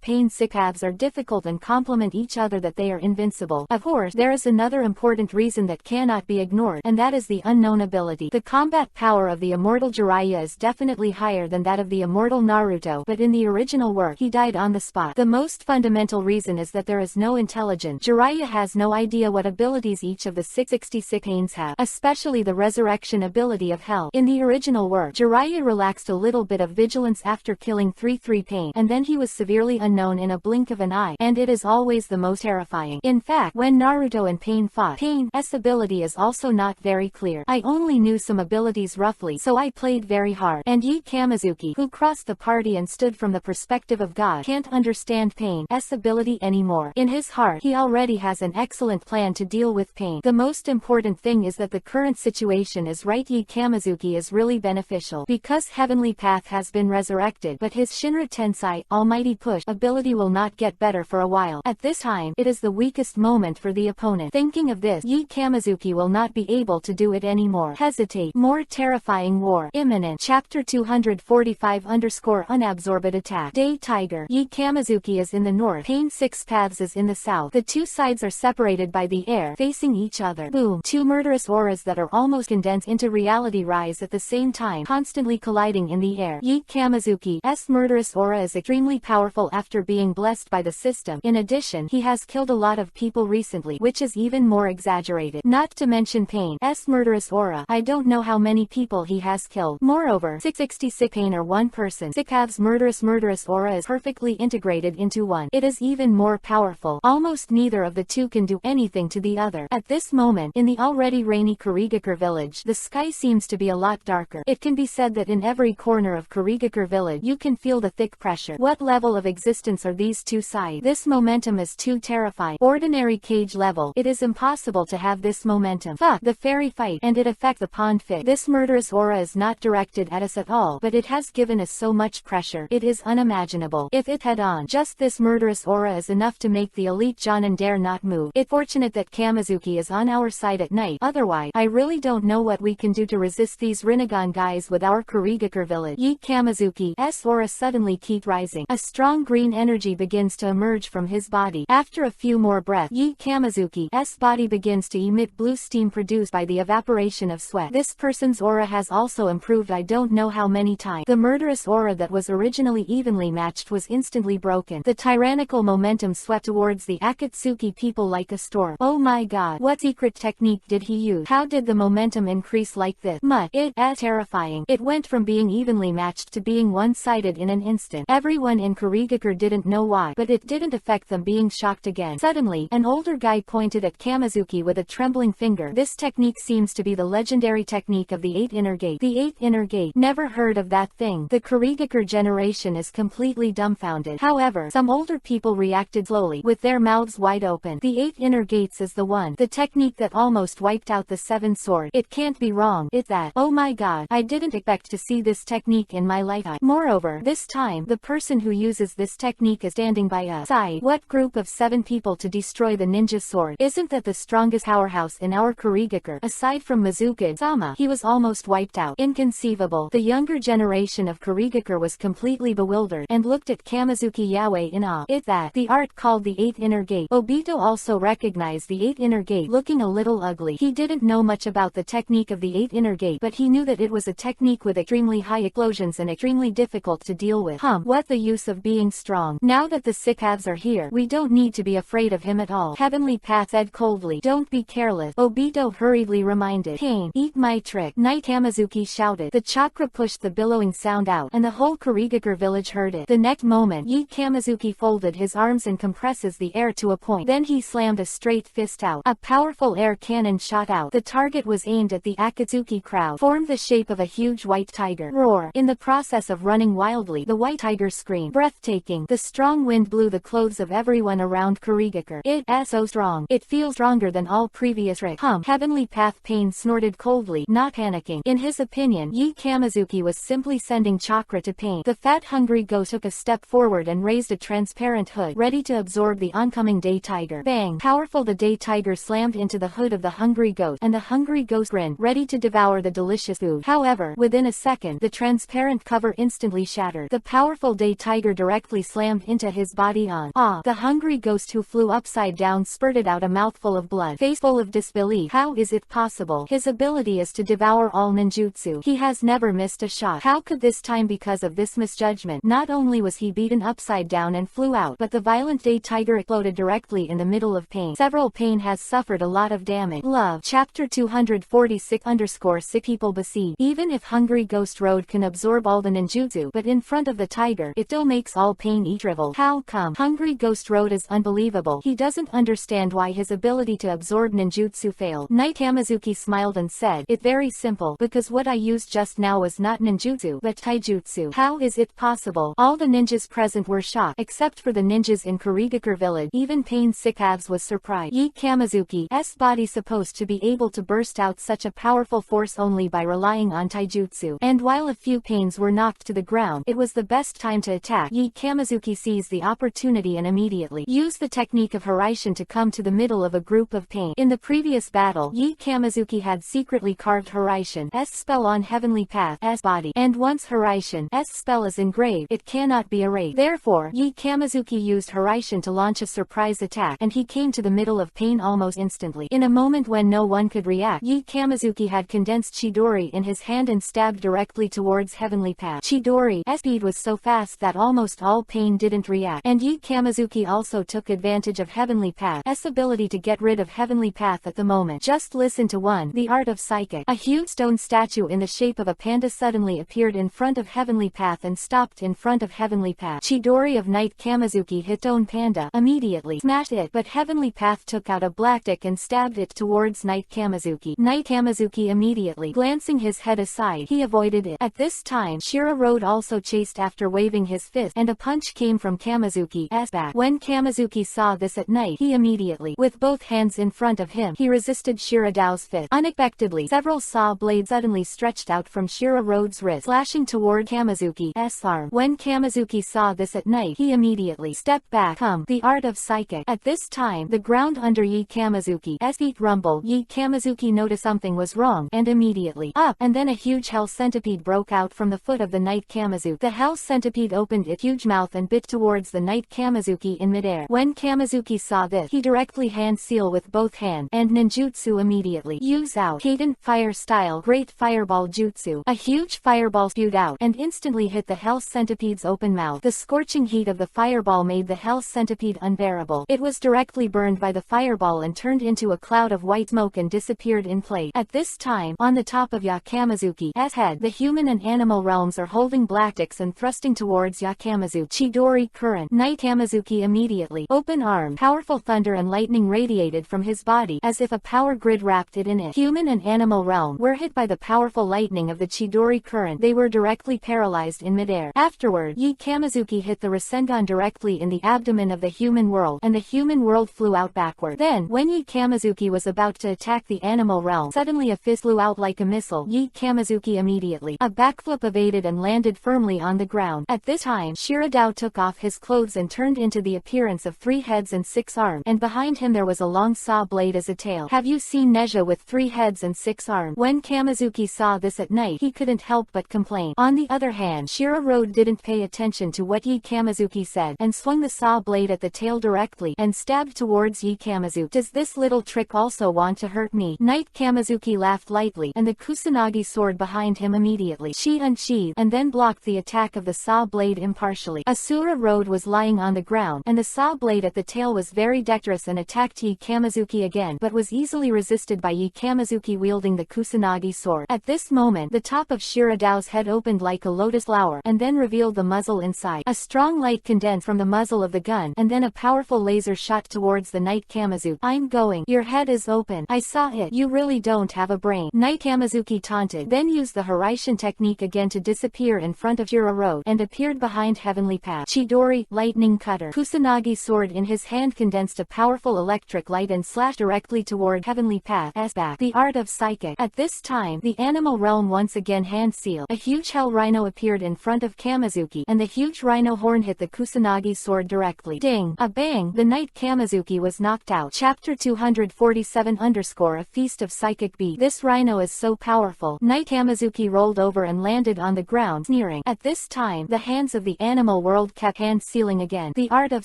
pain EPUBs are difficult and complement each other that they are invincible. Of course, there is another important reason that cannot be ignored, and that is the unknown ability. The combat power of the immortal Jiraiya is definitely higher than that of the immortal Naruto, but in the original work he died on the spot. The most fundamental reason is that there is no intelligence. Jiraiya has no idea what abilities each of the 666 pains have, especially the resurrection ability of hell. In the original work, Jiraiya relaxed a little bit of vigilance after killing 3 pain, and then he was severely unknown in a blink of an eye, and it is always the most terrifying. In fact, when Naruto and Pain fought, Pain's ability is also not very clear. I only knew some abilities roughly, so I played very hard. And Ye Kamizuki, who crossed the party and stood from the perspective of God, can't understand Pain's ability anymore. In his heart, he already has an excellent plan to deal with Pain. The most important thing is that the current situation is right. Ye Kamizuki is really beneficial, because Heavenly Path has been resurrected, but his Shinra Tensai, almighty push, ability will not get better for a while. At this time, it is the weakest moment for the opponent. Thinking of this, Ye Kamizuki will not be able to do it anymore. Hesitate. More terrifying war imminent. Chapter 245 _ Unabsorbed attack. Day Tiger. Ye Kamizuki is in the north. Pain 6 paths is in the south. The two sides are separated by the air, facing each other. Boom. Two murderous auras that are almost condensed into reality rise at the same time, constantly colliding in the air. Ye Kamizuki's murderous murderous aura is extremely powerful after being blessed by the system. In addition, he has killed a lot of people recently, which is even more exaggerated. Not to mention Payne's murderous aura. I don't know how many people he has killed. Moreover, 666 Payne or one person. Sikav's murderous aura is perfectly integrated into one. It is even more powerful. Almost neither of the two can do anything to the other. At this moment, in the already rainy Kurigakure village, the sky seems to be a lot darker. It can be said that in every corner of Kurigakure village you can feel the thick pressure. What level of existence are these two sides? This momentum is too terrifying. Ordinary cage level. It is impossible to have this momentum. Fuck, the fairy fight, and it affects the pond fic. This murderous aura is not directed at us at all, but it has given us so much pressure. It is unimaginable. If it had on, just this murderous aura is enough to make the elite Jonin dare not move. It's fortunate that Kamizuki is on our side at night. Otherwise, I really don't know what we can do to resist these Rinnegan guys with our Kurigakure village. Yi Kamizuki's aura suddenly keeps rising. A strong green energy begins to emerge from his body. After a few more breaths, Yi Kamizuki's body begins to emit blue steam produced by the evaporation of sweat. This person's aura has also improved I don't know how many times. The murderous aura that was originally evenly matched was instantly broken. The tyrannical momentum swept towards the Akatsuki people like a storm. Oh my god, what secret technique did he use? How did the momentum increase like this much? It's terrifying. It went from being evenly matched to being one-sided in an instant. Everyone in Kurigakure didn't know why, but it didn't affect them being shocked again. Suddenly, an older guy pointed at Kamizuki with a trembling finger. This technique seems to be the legendary technique of the 8 inner gate. The 8 inner gate. Never heard of that thing. The Kurigakure generation is completely dumbfounded. However, some older people reacted slowly, with their mouths wide open. The 8 inner gates is the one. The technique that almost wiped out the 7 sword. It can't be wrong. It's that. Oh my god, I didn't expect to see this technique in my lifetime. Moreover, this time, the person who uses this technique is standing by us side. What group of 7 people to destroy the ninja sword? Isn't that the strongest powerhouse in our Kurigakure? Aside from Mizuka-sama, he was almost wiped out. Inconceivable. The younger generation of Kurigakure was completely bewildered, and looked at Kamizuki Yaoi in awe. It's that. The art called the 8 inner gate. Obito also recognized the 8 inner gate looking a little ugly. He didn't know much about the technique of the 8 inner gate, but he knew that it was a technique with extremely high explosions and extremely difficult to deal with. What the use of being strong? Now that the Sikavs are here, we don't need to be afraid of him at all. Heavenly Path said coldly. Don't be careless. Obito hurriedly reminded. Pain, eat my trick. Night Kamizuki shouted. The chakra pushed the billowing sound out, and the whole Kurigakure village heard it. The next moment, Yi Kamizuki folded his arms and compresses the air to a point. Then he slammed a straight fist out. A powerful air cannon shot out. The target was aimed at the Akatsuki crowd, formed the shape of a huge white tiger. Roar. In the process of running wildly, the white tiger screamed. Breathtaking. The strong wind blew the clothes of everyone around Kurigakure. It's so strong. It feels stronger than all previous tricks. Heavenly Path Pain snorted coldly, not panicking. In his opinion, Yi Kamizuki was simply sending chakra to Pain. The fat hungry ghost took a step forward and raised a transparent hood, ready to absorb the oncoming day tiger. Bang! Powerful, the day tiger slammed into the hood of the hungry ghost, and the hungry ghost grinned, ready to devour the delicious food. However, within a second, the transparent cover instantly shattered. The powerful day tiger directly slammed into his body on. The hungry ghost, who flew upside down, spurted out a mouthful of blood. Face full of disbelief. How is it possible? His ability is to devour all ninjutsu. He has never missed a shot. How could this time? Because of this misjudgment, not only was he beaten upside down and flew out, but the violent day tiger exploded directly in the middle of Pain. Several Pain has suffered a lot of damage. Love. Chapter 246_6 people besiege. Even if Hungry Ghost Road can absorb all the ninjutsu, but in front of the tiger, it still makes all Pain eat shrivel. How come? Hungry Ghost Road is unbelievable. He doesn't understand why his ability to absorb ninjutsu failed. Knight Kamizuki smiled and said, it's very simple, because what I used just now was not ninjutsu, but taijutsu. How is it possible? All the ninjas present were shocked, except for the ninjas in Kurigakure village. Even Pain's Sikavs was surprised. Yi Kamizuki's body supposed to be able to burst out such a powerful force only by relying on taijutsu. And while a few Pains were knocked to the ground, it was the best time to attack. Yi Kamizuki seized the opportunity and immediately used the technique of Hiraishin to come to the middle of a group of Pain. In the previous battle, Yi Kamizuki had secretly carved Hiraishin's spell on Heavenly Path's body, and once Hiraishin's spell is engraved, it cannot be erased. Therefore, Yi Kamizuki used Hiraishin to launch a surprise attack, and he came to the middle of Pain almost instantly. In a moment when no one could react, Yi Kamizuki had condensed Chidori in his hand and stabbed directly towards Heavenly Path. Chidori's speed was so fast that almost all pain didn't react. And Yi Kamizuki also took advantage of Heavenly Path's ability to get rid of Heavenly Path at the moment. Just listen to one. The art of psychic. A huge stone statue in the shape of a panda suddenly appeared in front of Heavenly Path and stopped in front of Heavenly Path. Chidori of Knight Kamizuki hit stone panda, immediately smashed it, but Heavenly Path took out a black stick and stabbed it towards Knight Kamizuki. Knight Kamizuki immediately glancing his head aside, he avoided it. At this time Shira Road also chased after waving his fist, and a punch came from Kamizuki's back. When Kamizuki saw this at night, he immediately, with both hands in front of him, he resisted Shiradao's fist. Unexpectedly, several saw blades suddenly stretched out from Shira Road's wrist, flashing toward Kamizuki's arm. When Kamizuki saw this at night, he immediately stepped back. The art of psychic. At this time, the ground under Yi Kamizuki's feet rumbled. Yi Kamizuki noticed something was wrong, and immediately up, and then a huge hell centipede broke out from the foot of the Knight Kamizuki. The hell centipede opened its huge mouth and bit towards the Knight Kamizuki in midair. When Kamizuki saw this, he directly hand seal with both hands, and ninjutsu immediately use out Kaden fire style great fireball jutsu. A huge fireball spewed out, and instantly hit the hell centipede's open mouth. The scorching heat of the fireball made the hell centipede unbearable. It was directly burned by the fireball and turned into a cloud of white smoke and disappeared in place. At this time, on the top of Yakamazuki's head, the human and animal realms are holding black sticks and thrusting towards Yakamazuki. Chidori current. Knight Kamizuki immediately open arm. Powerful thunder and lightning radiated from his body, as if a power grid wrapped it in it. Human and animal realm were hit by the powerful lightning of the Chidori current. They were directly paralyzed in midair. Afterward, Yi Kamizuki hit the Rasengan directly in the abdomen of the human world, and the human world flew out backward. Then, when Yi Kamizuki was about to attack the animal realm, suddenly a fist flew out like a missile. Yi Kamizuki immediately a backflip evaded and landed firmly on the ground. At this time, Shiradao took off his clothes and turned into the appearance of 3 heads and 6 arms, and behind him there was a long saw blade as a tail. Have you seen Neja with 3 heads and 6 arms? When Kamizuki saw this at night, he couldn't help but complain. On the other hand, Shira Road didn't pay attention to what Yi Kamizuki said, and swung the saw blade at the tail directly, and stabbed towards Yi Kamizuki. Does this little trick also want to hurt me? Knight Kamizuki laughed lightly, and the Kusanagi sword behind him immediately she unsheathed, and then blocked the attack of the saw blade impartially. Asura Road was lying on the ground, and the saw blade at the tail was very dexterous and attacked Yi Kamizuki again, but was easily resisted by Yi Kamizuki wielding the Kusanagi sword. At this moment, the top of Shiradao's head opened like a lotus flower, and then revealed the muzzle inside. A strong light condensed from the muzzle of the gun, and then a powerful laser shot towards the Knight Kamizuki. I'm going. Your head is open. I saw it. You really don't have a brain. Knight Kamizuki taunted, then used the Horaishin technique again to disappear in front of Shira Road, and appeared behind Heavenly Path. Chidori, lightning cutter. Kusanagi sword in his hand condensed a powerful electric light and slashed directly toward Heavenly Path's back. The art of psychic. At this time, the animal realm once again hand sealed. A huge hell rhino appeared in front of Kamizuki, and the huge rhino horn hit the Kusanagi sword directly. Ding! A bang! The Knight Kamizuki was knocked out. Chapter 247 A Feast of Psychic Beasts. This rhino is so powerful. Knight Kamizuki rolled over and landed on the ground, sneering. At this time, the hands of the animal world kept hand sealing again. The art of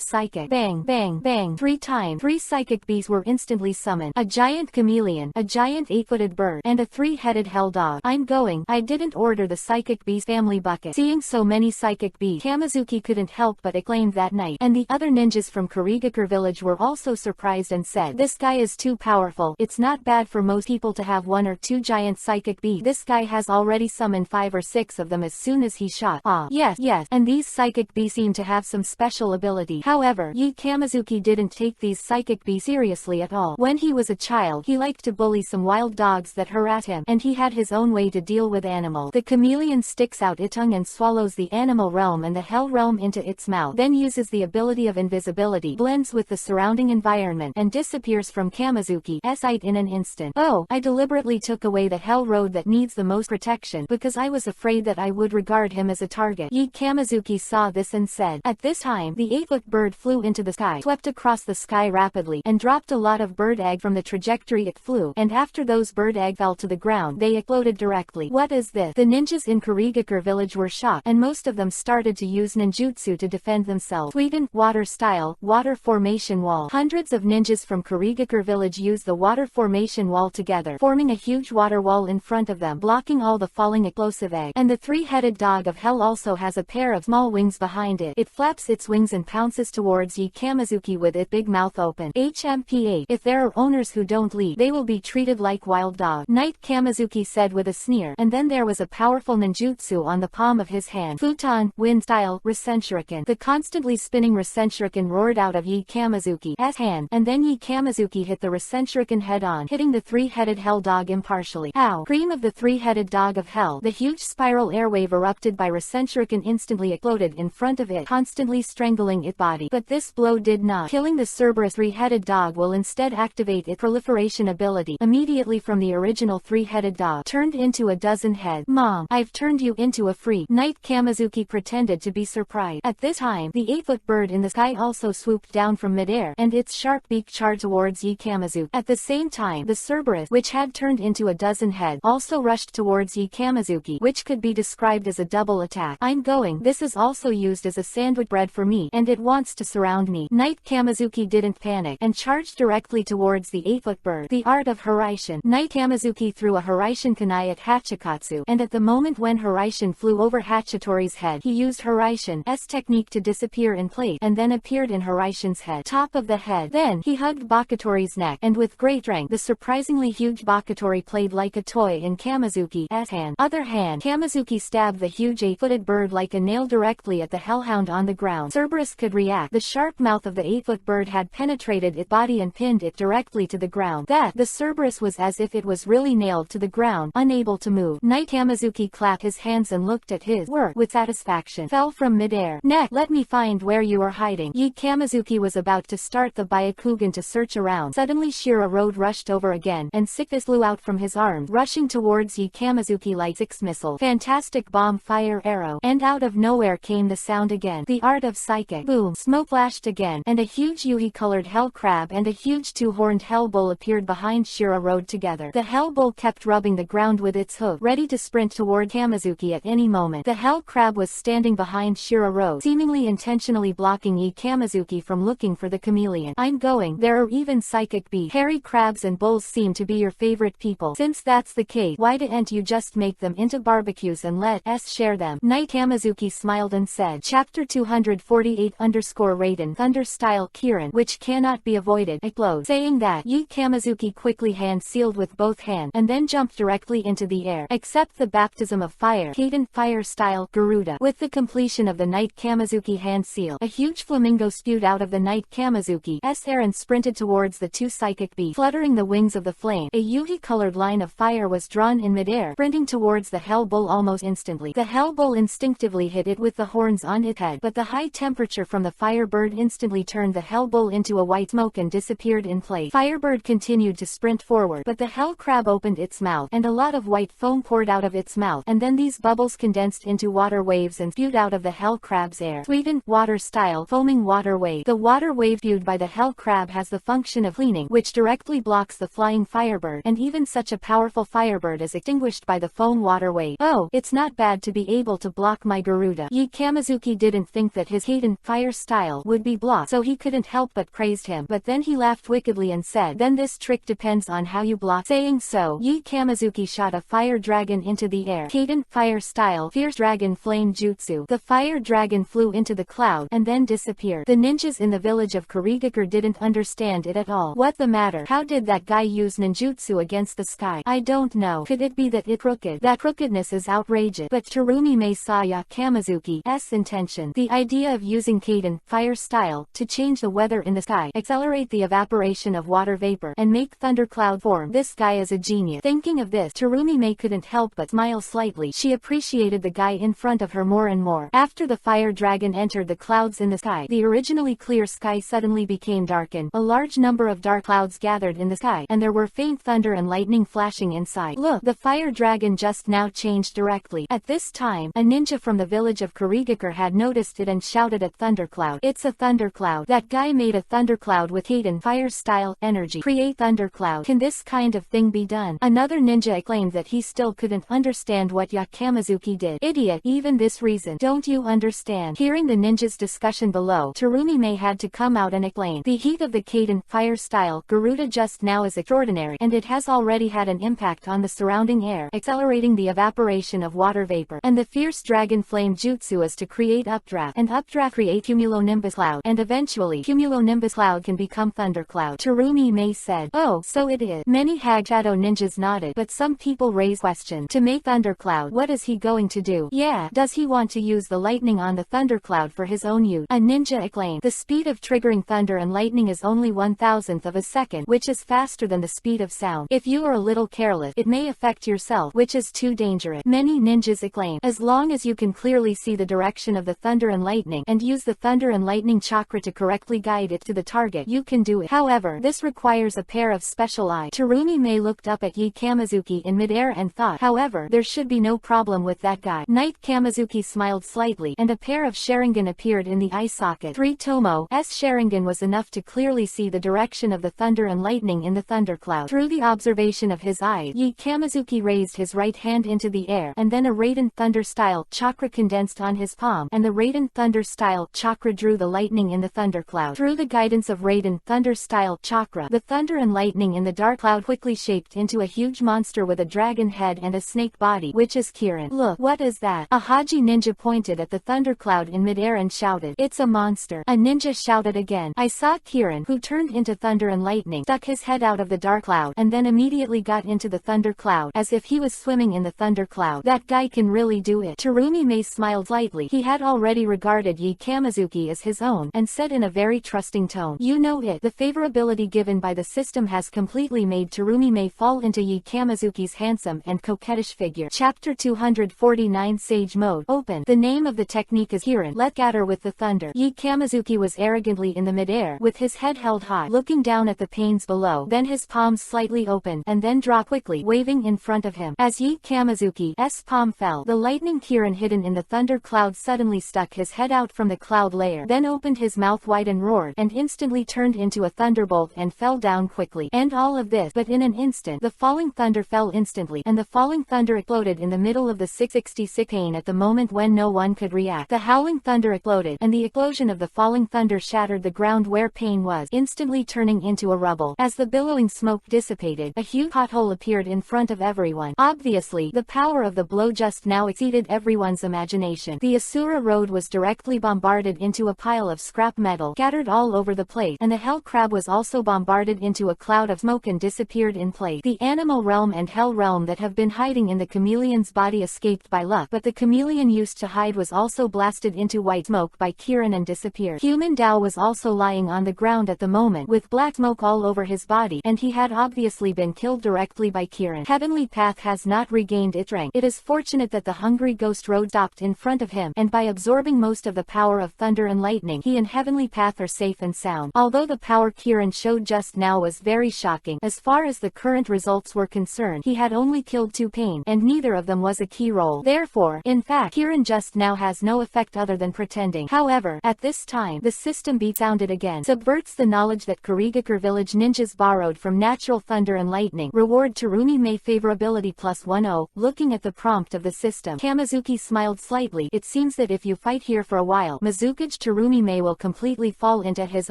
psychic. Bang! Bang! Bang! 3 times. 3 psychic beasts were instantly summoned. A giant chameleon, a giant 8-footed bird, and a 3-headed hell dog. I'm going. I didn't order the psychic beast family bucket. Seeing so many psychic beasts, Kamizuki couldn't help but acclaim that night, and the other ninjas from Kurigakure village were also surprised and said, this guy is too powerful. It's not bad for most people to have 1 or 2 giant psychic beasts. This guy has already summoned 5 or 6 of them as soon as he shot. Yes, and these psychic beasts seem to have some special ability. However, Yi Kamizuki didn't take these psychic beasts seriously at all. When he was a child, he liked to bully some wild dogs that harassed him, and he had his own way to deal with animals. The chameleon sticks out its tongue and swallows the animal realm and the hell realm into its mouth, then uses the ability of invisibility, blends with the surrounding environment, and disappears from Kamizuki's sight in an instant. Oh, I deliberately took away the hell road that needs the most protection, because I was afraid that I would regard him as a target. Yi Kamizuki saw this and said. At this time, the 8-foot bird flew into the sky, swept across the sky rapidly, and dropped a lot of bird egg from the trajectory it flew, and after those bird egg fell to the ground, they exploded directly. What is this? The ninjas in Kurigakure village were shocked, and most of them started to use ninjutsu to defend themselves. Sweden, water style, water formation wall. Hundreds of ninjas from Kurigakure village used the water formation wall together, forming a huge water wall in front of them, blocking all the falling explosive egg, and the 3-headed dog of hell also has a pair of small wings behind it. It flaps its wings and pounces towards Yi Kamizuki with its big mouth open. HMPH. If there are owners who don't lead, they will be treated like wild dog. Knight Kamizuki said with a sneer, and then there was a powerful ninjutsu on the palm of his hand. Futon, wind style, Rasenshuriken. The constantly spinning Rasenshuriken roared out of Yi Kamizuki's hand, and then Yi Kamizuki hit the Rasenshuriken head-on, hitting the three-headed hell dog impartially. Ow! Cream of the three-headed dog of hell. The huge spiral airwave erupted by Rasenshuriken instantly exploded in front of it, constantly strangling its body. But this blow did not killing the Cerberus three-headed dog will instead activate its proliferation ability immediately from the original three-headed dog turned into a dozen heads. Mom, I've turned you into a freak. Knight Kamizuki pretended to be surprised. At this time, the 8-foot bird in the sky also swooped down from midair, and its sharp beak charged towards Yi Kamizuki. At the same time, the Cerberus, which had turned into a dozen heads, also rushed towards Yi Kamizuki, which could be described as a double attack. I'm going. This is also used as a sandwich bread for me, and it wants to surround me. Knight Kamizuki didn't panic, and charged directly towards the 8-foot bird. The art of Hiraishin. Knight Kamizuki threw a Hiraishin kunai at Hachikatsu, and at the moment when Hiraishin flew over Hachitori's head, he used Hiraishin's technique to disappear in place, and then appeared in Hiraishin's head, top of the head. Then, he hugged Bakutori's neck, and with great strength, the surprisingly huge Bakutori played like a toy in Kamizuki's hand. Other hand, Kamizuki stabbed the huge 8-footed bird like a nail directly at the hellhound on the ground. Cerberus could react. The sharp mouth of the 8-foot bird had penetrated its body and pinned it directly to the ground. The Cerberus was as if it was really nailed to the ground, unable to move. Knight Kamizuki clapped his hands and looked at his work with satisfaction. Fell from midair. Neck, let me find where you are hiding. Yi Kamizuki was about to start the Byakugan to search around. Suddenly Shira Road rushed over again, and sickness flew out from his arms, rushing towards Yi Kamizuki like 6 missile. Fantastic bomb fire arrow. And out of nowhere came the sound again. The art of psychic. Boom. Smoke flashed again, and a huge Yuhi-colored hell crab and a huge 2-horned hell bull appeared behind Shira Road together. The hell bull kept rubbing the ground with its hoof, ready to sprint toward Kamizuki at any moment. The hell crab was standing behind Shira Road, seemingly intentionally blocking Yi Kamizuki from looking for the chameleon. I'm going. There are even psychic beasts. Hairy crabs and bulls seem to be your favorite people. Since that's the case, why didn't you just make them into barbecues and let us share them? Knight Kamizuki smiled and said, Chapter 248 Raiden Thunder Style Kirin, which cannot be avoided, explode. Saying that, Yi Kamizuki quickly hand sealed with both hands, and then jumped directly into the air. Accept the baptism of fire. Kaden Fire Style Garuda. With the completion of the Knight Kamizuki hand seal, a huge flamingo spewed out of the Knight Kamizuki's hair and sprinted towards the two psychic beasts, fluttering the wings of the flame. A Yuhi-colored line of fire was drawn in midair, sprinting towards the hell bull almost instantly. The hell bull instinctively hit it with the horns on its head, but the high temperature from the firebird instantly turned the hell bull into a white smoke and disappeared in place. Firebird continued to sprint forward, but the hell crab opened its mouth, and a lot of white foam poured out of its mouth, and then these bubbles condensed into water waves and spewed out of the hell crab's air. Sweetened water style foaming water wave. The water wave spewed by the hell crab has the function of cleaning, which directly blocks the flying firebird, and even such a powerful firebird is extinguished by the foam water wave. Oh, it's not bad to be able to block my Garuda. Yi Kamizuki didn't think that his Kaden Fire Style would be blocked, so he couldn't help but praised him, but then he laughed wickedly and said, then this trick depends on how you block. Saying so, Yi Kamizuki shot a fire dragon into the air. Kaden Fire Style Fierce Dragon Flame Jutsu. The fire dragon flew into the cloud, and then disappeared. The ninjas in the village of Kurigakure didn't understand it at all. What the matter? How did that guy use ninjutsu against the sky? I don't know. Could it be that it's crooked? That crookedness is outrageous. But Terumi saw Yi Kamizuki's intention. The idea of using Kaden Fire Style to change the weather in the sky, accelerate the evaporation of water vapor, and make thundercloud form. This guy is a genius. Thinking of this, Terumi couldn't help but smile slightly. She appreciated the guy in front of her more and more. After the fire dragon entered the clouds in the sky, the originally clear sky suddenly became darkened. A large number of dark clouds gathered in the sky, and there were faint thunder and lightning flashing inside. Look, the fire dragon just now changed directly. At this time, a ninja from the village of Kurigakure had noticed it and shouted at Thundercloud, it's a thundercloud. That guy made a thundercloud with Kaden Fire Style energy. Create thundercloud. Can this kind of thing be done? Another ninja claimed that he still couldn't understand what Yi Kamizuki did. Idiot, even this reason don't you understand? Hearing the ninja's discussion below, Terumi had to come out and explain. The heat of the Kaden Fire Style Garuda just now is extraordinary, and it has already had an impact on the surrounding air, accelerating the evaporation of water vapor, and the fierce this dragon flame jutsu is to create updraft, and updraft create cumulonimbus cloud, and eventually cumulonimbus cloud can become thundercloud. Terumi May said, "Oh, so it is." Many Hag Shadow ninjas nodded, but some people raised question. To make thundercloud, what is he going to do? Yeah, does he want to use the lightning on the thundercloud for his own use? A ninja exclaimed, "The speed of triggering thunder and lightning is only 1,000th of a second, which is faster than the speed of sound. If you are a little careless, it may affect yourself, which is too dangerous." Many ninjas exclaimed, "As long as you can clearly see the direction of the thunder and lightning, and use the thunder and lightning chakra to correctly guide it to the target, you can do it. However, this requires a pair of special eyes." Terumi May looked up at Yi Kamizuki in midair and thought, "However, there should be no problem with that guy." Knight Kamizuki smiled slightly, and a pair of Sharingan appeared in the eye socket. 3 Tomo's Sharingan was enough to clearly see the direction of the thunder and lightning in the thundercloud. Through the observation of his eyes, Yi Kamizuki raised his right hand into the air, and then a Raiden Thunder-style chakra condensed on his palm, and the Raiden Thunder-style chakra drew the lightning in the thundercloud. Through the guidance of Raiden Thunder-style chakra, the thunder and lightning in the dark cloud quickly shaped into a huge monster with a dragon head and a snake body, which is Kirin. "Look, what is that?" A Haji ninja pointed at the thundercloud in midair and shouted, "It's a monster." A ninja shouted again. I saw Kirin, who turned into thunder and lightning, stuck his head out of the dark cloud, and then immediately got into the thunder cloud, as if he was swimming in the thunder cloud. That guy can really do it. Terumi May smiled slightly. He had already regarded Yi Kamizuki as his own, and said in a very trusting tone, "You know it." The favorability given by the system has completely made Terumi May fall into Yi Kamizuki's handsome and coquettish figure. Chapter 249 Sage Mode Open. The name of the technique is Kirin. Let gather with the thunder. Yi Kamizuki was arrogantly in the midair, with his head held high, looking down at the panes below. Then his palms slightly opened, and then dropped quickly, waving in front of him. As Yi Kamizuki's palm fell, the lightning Kirin hidden in the thunder cloud suddenly stuck his head out from the cloud layer, then opened his mouth wide and roared, and instantly turned into a thunderbolt and fell down quickly. And all of this, but in an instant, the falling thunder fell instantly, and the falling thunder exploded in the middle of the 666 pane at the moment when no one could react. The howling thunder exploded, and the explosion of the falling thunder shattered the ground where Pain was, instantly turning into a rubble. As the billowing smoke dissipated, a huge pothole appeared in front of everyone. Obviously, the power of the blow just now exceeded everyone's imagination. The Asura road was directly bombarded into a pile of scrap metal, scattered all over the place, and the hell crab was also bombarded into a cloud of smoke and disappeared in place. The animal realm and hell realm that have been hiding in the chameleon's body escaped by luck, but the chameleon used to hide was also blasted into white smoke by Kirin and disappeared. Human Dao was also lying on the ground at the moment, with black smoke all over his body, and he had obviously been killed directly by Kirin. Heavenly Path has not regained its rank. It is fortunate that the hungry ghost road stopped in front of him, and by absorbing most of the power of thunder and lightning, he and Heavenly Path are safe and sound. Although the power Kirin showed just now was very shocking, as far as the current results were concerned, he had only killed 2 Pain, and neither of them was a key role. Therefore, in fact, Kirin just now has no effect other than pretending. However, at this time, the system beat sounded again. Subverts the knowledge that Kurigakure village ninjas borrowed from natural thunder and lightning. Reward Terumi May favorability +10. Looking at the prompt of the system, Kamizuki smiled slightly. It seems that if you fight here for a while, Mizukage Terumi May will completely fall into his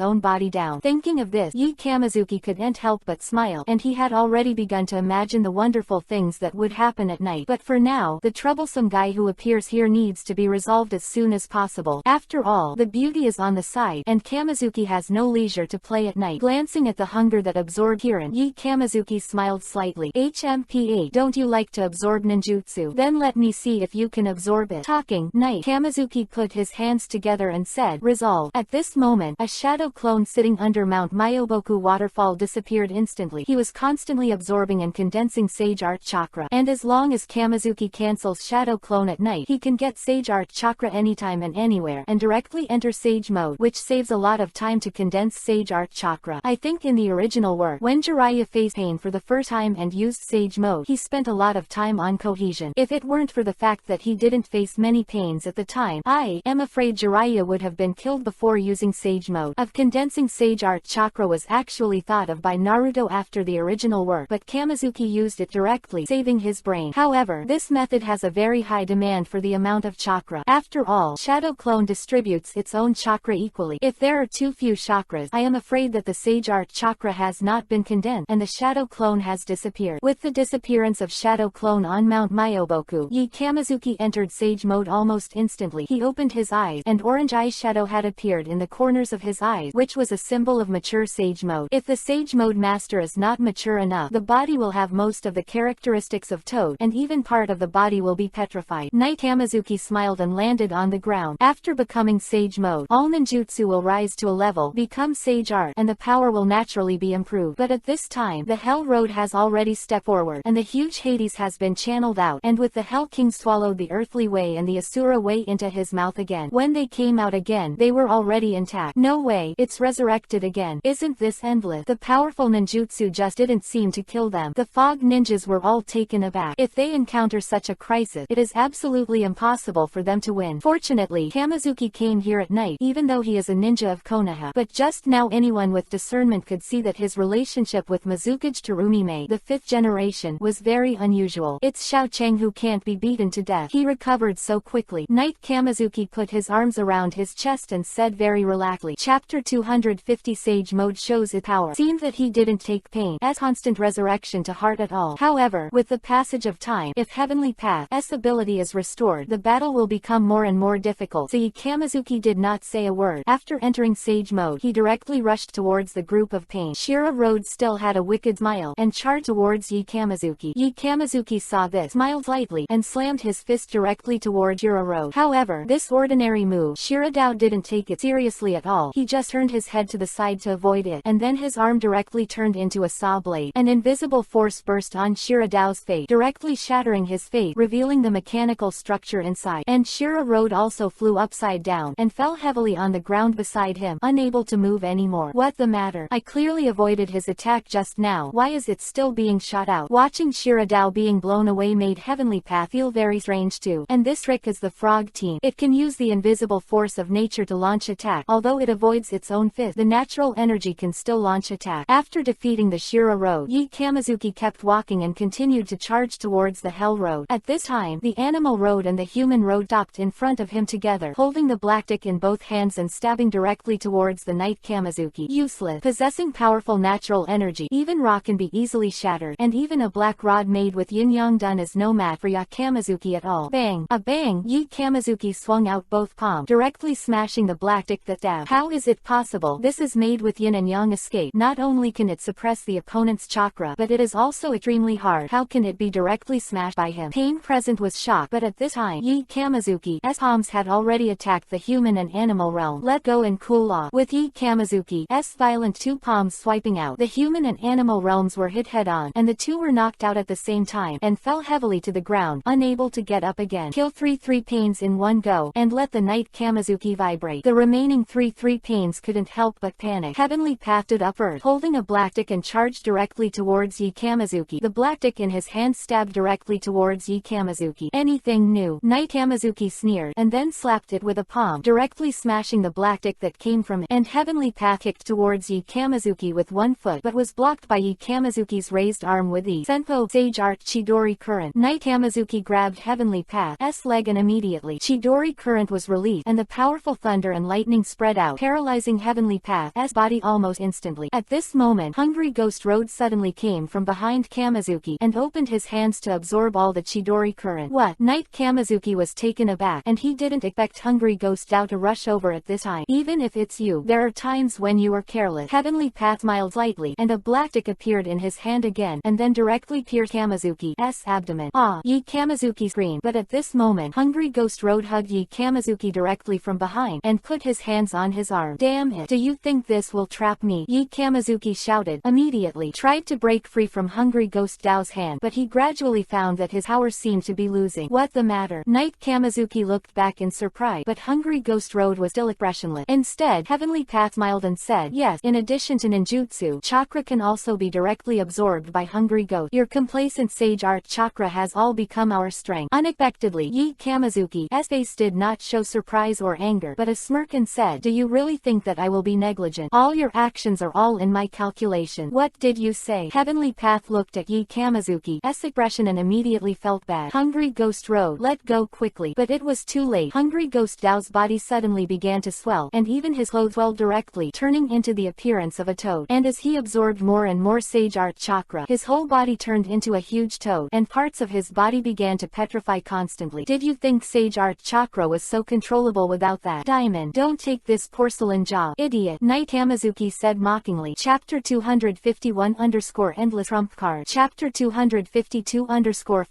own body down. Thinking of this, Yi Kamizuki couldn't help but smile, and he had already begun to imagine the wonderful things that would happen at night. But for now, the troublesome guy who appears here needs to be resolved as soon as possible. After all, the beauty is on the side, and Kamizuki has no leisure to play at night. Glancing at the hunger that absorbed Kirin, Yi Kamizuki smiled slightly. HMPA, don't you like to absorb ninjutsu? Then let me see if you can absorb it. Talking, Knight Kamizuki put his hands together and said, "Resolve." At this moment, a shadow clone sitting under Mount Myoboku waterfall disappeared instantly. He was constantly absorbing and condensing Sage Art Chakra, and as long as Kamizuki cancels Shadow Clone at night, he can get Sage Art Chakra anytime and anywhere, and directly enter Sage Mode, which saves a lot of time to condense Sage Art Chakra. I think in the original work, when Jiraiya faced Pain for the first time and used Sage Mode, he spent a lot of time on cohesion. If it weren't for the fact that he didn't face many Pains at the time, I am afraid Jiraiya would have been killed before using Sage Mode. Of condensing Sage Art Chakra was actually thought of by Naruto after the original work, but Kamizuki used it directly, saving his brain. However, this method has a very high demand for the amount of chakra. After all, Shadow Clone distributes its own chakra equally. If there are too few chakras, I am afraid that the Sage Art Chakra has not been condensed, and the Shadow Clone has disappeared. With the disappearance of Shadow Clone on Mount Myoboku, Yi Kamizuki entered Sage Mode almost instantly. He opened his eyes, and orange eyeshadow had appeared in the corners of his eyes, which was a symbol of mature Sage Mode. If the Sage Mode master is not mature enough, the body will have most of the characteristics of Toad, and even part of the body will be petrified. Knight Kamizuki smiled and landed on the ground. After becoming Sage Mode, all ninjutsu will rise to a level, become Sage Art, and the power will naturally be improved. But at this time, the Hell Road has already stepped forward, and the huge Hades has been channeled out, and with the Hell King swallowed the earthly way and the Asura way into his mouth again. When they came out again, they were already intact. No way, it's resurrected again. Isn't this endless? The powerful ninjutsu just didn't seem to kill them. The fog ninjas were all taken aback. If they encounter such a crisis, it is absolutely impossible for them to win. Fortunately, Kamizuki came here at night, even though he is a ninja of Konoha. But just now anyone with discernment could see that his relationship with Mizukage Terumime, the 5th generation, was very unusual. It's Xiao Cheng who can't be beaten to death. He recovered so quickly. Knight Kamizuki put his arms around his chest and said very relaxedly, Chapter 250 Sage Mode shows its power. Seemed that he didn't take pain as constant resurrection to heart at all. However, with the passage of time, if Heavenly Path's ability is restored, the battle will become more and more difficult. So Kamizuki did not say a word. After entering Sage Mode, he directly rushed towards the group of pain. Shira Road still had a wicked smile, and charged towards Kamizuki. Kamizuki saw this, smiled lightly, and slammed his fist directly towards Shira Road. However, this ordinary move, Shiradao didn't take it seriously at all. He just turned his head to the side to avoid it, and then his arm directly turned into a saw blade. An invisible force burst on Shiradao's face, directly shattering his face, revealing the mechanical structure inside. And Shira Road also flew upside down, and fell heavily on the ground beside him, unable to move anymore. What the matter? I clearly avoided his attack just now. Why is it still being shot out? Watching Shiradao being blown away made Heavenly Path feel very strange too. And this trick is the frog team. It can use the invisible force of nature to launch attack. Although it avoids its own fist, the natural energy can still launch attack. After defeating the Shira Road, Kamizuki kept walking and continued to charge towards the Hell Road. At this time, the Animal Road and the Human Road stopped in front of him together, holding the black stick in both hands and stabbing directly towards the Knight Kamizuki. Useless. Possessing powerful natural energy, even rock can be easily shattered, and even a black rod made with yin-yang done is no match for Kamizuki at all. Bang! A bang! Kamizuki swung out both palms, directly smashing the black stick that stabbed. How is it possible? This is made with yin and yang escape. Not only can it suppress the opponent's chakra, but it is also extremely hard. How can it be directly smashed by him? Pain present was shock, but at this time, Kamizuki's palms had already attacked the human and animal realm. Let go and cool off. With Kamizuki's violent two palms swiping out, the human and animal realms were hit head-on, and the two were knocked out at the same time, and fell heavily to the ground, unable to get up again. Kill 3 pains in one go, and let the Knight Kamizuki vibrate. The remaining 3 pains couldn't help but panic. Heavenly Path stood up first, holding a black stick and charged directly towards Kamizuki. The black stick in his hand stabbed directly towards Kamizuki. Anything new? Knight Kamizuki sneered, and then slapped it with a palm, directly smashing the black stick that came from it. And Heavenly Path kicked towards Kamizuki with one foot, but was blocked by Kamizuki's raised arm with the Senpo Sage Art Chidori Current. Knight Kamizuki grabbed Heavenly Path's leg, and immediately Chidori Current was released, and the powerful thunder and lightning spread out, paralyzing Heavenly Path's body almost instantly. At this moment, Hungry Ghost Road suddenly came from behind Kamizuki, and opened his hands to absorb all the Chidori Current. What? Knight Kamizuki was taken aback, and he didn't expect Hungry Ghost Dao to rush over at this time. Even if it's you, there are times when you are careless. Heavenly Path smiled lightly, and a black stick appeared in his hand again, and then directly pierced Kamizuki's abdomen. Ah! Kamizuki screamed, but at this moment, Hungry Ghost Road hugged Kamizuki directly from behind, and put his hands on his arm. Damn it! Do you think this will trap me? Kamizuki shouted. Immediately, tried to break free from Hungry Ghost Dao's hand, but he gradually found that his power seemed to be losing. What the matter? Knight Kamizuki looked back in surprise, but Hungry Ghost Road was still expressionless. Instead, Heavenly Path smiled and said, yes, in addition to ninjutsu, chakra can also be directly absorbed by Hungry Ghost. Your complacent Sage Art chakra has all become our strength. Unexpectedly, Kamizuki's face did not show surprise or anger, but a smirk, and said, do you really think that I will be negligent? All your actions are all in my calculation. What did you say? Heavenly Path looked at Kamizuki's expression and immediately felt bad. Hungry Ghost Road let go quickly, but it was too late. Hungry Ghost Dao's body suddenly began to swell, and even his clothes swelled directly, turning into the appearance of a toad. And as he absorbed more and more Sage Art chakra, his whole body turned into a huge toad, and parts of his body began to petrify constantly. Did you think Sage Art Chakra was so controllable without that? Diamond, don't take this porcelain job, idiot. Knight Hamazuki said mockingly. Chapter 251 Endless Trump Card. Chapter 252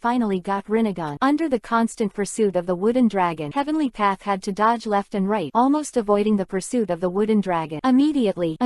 Finally got Rinnegan. Under the constant pursuit of the wooden dragon, Heavenly Path had to dodge left and right, almost avoiding the pursuit of the wooden dragon. Immediately,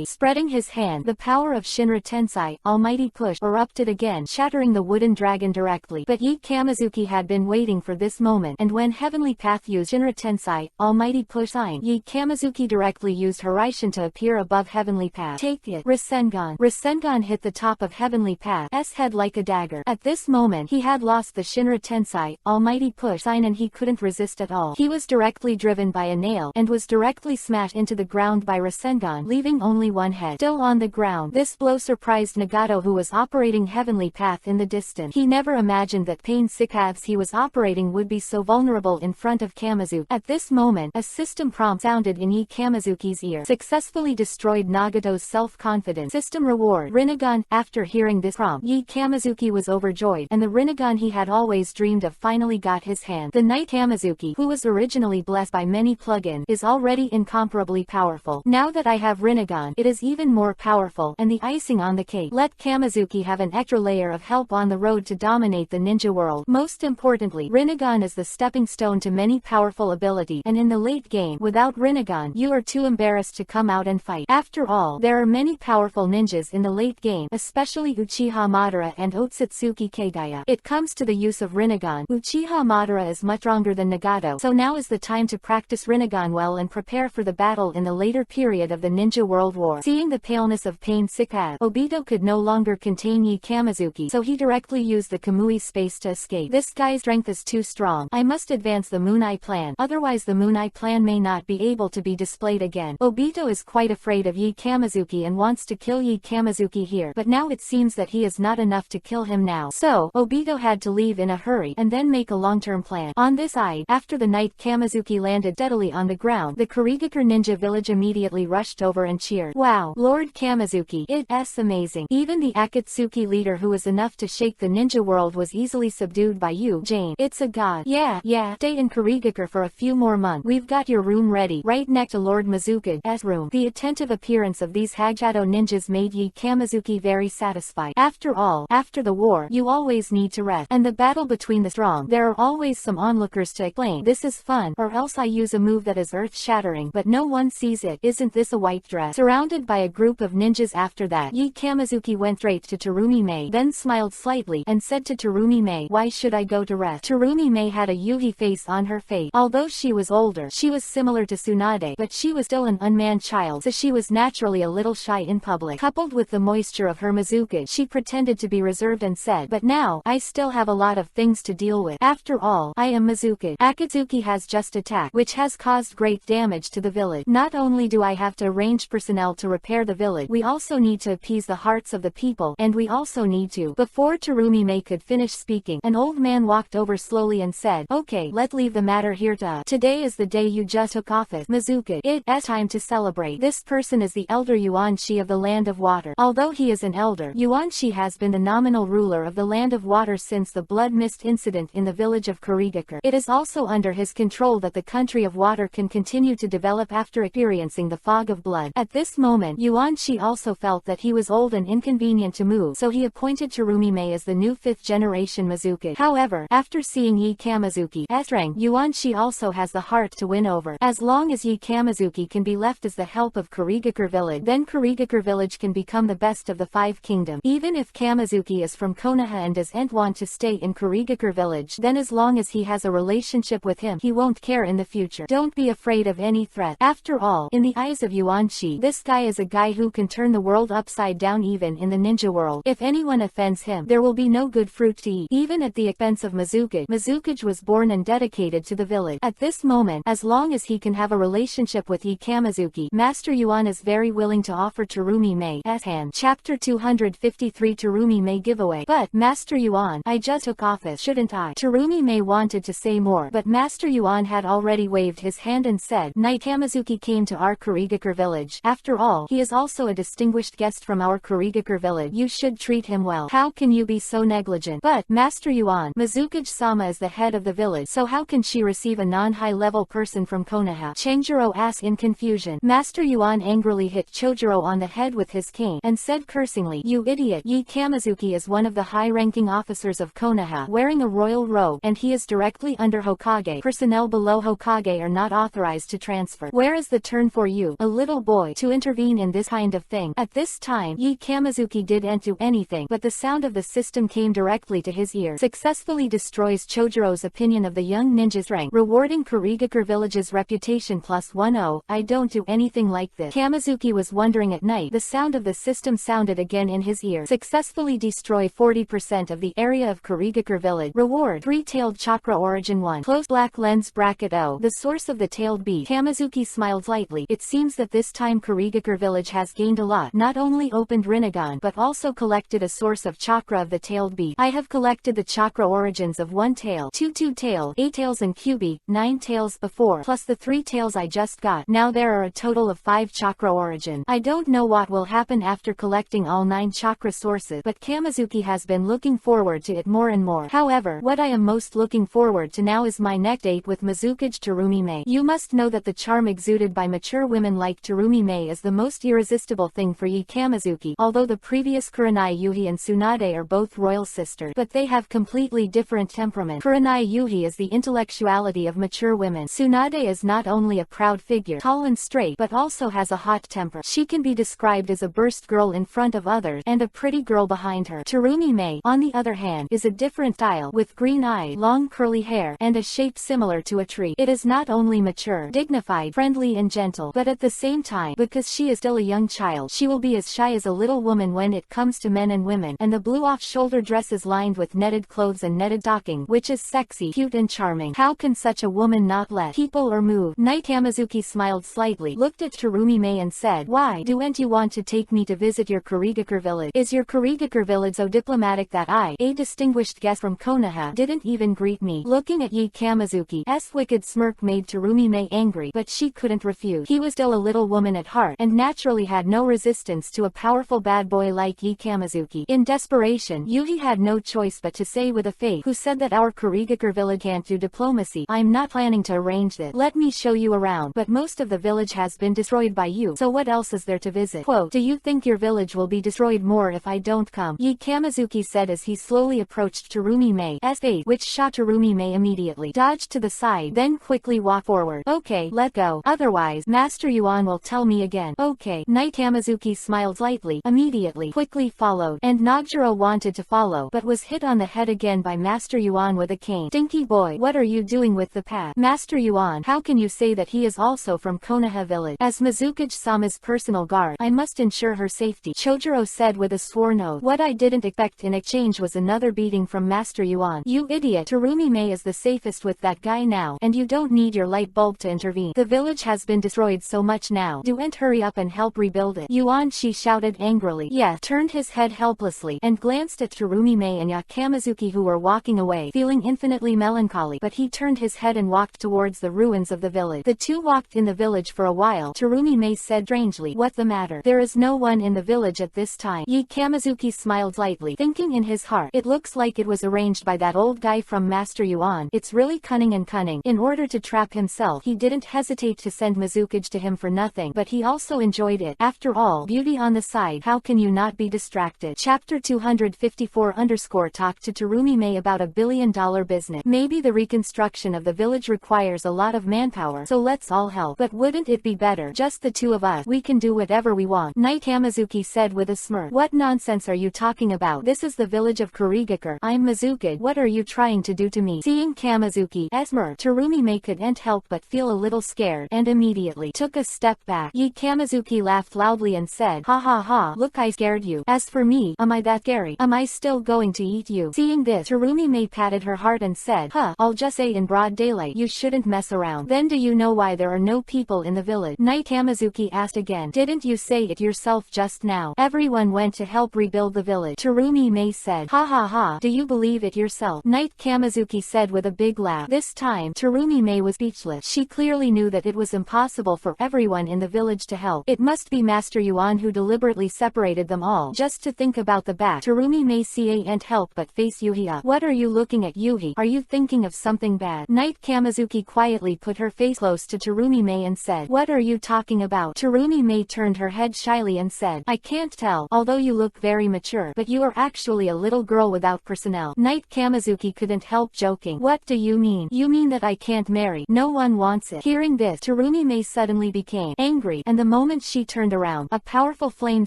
spreading his hand, the power of Shinra Tensei, Almighty Push, erupted again, shattering the wooden dragon directly. But Yi Kamizuki had been waiting for this moment, and when Heavenly Path used Shinra Tensei, Almighty Push sign, Yi Kamizuki directly used Horaishin to appear above Heavenly Path. Take it. Rasengan. Rasengan hit the top of Heavenly Path's head like a dagger. At this moment, he had lost the Shinra Tensei, Almighty Push sign, and he couldn't resist at all. He was directly driven by a nail, and was directly smashed into the ground by Rasengan, leaving only one head still on the ground. This blow surprised Nagato, who was operating Heavenly Path in the distance. He never imagined that pain sickabs he was operating would be so vulnerable in front of Kamizuki. At this moment, a system prompt sounded in Yi Kamizuki's ear. Successfully destroyed Nagato's self-confidence. System reward. Rinnegan. After hearing this prompt, Yi Kamizuki was overjoyed, and the Rinnegan he had always dreamed of finally got his hand. The Knight Hamazuki, who was originally blessed by many plugins, is already incomparably powerful. Now that I have Rinnegan, it is even more powerful, and the icing on the cake. Let Kamizuki have an extra layer of help on the road to dominate the ninja world. Most importantly, Rinnegan is the stepping stone to many powerful ability, and in the late game, without Rinnegan, you are too embarrassed to come out and fight. After all, there are many powerful ninjas in the late game, especially Uchiha Madara and Otsutsuki Kagaya. It comes to the use of Rinnegan. Uchiha Madara is much stronger than Nagato, so now is the time to practice Rinnegan well and prepare for the battle in the later period of the Ninja World War. Seeing the paleness of Pain Sickab, Obito could no longer contain Yi Kamizuki, so he directly used the Kamui space to escape. This guy's strength is too strong. I must advance the Moon Eye plan, otherwise the Moon Eye plan may not be able to be displayed again. Obito is quite afraid of Yi Kamizuki and wants to kill Yi Kamizuki here, but now it seems that he is not enough to kill him now. So, Obito had to leave in a hurry, and then make a long-term plan. On this side, after the Knight Kamizuki landed steadily on the ground, the Kurigakure ninja village immediately rushed over and cheered. Wow, Lord Kamizuki, it's amazing. Even the Akatsuki leader who was enough to shake the ninja world was easily subdued by you, Jane. It's a god. Yeah, stay in Kurigakure for a few more months. We've got your room ready, right next to Lord Mizuka's room. The attentive appearance of these Hagado ninjas made Yi Kamizuki very satisfied. After all, after the war, you always need to rest. And the battle between the strong, there are always some onlookers to explain. This is fun, or else I use a move that is earth-shattering, but no one sees it. Isn't this a white dress? Surrounded by a group of ninjas after that, Yi Kamizuki went straight to Terumi Mei, then smiled slightly, and said to Terumi Mei, why should I go to rest? Terumi Mei had a Yuhi face on her face. Although she was older, she was similar to Tsunade, but she was still an unmanned child, so she was naturally a little shy in public. Coupled with the moisture of her Mizuka, she pretended to be reserved and said, but now, I still have a lot of things to deal with. After all, I am Mizuka. Akatsuki has just attacked, which has caused great damage to the village. Not only do I have to arrange personnel to repair the village, we also need to appease the hearts of the people, and we also need to. Before Terumi Mei could finish speaking, an old man walked over slowly and said, okay, let's leave the matter here. Today is the day you just took office, Mizuka. It's time to celebrate. This person is the elder Yuan Shi of the Land of Water. Although he is an elder, Yuan Shi has been the nominal ruler of the Land of Water since the blood mist incident in the village of Kurigakure. It is also under his control that the country of water can continue to develop after experiencing the fog of blood. At this moment, Yuan Shi also felt that he was old and inconvenient to move, so he appointed Terumi Mei as the new 5th generation Mizuka. However, after seeing Yi Kamizuki's strength, Yuan Shi also has the heart to win over. As long as Yi Kamizuki can be left as the help of Kurigakure village, then Kurigakure village can become the best of the 5 kingdoms. Even if Kamizuki is from Konoha and doesn't want to stay in Kurigakure village, then as long as he has a relationship with him, he won't care in the future. Don't be afraid of any threat. After all, in the eyes of Yuan Shi, this guy is a guy who can turn the world upside down even in the ninja world. If anyone offends him, there will be no good fruit to eat. Even at the expense of Mizuka, Mizuka was born and dedicated to the village. At this moment, as long as he can have a relationship with Yi Kamizuki, Master Yuan is very willing to offer Terumi Mei's hand. Chapter 253 Terumi Mei Giveaway. But, Master Yuan, I just took office, shouldn't I? Terumi Mei wanted to say more, but Master Yuan had already waved his hand and said, Knight Kamizuki came to our Kurigakure village. After all, he is also a distinguished guest from our Kurigakure village. You should treat him well. How can you be so negligent? But, Master Yuan, Mizuka Mizukage-sama is the head of the village, so how can she receive a non-high-level person from Konoha? Chojuro asked in confusion. Master Yuan angrily hit Chojuro on the head with his cane, and said cursingly, "You idiot! Yi Kamizuki is one of the high-ranking officers of Konoha, wearing a royal robe, and he is directly under Hokage. Personnel below Hokage are not authorized to transfer. Where is the turn for you, a little boy, to intervene in this kind of thing?" At this time, Yi Kamizuki didn't do anything, but the sound of the system came directly to his ear. Successfully destroys Chojuro's opinion of the young ninja's rank, rewarding Kurigakure village's reputation +10. I don't do anything like this. Kamizuki was wondering at night. The sound of the system sounded again in his ear. Successfully destroy 40% of the area of Kurigakure village. Reward: three-tailed chakra origin 1. Closed black lens bracket O. The source of the tailed beast. Kamizuki smiled lightly. It seems that this time Kurigakure village has gained a lot. Not only opened Rinnegan, but also collected a source of chakra of the tailed beast. I have collected the chakra origins of 1 tail, 2 tail, 8 tails and QB, 9 tails before, plus the 3 tails I just got. Now there are a total of 5 chakra origin. I don't know what will happen after collecting all 9 chakra sources, but Kamizuki has been looking forward to it more and more. However, what I am most looking forward to now is my next date with Mizukage Terumi-mei. You must know that the charm exuded by mature women like Terumi-mei is the most irresistible thing for Yi Kamizuki. Although the previous Kurenai Yuhi and Tsunade are both royal sisters, but they have completely different temperament. Kurenai Yuhi is the intellectuality of mature women. Tsunade is not only a proud figure, tall and straight, but also has a hot temper. She can be described as a burst girl in front of others, and a pretty girl behind her. Terumi-mei, on the other hand, is a different style, with green eyes, long curly hair, and a shape similar to a tree. It is not only mature, dignified, friendly and gentle, but at the same time, because she is still a young child, she will be as shy as a little woman when it comes to men and women. And the blue off-shoulder dress is lined with netted clothes and netted stocking, which is sexy, cute and charming. How can such a woman not let people or move? Night Kamizuki smiled slightly, looked at Terumi-mei and said, "Why don't you want to take me to visit your Kurigakure village? Is your Kurigakure village so diplomatic that I, a distinguished guest from Konoha, didn't even greet me?" Looking at Yi Kamizuki's wicked smirk made Terumi-mei angry, but she couldn't refuse. He was still a little woman at heart, and naturally had no resistance to a powerful bad boy like Yi Kamizuki. In desperation, Yuhi had no choice but to say with a face, "Who said that our Kurigakure village can't do diplomacy? I'm not planning to arrange this. Let me show you around. But most of the village has been destroyed by you, so what else is there to visit?" Quote, "Do you think your village will be destroyed more if I don't come?" Yi Kamizuki said as he slowly approached Terumi-mei's face, which shot Terumi-mei immediately dodged to the side, then quickly walked forward. "Okay, let go. Otherwise, Master Yuan will tell me again." "Okay." Night Kamizuki smiled slightly, immediately quickly followed, and Nogijiro wanted to follow, but was hit on the head again by Master Yuan with a cane. "Stinky boy, what are you doing with the path?" "Master Yuan, how can you say that he is also from Konoha village? As Mizukage-sama's personal guard, I must ensure her safety," Chojuro said with a sworn oath. "What I didn't expect in exchange was another beating from Master Yuan." "You idiot, Terumi-mei is the safest with that guy now, and you don't need your light bulb to intervene. The village has been destroyed so much now. Don't hurry up and help rebuild it." Yuan, she shouted angrily. "Yeah," turned his head helplessly, and glanced at Terumi-mei and Yi Kamizuki who were walking away, feeling infinitely melancholy, but he turned his head and walked towards the ruins of the village. The two walked in the village for a while. Terumi-mei said strangely, "What the matter? There is no one in the village at this time." Yi Kamizuki smiled slightly, thinking in his heart, "It looks like it was arranged by that old guy from Master Yuan. It's really cunning and cunning." In order to trap himself, he didn't hesitate to send Mizukage to him for nothing, but he also enjoyed it. After all, beauty on the side, how can you not be distracted? Chapter 254 Talk to Terumi-mei about $1 billion business. Maybe the reconstruction of the village requires a lot of manpower, so let's all help. But wouldn't it be better, just the two of us? We can do whatever we want. Night Kamizuki said with a smirk. "What nonsense are you talking about? This is the village of Kurigakure. I'm Mizukage. What are you trying to do to me?" Seeing Kamizuki's smirk, Terumi-mei couldn't help but feel a little scared, and immediately took a step back. Yi Kamizuki laughed loudly and said, "Ha ha ha, look, I scared you. As for me, am I that scary? Am I still going to eat you?" Seeing this, Terumi-mei patted her heart and said, I'll just say in broad daylight you shouldn't mess around." "Then do you know why there are no people in the village?" Night Kamizuki asked again. "Didn't you say it yourself just now? Everyone went to help rebuild the village." Terumi-mei said, "Ha ha ha, do you believe it yourself?" Night Kamizuki said with a big laugh. This time, Terumi-mei was speechless. She clearly knew that it was impossible for everyone in the village to help. It must be Master Yuan who deliberately separated them all. Just to think about the back, Terumi-mei can't help but face Yuhi up. "What are you looking at, Yuhi? Are you thinking of something bad? Night Kamizuki quietly put her face close to Terumi-mei and said, what are you talking about? Terumi-mei turned her head shyly and said, I can't tell, although you look very mature, but you are actually a little girl without personnel. Night Kamizuki couldn't help joking. What do you mean? You mean that I can't marry? No one wants it. Hearing this, Terumi-mei suddenly became angry, and the moment she turned around, a powerful flame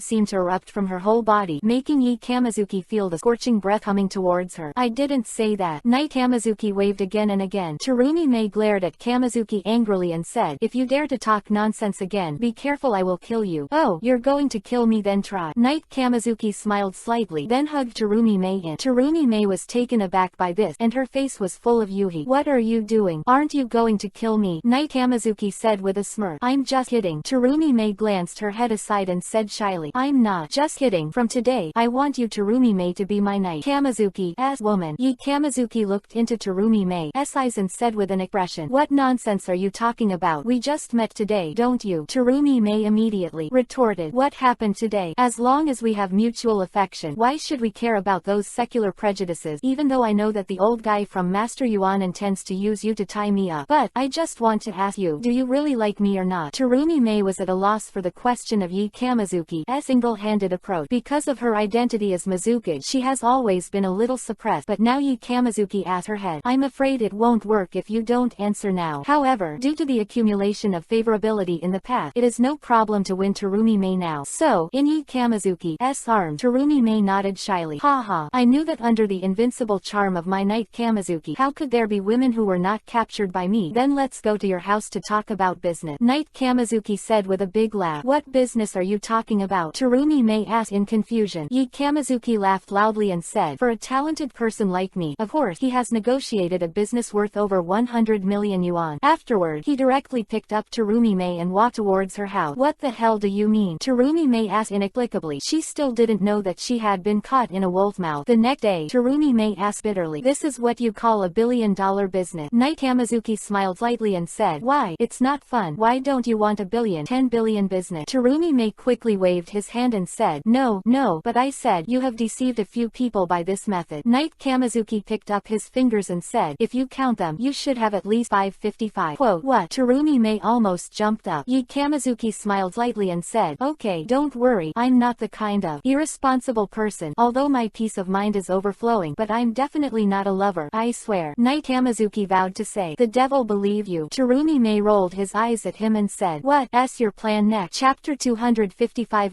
seemed to erupt from her whole body, making Yi Kamizuki feel the scorching breath coming towards her. I didn't say that. Night Kamizuki waved again and again. Terumi-mei glared at Kamizuki angrily and said, if you dare to talk nonsense again, be careful, I will kill you. Oh, you're going to kill me, then try. Night Kamizuki smiled slightly, then hugged Terumi-mei in. Terumi-mei was taken aback by this, and her face was full of Yuhi. What are you doing? Aren't you going to kill me? Night Kamizuki said with a smirk. I'm just kidding. Terumi-mei glanced her head aside and said shyly, I'm not just kidding. From today, I want you, Terumi-mei, to be my knight. Kamizuki-'s woman. Yi Kamizuki looked into Terumi-mei's eyes and said with an expression, what nonsense are you talking about? We just met today, don't you? Terumi-mei immediately retorted, what happened today? As long as we have mutual affection, why should we care about those secular prejudices? Even though I know that the old guy from Master Yuan intends to use you to tie me up. But, I just want to ask you, do you really like me or not? Terumi-mei was at a loss for the question of Yi Kamizuki's single-handed approach. Because of her identity as Mizuki, she has always been a little suppressed, but now Yi Kamizuki asked her head. I'm afraid it won't work if you don't answer now. However, due to the accumulation of favorability in the past, it is no problem to win Terumi-mei now. So, in Yi Kamizuki's arms, Terumi-mei nodded shyly. Haha, I knew that under the invincible charm of my knight Kamizuki, how could there be women who were not captured by me? Then let's go to your house to talk about business. Knight Kamizuki said with a big laugh. What business are you talking about? Terumi-mei asked in confusion. Yi Kamizuki laughed loudly and said, for a talented person like me, of course, he has negotiated a business worth over 100 million yuan. Afterward, he directly picked up Terumi-mei and walked towards her house. What the hell do you mean? Terumi-mei asked inexplicably. She still didn't know that she had been caught in a wolf mouth. The next day, Terumi-mei asked bitterly, this is what you call $1 billion business? Knight Kamizuki smiled slightly and said, why, it's not fun. Why don't you want $1 billion, 10 billion business? Terumi-mei quickly waved his hand and said, no, but I said, you have deceived a few people by this method. Knight Kamizuki picked up his fingers and said, if you count them, you should have at least 555. Quote, what? Terumi-mei almost jumped up. Yi Kamizuki smiled slightly and said, okay, don't worry, I'm not the kind of irresponsible person, although my peace of mind is overflowing, but I'm definitely not a lover, I swear. Knight Kamizuki vowed to say, the devil believe you. Terumi-mei rolled his eyes at him and said, what's your plan next? Chapter 255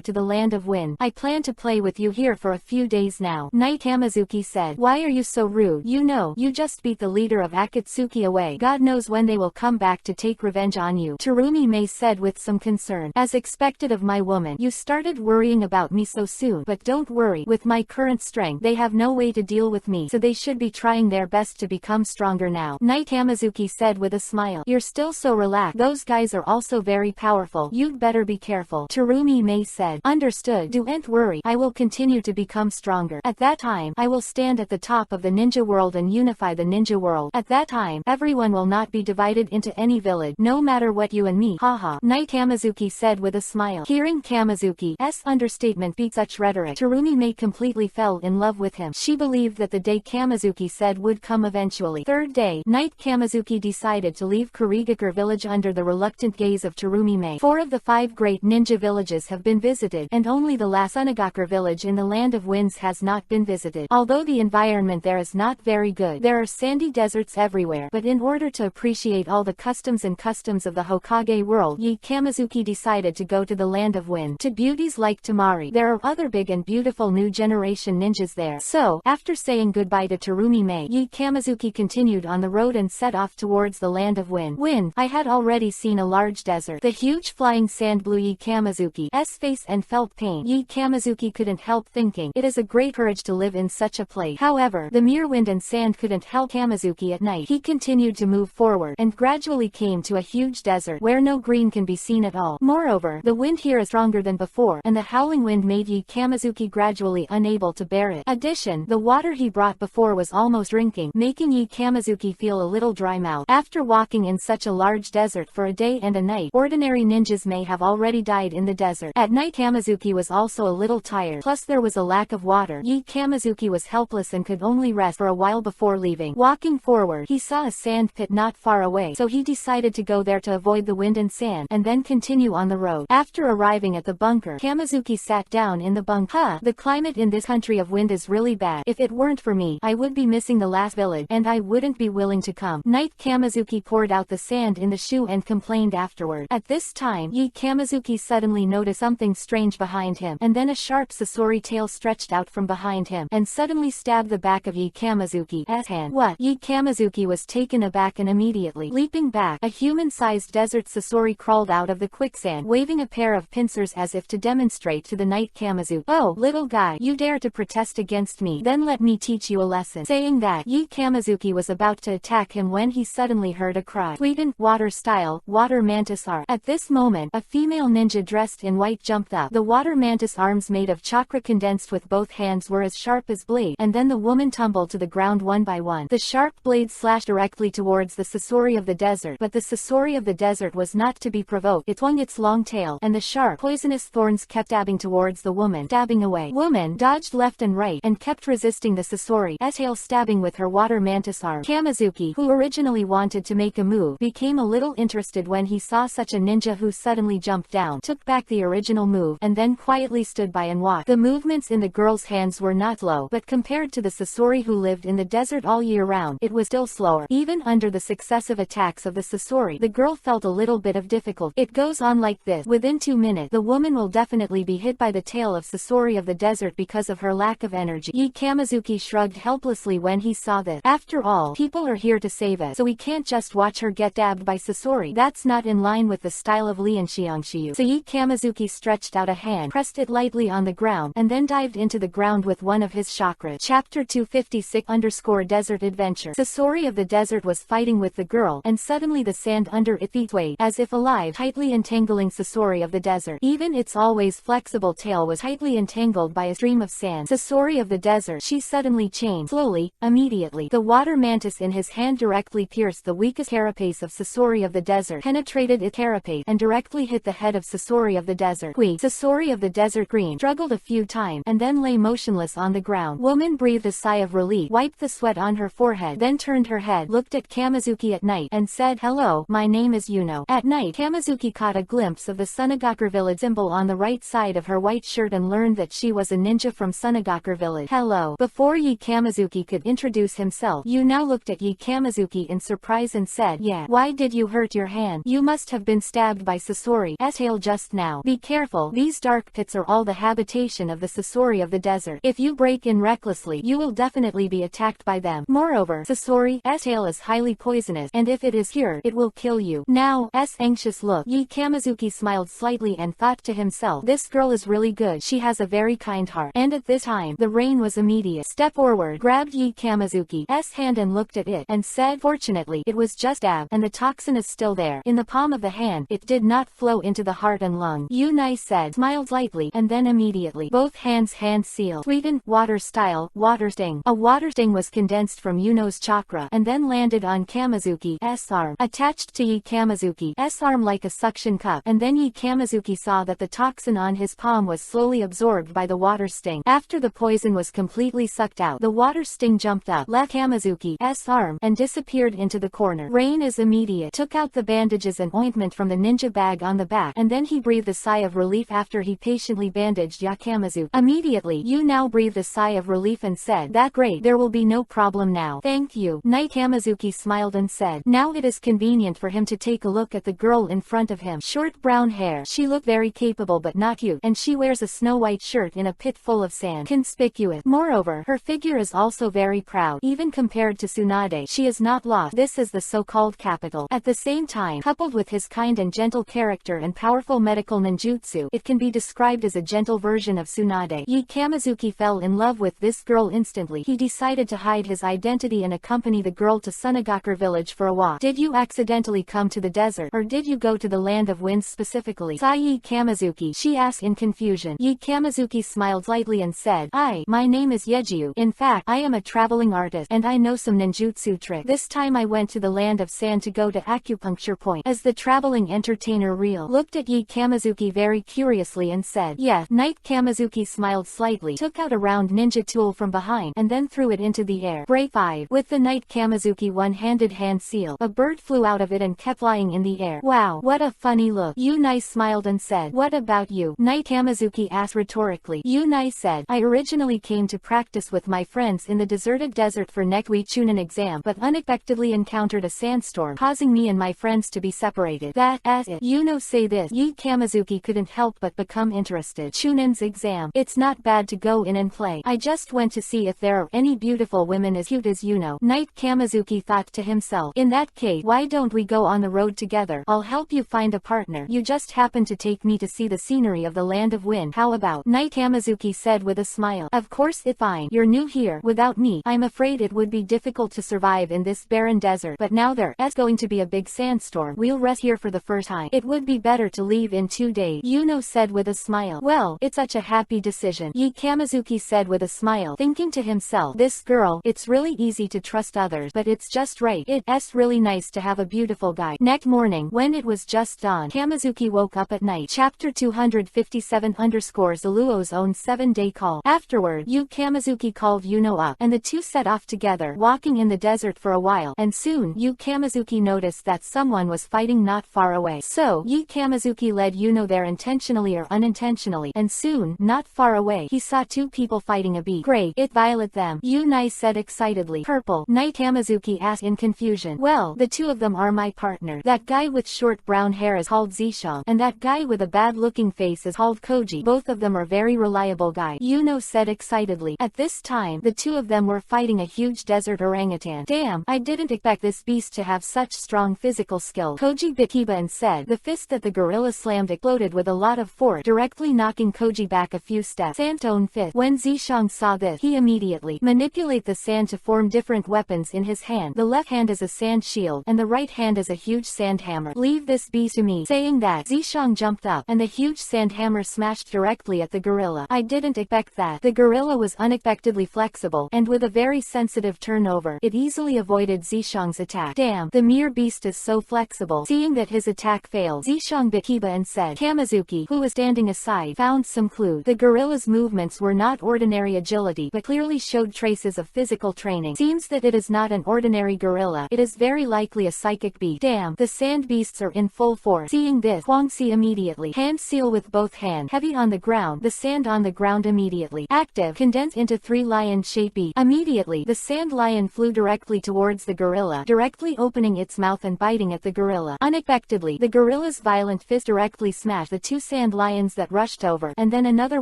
to the land of wind. I plan to play with you here for a few days now. Knight Kamizuki said, why are you so rude? You know, you just beat the leader of Akatsuki away. God knows when they will come back to take revenge on you. Terumi-mei said with some concern. As expected of my woman, you started worrying about me so soon, but don't worry, with my current strength, they have no way to deal with me, so they should be trying their best to become stronger now. Knight Kamizuki said with a smile. You're still so relaxed. Those guys are also very powerful. You'd better be careful. Terumi-mei said. Understood. Don't worry, I will continue to become stronger. At that time, I will stand at the top of the ninja world and unify the ninja world. At that time, everyone will not be divided into any village, no matter what you and me. Haha. Knight Kamizuki said with a smile. Hearing Kamizuki's understatement beat such rhetoric, Terumi-mei completely fell in love with him. She believed that the day Kamizuki said would come eventually. Third day, Knight Kamizuki decided to leave Kurigakure village under the reluctant gaze of Terumi-mei. 4 of the 5 great ninja villages have been visited, and only the last Sunagakure village in the land of winds has not been visited. Although the environment there is not very good, there are sandy deserts everywhere, but in order to appreciate all the customs of the Hokage world, Yi Kamizuki decided to go to the land of wind. To beauties like Tamari, there are other big and beautiful new generation ninjas there. So, after saying goodbye to Terumi-mei, Yi Kamizuki continued on the road and set off towards the land of wind. I had already seen a large desert. The huge flying sand blew Yi Kamizuki's face and felt pain. Yi Kamizuki couldn't help thinking, it is a great courage to live in such a place. However, the mere wind and sand couldn't help Kamizuki at night. He continued to move forward, and gradually came to a huge desert, where no green can be seen at all. Moreover, the wind here is stronger than before, and the howling wind made Yi Kamizuki gradually unable to bear it. Addition, the water he brought before was almost drinking, making Yi Kamizuki feel a little dry mouth. After walking in such a large desert for a day and a night, ordinary ninjas may have already died in the desert. At night Kamizuki was also a little tired, plus there was a lack of water. Yi Kamizuki was helpless restless and could only rest for a while before leaving. Walking forward, he saw a sand pit not far away, so he decided to go there to avoid the wind and sand, and then continue on the road. After arriving at the bunker, Kamizuki sat down in the bunk. The climate in this country of wind is really bad. If it weren't for me, I would be missing the last village, and I wouldn't be willing to come. Night Kamizuki poured out the sand in the shoe and complained afterward. At this time, Kamizuki suddenly noticed something strange behind him, and then a sharp Sasori tail stretched out from behind him, and suddenly stabbed the back of Kamizuki's hand. What? Kamizuki was taken aback and immediately leaping back, a human-sized desert Sasori crawled out of the quicksand, waving a pair of pincers as if to demonstrate to the Knight Kamizuki. Oh, little guy, you dare to protest against me? Then let me teach you a lesson. Saying that, Kamizuki was about to attack him when he suddenly heard a cry. Tweeten, water style, water mantis are. At this moment, a female ninja dressed in white jumped up. The water mantis arms made of chakra condensed with both hands were as sharp as blades, and then the woman tumbled to the ground one by one. The sharp blades slashed directly towards the Sasori of the desert, but the Sasori of the desert was not to be provoked. It swung its long tail, and the sharp, poisonous thorns kept stabbing towards the woman, stabbing away. Woman dodged left and right, and kept resisting the Sasori's tail stabbing with her water mantis arm. Kamizuki, who originally wanted to make a move, became a little interested when he saw such a ninja who suddenly jumped down, took back the original move, and then quietly stood by and watched. The movements in the girl's hands were not slow, but compared to the Sasori who lived in the desert all year round, it was still slower. Even under the successive attacks of the Sasori, the girl felt a little bit of difficulty. It goes on like this. Within 2 minutes, the woman will definitely be hit by the tail of Sasori of the desert because of her lack of energy. Kamizuki shrugged helplessly when he saw this. After all, people are here to save us, so we can't just watch her get stabbed by Sasori. That's not in line with the style of Lian Xiangshiu. So Kamizuki stretched out a hand, pressed it lightly on the ground, and then dived into the ground with one of his chakras. Chapter 256_Desert Adventure. Sasori of the desert was fighting with the girl, and suddenly the sand under its feet swayed, as if alive, tightly entangling Sasori of the desert. Even its always flexible tail was tightly entangled by a stream of sand. Sasori of the desert, she suddenly changed. Slowly, immediately, the water mantis in his hand directly pierced the weakest carapace of Sasori of the desert, penetrated its carapace, and directly hit the head of Sasori of the desert. Sasori of the desert screamed, struggled a few times, and then lay motionless on the ground. Woman breathed a sigh of relief, wiped the sweat on her forehead, then turned her head, looked at Kamizuki at night, and said, "Hello, my name is Yuno." At night, Kamizuki caught a glimpse of the Sunagakur village symbol on the right side of her white shirt and learned that she was a ninja from Sunagakur village. Hello. Before Kamizuki could introduce himself, Yu now looked at Kamizuki in surprise and said, "Yeah, why did you hurt your hand? You must have been stabbed by Sasori's tail just now. Be careful, these dark pits are all the habitation of the Sasori of the desert. If you break in recklessly, you will definitely be attacked by them. Moreover, Sasori's tail is highly poisonous, and if it is cured, it will kill you." Now, anxious look, Kamizuki smiled slightly and thought to himself, "This girl is really good. She has a very kind heart." And at this time, the rain was immediate. Step forward, grabbed Kamizuki's hand and looked at it, and said, "Fortunately, it was just stabbed, and the toxin is still there. In the palm of the hand, it did not flow into the heart and lung." Yunai said, smiled slightly, and then immediately, both hands hand-sealed. Tweeten, water style, water sting. A water sting was condensed from Yuno's chakra, and then landed on Kamizuki's arm, attached to Kamizuki's arm like a suction cup, and then Kamizuki saw that the toxin on his palm was slowly absorbed by the water sting. After the poison was completely sucked out, the water sting jumped up, left Kamizuki's arm, and disappeared into the corner. Rain is immediate, took out the bandages and ointment from the ninja bag on the back, and then he breathed a sigh of relief after he patiently bandaged Kamizuki. Immediately, Yu now breathed a sigh of relief and said, "That's great, there will be no problem now. Thank you." Knight Kamizuki smiled and said, "Now it is convenient for him to take a look at the girl in front of him. Short brown hair, she looked very capable but not cute, and she wears a snow-white shirt in a pit full of sand. Conspicuous. Moreover, her figure is also very proud. Even compared to Tsunade, she is not lost. This is the so-called capital." At the same time, coupled with his kind and gentle character and powerful medical ninjutsu, it can be described as a gentle version of Tsunade. Kamizuki fell in love with this girl instantly. He decided to hide his identity and accompany the girl to Sunagakur village for a walk. "Did you accidentally come to the desert, or did you go to the land of winds specifically?" Saw Kamizuki, she asked in confusion. Kamizuki smiled slightly and said, My name is Yejiu. In fact, I am a traveling artist, and I know some ninjutsu tricks. This time I went to the land of sand to go to acupuncture point." As the traveling entertainer looked at Kamizuki very curiously and said, "Yeah." Knight Kamizuki smiled slightly, took out a round ninja tool from from behind and then threw it into the air. Break 5. With the Knight Kamazuki one-handed hand seal, a bird flew out of it and kept flying in the air. Wow, what a funny look. Yunai smiled and said, "What about you?" Knight Kamazuki asked rhetorically. Yunai said, "I originally came to practice with my friends in the deserted desert for Nekui Chunin exam, but unexpectedly encountered a sandstorm, causing me and my friends to be separated. That's it." Yuno say this. Yi Kamazuki couldn't help but become interested. Chunin's exam. It's not bad to go in and play. I just went to see if there are any beautiful women as cute as Yuno. Knight Kamazuki thought to himself, in that case, why don't we go on the road together? I'll help you find a partner. You just happen to take me to see the scenery of the Land of Wind. How about? Knight Kamazuki said with a smile. Of course it's fine. You're new here. Without me, I'm afraid it would be difficult to survive in this barren desert, but now there's going to be a big sandstorm. We'll rest here for the first time. It would be better to leave in 2 days. Yuno said with a smile. Well, it's such a happy decision. Yi Kamazuki said with a smile, thinking to himself, this girl, it's really easy to trust others, but it's just right. It's really nice to have a beautiful guy. Next morning, when it was just dawn, Kamazuki woke up at night. Chapter 257 Zaluo's own 7-day call. Afterward, Yu Kamazuki called Yuno up, and the two set off together, walking in the desert for a while, and soon, Yu Kamazuki noticed that someone was fighting not far away. So, Yu Kamazuki led Yuno there intentionally or unintentionally, and soon, not far away, he saw two people fighting a beat. Great, it violet them, Yunai said excitedly. Purple, Knight Kamazuki asked in confusion. Well, the two of them are my partner. That guy with short brown hair is called Zishang, and that guy with a bad-looking face is called Koji. Both of them are very reliable guys, Yuno said excitedly. At this time, the two of them were fighting a huge desert orangutan. Damn, I didn't expect this beast to have such strong physical skill, Koji bit Kiba and said. The fist that the gorilla slammed exploded with a lot of force, directly knocking Koji back a few steps. Sandstone fist. When Zishang saw this, he immediately manipulated the sand to form different weapons in his hand. The left hand is a sand shield, and the right hand is a huge sand hammer. Leave this beast to me. Saying that, Zishang jumped up, and the huge sand hammer smashed directly at the gorilla. I didn't expect that. The gorilla was unexpectedly flexible, and with a very sensitive turnover, it easily avoided Zishang's attack. Damn, the mere beast is so flexible. Seeing that his attack failed, Zishang bit Kiba and said. Kamazuki, who was standing aside, found some clue. The gorilla's movements were not ordinary agility, but clearly showed traces of physical training. Seems that it is not an ordinary gorilla. It is very likely a psychic beast. Damn, the sand beasts are in full force. Seeing this, Huangxi immediately hand seal with both hands, heavy on the ground, the sand on the ground immediately active, condensed into 3 lion-shaped beasts. Immediately, the sand lion flew directly towards the gorilla, directly opening its mouth and biting at the gorilla. Unexpectedly, the gorilla's violent fist directly smashed the 2 sand lions that rushed over, and then another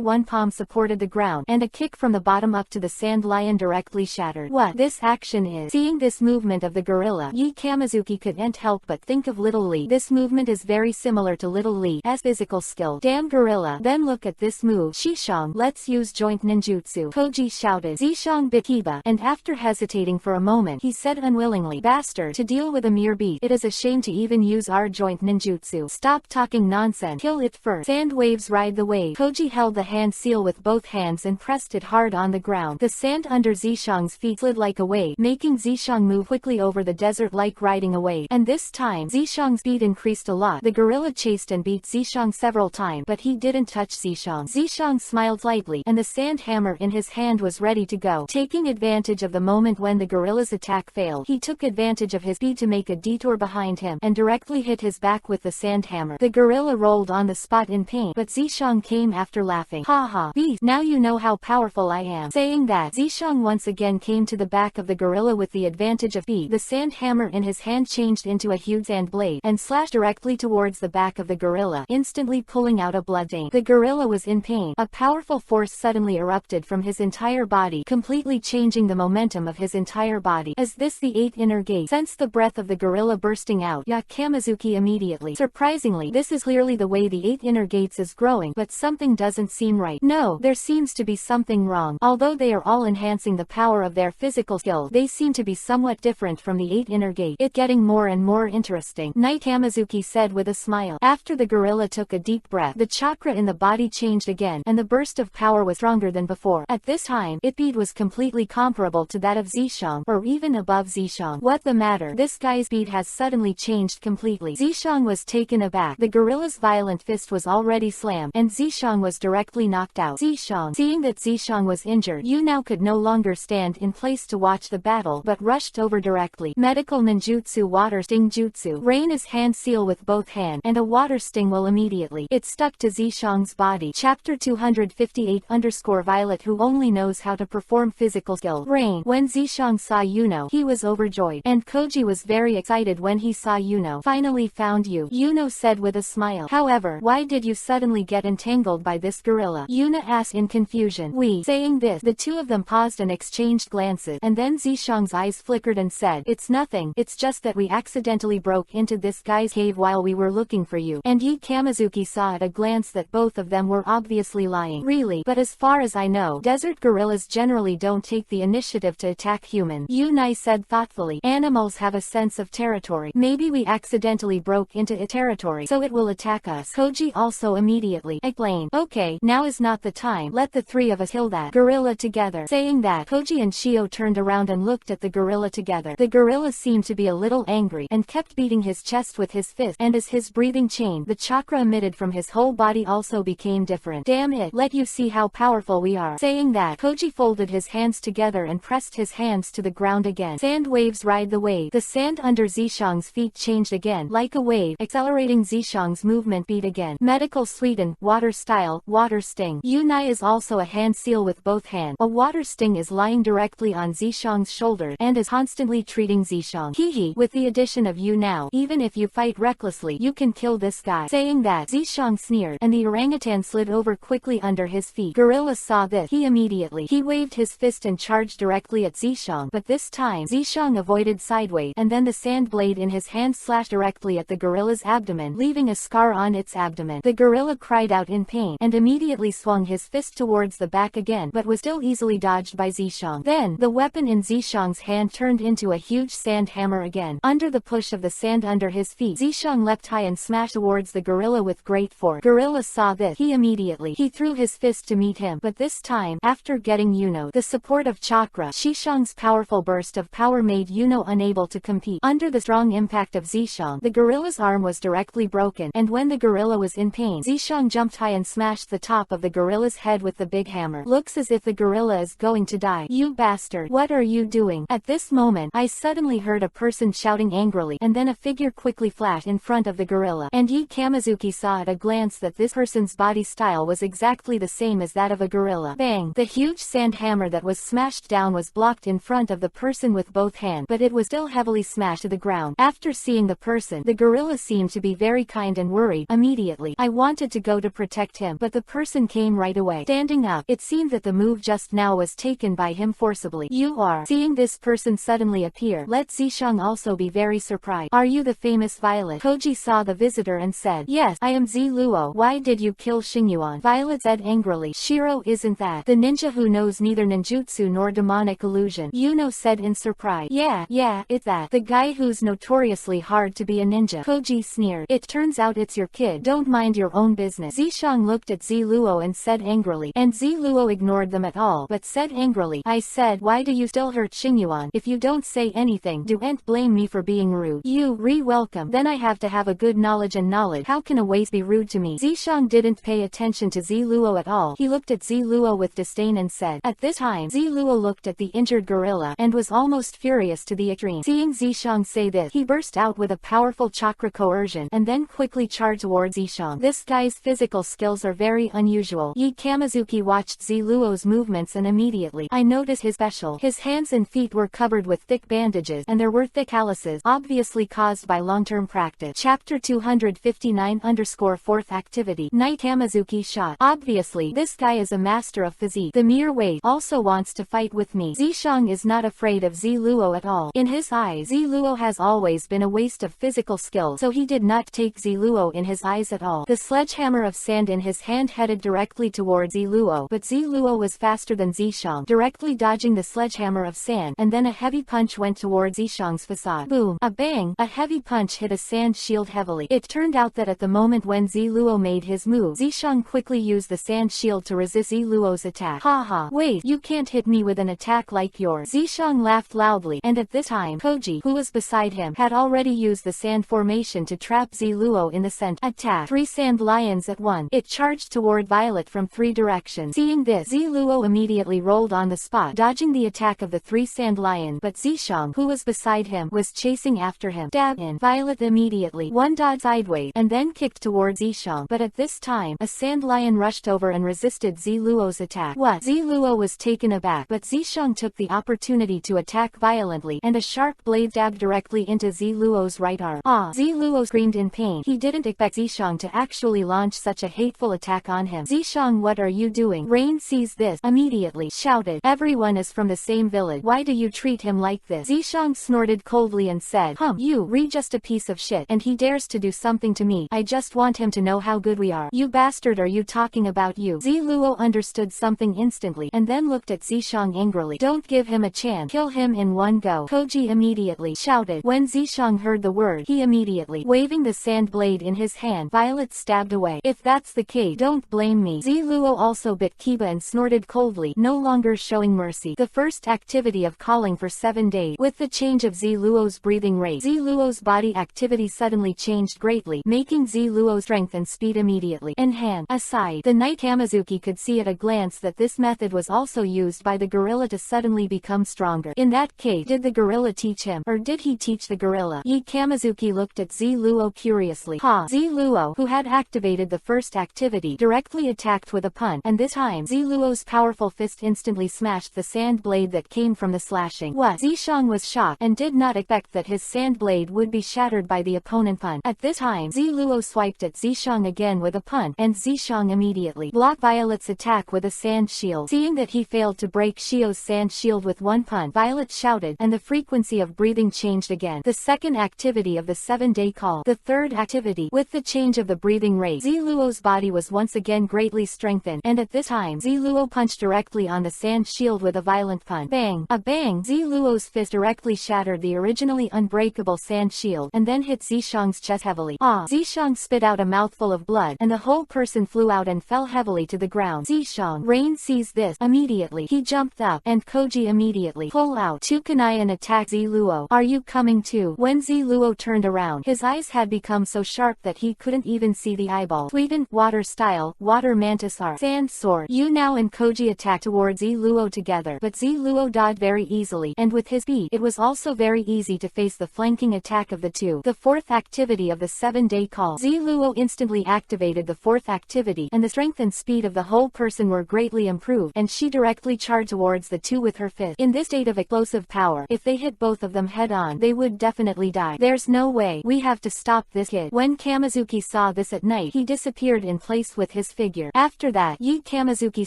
one palm supported the ground, and a kick from the bottom up to the sand lion directly shattered. What this action is. Seeing this movement of the gorilla, Yi Kamazuki couldn't help but think of Little Lee. This movement is very similar to Little Lee's physical skill. Damn gorilla, then look at this move. Shishang, let's use joint ninjutsu, Koji shouted. Zishang bit Kiba, and after hesitating for a moment, he said unwillingly, bastard, to deal with a mere beast, it is a shame to even use our joint ninjutsu. Stop talking nonsense. Kill it first. Sand waves ride the wave. Koji held the hand seal with both hands and pressed it hard on the ground. The sand under Zishang's feet slid like a wave, making Zishang move quickly over the desert like riding a wave. And this time, Zishang's speed increased a lot. The gorilla chased and beat Zishang several times, but he didn't touch Zishang. Zishang smiled lightly, and the sand hammer in his hand was ready to go. Taking advantage of the moment when the gorilla's attack failed, he took advantage of his speed to make a detour behind him, and directly hit his back with the sand hammer. The gorilla rolled on the spot in pain, but Zishang came after laughing. Ha ha, beast, now you know how powerful I am. Saying that, Zishang once again came to the back of the gorilla with the advantage of speed. The sand hammer in his hand changed into a huge sand blade, and slashed directly towards the back of the gorilla, instantly pulling out a blood stain. The gorilla was in pain. A powerful force suddenly erupted from his entire body, completely changing the momentum of his entire body. As this the 8th inner gate sensed the breath of the gorilla bursting out, Ya Kamazuki immediately. Surprisingly, this is clearly the way the 8th inner gates is growing, but something doesn't seem right. No, there seems to be something wrong. Although they are all enhancing the power of their physical skill, they seem to be somewhat different from the 8th inner gate. It getting more and more interesting, Knight Kamazuki said with a smile. After the gorilla took a deep breath, the chakra in the body changed again, and the burst of power was stronger than before. At this time, its speed was completely comparable to that of Zishang, or even above Zishang. What the matter? This guy's speed has suddenly changed completely. Zishang was taken aback. The gorilla's violent fist was already slammed, and Zishang was directly knocked out. Zishang, seeing that Zishang was injured, entered. Yu now could no longer stand in place to watch the battle but rushed over directly. Medical ninjutsu water sting jutsu. Rain is hand seal with both hand and a water sting will immediately. It stuck to Zishang's body. Chapter 258_Violet who only knows how to perform physical skill. Rain. When Zishang saw Yuno, he was overjoyed, and Koji was very excited when he saw Yuno. Finally found you, Yuno said with a smile. However, why did you suddenly get entangled by this gorilla? Yuna asked in confusion. Saying this, the two of them paused and exchanged glances, and then Zishang's eyes flickered and said, "It's nothing, it's just that we accidentally broke into this guy's cave while we were looking for you." And Yi Kamizuki saw at a glance that both of them were obviously lying. Really, but as far as I know, desert gorillas generally don't take the initiative to attack humans. Yunai said thoughtfully. Animals have a sense of territory. Maybe we accidentally broke into a territory, so it will attack us. Koji also immediately explained. Okay, now is not the time. Let the three of us kill that gorilla together. Saying that, Koji and Shio turned around and looked at the gorilla together. The gorilla seemed to be a little angry and kept beating his chest with his fist, and as his breathing changed, the chakra emitted from his whole body also became different. Damn it, let you see how powerful we are. Saying that, Koji folded his hands together and pressed his hands to the ground again. Sand waves ride the wave. The sand under Zishang's feet changed again, like a wave, accelerating Zishang's movement beat again. Medical Sweden, water style, water sting. Yunai is also a hand seal with both hands. A water sting is lying directly on Zishang's shoulder and is constantly treating Zishang. Hehe, with the addition of you now, even if you fight recklessly, you can kill this guy. Saying that, Zishang sneered, and the orangutan slid over quickly under his feet. Gorilla saw this. He waved his fist and charged directly at Zishang, but this time, Zishang avoided sideways, and then the sand blade in his hand slashed directly at the gorilla's abdomen, leaving a scar on its abdomen. The gorilla cried out in pain, and immediately swung his fist towards the back again, but was still easily dodged by Zishang. Then, the weapon in Zishang's hand turned into a huge sand hammer again. Under the push of the sand under his feet, Zishang leapt high and smashed towards the gorilla with great force. Gorilla saw this. He threw his fist to meet him, but this time, after getting Yuno the support of chakra, Zishang's powerful burst of power made Yuno unable to compete. Under the strong impact of Zishang, the gorilla's arm was directly broken, and when the gorilla was in pain, Zishang jumped high and smashed the top of the gorilla's head with the big hammer. Looks as if the gorilla is going to die. You bastard! What are you doing? At this moment, I suddenly heard a person shouting angrily, and then a figure quickly flashed in front of the gorilla, and Yi Kamizuki saw at a glance that this person's body style was exactly the same as that of a gorilla. Bang! The huge sand hammer that was smashed down was blocked in front of the person with both hands, but it was still heavily smashed to the ground. After seeing the person, the gorilla seemed to be very kind and worried. Immediately, I wanted to go to protect him, but the person came right away. Standing up, it seemed that the move just now was taken by him forcibly. You are. Seeing this person suddenly appear, let Zishang also be very surprised. Are you the famous Violet? Koji saw the visitor and said, Yes, I am Ziluo. Why did you kill Xingyuan? Violet said angrily. Shiro isn't that the ninja who knows neither ninjutsu nor demonic illusion? Yuno said in surprise. Yeah, it's that. The guy who's notoriously hard to be a ninja. Koji sneered. It turns out it's your kid. Don't mind your own business. Zishang looked at Ziluo and said angrily, and Ziluo ignored them at all, but said angrily, I said, why do you still hurt Xingyuan? If you don't say anything, don't blame me for being rude. You re-welcome. Then I have to have a good knowledge and knowledge. How can a waste be rude to me? Zishang didn't pay attention to Ziluo at all. He looked at Ziluo with disdain and said. At this time, Ziluo looked at the injured gorilla and was almost furious to the extreme. Seeing Zishang say this, he burst out with a powerful chakra coercion and then quickly charged towards Zishang. This guy's physical skills are very unusual. Yi Kamizuki watched Ziluo's movements and immediately, I noticed his special. His hands and feet were covered with thick bandages and there were thick calluses, obviously caused by long-term practice. Chapter 259_4th Activity. Night Kamizuki shot. Obviously, this guy is a master of physique. The mere weight also wants to fight with me. Zishang is not afraid of Ziluo at all. In his eyes, Ziluo has always been a waste of physical skill, so he did not take Ziluo in his eyes at all. The sledgehammer of sand in his hand headed directly towards Ziluo, but Ziluo was faster than Zishang, directly dodging the sledgehammer of sand, and then a heavy punch went towards Zishang's facade. Boom! A bang! A heavy punch hit a sand shield heavily. It turned out that at the moment when Ziluo made his move, Zishang quickly used the sand shield to resist Ziluo's attack. Haha, wait, you can't hit me with an attack like yours. Zishang laughed loudly, and at this time, Koji, who was beside him, had already used the sand formation to trap Ziluo in the center. Attack! 3 sand lions at once. It charged toward Violet from 3 directions. Seeing this, Ziluo Ziluo immediately rolled on the spot, dodging the attack of the 3 sand lion, but Zishang, who was beside him, was chasing after him. Dab in. Violet immediately one dodged sideways and then kicked towards Zishang, but at this time, a sand lion rushed over and resisted Ziluo's attack. What? Ziluo was taken aback, but Zishang took the opportunity to attack violently, and a sharp blade dabbed directly into Ziluo's right arm. Ah! Ziluo screamed in pain. He didn't expect Zishang to actually launch such a hateful attack on him. Zishang, what are you doing? Rain sees this, immediately shouted, everyone is from the same village. Why do you treat him like this? Zishang snorted coldly and said, you, Re just a piece of shit, and he dares to do something to me. I just want him to know how good we are. You bastard, are you talking about you? Ziluo understood something instantly, and then looked at Zishang angrily. Don't give him a chance. Kill him in one go. Koji immediately shouted. When Zishang heard the word, he immediately, waving the sand blade in his hand, Violet stabbed away. If that's the case, don't blame me. Ziluo also bit Kiba and snorted coldly, no longer showing mercy. The first activity of calling for 7 days. With the change of Ziluo's breathing rate, Ziluo's body activity suddenly changed greatly, making Ziluo's strength and speed immediately enhance. Aside, the Knight Hamazuki could see at a glance that this method was also used by the gorilla to suddenly become stronger. In that case, did the gorilla teach him, or did he teach the gorilla? Kamazuki looked at Ziluo curiously. Ziluo, who had activated the first activity, directly attacked with a punch, and this time Ziluo's powerful fist instantly smashed the sand blade that came from the slashing. What? Zishang was shocked, and did not expect that his sand blade would be shattered by the opponent punch. At this time, Ziluo swiped at Zishang again with a punch, and Zishang immediately blocked Violet's attack with a sand shield. Seeing that he failed to break Shio's sand shield with one punch, Violet shouted, and the frequency of breathing changed again. The second activity of the 7-day call. The third activity. With the change of the breathing rate, Ziluo's body was once again greatly strengthened, and at this time, Ziluo punched directly on the sand shield with a violent punch. Bang! A bang! Ziluo's fist directly shattered the originally unbreakable sand shield, and then hit Zishang's chest heavily. Zishang spit out a mouthful of blood, and the whole person flew out and fell heavily to the ground. Zishang. Rain sees this. Immediately, he jumped up, and Koji immediately pulled out 2 kunai and attacked Ziluo. Are you coming too? When Ziluo turned around, his eyes had become so sharp that he couldn't even see the eyeball. Tweeden, water style, water mantis R, sand sword. Yu Nao and Koji attacked towards Ziluo together, but Ziluo dodged very easily, and with his speed, it was also very easy to face the flanking attack of the two. The fourth activity of the 7-day call. Ziluo instantly activated the fourth activity, and the strength and speed of the whole person were greatly improved, and she directly charged towards the two with her fist. In this state of explosive power, if they hit both of them head on, they would definitely die. There's no way. We have to stop this kid. When Kamazuki saw this at night, he disappeared in place with his figure. After that, Kamazuki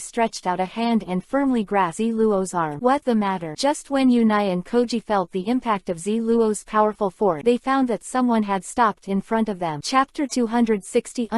stretched out a hand and firmly grasped Ziluo's arm. What the matter? Just when Yunai and Koji felt the impact of Ziluo's powerful force, they found that someone had stopped in front of them. Chapter 260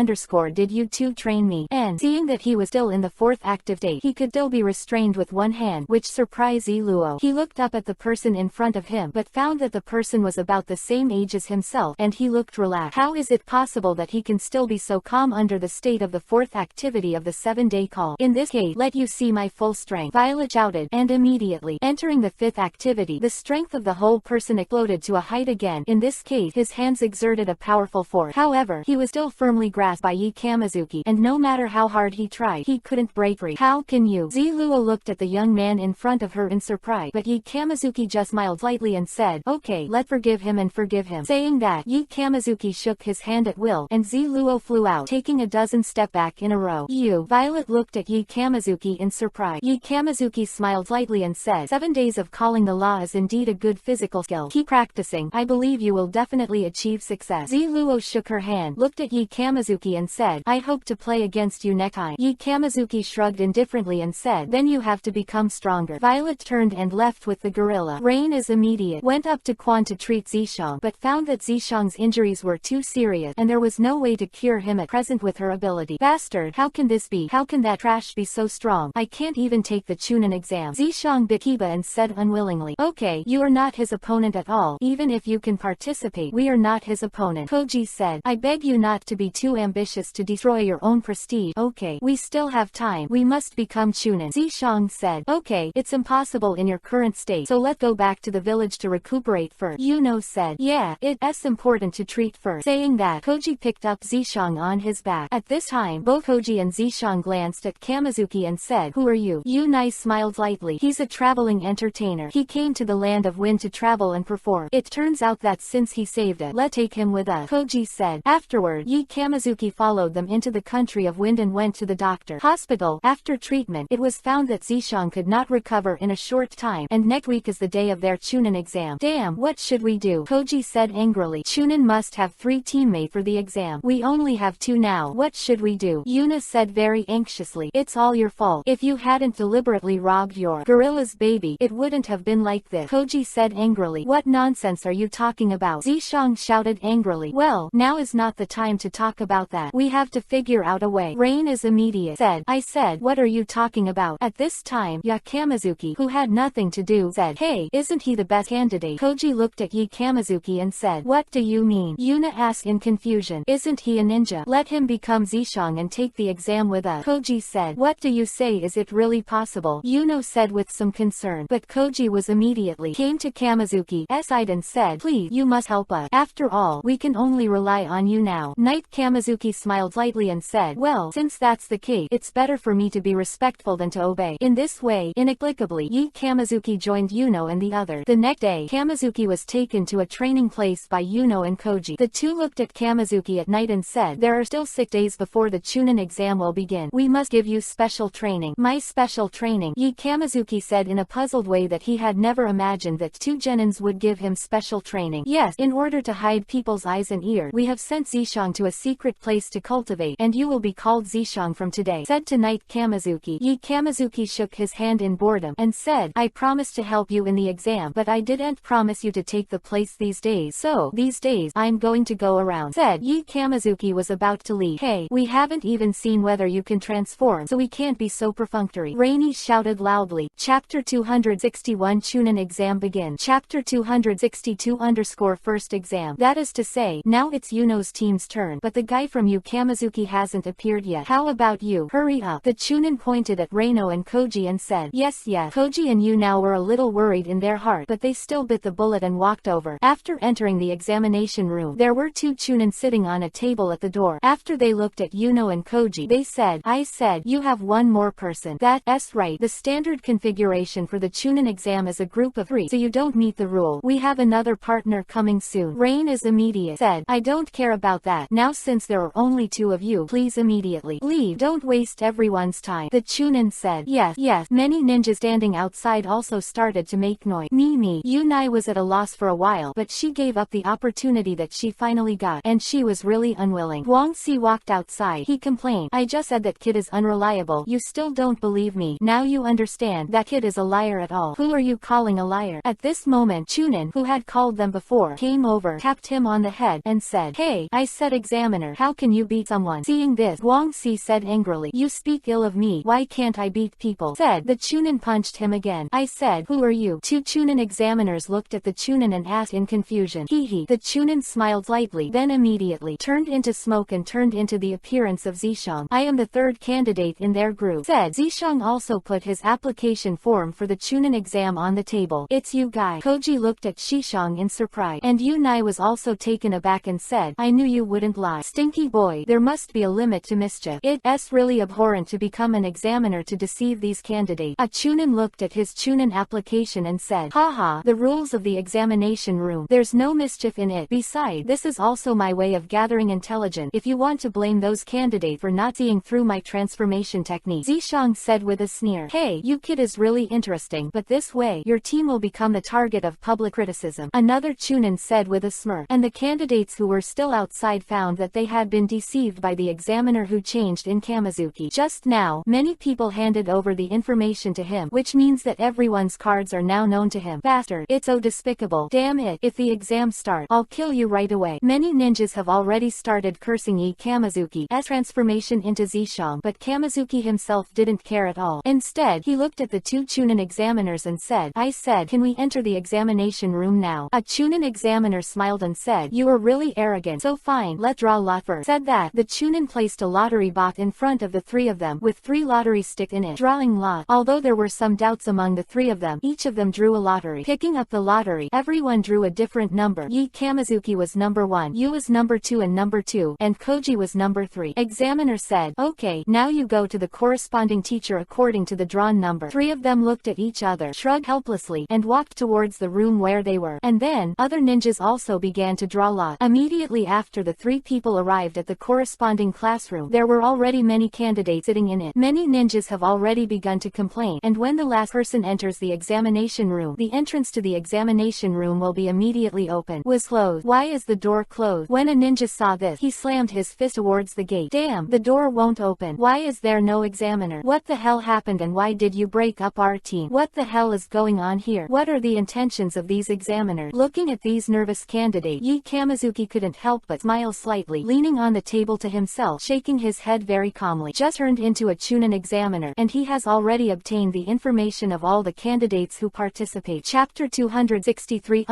Did you two train me? And seeing that he was still in the fourth active state, he could still be restrained with one hand, which surprised Ziluo. He looked up at the person in front of him, but found that the person was about the same age as himself, and he looked relaxed. How is it possible that he can still be so calm under the state of the fourth activity of the 7-day call? In this case, let you see my full strength, Violet shouted, and immediately, entering the fifth activity, the strength of the whole person exploded to a height again. In this case, his hands exerted a powerful force. However, he was still firmly grasped by Kamazuki, and no matter how hard he tried, he couldn't break free. How can you? Ziluo looked at the young man in front of her in surprise, but Kamazuki just smiled slightly and said, okay, let's forgive him and forgive him. Saying that, Kamazuki shook his hand at will, and Ziluo flew out, taking a dozen step back in a row. Violet looked at Kamazuki in surprise. Kamazuki smiled slightly and said, 7 days of calling the law is indeed a good physical skill. Keep practicing. I believe you will definitely achieve success. Ziluo shook her hand, looked at Kamazuki and said, I hope to play against you next time. Kamazuki shrugged indifferently and said, then you have to become stronger. Violet turned and left with the gorilla. Rain is immediate. Went up to Quan to treat Zishang, but found that Zishang's injuries were too serious, and there was no way to cure him at present with her ability. Bastard, how can this be? How can that trash be so strong? I can't even take the Chunin exam. Zishang bit Kiba and said unwillingly, okay, you are not his opponent at all. Even if you can participate, we are not his opponent. Koji said, I beg you not to be too ambitious to destroy your own prestige. Okay, we still have time. We must become Chunin. Zishang said, okay, it's impossible in your current state, so let's go back to the village to recuperate first. Yuno said, yeah, it's important to treat first. Saying that, Koji picked up Zishang on his back. At this time, both Koji and Zishang glanced at Kamazuki and said, said, who are you? Yunai smiled lightly. He's a traveling entertainer. He came to the land of wind to travel and perform. It turns out that since he saved it, let's take him with us, Koji said. Afterward, Yi Kamizuki followed them into the country of wind and went to the doctor. Hospital. After treatment, it was found that Zishang could not recover in a short time, and next week is the day of their Chunin exam. Damn, what should we do? Koji said angrily. Chunin must have 3 teammates for the exam. We only have 2 now. What should we do? Yuna said very anxiously. It's all your fault. If you hadn't deliberately robbed your gorilla's baby, it wouldn't have been like this. Koji said angrily. What nonsense are you talking about? Zishang shouted angrily. Well, now is not the time to talk about that. We have to figure out a way. Rain is immediate. Said. I said, what are you talking about? At this time, Ya Kamizuki, who had nothing to do, said, hey, isn't he the best candidate? Koji looked at Yi Kamizuki and said, what do you mean? Yuna asked in confusion. Isn't he a ninja? Let him become Zishang and take the exam with us. Koji said, what do you say? Is it really possible? Yuno said with some concern. But Koji was immediately came to Kamizuki's side and said, please, you must help us. After all, we can only rely on you now. Knight Kamizuki smiled lightly and said, well, since that's the case, it's better for me to be respectful than to obey. In this way, inexplicably, Yi Kamizuki joined Yuno and the other. The next day, Kamizuki was taken to a training place by Yuno and Koji. The two looked at Kamizuki at night and said, there are still 6 days before the Chunin exam will begin. We must give you special training. My special training? Yi Kamizuki said in a puzzled way that he had never imagined that 2 genins would give him special training. Yes, in order to hide people's eyes and ears, we have sent Zishang to a secret place to cultivate, and you will be called Zishang from today, said to Knight Kamizuki. Yi Kamizuki shook his hand in boredom, and said, I promised to help you in the exam, but I didn't promise you to take the place these days, so, these days, I'm going to go around, said. Yi Kamizuki was about to leave. Hey, we haven't even seen whether you can transform, so we can't be so perfunctory. Rainy shouted loudly. Chapter 261 Chunin exam begin. Chapter 262 first exam. That is to say, now it's Yuno's team's turn, but the guy from Yu Kamizuki hasn't appeared yet. How about you? Hurry up. The Chunin pointed at Reino and Koji and said, yes. Koji and Yu now were a little worried in their heart, but they still bit the bullet and walked over. After entering the examination room, there were 2 Chunin sitting on a table at the door. After they looked at Yuno and Koji, they said, I said, you have 1 more person. That's right. The standard configuration for the Chunin exam is a group of 3, so you don't meet the rule. We have another partner coming soon. Rain is immediate. Said, I don't care about that. Now since there are only 2 of you, please immediately leave. Don't waste everyone's time. The Chunin said, yes. Many ninjas standing outside also started to make noise. Me. Yunai was at a loss for a while, but she gave up the opportunity that she finally got, and she was really unwilling. Guangxi walked outside. He complained, I just said that kid is unreliable. You still don't believe me. Now you understand that kid is a liar at all. Who are you calling a liar? At this moment, Chunin, who had called them before, came over, tapped him on the head, and said, hey, I said examiner, how can you beat someone? Seeing this, Guangxi said angrily, you speak ill of me. Why can't I beat people? Said. The Chunin punched him again. I said, who are you? 2 Chunin examiners looked at the Chunin and asked in confusion. Hee. The Chunin smiled lightly, then immediately turned into smoke and turned into the appearance of Zishang. I am the 3rd candidate in their group. Said. Zishang also put his application form for the Chunin exam on the table. It's you guy. Koji looked at Zishang in surprise, and Yunai was also taken aback and said, I knew you wouldn't lie. Stinky boy, there must be a limit to mischief. It's really abhorrent to become an examiner to deceive these candidates. A Chunin looked at his Chunin application and said, haha, the rules of the examination room. There's no mischief in it. Besides, this is also my way of gathering intelligence. If you want to blame those candidates for not seeing through my transformation technique, Zishang said with a sneer. Hey, you kid is really interesting, but this way, your team will become the target of public criticism. Another Chunin said with a smirk, and the candidates who were still outside found that they had been deceived by the examiner who changed in Kamizuki. Just now, many people handed over the information to him, which means that everyone's cards are now known to him. Bastard, it's so despicable. Damn it, if the exam starts, I'll kill you right away. Many ninjas have already started cursing Yi Kamizuki's transformation into Zishang, but Kamizuki himself didn't care at all. Instead, he looked at the 2 Chunin examiners and said, I said, can we enter the examination room now? A Chunin examiner smiled and said, you are really arrogant, so fine, let's draw lot first. Said that, the Chunin placed a lottery box in front of the 3 of them, with 3 lottery sticks in it. Drawing lot. Although there were some doubts among the 3 of them, each of them drew a lottery. Picking up the lottery, everyone drew a different number. Yi Kamizuki was number 1, Yu was number 2 and number 2, and Koji was number 3. Examiner said, okay, now you go to the corresponding corresponding teacher according to the drawn number. 3 of them looked at each other, shrugged helplessly, and walked towards the room where they were. And then, other ninjas also began to draw lots. Immediately after the 3 people arrived at the corresponding classroom, there were already many candidates sitting in it. Many ninjas have already begun to complain, and when the last person enters the examination room, the entrance to the examination room will be immediately open. Was closed. Why is the door closed? When a ninja saw this, he slammed his fist towards the gate. Damn, the door won't open. Why is there no examiner? What the hell happened, and why did you break up our team? What the hell is going on here? What are the intentions of these examiners? Looking at these nervous candidates, Yi Kamizuki couldn't help but smile slightly, leaning on the table to himself, shaking his head very calmly. Just turned into a Chunin examiner, and he has already obtained the information of all the candidates who participate. Chapter 263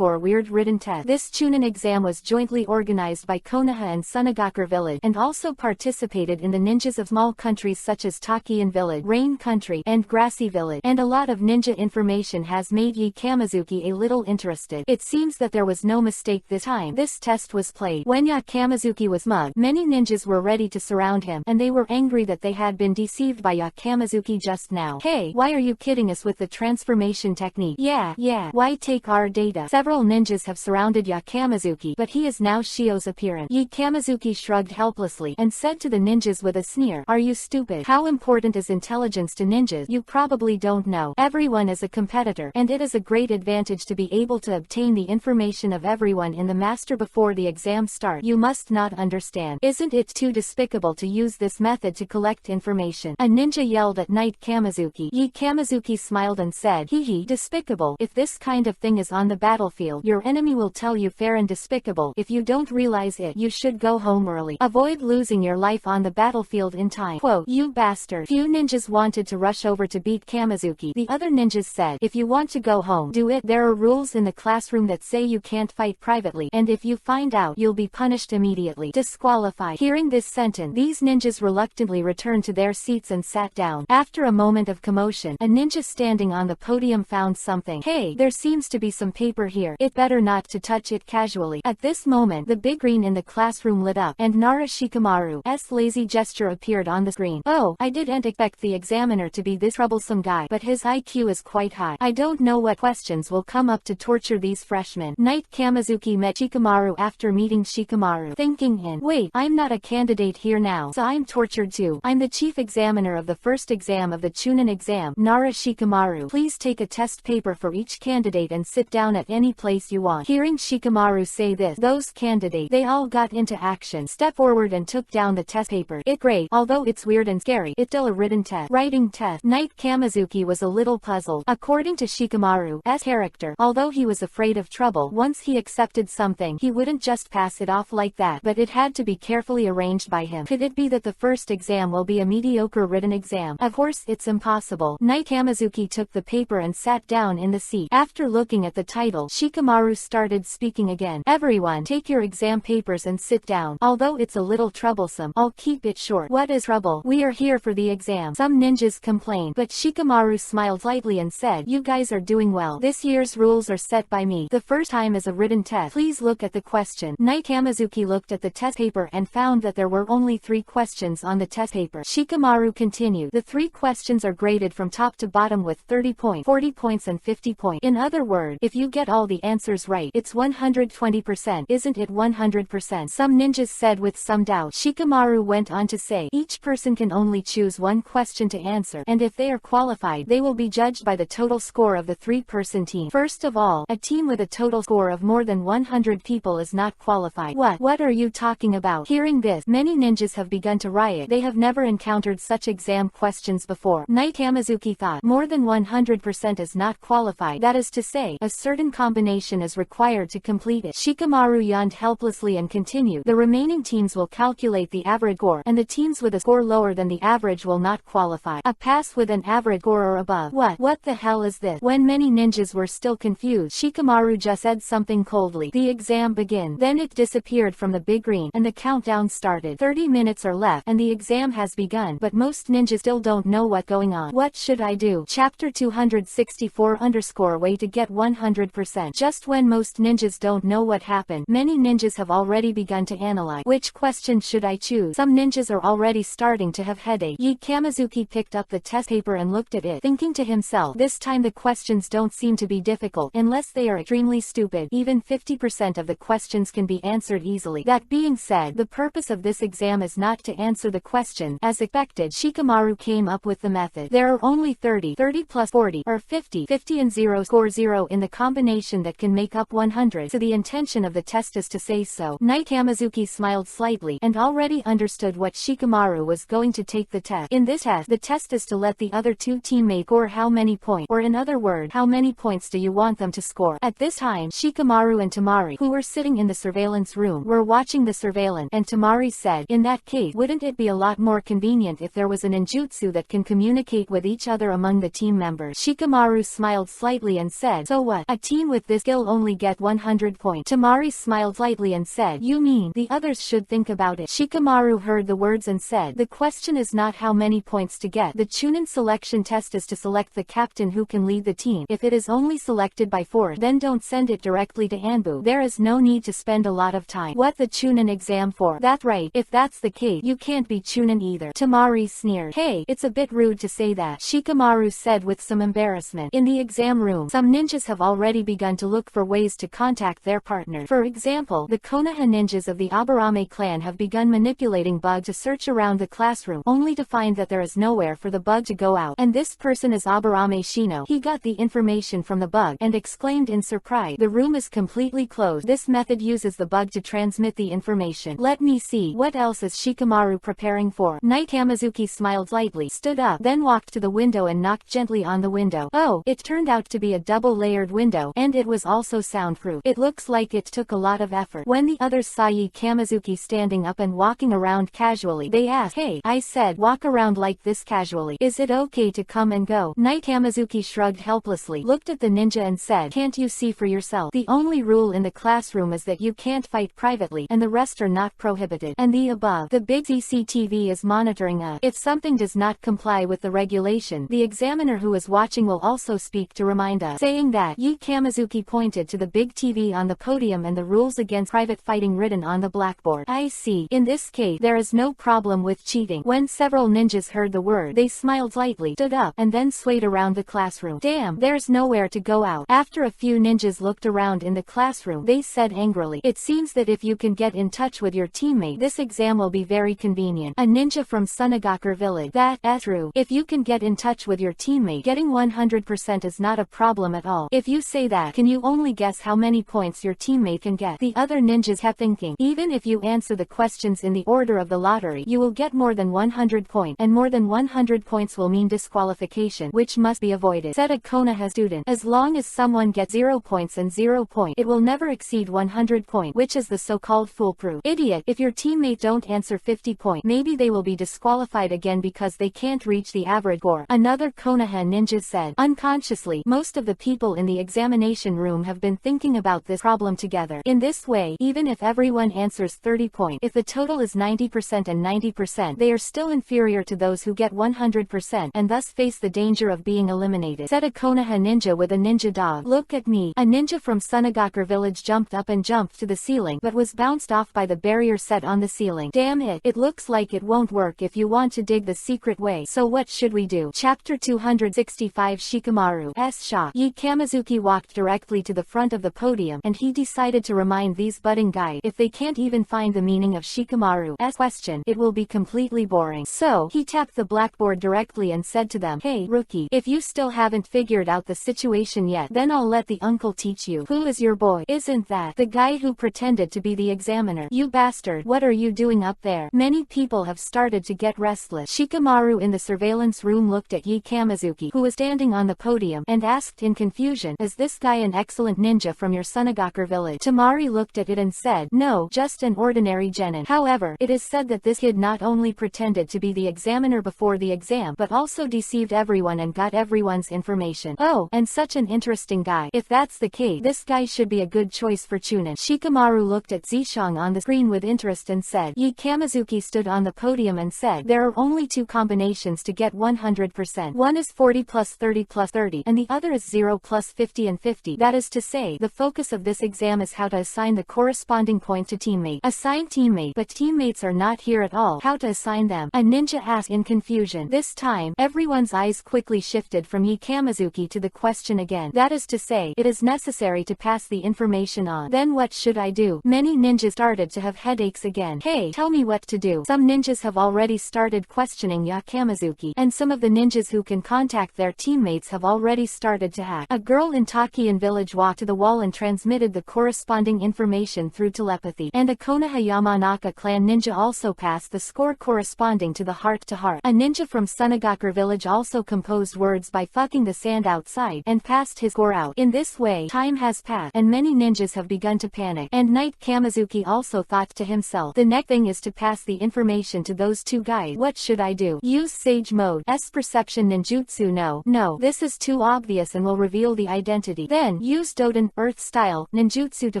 Weird Written Test. This Chunin exam was jointly organized by Konoha and Sunagakure Village, and also participated in the ninjas of small countries such as Takian Village, Rain Country, and Grassy Village, and a lot of ninja information has made Yi Kamizuki a little interested. It seems that there was no mistake this time. This test was played. When Ya Kamizuki was mugged, many ninjas were ready to surround him, and they were angry that they had been deceived by Ya Kamizuki just now. Hey, why are you kidding us with the transformation technique? Yeah, why take our data? Several ninjas have surrounded Ya Kamizuki, but he is now Shio's appearance. Yi Kamizuki shrugged helplessly, and said to the ninjas with a sneer, "Are you stupid? How important is intelligence to ninjas? You probably don't know. Everyone is a competitor, and it is a great advantage to be able to obtain the information of everyone in the master before the exam starts. You must not understand. Isn't it too despicable to use this method to collect information?" A ninja yelled at Knight Kamizuki. Yi Kamizuki smiled and said, "Hee, despicable. If this kind of thing is on the battlefield, your enemy will tell you fair and despicable. If you don't realize it, you should go home early. Avoid losing your life on the battlefield in time." Quote, "You bastard." Few ninjas wanted to rush over to beat Kamizuki. The other ninjas said, "If you want to go home, do it. There are rules in the classroom that say you can't fight privately, and if you find out, you'll be punished immediately. Disqualified." Hearing this sentence, these ninjas reluctantly returned to their seats and sat down. After a moment of commotion, a ninja standing on the podium found something. "Hey, there seems to be some paper here. It better not to touch it casually." At this moment, the big screen in the classroom lit up, and Nara Shikamaru's lazy gesture appeared on the screen. "Oh, I didn't expect the examiner to be this troublesome guy, but his IQ is quite high. I don't know what questions will come up to torture these freshmen." Knight Kamizuki met Shikamaru after meeting Shikamaru, thinking wait, I'm not a candidate here now, so I'm tortured too. I'm the chief examiner of the first exam of the Chunin exam. Nara Shikamaru, please take a test paper for each candidate and sit down at any place you want. Hearing Shikamaru say this, those candidates, they all got into action, stepped forward and took down the test paper. It's great, although it's weird and scary. It's still a written test. Writing test. Knight Kamizuki was a little puzzled. According to Shikamaru's character, although he was afraid of trouble, once he accepted something, he wouldn't just pass it off like that, but it had to be carefully arranged by him. Could it be that the first exam will be a mediocre written exam? Of course it's impossible. Knight Kamizuki took the paper and sat down in the seat. After looking at the title, Shikamaru started speaking again. "Everyone, take your exam papers and sit down. Although it's a little troublesome, I'll keep it short." "What is trouble? We are here for the exam." Some ninjas complained, but Shikamaru smiled lightly and said, "You guys are doing well. This year's rules are set by me. The first time is a written test. Please look at the question." Knight Kamizuki looked at the test paper and found that there were only 3 questions on the test paper. Shikamaru continued, "The 3 questions are graded from top to bottom with 30 points, 40 points and 50 points. In other words, if you get all the answers right, it's 120%. Isn't it 100%? Some ninjas said with some doubt. Shikamaru went on to say, "Each person can only choose 1 question to answer, and if they are qualified, they will be judged by the total score of the 3-person team. First of all, a team with a total score of more than 100 people is not qualified." What are you talking about? Hearing this, many ninjas have begun to riot. They have never encountered such exam questions before. Knight Kamizuki thought, more than 100% is not qualified. That is to say, a certain combination is required to complete it. Shikamaru yawned helplessly and continued, "The remaining teams will calculate the average score, and the teams with a score lower than the average will not qualify. A pass with an average score or above." What the hell is this? When many ninjas were still confused, Shikamaru just said something coldly. The exam begins. Then it disappeared from the big screen, and the countdown started. 30 minutes are left, and the exam has begun, but most ninjas still don't know what's going on. What should I do? Chapter 264 Way to get 100%. Just when most ninjas don't know what happened, many ninjas have already begun to analyze. Which question should I choose? Some ninjas are already starting to have headache. Yi Kamazuki picked up the test paper and looked at it, thinking to himself, this time the questions don't seem to be difficult, unless they are extremely stupid. Even 50% of the questions can be answered easily. That being said, the purpose of this exam is not to answer the question. As expected, Shikamaru came up with the method. There are only 30 plus 40, or 50 and 0 score 0 in the combination that can make up 100, so the intention of the test is to say so. Knight Kamazuki smiled slightly, and already understood what Shikamaru was going to take the test. In this test, the test is to let the other two teammates score how many points, or in other words, how many points do you want them to score. At this time, Shikamaru and Tamari, who were sitting in the surveillance room, were watching the surveillance, and Tamari said, in that case, wouldn't it be a lot more convenient if there was a ninjutsu that can communicate with each other among the team members? Shikamaru smiled slightly and said, so what? A team with this skill only get 100 points. Tamari smiled slightly and said, you mean, the others should think about it. Shikamaru heard the words and said, the question is not how many points to get. The Chunin selection test is to select the captain who can lead the team. If it is only selected by force, then don't send it directly to Anbu. There is no need to spend a lot of time. What the Chunin exam for? That's right, if that's the case, you can't be Chunin either. Tamari sneered. Hey, it's a bit rude to say that, Shikamaru said with some embarrassment. In the exam room, some ninjas have already begun to look for ways to contact their partner. For example, the Konoha ninjas of the Aburame clan have begun manipulating bug to search around the classroom, only to find that there is nowhere for the bug to go out. And this person is Aburame Shino. He got the information from the bug, and exclaimed in surprise, the room is completely closed. This method uses the bug to transmit the information. Let me see, what else is Shikamaru preparing for? Knight Kamazuki smiled slightly, stood up, then walked to the window and knocked gently on the window. Oh, it turned out to be a double-layered window, and it was also soundproof. It looks like it took a lot of effort. When the others saw Kamazuki standing up and walking around casually, they asked, hey, I said walk around like this casually. Is it okay to come and go? Knight Kamazuki shrugged helplessly, looked at the ninja and said, can't you see for yourself? The only rule in the classroom is that you can't fight privately, and the rest are not prohibited. And the above, the big CCTV is monitoring us. If something does not comply with the regulation, the examiner who is watching will also speak to remind us. Saying that, Kamazuki pointed to the big TV on the podium and the rules against private fighting written on the blackboard. I see. In this case, there is no problem with cheating. When several ninjas heard the word, they smiled slightly, stood up, and then swayed around the classroom. Damn, there's nowhere to go out. After a few ninjas looked around in the classroom, they said angrily, it seems that if you can get in touch with your teammate, this exam will be very convenient. A ninja from Sunagakur village. That's true. If you can get in touch with your teammate, getting 100% is not a problem at all. If you say that, can you only guess how many points your teammate can get? The other ninjas kept thinking, even if you answer the questions in the order of the lottery, you will get more than 100 points, and more than 100 points will mean disqualification, which must be avoided. Said a Konoha student, as long as someone gets 0 points and 0 points, it will never exceed 100 points, which is the so-called foolproof. Idiot, if your teammate don't answer 50 points, maybe they will be disqualified again because they can't reach the average score. Another Konoha ninja said. Unconsciously, most of the people in the examination room have been thinking about this problem together. In this way, even if everyone answers 30 points, if the total is 90% and 90%, they are still inferior to those who get 100% and thus face the danger of being eliminated. Said a Konoha ninja with a ninja dog. Look at me. A ninja from Sunagakur village jumped up and jumped to the ceiling, but was bounced off by the barrier set on the ceiling. Damn it. It looks like it won't work if you want to dig the secret way. So what should we do? Chapter 265 Shikamaru's shock. Kamazuki walked directly to the front of the podium, and he decided to remind these budding guys, if they can't even find the meaning of Shikamaru's question, it will be completely boring. So, he tapped the blackboard directly and said to them, hey, rookie, if you still haven't figured out the situation yet, then I'll let the uncle teach you. Who is your boy? Isn't that the guy who pretended to be the examiner? You bastard, what are you doing up there? Many people have started to get restless. Shikamaru in the surveillance room looked at Kamazuki, who was standing on the podium, and asked in confusion, is this guy an excellent ninja from your Sunagakur village? Tamari looked at it and said, no, just an ordinary genin. However, it is said that this kid not only pretended to be the examiner before the exam, but also deceived everyone and got everyone's information. Oh, and such an interesting guy. If that's the case, this guy should be a good choice for Chunin. Shikamaru looked at Zishang on the screen with interest and said, Kamazuki stood on the podium and said, there are only two combinations to get 100%. One is 40 plus 30 plus 30, and the other is 0 plus 50 and 50. That is to say, the focus of this exam is how to assign the corresponding point to teammate. Assign teammate, but teammates are not here at all. How to assign them? A ninja asked in confusion. This time, everyone's eyes quickly shifted from Kamazuki to the question again. That is to say, it is necessary to pass the information on. Then what should I do? Many ninjas started to have headaches again. Hey, tell me what to do. Some ninjas have already started questioning Kamazuki, and some of the ninjas who can contact their teammates have already started to hack. A girl in Takian village walked to the wall and transmitted the corresponding information through telepathy, and a Konoha Yamanaka clan ninja also passed the score corresponding to the heart-to-heart. A ninja from Sunagakure village also composed words by fucking the sand outside, and passed his score out. In this way, time has passed, and many ninjas have begun to panic, and Knight Kamazuki also thought to himself, the next thing is to pass the information to those two guys. What should I do? Use Sage Mode. Perception ninjutsu. No, this is too obvious and will reveal the identity. Then, use Doden, Earth Style, ninjutsu to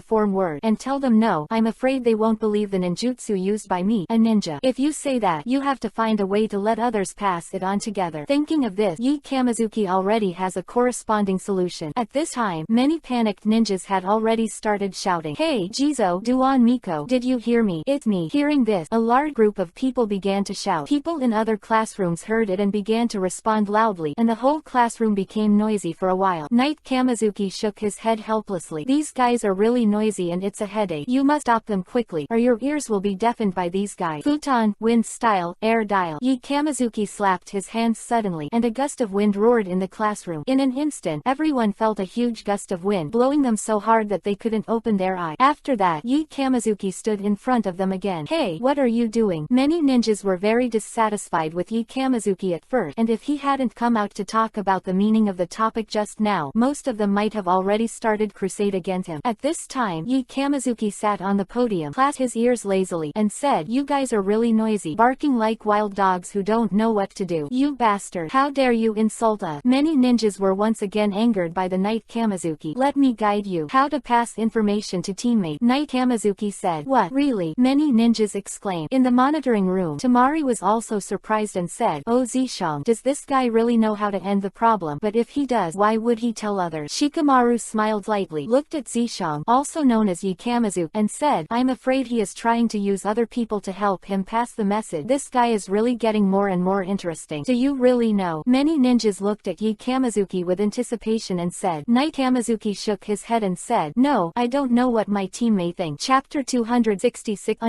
form word, and tell them no, I'm afraid they won't believe the ninjutsu used by me, a ninja. If you say that, you have to find a way to let others pass it on together. Thinking of this, Kamazuki already has a corresponding solution. At this time, many panicked ninjas had already started shouting, Hey, Jizo, Duan Miko, did you hear me? It's me. Hearing this, a large group of people began to shout. People in other classrooms heard it and began to respond loudly, and the whole classroom became noisy for a while. Knight Kamazuki shook his head helplessly. These guys are really noisy and it's a headache. You must stop them quickly, or your ears will be deafened by these guys. Futon, wind style, air dial. Kamazuki slapped his hands suddenly, and a gust of wind roared in the classroom. In an instant, everyone felt a huge gust of wind, blowing them so hard that they couldn't open their eyes. After that, Kamazuki stood in front of them again. Hey, what are you doing? Many ninjas were very dissatisfied with Kamazuki at first, and if he hadn't come out to talk about the meaning of the topic just now, most of them might have already started crusade against him. At this time, Kamazuki sat on the podium, clasped his ears lazily, and said, You guys are really noisy, barking like wild dogs who don't know what to do. You bastard. How dare you insult us? Many ninjas were once again angered by the Knight Kamazuki. Let me guide you. How to pass information to teammate. Knight Kamazuki said. What? Really? Many ninjas exclaimed. In the monitoring room, Tamari was also surprised and said, Oh Zishang, does this guy really know how to end the problem? But if he does, why would he tell others? Shikamaru smiled lightly, looked at Zishang, also known as Kamazuki, and said, I'm afraid he is trying to use other people to help him pass the message. This guy is really getting more and more interesting. Do you really know? Many ninjas looked at Kamazuki with anticipation and said. Knight Kamazuki shook his head and said, No, I don't know what my teammate thinks. Chapter 266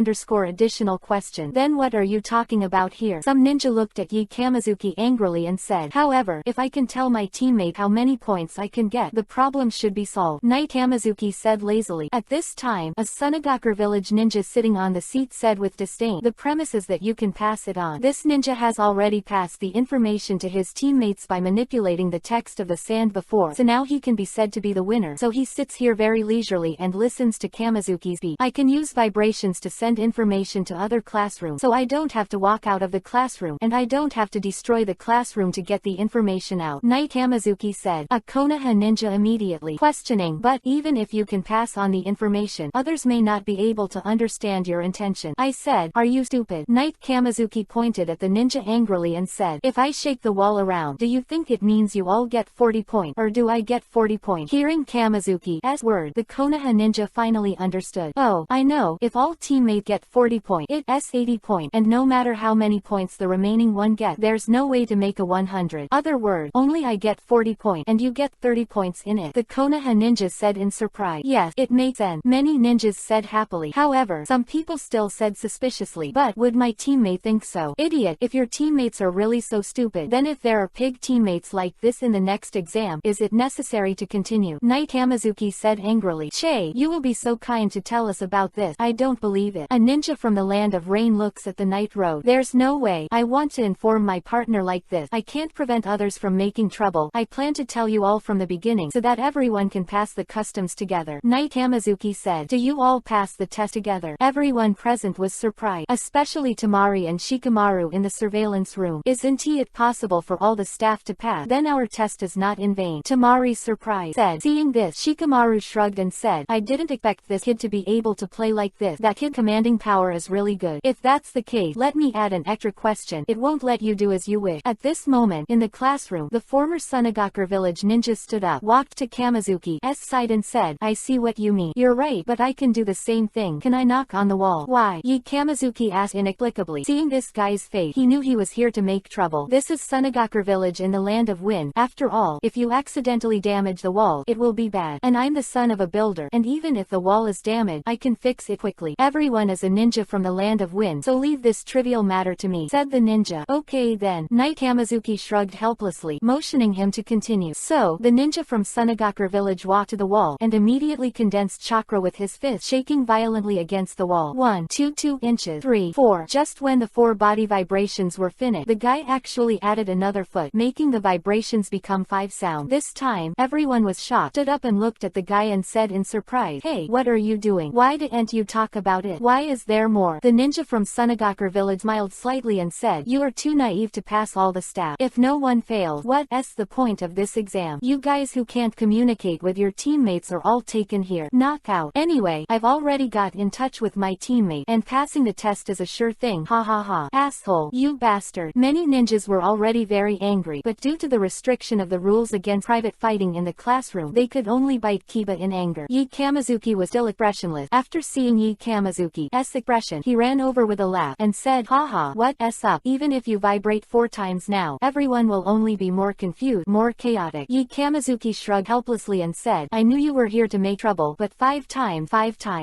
additional question. Then what are you talking about here? Some ninja looked at Kamazuki angrily and said, However, if I can tell my teammate how many points I can get, the problem should be solved. Knight Kamazuki said lazily. At this time, a Sunagakure village ninja sitting on the seat said with disdain, The premise is that you can pass it on. This ninja has already passed the information to his teammates by manipulating the text of the sand before, so now he can be said to be the winner. So he sits here very leisurely and listens to Kamazuki's speech. I can use vibrations to send information to other classrooms, so I don't have to walk out of the classroom, and I don't have to destroy the classroom to get the information out. Knight Kamazuki said. A Konoha ninja immediately questioning, but even if you can pass on the information, others may not be able to understand your intention. I said, Are you stupid? Knight Kamazuki pointed at the ninja angrily and said, If I shake the wall around, do you think it means you all get 40 points, or do I get 40 points? Hearing Kamazuki's word, the Konoha ninja finally understood. Oh, I know, if all teammates get 40 points, it's 80 points, and no matter how many points the remaining one gets, there's no way to make a 100. Other words, only I get 40 points, and you get 30 points in it. The Konoha ninja said in surprise. Yes, it makes sense. Many ninjas said happily. However, some people still said suspiciously, but would my teammate think so? Idiot, if your teammates are really so stupid, then if there are pig teammates like this in the next exam, is it necessary to continue? Knight Kamazuki said angrily. Che, you will be so kind to tell us about this. I don't believe it. A ninja from the land of rain looks at the night road. There's no way. I want to inform my partner like this. I can't prevent others from making trouble. I plan to tell you all from the beginning so that everyone can pass the customs together. Knight Kamazuki said. Do you all pass the test together? Everyone present was surprised, especially Tamari and Shikamaru in the surveillance room. Isn't it possible for all the staff to pass? Then our test is not in vain. Tamari, surprised, said. Seeing this, Shikamaru shrugged and said, I didn't expect this kid to be able to play like this. That kid commanding power is really good. If that's the case, let me add an extra question. It won't let you do as you wish. At this moment, in the classroom, the former Sunagakure village ninja stood up, walked to Kamazuki's side and said, I see what you mean. You're right, but I can do the same thing. Can I knock on the wall? Why? Kamazuki asked inexplicably. Seeing this guy guy's face, he knew he was here to make trouble. This is Sunagakur village in the land of wind. After all, if you accidentally damage the wall, it will be bad. And I'm the son of a builder, and even if the wall is damaged, I can fix it quickly. Everyone is a ninja from the land of wind, so leave this trivial matter to me, said the ninja. Okay then. Knight Hamazuki shrugged helplessly, motioning him to continue. So, the ninja from Sunagakur village walked to the wall, and immediately condensed chakra with his fist, shaking violently against the wall. 1, 2, 2 inches, 3, 4. Just when the 4 body vibrations were finished, the guy actually added another foot, making the vibrations become 5 sound. This time, everyone was shocked, stood up and looked at the guy and said in surprise, "Hey, what are you doing? Why didn't you talk about it? Why is there more?" The ninja from Sunagakur village smiled slightly and said, "You are too naive to pass all the staff. If no one fails, what's the point of this exam? You guys who can't communicate with your teammates are all taken here. Knockout. Anyway, I've already got in touch with my teammate, and passing the test is a sure thing. Ha ha ha. Asshole. You bastard." Many ninjas were already very angry, but due to the restriction of the rules against private fighting in the classroom, they could only bite Kiba in anger. Yi Kamizuki was still expressionless. After seeing Yi Kamizuki's expression, he ran over with a laugh and said, "Haha, what's up? Even if you vibrate 4 times now, everyone will only be more confused, more chaotic." Yi Kamizuki shrugged helplessly and said, "I knew you were here to make trouble, but 5 times.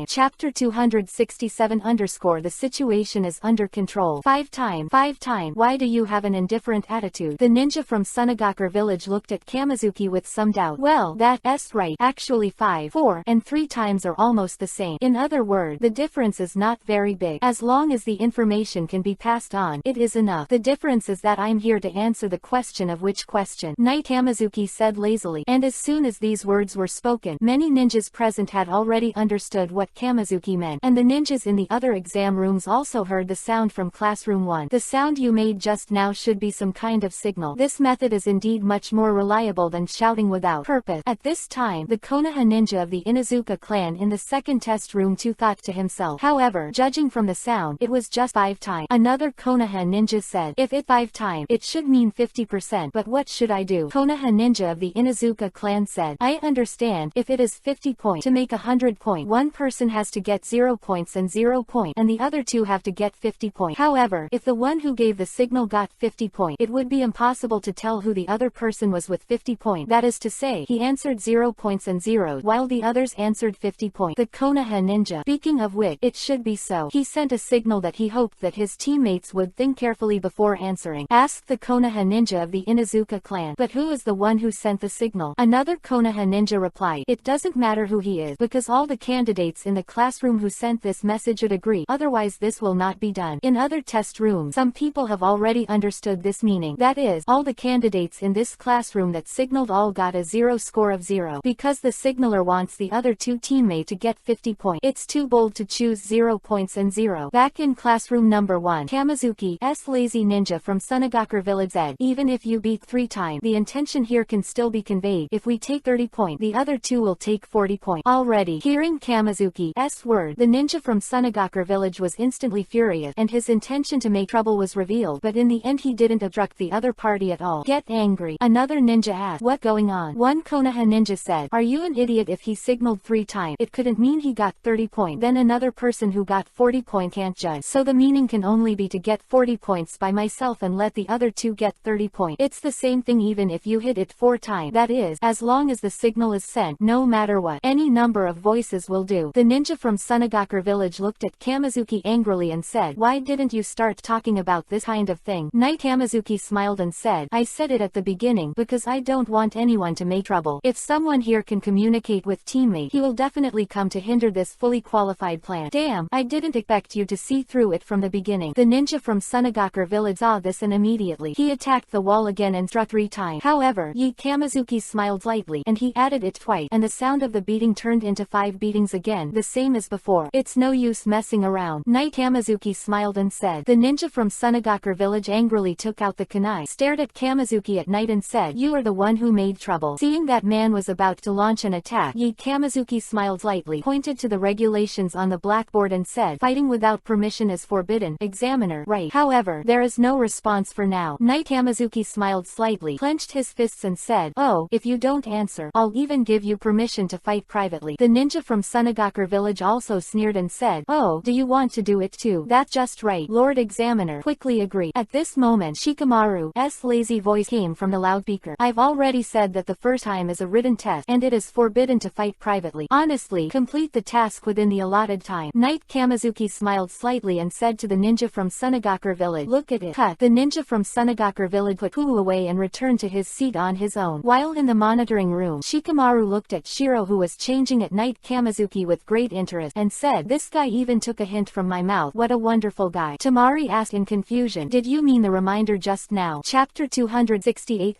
Chapter 267 _ the situation is under control. 5 times. Why do you have an indifferent attitude?" The ninja from Sunagakur village looked at Kamizuki with some doubt. "Well, that's right. Actually 5, 4, and 3 times are almost the same. In other words, the difference is not very big. As long as the information can be passed on, it is enough. The difference is that I'm here to answer the question of which question," Knight Hamazuki said lazily, and as soon as these words were spoken, many ninjas present had already understood what Kamizuki meant, and the ninjas in the other exam rooms also heard the sound from classroom 1. "The sound you made just now should be some kind of signal. This method is indeed much more reliable than shouting without purpose." At this time, the Konoha ninja of the Inuzuka clan in the second test room too thought to himself, "However, judging from the sound, it was just 5 times. Another Konoha ninja said, "If it's 5 times, it should mean 50%, but what should I do?" Konoha ninja of the Inuzuka clan said, "I understand. If it is 50 points, to make 100 points, one person has to get 0 points and 0 points, and the other 2 have to get 50 points. However, if the one who gave the signal got 50 points, it would be impossible to tell who the other person was with 50 points. That is to say, he answered 0 points and 0, while the others answered 50 points. The Konoha ninja, speaking of which, it should be so. He sent a signal that he hoped that his teammates would think carefully before answering," asked the Konoha ninja of the Inuzuka clan. "But who is the one who sent the signal?" Another Konoha ninja replied, "It doesn't matter who he is, because all the candidates in the classroom who sent this message should agree, otherwise this will not be done. In other test rooms, some people have already understood this meaning. That is, all the candidates in this classroom that signaled all got a 0 score of 0. Because the signaler wants the other 2 teammates to get 50 points. It's too bold to choose 0 points and 0. Back in classroom number 1, Kamizuki's lazy ninja from Sunagakur village said, "Even if you beat 3 times, the intention here can still be conveyed. If we take 30 points, the other 2 will take 40 points. Already, hearing Kamizuki's word, the ninja from Sunagakur village was instantly furious, and his intention to make trouble was revealed, but in the end he didn't obstruct the other party at all. "Get angry," another ninja asked. "What going on?" One Konoha ninja said, "Are you an idiot? If he signaled 3 times, it couldn't mean he got 30 points. Then another person who got 40 points can't judge. So the meaning can only be to get 40 points by myself and let the other 2 get 30 points. It's the same thing even if you hit it 4 times. That is, as long as the signal is sent, no matter what. Any number of voices will do." The ninja from Sunagakur village looked at Kamizuki angrily and said, "Why didn't you start talking about this kind of thing?" Knight Kamizuki smiled and said, "I said it at the beginning because I don't want anyone to make trouble. If someone here can communicate with teammate, he will definitely come to hinder this fully qualified plan." "Damn, I didn't expect you to see through it from the beginning." The ninja from Sunagakur village saw this and immediately, he attacked the wall again and struck 3 times. However, Yi Kamizuki smiled slightly, and he added it twice, and the sound of the beating turned into 5 beatings again, the same as before. "It's no use messing around." Knight Kamizuki smiled and said. The ninja from Sunagakur village angrily took out the kunai, stared at Kamizuki at night and said, "You are the one who made trouble." Seeing that man was about to launch an attack, Yi Kamizuki smiled slightly, pointed to the regulations on the blackboard and said, "Fighting without permission is forbidden. Examiner, right." However, there is no response for now. Knight Kamizuki smiled slightly, clenched his fists and said, "Oh, if you don't answer, I'll even give you permission to fight privately." The ninja from Sunagakur village also sneered and said, "Oh, do you want to do it too? That's just right, Lord Examiner." examiner quickly agreed. At this moment Shikamaru's lazy voice came from the loudspeaker. I've already said that the first time is a written test, and it is forbidden to fight privately. Honestly, complete the task within the allotted time. Knight Kamizuki smiled slightly and said to the ninja from Sunagakure village, look at it. Cut. The ninja from Sunagakure village put Poo away and returned to his seat on his own. While in the monitoring room, Shikamaru looked at Shiro, who was changing at Knight Kamizuki with great interest, and said, this guy even took a hint from my mouth. What a wonderful guy. Tamari asked in confusion, did you mean the reminder just now? Chapter 268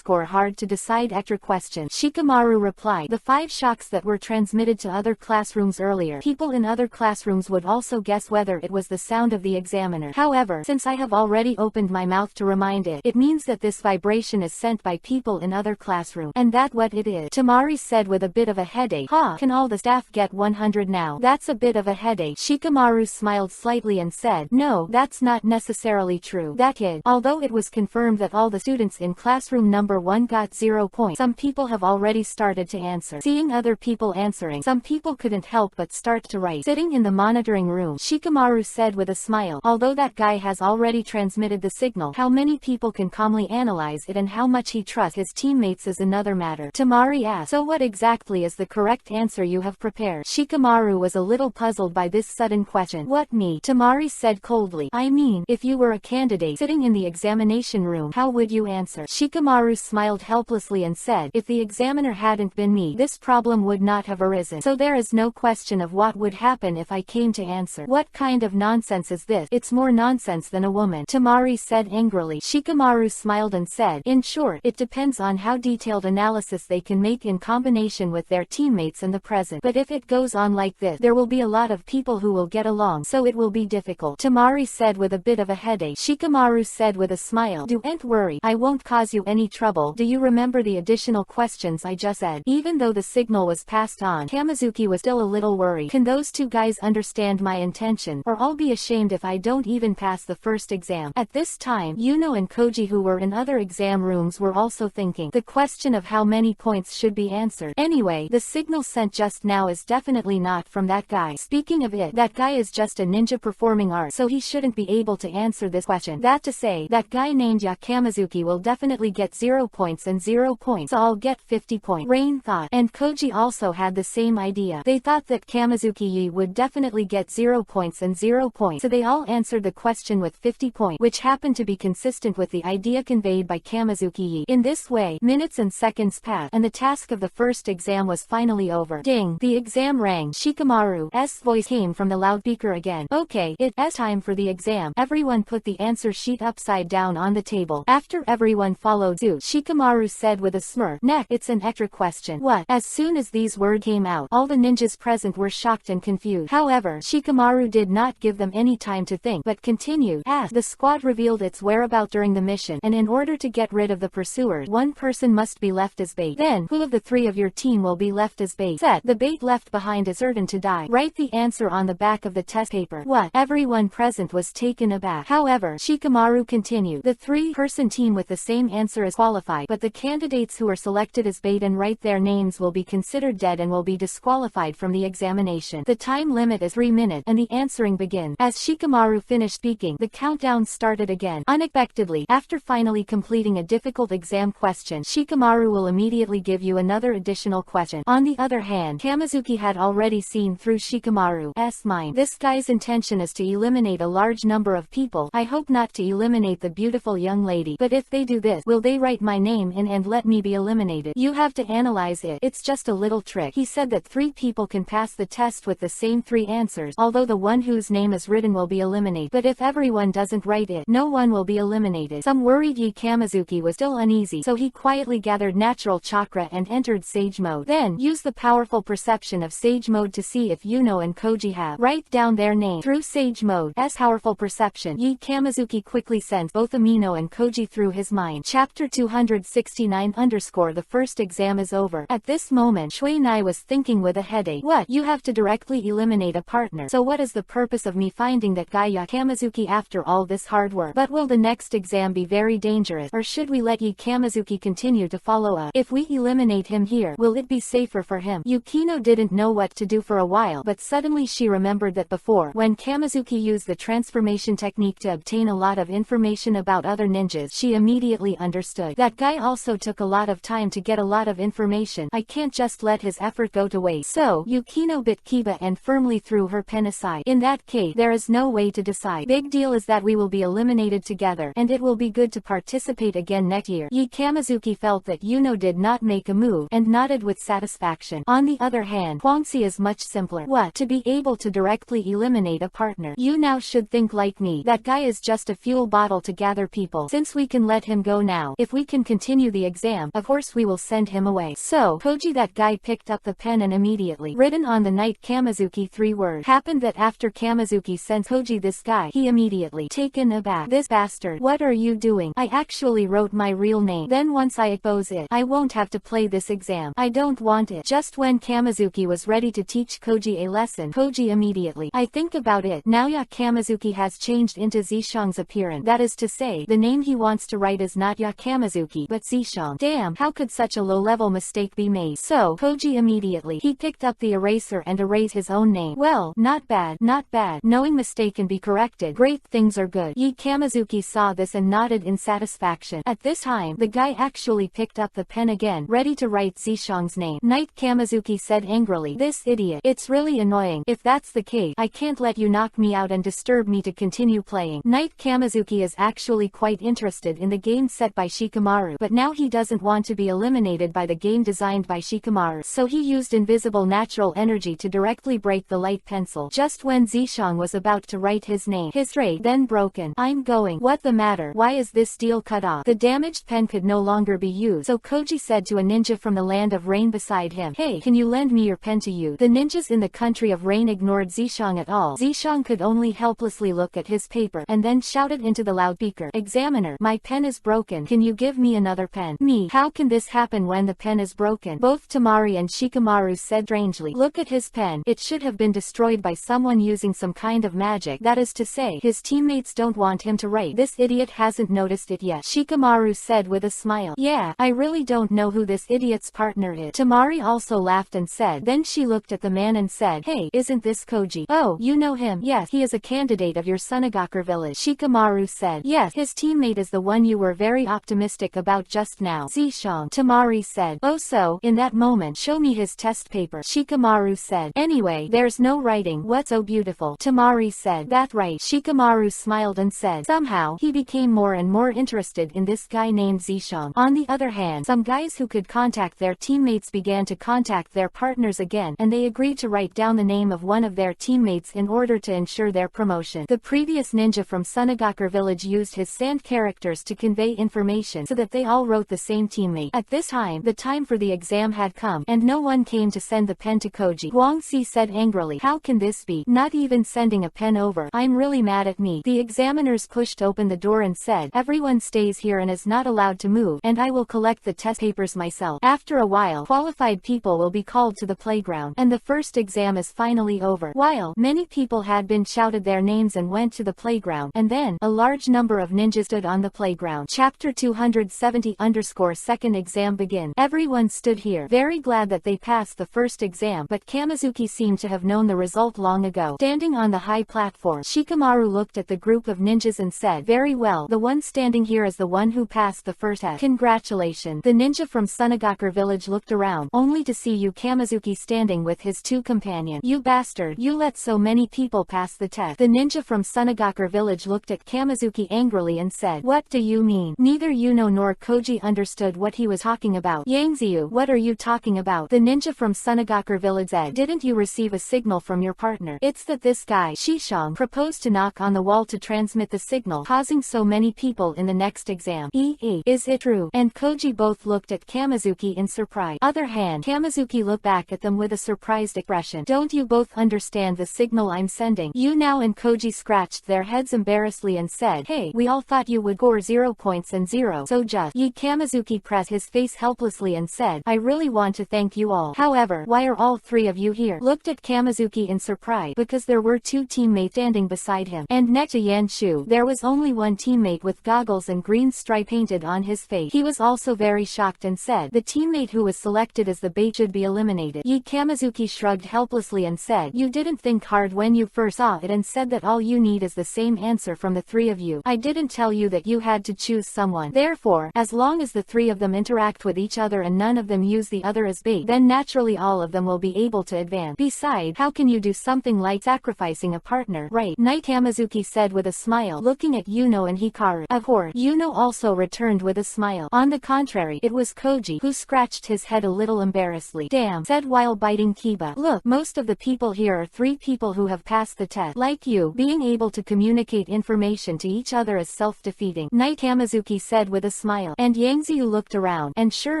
hard to decide extra question. Shikamaru replied, the 5 shocks that were transmitted to other classrooms earlier. People in other classrooms would also guess whether it was the sound of the examiner. However, since I have already opened my mouth to remind it, it means that this vibration is sent by people in other classrooms. And that what it is? Tamari said with a bit of a headache. Can all the staff get 100 now? That's a bit of a headache. Shikamaru smiled slightly and said, no, that's not necessarily true. That kid, although it was confirmed that all the students in classroom number 1 got 0 points, some people have already started to answer. Seeing other people answering, some people couldn't help but start to write. Sitting in the monitoring room, Shikamaru said with a smile, although that guy has already transmitted the signal, how many people can calmly analyze it and how much he trusts his teammates is another matter. Tamari asked, so what exactly is the correct answer you have prepared? Shikamaru was a little puzzled by this sudden question. What, me? Tamari said coldly. I mean, if you were a candidate sitting in the examination room, how would you answer? Shikamaru smiled helplessly and said, if the examiner hadn't been me, this problem would not have arisen. So there is no question of what would happen if I came to answer. What kind of nonsense is this? It's more nonsense than a woman, Tamari said angrily. Shikamaru smiled and said, in short, it depends on how detailed analysis they can make in combination with their teammates and the present. But if it goes on like this, there will be a lot of people who will get along, so it will be difficult, Tamari said with a bit of a headache. Shikamaru said with a smile, don't worry, I won't cause you any trouble. Do you remember the additional questions I just said? Even though the signal was passed on, Kamizuki was still a little worried. Can those 2 guys understand my intention, or I'll be ashamed if I don't even pass the first exam. At this time, Yuno and Koji, who were in other exam rooms, were also thinking. The question of how many points should be answered. Anyway, the signal sent just now is definitely not from that guy. Speaking of it, that guy is just a ninja performing art, so he shouldn't be able to answer this question. That to say, that guy named Kamizuki will definitely get 0 points and 0 points, so I'll get 50 points. Rain thought, and Koji also had the same idea. They thought that Kamizuki would definitely get 0 points and 0 points, so they all answered the question with 50 points, which happened to be consistent with the idea conveyed by Kamizuki. In this way, minutes and seconds passed, and the task of the first exam was finally over. Ding! The exam rang. Shikamaru's voice came from the loudspeaker again. Okay, it's time for the exam. Everyone put the answer sheet upside down on the table. After everyone followed suit, Shikamaru said with a smirk, next, it's an extra question. What? As soon as these words came out, all the ninjas present were shocked and confused. However, Shikamaru did not give them any time to think, but continued. As the squad revealed its whereabouts during the mission, and in order to get rid of the pursuers, one person must be left as bait. Then, who of the 3 of your team will be left as bait? Set. The bait left behind is certain to die. Write the answer on the back of the test paper. What? Everyone present was taken aback. However, Shikamaru continued. The 3-person team with the same answer is qualified, but the candidates who are selected as bait and write their names will be considered dead and will be disqualified from the examination. The time limit is 3 minutes, and the answering begins. As Shikamaru finished speaking, the countdown started again. Unexpectedly, after finally completing a difficult exam question, Shikamaru will immediately give you another additional question. On the other hand, Kamizuki had already seen through Shikamaru's mind. This guy's intention is to eliminate a large number of people. I hope not to eliminate the beautiful young lady, but if they do this, will they write my name in and let me be eliminated? You have to analyze it. It's just a little trick. He said that 3 people can pass the test with the same 3 answers, although the one whose name is written will be eliminated. But if everyone doesn't write it, no one will be eliminated. Some worried Kamizuki was still uneasy, so he quietly gathered natural chakra and entered Sage Mode. Then, use the powerful perception of Sage Mode to see if Yuno and Koji have. Write down their name. Through Sage Mode's powerful perception, Kamizuki quickly sent both Amino and Koji through his mind. Chapter 269 The first exam is over. At this moment, Shui Nai was thinking with a headache. What? You have to directly eliminate a partner. So what is the purpose of me finding that guy Kamizuki after all this hard work? But will the next exam be very dangerous, or should we let Kamizuki continue to follow up? If we eliminate him here, will it be safer for him? Yukino didn't know what to do for a while, but suddenly she remembered that before, when Kamizuki used the transformation elimination technique to obtain a lot of information about other ninjas. She immediately understood. That guy also took a lot of time to get a lot of information. I can't just let his effort go to waste. So, Yukino bit Kiba and firmly threw her pen aside. In that case, there is no way to decide. Big deal is that we will be eliminated together, and it will be good to participate again next year. Kamazuki felt that Yuno did not make a move, and nodded with satisfaction. On the other hand, Huangxi is much simpler. What? To be able to directly eliminate a partner. You now should think like me. That guy is just a fuel bottle to gather people. Since we can let him go now, if we can continue the exam, of course we will send him away. So, Koji, that guy picked up the pen and immediately, written on the night Kamazuki 3 words. Happened that after Kamazuki sends Koji this guy, he immediately, taken aback. This bastard, what are you doing? I actually wrote my real name. Then once I expose it, I won't have to play this exam. I don't want it. Just when Kamazuki was ready to teach Koji a lesson, Koji immediately, I think about it. Now Kamazuki has changed into Zishang's appearance. That is to say, the name he wants to write is not Kamazuki, but Zishang. Damn, how could such a low-level mistake be made? So, Koji immediately, he picked up the eraser and erased his own name. Well, not bad, not bad. Knowing mistake can be corrected. Great things are good. Kamazuki saw this and nodded in satisfaction. At this time, the guy actually picked up the pen again, ready to write Zishang's name. Knight Kamazuki said angrily, this idiot. It's really annoying. If that's the case, I can't let you knock me out and disturb me to continue playing. Knight Kamazuki is actually quite interested in the game set by Shikamaru, but now he doesn't want to be eliminated by the game designed by Shikamaru, so he used invisible natural energy to directly break the light pencil. Just when Zishang was about to write his name, his ray then broken. I'm going. What the matter? Why is this deal cut off? The damaged pen could no longer be used, so Koji said to a ninja from the land of rain beside him, hey, can you lend me your pen to use? The ninjas in the country of rain ignored Zishang at all. Zishang could only helplessly look at his paper, and then shouted into the loudspeaker, Examiner, my pen is broken. Can you give me another pen? Me? How can this happen when the pen is broken? Both Tamari and Shikamaru said strangely, look at his pen. It should have been destroyed by someone using some kind of magic. That is to say, his teammates don't want him to write. This idiot hasn't noticed it yet. Shikamaru said with a smile. Yeah, I really don't know who this idiot's partner is. Tamari also laughed and said. Then she looked at the man and said, hey, isn't this Koji? Oh, you know him? Yes, he is a candidate of your Sunagakure village. Shikamaru said. Yes, his teammate is the one you were very optimistic about just now. Zishang. Tamari said. Oh, so, in that moment, show me his test paper. Shikamaru said. Anyway, there's no writing. What's so beautiful? Tamari said. That right. Shikamaru smiled and said. Somehow, he became more and more interested in this guy named Zishang. On the other hand, some guys who could contact their teammates began to contact their partners again, and they agreed to write down the name of one of their teammates in order to ensure their promotion. The previous ninja from Sunagakure village used his sand characters to convey information so that they all wrote the same teammate. At this time, the time for the exam had come, and no one came to send the pen to Koji. Huangxi said angrily, how can this be? Not even sending a pen over. I'm really mad at me. The examiners pushed open the door and said, everyone stays here and is not allowed to move, and I will collect the test papers myself. After a while, qualified people will be called to the playground, and the first exam is finally over. While many people had been shouted their names and went to the playground, and then a large number of ninjas stood on the playground. Chapter 270_second exam begin. Everyone stood here, very glad that they passed the first exam, but Kamazuki seemed to have known the result long ago. Standing on the high platform, Shikamaru looked at the group of ninjas and said, very well, the one standing here is the one who passed the first test. Congratulations. The ninja from Sunagakure village looked around, only to see Kamazuki standing with his two companions. You bastard, you let so many people pass the test. The ninja from Sunagakure village looked at Kamazuki angrily and said, what do you mean? Neither Yuno nor Koji understood what he was talking about. Yangziu, what are you talking about? The ninja from Sunagakure village said, didn't you receive a signal from your partner? It's that this guy, Shishang, proposed to knock on the wall to transmit the signal, causing so many people in the next exam. Is it true? And Koji both looked at Kamazuki in surprise. Other hand, Kamazuki looked back at them with a surprised expression. Don't you both understand the signal I'm sending? Now and Koji scratched their heads embarrassedly and said, hey, we all thought you would score 0 points and 0. So just. Kamazuki pressed his face helplessly and said, I really want to thank you all. However, why are all three of you here? Looked at Kamazuki in surprise, because there were two teammates standing beside him, and next to Yanshu, there was only one teammate with goggles and green stripe painted on his face. He was also very shocked and said, the teammate who was selected as the bait should be eliminated. Kamazuki shrugged helplessly and said, you didn't think hard when you first saw it and said that all you need is the same answer from the three of you. I didn't tell you that you had to choose someone. Therefore, as long as the three of them interact with each other and none of them use the other as bait, then naturally all of them will be able to advance. Besides, how can you do something like sacrificing a partner? Right, Knight Hamazuki said with a smile, looking at Yuno and Hikaru. Of course, Yuno also returned with a smile. On the contrary, it was Koji who scratched his head a little embarrassedly. Damn, said while biting Kiba. Look, most of the people here are three people who have passed the test. Like you, being able to communicate information to each other is self-defeating, Knight Hamazuki said with a smile. And Yangziu looked around, and sure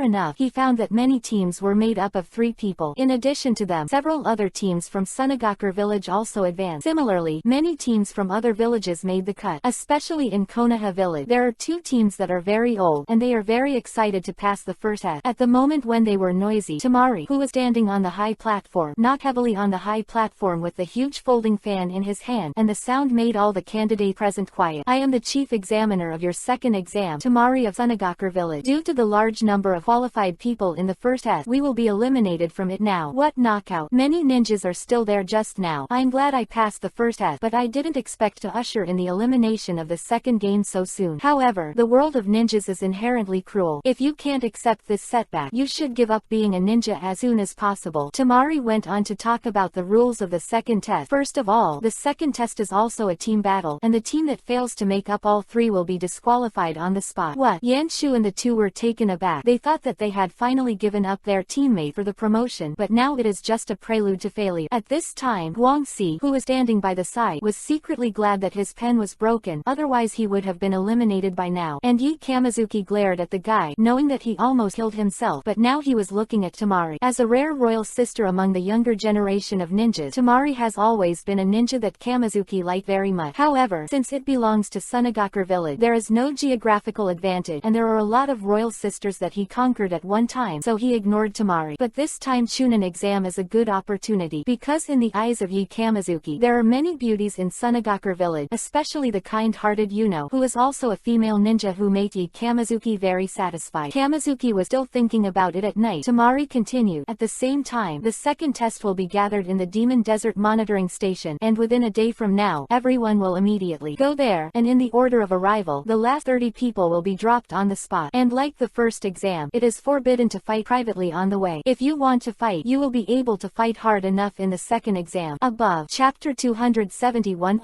enough, he found that many teams were made up of three people. In addition to them, several other teams from Sunagakur village also advanced. Similarly, many teams from other villages made the cut. Especially in Konoha village, there are two teams that are very old, and they are very excited to pass the first test. At the moment when they were noisy, Tamari, who was standing on the high platform, knocked heavily on the high platform with the huge folding fan in his hand, and the sound made all the candidates present quiet. I am the chief examiner of your second exam, Tamari of Sunagakur village. Due to the large number of qualified people in the first test, we will be eliminated from it now. What knockout? Many ninjas are still there just now. I'm glad I passed the first test, but I didn't expect to usher in the elimination of the second game so soon. However, the world of ninjas is inherently cruel. If you can't accept this setback, you should give up being a ninja as soon as possible. Tamari went on to talk about the rules of the second test. First of all, the second test is also a team battle, and the team that fails to make up all three will be disqualified on the spot. What? Yanshu and the two were taken aback. They thought that they had finally given up their teammate for the promotion, but now it is just a prelude to failure. At this time, Guangxi, who was standing by the side, was secretly glad that his pen was broken, otherwise he would have been eliminated by now. And Yi Kamizuki glared at the guy, knowing that he almost killed himself, but now he was looking at Tamari. As a rare royal sister among the younger generation of ninjas, Tamari has always been a ninja that Kamizuki liked very much. However, since it belongs to Sunagakur village, there is no geographical advantage, and there are a lot of royal sisters that he conquered at one time, so he ignored Tamari. But this time Chunin exam is a good opportunity, because in the eyes of Yi Kamizuki, there are many beauties in Sunagakur village, especially the kind-hearted Yuno, who is also a female ninja who made Yi Kamizuki very satisfied. Kamizuki was still thinking about it at night. Tamari continued. At the same time, the second test will be gathered in the Demon Desert Monitoring Station, and within a day from now, everyone will immediately go there, and in the order of arrival, the last 30 people will be dropped on the spot. And like the first exam, it is forbidden to fight privately on the way. If you want to fight, you will be able to fight hard enough in the second exam. Above. Chapter 271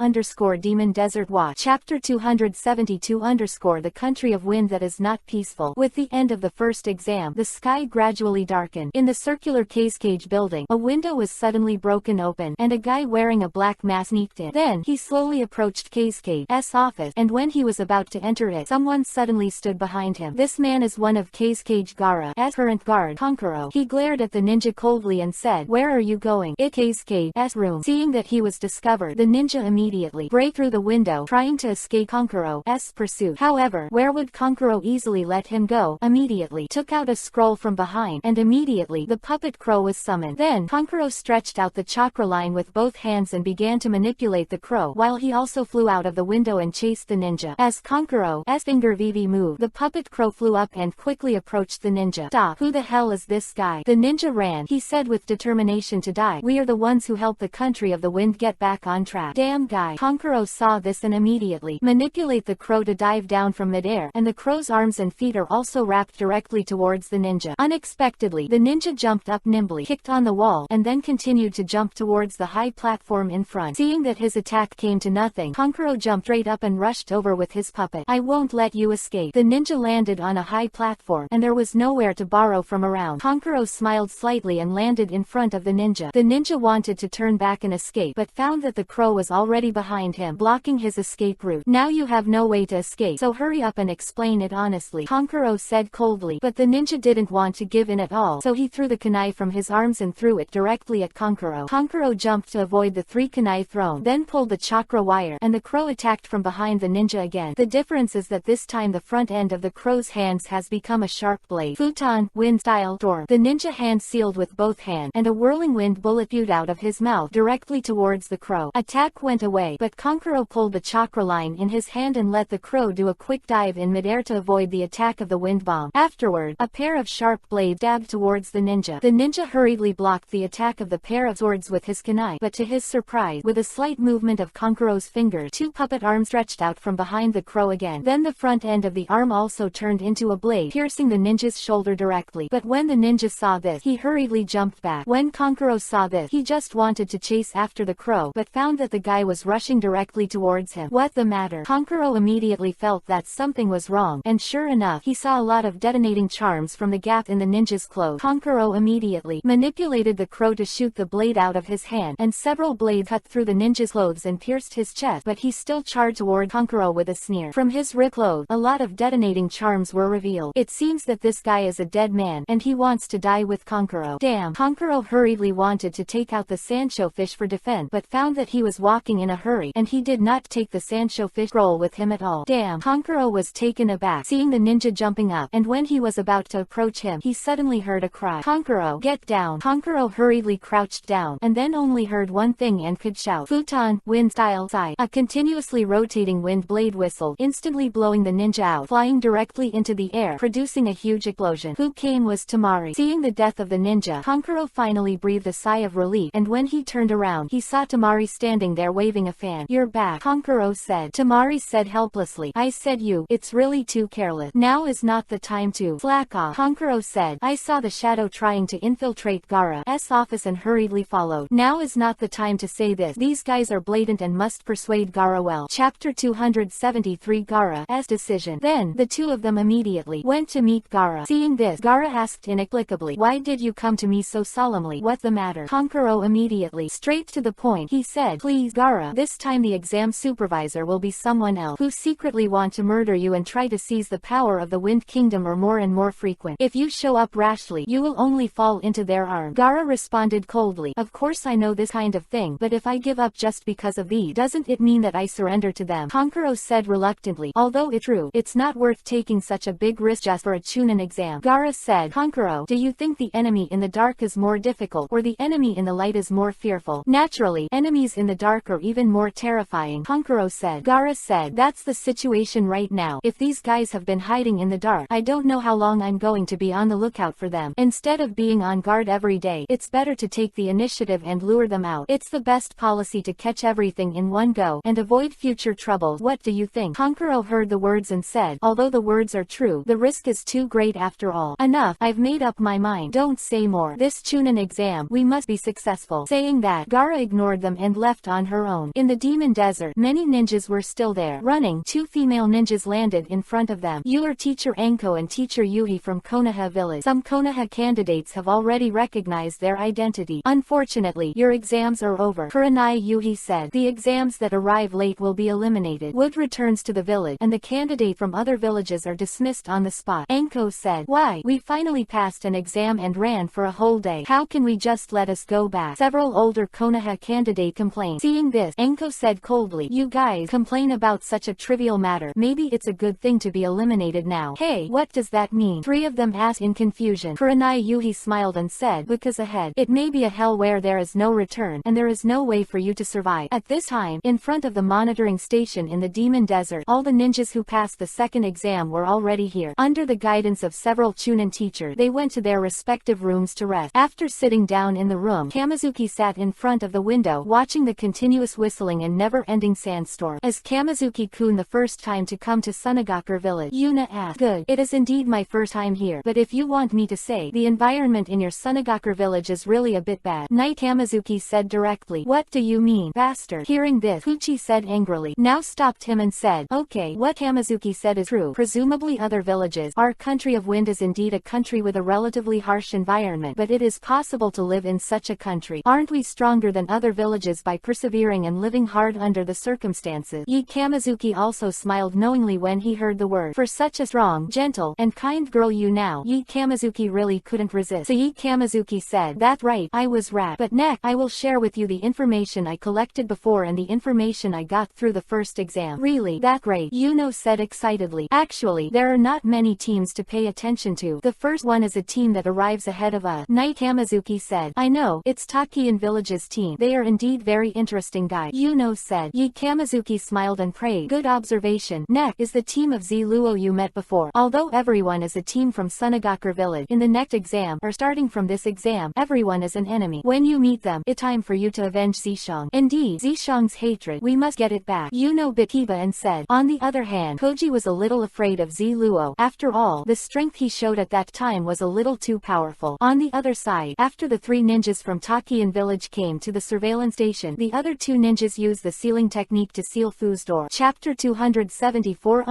Demon Desert Watch. Chapter 272 The Country of Wind That Is Not Peaceful. With the end of the first exam, the sky gradually darkened. In the circular cage building, a window was suddenly broken open, and a guy wearing a black mask sneaked in. Then, he slowly approached Cage's office, and when he was about to enter it, someone suddenly stood behind him. This man is one of Cage Gaara's current guard, Kankuro. He glared at the ninja coldly and said, "Where are you going?" "It Cage's room." Seeing that he was discovered, the ninja immediately break through the window, trying to escape Kankuro's pursuit. However, where would Kankuro easily let him go? Immediately took out a scroll from behind, and immediately the puppet crow was summoned. Then Kankuro stretched out the chakra line with both hands and began to manipulate the crow, while he also flew out of the window and chased the ninja. As Kankuro's finger VV moved, the puppet crow flew up and quickly approached the ninja. "Stop! Who the hell is this guy?" The ninja ran. He said with determination to die, "We are the ones who helped the country of the wind get back on track." Damn guy. Kankuro saw this and immediately manipulate the crow to dive down from midair, and the crow's arms and feet are also wrapped directly towards the ninja. Unexpectedly, the ninja jumped up nimbly, kicked on the wall, and then continued to jump towards the high platform in front. Seeing that his attack came to nothing, Kankuro jumped straight up and rushed over with his puppet. "I won't let you escape." The ninja landed on a high platform, and there was nowhere to borrow from around. Kankuro smiled slightly and landed in front of the ninja. The ninja wanted to turn back and escape, but found that the crow was already behind him, blocking his escape route. "Now you have no way to escape, so hurry up and explain it honestly," Kankuro said coldly. But the ninja didn't want to give in at all, so he threw the kunai from his arms and threw it directly at Kankuro. Kankuro jumped to avoid the 3 kunai thrown, then pulled the chakra wire, and the crow attacked from behind the ninja again. The difference is that this time the front end of the crow's hands has become a sharp blade. Futon, wind style storm. The ninja hand sealed with both hands, and a whirling wind bullet spewed out of his mouth directly towards the crow. Attack went away, but Kankuro pulled the chakra line in his hand and let the crow do a quick dive in midair to avoid the attack of the wind bomb. Afterward, a pair of sharp blades stabbed towards the ninja. The ninja hurriedly blocked the attack of the pair of swords with his kunai, but to his surprise, with a slight movement of Konkuro's finger. Two puppet arms stretched out from behind the crow again. Then the front end of the arm also turned into a blade, piercing the ninja's shoulder directly. But when the ninja saw this, he hurriedly jumped back. When Konkuro saw this, he just wanted to chase after the crow, but found that the guy was rushing directly towards him. What the matter? Konkuro immediately felt that something was wrong, and sure enough, he saw a lot of detonating charms from the gap in the ninja's clothes. Konkuro immediately manipulated the crow to shoot the blade out of his hand, and several blades cut through the ninja's clothes and pierced his chest, but he still charged toward Konkuro with a sneer. From his ripped clothes, a lot of detonating charms were revealed. It seems that this guy is a dead man, and he wants to die with Konkuro. Damn! Konkuro hurriedly wanted to take out the Sancho fish for defense, but found that he was walking in a hurry, and he did not take the Sancho fish scroll with him at all. Damn! Konkuro was taken aback, seeing the ninja jumping up, and when he was about to approach him, he suddenly heard a cry. Konkuro, get down! Konkuro hurriedly crouched down, and then only heard one thing and could shout. Futon, wind style, sigh. A continuously rotating wind blade whistled, instantly blowing the ninja out, flying directly into the air, producing a huge explosion. Who came was Tamari. Seeing the death of the ninja, Konkuro finally breathed a sigh of relief, and when he turned around, he saw Tamari standing there waving a fan. You're back, Konkuro said. Tamari said helplessly, I said it's really too careless. Now is not the time to slack off. Konkuro said, I saw the shadow trying to infiltrate Gaara's office and hurriedly followed. Now is not the time to say this. These guys are blatant and must persuade Gaara well. Chapter 273 Gaara's decision. Then, the two of them immediately went to meet Gaara. Seeing this, Gaara asked inexplicably, why did you come to me so solemnly? What the matter? Konkuro immediately, straight to the point, he said, please Gaara, this time the exam supervisor will be someone else, who secretly want to murder you and try to seize the power of the Wind Kingdom or more and more frequent. If you show up rashly, you will only fall into their arms. Gaara responded coldly, of course I know this kind of thing, but if I give up just because of these, doesn't it mean that I surrender to them? Konkuro said reluctantly, although it's true, it's not worth taking such a big risk just for a Chunin exam. Gaara said, Konkuro, do you think the enemy in the dark is more difficult, or the enemy in the light is more fearful? Naturally, enemies in the dark are even more terrifying, Konkuro said. Gaara said, that's the situation right now. If these guys have been hiding in the dark, I don't know how long I'm going to be on the lookout for them. Instead of being on guard every day, it's better to take the initiative and lure them out. It's the best policy to catch everything in one go, and avoid future troubles. What do you think? Konkuro heard the words and said, although the words are true, the risk is too great after all. Enough, I've made up my mind. Don't say more. This Chunin exam, we must be successful. Saying that, Gaara ignored them and left on her own. In the Demon Desert, many ninjas were still there. Running, two female ninjas landed in front of them. You are Teacher Enko and Teacher Yuhi from Konoha Village. Some Konoha candidates have already recognized their identity. Unfortunately, your exams are over. Kurenai Yuhi said, the exams that arrive late will be eliminated. Wood returns to the village, and the candidate from other villages are dismissed on the spot. Enko said, why? We finally passed an exam and ran for a whole day. How can we just let us go back? Several older Konoha candidate complained. Seeing this, Enko said coldly, you guys complain about such a trivial matter. Maybe it's a good thing to be eliminated now. Hey, what does that mean? Three of them asked in confusion. Kurenai Yuhi smiled and said, because ahead, it may be a hell where there is no return, and there is no way for you to survive. At this time, in front of the monitoring station in the Demon Desert, all the ninjas who passed the second exam were already here. Under the guidance of several Chunin teachers, they went to their respective rooms to rest. After sitting down in the room, Kamizuki sat in front of the window, watching the continuous whistling and never-ending sandstorm. As Kamizuki-kun the first time to come to Sunagakur village, Yuna asked, good, it is indeed my first time here, but if you want me to say, the environment in your Sunagakur village is really a bit bad. Knight Kamizuki said directly, what do you mean, bastard? Hearing this, Fuchi said angrily, now stopped him and said, okay, what Kamizuki said is true. Presumably other villages. Our country of wind is indeed a country with a relatively harsh environment, but it is possible to live in such a country. Aren't we stronger than other villages by persevering and living hard under the circumstances? Yi Kamizuki also smiled knowingly when he heard the word. For such a strong, gentle, and kind girl you now, Yi Kamizuki really couldn't resist. So Yi Kamizuki said, that's right, I was right. But next, I will share with you the information I collected before and the information I got through the first exam. Really, that great, Yuno said excitedly. Actually, there are not many teams to pay attention to. The first one is a team that arrives ahead of us. Knight Kamizuki said, I know, it's Takian Village's team. They are indeed very interesting guy. Yuno said. Yi Kamizuki smiled and prayed. Good observation. Next is the team of Ziluo you met before. Although everyone is a team from Sunagakur village, in the next exam, or starting from this exam, everyone is an enemy. When you meet them, it's time for you to avenge Zishang. Indeed, Zishang's hatred. We must get it back. Yuno bit Kiba and said. On the other hand, Koji was a little afraid of Ziluo. After all, the strength he showed at that time was a little too powerful. On the other side, after the three ninjas from Takian village came to the surveillance station, the other two ninjas used the sealing technique to seal Fu's door. Chapter 274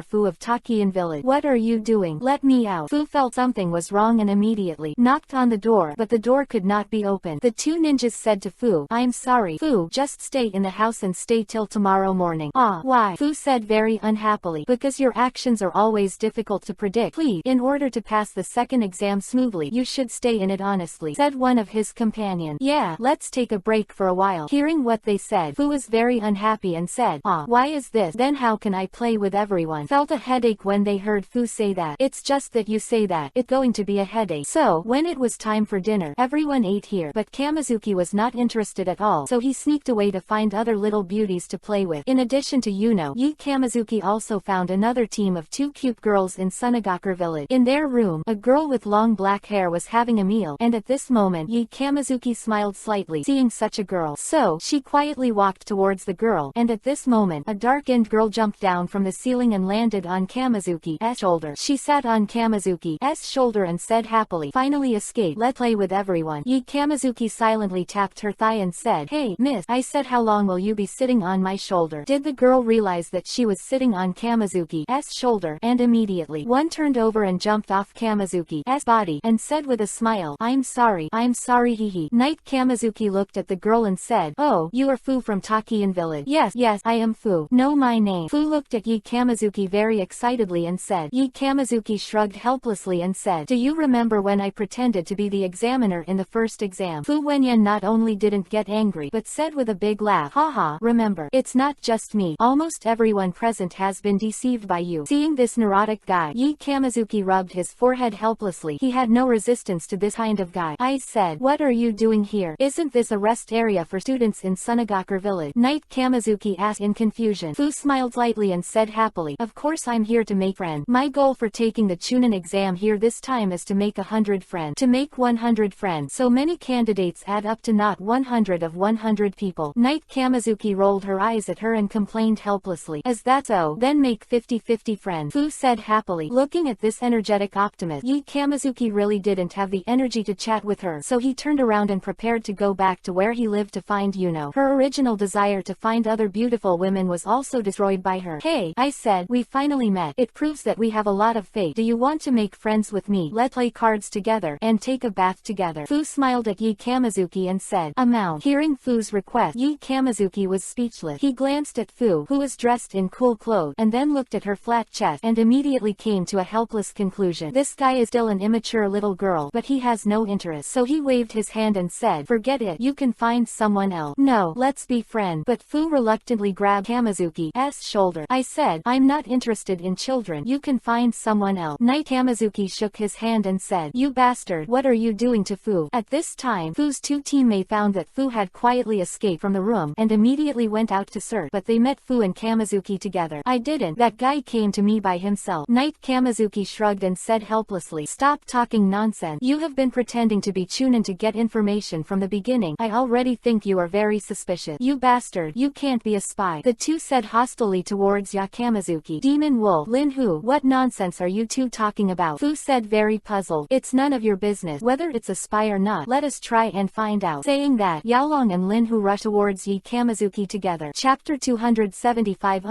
Fu of Takian village. What are you doing? Let me out. Fu felt something was wrong and immediately knocked on the door, but the door could not be opened. The two ninjas said to Fu, I'm sorry. Fu, just stay in the house and stay till tomorrow morning. Ah, why? Fu said very unhappily. Because your actions are always difficult to predict. Please, in order to pass the second exam smoothly, you should stay in it honestly, said one of his companions. Yeah, let's take a break for a while. Hearing what they said, Fu was very unhappy and said, ah, why is this? Then how can I play with everyone? Felt a headache when they heard Fu say that. It's just that you say that, it's going to be a headache. So, when it was time for dinner, everyone ate here, but Kamizuki was not interested at all, so he sneaked away to find other little beauties to play with. In addition to Yuno, Kamizuki also found another team of two cute girls in Sunagaku village. In their room, a girl with long black hair was having a meal, and at this moment Kamizuki smiled slightly seeing such a girl. So, she quietly walked towards the girl, and at this moment, a dark-skinned girl jumped down from the ceiling and landed on Kamizuki's shoulder. She sat on Kamizuki's shoulder and said happily, finally escaped, let's play with everyone. Kamizuki silently tapped her thigh and said, hey, miss, I said how long will you be sitting on my shoulder? Did the girl realize that she was sitting on Kamizuki's shoulder, and immediately one turned over and jumped off Kamizuki's body, and said with a smile, I'm sorry hehe. Night Kamizuki looked at the girl and said, oh, you are Fu from Takian village. Yes, I am Fu. Know my name. Fu looked at Kamizuki very excitedly and said. Kamizuki shrugged helplessly and said, do you remember when I pretended to be the examiner in the first exam? Fu Wenyan not only didn't get angry, but said with a big laugh, haha, remember, it's not just me. Almost everyone present has been deceived by you. Seeing this neurotic guy, Kamizuki rubbed his forehead helplessly. He had no resistance to this kind of guy. I said, what are you doing here? Isn't this a rest area for students in Sunagaku village? Night Kamizuki asked in confusion. Fu smiled slightly and said happily, of course I'm here to make friends. My goal for taking the Chunin exam here this time is to make 100 friends. To make 100 friends. So many candidates add up to not 100 of 100 people. Night Kamizuki rolled her eyes at her and complained helplessly. Is that so? Then make 50-50 friends. Fu said happily. Looking at this energetic optimist, Kamizuki really didn't have the energy to chat with her, so he turned around and prepared to go back to where he lived to find Yuno. Her original desire to find other beautiful women was also destroyed by her. Hey, I said, we finally met. It proves that we have a lot of faith. Do you want to make friends with me? Let's play cards together and take a bath together. Fu smiled at Kamizuki and said, amount. Hearing Fu's request, Kamizuki was speechless. He glanced at Fu, who was dressed in cool clothes, and then looked at her flat chest and immediately came to a helpless conclusion. This guy is still an immature little girl, but he has no interest. So he waved his hand and said, forget it, you can find someone else. No, let's be friends. But Fu reluctantly grabbed Kamizuki's shoulder. I said, I'm not interested in children. You can find someone else. Night Kamizuki shook his hand and said, you bastard, what are you doing to Fu? At this time, Fu's two teammates found that Fu had quietly escaped from the room and immediately went out to search, but they met Fu and Kamizuki together. I didn't. That guy came to me by himself. Night Kamizuki shrugged and said helplessly, stop talking nonsense. You have been pretending to be Chunin to get information from the beginning. I already think you are very suspicious. You bastard, you can't be a spy. The two said hostilely towards Kamizuki. Demon Wolf, Lin Hu, what nonsense are you two talking about? Fu said very puzzled. It's none of your business. Whether it's a spy or not, let us try and find out. Saying that, Yaolong and Lin Hu rushed towards Kamizuki together. Chapter 275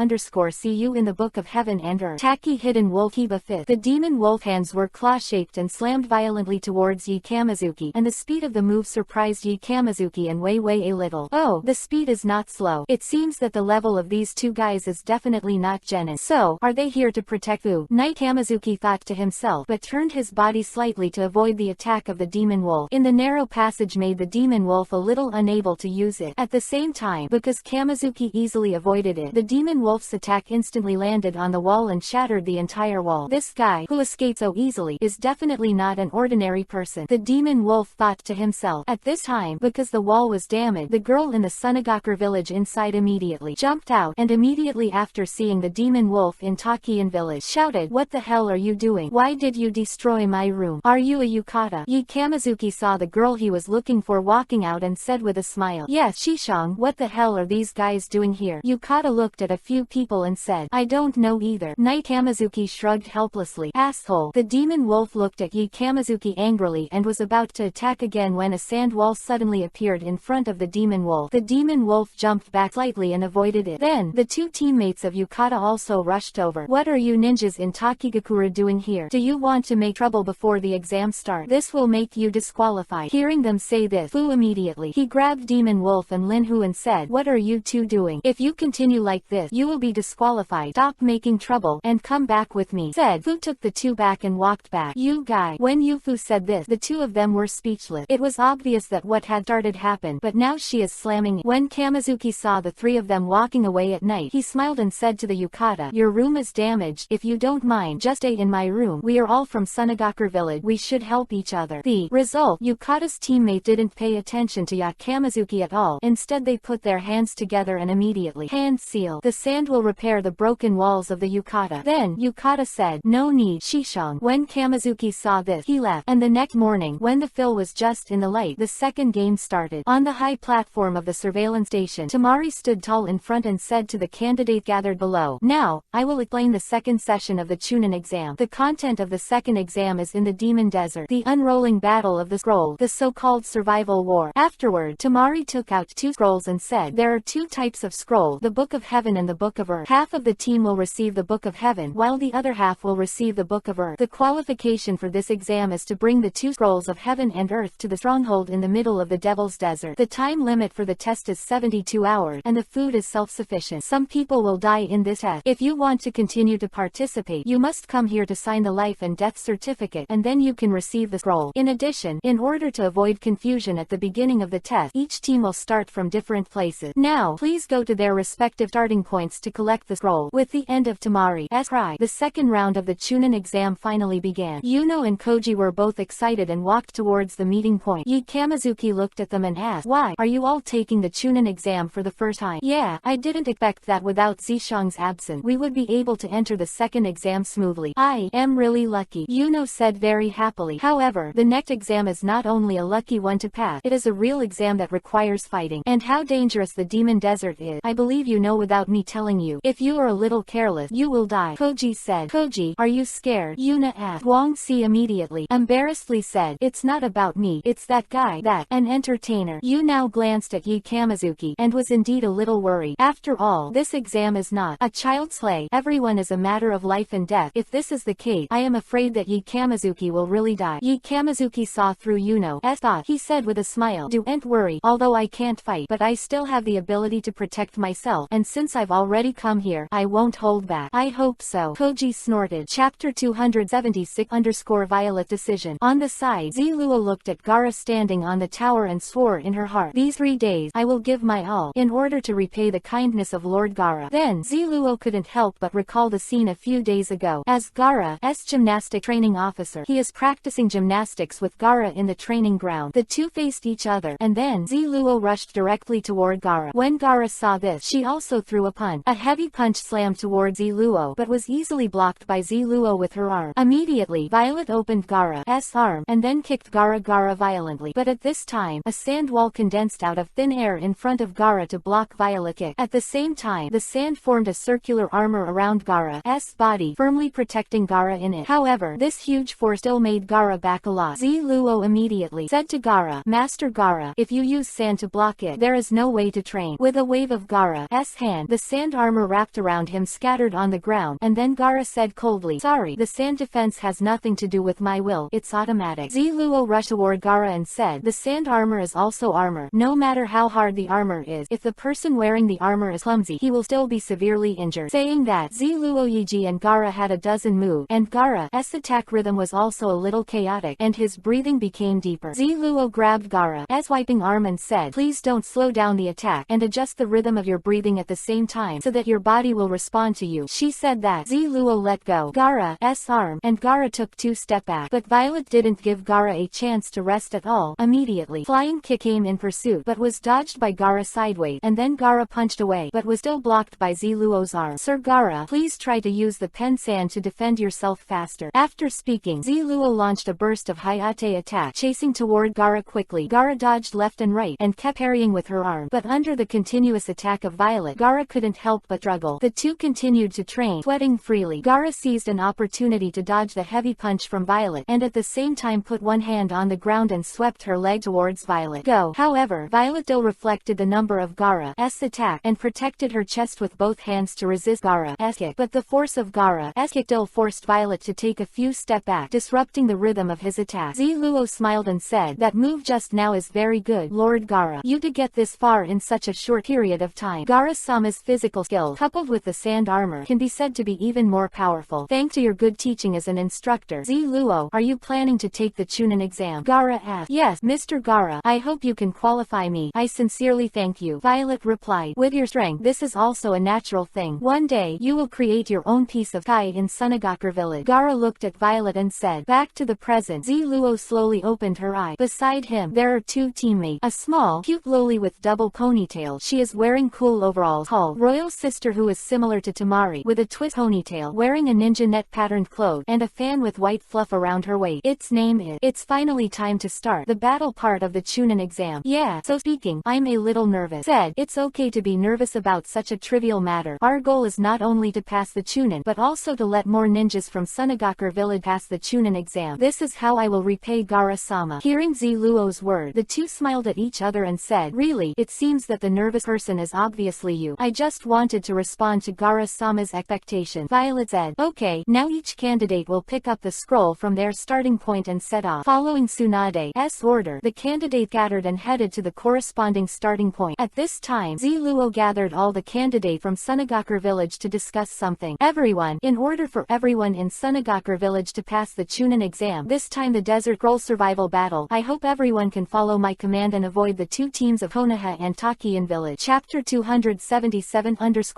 See you in the Book of Heaven and Earth. Taki Hidden Wolf Kiba 5th. The demon wolf hands were claw-shaped and slammed violently towards Kamizuki, and the speed of the move surprised Kamizuki and Wei a little. Oh, the speed is not slow. It seems that the level of these two guys is definitely not genuine. So, are they here to protect Fu? Night Kamizuki thought to himself, but turned his body slightly to avoid the attack of the demon wolf. In the narrow passage made the demon wolf a little unable to use it. At the same time, because Kamizuki easily avoided it, the demon wolf's attack instantly landed on the wall and shattered the entire wall. This guy, who escaped so easily, is definitely not an ordinary person. The demon wolf thought to himself. At this time, because the wall was damaged, the girl in the Sunagaku village inside immediately jumped out, and immediately after seeing the demon wolf in Takian village, shouted, what the hell are you doing? Why did you destroy my room? Are you a yukata? Kamizuki saw the girl he was looking for walking out and said with a smile, yes, Shisha, Zishang, what the hell are these guys doing here? Yukata looked at a few people and said, I don't know either. Knight Kamizuki shrugged helplessly. Asshole. The demon wolf looked at Yi Kamizuki angrily and was about to attack again when a sand wall suddenly appeared in front of the demon wolf. The demon wolf jumped back slightly and avoided it. Then, the two teammates of Yukata also rushed over. What are you ninjas in Takigakura doing here? Do you want to make trouble before the exam starts? This will make you disqualified. Hearing them say this, Fu immediately. He grabbed Demon Wolf and Lin Hu and said, what are you two doing? If you continue like this, you will be disqualified. Stop making trouble, and come back with me. Said Fu took the two back and walked back. You guy. When Fu said this, the two of them were speechless. It was obvious that what had started happened, but now she is slamming it. When Kamizuki saw the three of them walking away at night, he smiled and said to the Yukata, your room is damaged. If you don't mind, just stay in my room. We are all from Sunagakur village. We should help each other. The result, Yukata's teammate didn't pay attention to Kamizuki at all. Instead they put their hands together and immediately hand seal. The sand will repair the broken walls of the Yukata. Then, Yukata said, no need, Shishang. When Kamizuki saw this, he left. And the next morning, when the fill was just in the light, the second game started. On the high platform of the surveillance station, Tamari stood tall in front and said to the candidate gathered below, now, I will explain the second session of the Chunin exam. The content of the second exam is in the Demon Desert, the unrolling battle of the scroll, the so-called survival war. Afterward, Tamari took out two scrolls and said, there are two types of scroll, the Book of Heaven and the Book of Earth. Half of the team will receive the Book of Heaven, while the other half will receive the Book of Earth. The qualification for this exam is to bring the two scrolls of Heaven and Earth to the stronghold in the middle of the Devil's Desert. The time limit for the test is 72 hours, and the food is self-sufficient. Some people will die in this test. If you want to continue to participate, you must come here to sign the life and death certificate, and then you can receive the scroll. In addition, in order to avoid confusion at the beginning of the test, each team will start from different places. Now, please go to their respective starting points to collect the scroll. With the end of Tamari's cry, the second round of the Chunin exam finally began. Yuno and Koji were both excited and walked towards the meeting point. Yi Kamizuki looked at them and asked, why are you all taking the Chunin exam for the first time? Yeah, I didn't expect that without Zishang's absence, we would be able to enter the second exam smoothly. I am really lucky, Yuno said very happily. However, the next exam is not only a lucky one to pass, it is a real exam that requires fighting. And how dangerous the Demon Desert is, I believe you know without me telling you. If you are a little careless, you will die, Koji said. Koji, are you scared? Yuna asked. Wang Si immediately, embarrassedly said, it's not about me, it's that guy, an entertainer. Yu now glanced at Yi Kamizuki, and was indeed a little worried. After all, this exam is not a child's play. Everyone is a matter of life and death. If this is the case, I am afraid that Yi Kamizuki will really die. Yi Kamizuki saw through Yuno's thought. He said with a smile, don't worry, although I can't fight, but I still have the ability to protect myself, and since I've already come here, I won't hold back. I hope so. Koji snorted. Chapter 276_Violet Decision. On the side, Ziluo looked at Gaara standing on the tower and swore in her heart, these 3 days, I will give my all, in order to repay the kindness of Lord Gaara. Then, Ziluo couldn't help but recall the scene a few days ago. As Gaara's gymnastic training officer, he is practicing gymnastics with Gaara in the training ground. The two faced each other, and then Ziluo rushed directly toward Gaara. When Gaara saw this, she also threw a punch. A heavy punch slammed toward Ziluo, but was easily blocked by Ziluo with her arm. Immediately, Violet opened Gaara's arm, and then kicked Gaara violently. But at this time, a sand wall condensed out of thin air in front of Gaara to block Violet's kick. At the same time, the sand formed a circular armor around Gaara's body, firmly protecting Gaara in it. However, this huge force still made Gaara back a lot. Ziluo immediately said to Gaara, Master Gaara, if you use sand to block it, there is no way to train. With a wave of Gaara's hand, the sand armor wrapped around him scattered on the ground, and then Gaara said coldly, sorry, the sand defense has nothing to do with my will, it's automatic. Ziluo rushed toward Gaara and said, the sand armor is also armor. No matter how hard the armor is, if the person wearing the armor is clumsy, he will still be severely injured. Saying that, Ziluo Yiji and Gaara had a dozen moves, and Gaara's attack rhythm was also a little chaotic, and his breathing became deeper. Ziluo grabbed Gaara's wiping arm and said, please don't slow down the attack, and adjust the rhythm of your breathing at the same time, so that your body will respond to you. She said that. Ziluo let go Gaara's arm, and Gaara took 2 steps back, but Violet didn't give Gaara a chance to rest at all. Immediately, flying kick came in pursuit, but was dodged by Gaara sideways, and then Gaara punched away, but was still blocked by Ziluo's arm. Sir Gaara, please try to use the pen sand to defend yourself faster. After speaking, Ziluo launched a burst of Hayate attack, chasing toward Gaara quickly. Gaara dodged left and right, and kept parrying with with her arm, but under the continuous attack of Violet, Gaara couldn't help but struggle. The two continued to train, sweating freely. Gaara seized an opportunity to dodge the heavy punch from Violet, and at the same time put one hand on the ground and swept her leg towards Violet. Go! However, Violet still reflected the number of Gaara's attack, and protected her chest with both hands to resist Gaara's kick, but the force of Gaara's kick still forced Violet to take a few steps back, disrupting the rhythm of his attack. Ziluo smiled and said, "That move just now is very good, Lord Gaara. You to get this far in such a short period of time." Gaara-sama's physical skill, coupled with the sand armor, can be said to be even more powerful, thanks to your good teaching as an instructor. Ziluo, are you planning to take the Chunin exam? Gaara asked. Yes, Mr. Gaara. I hope you can qualify me. I sincerely thank you. Violet replied. With your strength, this is also a natural thing. One day, you will create your own piece of kai in Sunagakure village. Gaara looked at Violet and said, back to the present. Ziluo slowly opened her eye. Beside him, there are two teammates. A small, cute loli with double ponytail. She is wearing cool overalls. Tall, royal sister who is similar to Tamari, with a twist ponytail, wearing a ninja net patterned cloak, and a fan with white fluff around her waist. Its name is. It's finally time to start the battle part of the Chunin exam. Yeah, so speaking, I'm a little nervous. Said, it's okay to be nervous about such a trivial matter. Our goal is not only to pass the Chunin, but also to let more ninjas from Sunagakure village pass the Chunin exam. This is how I will repay Gaara-sama. Hearing Ziluo's word, the two smiled at each other and said, really, it seems that the nervous person is obviously you. I just wanted to respond to Gaara-sama's expectation. Violet said, okay, now each candidate will pick up the scroll from their starting point and set off. Following Tsunade's order, the candidate scattered and headed to the corresponding starting point. At this time, Ziluo gathered all the candidates from Sunagakure village to discuss something. Everyone, in order for everyone in Sunagakure village to pass the Chunin exam, this time the desert scroll survival battle, I hope everyone can follow my command and avoid the two teams of Konoha and Takian village. Chapter 277_ambush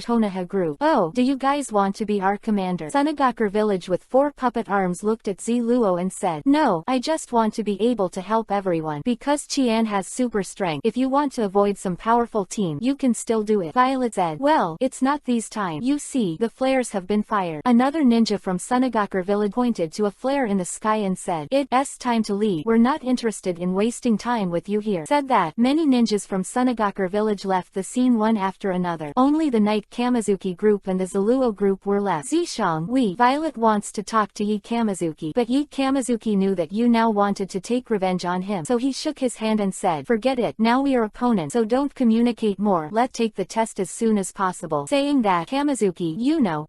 Konoha group. Oh, do you guys want to be our commander? Sunagakure village with 4 puppet arms looked at Ziluo and said, no, I just want to be able to help everyone. Because Qian has super strength, if you want to avoid some powerful team, you can still do it. Violet said, well, it's not these time. You see, the flares have been fired. Another ninja from Sunagakure village pointed to a flare in the sky and said, it's time to leave. We're not interested in wasting time with you here. Said that, many ninjas from Sunagakure village left the scene one after another. Only the Knight Kamizuki group and the Ziluo group were left. Zishang, Violet wants to talk to Yi Kamizuki, but Yi Kamizuki knew that you now wanted to take revenge on him, so he shook his hand and said, forget it, now we are opponents, so don't communicate more, let's take the test as soon as possible. Saying that, Kamizuki,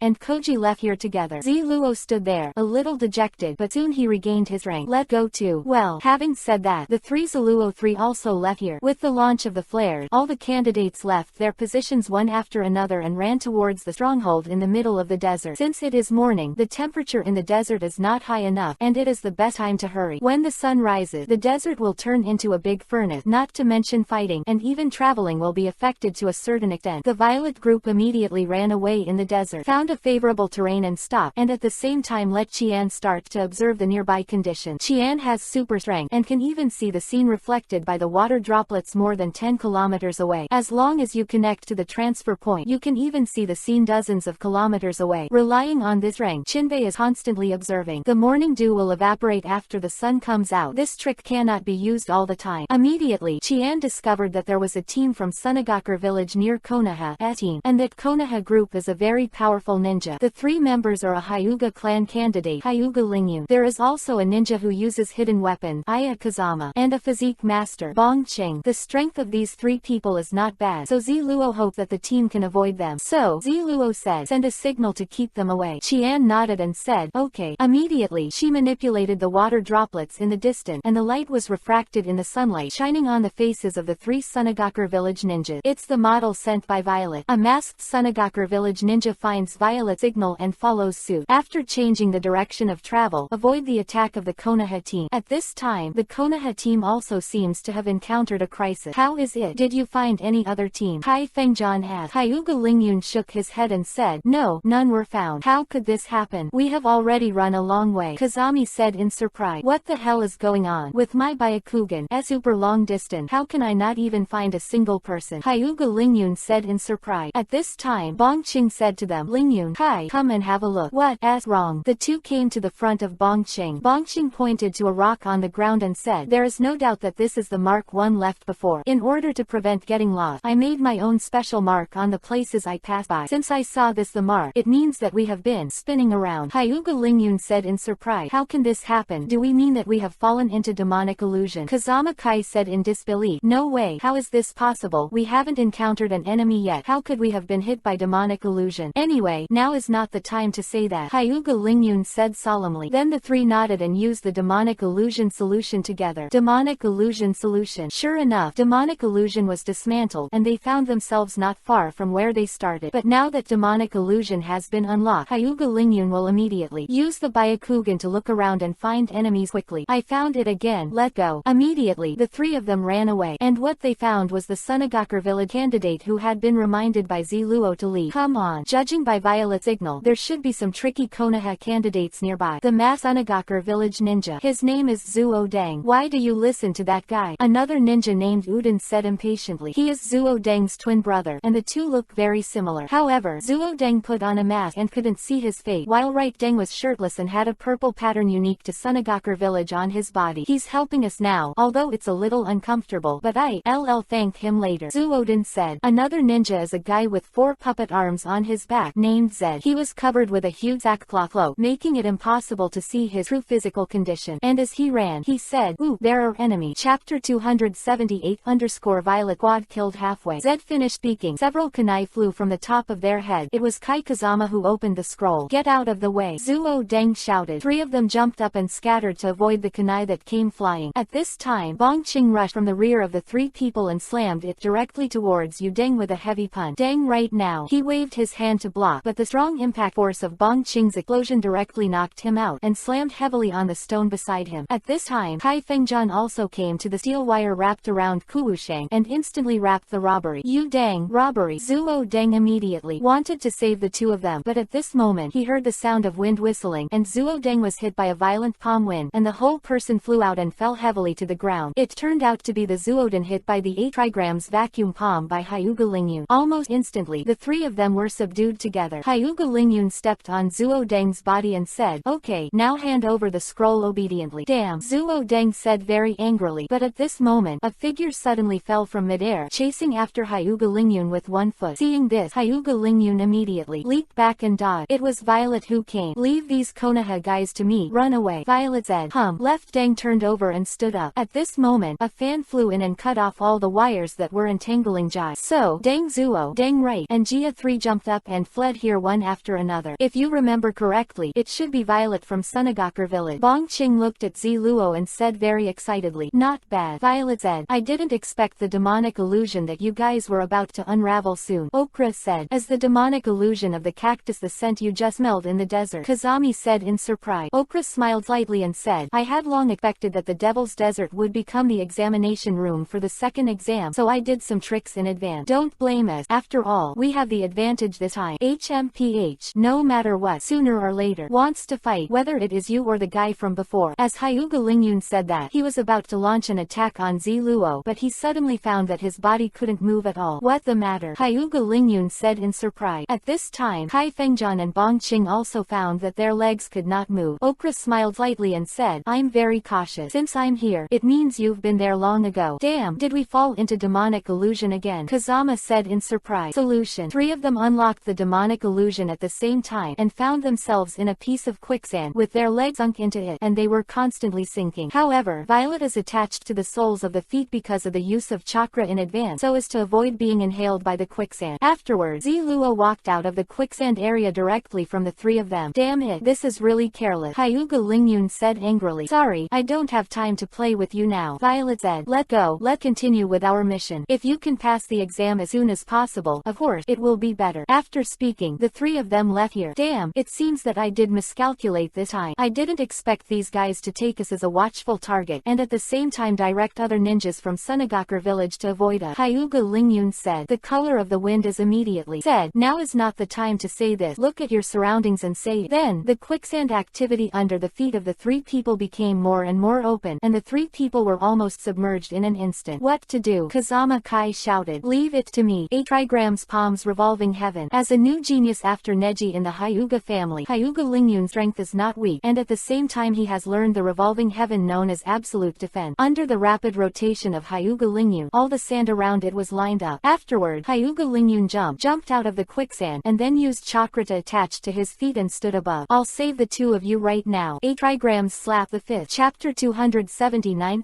and Koji left here together. Ziluo stood there, a little dejected, but soon he regained his rank. Let go too. Well, having said that, the three Ziluo 3 also left here. With the launch of the flares, all the candidates left their positions one after another and ran towards the stronghold in the middle of the desert. Since it is morning, the temperature in the desert is not high enough, and it is the best time to hurry. When the sun rises, the desert will turn into a big furnace, not to mention fighting, and even traveling will be affected to a certain extent. The Violet group immediately ran away in the desert, found a favorable terrain and stopped, and at the same time let Qian start to observe the nearby conditions. Qian has super strength, and can even see the scene reflected by the water droplets more than 10 kilometers away. As long as you connect to the transfer point, you can even see the scene dozens of kilometers away. Relying on this strength, Chinbei is constantly observing. The morning dew will evaporate after the sun comes out. This trick cannot be used all the time. Immediately, Qian discovered that there was a team from Sunagakure village near Konoha's team, and that Konoha group is a very powerful ninja. The 3 members are a Hyuga clan candidate, Hyuga Lingyun. There is also a ninja who uses hidden weapon, Aya Kazama, and a physique master, Bong Ching. The strength of these 3 people is not bad, so Ziluo hoped that the team can avoid them. So, Ziluo said, send a signal to keep them away. Qian nodded and said, okay. Immediately, she manipulated the water droplets in the distance, and the light was refracted in the sunlight, shining on the faces of the 3 Sunagakure village ninjas. It's the model sent by Violet. A masked Sunagakure village ninja finds Violet's signal and follows suit. After changing the direction of travel, avoid the attack of the Konoha team. At this time, the Konoha team also seems to have encountered a crisis. How is it? Did you find any other team? Hai Fengjian asked. Hyuga Lingyun shook his head and said, no, none were found. How could this happen? We have already run a long way. Kazami said in surprise. What the hell is going on? With my Byakugan, super long distance, how can I not even find a single person? Hyuga Lingyun said in surprise. At this time, Bong Ching said to them, Lingyun, hi, come and have a look. What's wrong? The two came to the front of Bong Ching. Bong Ching pointed to a rock on the ground and said, there is no doubt that this is the mark one left before before. In order to prevent getting lost, I made my own special mark on the places I passed by. Since I saw this the mark, it means that we have been spinning around. Hyuga Lingyun said in surprise. How can this happen? Do we mean that we have fallen into demonic illusion? Kazama Kai said in disbelief. No way. How is this possible? We haven't encountered an enemy yet. How could we have been hit by demonic illusion? Anyway, now is not the time to say that, Hyuga Lingyun said solemnly. Then the three nodded and used the demonic illusion solution together. Demonic illusion solution. Sure enough, demonic illusion was dismantled, and they found themselves not far from where they started. But now that demonic illusion has been unlocked, Hyuga Lingyun will immediately use the Byakugan to look around and find enemies quickly. I found it again. Let go. Immediately, the three of them ran away, and what they found was the Sunagakure village candidate who had been reminded by Ziluo to leave. Come on. Judging by Violet's signal, there should be some tricky Konoha candidates nearby. The mass Sunagakure village ninja. His name is Zuo Deng. Why do you listen to that guy? Another ninja named Uden said impatiently. He is Zuo Deng's twin brother, and the two look very similar. However, Zuo Deng put on a mask and couldn't see his face, while Right Deng was shirtless and had a purple pattern unique to Sunagakure village on his body. He's helping us now, although it's a little uncomfortable, but I'll thank him later, Zuoden said. Another ninja is a guy with 4 puppet arms on his back, named Zed. He was covered with a huge sackcloth cloak, making it impossible to see his true physical condition, and as he ran, he said, "Ooh, there are enemy." Chapter 278 _ Violet killed halfway. Zed finished speaking. Several kunai flew from the top of their head. It was Kai Kazama who opened the scroll. Get out of the way, Zuo Deng shouted. 3 of them jumped up and scattered to avoid the kunai that came flying. At this time, Bong Qing rushed from the rear of the 3 people and slammed it directly towards Yu Deng with a heavy punch. Deng right now. He waved his hand to block, but the strong impact force of Bong Qing's explosion directly knocked him out and slammed heavily on the stone beside him. At this time, Kai Fengjian also came to the steel wire wrapped around Kuwusheng and instantly wrapped the robbery. Yu Deng, robbery. Zuo Deng immediately wanted to save the 2 of them, but at this moment he heard the sound of wind whistling, and Zuo Deng was hit by a violent palm wind, and the whole person flew out and fell heavily to the ground. It turned out to be the Zuoden hit by the 8 trigrams vacuum palm by Hyuga Lingyun. Almost instantly, the 3 of them were subdued together. Hyuga Lingyun stepped on Zuo Deng's body and said, "Okay, now hand over the scroll obediently." Damn, Zuo Deng said very angrily, but at this moment, a figure suddenly fell from midair, chasing after Hyuga Lingyun with 1 foot. Seeing this, Hyuga Lingyun immediately leaped back and dodged. It was Violet who came. "Leave these Konoha guys to me. Run away." Violet said. Left Deng turned over and stood up. At this moment, a fan flew in and cut off all the wires that were entangling Jai. So, Deng Zuo, Deng Right, and Jia 3 jumped up and fled here one after another. If you remember correctly, it should be Violet from Sunagakure village. Bong Qing looked at Ziluo and said very excitedly, "Not bad." Violet said, "I didn't expect the demonic illusion that you guys were about to unravel soon." Okra said, "As the demonic illusion of the cactus the scent you just smelled in the desert," Kazami said in surprise. Okra smiled slightly and said, "I had long expected that the Devil's Desert would become the examination room for the second exam, so I did some tricks in advance. Don't blame us. After all, we have the advantage this time. HMPH, no matter what, sooner or later, wants to fight, whether it is you or the guy from before." As Hyuga Lingyun said that, he was about to launch an attack on Ziluo, but he suddenly found that his body couldn't move at all. "What the matter?" Hyuga Lingyun said in surprise. At this time, Kai Fengjian and Bong Qing also found that their legs could not move. Okra smiled slightly and said, "I'm very cautious. Since I'm here, it means you've been there long ago." Damn, did we fall into demonic illusion again? Kazama said in surprise. Solution. 3 of them unlocked the demonic illusion at the same time and found themselves in a piece of quicksand with their legs sunk into it, and they were constantly sinking. However, Violet is attached to the soles of the feet because of the use of chakra in advance so as to avoid being inhaled by the quicksand. Afterwards, Ziluo walked out of the quicksand area directly from the 3 of them. Damn it, this is really careless, Hyuga Lingyun said angrily. "Sorry, I don't have time to play with you now." Violet said, "Let go, let's continue with our mission. If you can pass the exam as soon as possible, of course, it will be better." After speaking, the 3 of them left here. Damn, it seems that I did miscalculate this time. I didn't expect these guys to take us as a watchful target and at the same time direct other ninjas from Sunagakure village to avoid us. Hyuga Lingyun said. The color of the wind is immediately said, "Now is not the time to say this. Look at your surroundings and say it." Then, the quicksand activity under the feet of the 3 people became more and more open, and the 3 people were almost submerged in an instant. "What to do?" Kazama Kai shouted. "Leave it to me." 8 trigrams palms revolving heaven. As a new genius after Neji in the Hyuga family, Hyuga Lingyun's strength is not weak, and at the same time he has learned the revolving heaven known as absolute defense. Under the rapid rotation of Hyuga Lingyun. All the sand around it was lined up. Afterward, Hyuga Lingyun jumped out of the quicksand, and then used chakra to attach to his feet and stood above. I'll save the two of you right now. 8 trigrams slap the fifth. Chapter 279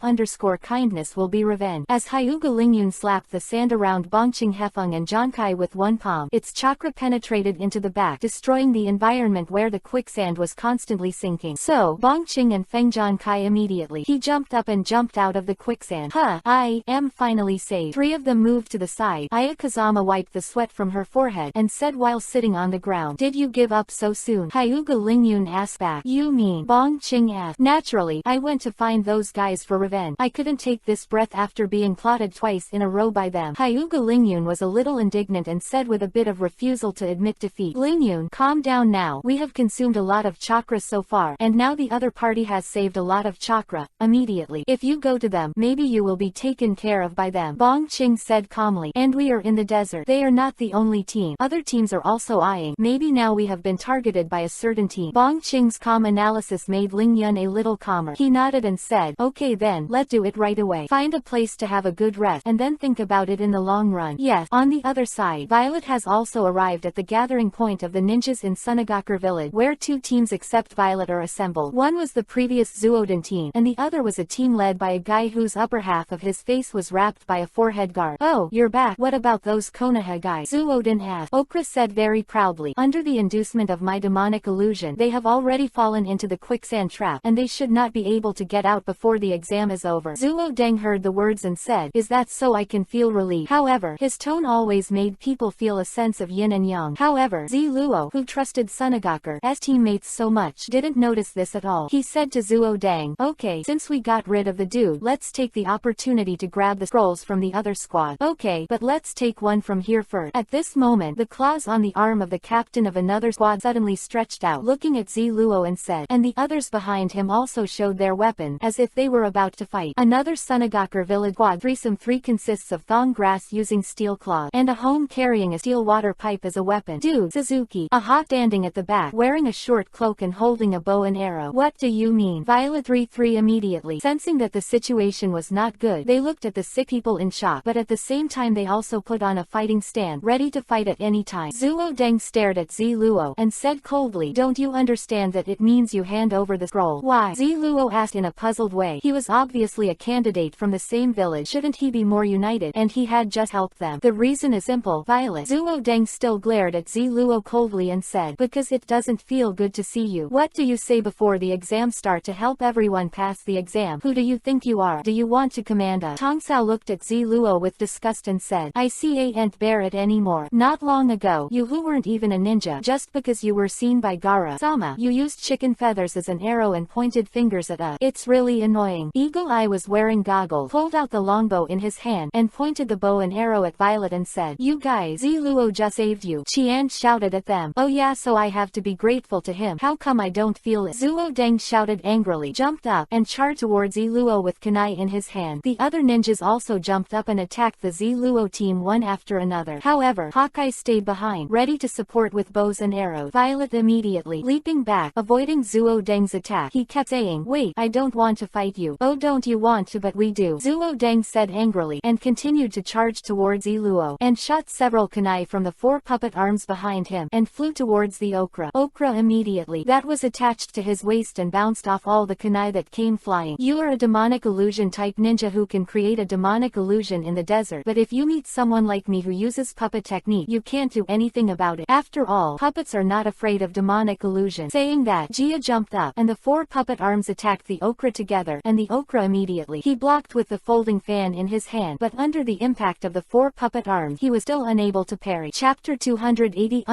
Kindness will be revenge. As Hyuga Lingyun slapped the sand around Bongqing Hefeng and Jonkai with one palm, its chakra penetrated into the back, destroying the environment where the quicksand was constantly sinking. So, Bongqing and Feng Jonkai immediately. He jumped up and jumped out of the quicksand. I am finally saved. 3 of them moved to the side. Ayakazama wiped the sweat from her forehead and said while sitting on the ground, "Did you give up so soon?" Hyuga Lingyun asked back. "You mean?" Bongqing asked. "Naturally, I went to find those guys for revenge. I couldn't take this breath after being plotted twice in a row by them." Hyuga Lingyun was a little indignant and said with a bit of refusal to admit defeat, "Lingyun, calm down now. We have consumed a lot of chakra so far, and now the other party has saved a lot of chakra. Immediately, if you go to them, maybe you will be taken care of by them." Bongqing said calmly. "And we are in the desert. They are not the only team. Other teams are also eyeing. Maybe now we have been targeted by a certain team." Bongqing's calm analysis made Lingyun a little calmer. He nodded and said, "Okay then, let's do it right away. Find a place to have a good rest, and then think about it in the long run." Yes. On the other side, Violet has also arrived at the gathering point of the ninjas in Sunagakure village, where 2 teams except Violet are assembled. One was the previous Zuoden team, and the other was a team led by a guy whose upper half of his face was wrapped by a forehead guard. "Oh, you're back. What about those Konoha guys?" Zuoden asked. Okra said very proudly, "Under the inducement of my demonic illusion, they have already fallen into the quicksand trap, and they should not be able to get out before the exam is over." Zuodeng heard the words and said, "Is that so? I can feel relief." However, his tone always made people feel a sense of yin and yang. However, Ziluo, who trusted Sunagakure's teammates so much, didn't notice this at all. He said to Zuodeng, "Okay, since we got rid of the dude, let's take the opportunity to grab the scrolls from the other squad." "Okay, but let's take one from here first." At this moment, the claws on the arm of the captain of another squad suddenly stretched out, looking at Ziluo and said, and the others behind him also showed their weapon, as if they were about to fight. Another Sunagakure village squad threesome 3 consists of thong grass using steel claws, and a home carrying a steel water pipe as a weapon. "Dude, Suzuki," a hawk standing at the back, wearing a short cloak and holding a bow and arrow. "What do you mean?" Violet 3-3 immediately, sensing that the situation was not good. They looked at the sick people in shock, but at the same time they also put on a fighting stand, ready to fight at any time. Zuodeng stared at Ziluo and said coldly, "Don't you understand that it means you hand over the scroll?" "Why?" Ziluo asked in a puzzled way. He was obviously a candidate from the same village. Shouldn't he be more united? And he had just helped them. "The reason is simple, Violet." Zuodeng still glared at Ziluo coldly and said, "Because it doesn't feel good to see you. What do you say before the exam start to help everyone pass the exam? Who do you think you are? Do you want to command us?" Tongsao looked at Ziluo with disgust and said, "I see I ain't bear it anymore. Not long ago, you who weren't even a ninja, just because you were seen by Gara-sama, you used chicken feathers as an arrow and pointed fingers at us. It's really annoying." Eagle Eye was wearing goggles, pulled out the longbow in his hand, and pointed the bow and arrow at Violet and said, "You guys, Ziluo just saved you." Qian shouted at them, "Oh yeah, so I have to be grateful to him. How come I don't feel it?" Zuodeng shouted angrily, jumped up, and charged towards Ziluo with kunai in his hand. The other ninjas also jumped up and attacked the Ziluo team one after another. However, Hawkeye stayed behind, ready to support with bows and arrows. Violet immediately leaping back, avoiding Zuodeng's attack. He kept saying, "Wait, I don't want to fight you." "Oh, don't you want to? But we do," Zuodeng said angrily, and continued to charge towards Ziluo, and shot several kunai from the 4 puppet arms behind him, and flew towards the okra. Okra immediately that was attached to his waist and bounced off all the kunai that came flying. "You are a demonic illusion type ninja who can create a demonic illusion in the desert, but if you meet someone like me who uses puppet technique, you can't do anything about it. After all, puppets are not afraid of demonic illusion." Saying that, Jia jumped up, and the 4 puppet arms attacked the okra together, and the okra immediately he blocked with the folding fan in his hand, but under the impact of the 4 puppet arms, he was still unable to parry. Chapter 280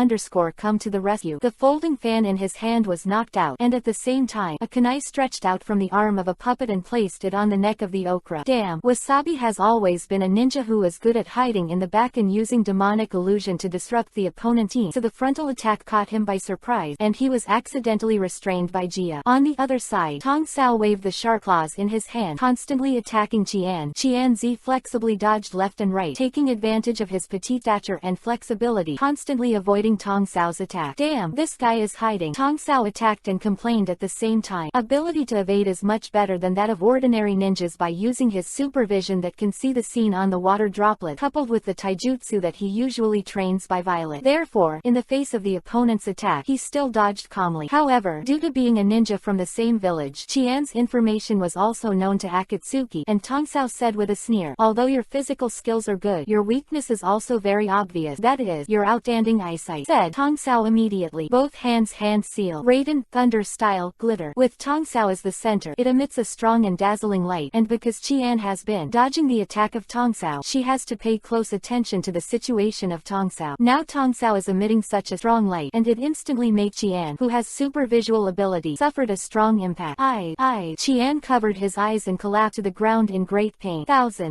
Come to the rescue. The folding fan in his hand was knocked out, and at the same time, a kunai stretched out from the arm of a puppet and placed it on the neck of the okra. Damn, Wasabi has always been a ninja who is good at hiding in the back and using demonic illusion to disrupt the opponent team, so the frontal attack caught him by surprise, and he was accidentally restrained by Jia. On the other side, Tong Sao waved the sharp claws in his hand, constantly attacking Qian. Qian Zi flexibly dodged left and right, taking advantage of his petite stature and flexibility, constantly avoiding Tong Sao's attack. Damn, this guy is hiding. Tong Sao attacked and complained at the same time. Ability to evade is much better than that of ordinary ninjas by using his supervision that can see the scene on the water droplet, coupled with the taijutsu that he usually trains by Violet. Therefore, in the face of the opponent's attack, he still dodged calmly. However, due to being a ninja from the same village, Qian's information was also known to Akatsuki, and Tongsao said with a sneer, "Although your physical skills are good, your weakness is also very obvious. That is, your outstanding eyesight," said Tongsao immediately. Both hands hand seal, Raiden, thunder style, glitter. With Tongsao as the center, it emits a strong and dazzling light, and because Qian has been dodging the attack of Tongsao, she has to pay close attention to the situation of Tongsao. Now Tongsao is emitting such a strong light, and it instantly made Qian, who has super visual ability, suffered a strong impact. Qian covered his eyes and collapsed to the ground in great pain.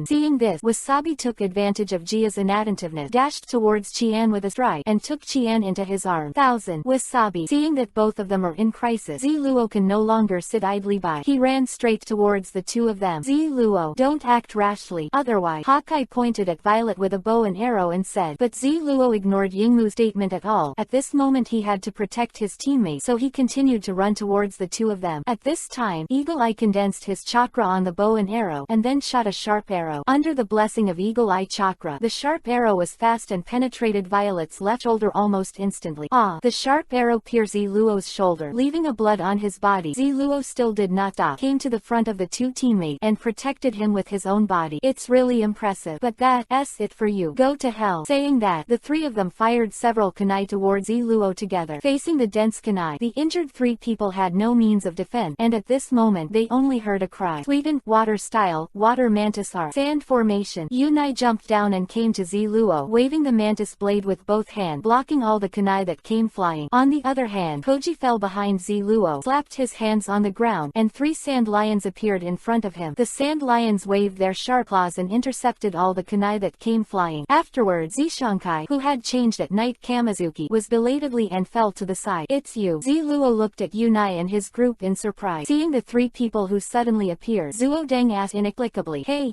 Seeing this, Wasabi took advantage of Jia's inattentiveness, dashed towards Qian with a stride, and took Qian into his arms. Wasabi, seeing that both of them are in crisis, Ziluo can no longer sit idly by. He ran straight towards the two of them. "Ziluo, don't act rashly, otherwise." Hawkeye pointed at Violet with a bow and arrow and said, but Ziluo ignored Yingmu's statement at all. At this moment he had to protect his teammate, so he continued to run towards the two of them. At this time, Eagle Eye condensed his chakra on the bow and arrow, and then shot a sharp arrow. Under the blessing of Eagle Eye chakra, the sharp arrow was fast and penetrated Violet's left shoulder almost instantly. The sharp arrow pierced Ziluo's shoulder, leaving a blood on his body. Ziluo still did not stop, came to the front of the two teammates, and protected him with his own body. "It's really impressive, but that's it for you. Go to hell." Saying that, the three of them fired several kunai towards Ziluo together. Facing the dense kunai, the injured three people had no means of defense, and at this moment they only heard a cry. Sweeten, water style, water mantis art, sand formation. Yunai jumped down and came to Ziluo, waving the mantis blade with both hands, blocking all the kunai that came flying. On the other hand, Koji fell behind Ziluo, slapped his hands on the ground, and three sand lions appeared in front of him. The sand lions waved their sharp claws and intercepted all the kunai that came flying. Afterwards, Zishankai, who had changed at night Kamizuki, was belatedly and fell to the side. "It's you." Ziluo looked at Yunai and his group in surprise. Seeing the three people who suddenly appeared, Zuodeng asked inexplicably, "Hey,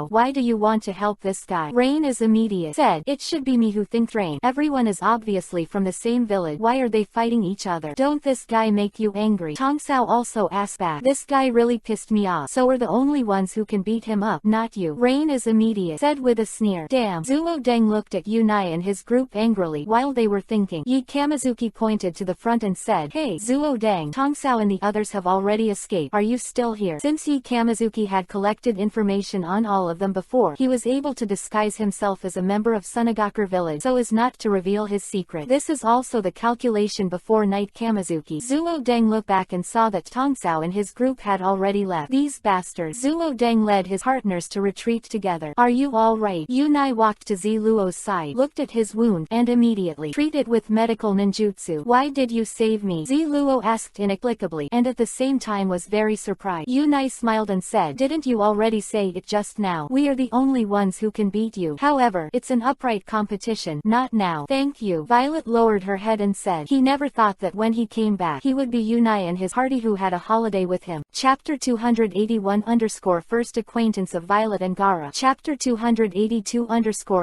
why do you want to help this guy?" "Rain is immediate," said, "It should be me who thinks Rain. Everyone is obviously from the same village. Why are they fighting each other? Don't this guy make you angry?" Tongsao also asked back, "This guy really pissed me off. So we're the only ones who can beat him up, not you." "Rain is immediate," said with a sneer. "Damn." Zuodeng looked at Yunai and his group angrily. While they were thinking, Yi Kamizuki pointed to the front and said, "Hey, Zuodeng, Tongsao and the others have already escaped. Are you still here?" Since Yi Kamizuki had collected information on all of them before, he was able to disguise himself as a member of Sunagaku village so as not to reveal his secret. This is also the calculation before Night Kamizuki. Zuodeng looked back and saw that Tongsao and his group had already left. "These bastards." Zuodeng led his partners to retreat together. "Are you all right?" Yunai walked to Ziluo's side, looked at his wound, and immediately treated it with medical ninjutsu. "Why did you save me?" Ziluo asked inexplicably, and at the same time was very surprised. Yunai smiled and said, "Didn't you already say it just now? We are the only ones who can beat you. However, it's an upright competition, not now." "Thank you." Violet lowered her head and said, he never thought that when he came back, he would be Yunai and his party who had a holiday with him. Chapter 281 First Acquaintance of Violet and Gaara. Chapter 282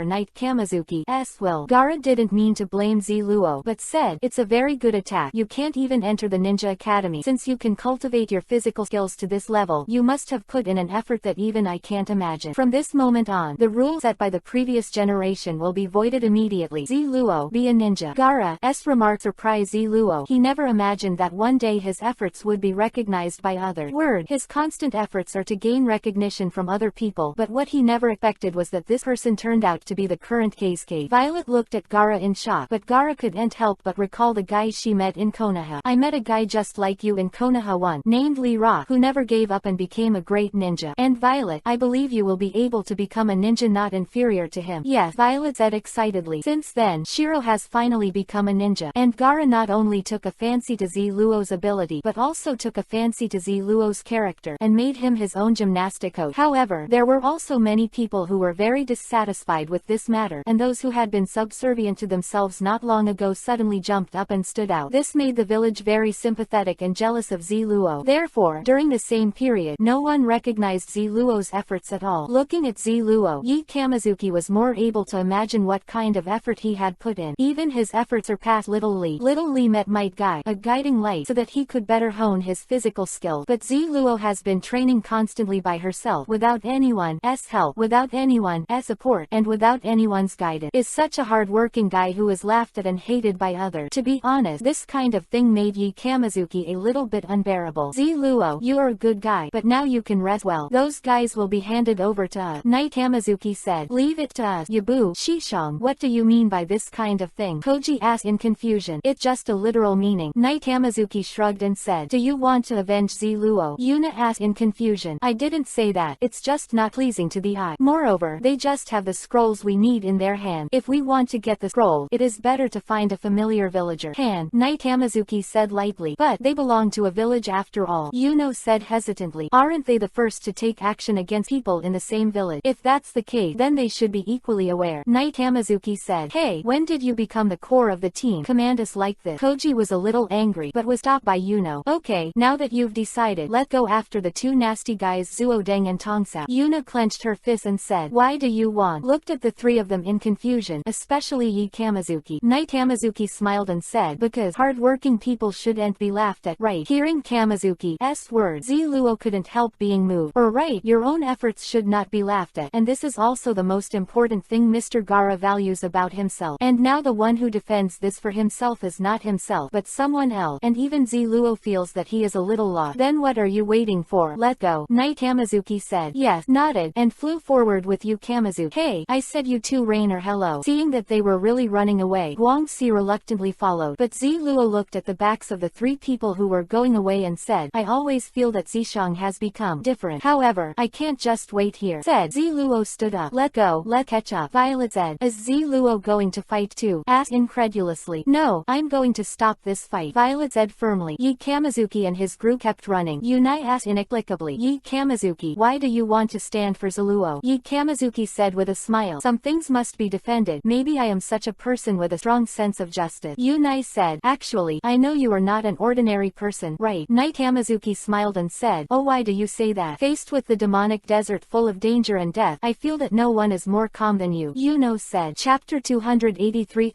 Night Kamizuki S. Will. Gaara didn't mean to blame Ziluo, but said, "It's a very good attack. You can't even enter the ninja academy. Since you can cultivate your physical skills to this level, you must have put in an effort that even I can't imagine. From this moment on, the rules set by the previous generation will be voided immediately. Ziluo, be a ninja." Gaara's remark surprised Ziluo. He never imagined that one day his efforts would be recognized by others. His constant efforts are to gain recognition from other people, but what he never expected was that this person turned out to be the current Keisuke. Violet looked at Gaara in shock, but Gaara couldn't help but recall the guy she met in Konoha. "I met a guy just like you in Konoha once, named Lee Rock, who never gave up and became a great ninja. And Violet, I believe you will be able to become a ninja not inferior to him." "Yes," Violet said excitedly. Since then, Shiro has finally become a ninja, and Gaara not only took a fancy to Ziluo's ability but also took a fancy to Ziluo's character, and made him his own gymnastic coach. However, there were also many people who were very dissatisfied with this matter, and those who had been subservient to themselves not long ago suddenly jumped up and stood out. This made the village very sympathetic and jealous of Ziluo. Therefore, during the same period, no one recognized Ziluo's efforts at all. Looking at Ziluo, Yi Kamizuki was more able to imagine what kind of effort he had put in. Even his efforts surpassed Little Lee. Little Lee met Might Guy, a guiding light, so that he could better hone his physical skills, but Ziluo has been training constantly by herself help, without anyone's help, without anyone's support, and without anyone's guidance, is such a hard-working guy who is laughed at and hated by others. To be honest, this kind of thing made Yi Kamizuki a little bit unbearable. Ziluo, you're a good guy, but now you can rest well. Those guys will be handed over to us. Knight Kamizuki said, leave it to us. Yabu, Shishong, what do you mean by this kind of thing? Koji asked in confusion. It's just a literal meaning. Knight Kamizuki shrugged and said, do you want to avenge Ziluo? Yuna asked in confusion. I didn't say that. It's just not pleasing to the eye. Moreover, they just have the scrolls we need in their hand. If we want to get the scroll, it is better to find a familiar villager. Knight Kamizuki said lightly. But they belong to a village after all. Yuno said hesitantly. Aren't they the first to take action against people in the same village? If that's the case, then they should be equally aware. Knight Kamizuki said, hey, when did you become the core of the team? Command us like this. Koji was a little angry, but was stopped by Yuno. Okay, now that you've decided, let go after the two nasty guys Zuodeng and Tongsao. Yuna clenched her fists and said, why do you want? Looked at the three of them in confusion, especially Yi Kamizuki. Knight Kamizuki smiled and said, because hard-working people shouldn't be laughed at, right? Hearing Kamizuki's words, Ziluo couldn't help being moved. Or right, your own efforts should not be laughed at, and this is also the most important thing Mr. Gaara values about himself. And now the one who defends this for himself is not himself, but someone else, and even Ziluo feels that he is a little lost. Then what are you waiting for? Let go. Knight Kamizuki said, yes, nodded, and flew forward with Yu Kamizuki. Hey, I said you two Rainer hello. Seeing that they were really running away, Guangxi reluctantly followed, but Ziluo looked at the backs of the three people who were going away and said, I always feel that Zishang has become different. However, I can't just wait here. Said Ziluo stood up. Let go, let's catch up. Violet said, is Ziluo going to fight too? Asked incredulously. No, I'm going to stop this fight. Violet said firmly. Yi Kamizuki and his group kept running. Yunai asked inexplicably, Yi Kamizuki, why do you want to stand for Ziluo? Yi Kamizuki said with a smile, some things must be defended. Maybe I am such a person with a strong sense of justice. Yunai said, actually, I know you are not an ordinary person, right? Knight Kamizuki smiled and said, oh, why do you say that? Faced with the demonic desert full of danger and death, I feel that no one is more calm than you. Yuno said. Chapter 283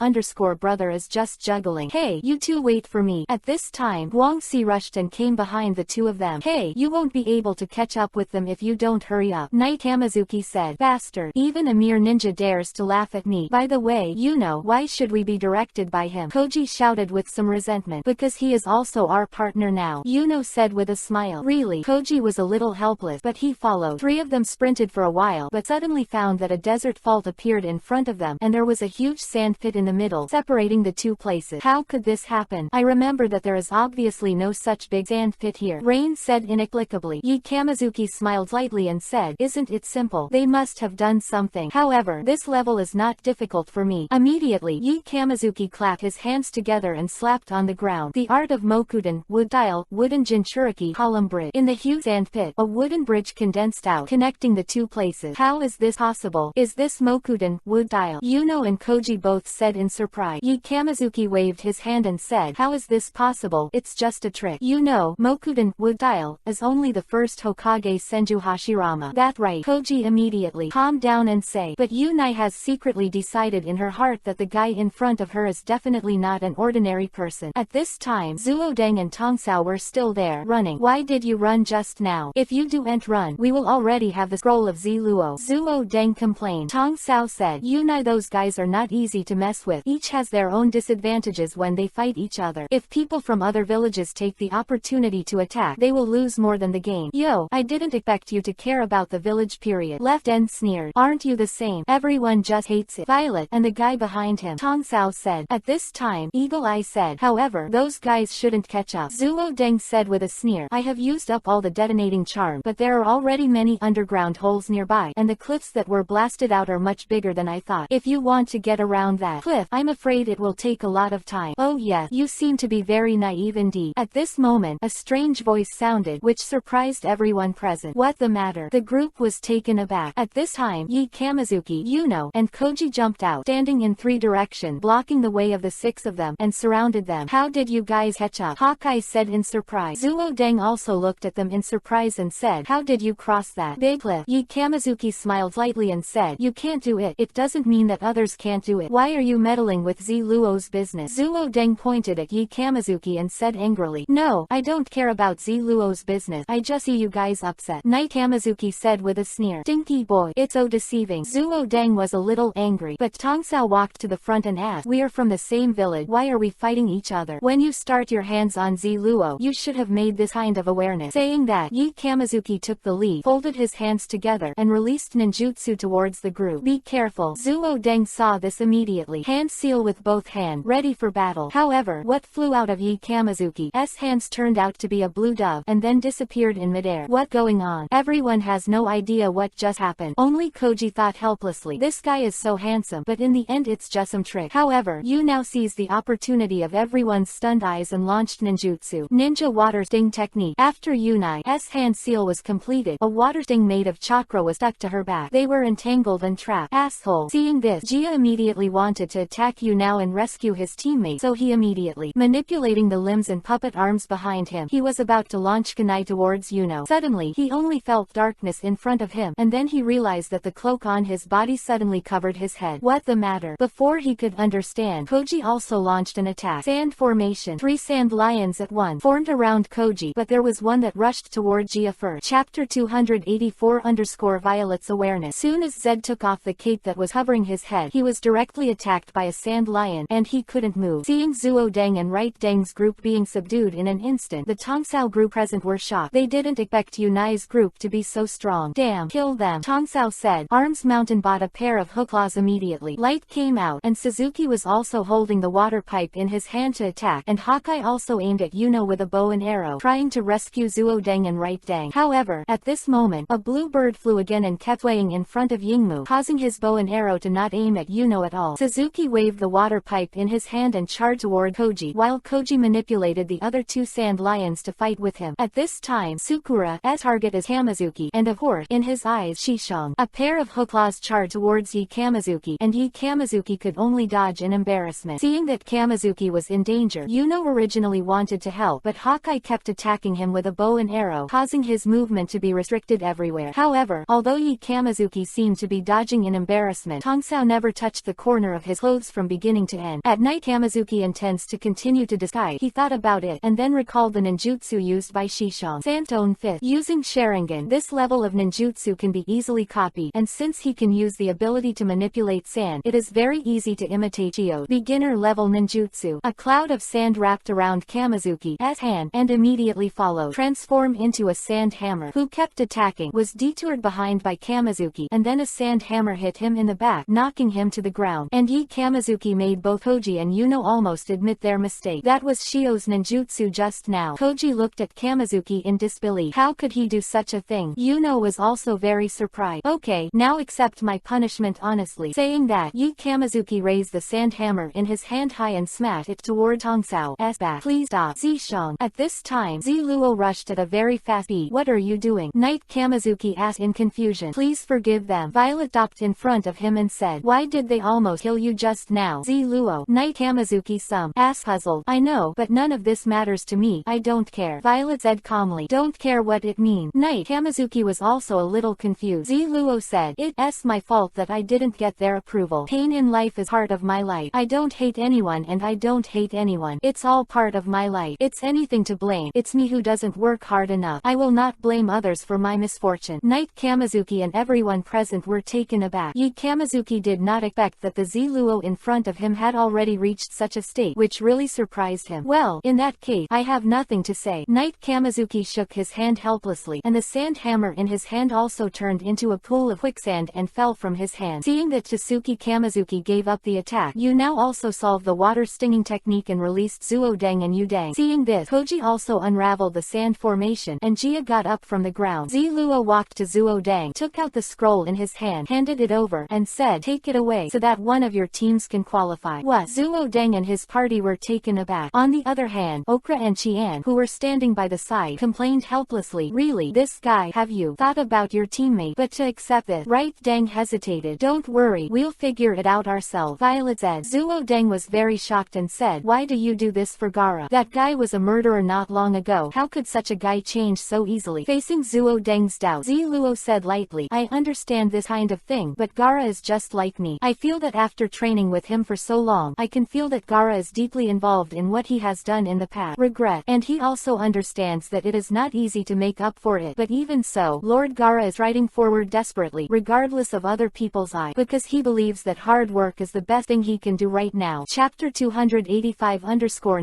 Brother is just juggling. Hey, you two wait for me. At this time, Guangxi rushed and came behind the two of them. Hey, you won't be able to catch up with them if you don't hurry up. Knight Kamizuki said. Bastard. Even a mere ninja dares to laugh at me. By the way, Yuno, why should we be directed by him? Koji shouted with some resentment. Because he is also our partner now. Yuno said with a smile. Really? Koji was a little helpless, but he followed. Three of them sprinted for a while, but suddenly found that a desert fault appeared in front of them, and there was a huge sand pit in the middle, separating the two places. How could this happen? I remember that there is obviously no such big sand pit here. Rain said inexplicably. Yi Kamizuki smiled lightly and said, isn't it simple? They must have done something. However, this level is not difficult for me. Immediately, Yi Kamizuki clapped his hands together and slapped on the ground. The art of Mokuden, wood tile, wooden jinchuriki, column bridge. In the huge sand pit, a wooden bridge condensed out, connecting the two places. How is this possible? Is this Mokuden, wood tile? Yuno and Koji both said in surprise. Yi Kamizuki waved his hand and said, how is this possible? It's just a trick. You know, Mokuden, wood tile, is only the first Hokage Senju Hashirama. That right? Koji immediately calmed down and say, but Yunai has secretly decided in her heart that the guy in front of her is definitely not an ordinary person. At this time, Zuodeng and Tongsao were still there, running. Why did you run just now? If you don't run, we will already have the scroll of Ziluo. Zuodeng complained. Tongsao said, Yunai, those guys are not easy to mess with. Each has their own disadvantages when they fight each other. If people from other villages take the opportunity to attack, they will lose more than the gain. Yo, I didn't expect you to care about the village period. Left End sneered. Aren't you the same? Everyone just hates it. Violet and the guy behind him, Tongsao said. At this time, Eagle Eye said, however, those guys shouldn't catch up. Zuodeng said with a sneer, I have used up all the detonating charm, but there are already many underground holes nearby, and the cliffs that were blasted out are much bigger than I thought. If you want to get around that cliff, I'm afraid it will take a lot of time. Oh yes, you seem to be very naive indeed. At this moment, a strange voice sounded, which surprised everyone present. What the matter? The group was taken aback. At this time, Yi Kamizuki, Yuno, and Koji jumped out, standing in three directions, blocking the way of the six of them, and surrounded them. How did you guys catch up? Hawkeye said in surprise. Zuodeng also looked at them in surprise and said, how did you cross that big cliff? Yi Kamizuki smiled lightly and said, you can't do it. It doesn't mean that others can't do it. Why are you meddling with Ziluo's business? Zuodeng pointed at Yi Kamizuki and said angrily, no, I don't care about Ziluo's business. I just see you guys upset. Knight Night Kamizuki said with a sneer. Stinky boy, it's so deceiving. Zuo Deng was a little angry, but Tongsao walked to the front and asked, we're from the same village, why are we fighting each other? When you start your hands on Ziluo, you should have made this kind of awareness. Saying that, Yi Kamizuki took the lead, folded his hands together, and released ninjutsu towards the group. Be careful. Zuo Deng saw this immediately. Hand seal with both hands, ready for battle. However, what flew out of Yi Kamizuki's hands turned out to be a blue dove, and then disappeared in midair. What going on? Everyone has no idea what just happened. Only Koji thought helplessly. This guy is so handsome, but in the end it's just some trick. However, Yu now sees the opportunity of everyone's stunned eyes and launched ninjutsu. Ninja water sting technique. After Yunai's hand seal was completed, a water sting made of chakra was stuck to her back. They were entangled and trapped. Asshole. Seeing this, Jia immediately wanted to attack Yunao and rescue his teammate, so he immediately, manipulating the limbs and puppet arms behind him, he was about to launch kunai towards Yuno. Suddenly, he only felt darkness in front of him, and then he realized that the cloak on his body suddenly covered his head. What the matter? Before he could understand, Koji also launched an attack. Sand formation. 3 sand lions at once formed around Koji, but there was one that rushed toward Jia first. Chapter 284_Violet's awareness. Soon as Zed took off the cape that was covering his head, he was directly attacked by a sand lion, and he couldn't move. Seeing Zuo Deng and Right Deng's group being subdued in an instant, the Tongsao group present were shocked. They didn't expect Yunai's group to be so strong. Damn, kill them, Tongsao said. Arms Mountain bought a pair of hook claws immediately. Light came out, and Suzuki was also holding the water pipe in his hand to attack, and Hawkeye also aimed at Yuno with a bow and arrow, trying to rescue Zuo Deng and Right Deng. However, at this moment, a blue bird flew again and kept weighing in front of Yingmu, causing his bow and arrow to not aim at Yuno at all. Suzuki waved the water pipe in his hand and charged toward Koji, while Koji manipulated the other 2 sand lions to fight with him. At this time, Sukura's target is Kamizuki, and of course, in his eyes, Shishong. A pair of hook claws charged towards Yi Kamizuki, and Yi Kamizuki could only dodge in embarrassment. Seeing that Kamizuki was in danger, Yuno originally wanted to help, but Hawkeye kept attacking him with a bow and arrow, causing his movement to be restricted everywhere. However, although Yi Kamizuki seemed to be dodging in embarrassment, Tongsao never touched the corner of his clothes from beginning to end. At night, Kamizuki intends to continue to disguise. He thought about it, and then recalled the ninjutsu used by Shishong. Sandstone Fist. Using Sharingan, this level of ninjutsu can be easily copied, and since he can use the ability to manipulate sand, it is very easy to imitate Chio's beginner level ninjutsu. A cloud of sand wrapped around Kamizuki's hand, and immediately followed. Transform into a sand hammer, who kept attacking, was detoured behind by Kamizuki, and then a sand hammer hit him in the back, knocking him to the ground. And Yi Kamizuki made both Koji and Yuno almost admit their mistake. That was Shio's ninjutsu just now. Koji looked at Kamizuki in disbelief. How could he do such a thing? Yuno was also very surprised. Okay, now accept my punishment honestly. Saying that, Yi Kamizuki raised the sand hammer in his hand high and smashed it toward Tongsao's back. Please stop, Zishong. At this time, Ziluo rushed at a very fast speed. What are you doing? Night Kamizuki asked in confusion. Please forgive them. Violet stopped in front of him and said, why did they almost kill you just now? Ziluo. Night Kamizuki asked puzzled. I know, but none of this matters to me. I don't care. Violet said calmly. Don't care what it means. Night Kamizuki was also a little confused. Ziluo said, it's my fault that I didn't get their approval. Pain in life is part of my life. I don't hate anyone and I don't hate anyone. It's all part of my life. It's anything to blame. It's me who doesn't work hard enough. I will not blame others for my misfortune. Night Kamizuki and everyone present were taken aback. Yi Kamizuki did not expect that the Ziluo in front of him had already reached such a state, which really surprised him. Well, in that case, I have nothing to say. Night Kamizuki shook his hand helplessly, and the sand hammer in his hand also turned into a pool of quicksand and fell from his hand. Seeing that Tsuki Kamizuki gave up the attack, Yu now also solved the water stinging technique and released Zuo Deng and Yu Deng. Seeing this, Koji also unraveled the sand formation, and Jia got up from the ground. Ziluo walked to Zuo Deng, took out the scroll in his hand, handed it over, and said, take it away so that one of your teams can qualify. What? Zuo Deng and his party were taken aback. On the other hand, Okra and Qian, who were standing by the side, complained helplessly. Really, this guy, have you thought about your teammate? But to accept this, Right Deng hesitated. Don't worry, we'll figure it out ourselves, Violet said. Zuo Deng was very shocked and said, why do you do this for Gaara? That guy was a murderer not long ago. How could such a guy change so easily? Facing Zuo Deng's doubt, Ziluo said lightly, I understand this kind of thing, but Gaara is just like me. I feel that after training with him for so long, I can feel that Gaara is deeply involved in what he has done in the past. Regret. And he also understands that it is not easy to make up for it, but even so, Lord Gaara is riding forward desperately, regardless of other people's eye, because he believes that hard work is the best thing he can do right now. Chapter 285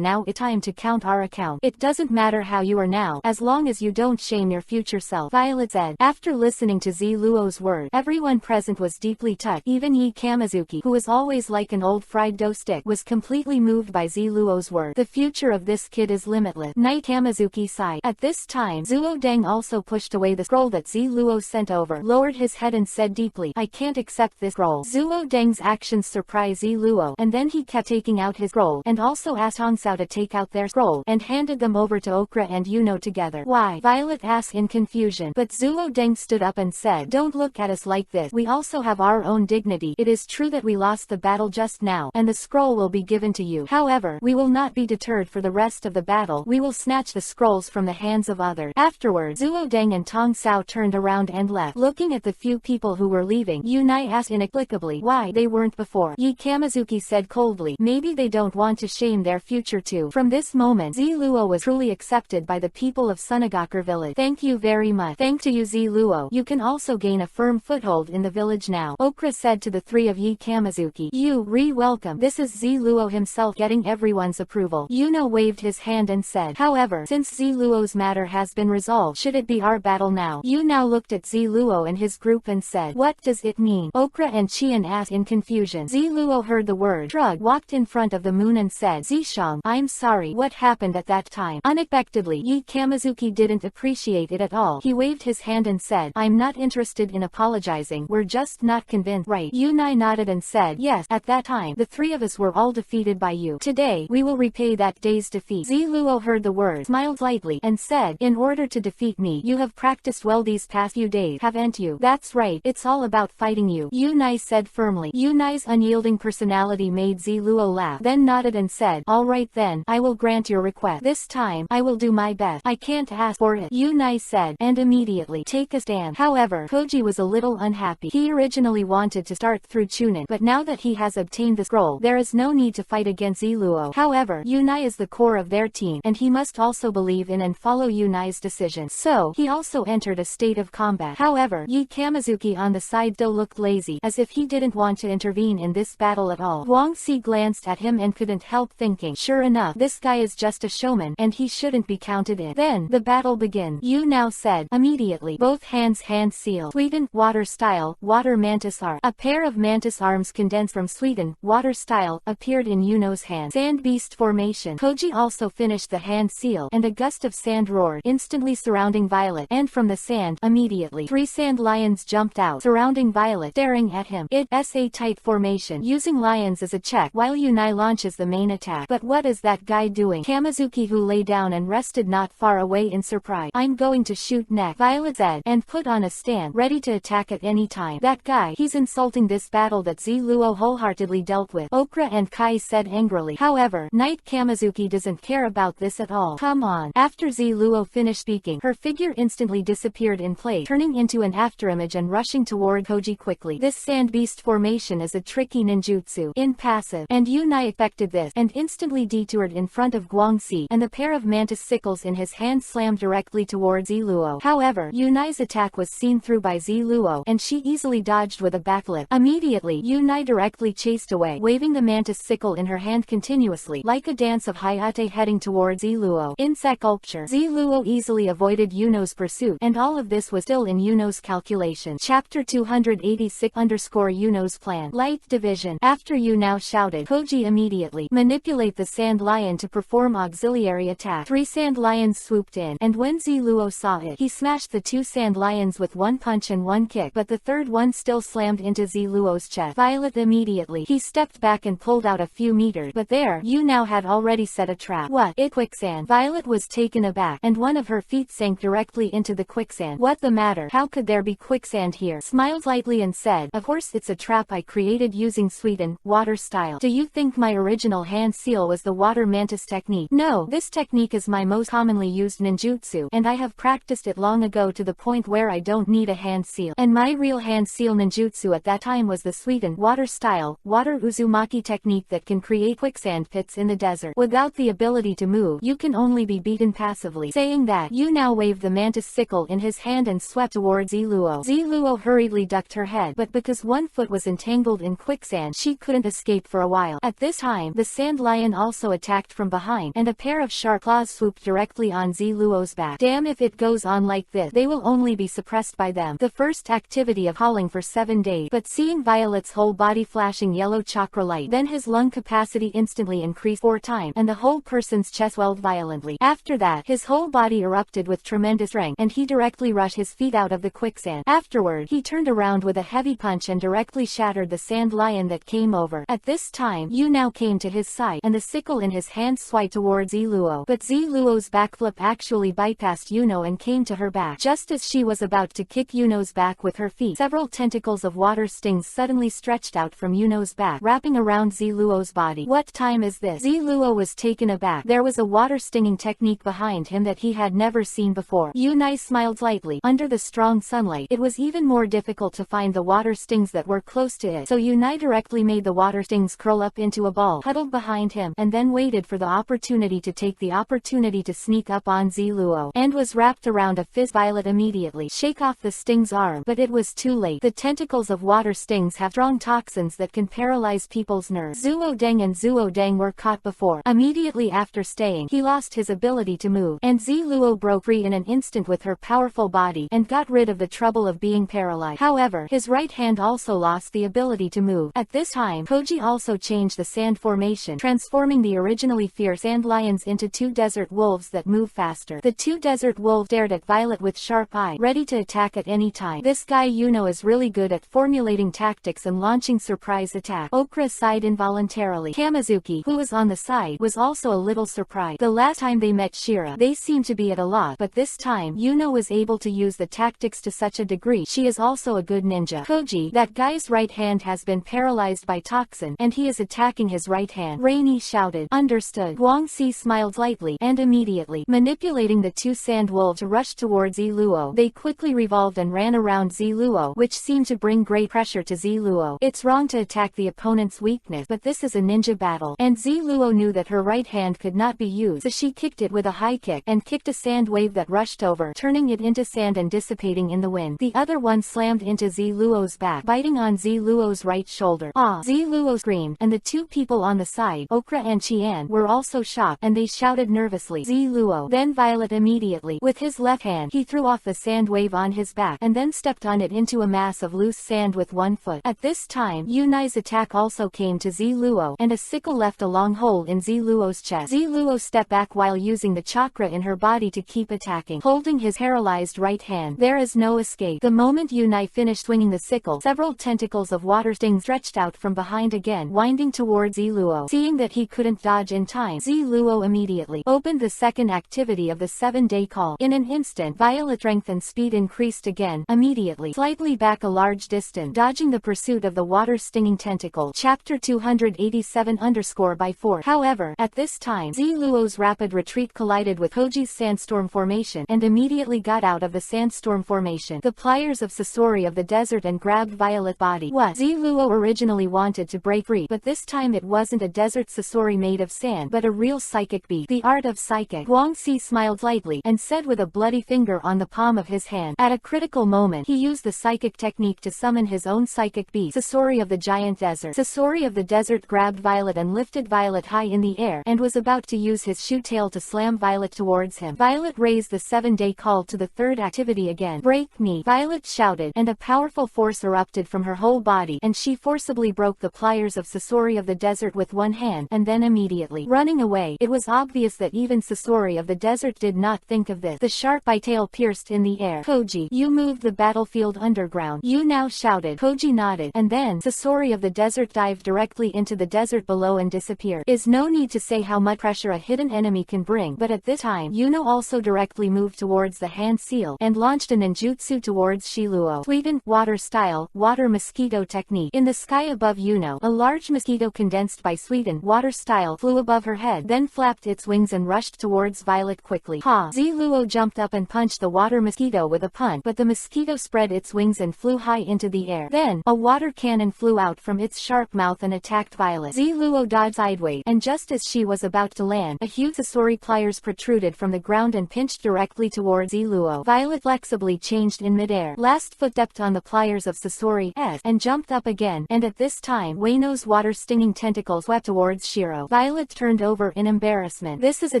Now it's time to count our account. It doesn't matter how you are now, as long as you don't shame your future self, Violet said. After listening to Ziluo's word, everyone present was deeply touched. Even Yi Kamizuki, who is always like an old fried dough stick, was completely moved by Ziluo's word. The future of this kid is limitless. Knight Kamizuki sighed. At this time, Zuo Deng also pushed away the scroll that Ziluo sent over, lowered his head and said deeply, I can't accept this scroll. Zuo Deng's actions surprised Ziluo, and then he kept taking out his scroll, and also asked Hong Sao to take out their scroll, and handed them over to Okra and Yuno together. Why? Violet asked in confusion, but Zuo Deng stood up and said, don't look at us like this. We also have our own dignity. It is true that we lost the battle just now, and the scroll will be given to you. However, we will not be deterred for the rest of the battle. We will snatch the scrolls from the hands of others. Afterwards, Zuo Deng and Tong Sao turned around and left. Looking at the few people who were leaving, Yunai asked inexplicably why they weren't before. Yi Kamizuki said coldly, maybe they don't want to shame their future too. From this moment, Ziluo was truly accepted by the people of Sunagakure village. Thank you very much. Thanks to you, Ziluo, you can also gain a firm foothold in the village now, Okra said to the three of Yi Kamizuki. You re-welcome. This is Ziluo himself getting everyone's approval. Yuno waved his hand and said, however, since Ziluo's matter has been resolved, should it be our battle now? Yu now looked at Ziluo and his group and said, what does it mean? Okra and Qian asked in confusion. Ziluo heard the word shrug, walked in front of the moon and said, Zishang, I'm sorry, what happened at that time? Unexpectedly, Yi Kamizuki didn't appreciate it at all. He waved his hand and said, I'm not interested in apologizing, we're just not convinced, right? Yunai nodded and said, yes, at that time, the three of us were all defeated by you. Today, we will repay that day's defeat. Ziluo heard the word, smiled lightly, and said, in order to defeat me, you have practiced well these past few days, haven't you? That's right, it's all about fighting you, Yunai said firmly. Yunai's unyielding personality made Ziluo laugh, then nodded and said, alright then, I will grant your request. This time, I will do my best. I can't ask for it, Yunai said, and immediately take a stand. However, Koji was a little unhappy. He originally wanted to start through Chunin, but now that he has obtained the scroll, there is no need to fight against Ziluo. However, Yunai is the core of their team, and he must also believe in and follow Yunai's decision. So, he also entered a state of combat. However, Yi Kamizuki on the side still looked lazy, as if he didn't want to intervene in this battle at all. Wang Si glanced at him and couldn't help thinking, sure enough, this guy is just a showman, and he shouldn't be counted in. Then, the battle began. Yu now said, immediately, both hands hand seal. Sweden, water style, water mantis arm. A pair of mantis arms condensed from Sweden, water style, appeared in Yuno's hand. Sand beast formation. Koji also finished the hand seal, and a gust of sand roared, instantly surrounding Violet, and from the sand, immediately, 3 sand lions jumped out, surrounding Violet, staring at him. It's a tight formation, using lions as a check, while Yunai launches the main attack. But what is that guy doing? Kamizuki, who lay down and rested not far away in surprise. I'm going to shoot next, Violet said, and put on a stand, ready to attack at any time. That guy, he's insulting this battle that Ziluo wholeheartedly dealt with, Okra and Kai said angrily. However, Knight Kamizuki doesn't care about this at all. Come on. After Ziluo finished speaking, her figure instantly disappeared in place, turning into an afterimage and rushing toward Koji quickly. This sand beast formation is a tricky ninjutsu, impassive, and Yunai expected this, and instantly detoured in front of Guangxi, and the pair of mantis sickles in his hand slammed directly towards Ziluo. However, Yunai's attack was seen through by Ziluo, and she easily dodged with a backflip. Immediately, Yunai directly chased away, waving the mantis sickle in her hand continuously, like a dance of Hayate heading towards Ziluo. Insect sculpture. Ziluo easily avoided Yuno's pursuit, and all of this was still in Yuno's calculation. Chapter 286 Yuno's plan. Light division. After Yu now shouted, Koji immediately manipulate the sand lion to perform auxiliary attack. 3 sand lions swooped in, and when Ziluo saw it, he smashed the 2 sand lions with 1 punch and 1 kick, but the third one still slammed into Ziluo's chest. Violet immediately. He stepped back and pulled out a few meters, but there, Yu now had already set a trap. What? It quicksand. Violet was taken aback, and one of her feet sank directly into the quicksand. What the matter? How could there be quicksand here? Smiled lightly and said, of course it's a trap I created using Sweden, water style. Do you think my original hand seal was the water mantis technique? No, this technique is my most commonly used ninjutsu, and I have practiced it long ago to the point where I don't need a hand seal. And my real hand seal ninjutsu at that time was the Sweden, water style, water uzumaki technique that can create quicksand pits in the desert. Without the ability to move, you can only be beaten passively. Saying that, Yu now waved the mantis his sickle in his hand and swept towards Ziluo. Ziluo hurriedly ducked her head, but because one foot was entangled in quicksand, she couldn't escape for a while. At this time, the sand lion also attacked from behind, and a pair of sharp claws swooped directly on Ziluo's back. Damn, if it goes on like this, they will only be suppressed by them. The first activity of hauling for 7 days, but seeing Violet's whole body flashing yellow chakra light, then his lung capacity instantly increased 4 times, and the whole person's chest swelled violently. After that, his whole body erupted with tremendous strength, and he directly rushed his feet out of the quicksand. Afterward, he turned around with a heavy punch and directly shattered the sand lion that came over. At this time, Yu now came to his side, and the sickle in his hand swiped towards Ziluo. But Ziluo's backflip actually bypassed Yuno and came to her back. Just as she was about to kick Yuno's back with her feet, several tentacles of water stings suddenly stretched out from Yuno's back, wrapping around Ziluo's body. What time is this? Ziluo was taken aback. There was a water stinging technique behind him that he had never seen before. Yunai smiled lightly. Under the strong sunlight, it was even more difficult to find the water stings that were close to it, so Yunai directly made the water stings curl up into a ball, huddled behind him, and then waited for the opportunity to sneak up on Ziluo, and was wrapped around a fist. Violet immediately shake off the sting's arm, but it was too late. The tentacles of water stings have strong toxins that can paralyze people's nerves. Zuo Deng and Zuo Deng were caught before. Immediately after staying, he lost his ability to move, and Ziluo broke free in an instant with her powerful body, and got rid of the trouble of being paralyzed. However, his right hand also lost the ability to move. At this time, Koji also changed the sand formation, transforming the originally fierce sand lions into 2 desert wolves that move faster. The 2 desert wolves stared at Violet with sharp eyes, ready to attack at any time. This guy Yuno is really good at formulating tactics and launching surprise attacks. Okra sighed involuntarily. Kamizuki, who was on the side, was also a little surprised. The last time they met Shira, they seemed to be at a loss, but this time, Yuno was able to use the tactics to such a degree. She is also a good ninja. Koji, that guy's right hand has been paralyzed by toxin, and he is attacking his right hand. Rainy shouted. Understood. Guangxi smiled lightly, and immediately, manipulating the 2 sand wolves to rush towards Ziluo, they quickly revolved and ran around Ziluo, which seemed to bring great pressure to Ziluo. It's wrong to attack the opponent's weakness, but this is a ninja battle, and Ziluo knew that her right hand could not be used, so she kicked it with a high kick, and kicked a sand wave that rushed over, turning it into sand and dissipating in the wind. The other one slammed into Ziluo's back, biting on Ziluo's right shoulder. Ah! Ziluo screamed, and the 2 people on the side, Okra and Qian, were also shocked, and they shouted nervously, Ziluo. Then Violet immediately, with his left hand, he threw off the sand wave on his back, and then stepped on it into a mass of loose sand with 1 foot. At this time, Yunai's attack also came to Ziluo, and a sickle left a long hole in Ziluo's chest. Ziluo stepped back while using the chakra in her body to keep attacking, holding his paralyzed right hand. There is no escape. The moment Yunai finished swinging the sickle, several tentacles of water stings stretched out from behind again, winding towards Ziluo. Seeing that he couldn't dodge in time, Ziluo immediately opened the second activity of the 7-day call. In an instant, Violet's strength and speed increased again, immediately, slightly back a large distance, dodging the pursuit of the water-stinging tentacle. Chapter 287_by4. However, at this time, Ziluo's rapid retreat collided with Koji's sandstorm formation, and immediately got out of the sandstorm formation. The pliers of Sasori of the desert and grabbed Violet's body. What? Ziluo originally wanted to break free, but this time it wasn't a desert Sasori made of sand, but a real psychic beast. The art of psychic. Guangxi smiled lightly, and said with a bloody finger on the palm of his hand. At a critical moment, he used the psychic technique to summon his own psychic beast, Sasori of the giant desert. Sasori of the desert grabbed Violet and lifted Violet high in the air, and was about to use his shoe tail to slam Violet towards him. Violet raised the 7-day call to the 3rd activity again. Break me! Violet shouted, and a powerful force erupted from her whole body, and she forcibly broke the pliers of Sasori of the desert with 1 hand, and then immediately running away. It was obvious that even Sasori of the desert did not think of this. The sharp tail pierced in the air. Koji, you moved the battlefield underground. You now shouted. Koji nodded, and then Sasori of the desert dived directly into the desert below and disappeared. Is no need to say how much pressure a hidden enemy can bring, but at this time, Yuno also directly moved towards the hand seal, and launched a ninjutsu towards Shiluo. Sweden, water style, water mosquito technique. In the sky above Yuno, a large mosquito condensed by Sweden, water style, flew above her head, then flapped its wings and rushed towards Violet quickly. Ha! Ziluo jumped up and punched the water mosquito with a punch, but the mosquito spread its wings and flew high into the air. Then, a water cannon flew out from its sharp mouth and attacked Violet. Ziluo dodged sideways, and just as she was about to land, a huge Sasori pliers protruded from the ground and pinched directly towards towards Iluo. Violet flexibly changed in midair. Last foot stepped on the pliers of Sasori's and jumped up again, and at this time Ueno's water-stinging tentacles swept towards Shiro. Violet turned over in embarrassment. This is a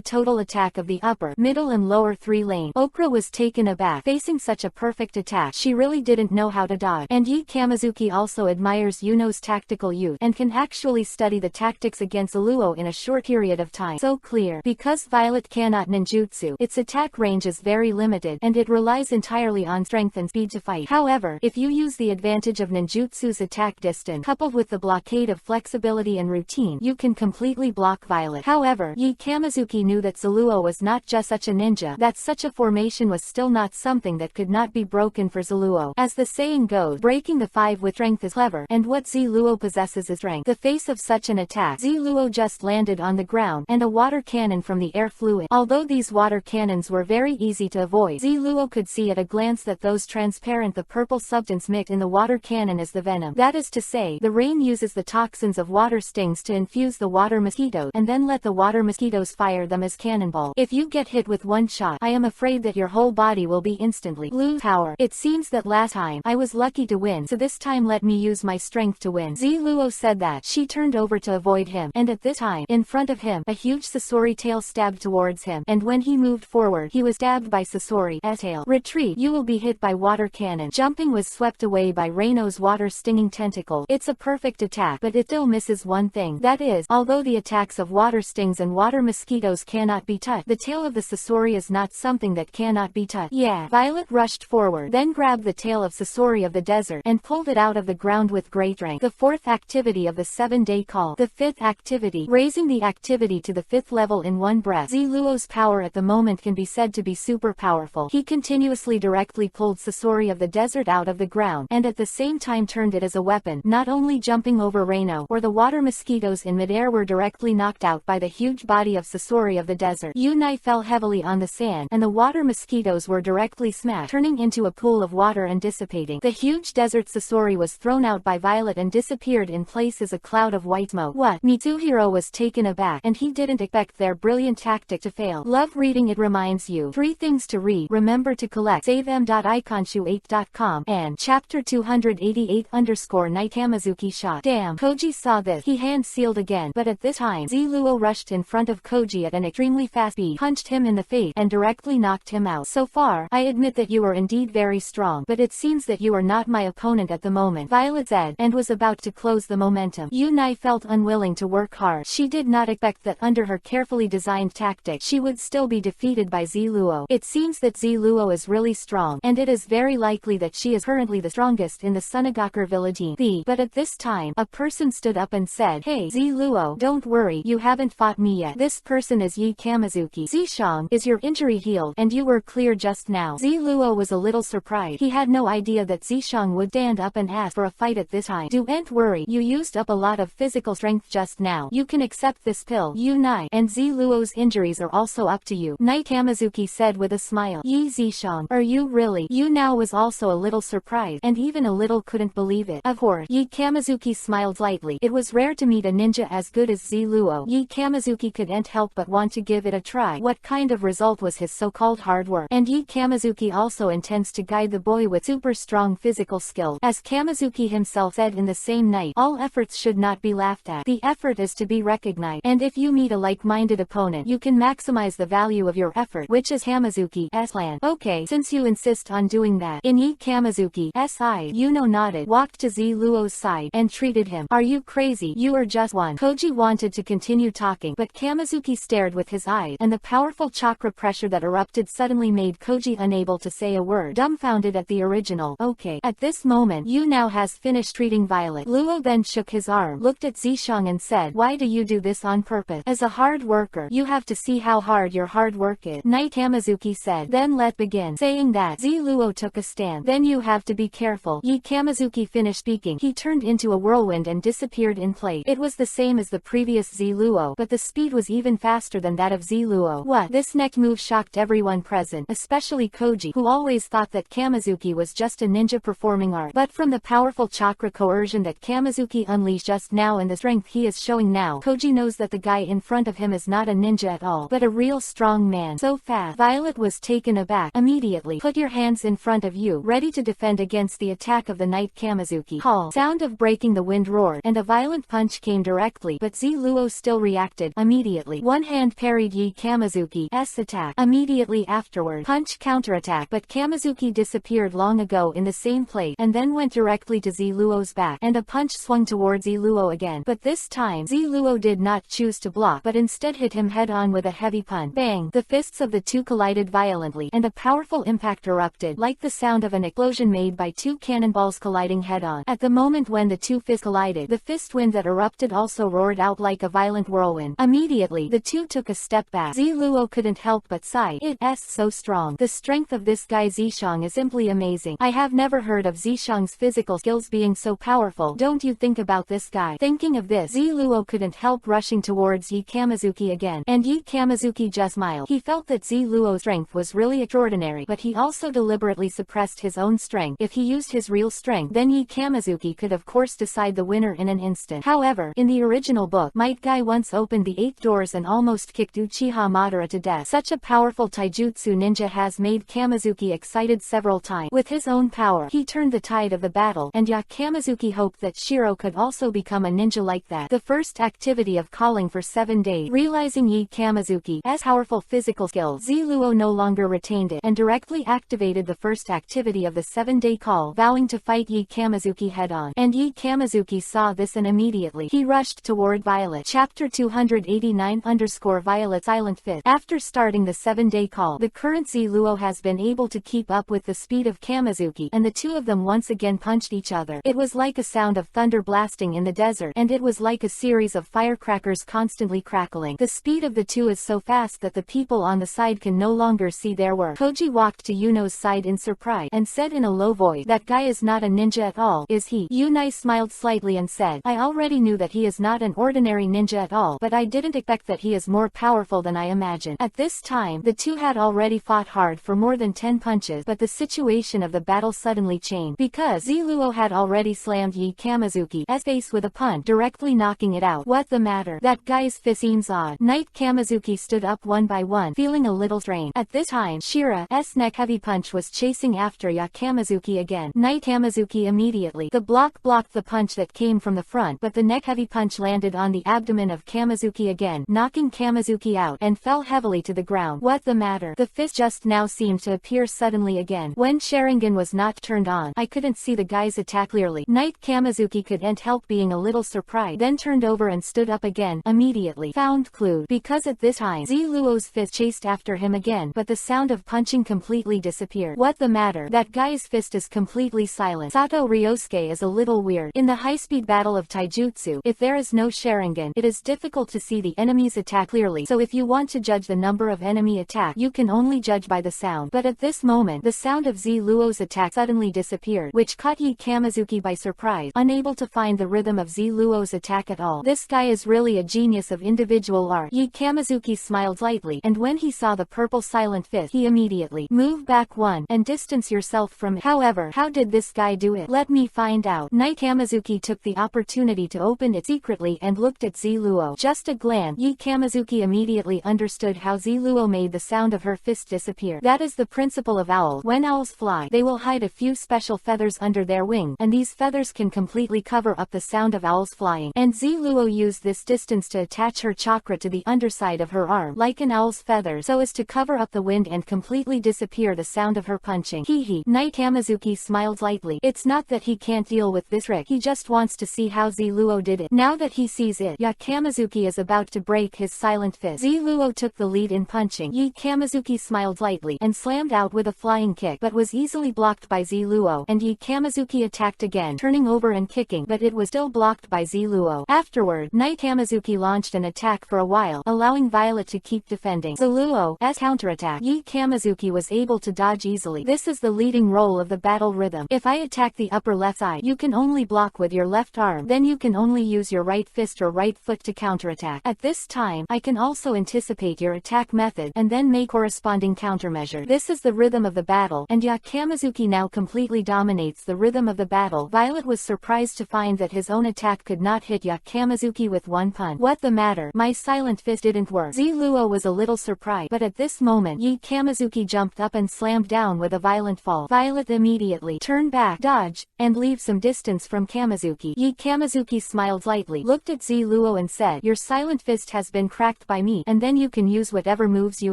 total attack of the upper, middle and lower 3 lane. Okra was taken aback. Facing such a perfect attack, she really didn't know how to dodge. And Yi Kamizuki also admires Ueno's tactical youth, and can actually study the tactics against Iluo in a short period of time. So clear. Because Violet cannot ninjutsu, its attack range is very limited, and it relies entirely on strength and speed to fight. However, if you use the advantage of ninjutsu's attack distance, coupled with the blockade of flexibility and routine, you can completely block Violet. However, Yi Kamizuki knew that Ziluo was not just such a ninja, that such a formation was still not something that could not be broken for Ziluo. As the saying goes, breaking the 5 with strength is clever, and what Ziluo possesses is strength. The face of such an attack, Ziluo just landed on the ground, and a water cannon from the air flew in. Although these water cannons were very easy to avoid, Ziluo could see at a glance that those transparent the purple substance mixed in the water cannon is the venom. That is to say, the rain uses the toxins of water stings to infuse the water mosquitoes, and then let the water mosquitoes fire them as cannonballs. If you get hit with one shot, I am afraid that your whole body will be instantly lose power. It seems that last time, I was lucky to win, so this time let me use my strength to win. Ziluo said that. She turned over to avoid him, and at this time, in front of him, a huge Sasori tail stabbed towards him, and when he moved forward, he was stabbed by Sasori's tail. Retreat, you will be hit by water cannon. Jumping was swept away by Reino's water-stinging tentacle. It's a perfect attack, but it still misses one thing. That is, although the attacks of water stings and water mosquitoes cannot be touched, the tail of the Sasori is not something that cannot be touched. Yeah. Violet rushed forward, then grabbed the tail of Sasori of the desert, and pulled it out of the ground with great strength. The 4th activity of the 7-day call. The 5th activity. Raising the activity to the 5th level in one breath. Ziluo's power at the moment can be said to be super powerful. He continuously directly pulled Sasori of the desert out of the ground, and at the same time turned it as a weapon. Not only jumping over Reino, or the water mosquitoes in midair were directly knocked out by the huge body of Sasori of the desert. Yunai fell heavily on the sand, and the water mosquitoes were directly smashed, turning into a pool of water and dissipating. The huge desert Sasori was thrown out by Violet and disappeared in place as a cloud of white smoke. What? Mitsuhiro was taken aback, and he didn't expect their brilliant tactic to fail. Love reading. It reminds you 3 things to read. Remember to collect. Save m.iconshu8.com and chapter 288 Night Kamizuki shot. Damn. Koji saw this. He hand sealed again, but at this time, Ziluo rushed in front of Koji at an extremely fast speed, punched him in the face, and directly knocked him out. So far, I admit that you are indeed very strong, but it seems that you are not my opponent at the moment, Violet said, and was about to close the momentum. Yunai felt unwilling to work hard. She did not expect that under her carefully designed tactic, she would still be defeated by Ziluo. It seems that Ziluo is really strong, and it is very likely that she is currently the strongest in the Sunagakur village team. But at this time, a person stood up and said, "Hey, Ziluo, don't worry, you haven't fought me yet. This person is Yi Kamizuki. Zishang, is your injury healed? And you were clear just now." Ziluo was a little surprised. He had no idea that Zishang would stand up and ask for a fight at this time. "Don't worry, you used up a lot of physical strength just now. You can accept this pill, Yunai, and Ziluo's injuries are also up to you," Night Kamizuki said with a smile. "Yi Zishang, are you really?" Yu now was also a little surprised, and even a little couldn't believe it. Of course, Yi Kamizuki smiled lightly. It was rare to meet a ninja as good as Ziluo. Yi Kamizuki couldn't help but want to give it a try. What kind of result was his so-called hard work? And Yi Kamizuki also intends to guide the boy with super strong physical skill. As Kamizuki himself said in the same night, all efforts should not be laughed at. The effort is to be recognized, and if you meet a like-minded opponent, you can maximize the value of your effort, which is Kamizuki's plan. Okay, since you insist on doing that. In Yi Kamizuki's eye, Yuno nodded, walked to Ziluo's side, and treated him. "Are you crazy? You are just one." Koji wanted to continue talking, but Kamizuki stared with his eyes, and the powerful chakra pressure that erupted suddenly made Koji unable to say a word, dumbfounded at the original. Okay. At this moment, you now has finished treating Violet. Luo then shook his arm, looked at Zishang and said, "Why do you do this on purpose? As a hard worker, you have to see how hard your hard work is." Night Kamizuki said, "Then let begin." Saying that, Ziluo took a stand. "Then you have to be careful." Yi Kamizuki finished speaking. He turned into a whirlwind and disappeared in place. It was the same as the previous Ziluo, but the speed was even faster than that of Ziluo. What? This next move shocked everyone present, especially Koji, who always thought that Kamizuki was just a ninja performing art. But from the powerful chakra coercion that Kamizuki unleashed just now and the strength he is showing now, Koji knows that the guy in front of him is not a ninja at all, but a real strong man. So fast. Violet Violet was taken aback. Immediately, put your hands in front of you, ready to defend against the attack of the Knight Kamizuki. Call. Sound of breaking the wind roared, and a violent punch came directly, but Ziluo still reacted. Immediately, one hand parried Yi Kamizuki's attack. Immediately afterward, punch counterattack, but Kamizuki disappeared long ago in the same place, and then went directly to Ziluo's back, and a punch swung towards Ziluo again. But this time, Ziluo did not choose to block, but instead hit him head-on with a heavy punch. Bang! The fists of the two collided violently, and a powerful impact erupted, like the sound of an explosion made by two cannonballs colliding head-on. At the moment when the two fists collided, the fist wind that erupted also roared out like a violent whirlwind. Immediately, the two took a step back. Ziluo couldn't help but sigh. It's so strong. The strength of this guy Zishang is simply amazing. I have never heard of Zishang's physical skills being so powerful. Don't you think about this guy? Thinking of this, Ziluo couldn't help rushing towards Yi Kamizuki again, and Yi Kamizuki just smiled. He felt that Ziluo's strength was really extraordinary, but he also deliberately suppressed his own strength. If he used his real strength, then Yi Kamizuki could of course decide the winner in an instant. However, in the original book, Might Guy once opened the 8 doors and almost kicked Uchiha Madara to death. Such a powerful taijutsu ninja has made Kamizuki excited several times. With his own power, he turned the tide of the battle, and Ya Kamizuki hoped that Shiro could also become a ninja like that. The first activity of calling for 7 days. Realizing Yi Kamizuki's powerful physical skills, Ziluo no longer retained it, and directly activated the first activity of the 7-day call, vowing to fight Yi Kamizuki head-on. And Yi Kamizuki saw this and immediately, he rushed toward Violet. Chapter 289_Violet Silent Fist. After starting the 7-day call, the current Ziluo has been able to keep up with the speed of Kamizuki, and the two of them once again punched each other. It was like a sound of thunder blasting in the desert, and it was like a series of firecrackers constantly crackling. The speed of the two is so fast that the people on the side can no longer see their work. Koji walked to Yuno's side in surprise, and said in a low voice, "That guy is not a ninja at all, is he?" Yunai smiled slightly and said, "I already knew that he is not an ordinary ninja at all, but I didn't expect that he is more powerful than I imagined." At this time, the two had already fought hard for more than 10 punches, but the situation of the battle suddenly changed, because Ziluo had already slammed Yi Kamizuki's face with a punch, directly knocking it out. What the matter? That guy's fist seems odd. Knight Kamizuki stood up one by one, feeling a little strained. At this time, Shira's neck heavy punch was chasing after Ya Kamizuki again. Knight Kamizuki immediately. The block blocked the punch that came from the front, but the neck heavy punch landed on the abdomen of Kamizuki again, knocking Kamizuki out, and fell heavily to the ground. What the matter? The fist just now seemed to appear suddenly again. When Sharingan was not turned on, I couldn't see the guy's attack clearly. Knight Kamizuki couldn't help being a little surprised, then turned over and stood up again. Immediately found clue, because at this time, Ziluo's fist chased after him again, but the sound of punching completely disappeared. What the matter? That guy's fist is completely silent. Sato Ryosuke is a little weird. In the high-speed battle of taijutsu, if there is no Sharingan, it is difficult to see the enemy's attack clearly, so if you want to judge the number of enemy attack, you can only judge by the sound. But at this moment, the sound of Ziluo's attack suddenly disappeared, which caught Yi Kamizuki by surprise, unable to find the rhythm of Ziluo's attack at all. This guy is really a genius of individual art. Yi Kamizuki smiled lightly, and when he saw the purple silent fist, he immediately moved back one, and distance yourself from it. However, how did this guy do it? Let me find out. Knight Kamizuki took the opportunity to open it secretly and looked at Ziluo. Just a glance, Yi Kamizuki immediately understood how Ziluo made the sound of her fist disappear. That is the principle of owls. When owls fly, they will hide a few special feathers under their wing, and these feathers can completely cover up the sound of owls flying. And Ziluo used this distance to attach her chakra to the underside of her arm, like an owl's feather, so as to cover up the wind and completely disappear the sound of her punching. Hee. Knight Kamizuki smiled lightly. It's not that he can't deal with this trick, he just wants to see how Ziluo did it. Now that he sees it, Ya Kamizuki is about to break his silent fist. Ziluo took the lead in punching. Yi Kamizuki smiled lightly, and slammed out with a flying kick, but was easily blocked by Ziluo, and Yi Kamizuki attacked again, turning over and kicking, but it was still blocked by Ziluo. Afterward, Knight Kamizuki launched an attack for a while, allowing Violet to keep defending. Ziluo's counterattack. Yi Kamizuki was able to dodge easily. This is the leading role of the battle rhythm. If I attack the upper left side, you can only block with your left arm, then you can only use your right fist or right foot to counterattack. At this time, I can also anticipate your attack method, and then make corresponding countermeasure. This is the rhythm of the battle, and Ya Kamizuki now completely dominates the rhythm of the battle. Violet was surprised to find that his own attack could not hit Ya Kamizuki with one punch. What the matter? My silent fist didn't work. Ziluo was a little surprised, but at this moment, moment Yi Kamizuki jumped up and slammed down with a violent fall. Violet immediately turned back, dodged, and leave some distance from Kamizuki. Yi Kamizuki smiled slightly, looked at Ziluo and said, "Your silent fist has been cracked by me, and then you can use whatever moves you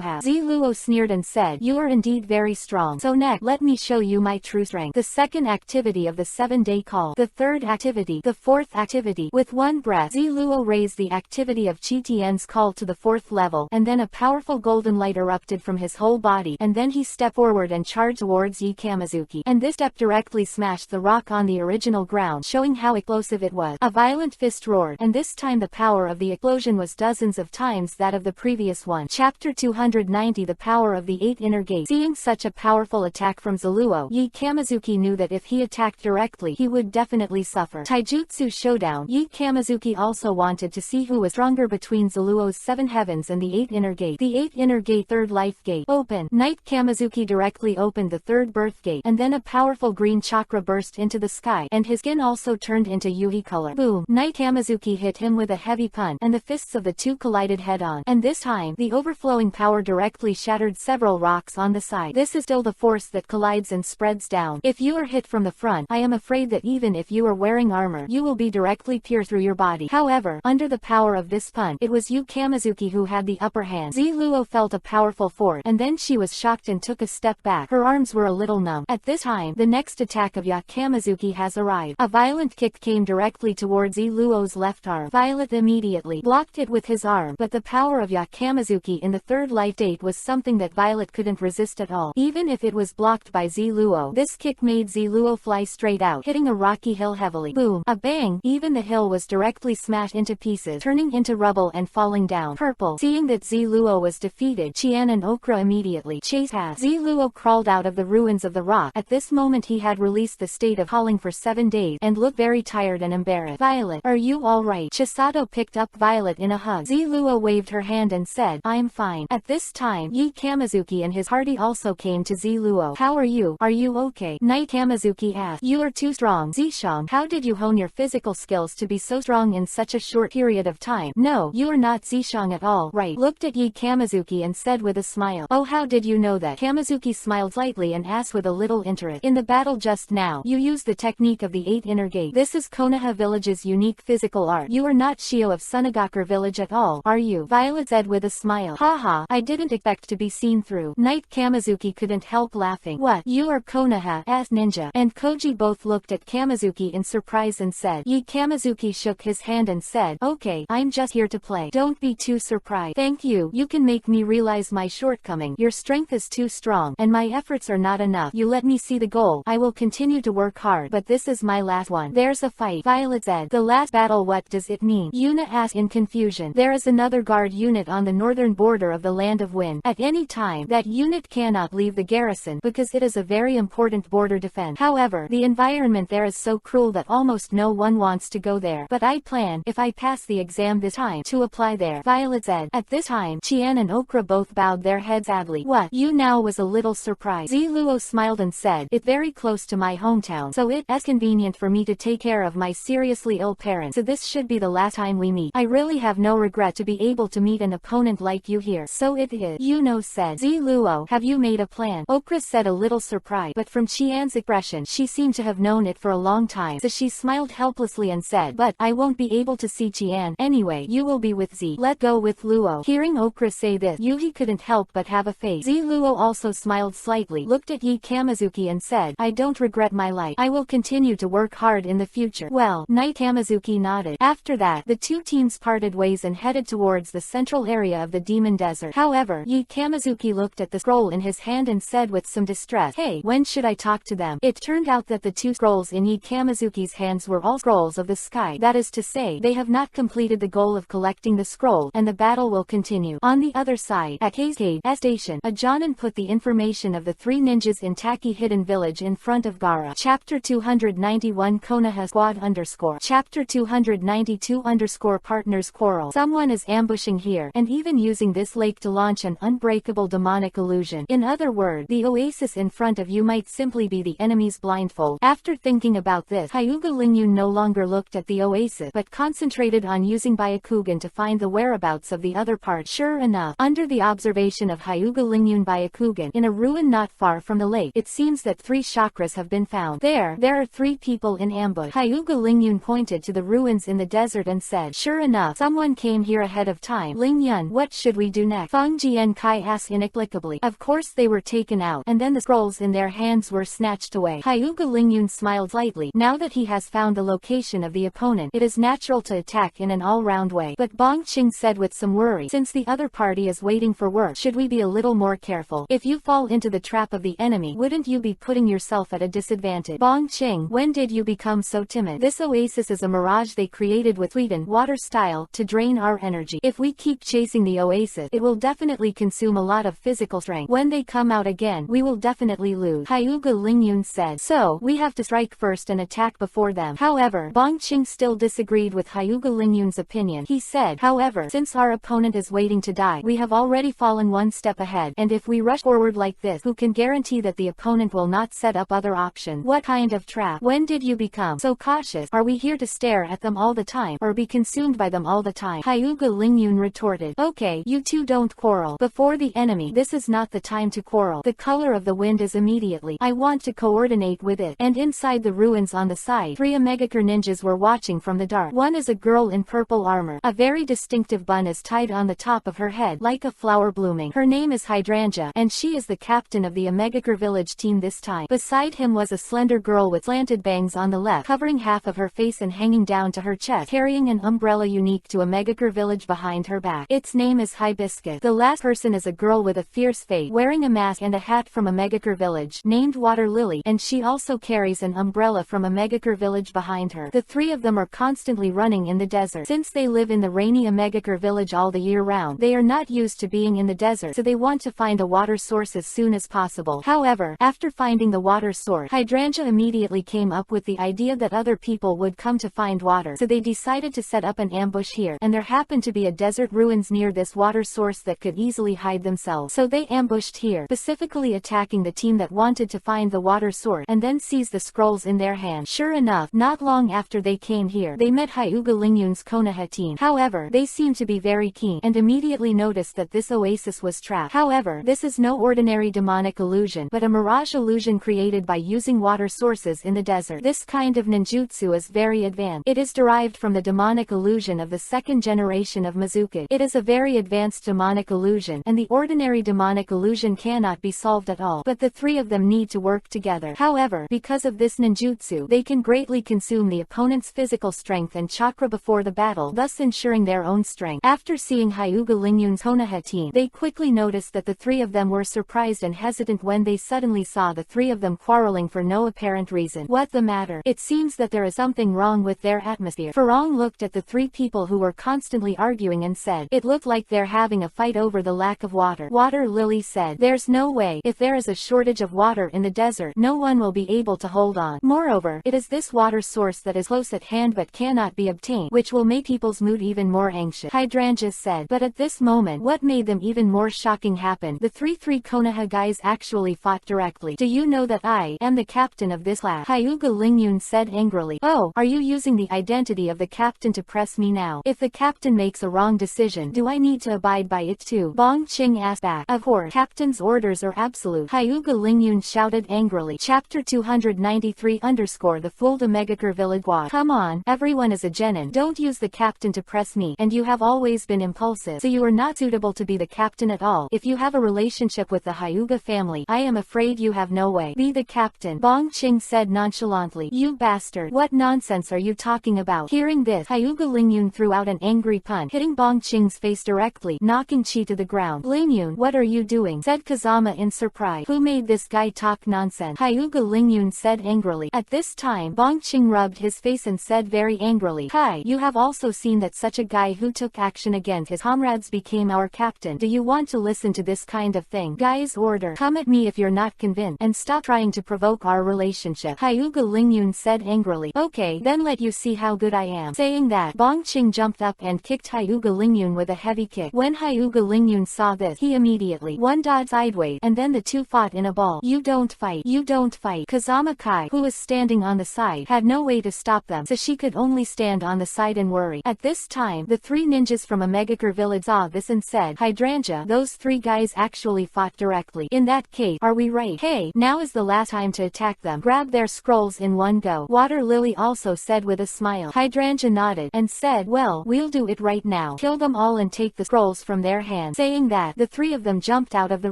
have." Ziluo sneered and said, "You are indeed very strong. So next, let me show you my true strength." The second activity of the 7-day call. The third activity. The fourth activity. With one breath, Ziluo raised the activity of Qi Tian's call to the 4th level, and then a powerful golden light erupted from his whole body, and then he stepped forward and charged towards Yi Kamizuki. And this step directly smashed the rock on the original ground, showing how explosive it was. A violent fist roared, and this time the power of the explosion was dozens of times that of the previous one. Chapter 290. The power of the 8 inner gates. Seeing such a powerful attack from Ziluo, Yi Kamizuki knew that if he attacked directly, he would definitely suffer. Taijutsu Showdown. Yi Kamizuki also wanted to see who was stronger between Ziluo's 7 heavens and the 8 inner gate. The 8 inner gate. Third life gate. Open. Knight Kamizuki directly opened the 3rd birth gate, and then a powerful green chakra burst into the sky, and his skin also turned into Yuhi color. Boom. Knight Kamizuki hit him with a heavy punch, and the fists of the two collided head-on. And this time, the overflowing power directly shattered several rocks on the side. This is still the force that collides and spreads down. If you are hit from the front, I am afraid that even if you are wearing armor, you will be directly pierced through your body. However, under the power of this punch, it was Yu Kamizuki who had the upper hand. Ziluo felt a powerful force, and then she was shocked and took a step back. Her arms were a little numb. At this time, the next attack of Ya Kamizuki has arrived. A violent kick came directly towards Ziluo's left arm. Violet immediately blocked it with his arm, but the power of Ya Kamizuki in the 3rd life gate was something that Violet couldn't resist at all. Even if it was blocked by Ziluo, this kick made Ziluo fly straight out, hitting a rocky hill heavily. Boom. A bang. Even the hill was directly smashed into pieces, turning into rubble and falling down. Purple. Seeing that Ziluo was defeated, Qian and Okra immediately chased past. Ziluo crawled out of the ruins of the rock. At this moment he had released the state of calling for 7 days, and looked very tired and embarrassed. "Violet, are you alright?" Chisato picked up Violet in a hug. Ziluo waved her hand and said, "I'm fine." At this time, Yi Kamizuki and his party also came to Ziluo. "How are you? Are you okay?" Knight Kamizuki asked. "You are too strong, Zishang. How did you hone your physical skills to be so strong in such a short period of time?" "No, you are not Zishang at all." "Right." Looked at Yi Kamizuki and said with a smile, "Oh, how did you know that?" Kamizuki smiled slightly and asked with a little interest, "In the battle just now, you used the technique of the 8 inner gate. This is Konoha village's unique physical art. You are not Shio of Sunagakure village at all, are you?" Violet said with a smile. "Haha, I didn't expect to be seen through." Knight Kamizuki couldn't help laughing. "What, you are Konoha?" asked Ninja. And Koji both looked at Kamizuki in surprise and said. Yi Kamizuki shook his hand and said, "Okay, I'm just here to play. Don't be too surprised." "Thank you. You can make me realize my shortcoming. Your strength is too strong, and my efforts are not enough. You let me see the goal. I will continue to work hard, but this is my last one." "There's a fight," Violet said. "The last battle, what does it mean?" Yuna asked in confusion. "There is another guard unit on the northern border of the Land of Wind. At any time, that unit cannot leave the garrison because it is a very important border defense. However, the environment there is so cruel that almost no one wants to go there. But I plan, if I pass the exam this time, to apply there," Violet said. At this time, Qian and Okra both bowed their heads sadly. "What?" Yu now was a little surprised. Ziluo smiled and said, "It's very close to my hometown, so it's convenient for me to take care of my seriously ill parents, so this should be the last time we meet. I really have no regret to be able to meet an opponent like you here." "So it is," Yuno said. "Ziluo, have you made a plan?" Okra said a little surprised, but from Qian's expression she seemed to have known it for a long time, so she smiled helplessly and said, "But I won't be able to see Qian. Anyway, you will be with Z. Let go with Luo." Hearing Okra say this, Yuhi couldn't help but have a face. Ziluo also smiled slightly, looked at Yi Kamizuki and said, "I don't regret my life. I will continue to work hard in the future." "Well," Knight Kamizuki nodded. After that, the two teams parted ways and headed towards the central area of the Demon Desert. However, Yi Kamizuki looked at the scroll in his hand and said with some distress, "Hey, when should I talk to them?" It turned out that the two scrolls in Yi Kamizuki's hands were all scrolls of the sky. That is to say, they have not completed the goal of collecting the scroll, and the battle will continue. On the other side, at Cascade Station, a Jonin put the information of the 3 ninjas in Taki Hidden Village in front of Gara. Chapter 291 Konoha Squad _ Chapter 292 _ Partners Quarrel. Someone is ambushing here, and even using this lake to launch an unbreakable demonic illusion. In other words, the oasis in front of you might simply be the enemy's blindfold. After thinking about this, Hyuga Lingyun no longer looked at the oasis, but concentrated on using Byakugan to find the whereabouts of the other part. Sure enough, under the observation location of Hyuga Lingyun Byakugan in a ruin not far from the lake. It seems that 3 chakras have been found. There are 3 people in ambush. Hyuga Lingyun pointed to the ruins in the desert and said, "Sure enough, someone came here ahead of time. Lingyun, what should we do next?" Feng Jiankai asked inexplicably. Of course they were taken out, and then the scrolls in their hands were snatched away. Hyuga Lingyun smiled lightly. Now that he has found the location of the opponent, it is natural to attack in an all-round way. But Bong Qing said with some worry, "Since the other party is waiting for work, should we be a little more careful? If you fall into the trap of the enemy, wouldn't you be putting yourself at a disadvantage?" Bong Qing, when did you become so timid? This oasis is a mirage they created with sweetened water style to drain our energy. If we keep chasing the oasis, it will definitely consume a lot of physical strength. When they come out again, we will definitely lose. Hyuga Lingyun said, "So, we have to strike first and attack before them." However, Bong Qing still disagreed with Hyuga Lingyun's opinion. He said, "However, since our opponent is waiting to die, we have already fallen one step ahead, and if we rush forward like this, who can guarantee that the opponent will not set up other options? What kind of trap? When did you become so cautious? Are we here to stare at them all the time, or be consumed by them all the time?" Hyuga Lingyun retorted, "Okay, you two don't quarrel. Before the enemy, this is not the time to quarrel. The color of the wind is immediately. I want to coordinate with it." And inside the ruins on the side, 3 Omegakure ninjas were watching from the dark. One is a girl in purple armor. A very distinctive bun is tied on the top of her head, like a flower blooming. Her name is Hydrangea, and she is the captain of the Omegakure village team this time. Beside him was a slender girl with slanted bangs on the left, covering half of her face and hanging down to her chest, carrying an umbrella unique to Omegakure village behind her back. Its name is Hibiscus. The last person is a girl with a fierce face, wearing a mask and a hat from Omegakure village, named Water Lily, and she also carries an umbrella from Omegakure village behind her. The 3 of them are constantly running in the desert. Since they live in the rainy Omegakure village all the year round, they are not used to being in the desert, so they want to find a water source as soon as possible. However, after finding the water source, Hydrangea immediately came up with the idea that other people would come to find water, so they decided to set up an ambush here, and there happened to be a desert ruins near this water source that could easily hide themselves. So they ambushed here, specifically attacking the team that wanted to find the water source, and then seize the scrolls in their hand. Sure enough, not long after they came here, they met Hyuga Lingyun's Konoha team. However, they seemed to be very keen, and immediately noticed that this oasis was trapped. However, this is no ordinary demonic illusion, but a mirage illusion created by using water sources in the desert. This kind of ninjutsu is very advanced. It is derived from the demonic illusion of the 2nd generation of Mizuki. It is a very advanced demonic illusion, and the ordinary demonic illusion cannot be solved at all, but the 3 of them need to work together. However, because of this ninjutsu, they can greatly consume the opponent's physical strength and chakra before the battle, thus ensuring their own strength. After seeing Hyuga Lingyun's Konoha team, they quickly noticed that the 3 of them were surprised and hesitant when they suddenly saw the 3 of them quarreling for no apparent reason. What the matter? It seems that there is something wrong with their atmosphere. Farong looked at the 3 people who were constantly arguing and said, "It looked like they're having a fight over the lack of water." Water Lily said, "There's no way. If there is a shortage of water in the desert, no one will be able to hold on. Moreover, it is this water source that is close at hand but cannot be obtained, which will make people's mood even more anxious." Hydrangea said, but at this moment, what made them even more shocking happened. The 3 Konoha guys actually fought directly. "Do you know that I am the captain of this class?" Hyuga Lingyun said angrily. "Oh, are you using the identity of the captain to press me now? If the captain makes a wrong decision, do I need to abide by it too?" Bong Qing asked back. "Of course, captain's orders are absolute." Hyuga Lingyun shouted angrily. Chapter 293 _ The Fooled Omegakure Village Watch. "Come on, everyone is a genin. Don't use the captain to press me, and you have always been impulsive, so you are not suitable to be the captain at all. If you have a relationship with the Hyuga family, I am afraid you have no way. Be the captain." Bong Qing said nonchalantly. "You bastard. What nonsense are you talking about?" Hearing this, Hyuga Lingyun threw out an angry punch, hitting Bong Qing's face directly, knocking Chi to the ground. "Lingyun, what are you doing?" said Kazama in surprise. "Who made this guy talk nonsense?" Hyuga Lingyun said angrily. At this time, Bong Qing rubbed his face and said very angrily, "Kai, you have also seen that such a guy who took action against his comrades became our captain. Do you want to listen to this kind of thing? Guy's order. Come at me if you're not convinced, and stop trying to provoke our relationship." Hyuga Lingyun said angrily. "Okay, then let you see how good I am." Saying that, Bong Qing jumped up and kicked Hyuga Lingyun with a heavy kick. When Hyuga Lingyun saw this, he immediately dodged sideways, and then the 2 fought in a ball. "You don't fight. You don't fight." Kazama Kai, who was standing on the side, had no way to stop them, so she could only stand on the side and worry. At this time, the 3 ninjas from Omegakure village saw this and said, "Hydrangea, those three guys actually fought directly. In that case, are we right? Hey, now is the last time to attack them. Grab their scrolls in one go. Water Lily also said with a smile. Hydrangea nodded and said, well, we'll do it right now. Kill them all and take the scrolls from their hands. Saying that, the three of them jumped out of the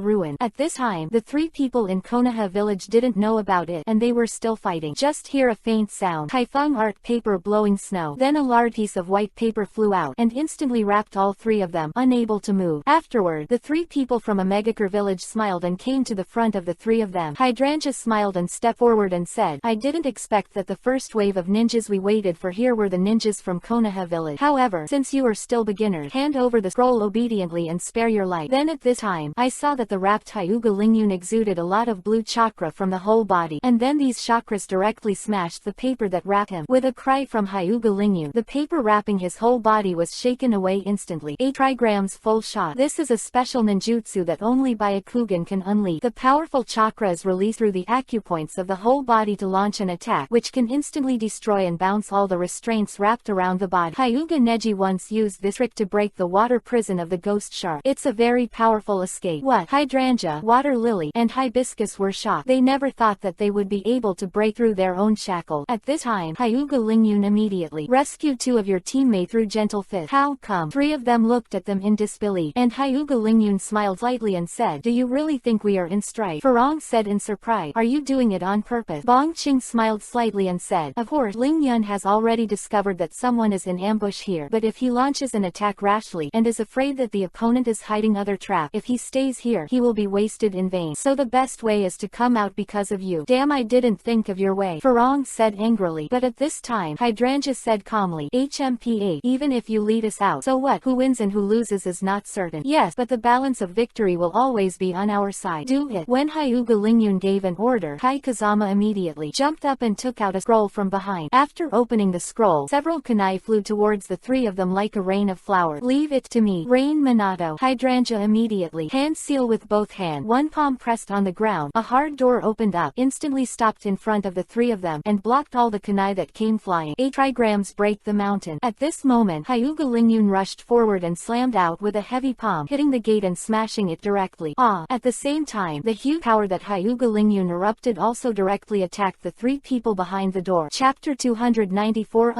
ruin. At this time, the three people in Konoha village didn't know about it, and they were still fighting. Just hear a faint sound. Haifeng art paper blowing snow. Then a large piece of white paper flew out, and instantly wrapped all three of them, unable to move. Afterward, the three people from Omegakure village smiled and came to the front of the three of them. Hydrangea smiled and stepped forward and said, I didn't expect that the first wave of ninjas we waited for here were the ninjas from Konoha village. However, since you are still beginners, hand over the scroll obediently and spare your life. Then at this time, I saw that the wrapped Hyuga Lingyun exuded a lot of blue chakra from the whole body, and then these chakras directly smashed the paper that wrapped him. With a cry from Hyuga Lingyun, the paper wrapping his whole body was shaken away instantly. 8 trigrams full shot. This is a special ninjutsu that only Byakugan can unleash. The powerful chakra is released through the acupoints of the whole body to launch an attack, which can instantly destroy and bounce all the restraints wrapped around the body. Hyuga Neji once used this trick to break the water prison of the ghost shark. It's a very powerful escape. What? Hydrangea, Water Lily, and Hibiscus were shocked. They never thought that they would be able to break through their own shackle. At this time, Hyuga Lingyun immediately rescued 2 of your teammates through gentle fist. How come? 3 of them looked at them in disbelief, and Hyuga Lingyun smiled slightly and said, do you really think we are in strife? Farong said in surprise, are you doing it on purpose? Bong Qing smiled slightly and said, of course. Lingyun has already discovered that someone is in ambush here, but if he launches an attack rashly and is afraid that the opponent is hiding other trap, if he stays here, he will be wasted in vain. So the best way is to come out because of you. Damn, I didn't think of your way, Farong said angrily. But at this time, Hydrangea said calmly, HMPA, even if you lead us out, so what? Who wins and who loses is not certain. Yes, but the balance of victory will always be on our side. Do it. When Hyuga Lingyun gave an order, Kai Kazama immediately jumped up and took out a scroll from behind. After opening the scroll, several kunai flew towards the three of them like a rain of flowers. Leave it to me. Rain Minato. Hydrangea immediately. Hand seal with both hands. One palm pressed on the ground. A hard door opened up, instantly stopped in front of the three of them, and blocked all the kunai that came flying. 8 trigrams break the mountain. At this moment, Hyuga Lingyun rushed forward and slammed out with a heavy palm, hitting the gate and smashing it directly. At the same time, the huge power that Hyuga Lingyun erupted also directly attacked the 3 people behind the door. Chapter 294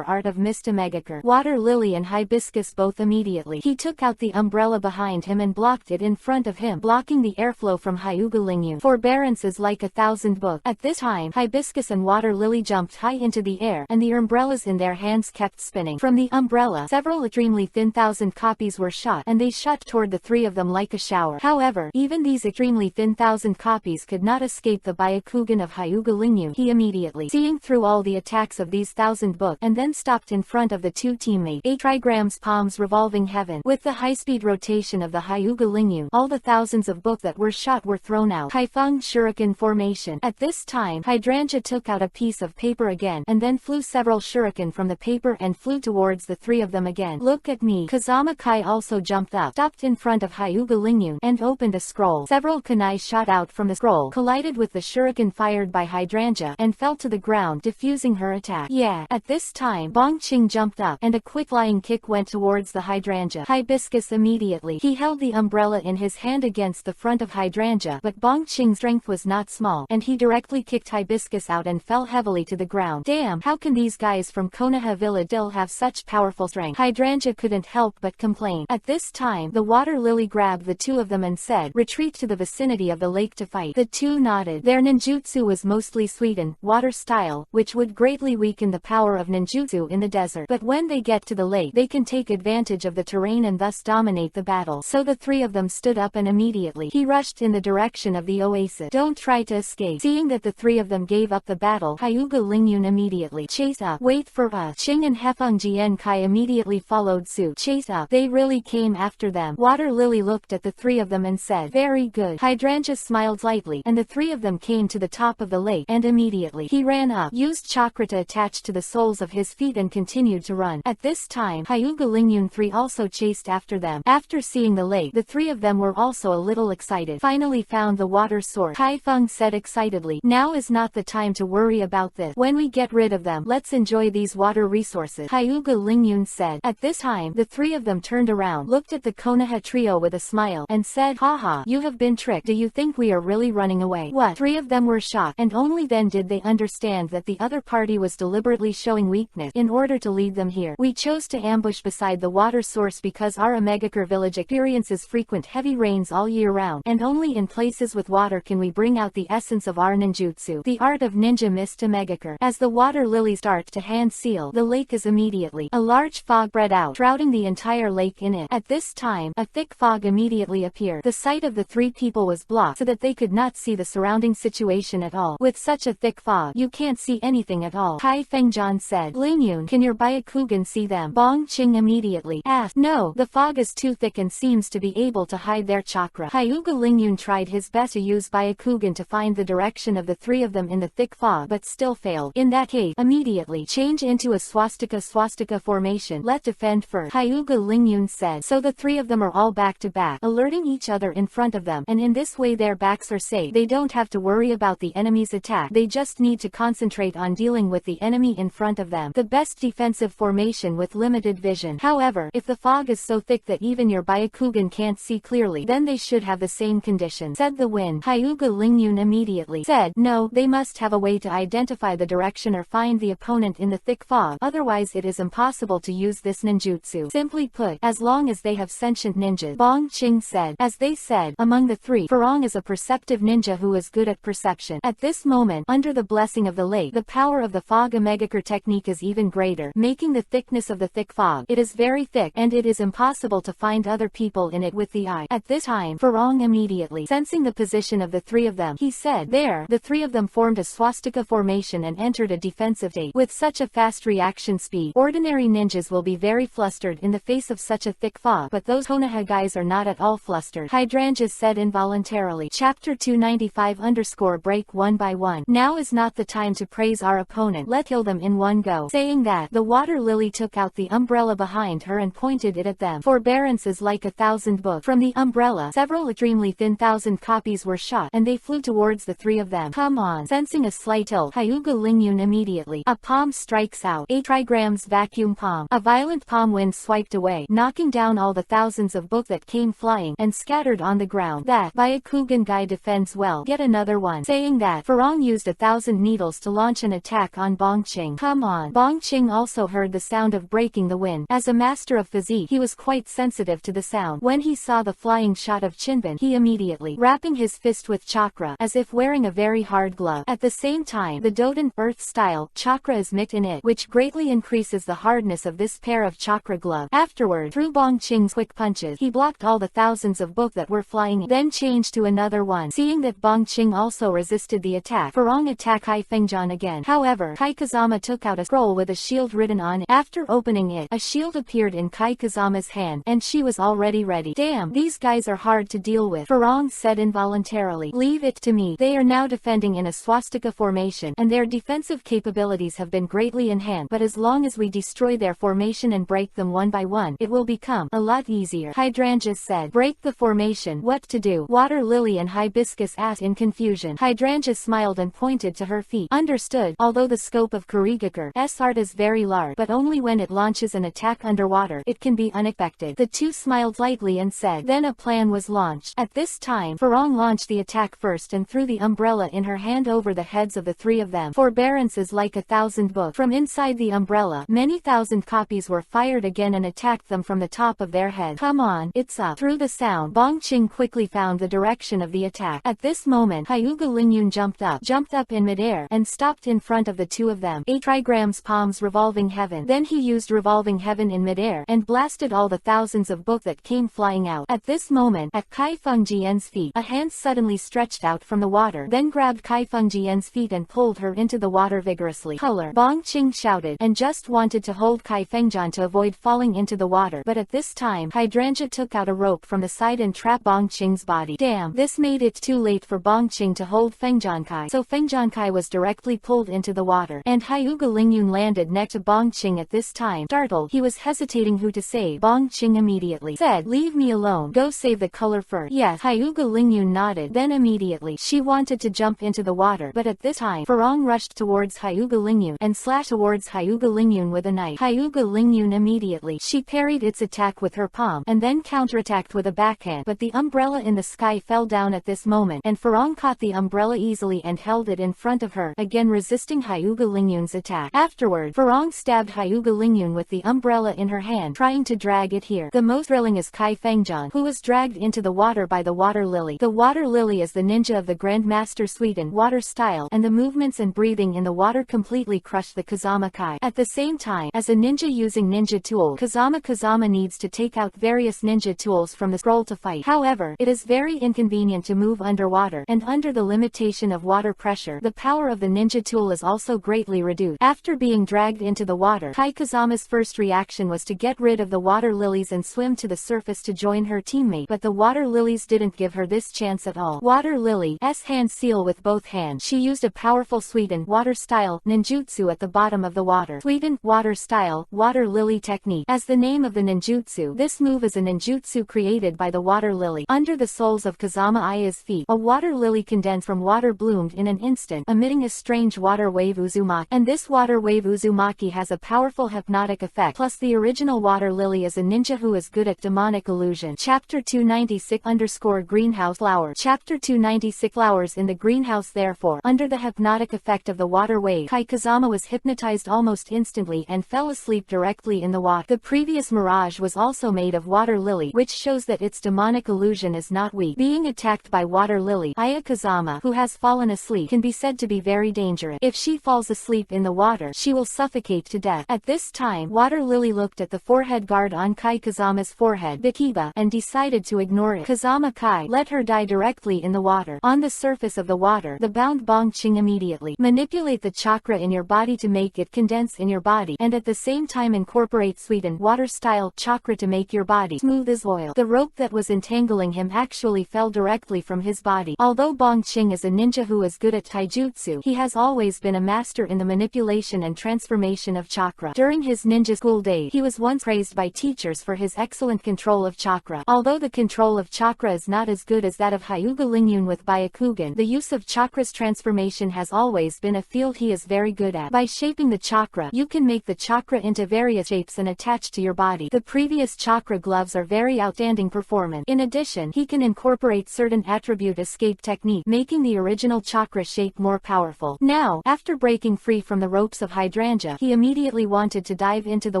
Art of Mist Omegakure. Water Lily and Hibiscus both immediately. He took out the umbrella behind him and blocked it in front of him, blocking the airflow from Hyuga Lingyun. Forbearance is like 1,000 books. At this time, Hibiscus and Water Lily jumped high into the air, and the umbrellas in their hands kept spinning. From the umbrella, several extremely thin 1,000 copies were shot, and they shot toward the 3 of them like a shower. However, even these extremely thin 1,000 copies could not escape the Byakugan of Hyuga Lingyun. He immediately, seeing through all the attacks of these 1,000 books, and then stopped in front of the 2 teammates. 8 trigrams palms revolving heaven. With the high-speed rotation of the Hyuga Lingyun, all the thousands of books that were shot were thrown out. Haifeng shuriken formation. At this time, Hydrangea took out a piece of paper again, and then flew several shuriken from the paper and flew towards the 3 of them again. Look at me. Kazama Kai also jumped up, stopped in front of Hyuga Lingyun, and opened a scroll. Several kunai shot out from the scroll, collided with the shuriken fired by Hydrangea, and fell to the ground, diffusing her attack. Yeah. At this time, Bong Qing jumped up, and a quick flying kick went towards the Hydrangea. Hibiscus immediately. He held the umbrella in his hand against the front of Hydrangea, but Bong Qing's strength was not small, and he directly kicked Hibiscus out and fell heavily to the ground. Damn, how can these guys from Konoha village still have such powerful strength? Hydrangea couldn't help but complain. At this time, the Water Lily grabbed the 2 of them and said, retreat to the vicinity of the lake to fight. The 2 nodded. Their ninjutsu was mostly sweetened, water style, which would greatly weaken the power of ninjutsu in the desert. But when they get to the lake, they can take advantage of the terrain and thus dominate the battle. So the 3 of them stood up and immediately, he rushed in the direction of the oasis. Don't try to escape. Seeing that the 3 of them gave up the battle, Hyuga Lingyun immediately chased up. Wait for us. Qing and Hefeng Jian Kai immediately followed suit. Chase up. They really came after them. Water Lily looked at the 3 of them and said, very good. Hydrangea smiled slightly, and the 3 of them came to the top of the lake, and immediately, he ran up, used chakra to attach to the soles of his feet and continued to run. At this time, Hyuga Lingyun 3 also chased after them. After seeing the lake, the 3 of them were also a little excited. Finally found the water source. Haifeng said excitedly, now is not the time to worry about this. When we get rid of them, let's enjoy these water resources. Hyuga Lingyun said. At this time, the 3 of them turned around, looked at the Konoha Konoha trio with a smile, and said, "Haha, you have been tricked. Do you think we are really running away?" What? 3 of them were shocked, and only then did they understand that the other party was deliberately showing weakness in order to lead them here. "We chose to ambush beside the water source because our Omegakure village experiences frequent heavy rains all year round, and only in places with water can we bring out the essence of our ninjutsu, the art of ninja mist Omegakure. As the water lilies start to hand seal, the lake is immediately a large fog spread out, shrouding the entire lake in it. At this time, a thick fog immediately appeared. The sight of the 3 people was blocked so that they could not see the surrounding situation at all. With such a thick fog, you can't see anything at all. Kai Fengjian said, "Lingyun, can your Byakugan see them?" Bong Qing immediately asked, "No, the fog is too thick and seems to be able to hide their chakra." Hyuga Lingyun tried his best to use Byakugan to find the direction of the 3 of them in the thick fog, but still failed. "In that case, immediately change into a swastika formation. Let defend first," Hyuga Lingyun said. So the 3 of them are all back to back, alerting each other in front of them, and in this way their backs are safe. They don't have to worry about the enemy's attack. They just need to concentrate on dealing with the enemy in front of them. The best defensive formation with limited vision. However, if the fog is so thick that even your Byakugan can't see clearly, then they should have the same condition, said the wind. Hyuga Lingyun immediately said, "No, they must have a way to identify the direction or find the opponent in the thick fog, otherwise it is impossible to use this ninjutsu. Simply put, as long as they have sentient ninjas," Bong Qing said. As they said, among the 3, Farong is a perceptive ninja who is good at perception. At this moment, under the blessing of the lake, the power of the fog Omegakure technique is even greater, making the thickness of the thick fog. It is very thick, and it is impossible to find other people in it with the eye. At this time, Farong immediately sensing the position of the 3 of them, he said, "There." The 3 of them formed a swastika formation and entered a defensive state. With such a fast reaction speed, ordinary ninjas will be very flustered in the face of such a thick fog, but those Konoha guys are not at all flustered, Hydrangea said involuntarily. Chapter 295_break 1 by 1. "Now is not the time to praise our opponent. Let's kill them in one go." Saying that, the water lily took out the umbrella behind her and pointed it at them. Forbearance is like 1,000 books. From the umbrella, several extremely thin 1,000 copies were shot, and they flew towards the 3 of them. "Come on." Sensing a slight tilt, Hyuga Lingyun immediately. A palm strikes out. A trigram's vacuum palm. A violent palm wind swiped away, knocking down all the thousands of books that came flying and scattered on the ground. "That Byakugan guy defends well. Get another one." Saying that, Farong used 1,000 needles to launch an attack on Bong Qing. "Come on." Bong Qing also heard the sound of breaking the wind. As a master of physique, he was quite sensitive to the sound. When he saw the flying shot of Chinbin, he immediately wrapping his fist with chakra, as if wearing a very hard glove. At the same time, the Doden Earth style chakra is mixed in it, which greatly increases the hardness of this pair of chakra glove. Afterward, through Bong Qing's quick punches, he blocked all the thousands of books that were flying, then changed to another one. Seeing that Bong Qing also resisted the attack, Farong attacked Kai Fengjian again. However, Kai Kazama took out a scroll with a shield written on it. After opening it, a shield appeared in Kai Kazama's hand, and she was already ready. "Damn, these guys are hard to deal with," Farong said involuntarily. "Leave it to me." They are now defending in a swastika formation, and their defensive capabilities have been greatly enhanced, but as long as we destroy their formation and break them one by one, it will become a lot easier. Hydrangea said. "Break the formation. What to do?" Water Lily and Hibiscus asked in confusion. Hydrangea smiled and pointed to her feet. "Understood." Although the scope of Kurigakare's art is very large, but only when it launches an attack underwater, it can be unexpected. The 2 smiled lightly and said. Then a plan was launched. At this time, Farong launched the attack first and threw the umbrella in her hand over the heads of the 3 of them. Forbearance is like 1,000 books. From inside the umbrella, many thousand copies were fired again and attacked them from the top of their head. "Come on, it's up." Through the sound, Bong Qing quickly found the direction of the attack. At this moment, Hyuga Lingyun jumped up in midair, and stopped in front of the 2 of them. 8 trigrams palms revolving heaven. Then he used revolving heaven in midair, and blasted all the thousands of books that came flying out. At this moment, at Kai Fengjian's feet, a hand suddenly stretched out from the water, then grabbed Kai Fengjian's feet and pulled her into the water vigorously. "Color!" Bong Qing shouted, and just wanted to hold Kai Fengjian to avoid falling into the water, but at this time, Hydrangea took out a rope from the side and trapped Bong Qing's body. Damn, this made it too late for Bong Qing to hold Fengjian Kai, so Fengjian Kai was directly pulled into the water, and Hyuga Lingyun landed next to Bong Qing. At this time, startled, he was hesitating who to save. Bong Qing immediately said, "Leave me alone. Go save the color first." "Yes." Hyuga Lingyun nodded. Then immediately, she wanted to jump into the water, but at this time, Farong rushed towards Hyuga Lingyun and slashed towards Hyuga Lingyun with a knife. Hyuga Lingyun immediately, she parried its attack with her palm, and then counterattacked with a backhand, but the umbrella in the sky fell down at this moment, and Farong caught the umbrella easily and held it in front of her, again resisting Hyuga Lingyun's attack. Afterward, Farong stabbed Hyuga Lingyun with the umbrella in her hand, trying to drag it here. The most thrilling is Kai Fengjian, who was dragged into the water by the water lily. The water lily is the ninja of the Grandmaster Suiten water style, and the movements and breathing in the water completely crushed the Kazama Kai. At the same time, as a ninja using ninja tool, Kazama needs to take out various ninja tools from the scroll to fight. However, it is very inconvenient to move underwater, and under the limitation of water pressure, the power of the ninja tool is also greatly reduced. After being dragged into the water, Kai Kazama's first reaction was to get rid of the water lilies and swim to the surface to join her teammate, but the water lilies didn't give her this chance at all. Water Lily's hand seal with both hands. She used a powerful Suiten water style ninjutsu at the bottom of the water. Suiten water style water lily technique. As the name of the ninjutsu, this move is a ninjutsu created by the water lily. Under the soles of Kazama Aya's feet, a water lily condensed from water bloomed in an instant, emitting a strange water wave Uzumaki. And this water wave Uzumaki has a powerful hypnotic effect. Plus the original water lily is a ninja who is good at demonic illusion. Chapter 296_Greenhouse Flower. Chapter 296 Flowers in the greenhouse. Therefore, under the hypnotic effect of the water wave, Kai Kazama was hypnotized almost instantly and fell asleep directly in the water. The previous mirage was also made of water lily, which shows that its demonic illusion is not weak. Being attacked by water lily, Aya Kazama, who has fallen asleep, can be said to be very dangerous. If she falls asleep in the water, she will suffocate to death. At this time, water lily looked at the forehead guard on Kai Kazama's forehead, Bikiba, and decided to ignore it. Kazama Kai let her die directly in the water. On the surface of the water, the bound Bongqing immediately manipulate the chakra in your body to make it condense in your body, and at the same time incorporate Suiten water style chakra to make your body smooth as oil. The rope that was entangling him actually fell directly from his body. Although Bongqing is a ninja who is good at taijutsu, he has always been a master in the manipulation and transformation of chakra. During his ninja school days, he was once praised by teachers for his excellent control of chakra. Although the control of chakra is not as good as that of Hyuga Lingyun with Byakugan, the use of chakra's transformation has always been a field he is very good at. By shaping the chakra, you can make the chakra into various shapes and attach to your body. The previous chakra gloves are very outstanding performance. In addition, he can incorporate certain attribute escape technique, making the original chakra shape more powerful. Now, after breaking free from the ropes of Hydrangea, he immediately wanted to dive into the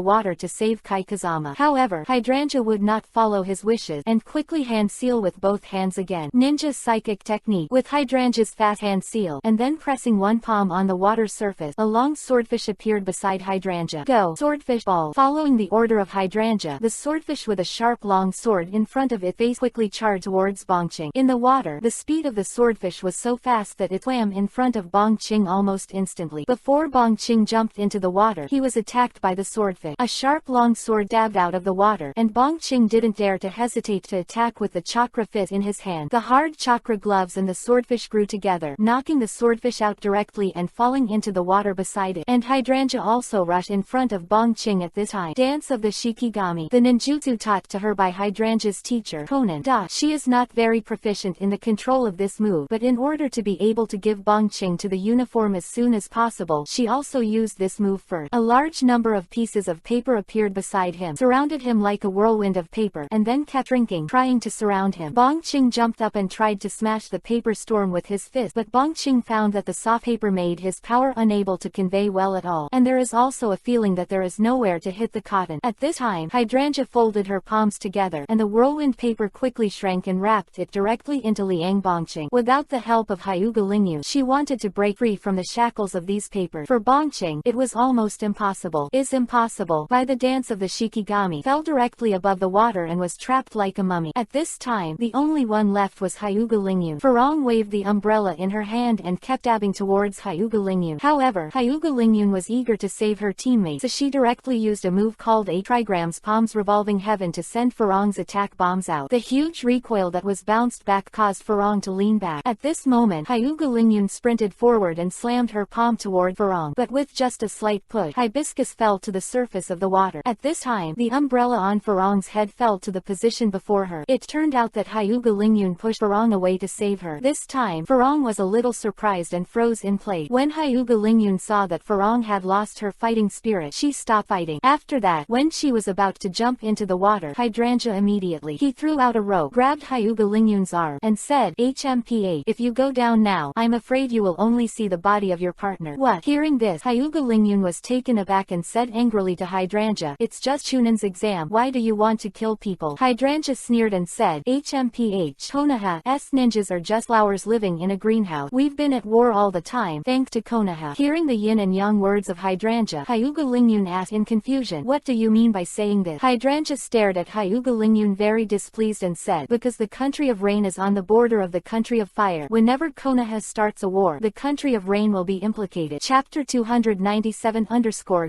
water to save Kai Kazama. However, Hydrangea would not follow his wishes, and quickly hand seal with both hands again. Ninja psychic technique. With Hydrangea's fast hand seal, and then pressing one palm on the water surface, a long swordfish appeared beside Hydrangea. Go! Swordfish ball. Following the order of Hydrangea, the swordfish with a sharp long sword in front of its face quickly charged towards Bongqing. In the water, the speed of the swordfish was so fast that it swam in front of Bongqing almost instantly. Before Bongqing jumped into the water, he was attacked by the swordfish. A sharp long sword stabbed out of the water, and Bongqing didn't dare to hesitate to attack with the chakra fit in his hand. The hard chakra gloves and the swordfish grew together, knocking the swordfish out directly and falling into the water beside it. And Hydrangea also rushed in front of Bongqing at this time. Dance of the Shikigami. The ninjutsu taught to her by Hydrangea's teacher, Konan. She is not very proficient in the control of this move, but in order to be able to give Bongqing to the uniform as soon as possible, she also used this move first. A large number of pieces of paper appeared beside him, surrounded him like a whirlwind of paper, and then kept shrinking, trying to surround him. Bongqing jumped up and tried to smash the paper storm with his fist, but Bongqing found that the soft paper made his power unable to convey well at all, and there is also a feeling that there is nowhere to hit the cotton. At this time, Hydrangea folded her palms together, and the whirlwind paper quickly shrank and wrapped it directly into Liang Bongqing. Without the help of Hyuga Lingyun, she wanted to break free from the shackles of these papers. For Bongqing, it was almost impossible. By the dance of the Shikigami, fell directly above the water and was trapped like a mummy. At this time, the only one left was Hyuga Lingyun. Farong waved the umbrella in her hand and kept dabbing towards Hyuga Lingyun. However, Hyuga Lingyun was eager to save her teammate, so she directly used a move called a Trigram's Palms Revolving Heaven to send Farong's attack bombs out. The huge recoil that was bounced back caused Farong to lean back. At this moment, Hyuga Lingyun sprinted forward and slammed her palm toward Farong, but with just a slight push, Hibiscus fell to the surface of the water. At this time, the umbrella on Farong's head fell to the position before her. It turned out that Hyuga Lingyun pushed Farong away to save her. This time, Farong was a little surprised and froze in place. When Hyuga Lingyun saw that Farong had lost her fighting spirit, she stopped fighting. After that, when she was about to jump into the water, water Hydrangea immediately. He threw out a rope, grabbed Hyuga Lingyun's arm, and said, HMPA, if you go down now, I'm afraid you will only see the body of your partner. What? Hearing this, Hyuga Lingyun was taken aback and said angrily to Hydrangea, it's just Chunan's exam, why do you want to kill people? Hydrangea sneered and said, HMPH, Konoha's ninjas are just flowers living in a greenhouse. We've been at war all the time, thanks to Konoha. Hearing the yin and yang words of Hydrangea, Hyuga Lingyun asked in confusion, what do you mean by saying this? Hydrangea stared at Hyuga Lingyun very displeased and said, because the country of rain is on the border of the country of fire. Whenever Konoha starts a war, the country of rain will be implicated. Chapter 297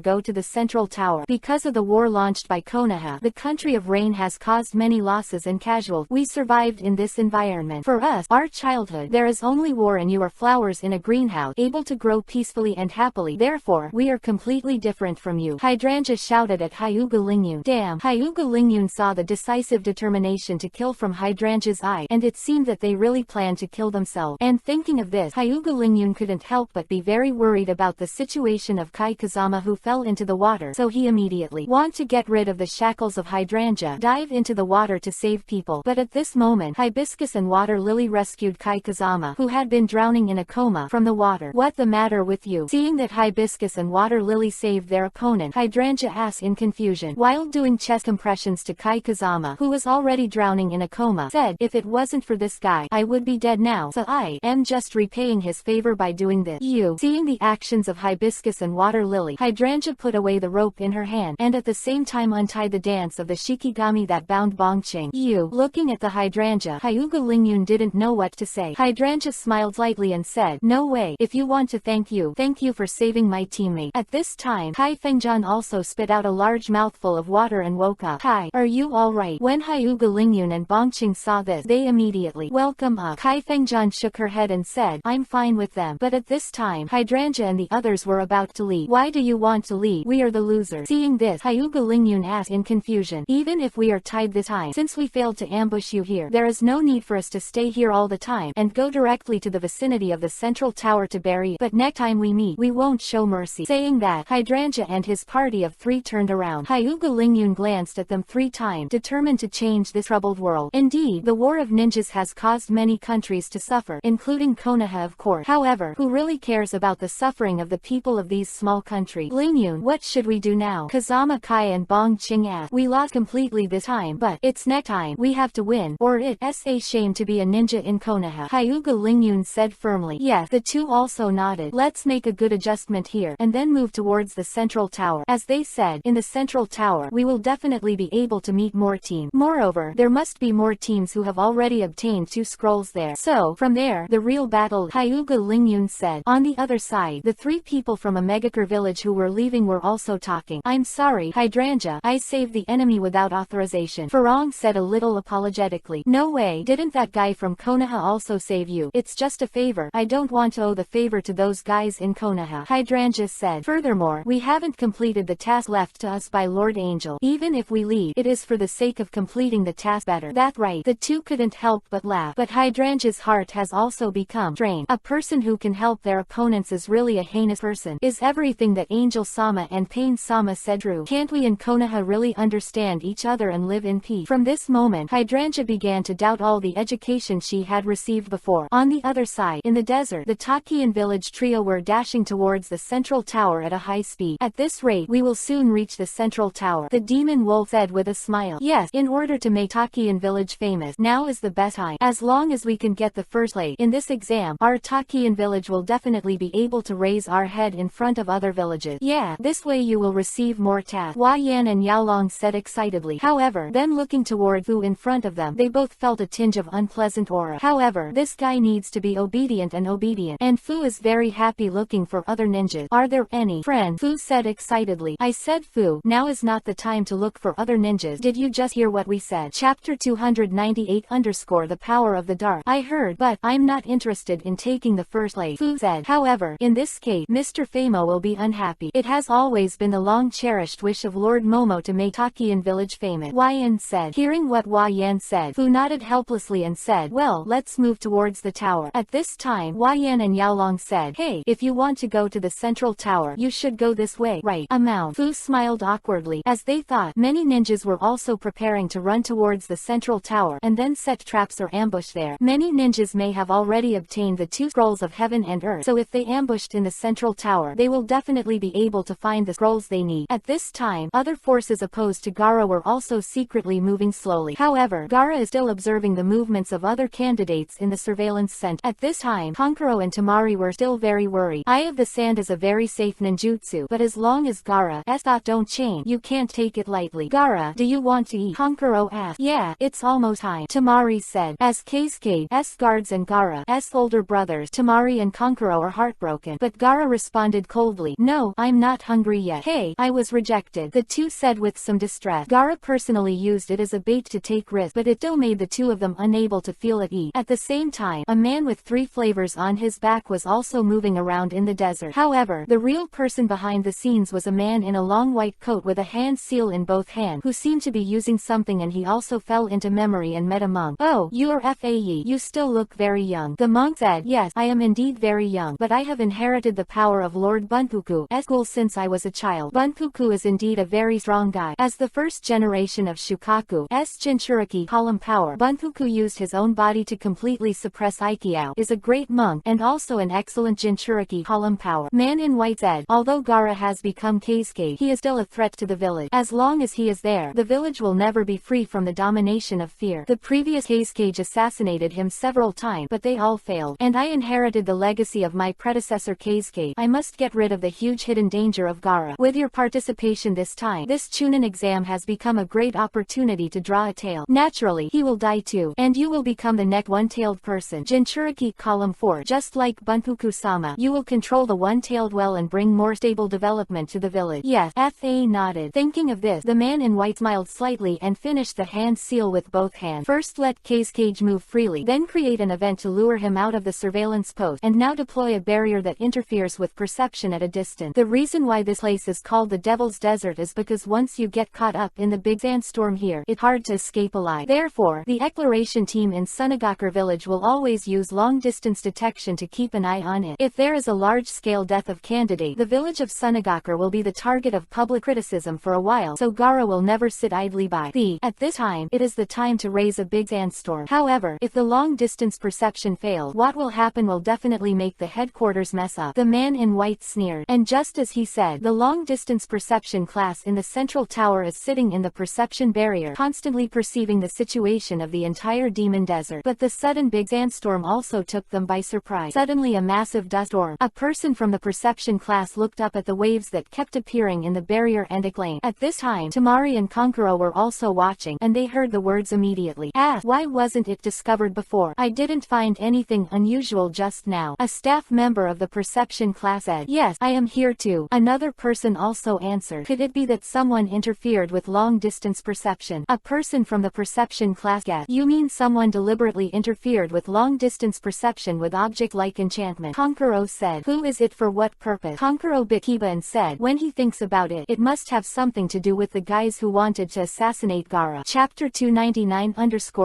Go to the Central Tower. Because of the war launched by Konoha, the country of rain has caused many losses and casualties. We survived in this environment. For us, our childhood, there is only war and you are flowers in a greenhouse, able to grow peacefully and happily. Therefore, we are completely different from you. Hydrangea shouted at Hyuga Lingyun. Damn. Hyuga Lingyun saw the decisive determination to kill from Hydrangea's eye, and it seemed that they really planned to kill themselves. And thinking of this, Hyuga Lingyun couldn't help but be very worried about the situation of Kai Kazama, who fell into the water, so he immediately wanted to get rid of the shackles of Hydrangea, dive into the water to save people. But at this moment, Hibiscus and Water Lily rescued Kai Kazama, who had been drowning in a coma, from the water. What the matter with you? Seeing that Hibiscus and Water Lily saved their opponent, Hydrangea asked in confusion. While doing chest compressions to Kai Kazama, who was already drowning in a coma, said, if it wasn't for this guy, I would be dead now, so I am just repaying his favor by doing this. You. Seeing the actions of Hibiscus and Water Lily, Hydrangea put away the rope in her hand, and at the same time untied the dance of the Shikigami that bound Bongqing. You. Looking at the Hydrangea, Hyuga Lingyun didn't know what to say. Hydrangea smiled lightly and said, no way, if you want to thank you for saving my teammate. At this time, Kai Fengjian also spit out a large mouthful of water and woke up. Kai, are you alright? When Hyuga Lingyun and Bongqing saw this, they immediately welcome up. Kai Fengjian shook her head and said, I'm fine with them. But at this time, Hydrangea and the others were about to leave. Why do you want to leave? We are the losers. Seeing this, Hyuga Lingyun asked in confusion, even if we are tied this time, since we failed to ambush you here, there is no need for us to stay here all the time, and go directly to the vicinity of the central tower to bury you. But next time we meet, we won't show mercy. Saying that, Hydrangea and his party of 3 turned around. Hyuga Lingyun glanced at them 3 times, determined to change this troubled world. Indeed, the war of ninjas has caused many countries to suffer, including Konoha of course. However, who really cares about the suffering of the people of these small countries? Lingyun, what should we do now? Kazama Kai and Bongqing asked. We lost completely this time, but it's next time. We have to win, or it's a shame to be a ninja in Konoha. Hyuga Lingyun said firmly. Yes, the 2 also nodded. Let's make a good adjustment here, and then move towards the central tower. As they said, in the central tower, we will definitely be able to meet more teams. Moreover, there must be more teams who have already obtained 2 scrolls there. So, from there, the real battle, Hyuga Lingyun said. On the other side, the 3 people from a Megakure village who were leaving were also talking. I'm sorry, Hydrangea, I saved the enemy without authorization. Farong said a little apologetically. No way, didn't that guy from Konoha also save you? It's just a favor. I don't want to owe the favor to those guys in Konoha, Hydrangea said. Furthermore, we haven't completed the task left to us by Lord Angel. Even if we leave, it is for the sake of completing the task better. That right. The 2 couldn't help but laugh. But Hydrangea's heart has also become strained. A person who can help their opponents is really a heinous person. Is everything that Angel Sama and Pain Sama said true? Can't we in Konoha really understand each other and live in peace? From this moment, Hydrangea began to doubt all the education she had received before. On the other side, in the desert, the Takian village trio were dashing towards the central tower at a high speed. At this rate, we will soon reach the central tower, the demon wolf said with a smile. Yes, in order to make Takian village famous, now is the best time. As long as we can get the first place in this exam, our Takian village will definitely be able to raise our head in front of other villages. Yeah, this way you will receive more tasks, Hua Yan and Yaolong said excitedly. However, then looking toward Fu in front of them, they both felt a tinge of unpleasant aura. However, this guy needs to be obedient, and Fu is very happy looking for other ninjas. Are there any? Friend, Fu said excitedly. I said Fu, now is not the time to look for other ninjas. Did you just hear what we said? Chapter 298 The Power of the Dark. I heard, but I'm not interested in taking the first place, Fu said. However, in this case, Mr. Famo will be unhappy. It has always been the long-cherished wish of Lord Momo to make Takian village famous, Hua Yan said. Hearing what Hua Yan said, Fu nodded helplessly and said, well, let's move towards the tower. At this time, Hua Yan and Yaolong said, hey, if you want to go to the central tower, you should go this way, right? Fu smiled awkwardly, as they thought many ninjas were were also preparing to run towards the central tower and then set traps or ambush there. Many ninjas may have already obtained the 2 scrolls of heaven and earth, so if they ambushed in the central tower, they will definitely be able to find the scrolls they need. At this time, other forces opposed to Gaara were also secretly moving slowly. However, Gaara is still observing the movements of other candidates in the surveillance center. At this time, Kankuro and Temari were still very worried. Eye of the Sand is a very safe ninjutsu, but as long as Gaara's thought don't change, you can't take it lightly. Gaara, do you want to eat? Kankuro asked. Yeah, it's almost time, Temari said. As Keisuke's guards and Gaara's older brothers, Temari and Kankuro are heartbroken, but Gaara responded coldly. No, I'm not hungry yet. Hey, I was rejected, the two said with some distress. Gaara personally used it as a bait to take risks, but it still made the two of them unable to feel at ease. At the same time, a man with 3 flavors on his back was also moving around in the desert. However, the real person behind the scenes was a man in a long white coat with a hand seal in both hands, who seemed to be using something, and he also fell into memory and met a monk. Oh, you're Fae. You still look very young. The monk said. Yes, I am indeed very young, but I have inherited the power of Lord Bunpuku's school since I was a child. Bunpuku is indeed a very strong guy. As the first generation of Shukaku's Jinchuriki column power, Bunpuku used his own body to completely suppress Aikyo, is a great monk and also an excellent Jinchuriki column power. Man in white said, although Gaara has become Keisuke, he is still a threat to the village. As long as he is there, the village will never be free from the domination of fear. The previous Keisuke assassinated him several times, but they all failed. And I inherited the legacy of my predecessor Keisuke. I must get rid of the huge hidden danger of Gaara. With your participation this time, this Chunin exam has become a great opportunity to draw a tail. Naturally, he will die too, and you will become the next one-tailed person. Jinchuriki column 4. Just like Bunpuku-sama, you will control the one-tailed well and bring more stable development to the village. Yes, Fa nodded. Thinking of this, the man in white smiled slightly and finished the hand seal with both hands. First let Keisuke move freely, then create an event to lure him out of the surveillance post, and now deploy a barrier that interferes with perception at a distance. The reason why this place is called the Devil's Desert is because once you get caught up in the big sandstorm here, it's hard to escape alive. Therefore, the exploration team in Sunagakure village will always use long-distance detection to keep an eye on it. If there is a large-scale death of candidate, the village of Sunagakure will be the target of public criticism for a while, so Gaara will never sit idly by. At this time, it is the time to raise a big sandstorm. However, if the long-distance perception fails, what will happen will definitely make the headquarters mess up. The man in white sneered. And just as he said, the long-distance perception class in the central tower is sitting in the perception barrier, constantly perceiving the situation of the entire demon desert. But the sudden big sandstorm also took them by surprise. Suddenly a massive dust storm. A person from the perception class looked up at the waves that kept appearing in the barrier and exclaimed. At this time, Temari and Kankuro were also watching, and they heard the words immediately. Asked, why wasn't it discovered before? I didn't find anything unusual just now. A staff member of the perception class said. Yes, I am here too. Another person also answered. Could it be that someone interfered with long-distance perception? A person from the perception class guessed. You mean someone deliberately interfered with long-distance perception with object-like enchantment? Kankuro said. Who is it, for what purpose? Kankuro bit Kiba and said, when he thinks about it, it must have something to do with the guys who wanted to assassinate Gaara. Chapter 299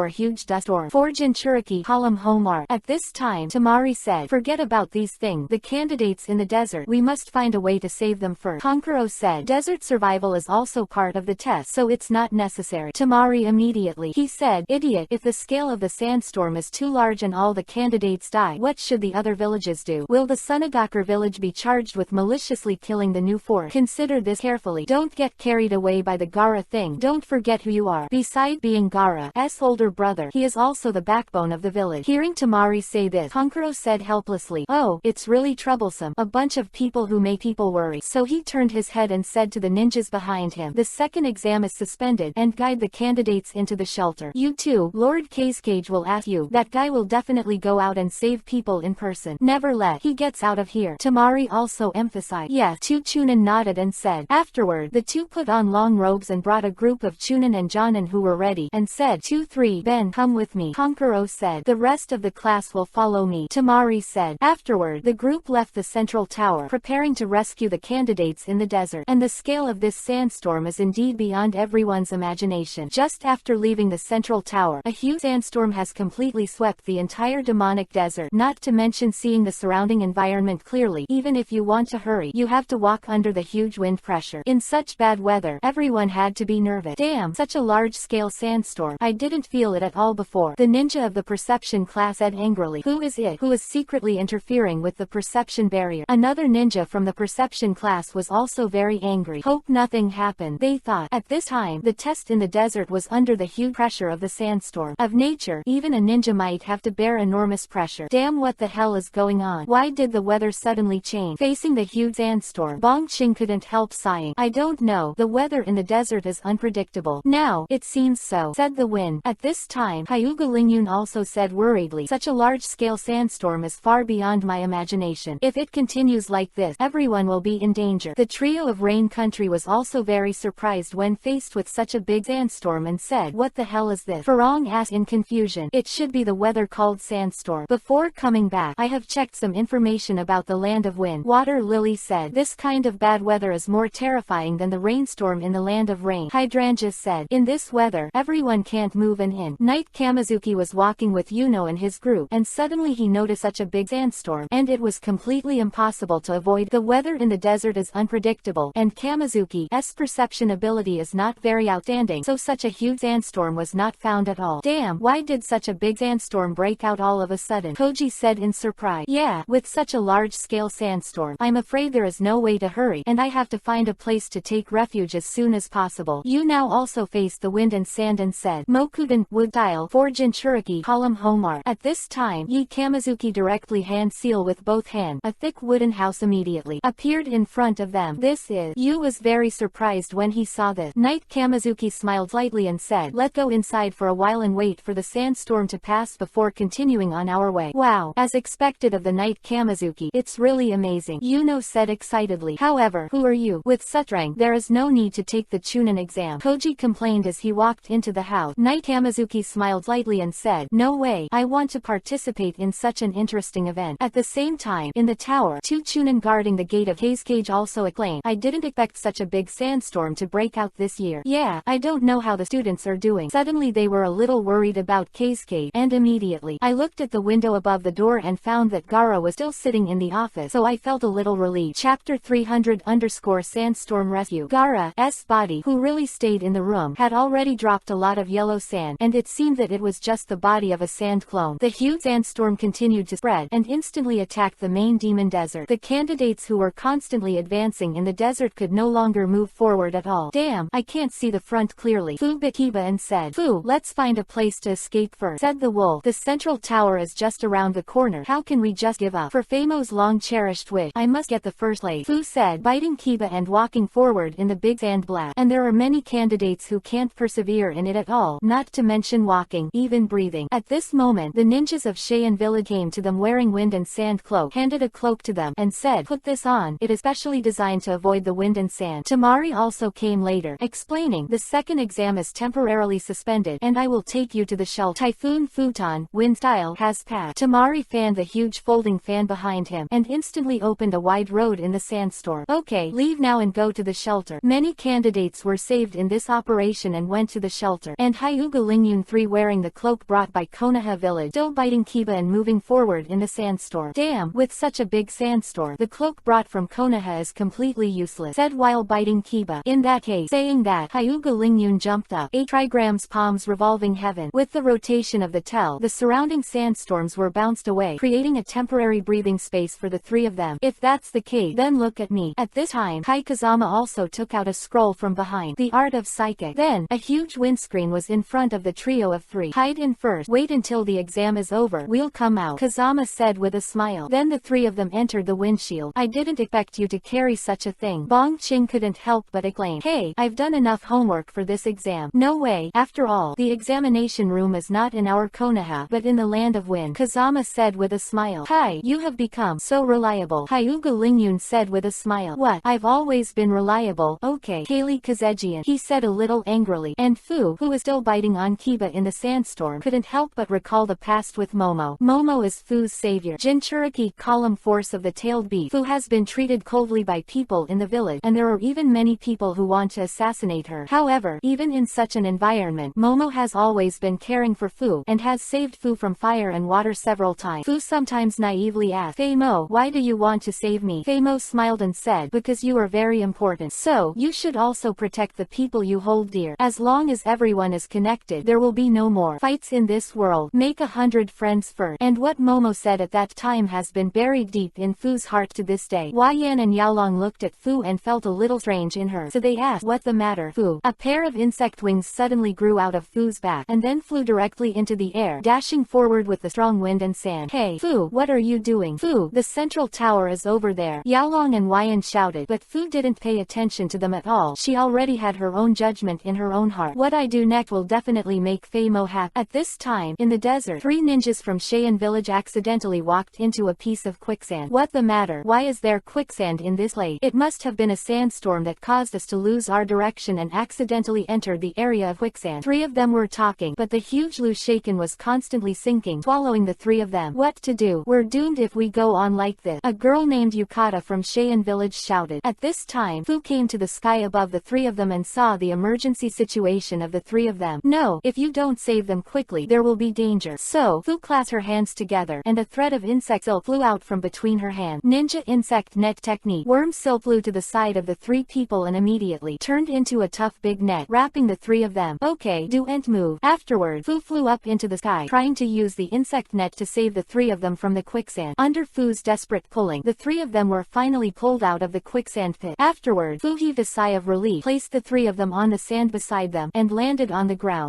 Huge dust storm. 4 Jinchuriki column home art. At this time, Temari said, forget about these things. The candidates in the desert, we must find a way to save them first. Kankuro said, desert survival is also part of the test, so it's not necessary. Temari immediately. He said, idiot, if the scale of the sandstorm is too large and all the candidates die, what should the other villages do? Will the Sunagakure village be charged with maliciously killing the new force? Consider this carefully. Don't get carried away by the Gaara thing. Don't forget who you are. Beside being Gaara's older brother, he is also the backbone of the village. Hearing Temari say this, Kankuro said helplessly, oh, it's really troublesome. A bunch of people who make people worry. So he turned his head and said to the ninjas behind him, the second exam is suspended, and guide the candidates into the shelter. You too, Lord Keisuke will ask you. That guy will definitely go out and save people in person. Never let he gets out of here. Temari also emphasized. Yes. 2 Chunin nodded and said. Afterward, the two put on long robes and brought a group of Chunin and Jonin who were ready, and said, 2-3, Ben, come with me. Kankuro said. The rest of the class will follow me. Temari said. Afterward, the group left the central tower, preparing to rescue the candidates in the desert. And the scale of this sandstorm is indeed beyond everyone's imagination. Just after leaving the central tower, a huge sandstorm has completely swept the entire demonic desert, not to mention seeing the surrounding environment clearly. Even if you want to hurry, you have to walk under the huge wind pressure. In such bad weather, everyone had to be really nervous. Damn, such a large-scale sandstorm. I didn't feel it at all before. The ninja of the perception class said angrily. Who is it who is secretly interfering with the perception barrier? Another ninja from the perception class was also very angry. Hope nothing happened, they thought. At this time, the test in the desert was under the huge pressure of the sandstorm. Of nature, even a ninja might have to bear enormous pressure. Damn, what the hell is going on? Why did the weather suddenly change? Facing the huge sandstorm, Bong Qing couldn't help sighing. I don't know, the weather in the desert is unpredictable. Now, it seems so, said the wind. At this time, Hyuga Lingyun also said worriedly, such a large-scale sandstorm is far beyond my imagination. If it continues like this, everyone will be in danger. The trio of Rain Country was also very surprised when faced with such a big sandstorm and said, what the hell is this? Farong asked in confusion. It should be the weather called sandstorm. Before coming back, I have checked some information about the land of wind. Water Lily said, this kind of bad weather is more terrifying than the rainstorm in the land of rain. Hydrangea said, in this weather, everyone can't move an inch. Knight Kamizuki was walking with Yuno and his group, and suddenly he noticed such a big sandstorm, and it was completely impossible to avoid. The weather in the desert is unpredictable, and Kamizuki's perception ability is not very outstanding, so such a huge sandstorm was not found at all. Damn, why did such a big sandstorm break out all of a sudden? Koji said in surprise. Yeah, with such a large-scale sandstorm, I'm afraid there is no way to hurry, and I have to find a place to take refuge as soon as possible. You now also faced the wind and sand and said, Mokuden, wood tile, for Jinchuriki, column Homar. At this time, Yi Kamizuki directly hand seal with both hands. A thick wooden house immediately appeared in front of them. This is. Yu was very surprised when he saw this. Knight Kamizuki smiled lightly and said, let's go inside for a while and wait for the sandstorm to pass before continuing on our way. Wow, as expected of the Knight Kamizuki, it's really amazing, Yuno said excitedly. However, who are you? With such rank, there is no need to take the Chunin exam, Koji complained as he walked into the house. Knight Kamizuki smiled lightly and said, no way, I want to participate in such an interesting event. At the same time, in the tower, two Chunin guarding the gate of Haze Cage also acclaimed, I didn't expect such a big sandstorm to break out this year. Yeah, I don't know how the students are doing. Suddenly they were a little worried about Haze Cage, and immediately, I looked at the window above the door and found that Gara was still sitting in the office, so I felt a little relieved. Chapter 300_Sandstorm Rescue. Gara's body, who really stayed in the room, had already dropped a lot of yellow sand, and it seemed that it was just the body of a sand clone. The huge sandstorm continued to spread, and instantly attacked the main demon desert. The candidates who were constantly advancing in the desert could no longer move forward at all. Damn, I can't see the front clearly, Fu bit Kiba and said. Fu, let's find a place to escape first, said the wolf. The central tower is just around the corner. How can we just give up? For Famo's long-cherished wish, I must get the first place, Fu said, biting Kiba and walking forward in the big sand blast. And there are many candidates who can't persevere in it at all, not to mention walking, even breathing. At this moment, the ninjas of Cheyenne Village came to them wearing wind and sand cloak, handed a cloak to them, and said, put this on, it is specially designed to avoid the wind and sand. Tamari also came later, explaining, the second exam is temporarily suspended, and I will take you to the shelter. Typhoon Futon, wind style, has passed. Tamari fanned the huge folding fan behind him, and instantly opened a wide road in the sandstorm. Okay, leave now and go to the shelter. Many candidates were saved in this operation and went to the shelter, and Hyuga Lingyun 3 wearing the cloak brought by Konoha village, still biting Kiba and moving forward in the sandstorm. Damn, with such a big sandstorm, the cloak brought from Konoha is completely useless, said while biting Kiba. In that case, saying that, Hyuga Lingyun jumped up, 8 trigrams palms revolving heaven. With the rotation of the tell, the surrounding sandstorms were bounced away, creating a temporary breathing space for the three of them. If that's the case, then look at me. At this time, Kai Kazama also took out a scroll from behind, the art of psychic. Then, a huge windscreen was in front of the trio of 3. Hide in first, wait until the exam is over, we'll come out, Kazama said with a smile. Then the 3 of them entered the windshield. I didn't expect you to carry such a thing. Bong Qing couldn't help but exclaim, hey, I've done enough homework for this exam. No way, after all, the examination room is not in our Konoha, but in the land of wind, Kazama said with a smile. Hi, you have become so reliable, Hyuga Lingyun said with a smile. What, I've always been reliable, okay, Kaylee Kazejian, he said a little angrily, and Fu, who was still biting on Kiba in the sandstorm, couldn't help but recall the past with Momo. Momo is Fu's savior. Jinchuriki column force of the tailed beast. Fu has been treated coldly by people in the village, and there are even many people who want to assassinate her. However, even in such an environment, Momo has always been caring for Fu, and has saved Fu from fire and water several times. Fu sometimes naively asked, Famo, why do you want to save me? Famo smiled and said, because you are very important. So, you should also protect the people you hold dear. As long as everyone is connected, there will be no more fights in this world. Make 100 friends first. And what Momo said at that time has been buried deep in Fu's heart to this day. Hua Yan and Yaolong looked at Fu and felt a little strange in her, so they asked, "What the matter, Fu?" A pair of insect wings suddenly grew out of Fu's back, and then flew directly into the air, dashing forward with the strong wind and sand. "Hey, Fu, what are you doing?" "Fu, the central tower is over there," Yaolong and Hua Yan shouted, but Fu didn't pay attention to them at all. She already had her own judgment in her own heart. "What I do next will definitely make Fei Mo happy." At this time, in the desert, 3 ninjas from Cheyenne village accidentally walked into a piece of quicksand. "What the matter? Why is there quicksand in this lake?" "It must have been a sandstorm that caused us to lose our direction and accidentally entered the area of quicksand." 3 of them were talking, but the huge Lu Shaken was constantly sinking, swallowing the 3 of them. "What to do? We're doomed if we go on like this," a girl named Yukata from Cheyenne village shouted. At this time, Fu came to the sky above the 3 of them and saw the emergency situation of the 3 of them. "No, if you don't save them quickly, there will be danger." So, Fu clasped her hands together, and a thread of insect silk flew out from between her hands. Ninja insect net technique. Worm silk flew to the side of the 3 people and immediately turned into a tough big net, wrapping the 3 of them. "Okay, do and move." Afterward, Fu flew up into the sky, trying to use the insect net to save the 3 of them from the quicksand. Under Fu's desperate pulling, the 3 of them were finally pulled out of the quicksand pit. Afterward, Fu heaved a sigh of relief, placed the 3 of them on the sand beside them, and landed on the ground.